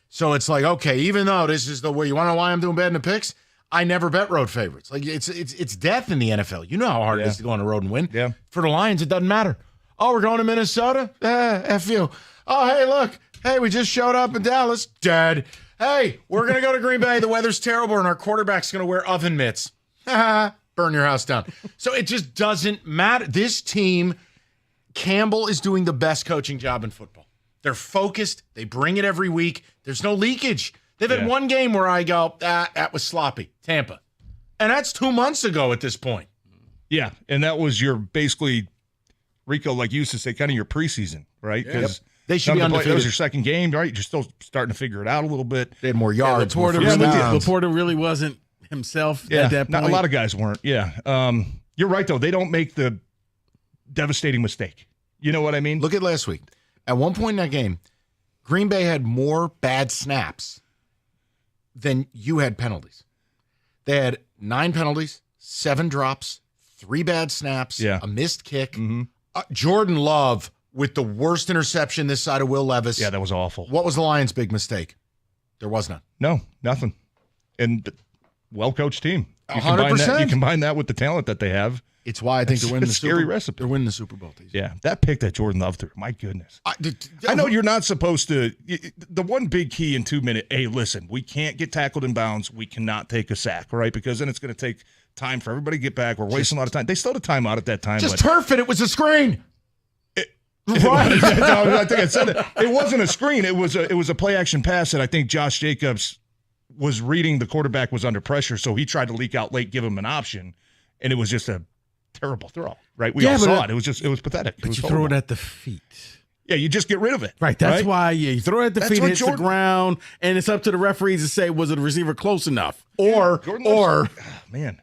So it's like, okay, even though this is the way, you want to know why I'm doing bad in the picks? I never bet road favorites. Like it's death in the NFL. You know how hard it is to go on the road and win. Yeah. For the Lions, it doesn't matter. Oh, we're going to Minnesota? F you. Oh, hey, look. Hey, we just showed up in Dallas. Dead. Hey, we're going to go to Green Bay. The weather's terrible, and our quarterback's going to wear oven mitts. Burn your house down. So it just doesn't matter. This team, Campbell is doing the best coaching job in football. They're focused. They bring it every week. There's no leakage. They've had one game where I go, that was sloppy. Tampa. And that's 2 months ago at this point. Yeah, and that was your basically, Rico, like you used to say, kind of your preseason, right? Because they should be undefeated. That was your second game, right? You're still starting to figure it out a little bit. They had more yards. Laporta really wasn't himself at that point. A lot of guys weren't. Yeah. You're right, though. They don't make the devastating mistake. You know what I mean? Look at last week. At one point in that game, Green Bay had more bad snaps than you had penalties. They had 9 penalties, 7 drops, 3 bad snaps, a missed kick. Mm-hmm. Jordan Love with the worst interception this side of Will Levis. Yeah, that was awful. What was the Lions' big mistake? There was none. No, nothing. And well-coached team. 100%. You combine that with the talent that they have. It's why I think they're winning the scary recipe. They're winning the Super Bowl. Yeah, that pick that Jordan Love threw. My goodness. I know you're not supposed to. The one big key in 2 minutes. Hey, listen, we can't get tackled in bounds. We cannot take a sack, right? Because then it's going to take time for everybody to get back. We're wasting a lot of time. They still had a timeout at that time. Just turf it. It was a screen. Right. I think I said it. It wasn't a screen. It was a play action pass that I think Josh Jacobs was reading. The quarterback was under pressure, so he tried to leak out late, give him an option, and it was just a terrible throw, right? We all saw it. It was pathetic. But you throw it at the feet. Yeah, you just get rid of it. Right. That's why you throw it at the feet, hits the ground, and it's up to the referees to say, was the receiver close enough? Man.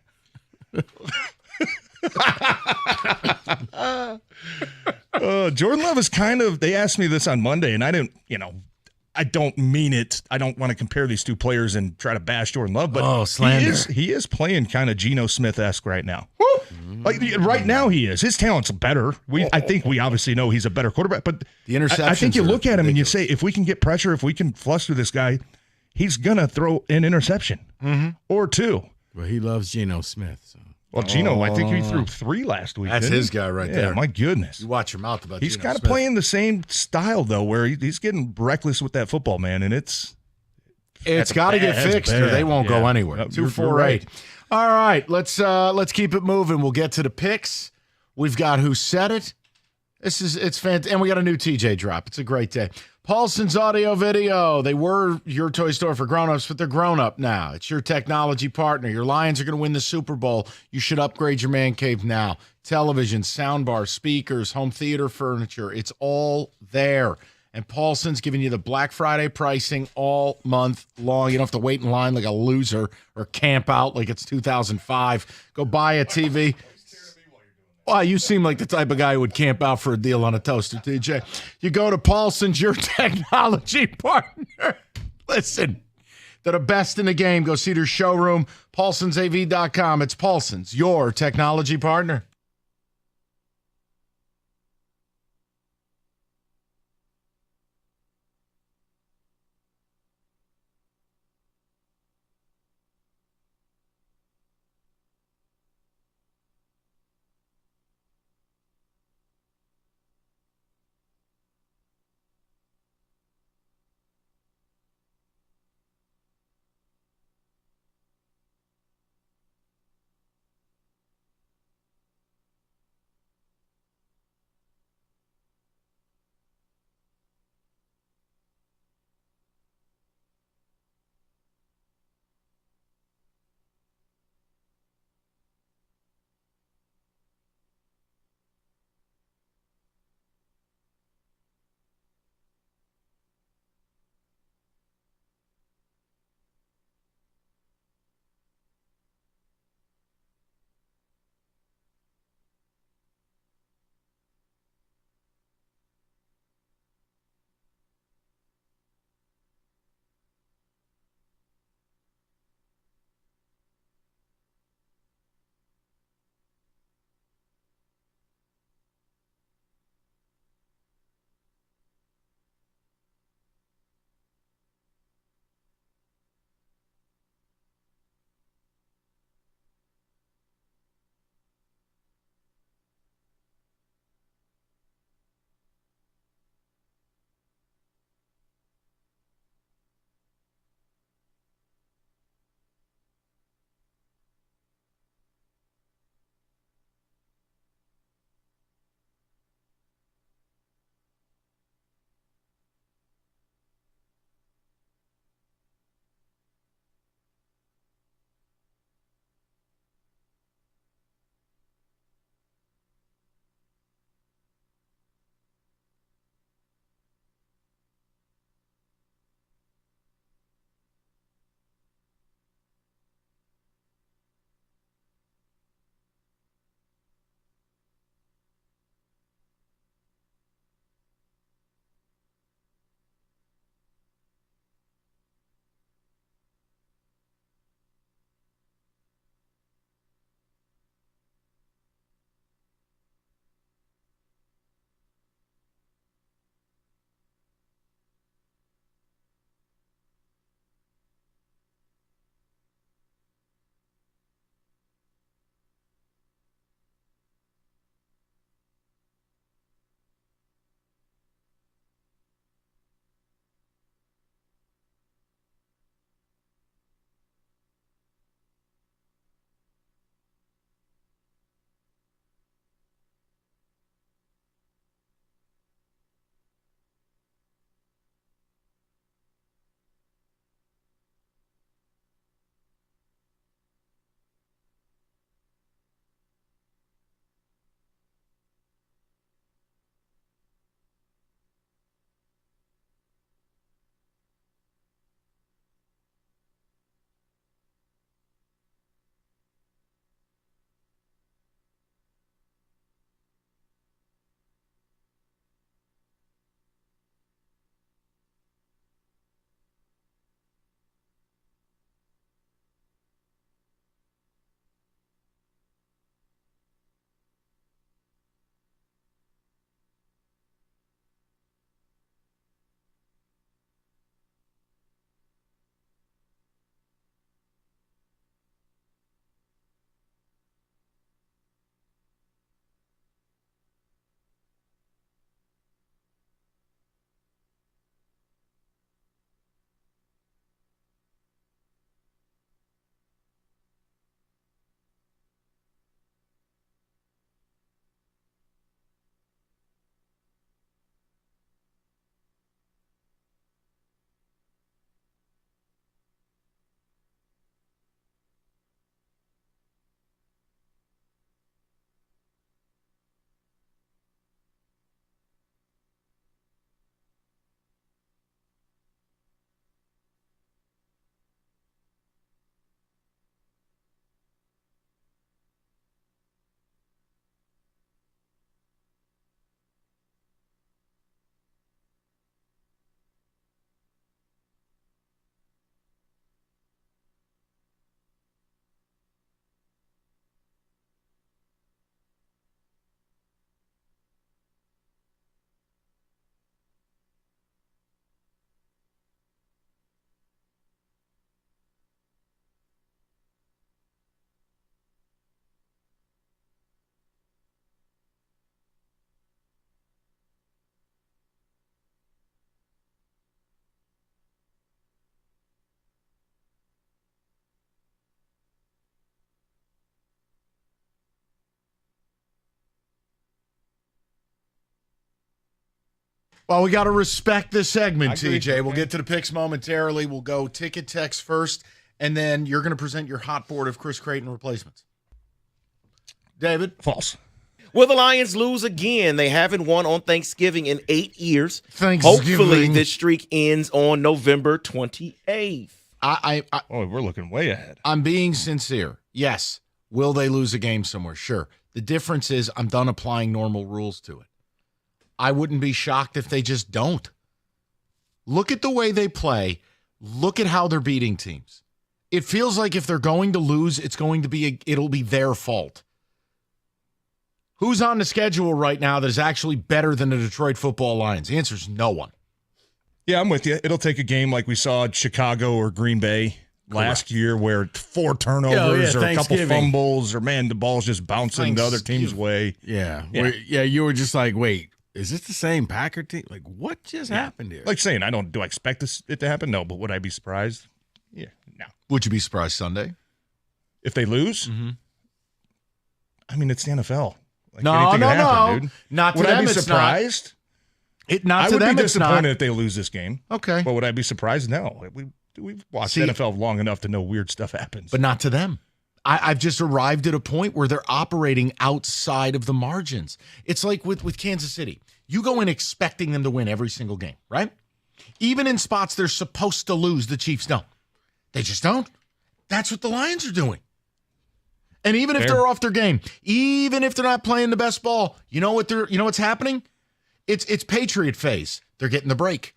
Jordan Love is kind of, they asked me this on Monday, and I didn't, I don't mean it. I don't want to compare these two players and try to bash Jordan Love, but he is playing kind of Geno Smith-esque right now. Like right now he is. His talent's better. I think we obviously know he's a better quarterback, but the interceptions I think you look at him and you say, if we can get pressure, if we can fluster this guy, he's going to throw an interception or 2. Well, he loves Geno Smith. So. Well, Geno, I think he threw 3 last week. That's his guy right there. My goodness. You watch your mouth about He's Geno kind Smith. of playing the same style, though, where he's getting reckless with that football, man, and it's got to get fixed or they won't go anywhere. Yep, 2-4-8. right. All right, let's keep it moving. We'll get to the picks. We've got Who Said It. It's fantastic, and we got a new TJ drop. It's a great day. Paulson's Audio Video. They were your toy store for grown-ups, but they're grown-up now. It's your technology partner. Your Lions are going to win the Super Bowl. You should upgrade your man cave now. Television, soundbar, speakers, home theater furniture. It's all there. And Paulson's giving you the Black Friday pricing all month long. You don't have to wait in line like a loser or camp out like it's 2005. Go buy a TV. Well, you seem like the type of guy who would camp out for a deal on a toaster, TJ. You go to Paulson's, your technology partner. Listen, they're the best in the game. Go see their showroom, paulsonsav.com. It's Paulson's, your technology partner. Well, we got to respect this segment, TJ. We'll get to the picks momentarily. We'll go ticket text first, and then you're going to present your hot board of Chris Creighton replacements. David? False. Will the Lions lose again? They haven't won on Thanksgiving in 8 years. Thanksgiving. Hopefully, this streak ends on November 28th. We're looking way ahead. I'm being sincere. Yes. Will they lose a game somewhere? Sure. The difference is I'm done applying normal rules to it. I wouldn't be shocked if they just don't. Look at the way they play. Look at how they're beating teams. It feels like if they're going to lose, it'll be their fault. Who's on the schedule right now that is actually better than the Detroit Football Lions? The answer is no one. Yeah, I'm with you. It'll take a game like we saw at Chicago or Green Bay last year where 4 turnovers or a couple fumbles or, man, the ball's just bouncing the other team's way. Yeah. You were just like, wait. Is this the same Packer team? Like, what just happened here? Like saying, do I expect it to happen? No, but would I be surprised? Yeah, no. Would you be surprised Sunday? If they lose? Mm-hmm. I mean, it's the NFL. Like, no. Dude. Not to would them, I be it's surprised? Not. I would be disappointed if they lose this game. Okay. But would I be surprised? No. We've watched NFL long enough to know weird stuff happens. But not to them. I've just arrived at a point where they're operating outside of the margins. It's like with Kansas City. You go in expecting them to win every single game, right? Even in spots they're supposed to lose, the Chiefs don't. They just don't. That's what the Lions are doing. And even if they're off their game, even if they're not playing the best ball, you know what's happening? It's Patriot phase. They're getting the break.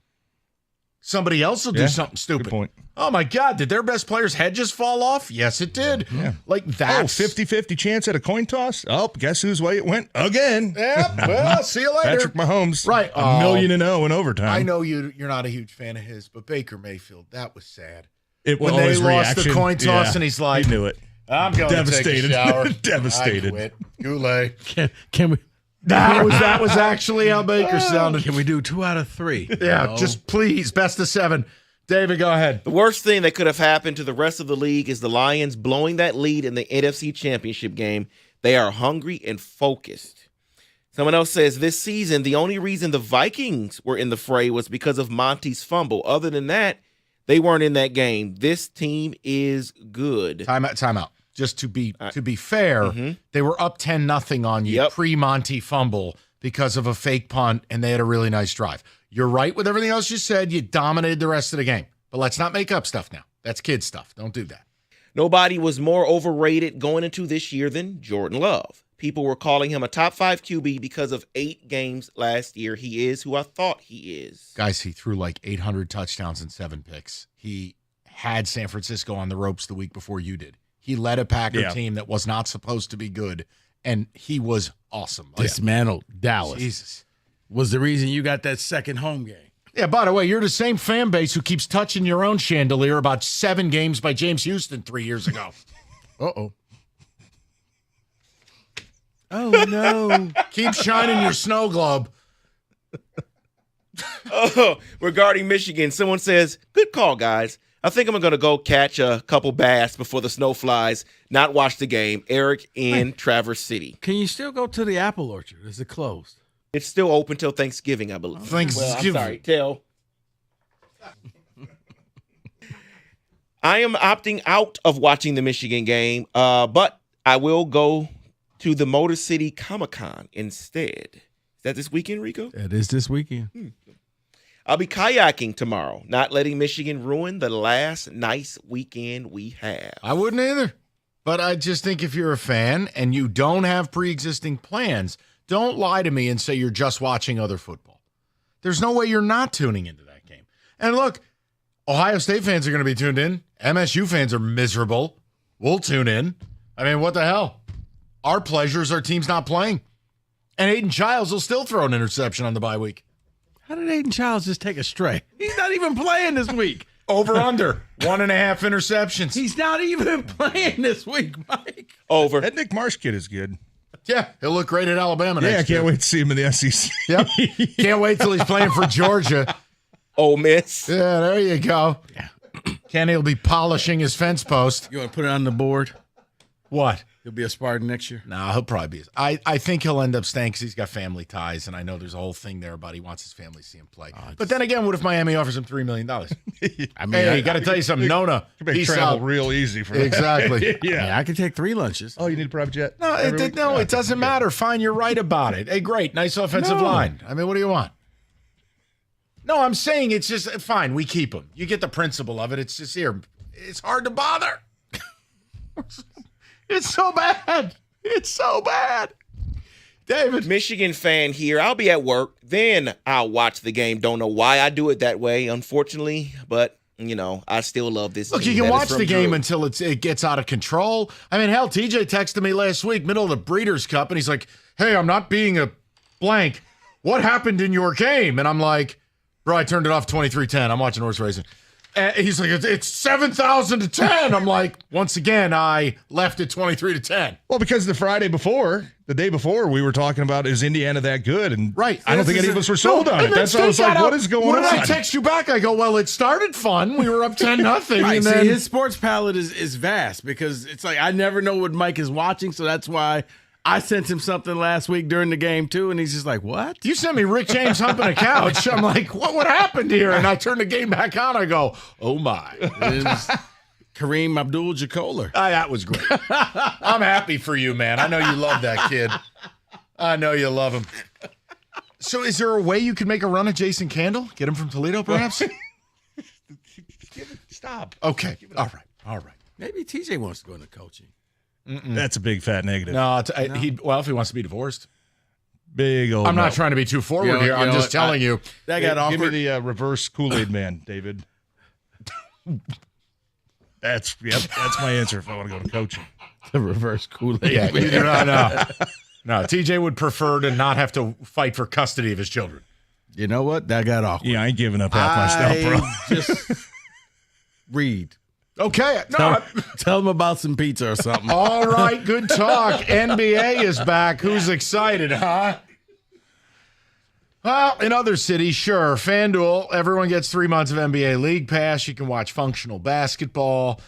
Somebody else will do something stupid. Good point. Oh, my God. Did their best player's head just fall off? Yes, it did. Yeah. Like that. 50-50 chance at a coin toss? Oh, guess whose way it went again. Yep. Well, see you later. Patrick Mahomes. Right. 1,000,000 in overtime. I know you're not a huge fan of his, but Baker Mayfield, that was sad. When they lost the coin toss and he's like, he knew it. I'm going Devastated. to take a shower. Devastated. I quit. Goulet. Can we? That was actually how Baker sounded. Can we do 2 out of 3? Yeah, just please. Best of 7. David, go ahead. The worst thing that could have happened to the rest of the league is the Lions blowing that lead in the NFC Championship game. They are hungry and focused. Someone else says this season, the only reason the Vikings were in the fray was because of Monty's fumble. Other than that, they weren't in that game. This team is good. Time out. Just to be fair, they were up 10-0 on you pre-Monty fumble because of a fake punt, and they had a really nice drive. You're right with everything else you said. You dominated the rest of the game. But let's not make up stuff now. That's kid stuff. Don't do that. Nobody was more overrated going into this year than Jordan Love. People were calling him a top 5 QB because of 8 games last year. He is who I thought he is. Guys, he threw like 800 touchdowns and 7 picks. He had San Francisco on the ropes the week before you did. He led a Packer team that was not supposed to be good, and he was awesome. Dismantled Dallas. Jesus. Was the reason you got that second home game. Yeah, by the way, you're the same fan base who keeps touching your own chandelier about 7 games by James Houston 3 years ago. Uh-oh. Oh, no. Keep shining your snow globe. Regarding Michigan, someone says, good call, guys. I think I'm going to go catch a couple bass before the snow flies, not watch the game. Eric in Traverse City. Can you still go to the apple orchard? Is it closed? It's still open till Thanksgiving, I believe. Thanksgiving. Well, I'm sorry, till. I am opting out of watching the Michigan game, but I will go to the Motor City Comic-Con instead. Is that this weekend, Rico? It is this weekend. I'll be kayaking tomorrow, not letting Michigan ruin the last nice weekend we have. I wouldn't either. But I just think if you're a fan and you don't have pre-existing plans, don't lie to me and say you're just watching other football. There's no way you're not tuning into that game. And look, Ohio State fans are going to be tuned in. MSU fans are miserable. We'll tune in. I mean, what the hell? Our pleasure is our team's not playing. And Aiden Childs will still throw an interception on the bye week. How did Aiden Childs just take a stray? He's not even playing this week. Over under 1.5 interceptions. He's not even playing this week, Mike. Over. That Nick Marsh kid is good. Yeah, he'll look great at Alabama next year. Yeah, I can't year. wait to see him in the SEC. Yep. Can't wait till he's playing for Georgia. Ole Miss. Yeah, there you go. Yeah. Kenny will be polishing his fence post. You want to put it on the board? What? He'll be a Spartan next year. No, he'll probably be. I think he'll end up staying because he's got family ties, and I know there's a whole thing there about he wants his family to see him play. But then again, what if Miami offers him $3 million? I mean, hey, got to tell you something, Nona. Make travel real easy for exactly. Yeah, I can take 3 lunches. Oh, you need a private jet? No, it doesn't matter. Fine, you're right about it. Hey, great, nice offensive line. I mean, what do you want? No, I'm saying it's just fine. We keep him. You get the principle of it. It's just here. It's hard to bother. It's so bad. It's so bad. David. Michigan fan here. I'll be at work. Then I'll watch the game. Don't know why I do it that way, unfortunately. But, I still love this. Look, you can watch the game until it gets out of control. I mean, hell, TJ texted me last week, middle of the Breeders' Cup, and he's like, hey, I'm not being a blank. What happened in your game? And I'm like, bro, I turned it off 23-10. I'm watching horse racing. And he's like, it's 7,000 to 10. I'm like, once again, I left it 23-10. Well, because the day before, we were talking about, is Indiana that good? And right. I don't think any of us were sold on it. That's why I was like, what is going on? When I text you back, I go, well, it started fun. We were up 10-0. Right, and then his sports palette is vast because it's like I never know what Mike is watching, so that's why I sent him something last week during the game, too, and he's just like, what? You sent me Rick James humping a couch. I'm like, what happened here? And I turn the game back on. I go, oh, my. Kareem Abdul-Jabbar. That was great. I'm happy for you, man. I know you love that kid. I know you love him. So is there a way you could make a run at Jason Candle? Get him from Toledo, perhaps? Stop. Okay. All right. Maybe TJ wants to go into coaching. That's a big fat negative. No, if he wants to be divorced. Big old. I'm not trying to be too forward here. I'm just telling you. That got awkward. Give me the reverse Kool-Aid man, David. That's my answer if I want to go to coaching. The reverse Kool-Aid. Yeah, no. TJ would prefer to not have to fight for custody of his children. You know what? That got awkward. Yeah, I ain't giving up half my stuff, bro. Just read. Okay. Tell them about some pizza or something. All right, good talk. NBA is back. Who's excited, huh? Well, in other cities, sure. FanDuel, everyone gets 3 months of NBA League Pass. You can watch functional basketball,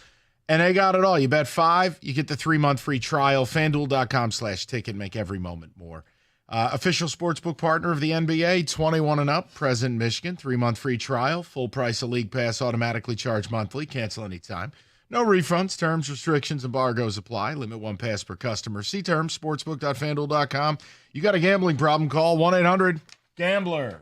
and they got it all. You bet $5, you get the 3-month free trial. FanDuel.com/ticket. Make every moment more. Official sportsbook partner of the NBA, 21 and up, present in Michigan. 3-month free trial. Full price of League Pass automatically charged monthly. Cancel anytime. No refunds. Terms, restrictions, embargoes apply. Limit 1 pass per customer. See terms, sportsbook.fanduel.com. You got a gambling problem, call 1-800-GAMBLER.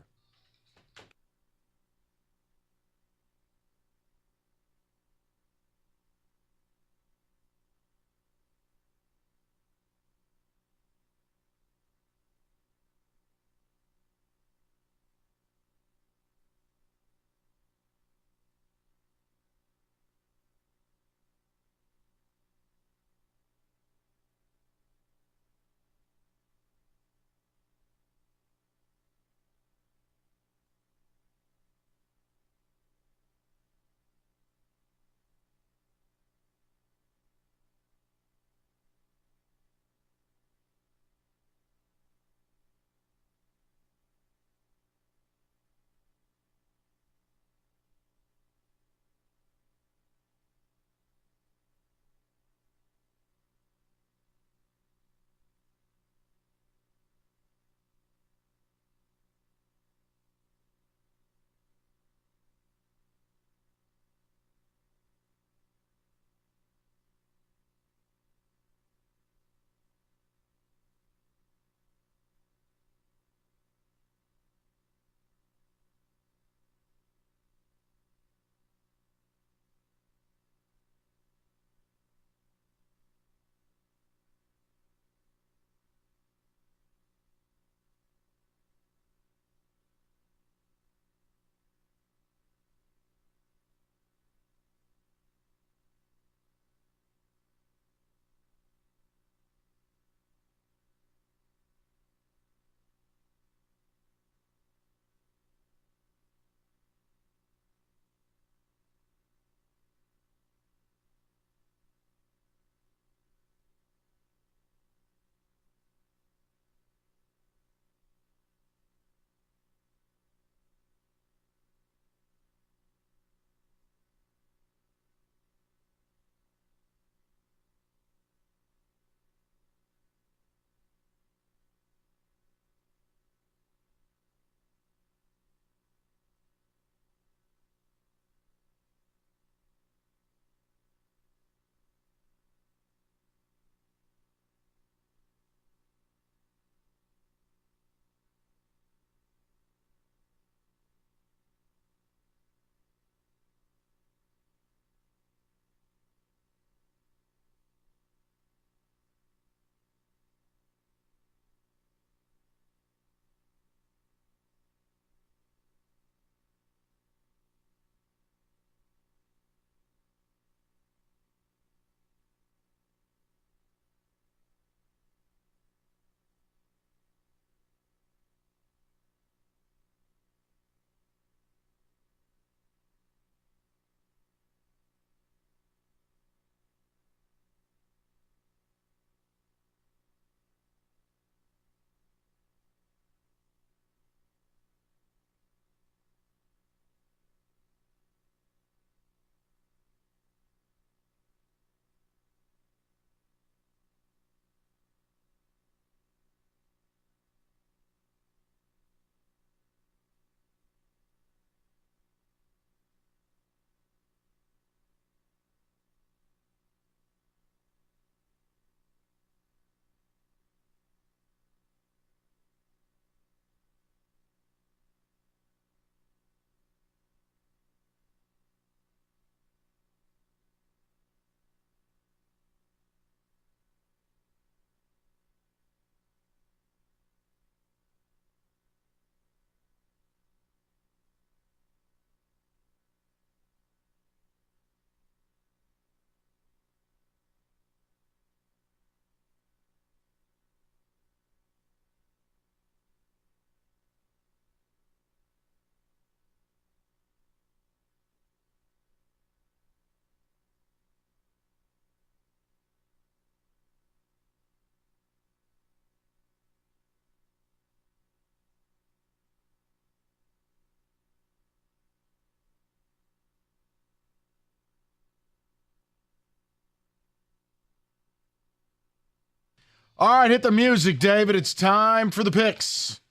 All right, hit the music, David. It's time for the picks.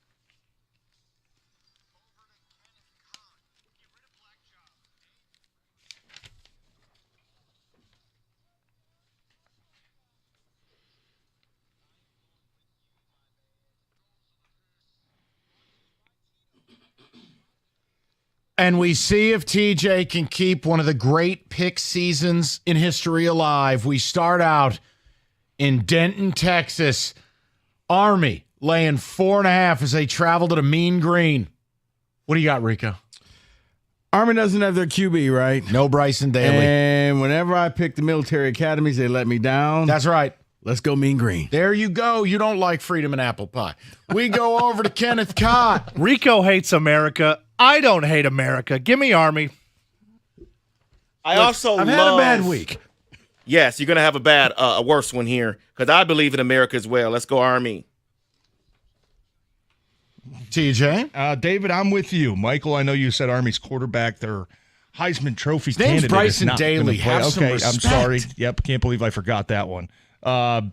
And we see if TJ can keep one of the great pick seasons in history alive. We start out in Denton, Texas. Army laying 4.5 as they travel to the Mean Green. What do you got, Rico? Army doesn't have their QB, right? No Bryson Daly. And whenever I pick the military academies, they let me down. That's right. Let's go Mean Green. There you go. You don't like freedom and apple pie. We go over to Kenneth Cott. Rico hates America. I don't hate America. Give me Army. I've had a bad week. Yes, you're going to have a worse one here because I believe in America as well. Let's go Army. TJ? David, I'm with you. Michael, I know you said Army's quarterback, their Heisman Trophy His name's candidate Bryson is not Daly. gonna play. Have some okay, respect. I'm sorry. Yep, can't believe I forgot that one. I'm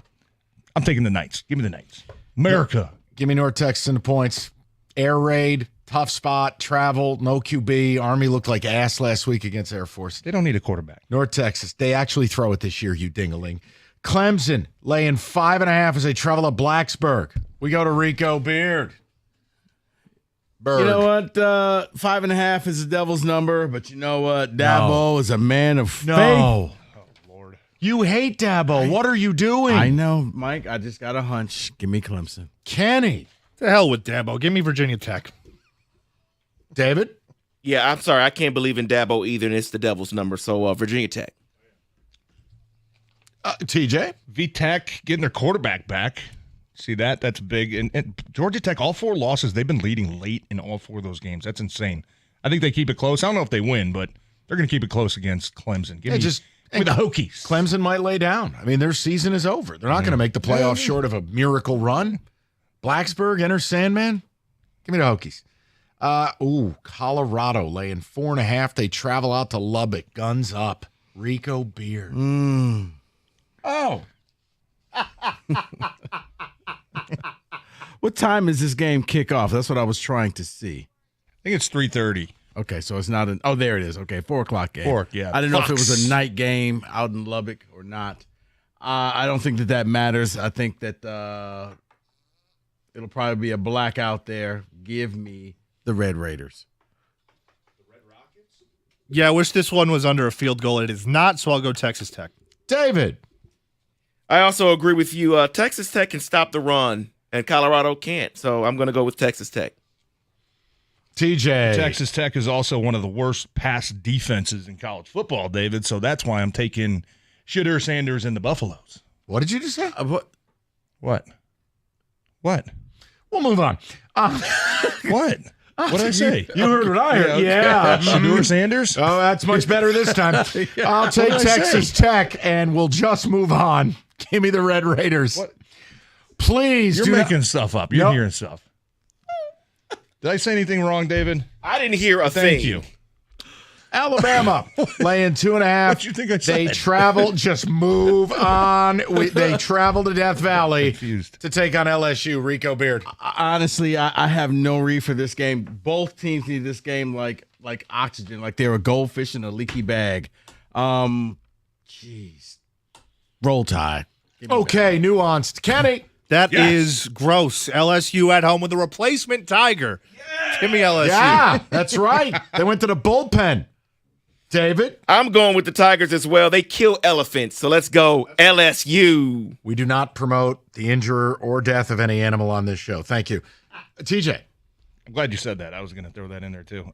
taking the Knights. Give me the Knights. America. Give me North Texas in the points. Air raid, tough spot, travel, no QB. Army looked like ass last week against Air Force. They don't need a quarterback. North Texas, they actually throw it this year, you dingaling. Clemson laying 5.5 as they travel to Blacksburg. We go to Rico Beard. Berg. You know what? 5.5 is the devil's number, but you know what? Dabo is a man of faith. No. You hate Dabo. What are you doing? I know, Mike. I just got a hunch. Give me Clemson. Kenny. To hell with Dabo. Give me Virginia Tech. David? Yeah, I'm sorry. I can't believe in Dabo either, and it's the devil's number. So Virginia Tech. TJ? V-Tech getting their quarterback back. See that? That's big. And Georgia Tech, all 4 losses, they've been leading late in all 4 of those games. That's insane. I think they keep it close. I don't know if they win, but they're going to keep it close against Clemson. Give me the Hokies. Clemson might lay down. I mean, their season is over. They're not going to make the playoffs short of a miracle run. Blacksburg, Enter Sandman. Give me the Hokies. Colorado laying 4.5. They travel out to Lubbock. Guns up. Rico Beard. Oh. What time is this game kick off? That's what I was trying to see. I think it's 3:30. Okay, so it's not oh, there it is. Okay, 4 o'clock game. 4, yeah. I didn't know if it Fox. was a night game out in Lubbock or not. I don't think that matters. I think that it'll probably be a blackout there. Give me the Red Raiders. Yeah, I wish this one was under a field goal. It is not, so I'll go Texas Tech. David. I also agree with you. Texas Tech can stop the run, and Colorado can't. So I'm going to go with Texas Tech. TJ. Texas Tech is also one of the worst pass defenses in college football, David. So that's why I'm taking Shadur Sanders and the Buffaloes. What did you just say? What? We'll move on. What? What did I say? You heard what I heard. Yeah. Shadur Sanders? Oh, that's much better this time. I'll take What did I Texas say? Tech, and we'll just move on. Give me the Red Raiders. What? Please. You're do making not- stuff up. You're Nope. hearing stuff. Did I say anything wrong, David? I didn't hear a thing. Thank you. Alabama laying 2.5. What'd you think I They said? travel. Just move on. They travel to Death Valley to take on LSU. Rico Beard. Honestly, I have no read for this game. Both teams need this game like oxygen, like they're a goldfish in a leaky bag. Jeez. Roll Tide. Okay, nuanced. Kenny. That is gross. LSU at home with a replacement Tiger. Give me LSU. Yeah, that's right. They went to the bullpen. David? I'm going with the Tigers as well. They kill elephants, so let's go LSU. We do not promote the injury or death of any animal on this show. Thank you. TJ. I'm glad you said that. I was going to throw that in there, too.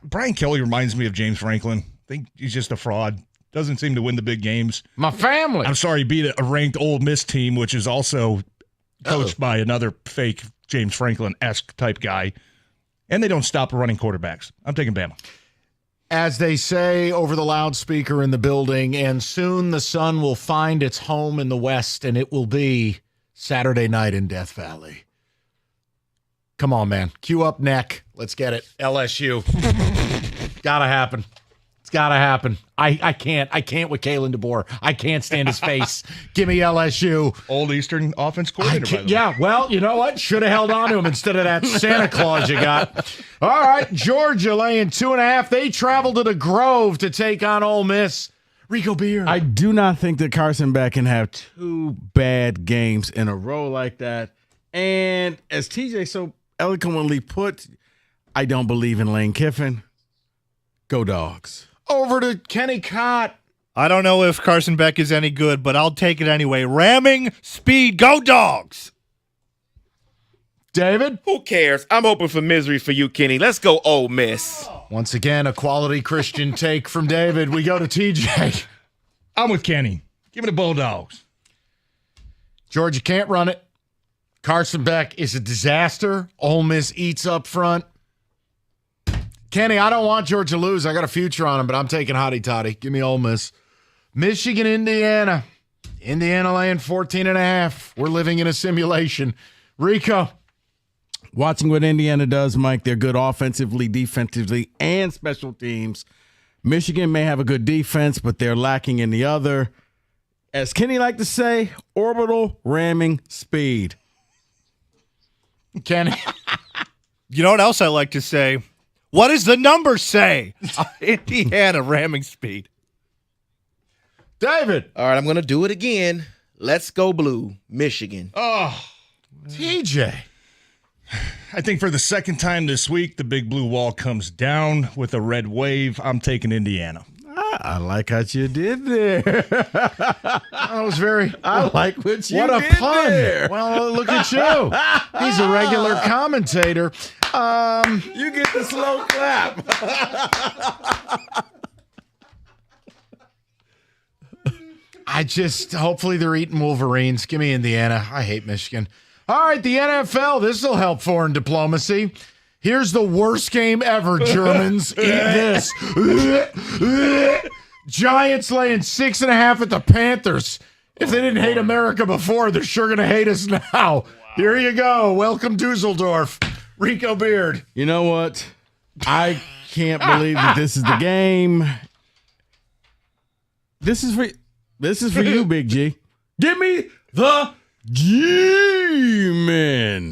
Brian Kelly reminds me of James Franklin. I think he's just a fraud. Doesn't seem to win the big games. My family. I'm sorry, beat a ranked Ole Miss team, which is also coached by another fake James Franklin-esque type guy. And they don't stop running quarterbacks. I'm taking Bama. As they say over the loudspeaker in the building, and soon the sun will find its home in the West, and it will be Saturday night in Death Valley. Come on, man. Cue up neck. Let's get it. LSU. Gotta happen. gotta happen. I can't with Kalen DeBoer. I can't stand his face. Give me LSU. Old Eastern offense coordinator, by the way. Yeah, well, you know what? Should have held on to him instead of that Santa Claus you got. All right, Georgia laying 2.5. They travel to the Grove to take on Ole Miss. Rico Beard. I do not think that Carson Beck can have 2 bad games in a row like that. And as TJ so eloquently put, I don't believe in Lane Kiffin. Go Dogs. Over to Kenny Cott. I don't know if Carson Beck is any good, but I'll take it anyway. Ramming speed. Go Dogs. David? Who cares? I'm hoping for misery for you, Kenny. Let's go Ole Miss. Once again, a quality Christian take from David. We go to TJ. I'm with Kenny. Give me the Bulldogs. Georgia can't run it. Carson Beck is a disaster. Ole Miss eats up front. Kenny, I don't want Georgia to lose. I got a future on him, but I'm taking Hottie Toddy. Give me Ole Miss. Michigan, Indiana. Indiana laying 14.5. We're living in a simulation. Rico. Watching what Indiana does, Mike, they're good offensively, defensively, and special teams. Michigan may have a good defense, but they're lacking in the other. As Kenny like to say, orbital ramming speed. Kenny. You know what else I like to say? What does the number say? Indiana ramming speed. David. All right, I'm going to do it again. Let's go blue. Michigan. Oh, TJ. I think for the second time this week, the big blue wall comes down with a red wave. I'm taking Indiana. I like what you did there. That was very. I like what you did. What a pun. There. Well, look at you. He's a regular commentator. You get the slow clap. Hopefully they're eating Wolverines. Give me Indiana. I hate Michigan. All right, the NFL. This will help foreign diplomacy. Here's the worst game ever, Germans. Eat this. Giants laying 6.5 at the Panthers. If they didn't hate America before, they're sure going to hate us now. Wow. Here you go. Welcome, Dusseldorf. Rico Beard. You know what? I can't believe that this is the game. This is for you, Big G. Give me the G-Men.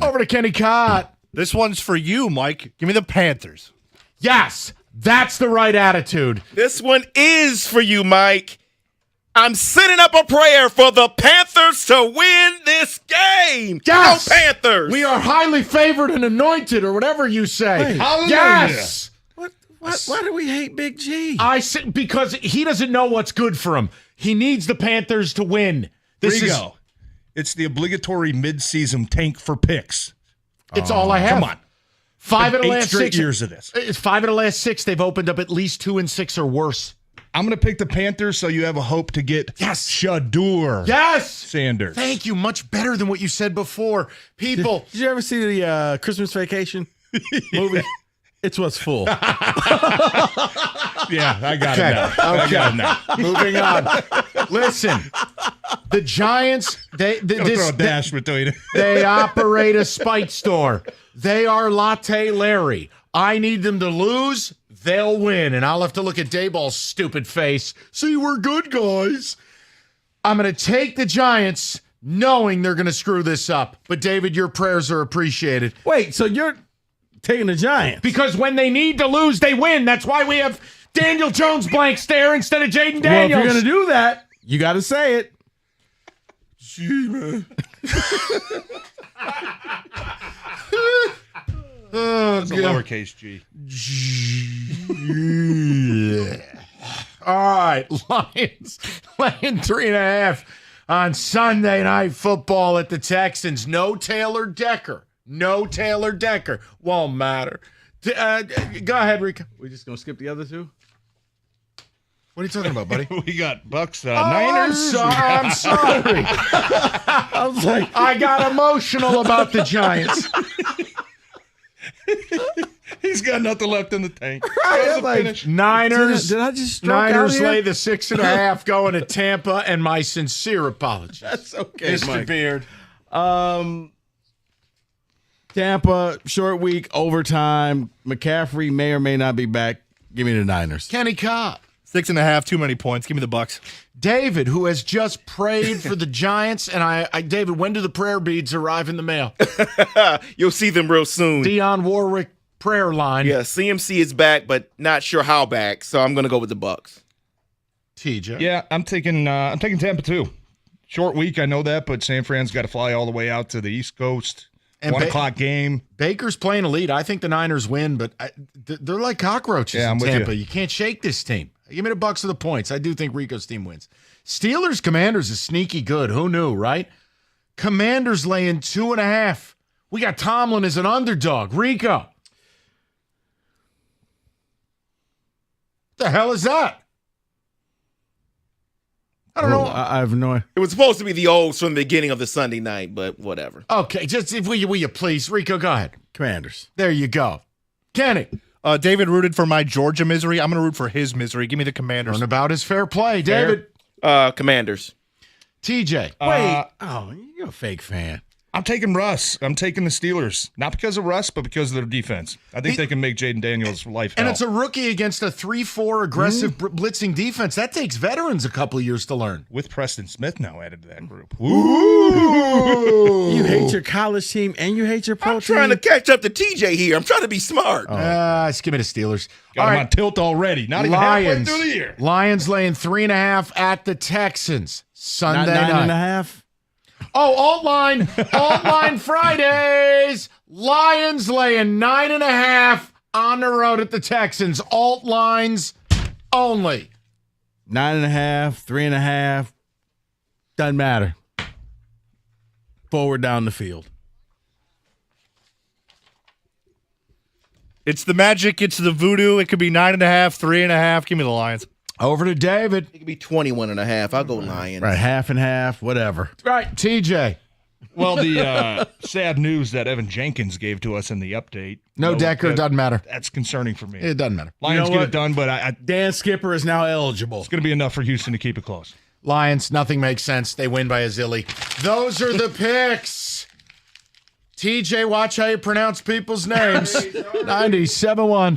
Over to Kenny Cott. This one's for you, Mike. Give me the Panthers. Yes, that's the right attitude. This one is for you, Mike. I'm sending up a prayer for the Panthers to win this game. Yes. Go Panthers. We are highly favored and anointed, or whatever you say. Hallelujah. Yes. Why do we hate Big G? Because he doesn't know what's good for him. He needs the Panthers to win. Rigo. It's the obligatory midseason tank for picks. It's all I have. Come on. 5 of the last 6 years of this. It's 5 of the last 6. They've opened up at least 2-6 or worse. I'm going to pick the Panthers, so you have a hope to get Shadur. Yes. Sanders. Thank you. Much better than what you said before. People. Did you ever see the Christmas Vacation movie? It's what's full. Yeah, I got it now. Okay. I got it now. Moving on. Listen, the Giants, they throw a dash between. They operate a spite store. They are Latte Larry. I need them to lose. They'll win, and I'll have to look at Dayball's stupid face. See, we're good guys. I'm going to take the Giants, knowing they're going to screw this up. But David, your prayers are appreciated. Wait, so you're taking the Giants? Because when they need to lose, they win. That's why we have Daniel Jones blank stare instead of Jaden Daniels. Well, if you're going to do that, you got to say it. Gee, man. That's a lowercase g. All right, Lions laying 3.5 on Sunday Night Football at the Texans. No Taylor Decker. Won't matter. Go ahead, Rico. We're just going to skip the other two? What are you talking about, buddy? We got Bucks, Niners. I'm sorry. I was like, I got emotional about the Giants. He's got nothing left in the tank. Niners. Did I just stroke Niners out here? lay the 6.5 going to Tampa, and my sincere apologies. That's okay, Mr. Mike. Beard. Tampa, short week, overtime. McCaffrey may or may not be back. Give me the Niners. Kenny Cobb. 6.5, too many points. Give me the Bucks. David, who has just prayed for the Giants, and David, when do the prayer beads arrive in the mail? You'll see them real soon. Dionne Warwick prayer line. Yeah, CMC is back, but not sure how back, so I'm going to go with the Bucks. TJ. Yeah, I'm taking Tampa too. Short week, I know that, but San Fran's got to fly all the way out to the East Coast. And 1 o'clock game. Baker's playing elite. I think the Niners win, but they're like cockroaches in Tampa. You can't shake this team. Give me the Bucks for the points. I do think Rico's team wins. Steelers Commanders is sneaky good. Who knew, right? Commanders laying 2.5. We got Tomlin as an underdog. Rico. What the hell is that? I don't know. I have no idea. It was supposed to be the O's from the beginning of the Sunday night, but whatever. Okay, just will you please, Rico, go ahead. Commanders. There you go. Kenny. David rooted for my Georgia misery. I'm going to root for his misery. Give me the Commanders. Learn about his fair play, David. Commanders. TJ. Wait. You're a fake fan. I'm taking Russ. I'm taking the Steelers. Not because of Russ, but because of their defense. I think they can make Jaden Daniels' life hell. And it's a rookie against a 3-4 aggressive blitzing defense. That takes veterans a couple of years to learn. With Preston Smith now added to that group. Ooh. You hate your college team and you hate your pro team. I'm trying to catch up to TJ here. I'm trying to be smart. Just give me the Steelers. Got them on tilt already. Not even halfway through the year. Lions laying 3.5 at the Texans. Sunday Not night. 9.5? Oh, alt line Fridays. Lions laying 9.5 on the road at the Texans. Alt lines only. 9.5, 3.5. Doesn't matter. Forward down the field. It's the magic. It's the voodoo. It could be 9.5, 3.5. Give me the Lions. Over to David. It could be 21.5. I'll go Lions. Right, half and half, whatever. Right, TJ. Well, the sad news that Evan Jenkins gave to us in the update. No Decker, doesn't matter. That's concerning for me. It doesn't matter. Lions get it done, but Dan Skipper is now eligible. It's going to be enough for Houston to keep it close. Lions, nothing makes sense. They win by a zilly. Those are the picks. TJ, watch how you pronounce people's names. 97-1.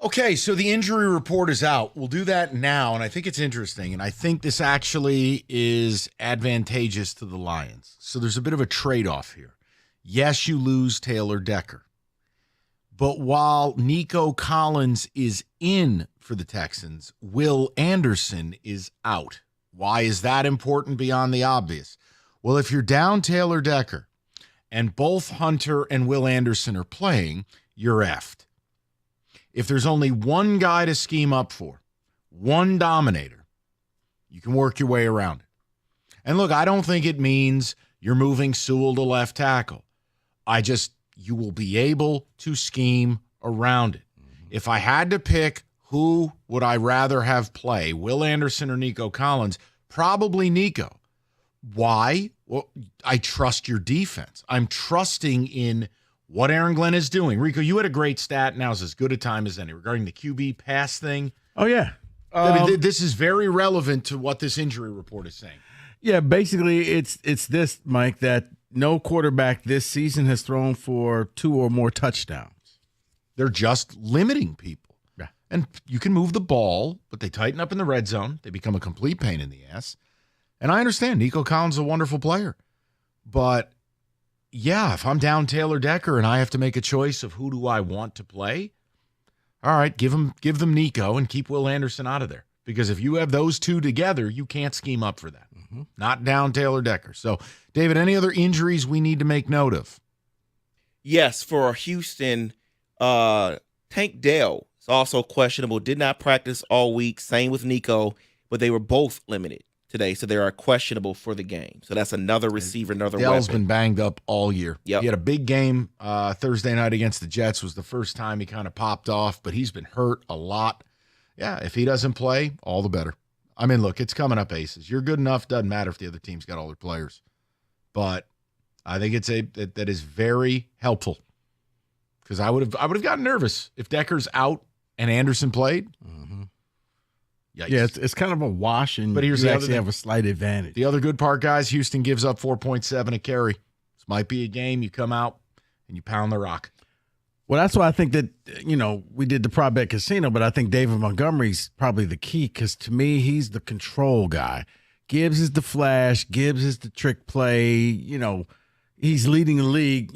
Okay, so the injury report is out. We'll do that now, and I think it's interesting, and I think this actually is advantageous to the Lions. So there's a bit of a trade-off here. Yes, you lose Taylor Decker, but while Nico Collins is in for the Texans, Will Anderson is out. Why is that important beyond the obvious? Well, if you're down Taylor Decker and both Hunter and Will Anderson are playing, you're effed. If there's only one guy to scheme up for, one dominator, you can work your way around it. And look, I don't think it means you're moving Sewell to left tackle. You will be able to scheme around it. If I had to pick who would I rather have play, Will Anderson or Nico Collins, probably Nico. Why? Well, I trust your defense. I'm trusting in what Aaron Glenn is doing. Rico, you had a great stat. Now's as good a time as any regarding the QB pass thing. Oh, yeah. I mean, this is very relevant to what this injury report is saying. Yeah, basically it's this, Mike, that no quarterback this season has thrown for 2 or more touchdowns. They're just limiting people. Yeah. And you can move the ball, but they tighten up in the red zone. They become a complete pain in the ass. And I understand Nico Collins is a wonderful player. But yeah, if I'm down Taylor Decker and I have to make a choice of who do I want to play, all right, give them Nico and keep Will Anderson out of there. Because if you have those two together, you can't scheme up for that. Mm-hmm. Not down Taylor Decker. So, David, any other injuries we need to make note of? Yes, for Houston, Tank Dell is also questionable. Did not practice all week. Same with Nico, but they were both limited today, so they are questionable for the game. So that's another receiver, another Dell's weapon. Been banged up all year. Yep. He had a big game Thursday night against the Jets. Was the first time he kind of popped off, but he's been hurt a lot. Yeah, if he doesn't play, all the better. I mean, look, it's coming up aces. You're good enough. Doesn't matter if the other team's got all their players. But I think that is very helpful because I would have gotten nervous if Decker's out and Anderson played. Mm-hmm. Yikes. Yeah, it's kind of a wash, and but here's you the actually other have a slight advantage. The other good part, guys, Houston gives up 4.7 a carry. This might be a game you come out and you pound the rock. Well, that's why I think that, we did the prop bet casino, but I think David Montgomery's probably the key because to me, he's the control guy. Gibbs is the flash. Gibbs is the trick play. He's leading the league,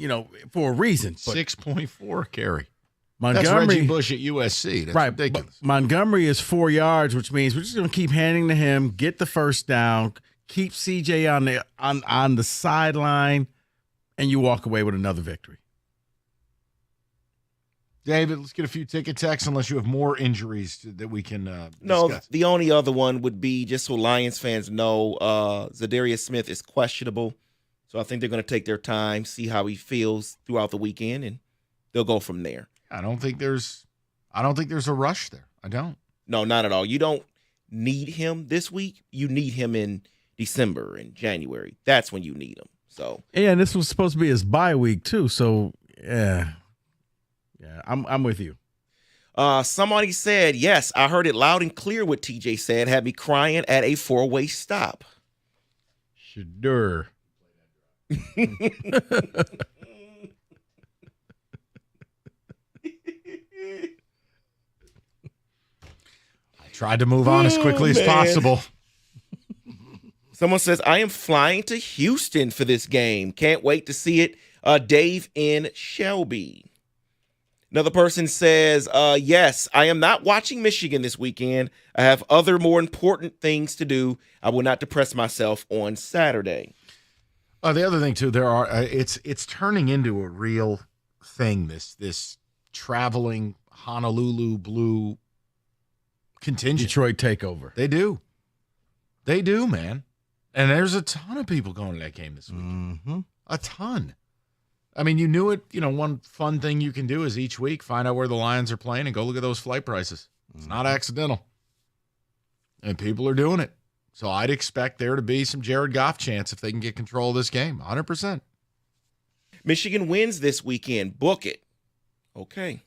for a reason. 6.4 carry. Montgomery, that's Reggie Bush at USC. That's ridiculous. Montgomery is 4 yards, which means we're just going to keep handing to him, get the first down, keep CJ on the sideline, and you walk away with another victory. David, let's get a few ticket texts unless you have more injuries that we can No, discuss. The only other one would be, just so Lions fans know, Zadarius Smith is questionable. So I think they're going to take their time, see how he feels throughout the weekend, and they'll go from there. I don't think there's a rush there. I don't. No, not at all. You don't need him this week. You need him in December and January. That's when you need him. So yeah, and this was supposed to be his bye week too. So yeah, I'm with you. Somebody said, yes, I heard it loud and clear what TJ said. Had me crying at a 4-way stop. Sure. Tried to move on as quickly as possible. Someone says, I am flying to Houston for this game. Can't wait to see it. Dave in Shelby. Another person says, yes, I am not watching Michigan this weekend. I have other more important things to do. I will not depress myself on Saturday. The other thing, too, it's turning into a real thing, this traveling Honolulu Blue contingent. Detroit takeover. They do, man. And there's a ton of people going to that game this weekend. Mm-hmm. A ton. I mean, you knew it. One fun thing you can do is each week find out where the Lions are playing and go look at those flight prices. It's not accidental. And people are doing it. So I'd expect there to be some Jared Goff chance if they can get control of this game. 100%. Michigan wins this weekend. Book it. Okay.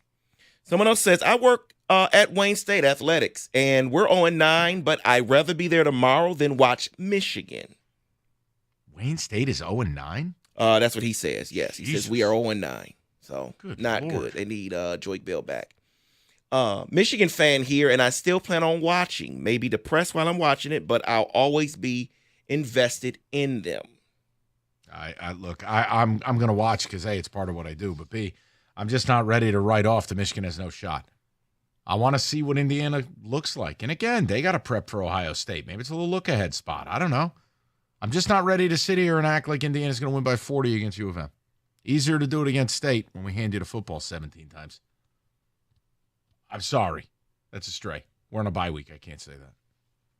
Someone else says, I work at Wayne State Athletics, and we're 0-9, but I'd rather be there tomorrow than watch Michigan. Wayne State is 0-9? That's what he says, yes. He says we are 0-9. So good not Lord. good. They need Joyke Bell back. Michigan fan here, and I still plan on watching. Maybe depressed while I'm watching it, but I'll always be invested in them. I'm going to watch because, A, it's part of what I do, but B, I'm just not ready to write off that Michigan has no shot. I want to see what Indiana looks like. And again, they got to prep for Ohio State. Maybe it's a little look-ahead spot. I don't know. I'm just not ready to sit here and act like Indiana's going to win by 40 against U of M. Easier to do it against State when we hand you the football 17 times. I'm sorry. That's a stray. We're on a bye week. I can't say that.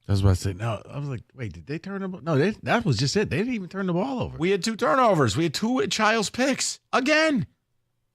I was about to say, no. I was like, wait, did they turn the ball? No, that was just it. They didn't even turn the ball over. We had 2 turnovers. We had 2 Childs picks. Again.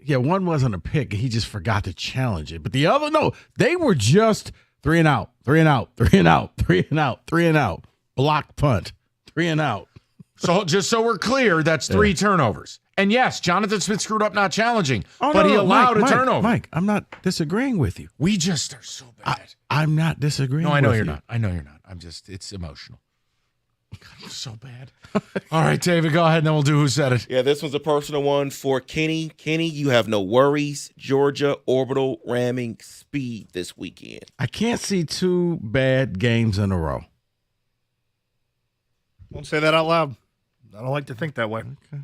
Yeah, one wasn't a pick, and he just forgot to challenge it. But the other, no, they were just 3 and out, 3 and out, 3 and out, 3 and out, 3 and out. Block punt, 3 and out. So just so we're clear, that's 3 turnovers. And yes, Jonathan Smith screwed up not challenging, but he allowed a turnover. Mike, I'm not disagreeing with you. We just are so bad. I'm not disagreeing with you. No, I know you're not. I know you're not. I'm just, it's emotional. God, I'm so bad. All right, David, go ahead, and then we'll do Who Said It. Yeah, this one's a personal one for Kenny. Kenny, you have no worries. Georgia orbital ramming speed this weekend. I can't see 2 bad games in a row. Don't say that out loud. I don't like to think that way. Okay.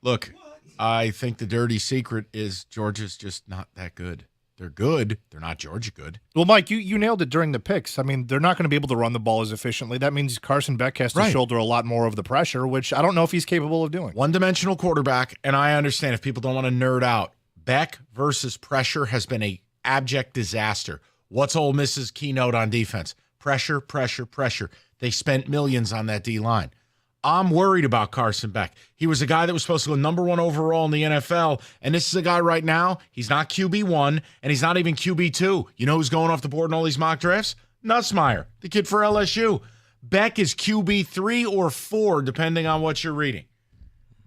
Look, I think the dirty secret is Georgia's just not that good. They're good. They're not Georgia good. Well, Mike, you nailed it during the picks. I mean, they're not going to be able to run the ball as efficiently. That means Carson Beck has to shoulder a lot more of the pressure, which I don't know if he's capable of doing. One-dimensional quarterback, and I understand if people don't want to nerd out, Beck versus pressure has been a abject disaster. What's Ole Miss's keynote on defense? Pressure, pressure, pressure. They spent millions on that D-line. I'm worried about Carson Beck. He was a guy that was supposed to go number 1 overall in the NFL, and this is a guy right now, he's not QB1, and he's not even QB2. You know who's going off the board in all these mock drafts? Nussmeier, the kid for LSU. Beck is QB3 or 4, depending on what you're reading.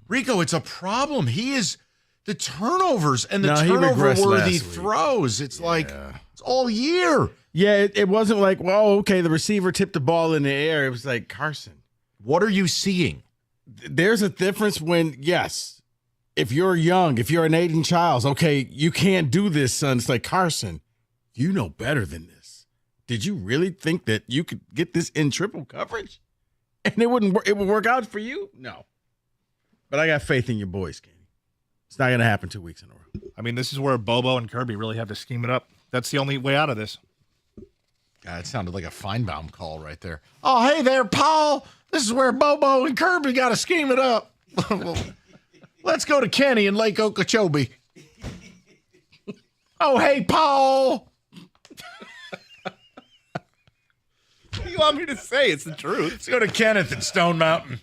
Rico, it's a problem. He is the turnovers and the turnover-worthy throws. It's like it's all year. Yeah, it wasn't like, well, okay, the receiver tipped the ball in the air. It was like, Carson. What are you seeing? There's a difference when, yes, if you're young, if you're an Aiden Childs, okay, you can't do this, son. It's like, Carson, you know better than this. Did you really think that you could get this in triple coverage? And it would work out for you? No. But I got faith in your boys, Kenny. It's not going to happen 2 weeks in a row. I mean, this is where Bobo and Kirby really have to scheme it up. That's the only way out of this. God, it sounded like a Feinbaum call right there. Oh, hey there, Paul. This is where Bobo and Kirby got to scheme it up. Well, let's go to Kenny in Lake Okeechobee. Oh, hey, Paul. What do you want me to say? It's the truth. Let's go to Kenneth in Stone Mountain.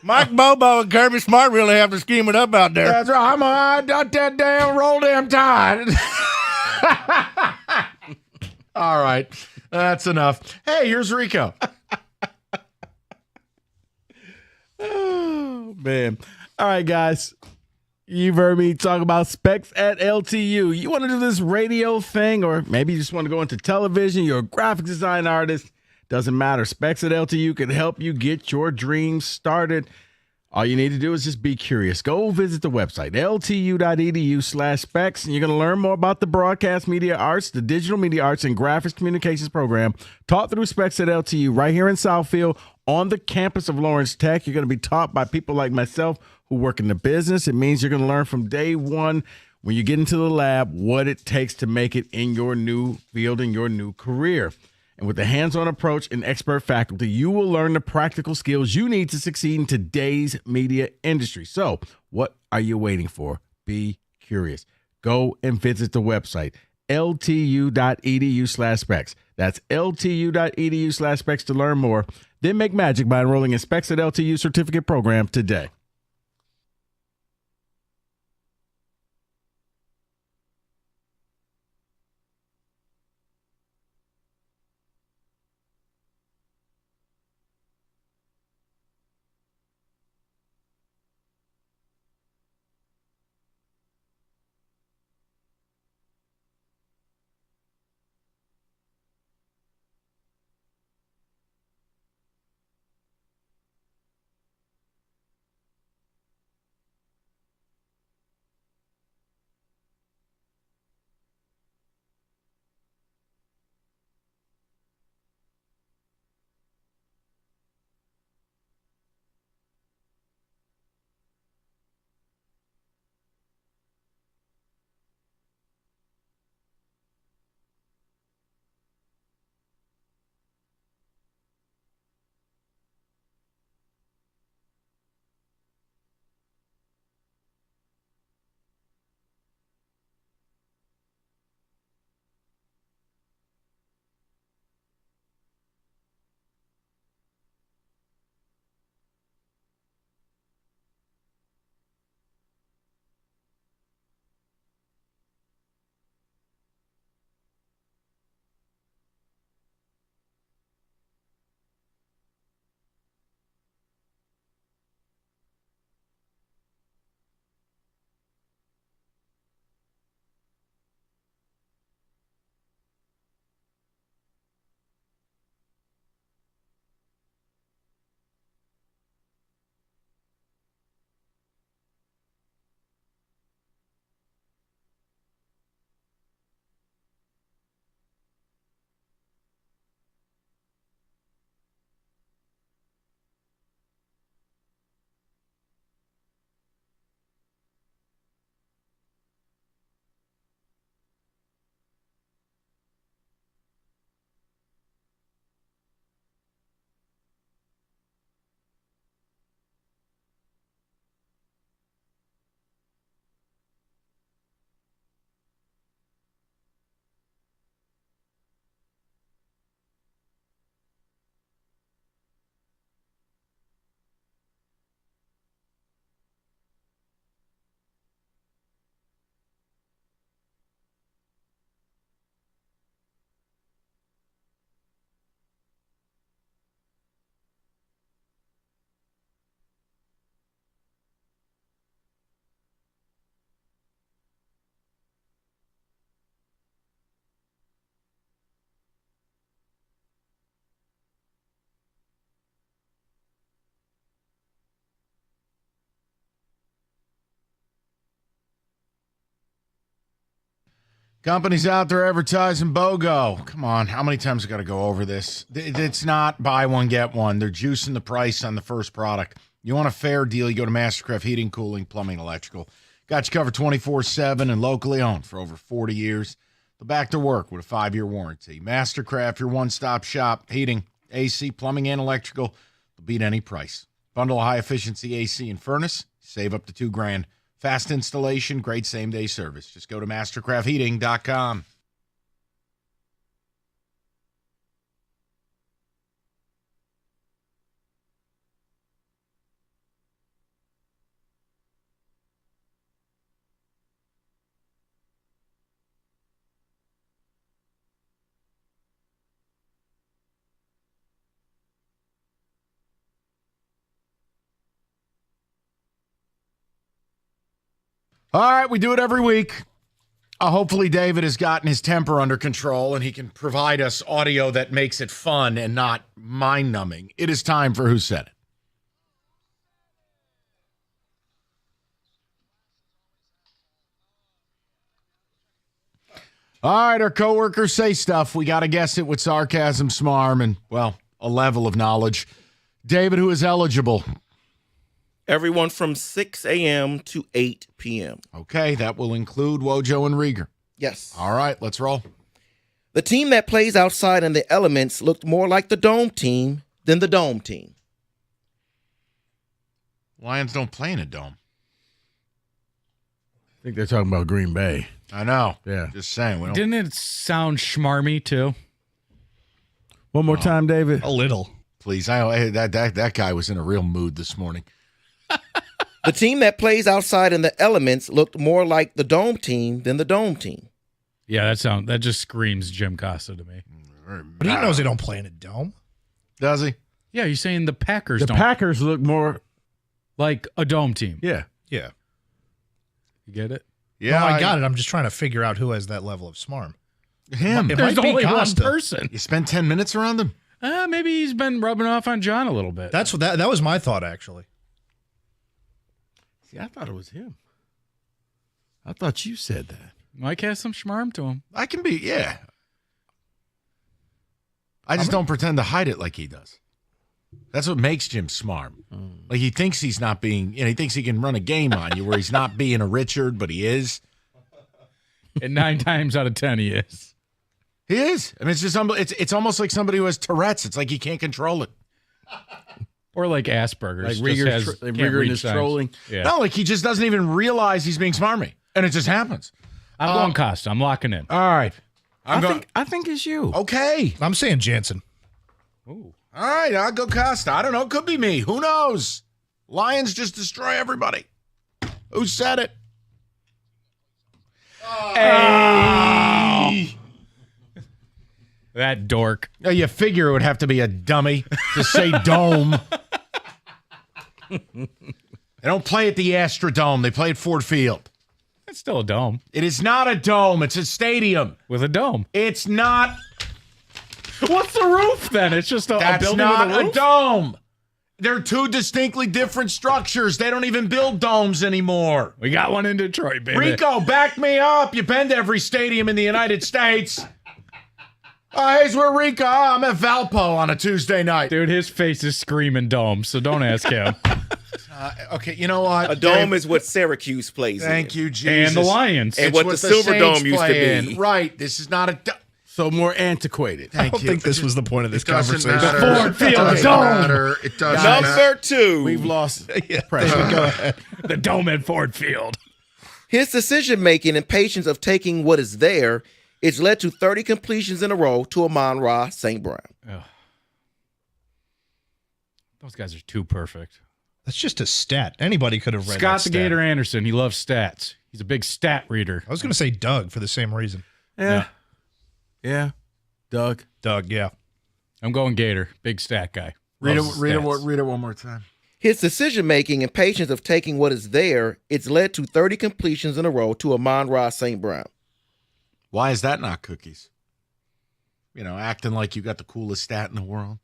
Mike Bobo and Kirby Smart really have to scheme it up out there. That's right. I'm out that damn roll damn tide. All right. That's enough. Hey, here's Rico. Oh, man. All right, guys. You've heard me talk about specs at LTU. You want to do this radio thing, or maybe you just want to go into television. You're a graphic design artist. Doesn't matter. Specs at LTU can help you get your dreams started. All you need to do is just be curious. Go visit the website, ltu.edu/specs, and you're going to learn more about the broadcast media arts, the digital media arts, and graphics communications program taught through Specs at LTU right here in Southfield on the campus of Lawrence Tech. You're going to be taught by people like myself who work in the business. It means you're going to learn from day one when you get into the lab what it takes to make it in your new field and your new career. And with a hands-on approach and expert faculty, you will learn the practical skills you need to succeed in today's media industry. So what are you waiting for? Be curious. Go and visit the website, ltu.edu/specs. That's ltu.edu/specs to learn more. Then make magic by enrolling in Specs at LTU certificate program today. Companies out there advertising BOGO. Come on, how many times I got to go over this? It's not buy one, get one. They're juicing the price on the first product. You want a fair deal, you go to Mastercraft Heating, Cooling, Plumbing, Electrical. Got you covered 24/7 and locally owned for over 40 years. They're back to work with a 5-year warranty. Mastercraft, your one-stop shop. Heating, AC, plumbing, and electrical. They'll beat any price. Bundle high-efficiency AC and furnace. Save up to $2,000. Fast installation, great same-day service. Just go to mastercraftheating.com. All right, we do it every week. Hopefully David has gotten his temper under control and he can provide us audio that makes it fun and not mind-numbing. It is time for Who Said It. All right, our coworkers say stuff. We got to guess it with sarcasm, smarm, and, well, a level of knowledge. David, who is eligible? Everyone from 6 a.m. to 8 p.m. Okay, that will include Wojo and Rieger. Yes. All right, let's roll. The team that plays outside in the elements looked more like the Dome team than the Dome team. Lions don't play in a dome. I think they're talking about Green Bay. I know. Yeah. Just saying. Didn't it sound schmarmy, too? One more time, David. A little. Please. That guy was in a real mood this morning. The team that plays outside in the elements looked more like the Dome team than the Dome team. Yeah, that just screams Jim Costa to me. But he knows they don't play in a dome. Does he? Yeah, you're saying the Packers The don't Packers look more like a dome team. Yeah. Yeah. You get it? Yeah, I got it. I'm just trying to figure out who has that level of smarm. Him. It There's might be only one Costa. person. You spend 10 minutes around him? Maybe he's been rubbing off on John a little bit. That's what that was my thought, actually. See, I thought it was him. I thought you said that. Mike has some schmarm to him. I can be, yeah. I just don't pretend to hide it like he does. That's what makes Jim smart. Like he thinks he's not being, he thinks he can run a game on you where he's not being a Richard, but he is. And 9 times out of 10, he is. He is. I mean, it's just it's almost like somebody who has Tourette's. It's like he can't control it. Or like Asperger's. Like Rieger is trolling. Yeah. No, like he just doesn't even realize he's being smarmy, and it just happens. I'm going Costa. I'm locking in. All right. I think it's you. Okay. I'm saying Jansen. Ooh. All right, I'll go Costa. I don't know. Could be me. Who knows? Lions just destroy everybody. Who said it? Hey. That dork. Oh, you figure it would have to be a dummy to say dome. They don't play at the Astrodome. They play at Ford Field. It's still a dome. It is not a dome. It's a stadium. With a dome. It's not. What's the roof then? It's just a That's building not with a roof? a dome. They're two distinctly different structures. They don't even build domes anymore. We got one in Detroit, baby. Rico, back me up. You've been to every stadium in the United States. Here's where Rico. I'm at Valpo on a Tuesday night. Dude, his face is screaming dome, so don't ask him. Okay, you know what? A dome is what Syracuse plays Thank in. you, Jesus. And the Lions. And what the Silver Dome used to be. Right. This is not a dome. So more antiquated. I don't think this was the point of this conversation. The Ford Field Dome. It doesn't Number matter. 2. We've lost Yeah, pressure. go ahead. The dome at Ford Field. His decision-making and patience of taking what is there is led to 30 completions in a row to Amon-Ra St. Brown. Ugh. Those guys are too perfect. That's just a stat. Anybody could have read Scott that the stat. Gator Anderson, he loves stats. He's a big stat reader. I was going to say Doug for the same reason. Yeah. Doug. Doug, yeah. I'm going Gator, big stat guy. Read Loves it stats. one more time. His decision-making and patience of taking what is there is led to 30 completions in a row to Amon-Ra St. Brown. Why is that not cookies? Acting like you got the coolest stat in the world.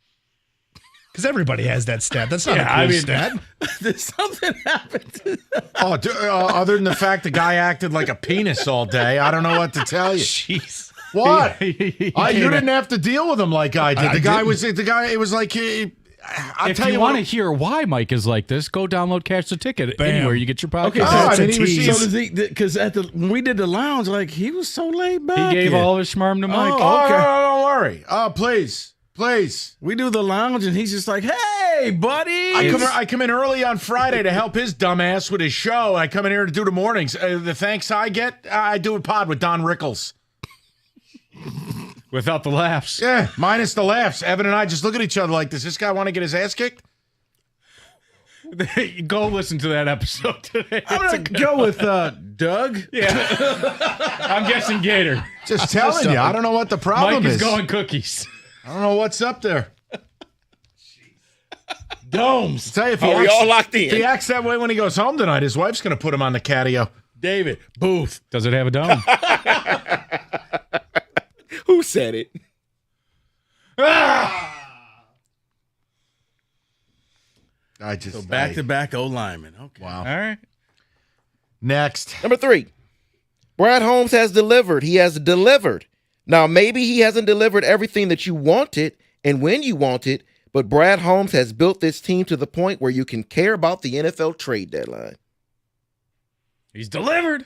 Because everybody has that stat. That's not a cool stat. There's something happened. Other than the fact the guy acted like a penis all day, I don't know what to tell you. Jeez. What? You didn't have to deal with him like I did. It was like, if you want to hear why Mike is like this, go download Catch the Ticket anywhere you get your podcast. Okay, because when we did the lounge, like he was so laid back. He gave all his schmarm to Mike. Oh, okay. Don't worry. Please. We do the lounge, and he's just like, "Hey, buddy." I come in early on Friday to help his dumbass with his show. I come in here to do the mornings. The thanks I get, I do a pod with Don Rickles. Without the laughs. Yeah, minus the laughs. Evan and I just look at each other like, does this guy want to get his ass kicked? Go listen to that episode today. I'm going to go with Doug. Yeah. I'm guessing Gator. Just telling you. I don't know what the problem Mike is. is going cookies. I don't know what's up there. Domes. Tell you, if we all locked in? If he acts that way when he goes home tonight, his wife's going to put him on the catio. David, Booth. Does it have a dome? Who said it? Back-to-back O lineman. Okay. Wow. All right. Next. Number 3. Brad Holmes has delivered. He has delivered. Now, maybe he hasn't delivered everything that you wanted and when you wanted, but Brad Holmes has built this team to the point where you can care about the NFL trade deadline. He's delivered.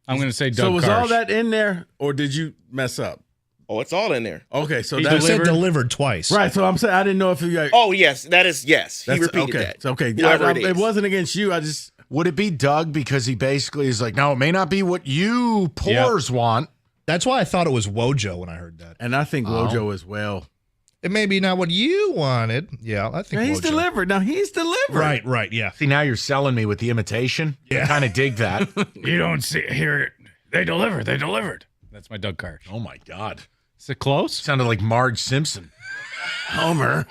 I'm going to say Doug So was Karsh. all that in there, or did you mess up? Oh, it's all in there. Okay, so He that's said delivered twice. right. So I'm saying I didn't know if you. Oh, yes. That is yes. He repeated okay. that. It's okay. Whoever it is. It wasn't against you. I just. Would it be Doug because he basically is like, no, it may not be what you poors want. That's why I thought it was Wojo when I heard that. And I think Wojo as well. It may be not what you wanted. Yeah, I think He's Wojo. delivered. Now he's delivered. Right, yeah. See, now you're selling me with the imitation. Yeah. I kind of dig that. You don't hear it. They delivered. That's my Doug Karsh. Oh, my God. Is it close? Sounded like Marge Simpson. Homer.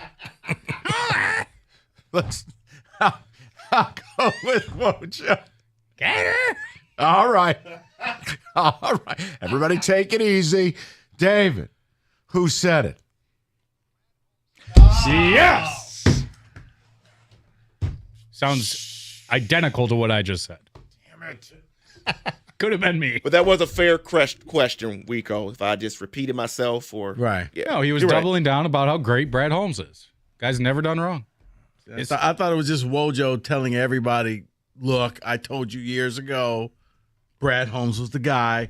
I'll go with Wojo. Gator. All right. Everybody take it easy. David, who said it? Yes. Sounds identical to what I just said. Damn it. Could have been me. But that was a fair question, Wico, if I just repeated myself or... Right. Yeah. No, he was doubling down about how great Brad Holmes is. Guy's never done wrong. I thought it was just Wojo telling everybody, look, I told you years ago, Brad Holmes was the guy,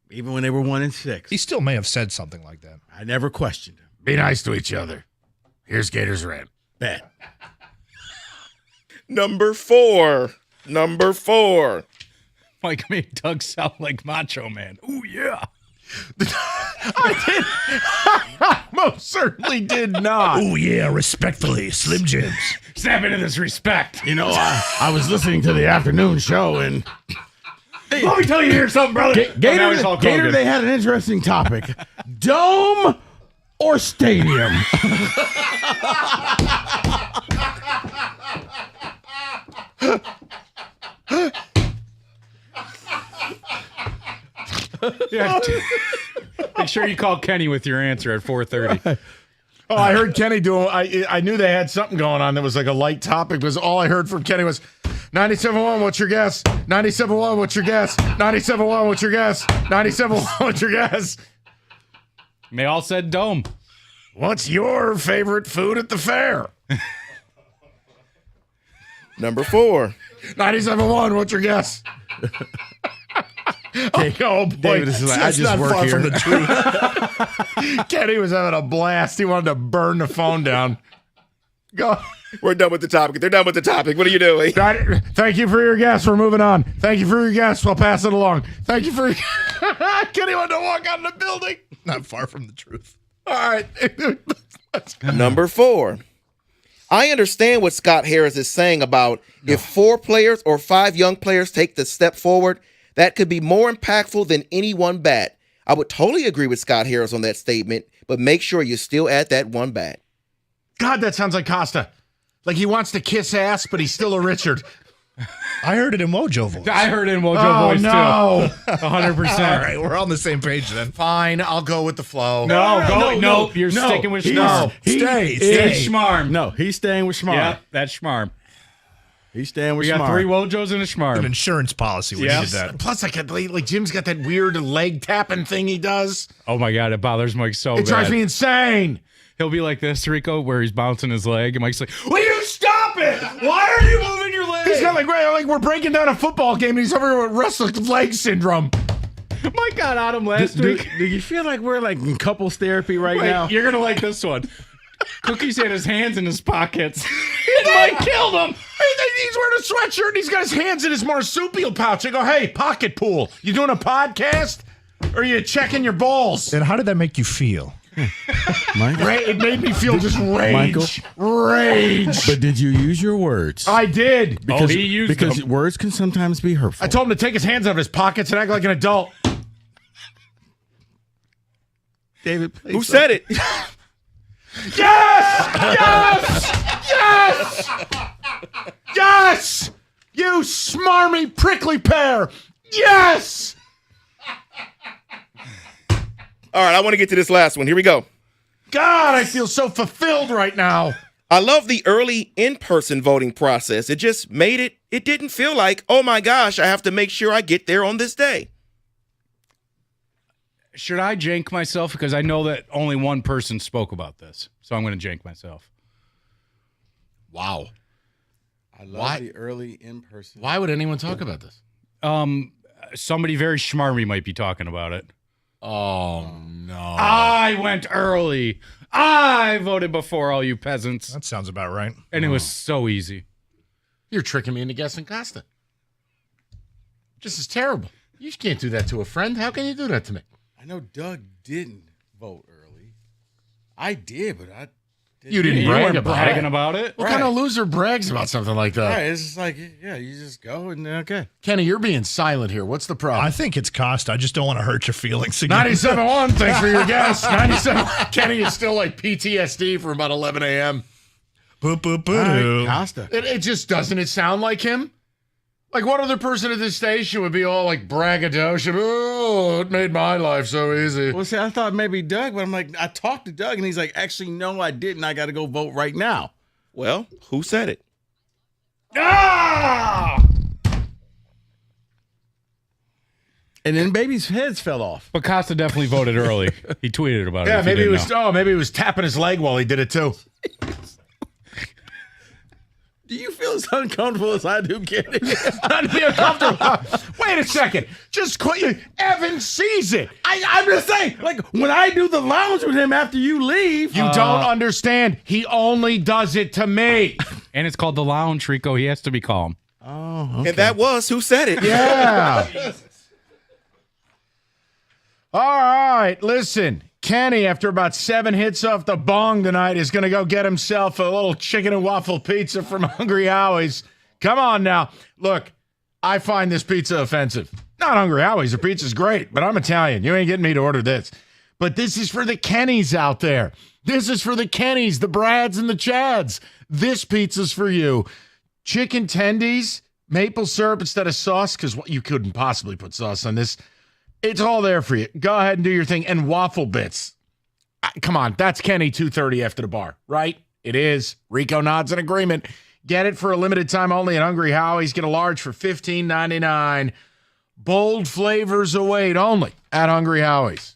even when they were 1-6. He still may have said something like that. I never questioned him. Be nice to each other. Here's Gator's rant. Bet. Number 4. Mike made Doug sound like Macho Man. Ooh, yeah. I most certainly did not. Oh, yeah, respectfully, Slim Jims. Snap into this respect. You know, I was listening to the afternoon show, and let me tell you here something, brother. Gator, they had an interesting topic. Dome or stadium? Yeah. Make sure you call Kenny with your answer at 4:30. Oh, I heard Kenny doing. I knew they had something going on that was like a light topic. Because all I heard from Kenny was 97.1. What's your guess? 97.1. What's your guess? 97.1. What's your guess? 97.1. What's your guess? They all said dome. What's your favorite food at the fair? Number 4. 97.1. What's your guess? Oh boy, David is like, I just not work far here. from the truth. Kenny was having a blast. He wanted to burn the phone down. Go. We're done with the topic. They're done with the topic. What are you doing? Thank you for your guess. We're moving on. Thank you for your guess. We'll pass it along. Thank you for your... Kenny wanted to walk out of the building. Not far from the truth. All right. Let's go. Number 4. I understand what Scott Harris is saying about if 4 players or 5 young players take the step forward, that could be more impactful than any one bat. I would totally agree with Scott Harris on that statement, but make sure you still add that one bat. God, that sounds like Costa. Like he wants to kiss ass, but he's still a Richard. I heard it in Wojo voice. I heard it in Wojo voice no. too. 100%. All right, we're on the same page then. Fine, I'll go with the flow. No, you're sticking with Schmarm. Stay. It's Schmarm. No, he's staying with Schmarm. Yeah, that's Schmarm. He's staying with We Schmarm. got 3 Wojos and a Schmarm. An insurance policy. We needed that. Plus, like Jim's got that weird leg tapping thing he does. Oh my God, it bothers Mike so It bad. drives me insane. He'll be like this, Rico, where he's bouncing his leg, and Mike's like, "Will you stop it? Why are you moving your leg?" He's got like we're breaking down a football game, and he's over here with restless leg syndrome. Mike got on him last week. Do you feel like we're like in couples therapy right now? You're gonna like this one. Cookie's had his hands in his pockets. And Mike killed him. He's wearing a sweatshirt and he's got his hands in his marsupial pouch. I go, hey, pocket pool, you doing a podcast? Or are you checking your balls? And how did that make you feel? It made me feel just rage. Michael? Rage. But did you use your words? I did. Because, he used because them. words can sometimes be hurtful. I told him to take his hands out of his pockets and act like an adult. David, please. Who said it? Yes! Yes! Yes! Yes! You smarmy, prickly pear! Yes! All right, I want to get to this last one. Here we go. God, I feel so fulfilled right now. I love the early in-person voting process. It just made it didn't feel like, oh my gosh, I have to make sure I get there on this day. Should I jank myself? Because I know that only one person spoke about this. So I'm going to jank myself. Wow. I love the early in-person. Why would anyone talk about this? Somebody very schmarmy might be talking about it. Oh, no. I went early. I voted before all you peasants. That sounds about right. And it was so easy. You're tricking me into guessing Costa. This is terrible. You can't do that to a friend. How can you do that to me? I know Doug didn't vote early. I did, but I didn't. You didn't You brag weren't about bragging it. about it. What kind of loser brags about something like that? Right, it's just like, yeah, you just go and okay. Kenny, you're being silent here. What's the problem? I think it's Costa. I just don't want to hurt your feelings again. 97.1, thanks for your guess. 97. Kenny is still like PTSD for about 11 a.m. Boop, boop, boop. Costa. It just doesn't it sound like him? Like what other person at this station would be all like braggadocious? Oh, it made my life so easy. Well, see, I thought maybe Doug, but I'm like, I talked to Doug, and he's like, actually, no, I didn't. I got to go vote right now. Well, who said it? Ah! And then baby's heads fell off. But Costa definitely voted early. He tweeted about it. Yeah, if you maybe didn't know. maybe he was tapping his leg while he did it too. Do you feel as uncomfortable as I do, Kenny? Not be uncomfortable. Wait a second. Just quit. Evan sees it. I'm just saying, like, when I do the lounge with him after you leave. You don't understand. He only does it to me. And it's called the lounge, Rico. He has to be calm. Oh, okay. And that was who said it. Yeah. All right. Listen. Kenny, after about 7 hits off the bong tonight, is going to go get himself a little chicken and waffle pizza from Hungry Howie's. Come on now. Look, I find this pizza offensive. Not Hungry Howie's. The pizza's great, but I'm Italian. You ain't getting me to order this. But this is for the Kennys out there. This is for the Kennys, the Brads, and the Chads. This pizza's for you. Chicken tendies, maple syrup instead of sauce, because you couldn't possibly put sauce on this. It's all there for you. Go ahead and do your thing. And waffle bits. Come on, that's Kenny 2:30 after the bar, right? It is. Rico nods in agreement. Get it for a limited time only at Hungry Howie's. Get a large for $15.99. Bold flavors await only at Hungry Howie's.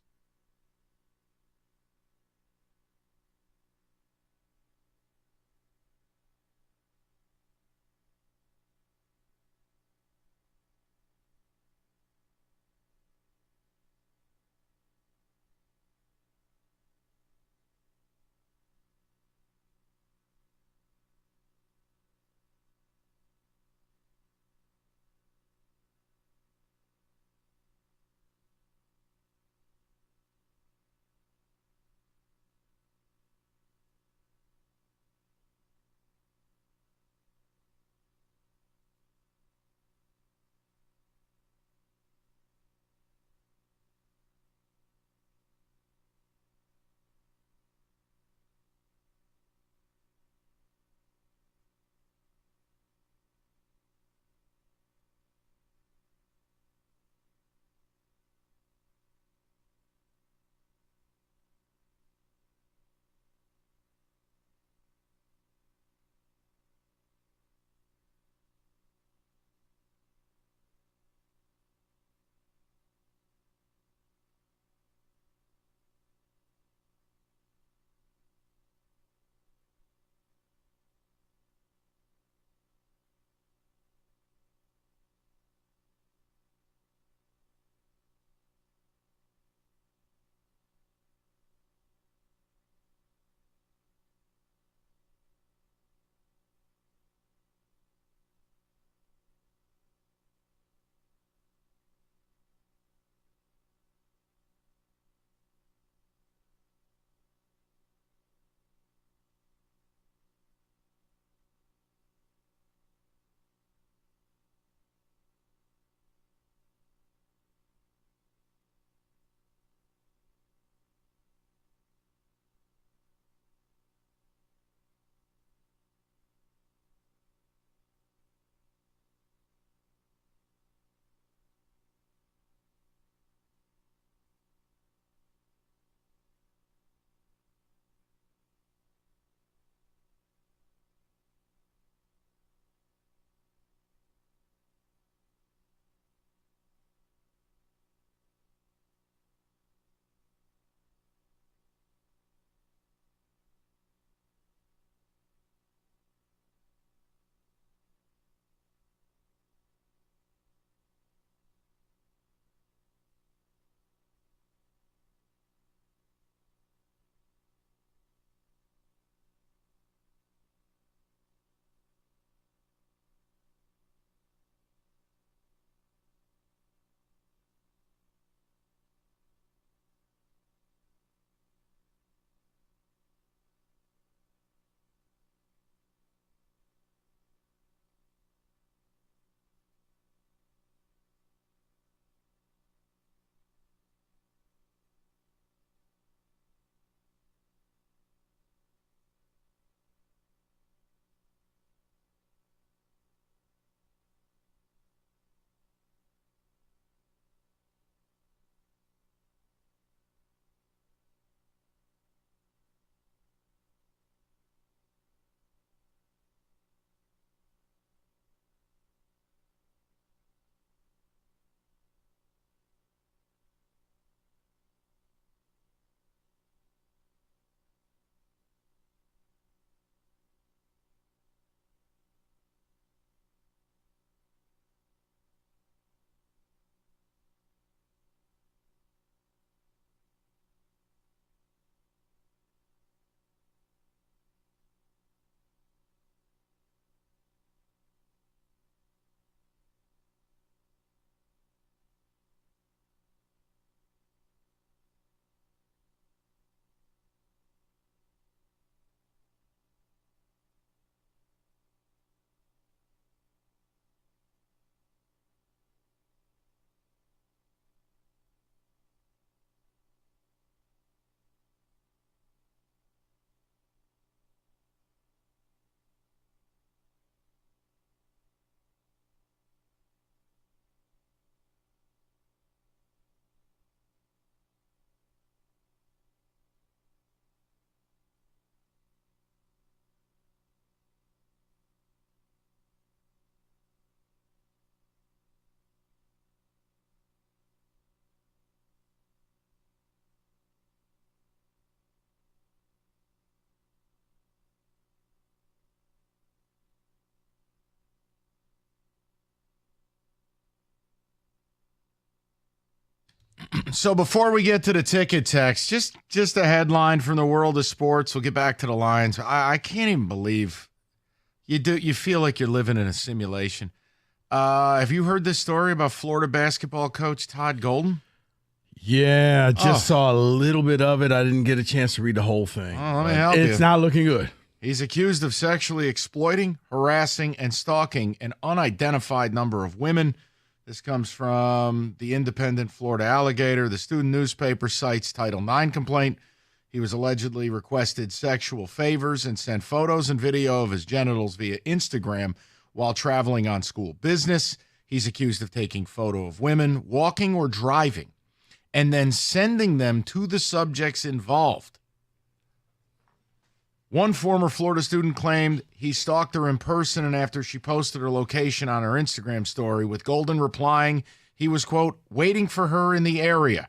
So before we get to the ticket text, just a headline from the world of sports. We'll get back to the Lions. I can't even believe you feel like you're living in a simulation. Have you heard this story about Florida basketball coach Todd Golden? Yeah, I just saw a little bit of it. I didn't get a chance to read the whole thing. Oh, let me help you. It's not looking good. He's accused of sexually exploiting, harassing, and stalking an unidentified number of women. This comes from the Independent Florida Alligator. The student newspaper cites Title IX complaint. He was allegedly requested sexual favors and sent photos and video of his genitals via Instagram while traveling on school business. He's accused of taking photo of women walking or driving and then sending them to the subjects involved. One former Florida student claimed he stalked her in person, and after she posted her location on her Instagram story, with Golden replying he was, quote, waiting for her in the area.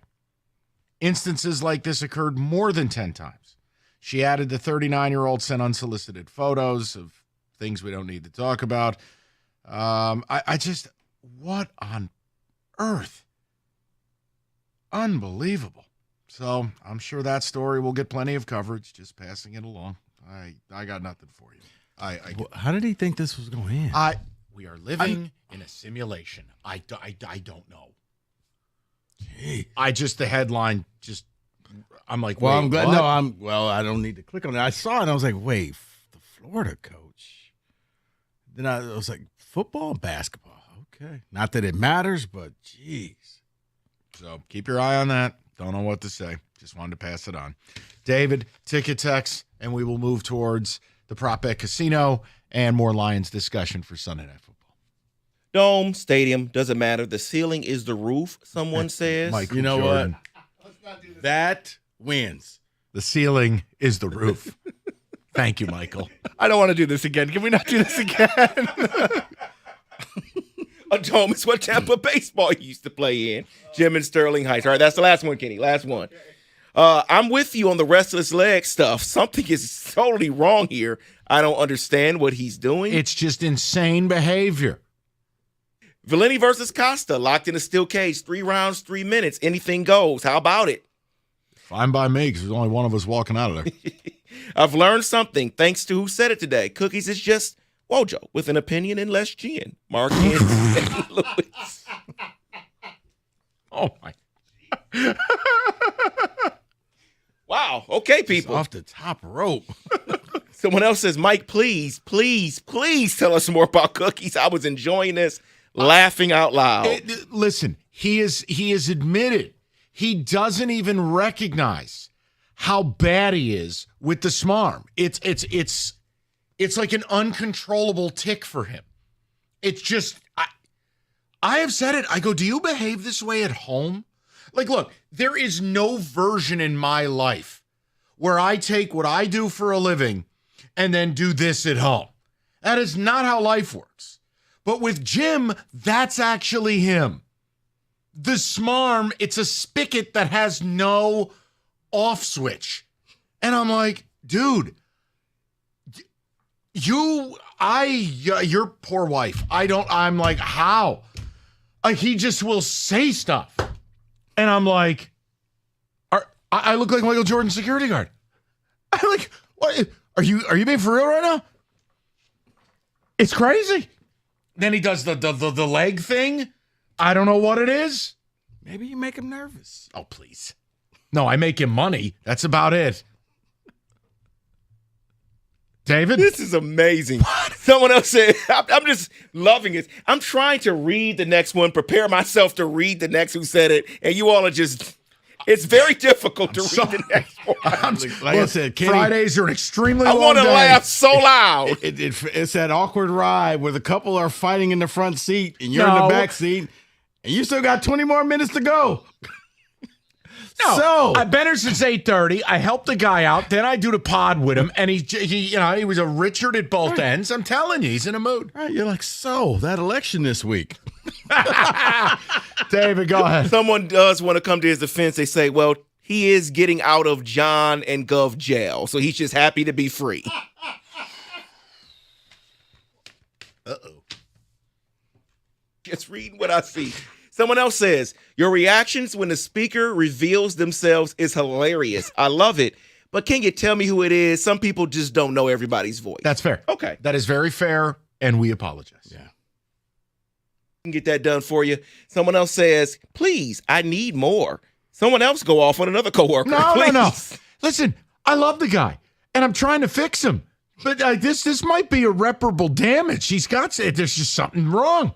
Instances like this occurred more than 10 times. She added the 39-year-old sent unsolicited photos of things we don't need to talk about. What on earth? Unbelievable. So I'm sure that story will get plenty of coverage, just passing it along. I got nothing for you. How did he think this was going in? We are living in a simulation. I don't know. The headline I'm like, well, wait, I'm glad. what? No, I don't need to click on it. I saw it and I was like, wait, the Florida coach. Then I was like, football, basketball. Okay. Not that it matters, but geez. So keep your eye on that. Don't know what to say. Just wanted to pass it on. David, ticket text, and we will move towards the Prop Bet Casino and more Lions discussion for Sunday Night Football. Dome, stadium, doesn't matter. The ceiling is the roof, someone says. Michael You know Jordan. what? That wins. The ceiling is the roof. Thank you, Michael. I don't want to do this again. Can we not do this again? A dome is what Tampa baseball used to play in. Jim and Sterling Heights. All right, that's the last one, Kenny. Last one. I'm with you on the restless leg stuff. Something is totally wrong here. I don't understand what he's doing. It's just insane behavior. Villani versus Costa, locked in a steel cage, 3 rounds, 3 minutes. Anything goes. How about it? Fine by me, because there's only one of us walking out of there. I've learned something thanks to who said it today. Cookies is just Wojo with an opinion and less gin. Mark in St. Louis. Oh, my. Wow. Okay, people. It's off the top rope. Someone else says, Mike, please tell us more about Cookies. I was enjoying this, laughing out loud. Listen, he is admitted he doesn't even recognize how bad he is with the smarm. It's like an uncontrollable tick for him. It's just, I have said it. I go, do you behave this way at home? Like, look, there is no version in my life where I take what I do for a living and then do this at home. That is not how life works. But with Jim, that's actually him. The smarm, it's a spigot that has no off switch. And I'm like, dude, your poor wife. I'm like, how? He just will say stuff. And I'm like, I look like Michael Jordan's security guard. I'm like, what? Are you being for real right now? It's crazy. Then he does the leg thing. I don't know what it is. Maybe you make him nervous. Oh, please. No, I make him money. That's about it. David? This is amazing. What? Someone else said, I'm just loving it. I'm trying to read the next one, prepare myself to read the next who said it, and you all are just, it's very difficult to read the next one. I said, Kenny, Fridays are an extremely I long want to day. laugh so loud. It's that awkward ride where the couple are fighting in the front seat and you're in the back seat, and you still got 20 more minutes to go. No, So I've been here since 8:30. I helped the guy out. Then I do the pod with him, and he was a Richard at both ends. I'm telling you, he's in a mood. Right, you're like, so that election this week. David, go ahead. Someone does want to come to his defense. They say, well, he is getting out of John and Gov jail, so he's just happy to be free. Uh-oh. Just reading what I see. Someone else says, your reactions when the speaker reveals themselves is hilarious. I love it. But can you tell me who it is? Some people just don't know everybody's voice. That's fair. Okay. That is very fair, and we apologize. Yeah. Can get that done for you. Someone else says, please, I need more. Someone else go off on another coworker. No. Listen, I love the guy, and I'm trying to fix him. But this might be irreparable damage. There's just something wrong.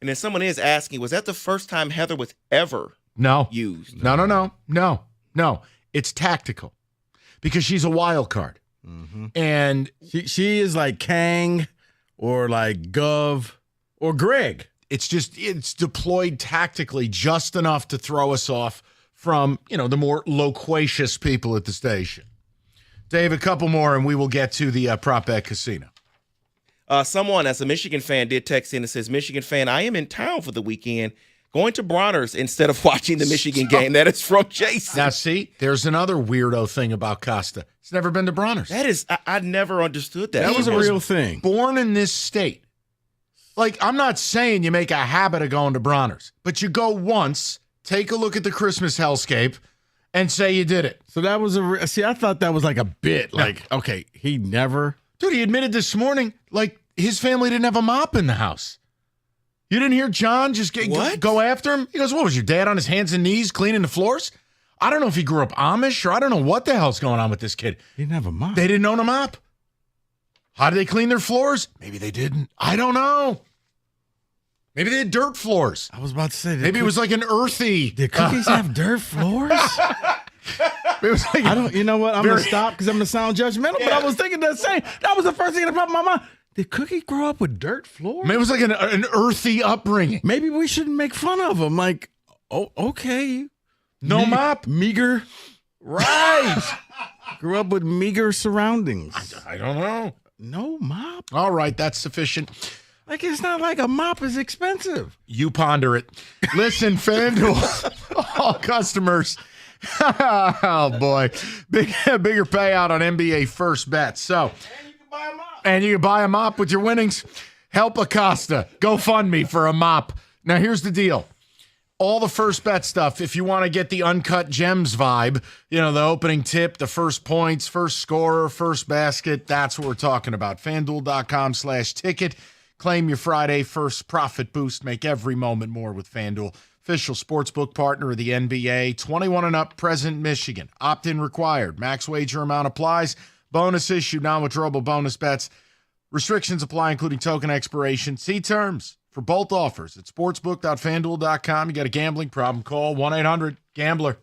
And then someone is asking, was that the first time Heather was ever used? No. It's tactical because she's a wild card. Mm-hmm. And she is like Kang or like Gov or Greg. It's deployed tactically just enough to throw us off from, the more loquacious people at the station. Dave, a couple more and we will get to the prop bet casino. Someone, as a Michigan fan, did text in and says, Michigan fan, I am in town for the weekend, going to Bronner's instead of watching the Michigan game. That is from Jason. Now, see, there's another weirdo thing about Costa. He's never been to Bronner's. That is, I never understood that. That was a real thing. Born in this state. Like, I'm not saying you make a habit of going to Bronner's, but you go once, take a look at the Christmas hellscape, and say you did it. So that was I thought that was like a bit. Like, okay, he never. Dude, he admitted this morning, like, his family didn't have a mop in the house. You didn't hear John just go after him? He goes, what was your dad on his hands and knees cleaning the floors? I don't know if he grew up Amish or I don't know what the hell's going on with this kid. He didn't have a mop. They didn't own a mop. How did they clean their floors? Maybe they didn't. I don't know. Maybe they had dirt floors. I was about to say. Maybe it was like an earthy. Did cookies have dirt floors? It was like I don't. You know what? I'm gonna stop because I'm gonna sound judgmental. But I was thinking the same. That was the first thing that popped in my mind. Did Cookie grow up with dirt floors? Maybe it was like an earthy upbringing. Maybe we shouldn't make fun of him. Like, oh, okay, no mop, meager. Right. Grew up with meager surroundings. I don't know. No mop. All right, that's sufficient. Like, it's not like a mop is expensive. You ponder it. Listen, FanDuel, all customers. Oh, boy. Bigger payout on NBA first bets. So, and you can buy a mop with your winnings. Help Acosta. GoFundMe for a mop. Now, here's the deal. All the first bet stuff, if you want to get the uncut gems vibe, the opening tip, the first points, first scorer, first basket, that's what we're talking about. FanDuel.com/ticket. Claim your Friday first profit boost. Make every moment more with FanDuel. Official sportsbook partner of the NBA. 21 and up, present Michigan. Opt-in required. Max wager amount applies. Bonus issue, non-withdrawable bonus bets. Restrictions apply, including token expiration. See terms for both offers at sportsbook.fanduel.com. You got a gambling problem, call 1-800-GAMBLER.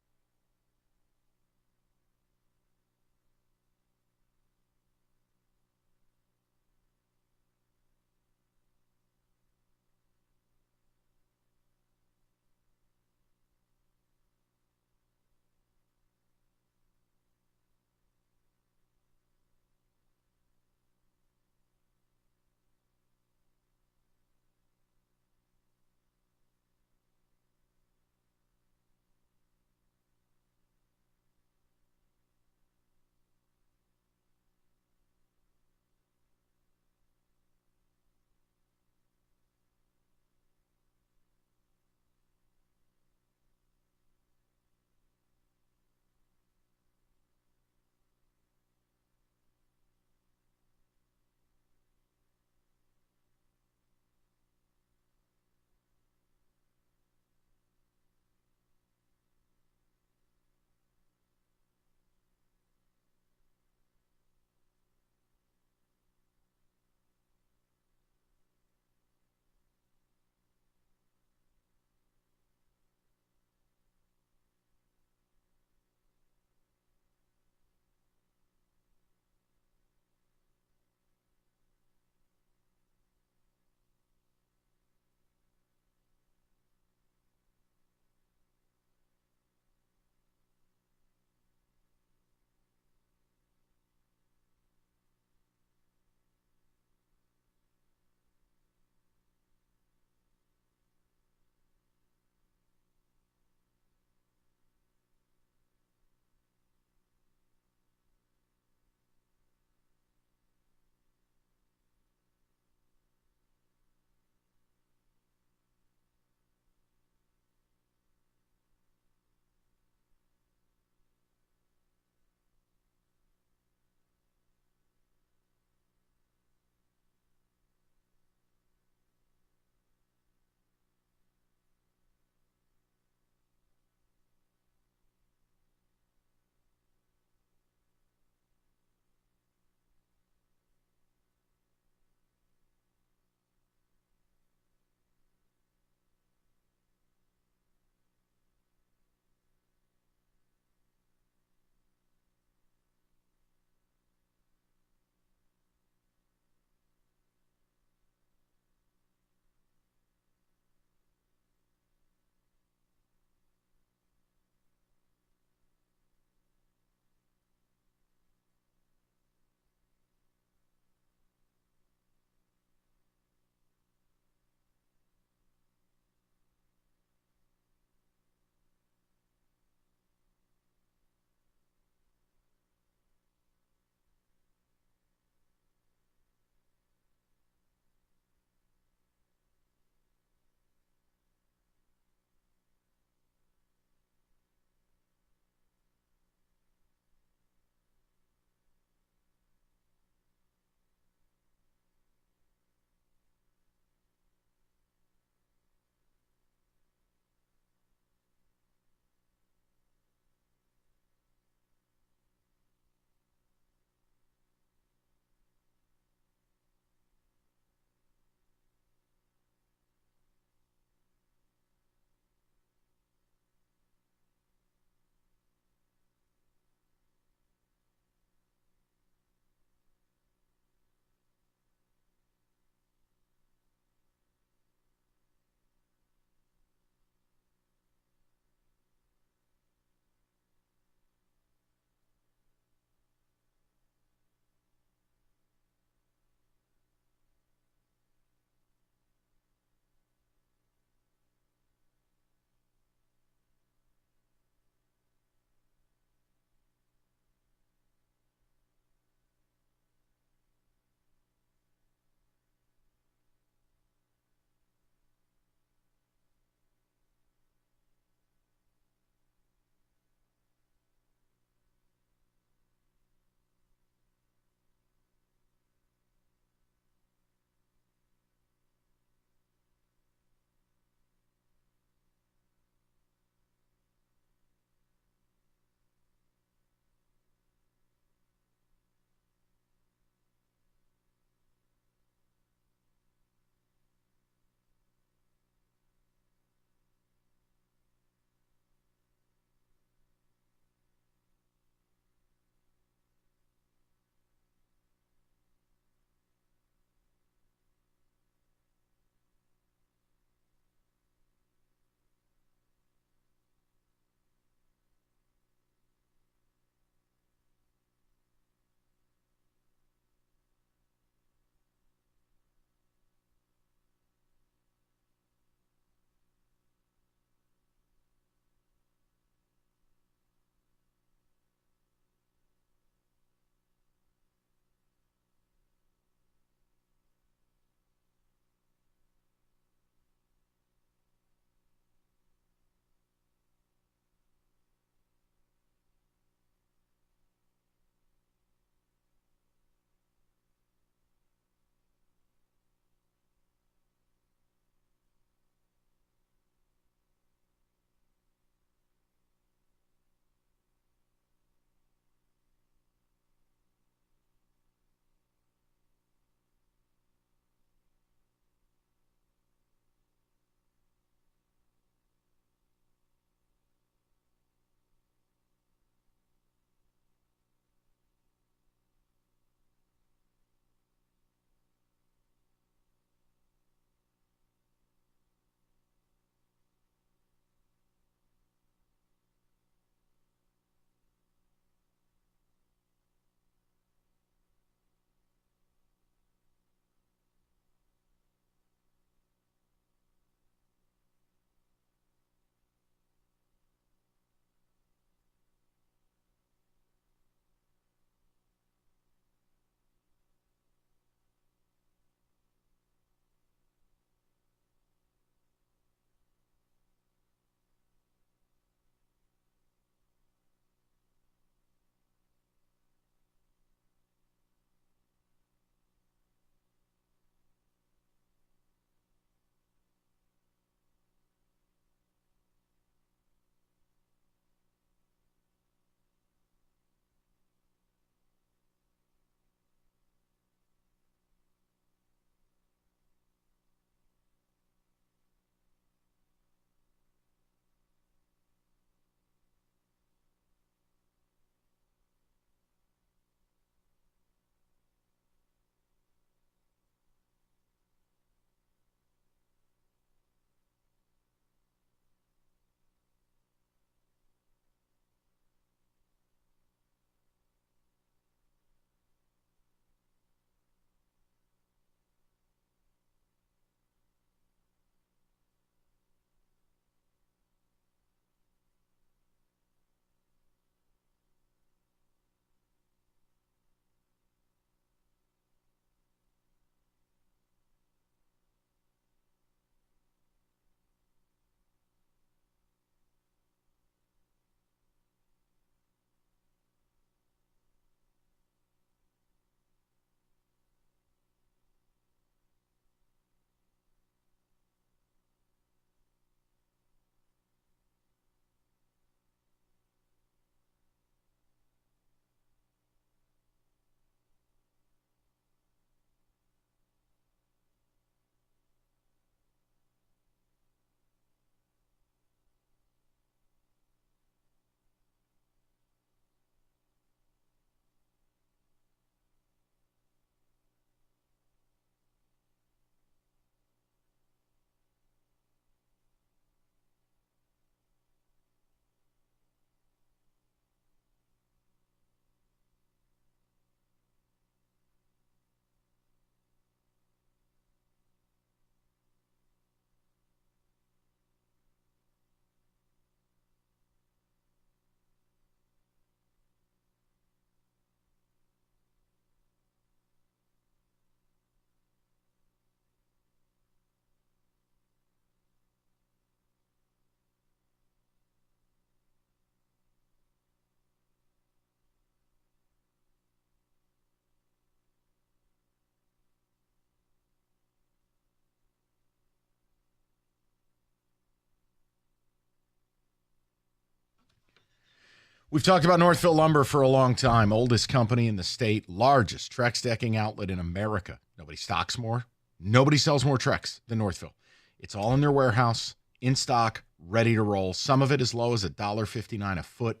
We've talked about Northville Lumber for a long time. Oldest company in the state, largest Trex decking outlet in America. Nobody stocks more. Nobody sells more Trex than Northville. It's all in their warehouse, in stock, ready to roll. Some of it as low as $1.59 a foot.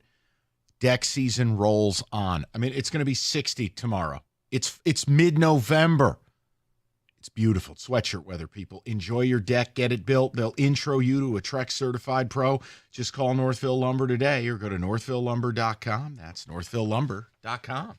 Deck season rolls on. I mean, it's going to be 60 tomorrow. It's mid-November. It's beautiful. It's sweatshirt weather, people. Enjoy your deck. Get it built. They'll intro you to a Trex certified pro. Just call Northville Lumber today or go to northvillelumber.com. That's northvillelumber.com.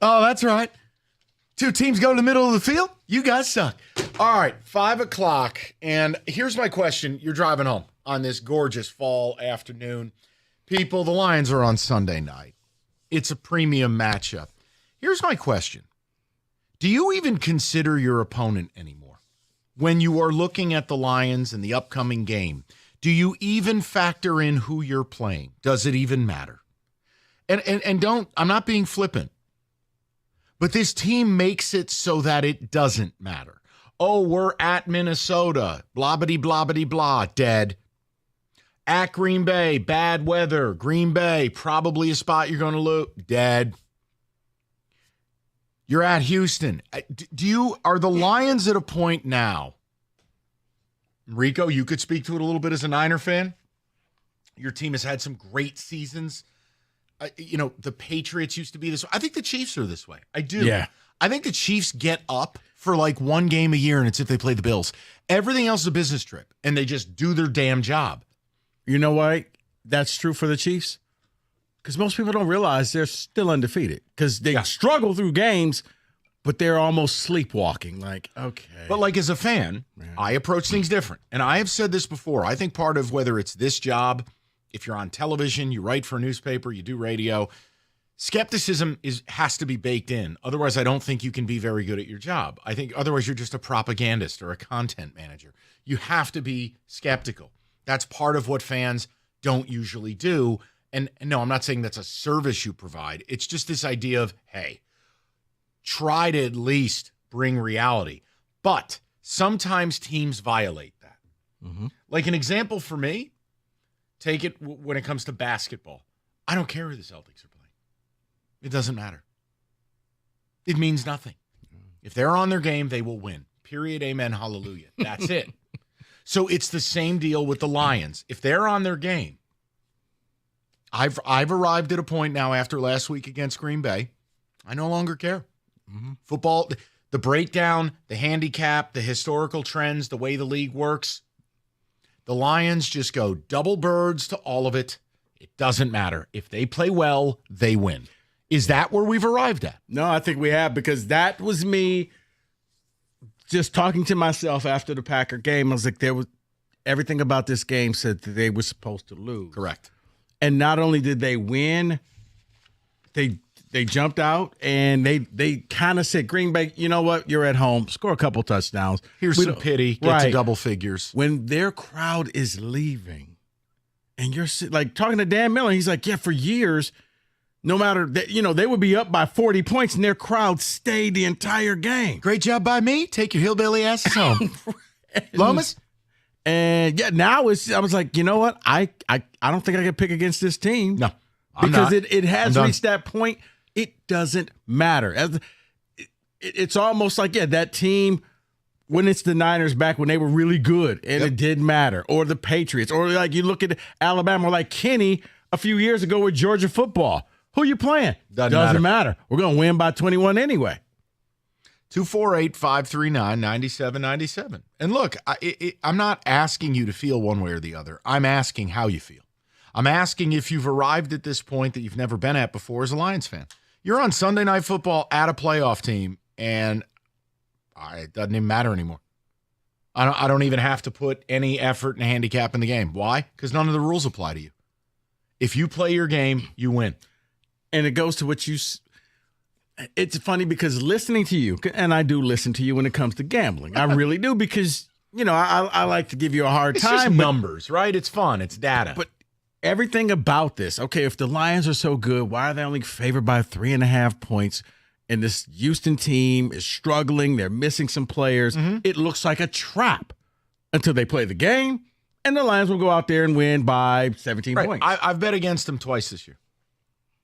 Oh, that's right. Two teams go to the middle of the field. You guys suck. All right, 5 o'clock. And here's my question. You're driving home on this gorgeous fall afternoon. People, the Lions are on Sunday night. It's a premium matchup. Here's my question. Do you even consider your opponent anymore? When you are looking at the Lions and the upcoming game, do you even factor in who you're playing? Does it even matter? And don't, I'm not being flippant. But this team makes it so that it doesn't matter. Oh, we're at Minnesota. Blobbity, blobbity, blah. Dead. At Green Bay. Bad weather. Green Bay. Probably a spot you're going to lose. Dead. You're at Houston. Are the Lions at a point now? Rico, you could speak to it a little bit as a Niner fan. Your team has had some great seasons. The Patriots used to be this way. I think the Chiefs are this way. I do. Yeah. I think the Chiefs get up for like one game a year, and it's if they play the Bills. Everything else is a business trip, and they just do their damn job. You know why that's true for the Chiefs? Because most people don't realize they're still undefeated. Because they struggle through games, but they're almost sleepwalking. Like, okay. But like as a fan, I approach things different. And I have said this before. I think part of whether it's this job, if you're on television, you write for a newspaper, you do radio, skepticism has to be baked in. Otherwise, I don't think you can be very good at your job. I think otherwise you're just a propagandist or a content manager. You have to be skeptical. That's part of what fans don't usually do. And no, I'm not saying that's a service you provide. It's just this idea of, hey, try to at least bring reality. But sometimes teams violate that. Mm-hmm. Like an example for me, take it when it comes to basketball. I don't care who the Celtics are playing. It doesn't matter. It means nothing. If they're on their game, they will win. Period. Amen. Hallelujah. That's it. So it's the same deal with the Lions. If they're on their game, I've arrived at a point now after last week against Green Bay. I no longer care. Mm-hmm. Football, the breakdown, the handicap, the historical trends, the way the league works. The Lions just go double birds to all of it. It doesn't matter. If they play well, they win. Is that where we've arrived at? No, I think we have, because that was me just talking to myself after the Packer game. I was like, there was everything about this game said that they were supposed to lose. Correct. And not only did they win, they jumped out and they kind of said, Green Bay, you know what? You're at home. Score a couple touchdowns. Here's some pity. Get to double figures. When their crowd is leaving and you're like talking to Dan Miller, he's like, yeah, for years, no matter that, they would be up by 40 points and their crowd stayed the entire game. Great job by me. Take your hillbilly asses home. Lomas? And yeah, now I was like, you know what? I don't think I can pick against this team. No. Because it has reached that point. It doesn't matter. It's almost like, that team, when it's the Niners back when they were really good and it didn't matter. Or the Patriots. Or like you look at Alabama, like Kenny a few years ago with Georgia football. Who you playing? Doesn't matter. We're going to win by 21 anyway. 248-539-9797. And look, I'm not asking you to feel one way or the other. I'm asking how you feel. I'm asking if you've arrived at this point that you've never been at before as a Lions fan. You're on Sunday Night Football at a playoff team, and it doesn't even matter anymore. I don't even have to put any effort and handicap in the game. Why? Because none of the rules apply to you. If you play your game, you win. And it goes to what it's funny because listening to you, and I do listen to you when it comes to gambling. I really do, because, I like to give you a hard time. It's just numbers, right? It's fun. It's data. But everything about this, okay, if the Lions are so good, why are they only favored by 3.5 points? And this Houston team is struggling. They're missing some players. Mm-hmm. It looks like a trap until they play the game, and the Lions will go out there and win by 17 points. I've bet against them twice this year.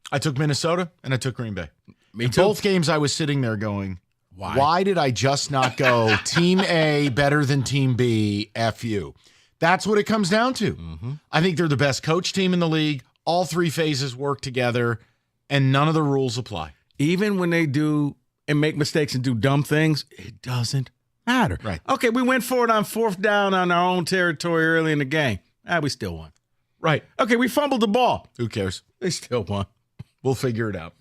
I took Minnesota and I took Green Bay. Me too. Both games I was sitting there going, why did I just not go Team A better than Team B, F you? That's what it comes down to. Mm-hmm. I think they're the best coach team in the league. All three phases work together, and none of the rules apply. Even when they do and make mistakes and do dumb things, it doesn't matter. Right. Okay, we went for it on 4th down on our own territory early in the game. We still won. Right. Okay, we fumbled the ball. Who cares? They still won. We'll figure it out.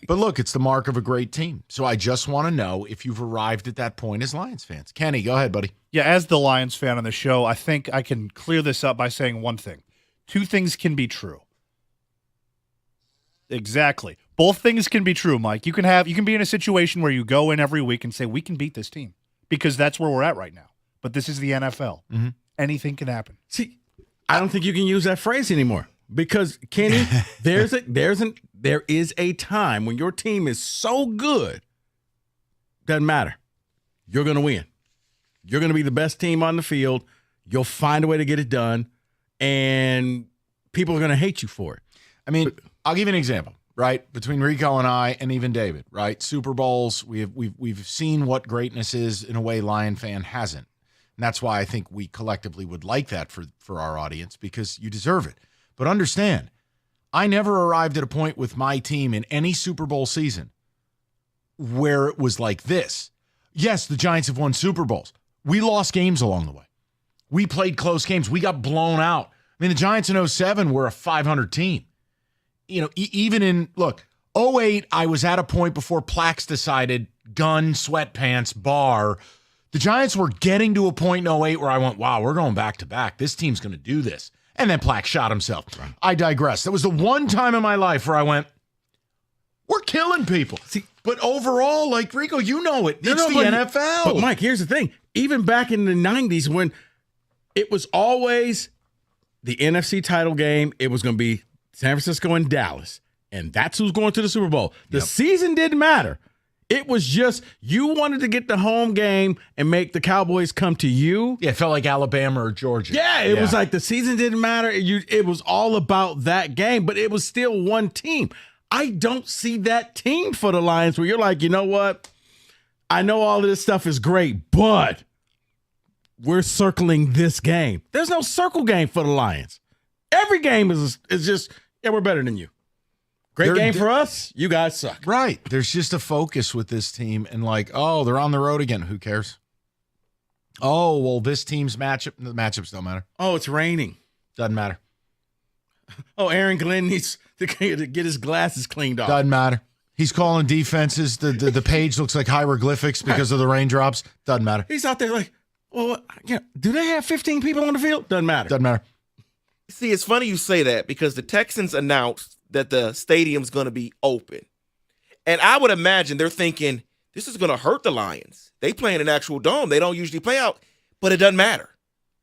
But look, it's the mark of a great team. So I just want to know if you've arrived at that point as Lions fans. Kenny, go ahead, buddy. Yeah, as the Lions fan on the show, I think I can clear this up by saying one thing. Two things can be true. Exactly. Both things can be true, Mike. You can be in a situation where you go in every week and say, we can beat this team, because that's where we're at right now. But this is the NFL. Mm-hmm. Anything can happen. See, I don't think you can use that phrase anymore, because, Kenny, there is a time when your team is so good, doesn't matter. You're going to win. You're going to be the best team on the field. You'll find a way to get it done, and people are going to hate you for it. I mean, I'll give you an example, right? Between Rico and I, and even David, right? Super Bowls, we've seen what greatness is in a way Lion fan hasn't. And that's why I think we collectively would like that for our audience, because you deserve it. But understand, I never arrived at a point with my team in any Super Bowl season where it was like this. Yes, the Giants have won Super Bowls. We lost games along the way. We played close games. We got blown out. I mean, the Giants in 2007 were a 500 team. Even in, 2008, I was at a point before Plax decided gun, sweatpants, bar. The Giants were getting to a point in 2008 where I went, wow, we're going back to back. This team's going to do this. And then Plax shot himself. Right. I digress. That was the one time in my life where I went, We're killing people. See, but overall, like Rico, you know it. It's the NFL. But Mike, here's the thing. Even back in the 90s when it was always the NFC title game, it was going to be San Francisco and Dallas. And that's who's going to the Super Bowl. The season didn't matter. It was just you wanted to get the home game and make the Cowboys come to you. Yeah, it felt like Alabama or Georgia. Yeah, it was like the season didn't matter. It was all about that game, but it was still one team. I don't see that team for the Lions where you're like, you know what? I know all of this stuff is great, but we're circling this game. There's no circle game for the Lions. Every game is just, we're better than you. Great game for us. You guys suck. Right. There's just a focus with this team and like, oh, they're on the road again. Who cares? Oh, well, this team's matchup. The matchups don't matter. Oh, it's raining. Doesn't matter. Oh, Aaron Glenn needs to get his glasses cleaned off. Doesn't matter. He's calling defenses. The page looks like hieroglyphics because of the raindrops. Doesn't matter. He's out there like, well, do they have 15 people on the field? Doesn't matter. Doesn't matter. See, it's funny you say that because the Texans announced that the stadium's going to be open. And I would imagine they're thinking, this is going to hurt the Lions. They play in an actual dome. They don't usually play out, but it doesn't matter.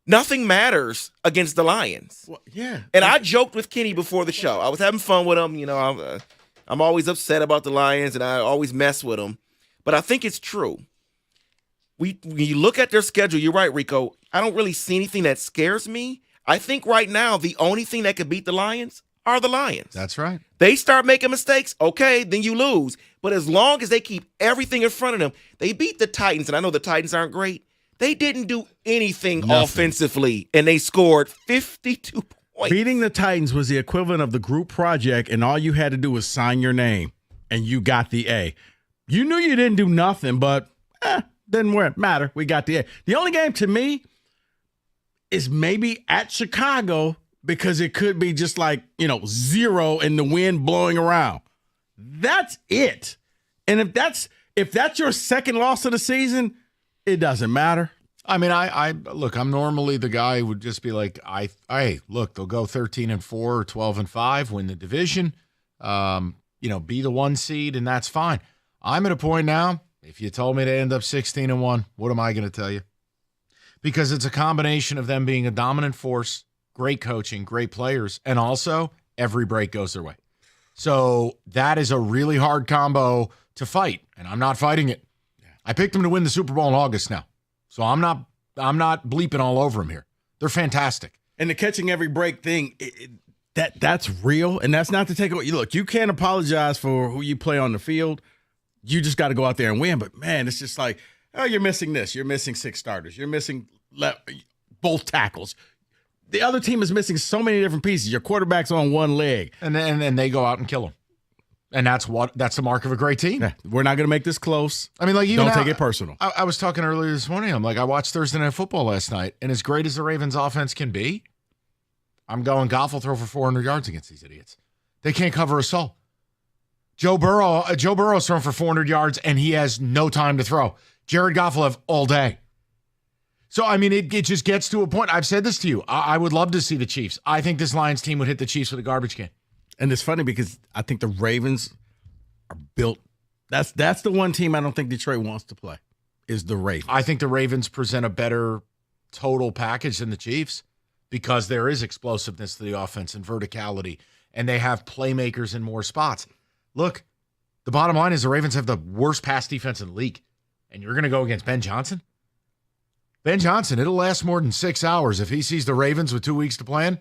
Nothing matters against the Lions. Well, yeah. And I joked with Kenny before the show. I was having fun with him. You know, I'm always upset about the Lions, and I always mess with them. But I think it's true. When you look at their schedule, you're right, Rico. I don't really see anything that scares me. I think right now the only thing that could beat the Lions are the Lions. That's right. They start making mistakes, okay, then you lose. But as long as they keep everything in front of them, they beat the Titans, and I know the Titans aren't great. They didn't do anything offensively, and they scored 52 points. Beating the Titans was the equivalent of the group project, and all you had to do was sign your name, and you got the A. You knew you didn't do nothing, but didn't matter. We got the A. The only game to me is maybe at Chicago because it could be just like, 0 and the wind blowing around. That's it. And if that's your second loss of the season, it doesn't matter. I mean, I look, I'm normally the guy who would just be like, look, they'll go 13-4 or 12-5, win the division, be the 1 seed, and that's fine. I'm at a point now, if you told me to end up 16-1, what am I going to tell you? Because it's a combination of them being a dominant force, great coaching, great players, and also every break goes their way. So that is a really hard combo to fight, and I'm not fighting it. I picked them to win the Super Bowl in August now. So I'm not bleeping all over them here. They're fantastic. And the catching every break thing, that's real, and that's not to take away. Look, you can't apologize for who you play on the field. You just got to go out there and win. But, man, it's just like, oh, you're missing this. You're missing 6 starters. You're missing both tackles. The other team is missing so many different pieces. Your quarterback's on one leg. And they go out and kill them. And that's the mark of a great team. Yeah, we're not going to make this close. I mean, like, even don't take it personal. I was talking earlier this morning. I'm like, I watched Thursday Night Football last night, and as great as the Ravens' offense can be, I'm going Goff will throw for 400 yards against these idiots. They can't cover a soul. Joe Burrow's thrown for 400 yards, and he has no time to throw. Jared Goff will have all day. So, I mean, it just gets to a point. I've said this to you. I would love to see the Chiefs. I think this Lions team would hit the Chiefs with a garbage can. And it's funny because I think the Ravens are built. That's the one team I don't think Detroit wants to play is the Ravens. I think the Ravens present a better total package than the Chiefs because there is explosiveness to the offense and verticality, and they have playmakers in more spots. Look, the bottom line is the Ravens have the worst pass defense in the league, and you're going to go against Ben Johnson? Ben Johnson, it'll last more than 6 hours. If he sees the Ravens with 2 weeks to plan,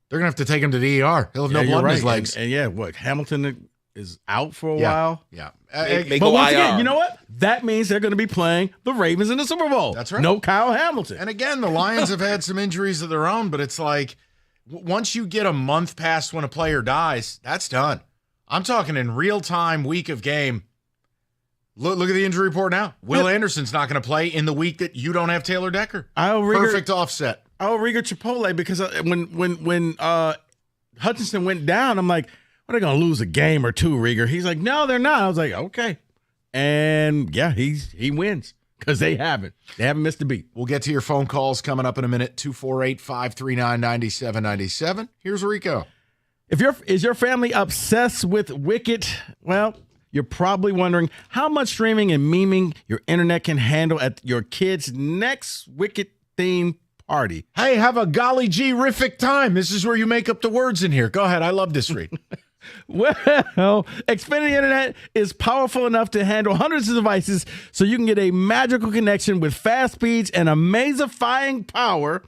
they're going to have to take him to the ER. He'll have no blood in his legs. And Hamilton is out for a while. Yeah. They but go once IR. again, you know what? That means they're going to be playing the Ravens in the Super Bowl. That's right. No Kyle Hamilton. And again, the Lions have had some injuries of their own, but it's like once you get a month past when a player dies, that's done. I'm talking in real time, week of game. Look at the injury report now. Will Anderson's not going to play in the week that you don't have Taylor Decker. Perfect offset. I'll Rieger Chipotle because when Hutchinson went down, I'm like, are they going to lose a game or two, Rieger? He's like, no, they're not. I was like, okay. And, yeah, he wins because they haven't. They haven't missed a beat. We'll get to your phone calls coming up in a minute. 248-539-9797. Here's Rico. Is your family obsessed with Wicked? Well, you're probably wondering how much streaming and memeing your internet can handle at your kid's next Wicked themed party. Hey, have a golly gee-rific time. This is where you make up the words in here. Go ahead. I love this read. Well, Xfinity Internet is powerful enough to handle hundreds of devices, so you can get a magical connection with fast speeds and amazifying power,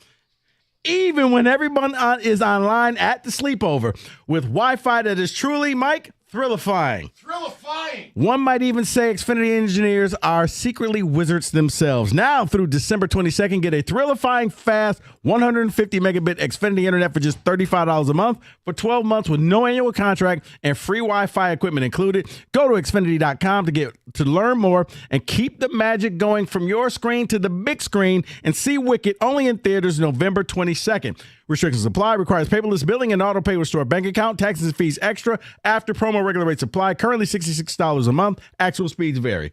even when everyone is online at the sleepover, with Wi-Fi that is truly, Mike, thrillifying. Thrillifying. One might even say Xfinity engineers are secretly wizards themselves. Now, through December 22nd, get a thrillifying fast 150 megabit Xfinity Internet for just $35 a month for 12 months with no annual contract and free Wi-Fi equipment included. Go to Xfinity.com to learn more and keep the magic going from your screen to the big screen and see Wicked only in theaters November 22nd. Restrictions apply. Requires paperless billing and auto pay with store bank account. Taxes and fees extra. After promo, regular rates apply. Currently $66 a month. Actual speeds vary.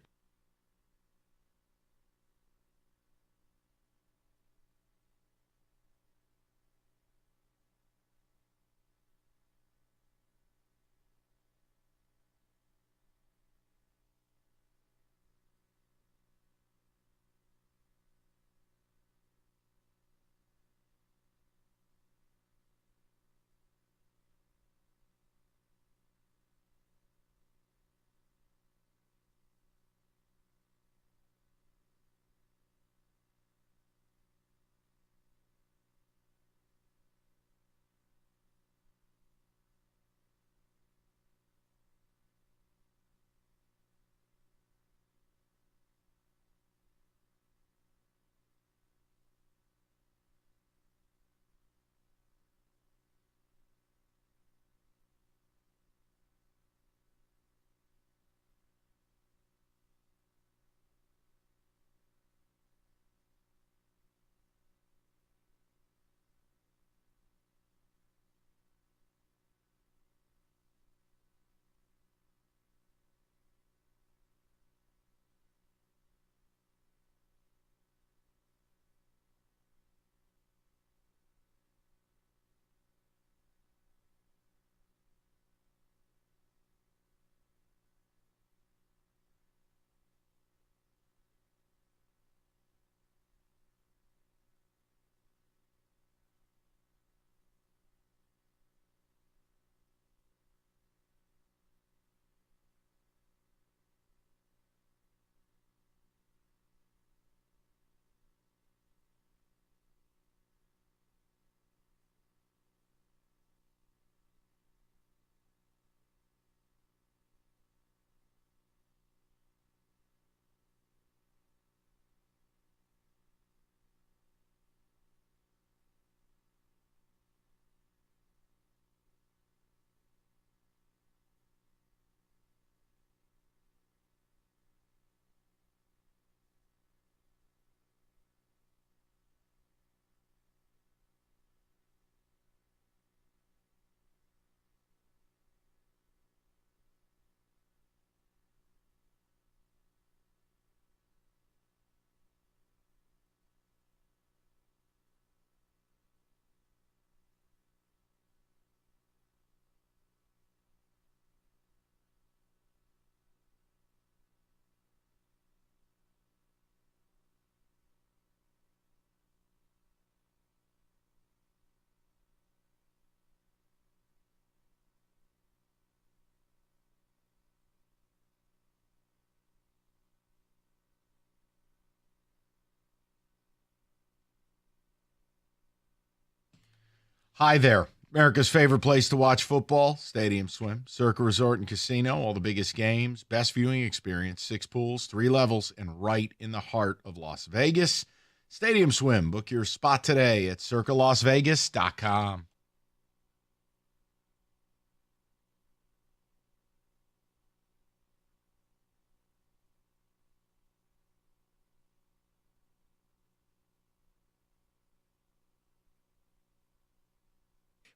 Hi there. America's favorite place to watch football, Stadium Swim, Circa Resort and Casino, all the biggest games, best viewing experience, 6 pools, 3 levels, and right in the heart of Las Vegas. Stadium Swim. Book your spot today at circalasvegas.com.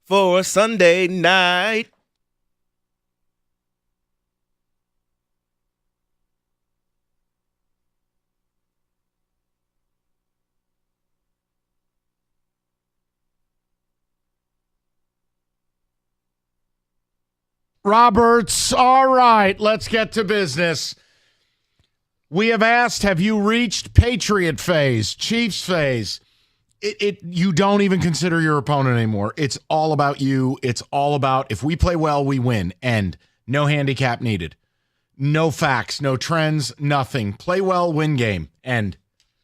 For a Sunday night. Roberts. All right, let's get to business. We have asked, have you reached Patriot phase, Chiefs phase? You don't even consider your opponent anymore. It's all about you. It's all about if we play well, we win. End. No handicap needed. No facts, no trends, nothing. Play well, win game. End.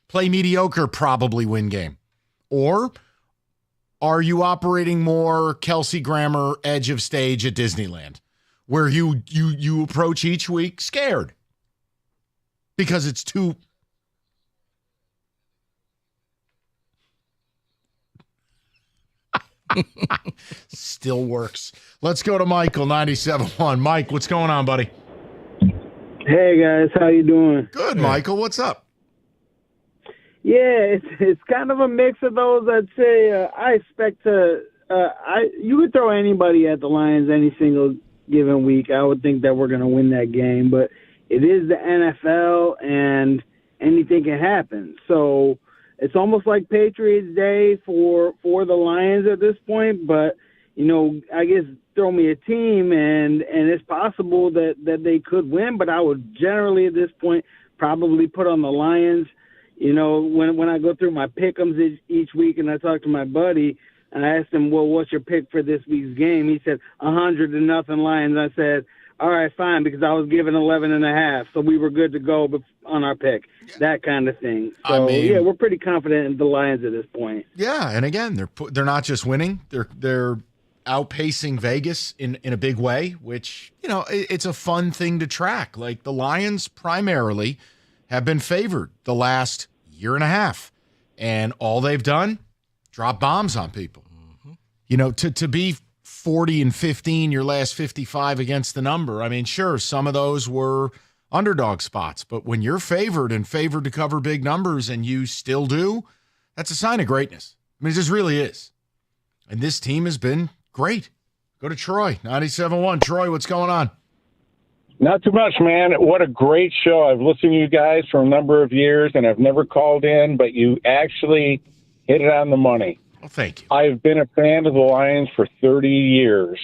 Play mediocre, probably win game. Or are you operating more Kelsey Grammer edge of stage at Disneyland, where you approach each week scared because it's too... Still works. Let's go to Michael, 97.1. Mike, what's going on, buddy? Hey, guys. How you doing? Good, Michael. What's up? Yeah, it's kind of a mix of those. I'd say I expect to you would throw anybody at the Lions any single given week. I would think that we're going to win that game, but it is the NFL, and anything can happen. So it's almost like Patriots Day for the Lions at this point, but, I guess throw me a team, and it's possible that they could win, but I would generally at this point probably put on the Lions. When I go through my pick'ems each week and I talk to my buddy, and I asked him, well, what's your pick for this week's game? He said 100-0 Lions. I said, all right, fine, because I was given 11.5, so we were good to go on our pick, that kind of thing. So, we're pretty confident in the Lions at this point. Yeah, and again, they're not just winning; they're outpacing Vegas in a big way, which it's a fun thing to track. Like the Lions primarily have been favored the last year and a half, and all they've done drop bombs on people. To be 40-15 your last 55 against the number. I mean, sure, some of those were underdog spots, but when you're favored to cover big numbers and you still do, that's a sign of greatness. I mean, it just really is. And this team has been great. Go to Troy, 97.1. Troy, what's going on? Not too much, man. What a great show. I've listened to you guys for a number of years, and I've never called in, but you actually hit it on the money. Well, thank you. I've been a fan of the Lions for 30 years,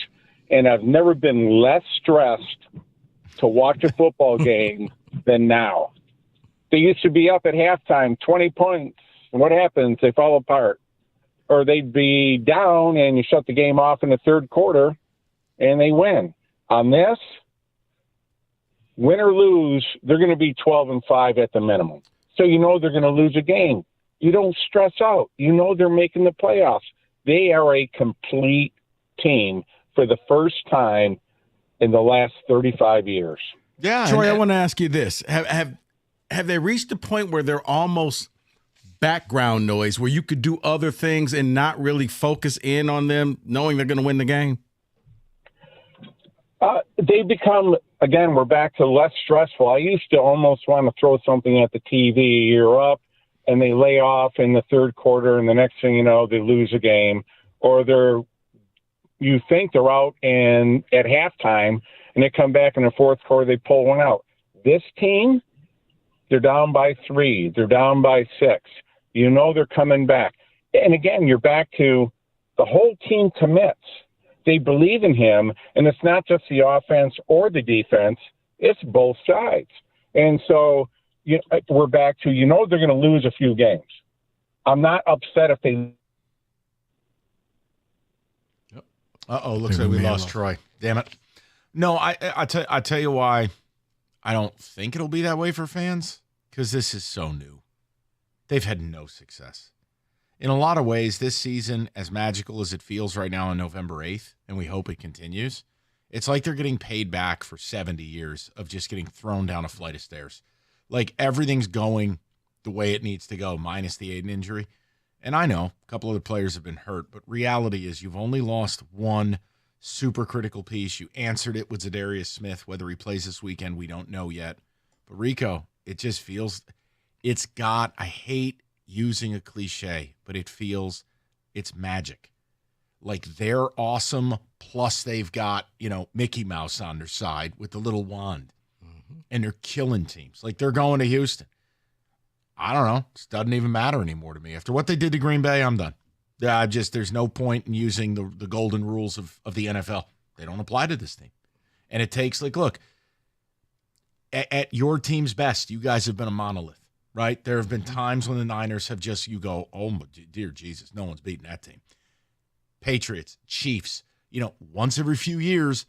and I've never been less stressed to watch a football game than now. They used to be up at halftime, 20 points. And what happens? They fall apart. Or they'd be down, and you shut the game off in the third quarter, and they win. On this, win or lose, they're going to be 12-5 at the minimum. So they're going to lose a game. You don't stress out. They're making the playoffs. They are a complete team for the first time in the last 35 years. Yeah, Troy, I want to ask you this. Have they reached the point where they're almost background noise, where you could do other things and not really focus in on them, knowing they're going to win the game? They become, again, we're back to less stressful. I used to almost want to throw something at the TV. You're up, and they lay off in the third quarter, and the next thing you know, they lose a game, or you think they're out and at halftime, and they come back in the fourth quarter, they pull one out. This team, they're down by 3, they're down by 6. They're coming back. And again, you're back to the whole team commits. They believe in him, and it's not just the offense or the defense, it's both sides. And so we're back to, they're going to lose a few games. I'm not upset if they... Looks like we lost Troy. Damn it. No, I tell you why I don't think it'll be that way for fans, because this is so new. They've had no success. In a lot of ways, this season, as magical as it feels right now on November 8th, and we hope it continues, it's like they're getting paid back for 70 years of just getting thrown down a flight of stairs. Like everything's going the way it needs to go, minus the Aiden injury. And I know a couple other players have been hurt, but reality is you've only lost one super critical piece. You answered it with Zadarius Smith. Whether he plays this weekend, we don't know yet. But Rico, it just feels I hate using a cliche, but it feels it's magic. Like they're awesome, plus they've got, Mickey Mouse on their side with the little wand. And they're killing teams. Like they're going to Houston. I don't know. It doesn't even matter anymore to me. After what they did to Green Bay, I'm done. There's no point in using the golden rules of the NFL. They don't apply to this team. And it takes, like, look, at your team's best, you guys have been a monolith, right? There have been times when the Niners have just, you go, oh, dear Jesus, no one's beating that team. Patriots, Chiefs, once every few years,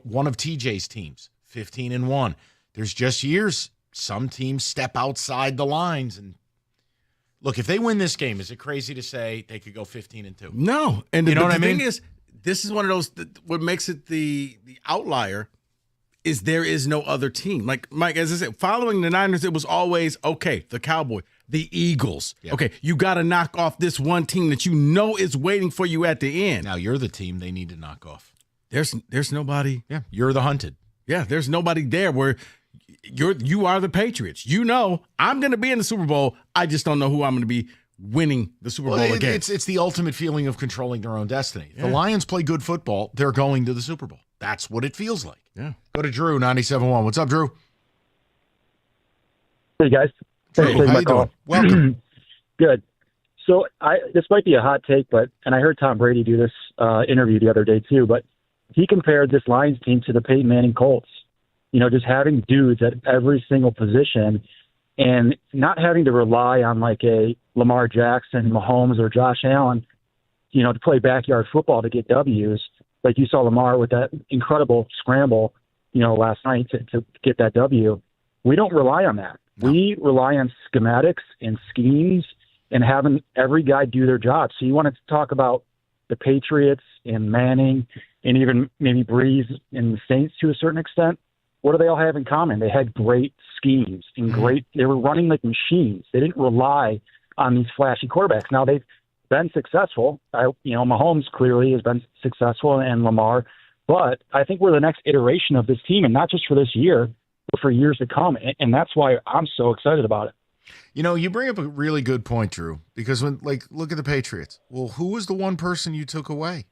one of TJ's teams, 15-1. There's just years some teams step outside the lines. And look, if they win this game, is it crazy to say they could go 15-2? No. And you know what I mean? Thing is, this is one of those, what makes it the outlier is there is no other team. Like, Mike, as I said, following the Niners, it was always, okay, the Cowboys, the Eagles. Yep. Okay, you got to knock off this one team that you know is waiting for you at the end. Now, you're the team they need to knock off. There's nobody. Yeah, you're the hunted. Yeah, there's nobody there where you are the Patriots. I'm going to be in the Super Bowl. I just don't know who I'm going to be winning the Super Bowl against. It's the ultimate feeling of controlling their own destiny. If the Lions play good football, they're going to the Super Bowl. That's what it feels like. Yeah. Go to Drew, 97.1. What's up, Drew? Hey, guys. Drew, how you doing? Welcome. Good. So this might be a hot take, and I heard Tom Brady do this interview the other day too, but he compared this Lions team to the Peyton Manning Colts. Just having dudes at every single position and not having to rely on like a Lamar Jackson, Mahomes, or Josh Allen, to play backyard football to get W's. Like you saw Lamar with that incredible scramble, last night to get that W. We don't rely on that. No. We rely on schematics and schemes and having every guy do their job. So you wanted to talk about the Patriots and Manning and even maybe Breeze and the Saints to a certain extent. What do they all have in common? They had great schemes and they were running like machines. They didn't rely on these flashy quarterbacks. Now they've been successful. Mahomes clearly has been successful and Lamar, but I think we're the next iteration of this team, and not just for this year, but for years to come. And that's why I'm so excited about it. You bring up a really good point, Drew, because look at the Patriots. Well, who was the one person you took away?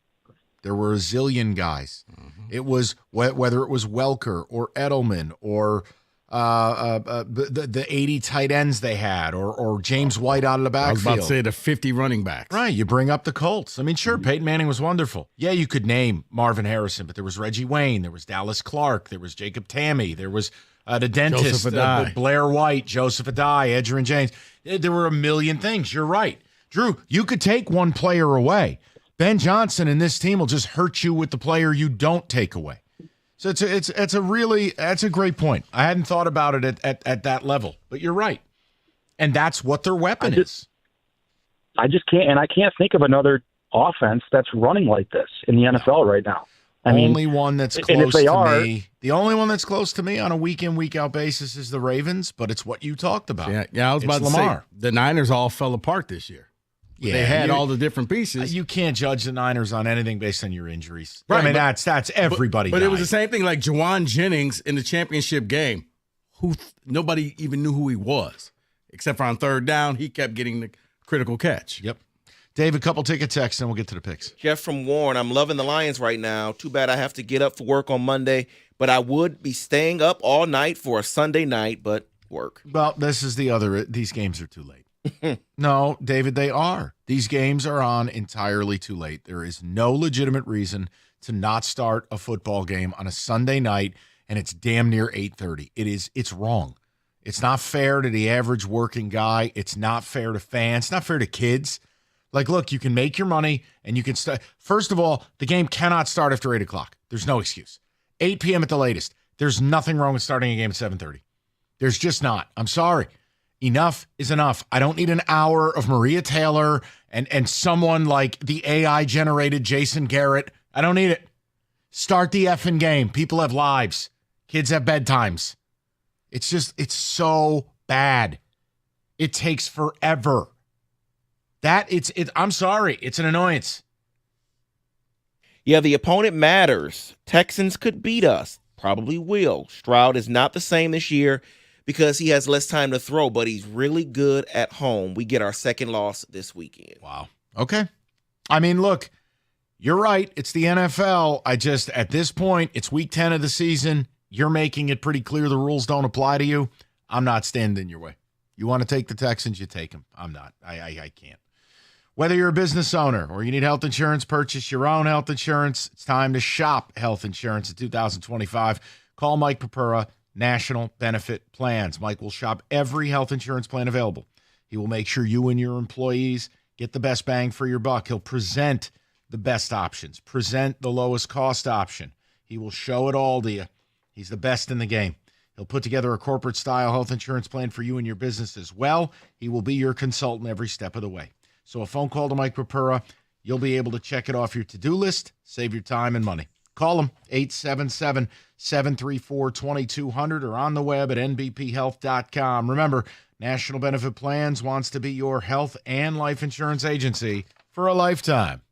There were a zillion guys. Mm-hmm. It was whether it was Welker or Edelman or the 80 tight ends they had or James White out of the backfield. I was about to say the 50 running backs. Right. You bring up the Colts. I mean, sure, Peyton Manning was wonderful. Yeah, you could name Marvin Harrison, but there was Reggie Wayne. There was Dallas Clark. There was Jacob Tammy. There was the dentist, Blair White, Joseph Adai, Edgerrin James. There were a million things. You're right. Drew, you could take one player away. Ben Johnson and this team will just hurt you with the player you don't take away. So that's a great point. I hadn't thought about it at that level, but you're right. And that's what their weapon is. I just can't think of another offense that's running like this in the NFL right now. The only one that's close to me on a week in, week out basis is the Ravens, but it's what you talked about. Yeah, I was about to say the Niners all fell apart this year. Yeah, they had all the different pieces. You can't judge the Niners on anything based on your injuries. Right, I mean, that's everybody. But it was the same thing like Juwan Jennings in the championship game, who nobody even knew who he was, except for on third down, he kept getting the critical catch. Yep. Dave, a couple ticket texts, and we'll get to the picks. Jeff from Warren, I'm loving the Lions right now. Too bad I have to get up for work on Monday, but I would be staying up all night for a Sunday night, but work. Well, these games are too late. No, David, they are. These games are on entirely too late. There is no legitimate reason to not start a football game on a Sunday night, and it's damn near 8:30. It's wrong. It's not fair to the average working guy. It's not fair to fans. It's not fair to kids. Like, look, you can make your money, and you can start. First of all, the game cannot start after 8 o'clock. There's no excuse. 8 p.m. at the latest. There's nothing wrong with starting a game at 7:30. There's just not. I'm sorry. Enough is enough. I don't need an hour of Maria Taylor and someone like the AI-generated Jason Garrett. I don't need it. Start the effing game. People have lives. Kids have bedtimes. It's so bad. It takes forever. I'm sorry. It's an annoyance. Yeah, the opponent matters. Texans could beat us. Probably will. Stroud is not the same this year because he has less time to throw, but he's really good at home. We get our second loss this weekend. Wow. Okay. I mean, look, you're right. It's the NFL. At this point, it's week 10 of the season. You're making it pretty clear the rules don't apply to you. I'm not standing in your way. You want to take the Texans, you take them. I'm not. I can't. Whether you're a business owner or you need health insurance, purchase your own health insurance, it's time to shop health insurance in 2025. Call Mike Papura, National Benefit Plans. Mike will shop every health insurance plan available. He will make sure you and your employees get the best bang for your buck. He'll present the best options, present the lowest cost option. He will show it all to you. He's the best in the game. He'll put together a corporate-style health insurance plan for you and your business as well. He will be your consultant every step of the way. So a phone call to Mike Papura, you'll be able to check it off your to-do list, save your time and money. Call him, 877-734-2200, or on the web at nbphealth.com. Remember, National Benefit Plans wants to be your health and life insurance agency for a lifetime.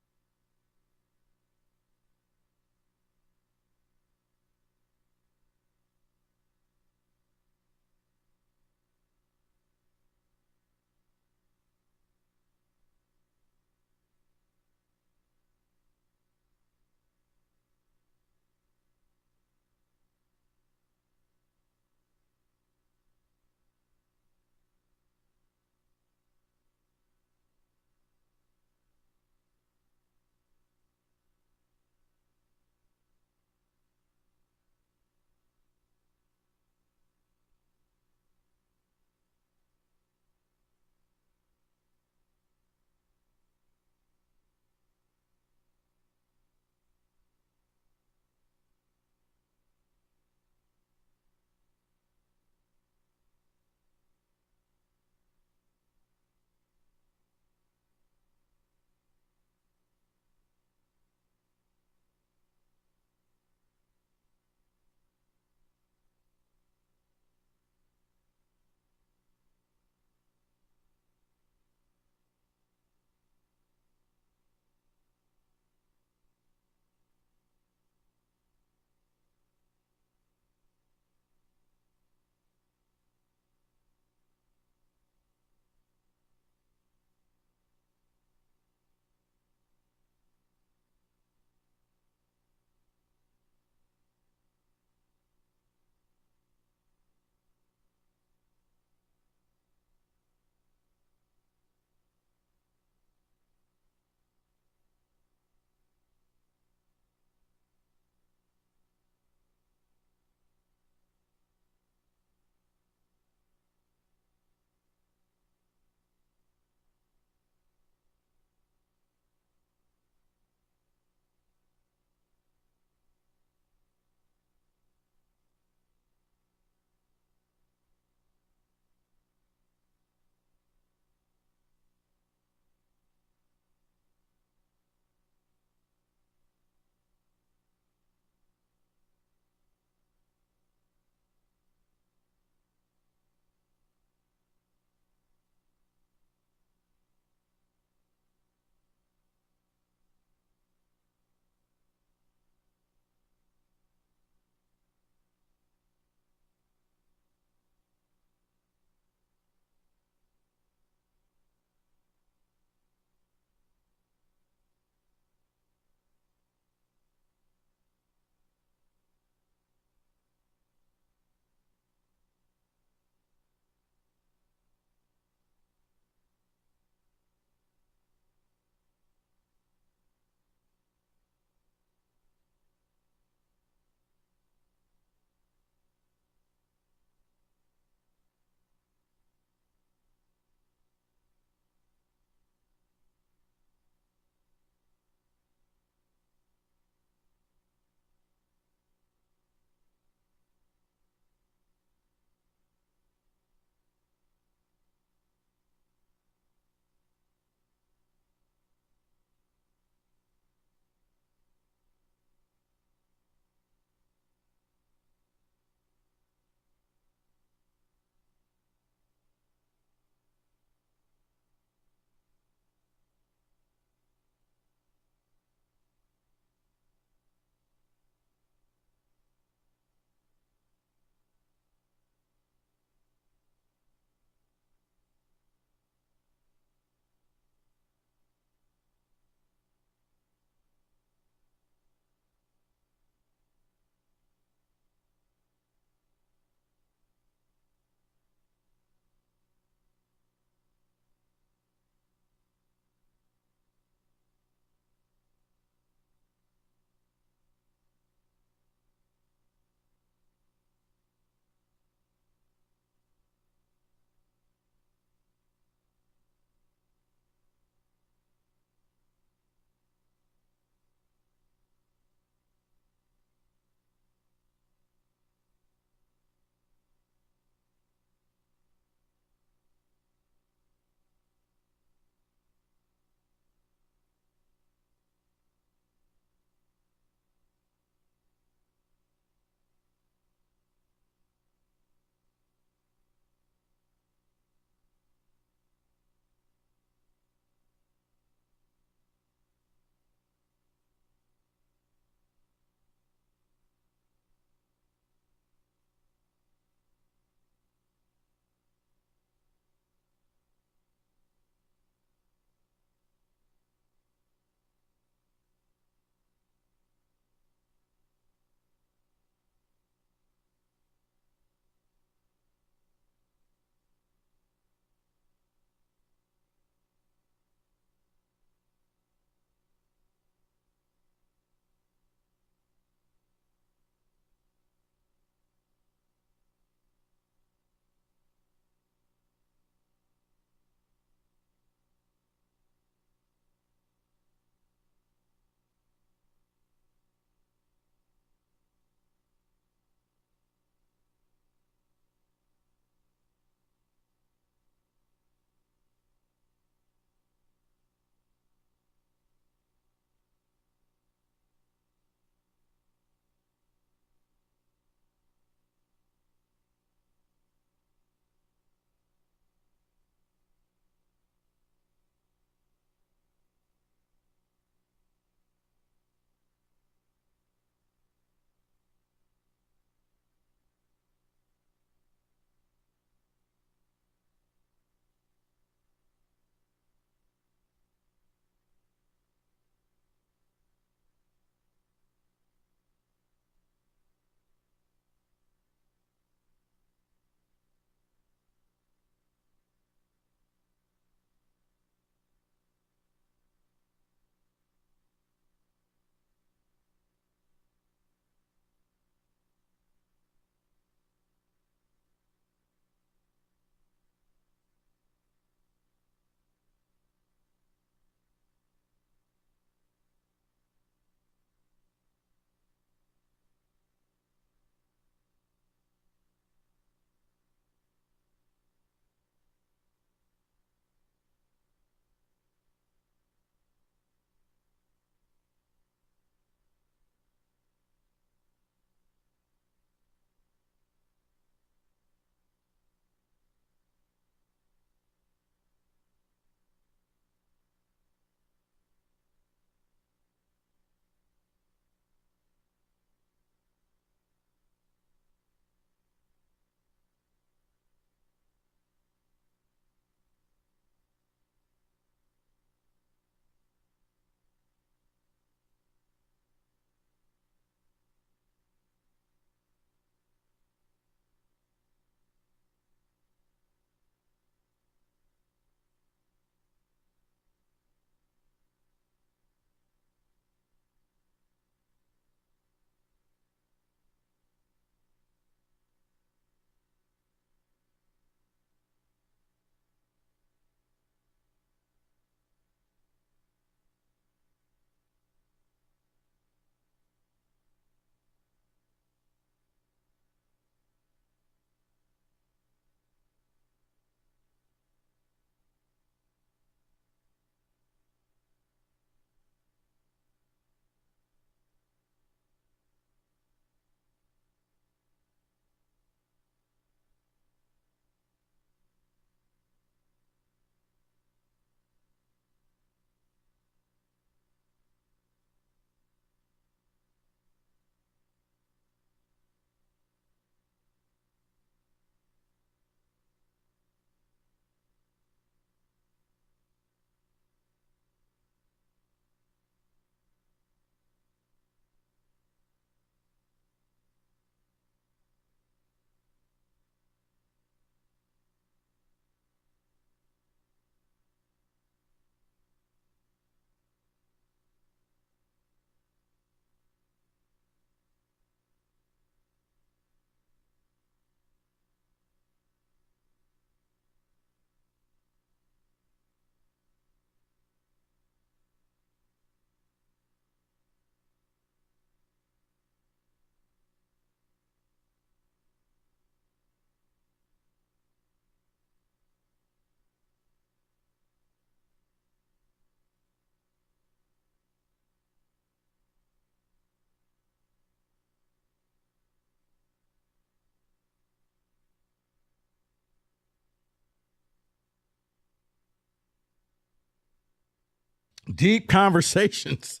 Deep conversations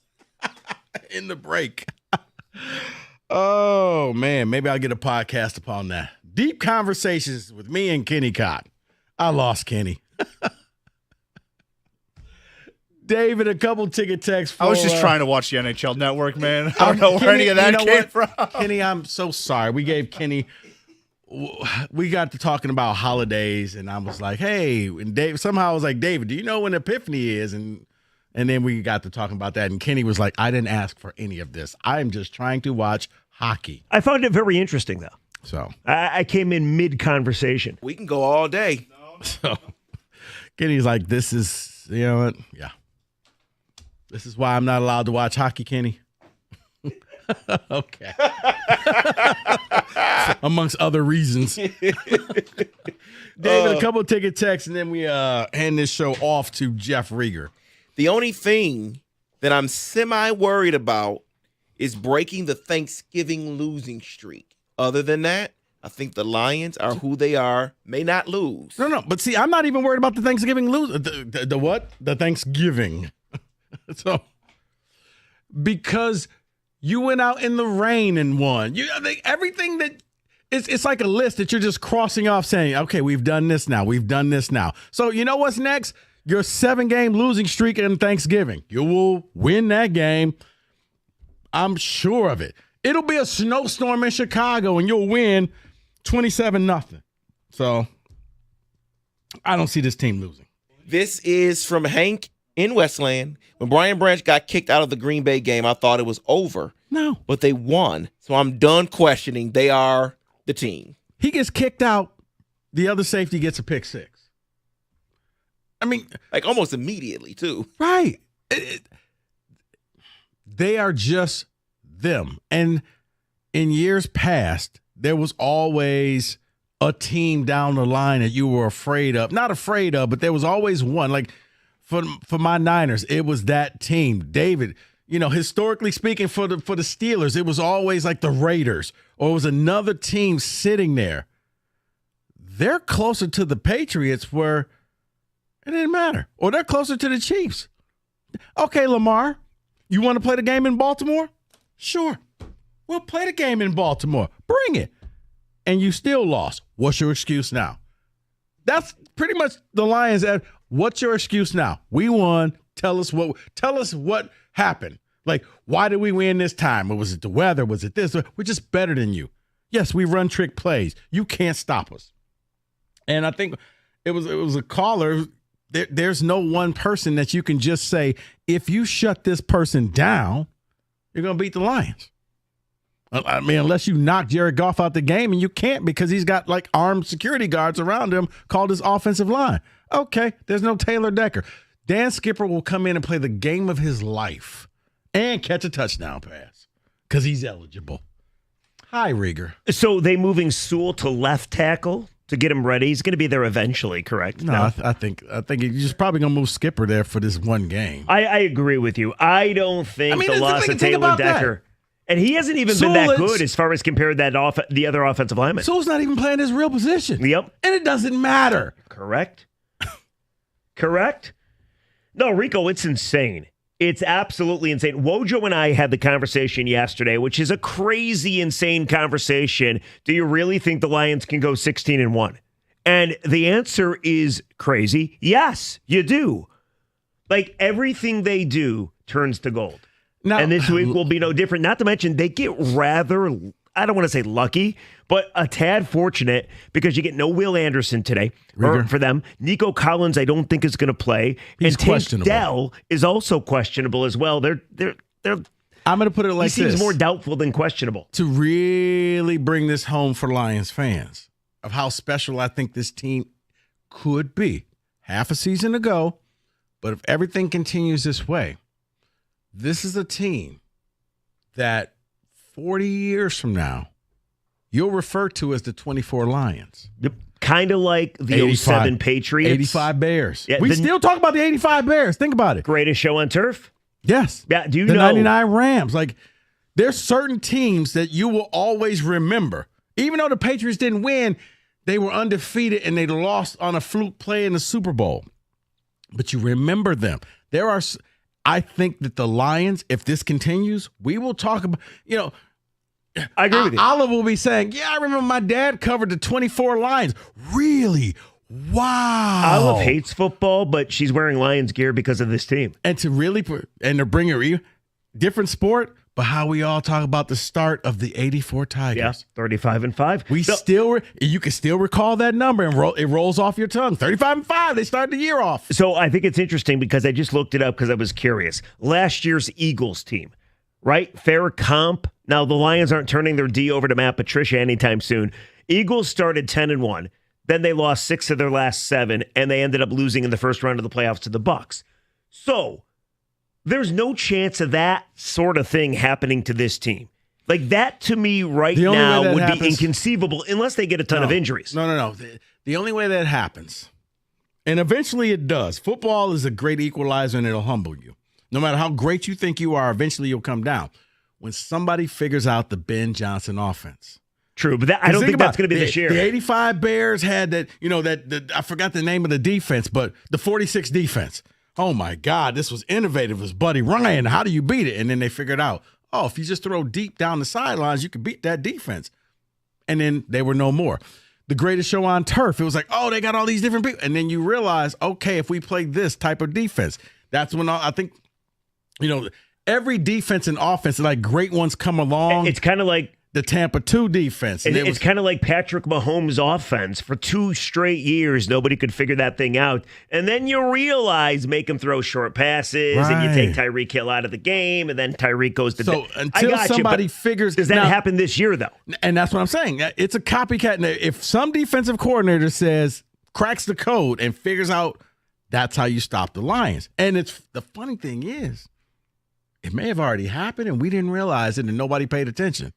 in the break. Oh, man. Maybe I'll get a podcast upon that. Deep conversations with me and Kenny Cott. I lost Kenny. David, a couple ticket texts. I was just trying to watch the NHL Network, man. I don't know where any of that came from. Kenny, I'm so sorry. We gave Kenny. We got to talking about holidays, and I was like, "Hey," and Dave. Somehow I was like, "David, do you know when Epiphany is?" And then we got to talking about that, and Kenny was like, "I didn't ask for any of this. I am just trying to watch hockey." I found it very interesting, though. So I came in mid-conversation. We can go all day. So Kenny's like, "This is, you know what? Yeah, this is why I'm not allowed to watch hockey, Kenny." Okay. Amongst other reasons. David, a couple of ticket texts, and then we hand this show off to Jeff Rieger. The only thing that I'm semi-worried about is breaking the Thanksgiving losing streak. Other than that, I think the Lions are who they are, may not lose. No, but see, I'm not even worried about the Thanksgiving lose. The what? The Thanksgiving. So, because you went out in the rain and won. Everything that it's like a list that you're just crossing off saying, okay, we've done this now. We've done this now. So you know what's next? Your 7-game losing streak in Thanksgiving. You will win that game. I'm sure of it. It'll be a snowstorm in Chicago and you'll win 27-0. So I don't see this team losing. This is from Hank in Westland. When Brian Branch got kicked out of the Green Bay game, I thought it was over. No. But they won. So I'm done questioning. They are the team. He gets kicked out. The other safety gets a pick six. I mean, like almost immediately, too. Right. They are just them. And in years past, there was always a team down the line that you were afraid of. Not afraid of, but there was always one. Like for my Niners, it was that team. David, you know, historically speaking, for the Steelers, it was always like the Raiders, or it was another team sitting there. They're closer to the Patriots where it didn't matter. Or they're closer to the Chiefs. Okay, Lamar, you want to play the game in Baltimore? Sure. We'll play the game in Baltimore. Bring it. And you still lost. What's your excuse now? That's pretty much the Lions. What's your excuse now? We won. Tell us what happened. Like, why did we win this time? Or was it the weather? Was it this? We're just better than you. Yes, we run trick plays. You can't stop us. And I think it was a caller. There's no one person that you can just say, if you shut this person down, you're going to beat the Lions. I mean, unless you knock Jared Goff out the game, and you can't because he's got like armed security guards around him called his offensive line. Okay, there's no Taylor Decker. Dan Skipper will come in and play the game of his life and catch a touchdown pass because he's eligible. Hi, Rieger. So they moving Sewell to left tackle to get him ready? He's going to be there eventually, correct? No, I think he's just probably going to move Skipper there for this one game. I agree with you. I don't think the loss of Taylor Decker. And he hasn't even been that good as far as compared to the other offensive linemen. Sewell's not even playing his real position. Yep. And it doesn't matter. Correct? Correct? No, Rico, it's insane. It's absolutely insane. Wojo and I had the conversation yesterday, which is a crazy, insane conversation. Do you really think the Lions can go 16-1? And the answer is crazy. Yes, you do. Like, everything they do turns to gold. Now, and this week will be no different. Not to mention, they get rather, I don't want to say lucky, but a tad fortunate because you get no Will Anderson today for them. Nico Collins, I don't think is going to play. He's questionable. Dell is also questionable as well. They're. I'm going to put it like this. He seems more doubtful than questionable. To really bring this home for Lions fans of how special I think this team could be. Half a season ago, but if everything continues this way, this is a team that 40 years from now, you'll refer to as the 24 Lions. Yep. Kind of like the 07 Patriots. 85 Bears. Yeah, we still talk about the 85 Bears. Think about it. Greatest show on turf? Yes. Yeah, do you know? The 99 Rams. Like, there's certain teams that you will always remember. Even though the Patriots didn't win, they were undefeated and they lost on a fluke play in the Super Bowl. But you remember them. I think that the Lions, if this continues, we will talk about, I agree with you. Olive will be saying, yeah, I remember my dad covered the 24 Lions. Really? Wow. Olive hates football, but she's wearing Lions gear because of this team. And to bring a different sport, but how we all talk about the start of the 84 Tigers. Yeah, 35-5. You can still recall that number, and it rolls off your tongue. 35-5, they started the year off. So I think it's interesting because I just looked it up because I was curious. Last year's Eagles team, right? Fair comp. Now, the Lions aren't turning their D over to Matt Patricia anytime soon. Eagles started 10-1. Then they lost 6 of their last 7, and they ended up losing in the first round of the playoffs to the Bucs. So there's no chance of that sort of thing happening to this team. Like, that to me right now would be inconceivable unless they get a ton of injuries. No. The only way that happens, and eventually it does. Football is a great equalizer, and it'll humble you. No matter how great you think you are, eventually you'll come down. When somebody figures out the Ben Johnson offense. True, but I don't think that's going to be this year. The 85 Bears had that, I forgot the name of the defense, but the 46 defense. Oh, my God, this was innovative. It was Buddy Ryan. How do you beat it? And then they figured out, if you just throw deep down the sidelines, you can beat that defense. And then they were no more. The greatest show on turf, it was like, they got all these different people. And then you realize, okay, if we play this type of defense, that's when I think, every defense and offense, like great ones come along. It's kind of like the Tampa 2 defense. And it's kind of like Patrick Mahomes' offense. For 2 straight years, nobody could figure that thing out. And then you realize, make him throw short passes, and you take Tyreek Hill out of the game, and then Tyreek goes to... So until somebody figures... Does that happen this year, though? And that's what I'm saying. It's a copycat. If some defensive coordinator cracks the code and figures out that's how you stop the Lions. And the funny thing is, it may have already happened, and we didn't realize it, and nobody paid attention.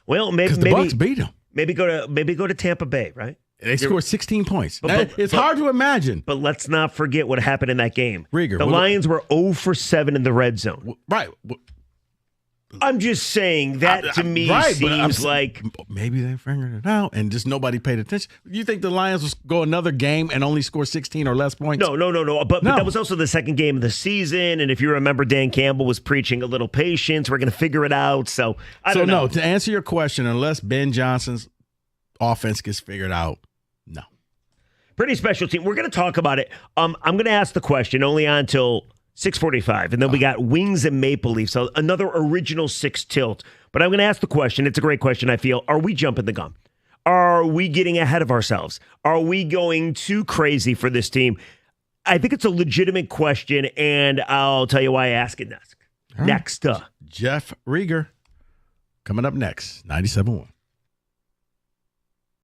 Well, maybe the Bucs beat them. Maybe go to Tampa Bay, right? They scored 16 points. It's hard to imagine. But let's not forget what happened in that game. Rieger, the Lions were 0 for 7 in the red zone. Right. I'm just saying that to me seems like maybe they figured it out and just nobody paid attention. You think the Lions will go another game and only score 16 or less points? No. But that was also the second game of the season, and if you remember, Dan Campbell was preaching a little patience. We're going to figure it out. So I don't know. No, to answer your question, unless Ben Johnson's offense gets figured out, no. Pretty special team. We're going to talk about it. I'm going to ask the question only until 6:45, and then we got Wings and Maple Leafs, so another original 6 tilt. But I'm going to ask the question. It's a great question, I feel. Are we jumping the gun? Are we getting ahead of ourselves? Are we going too crazy for this team? I think it's a legitimate question, and I'll tell you why I ask it next. Right. Next. Jeff Rieger coming up next, 97.1.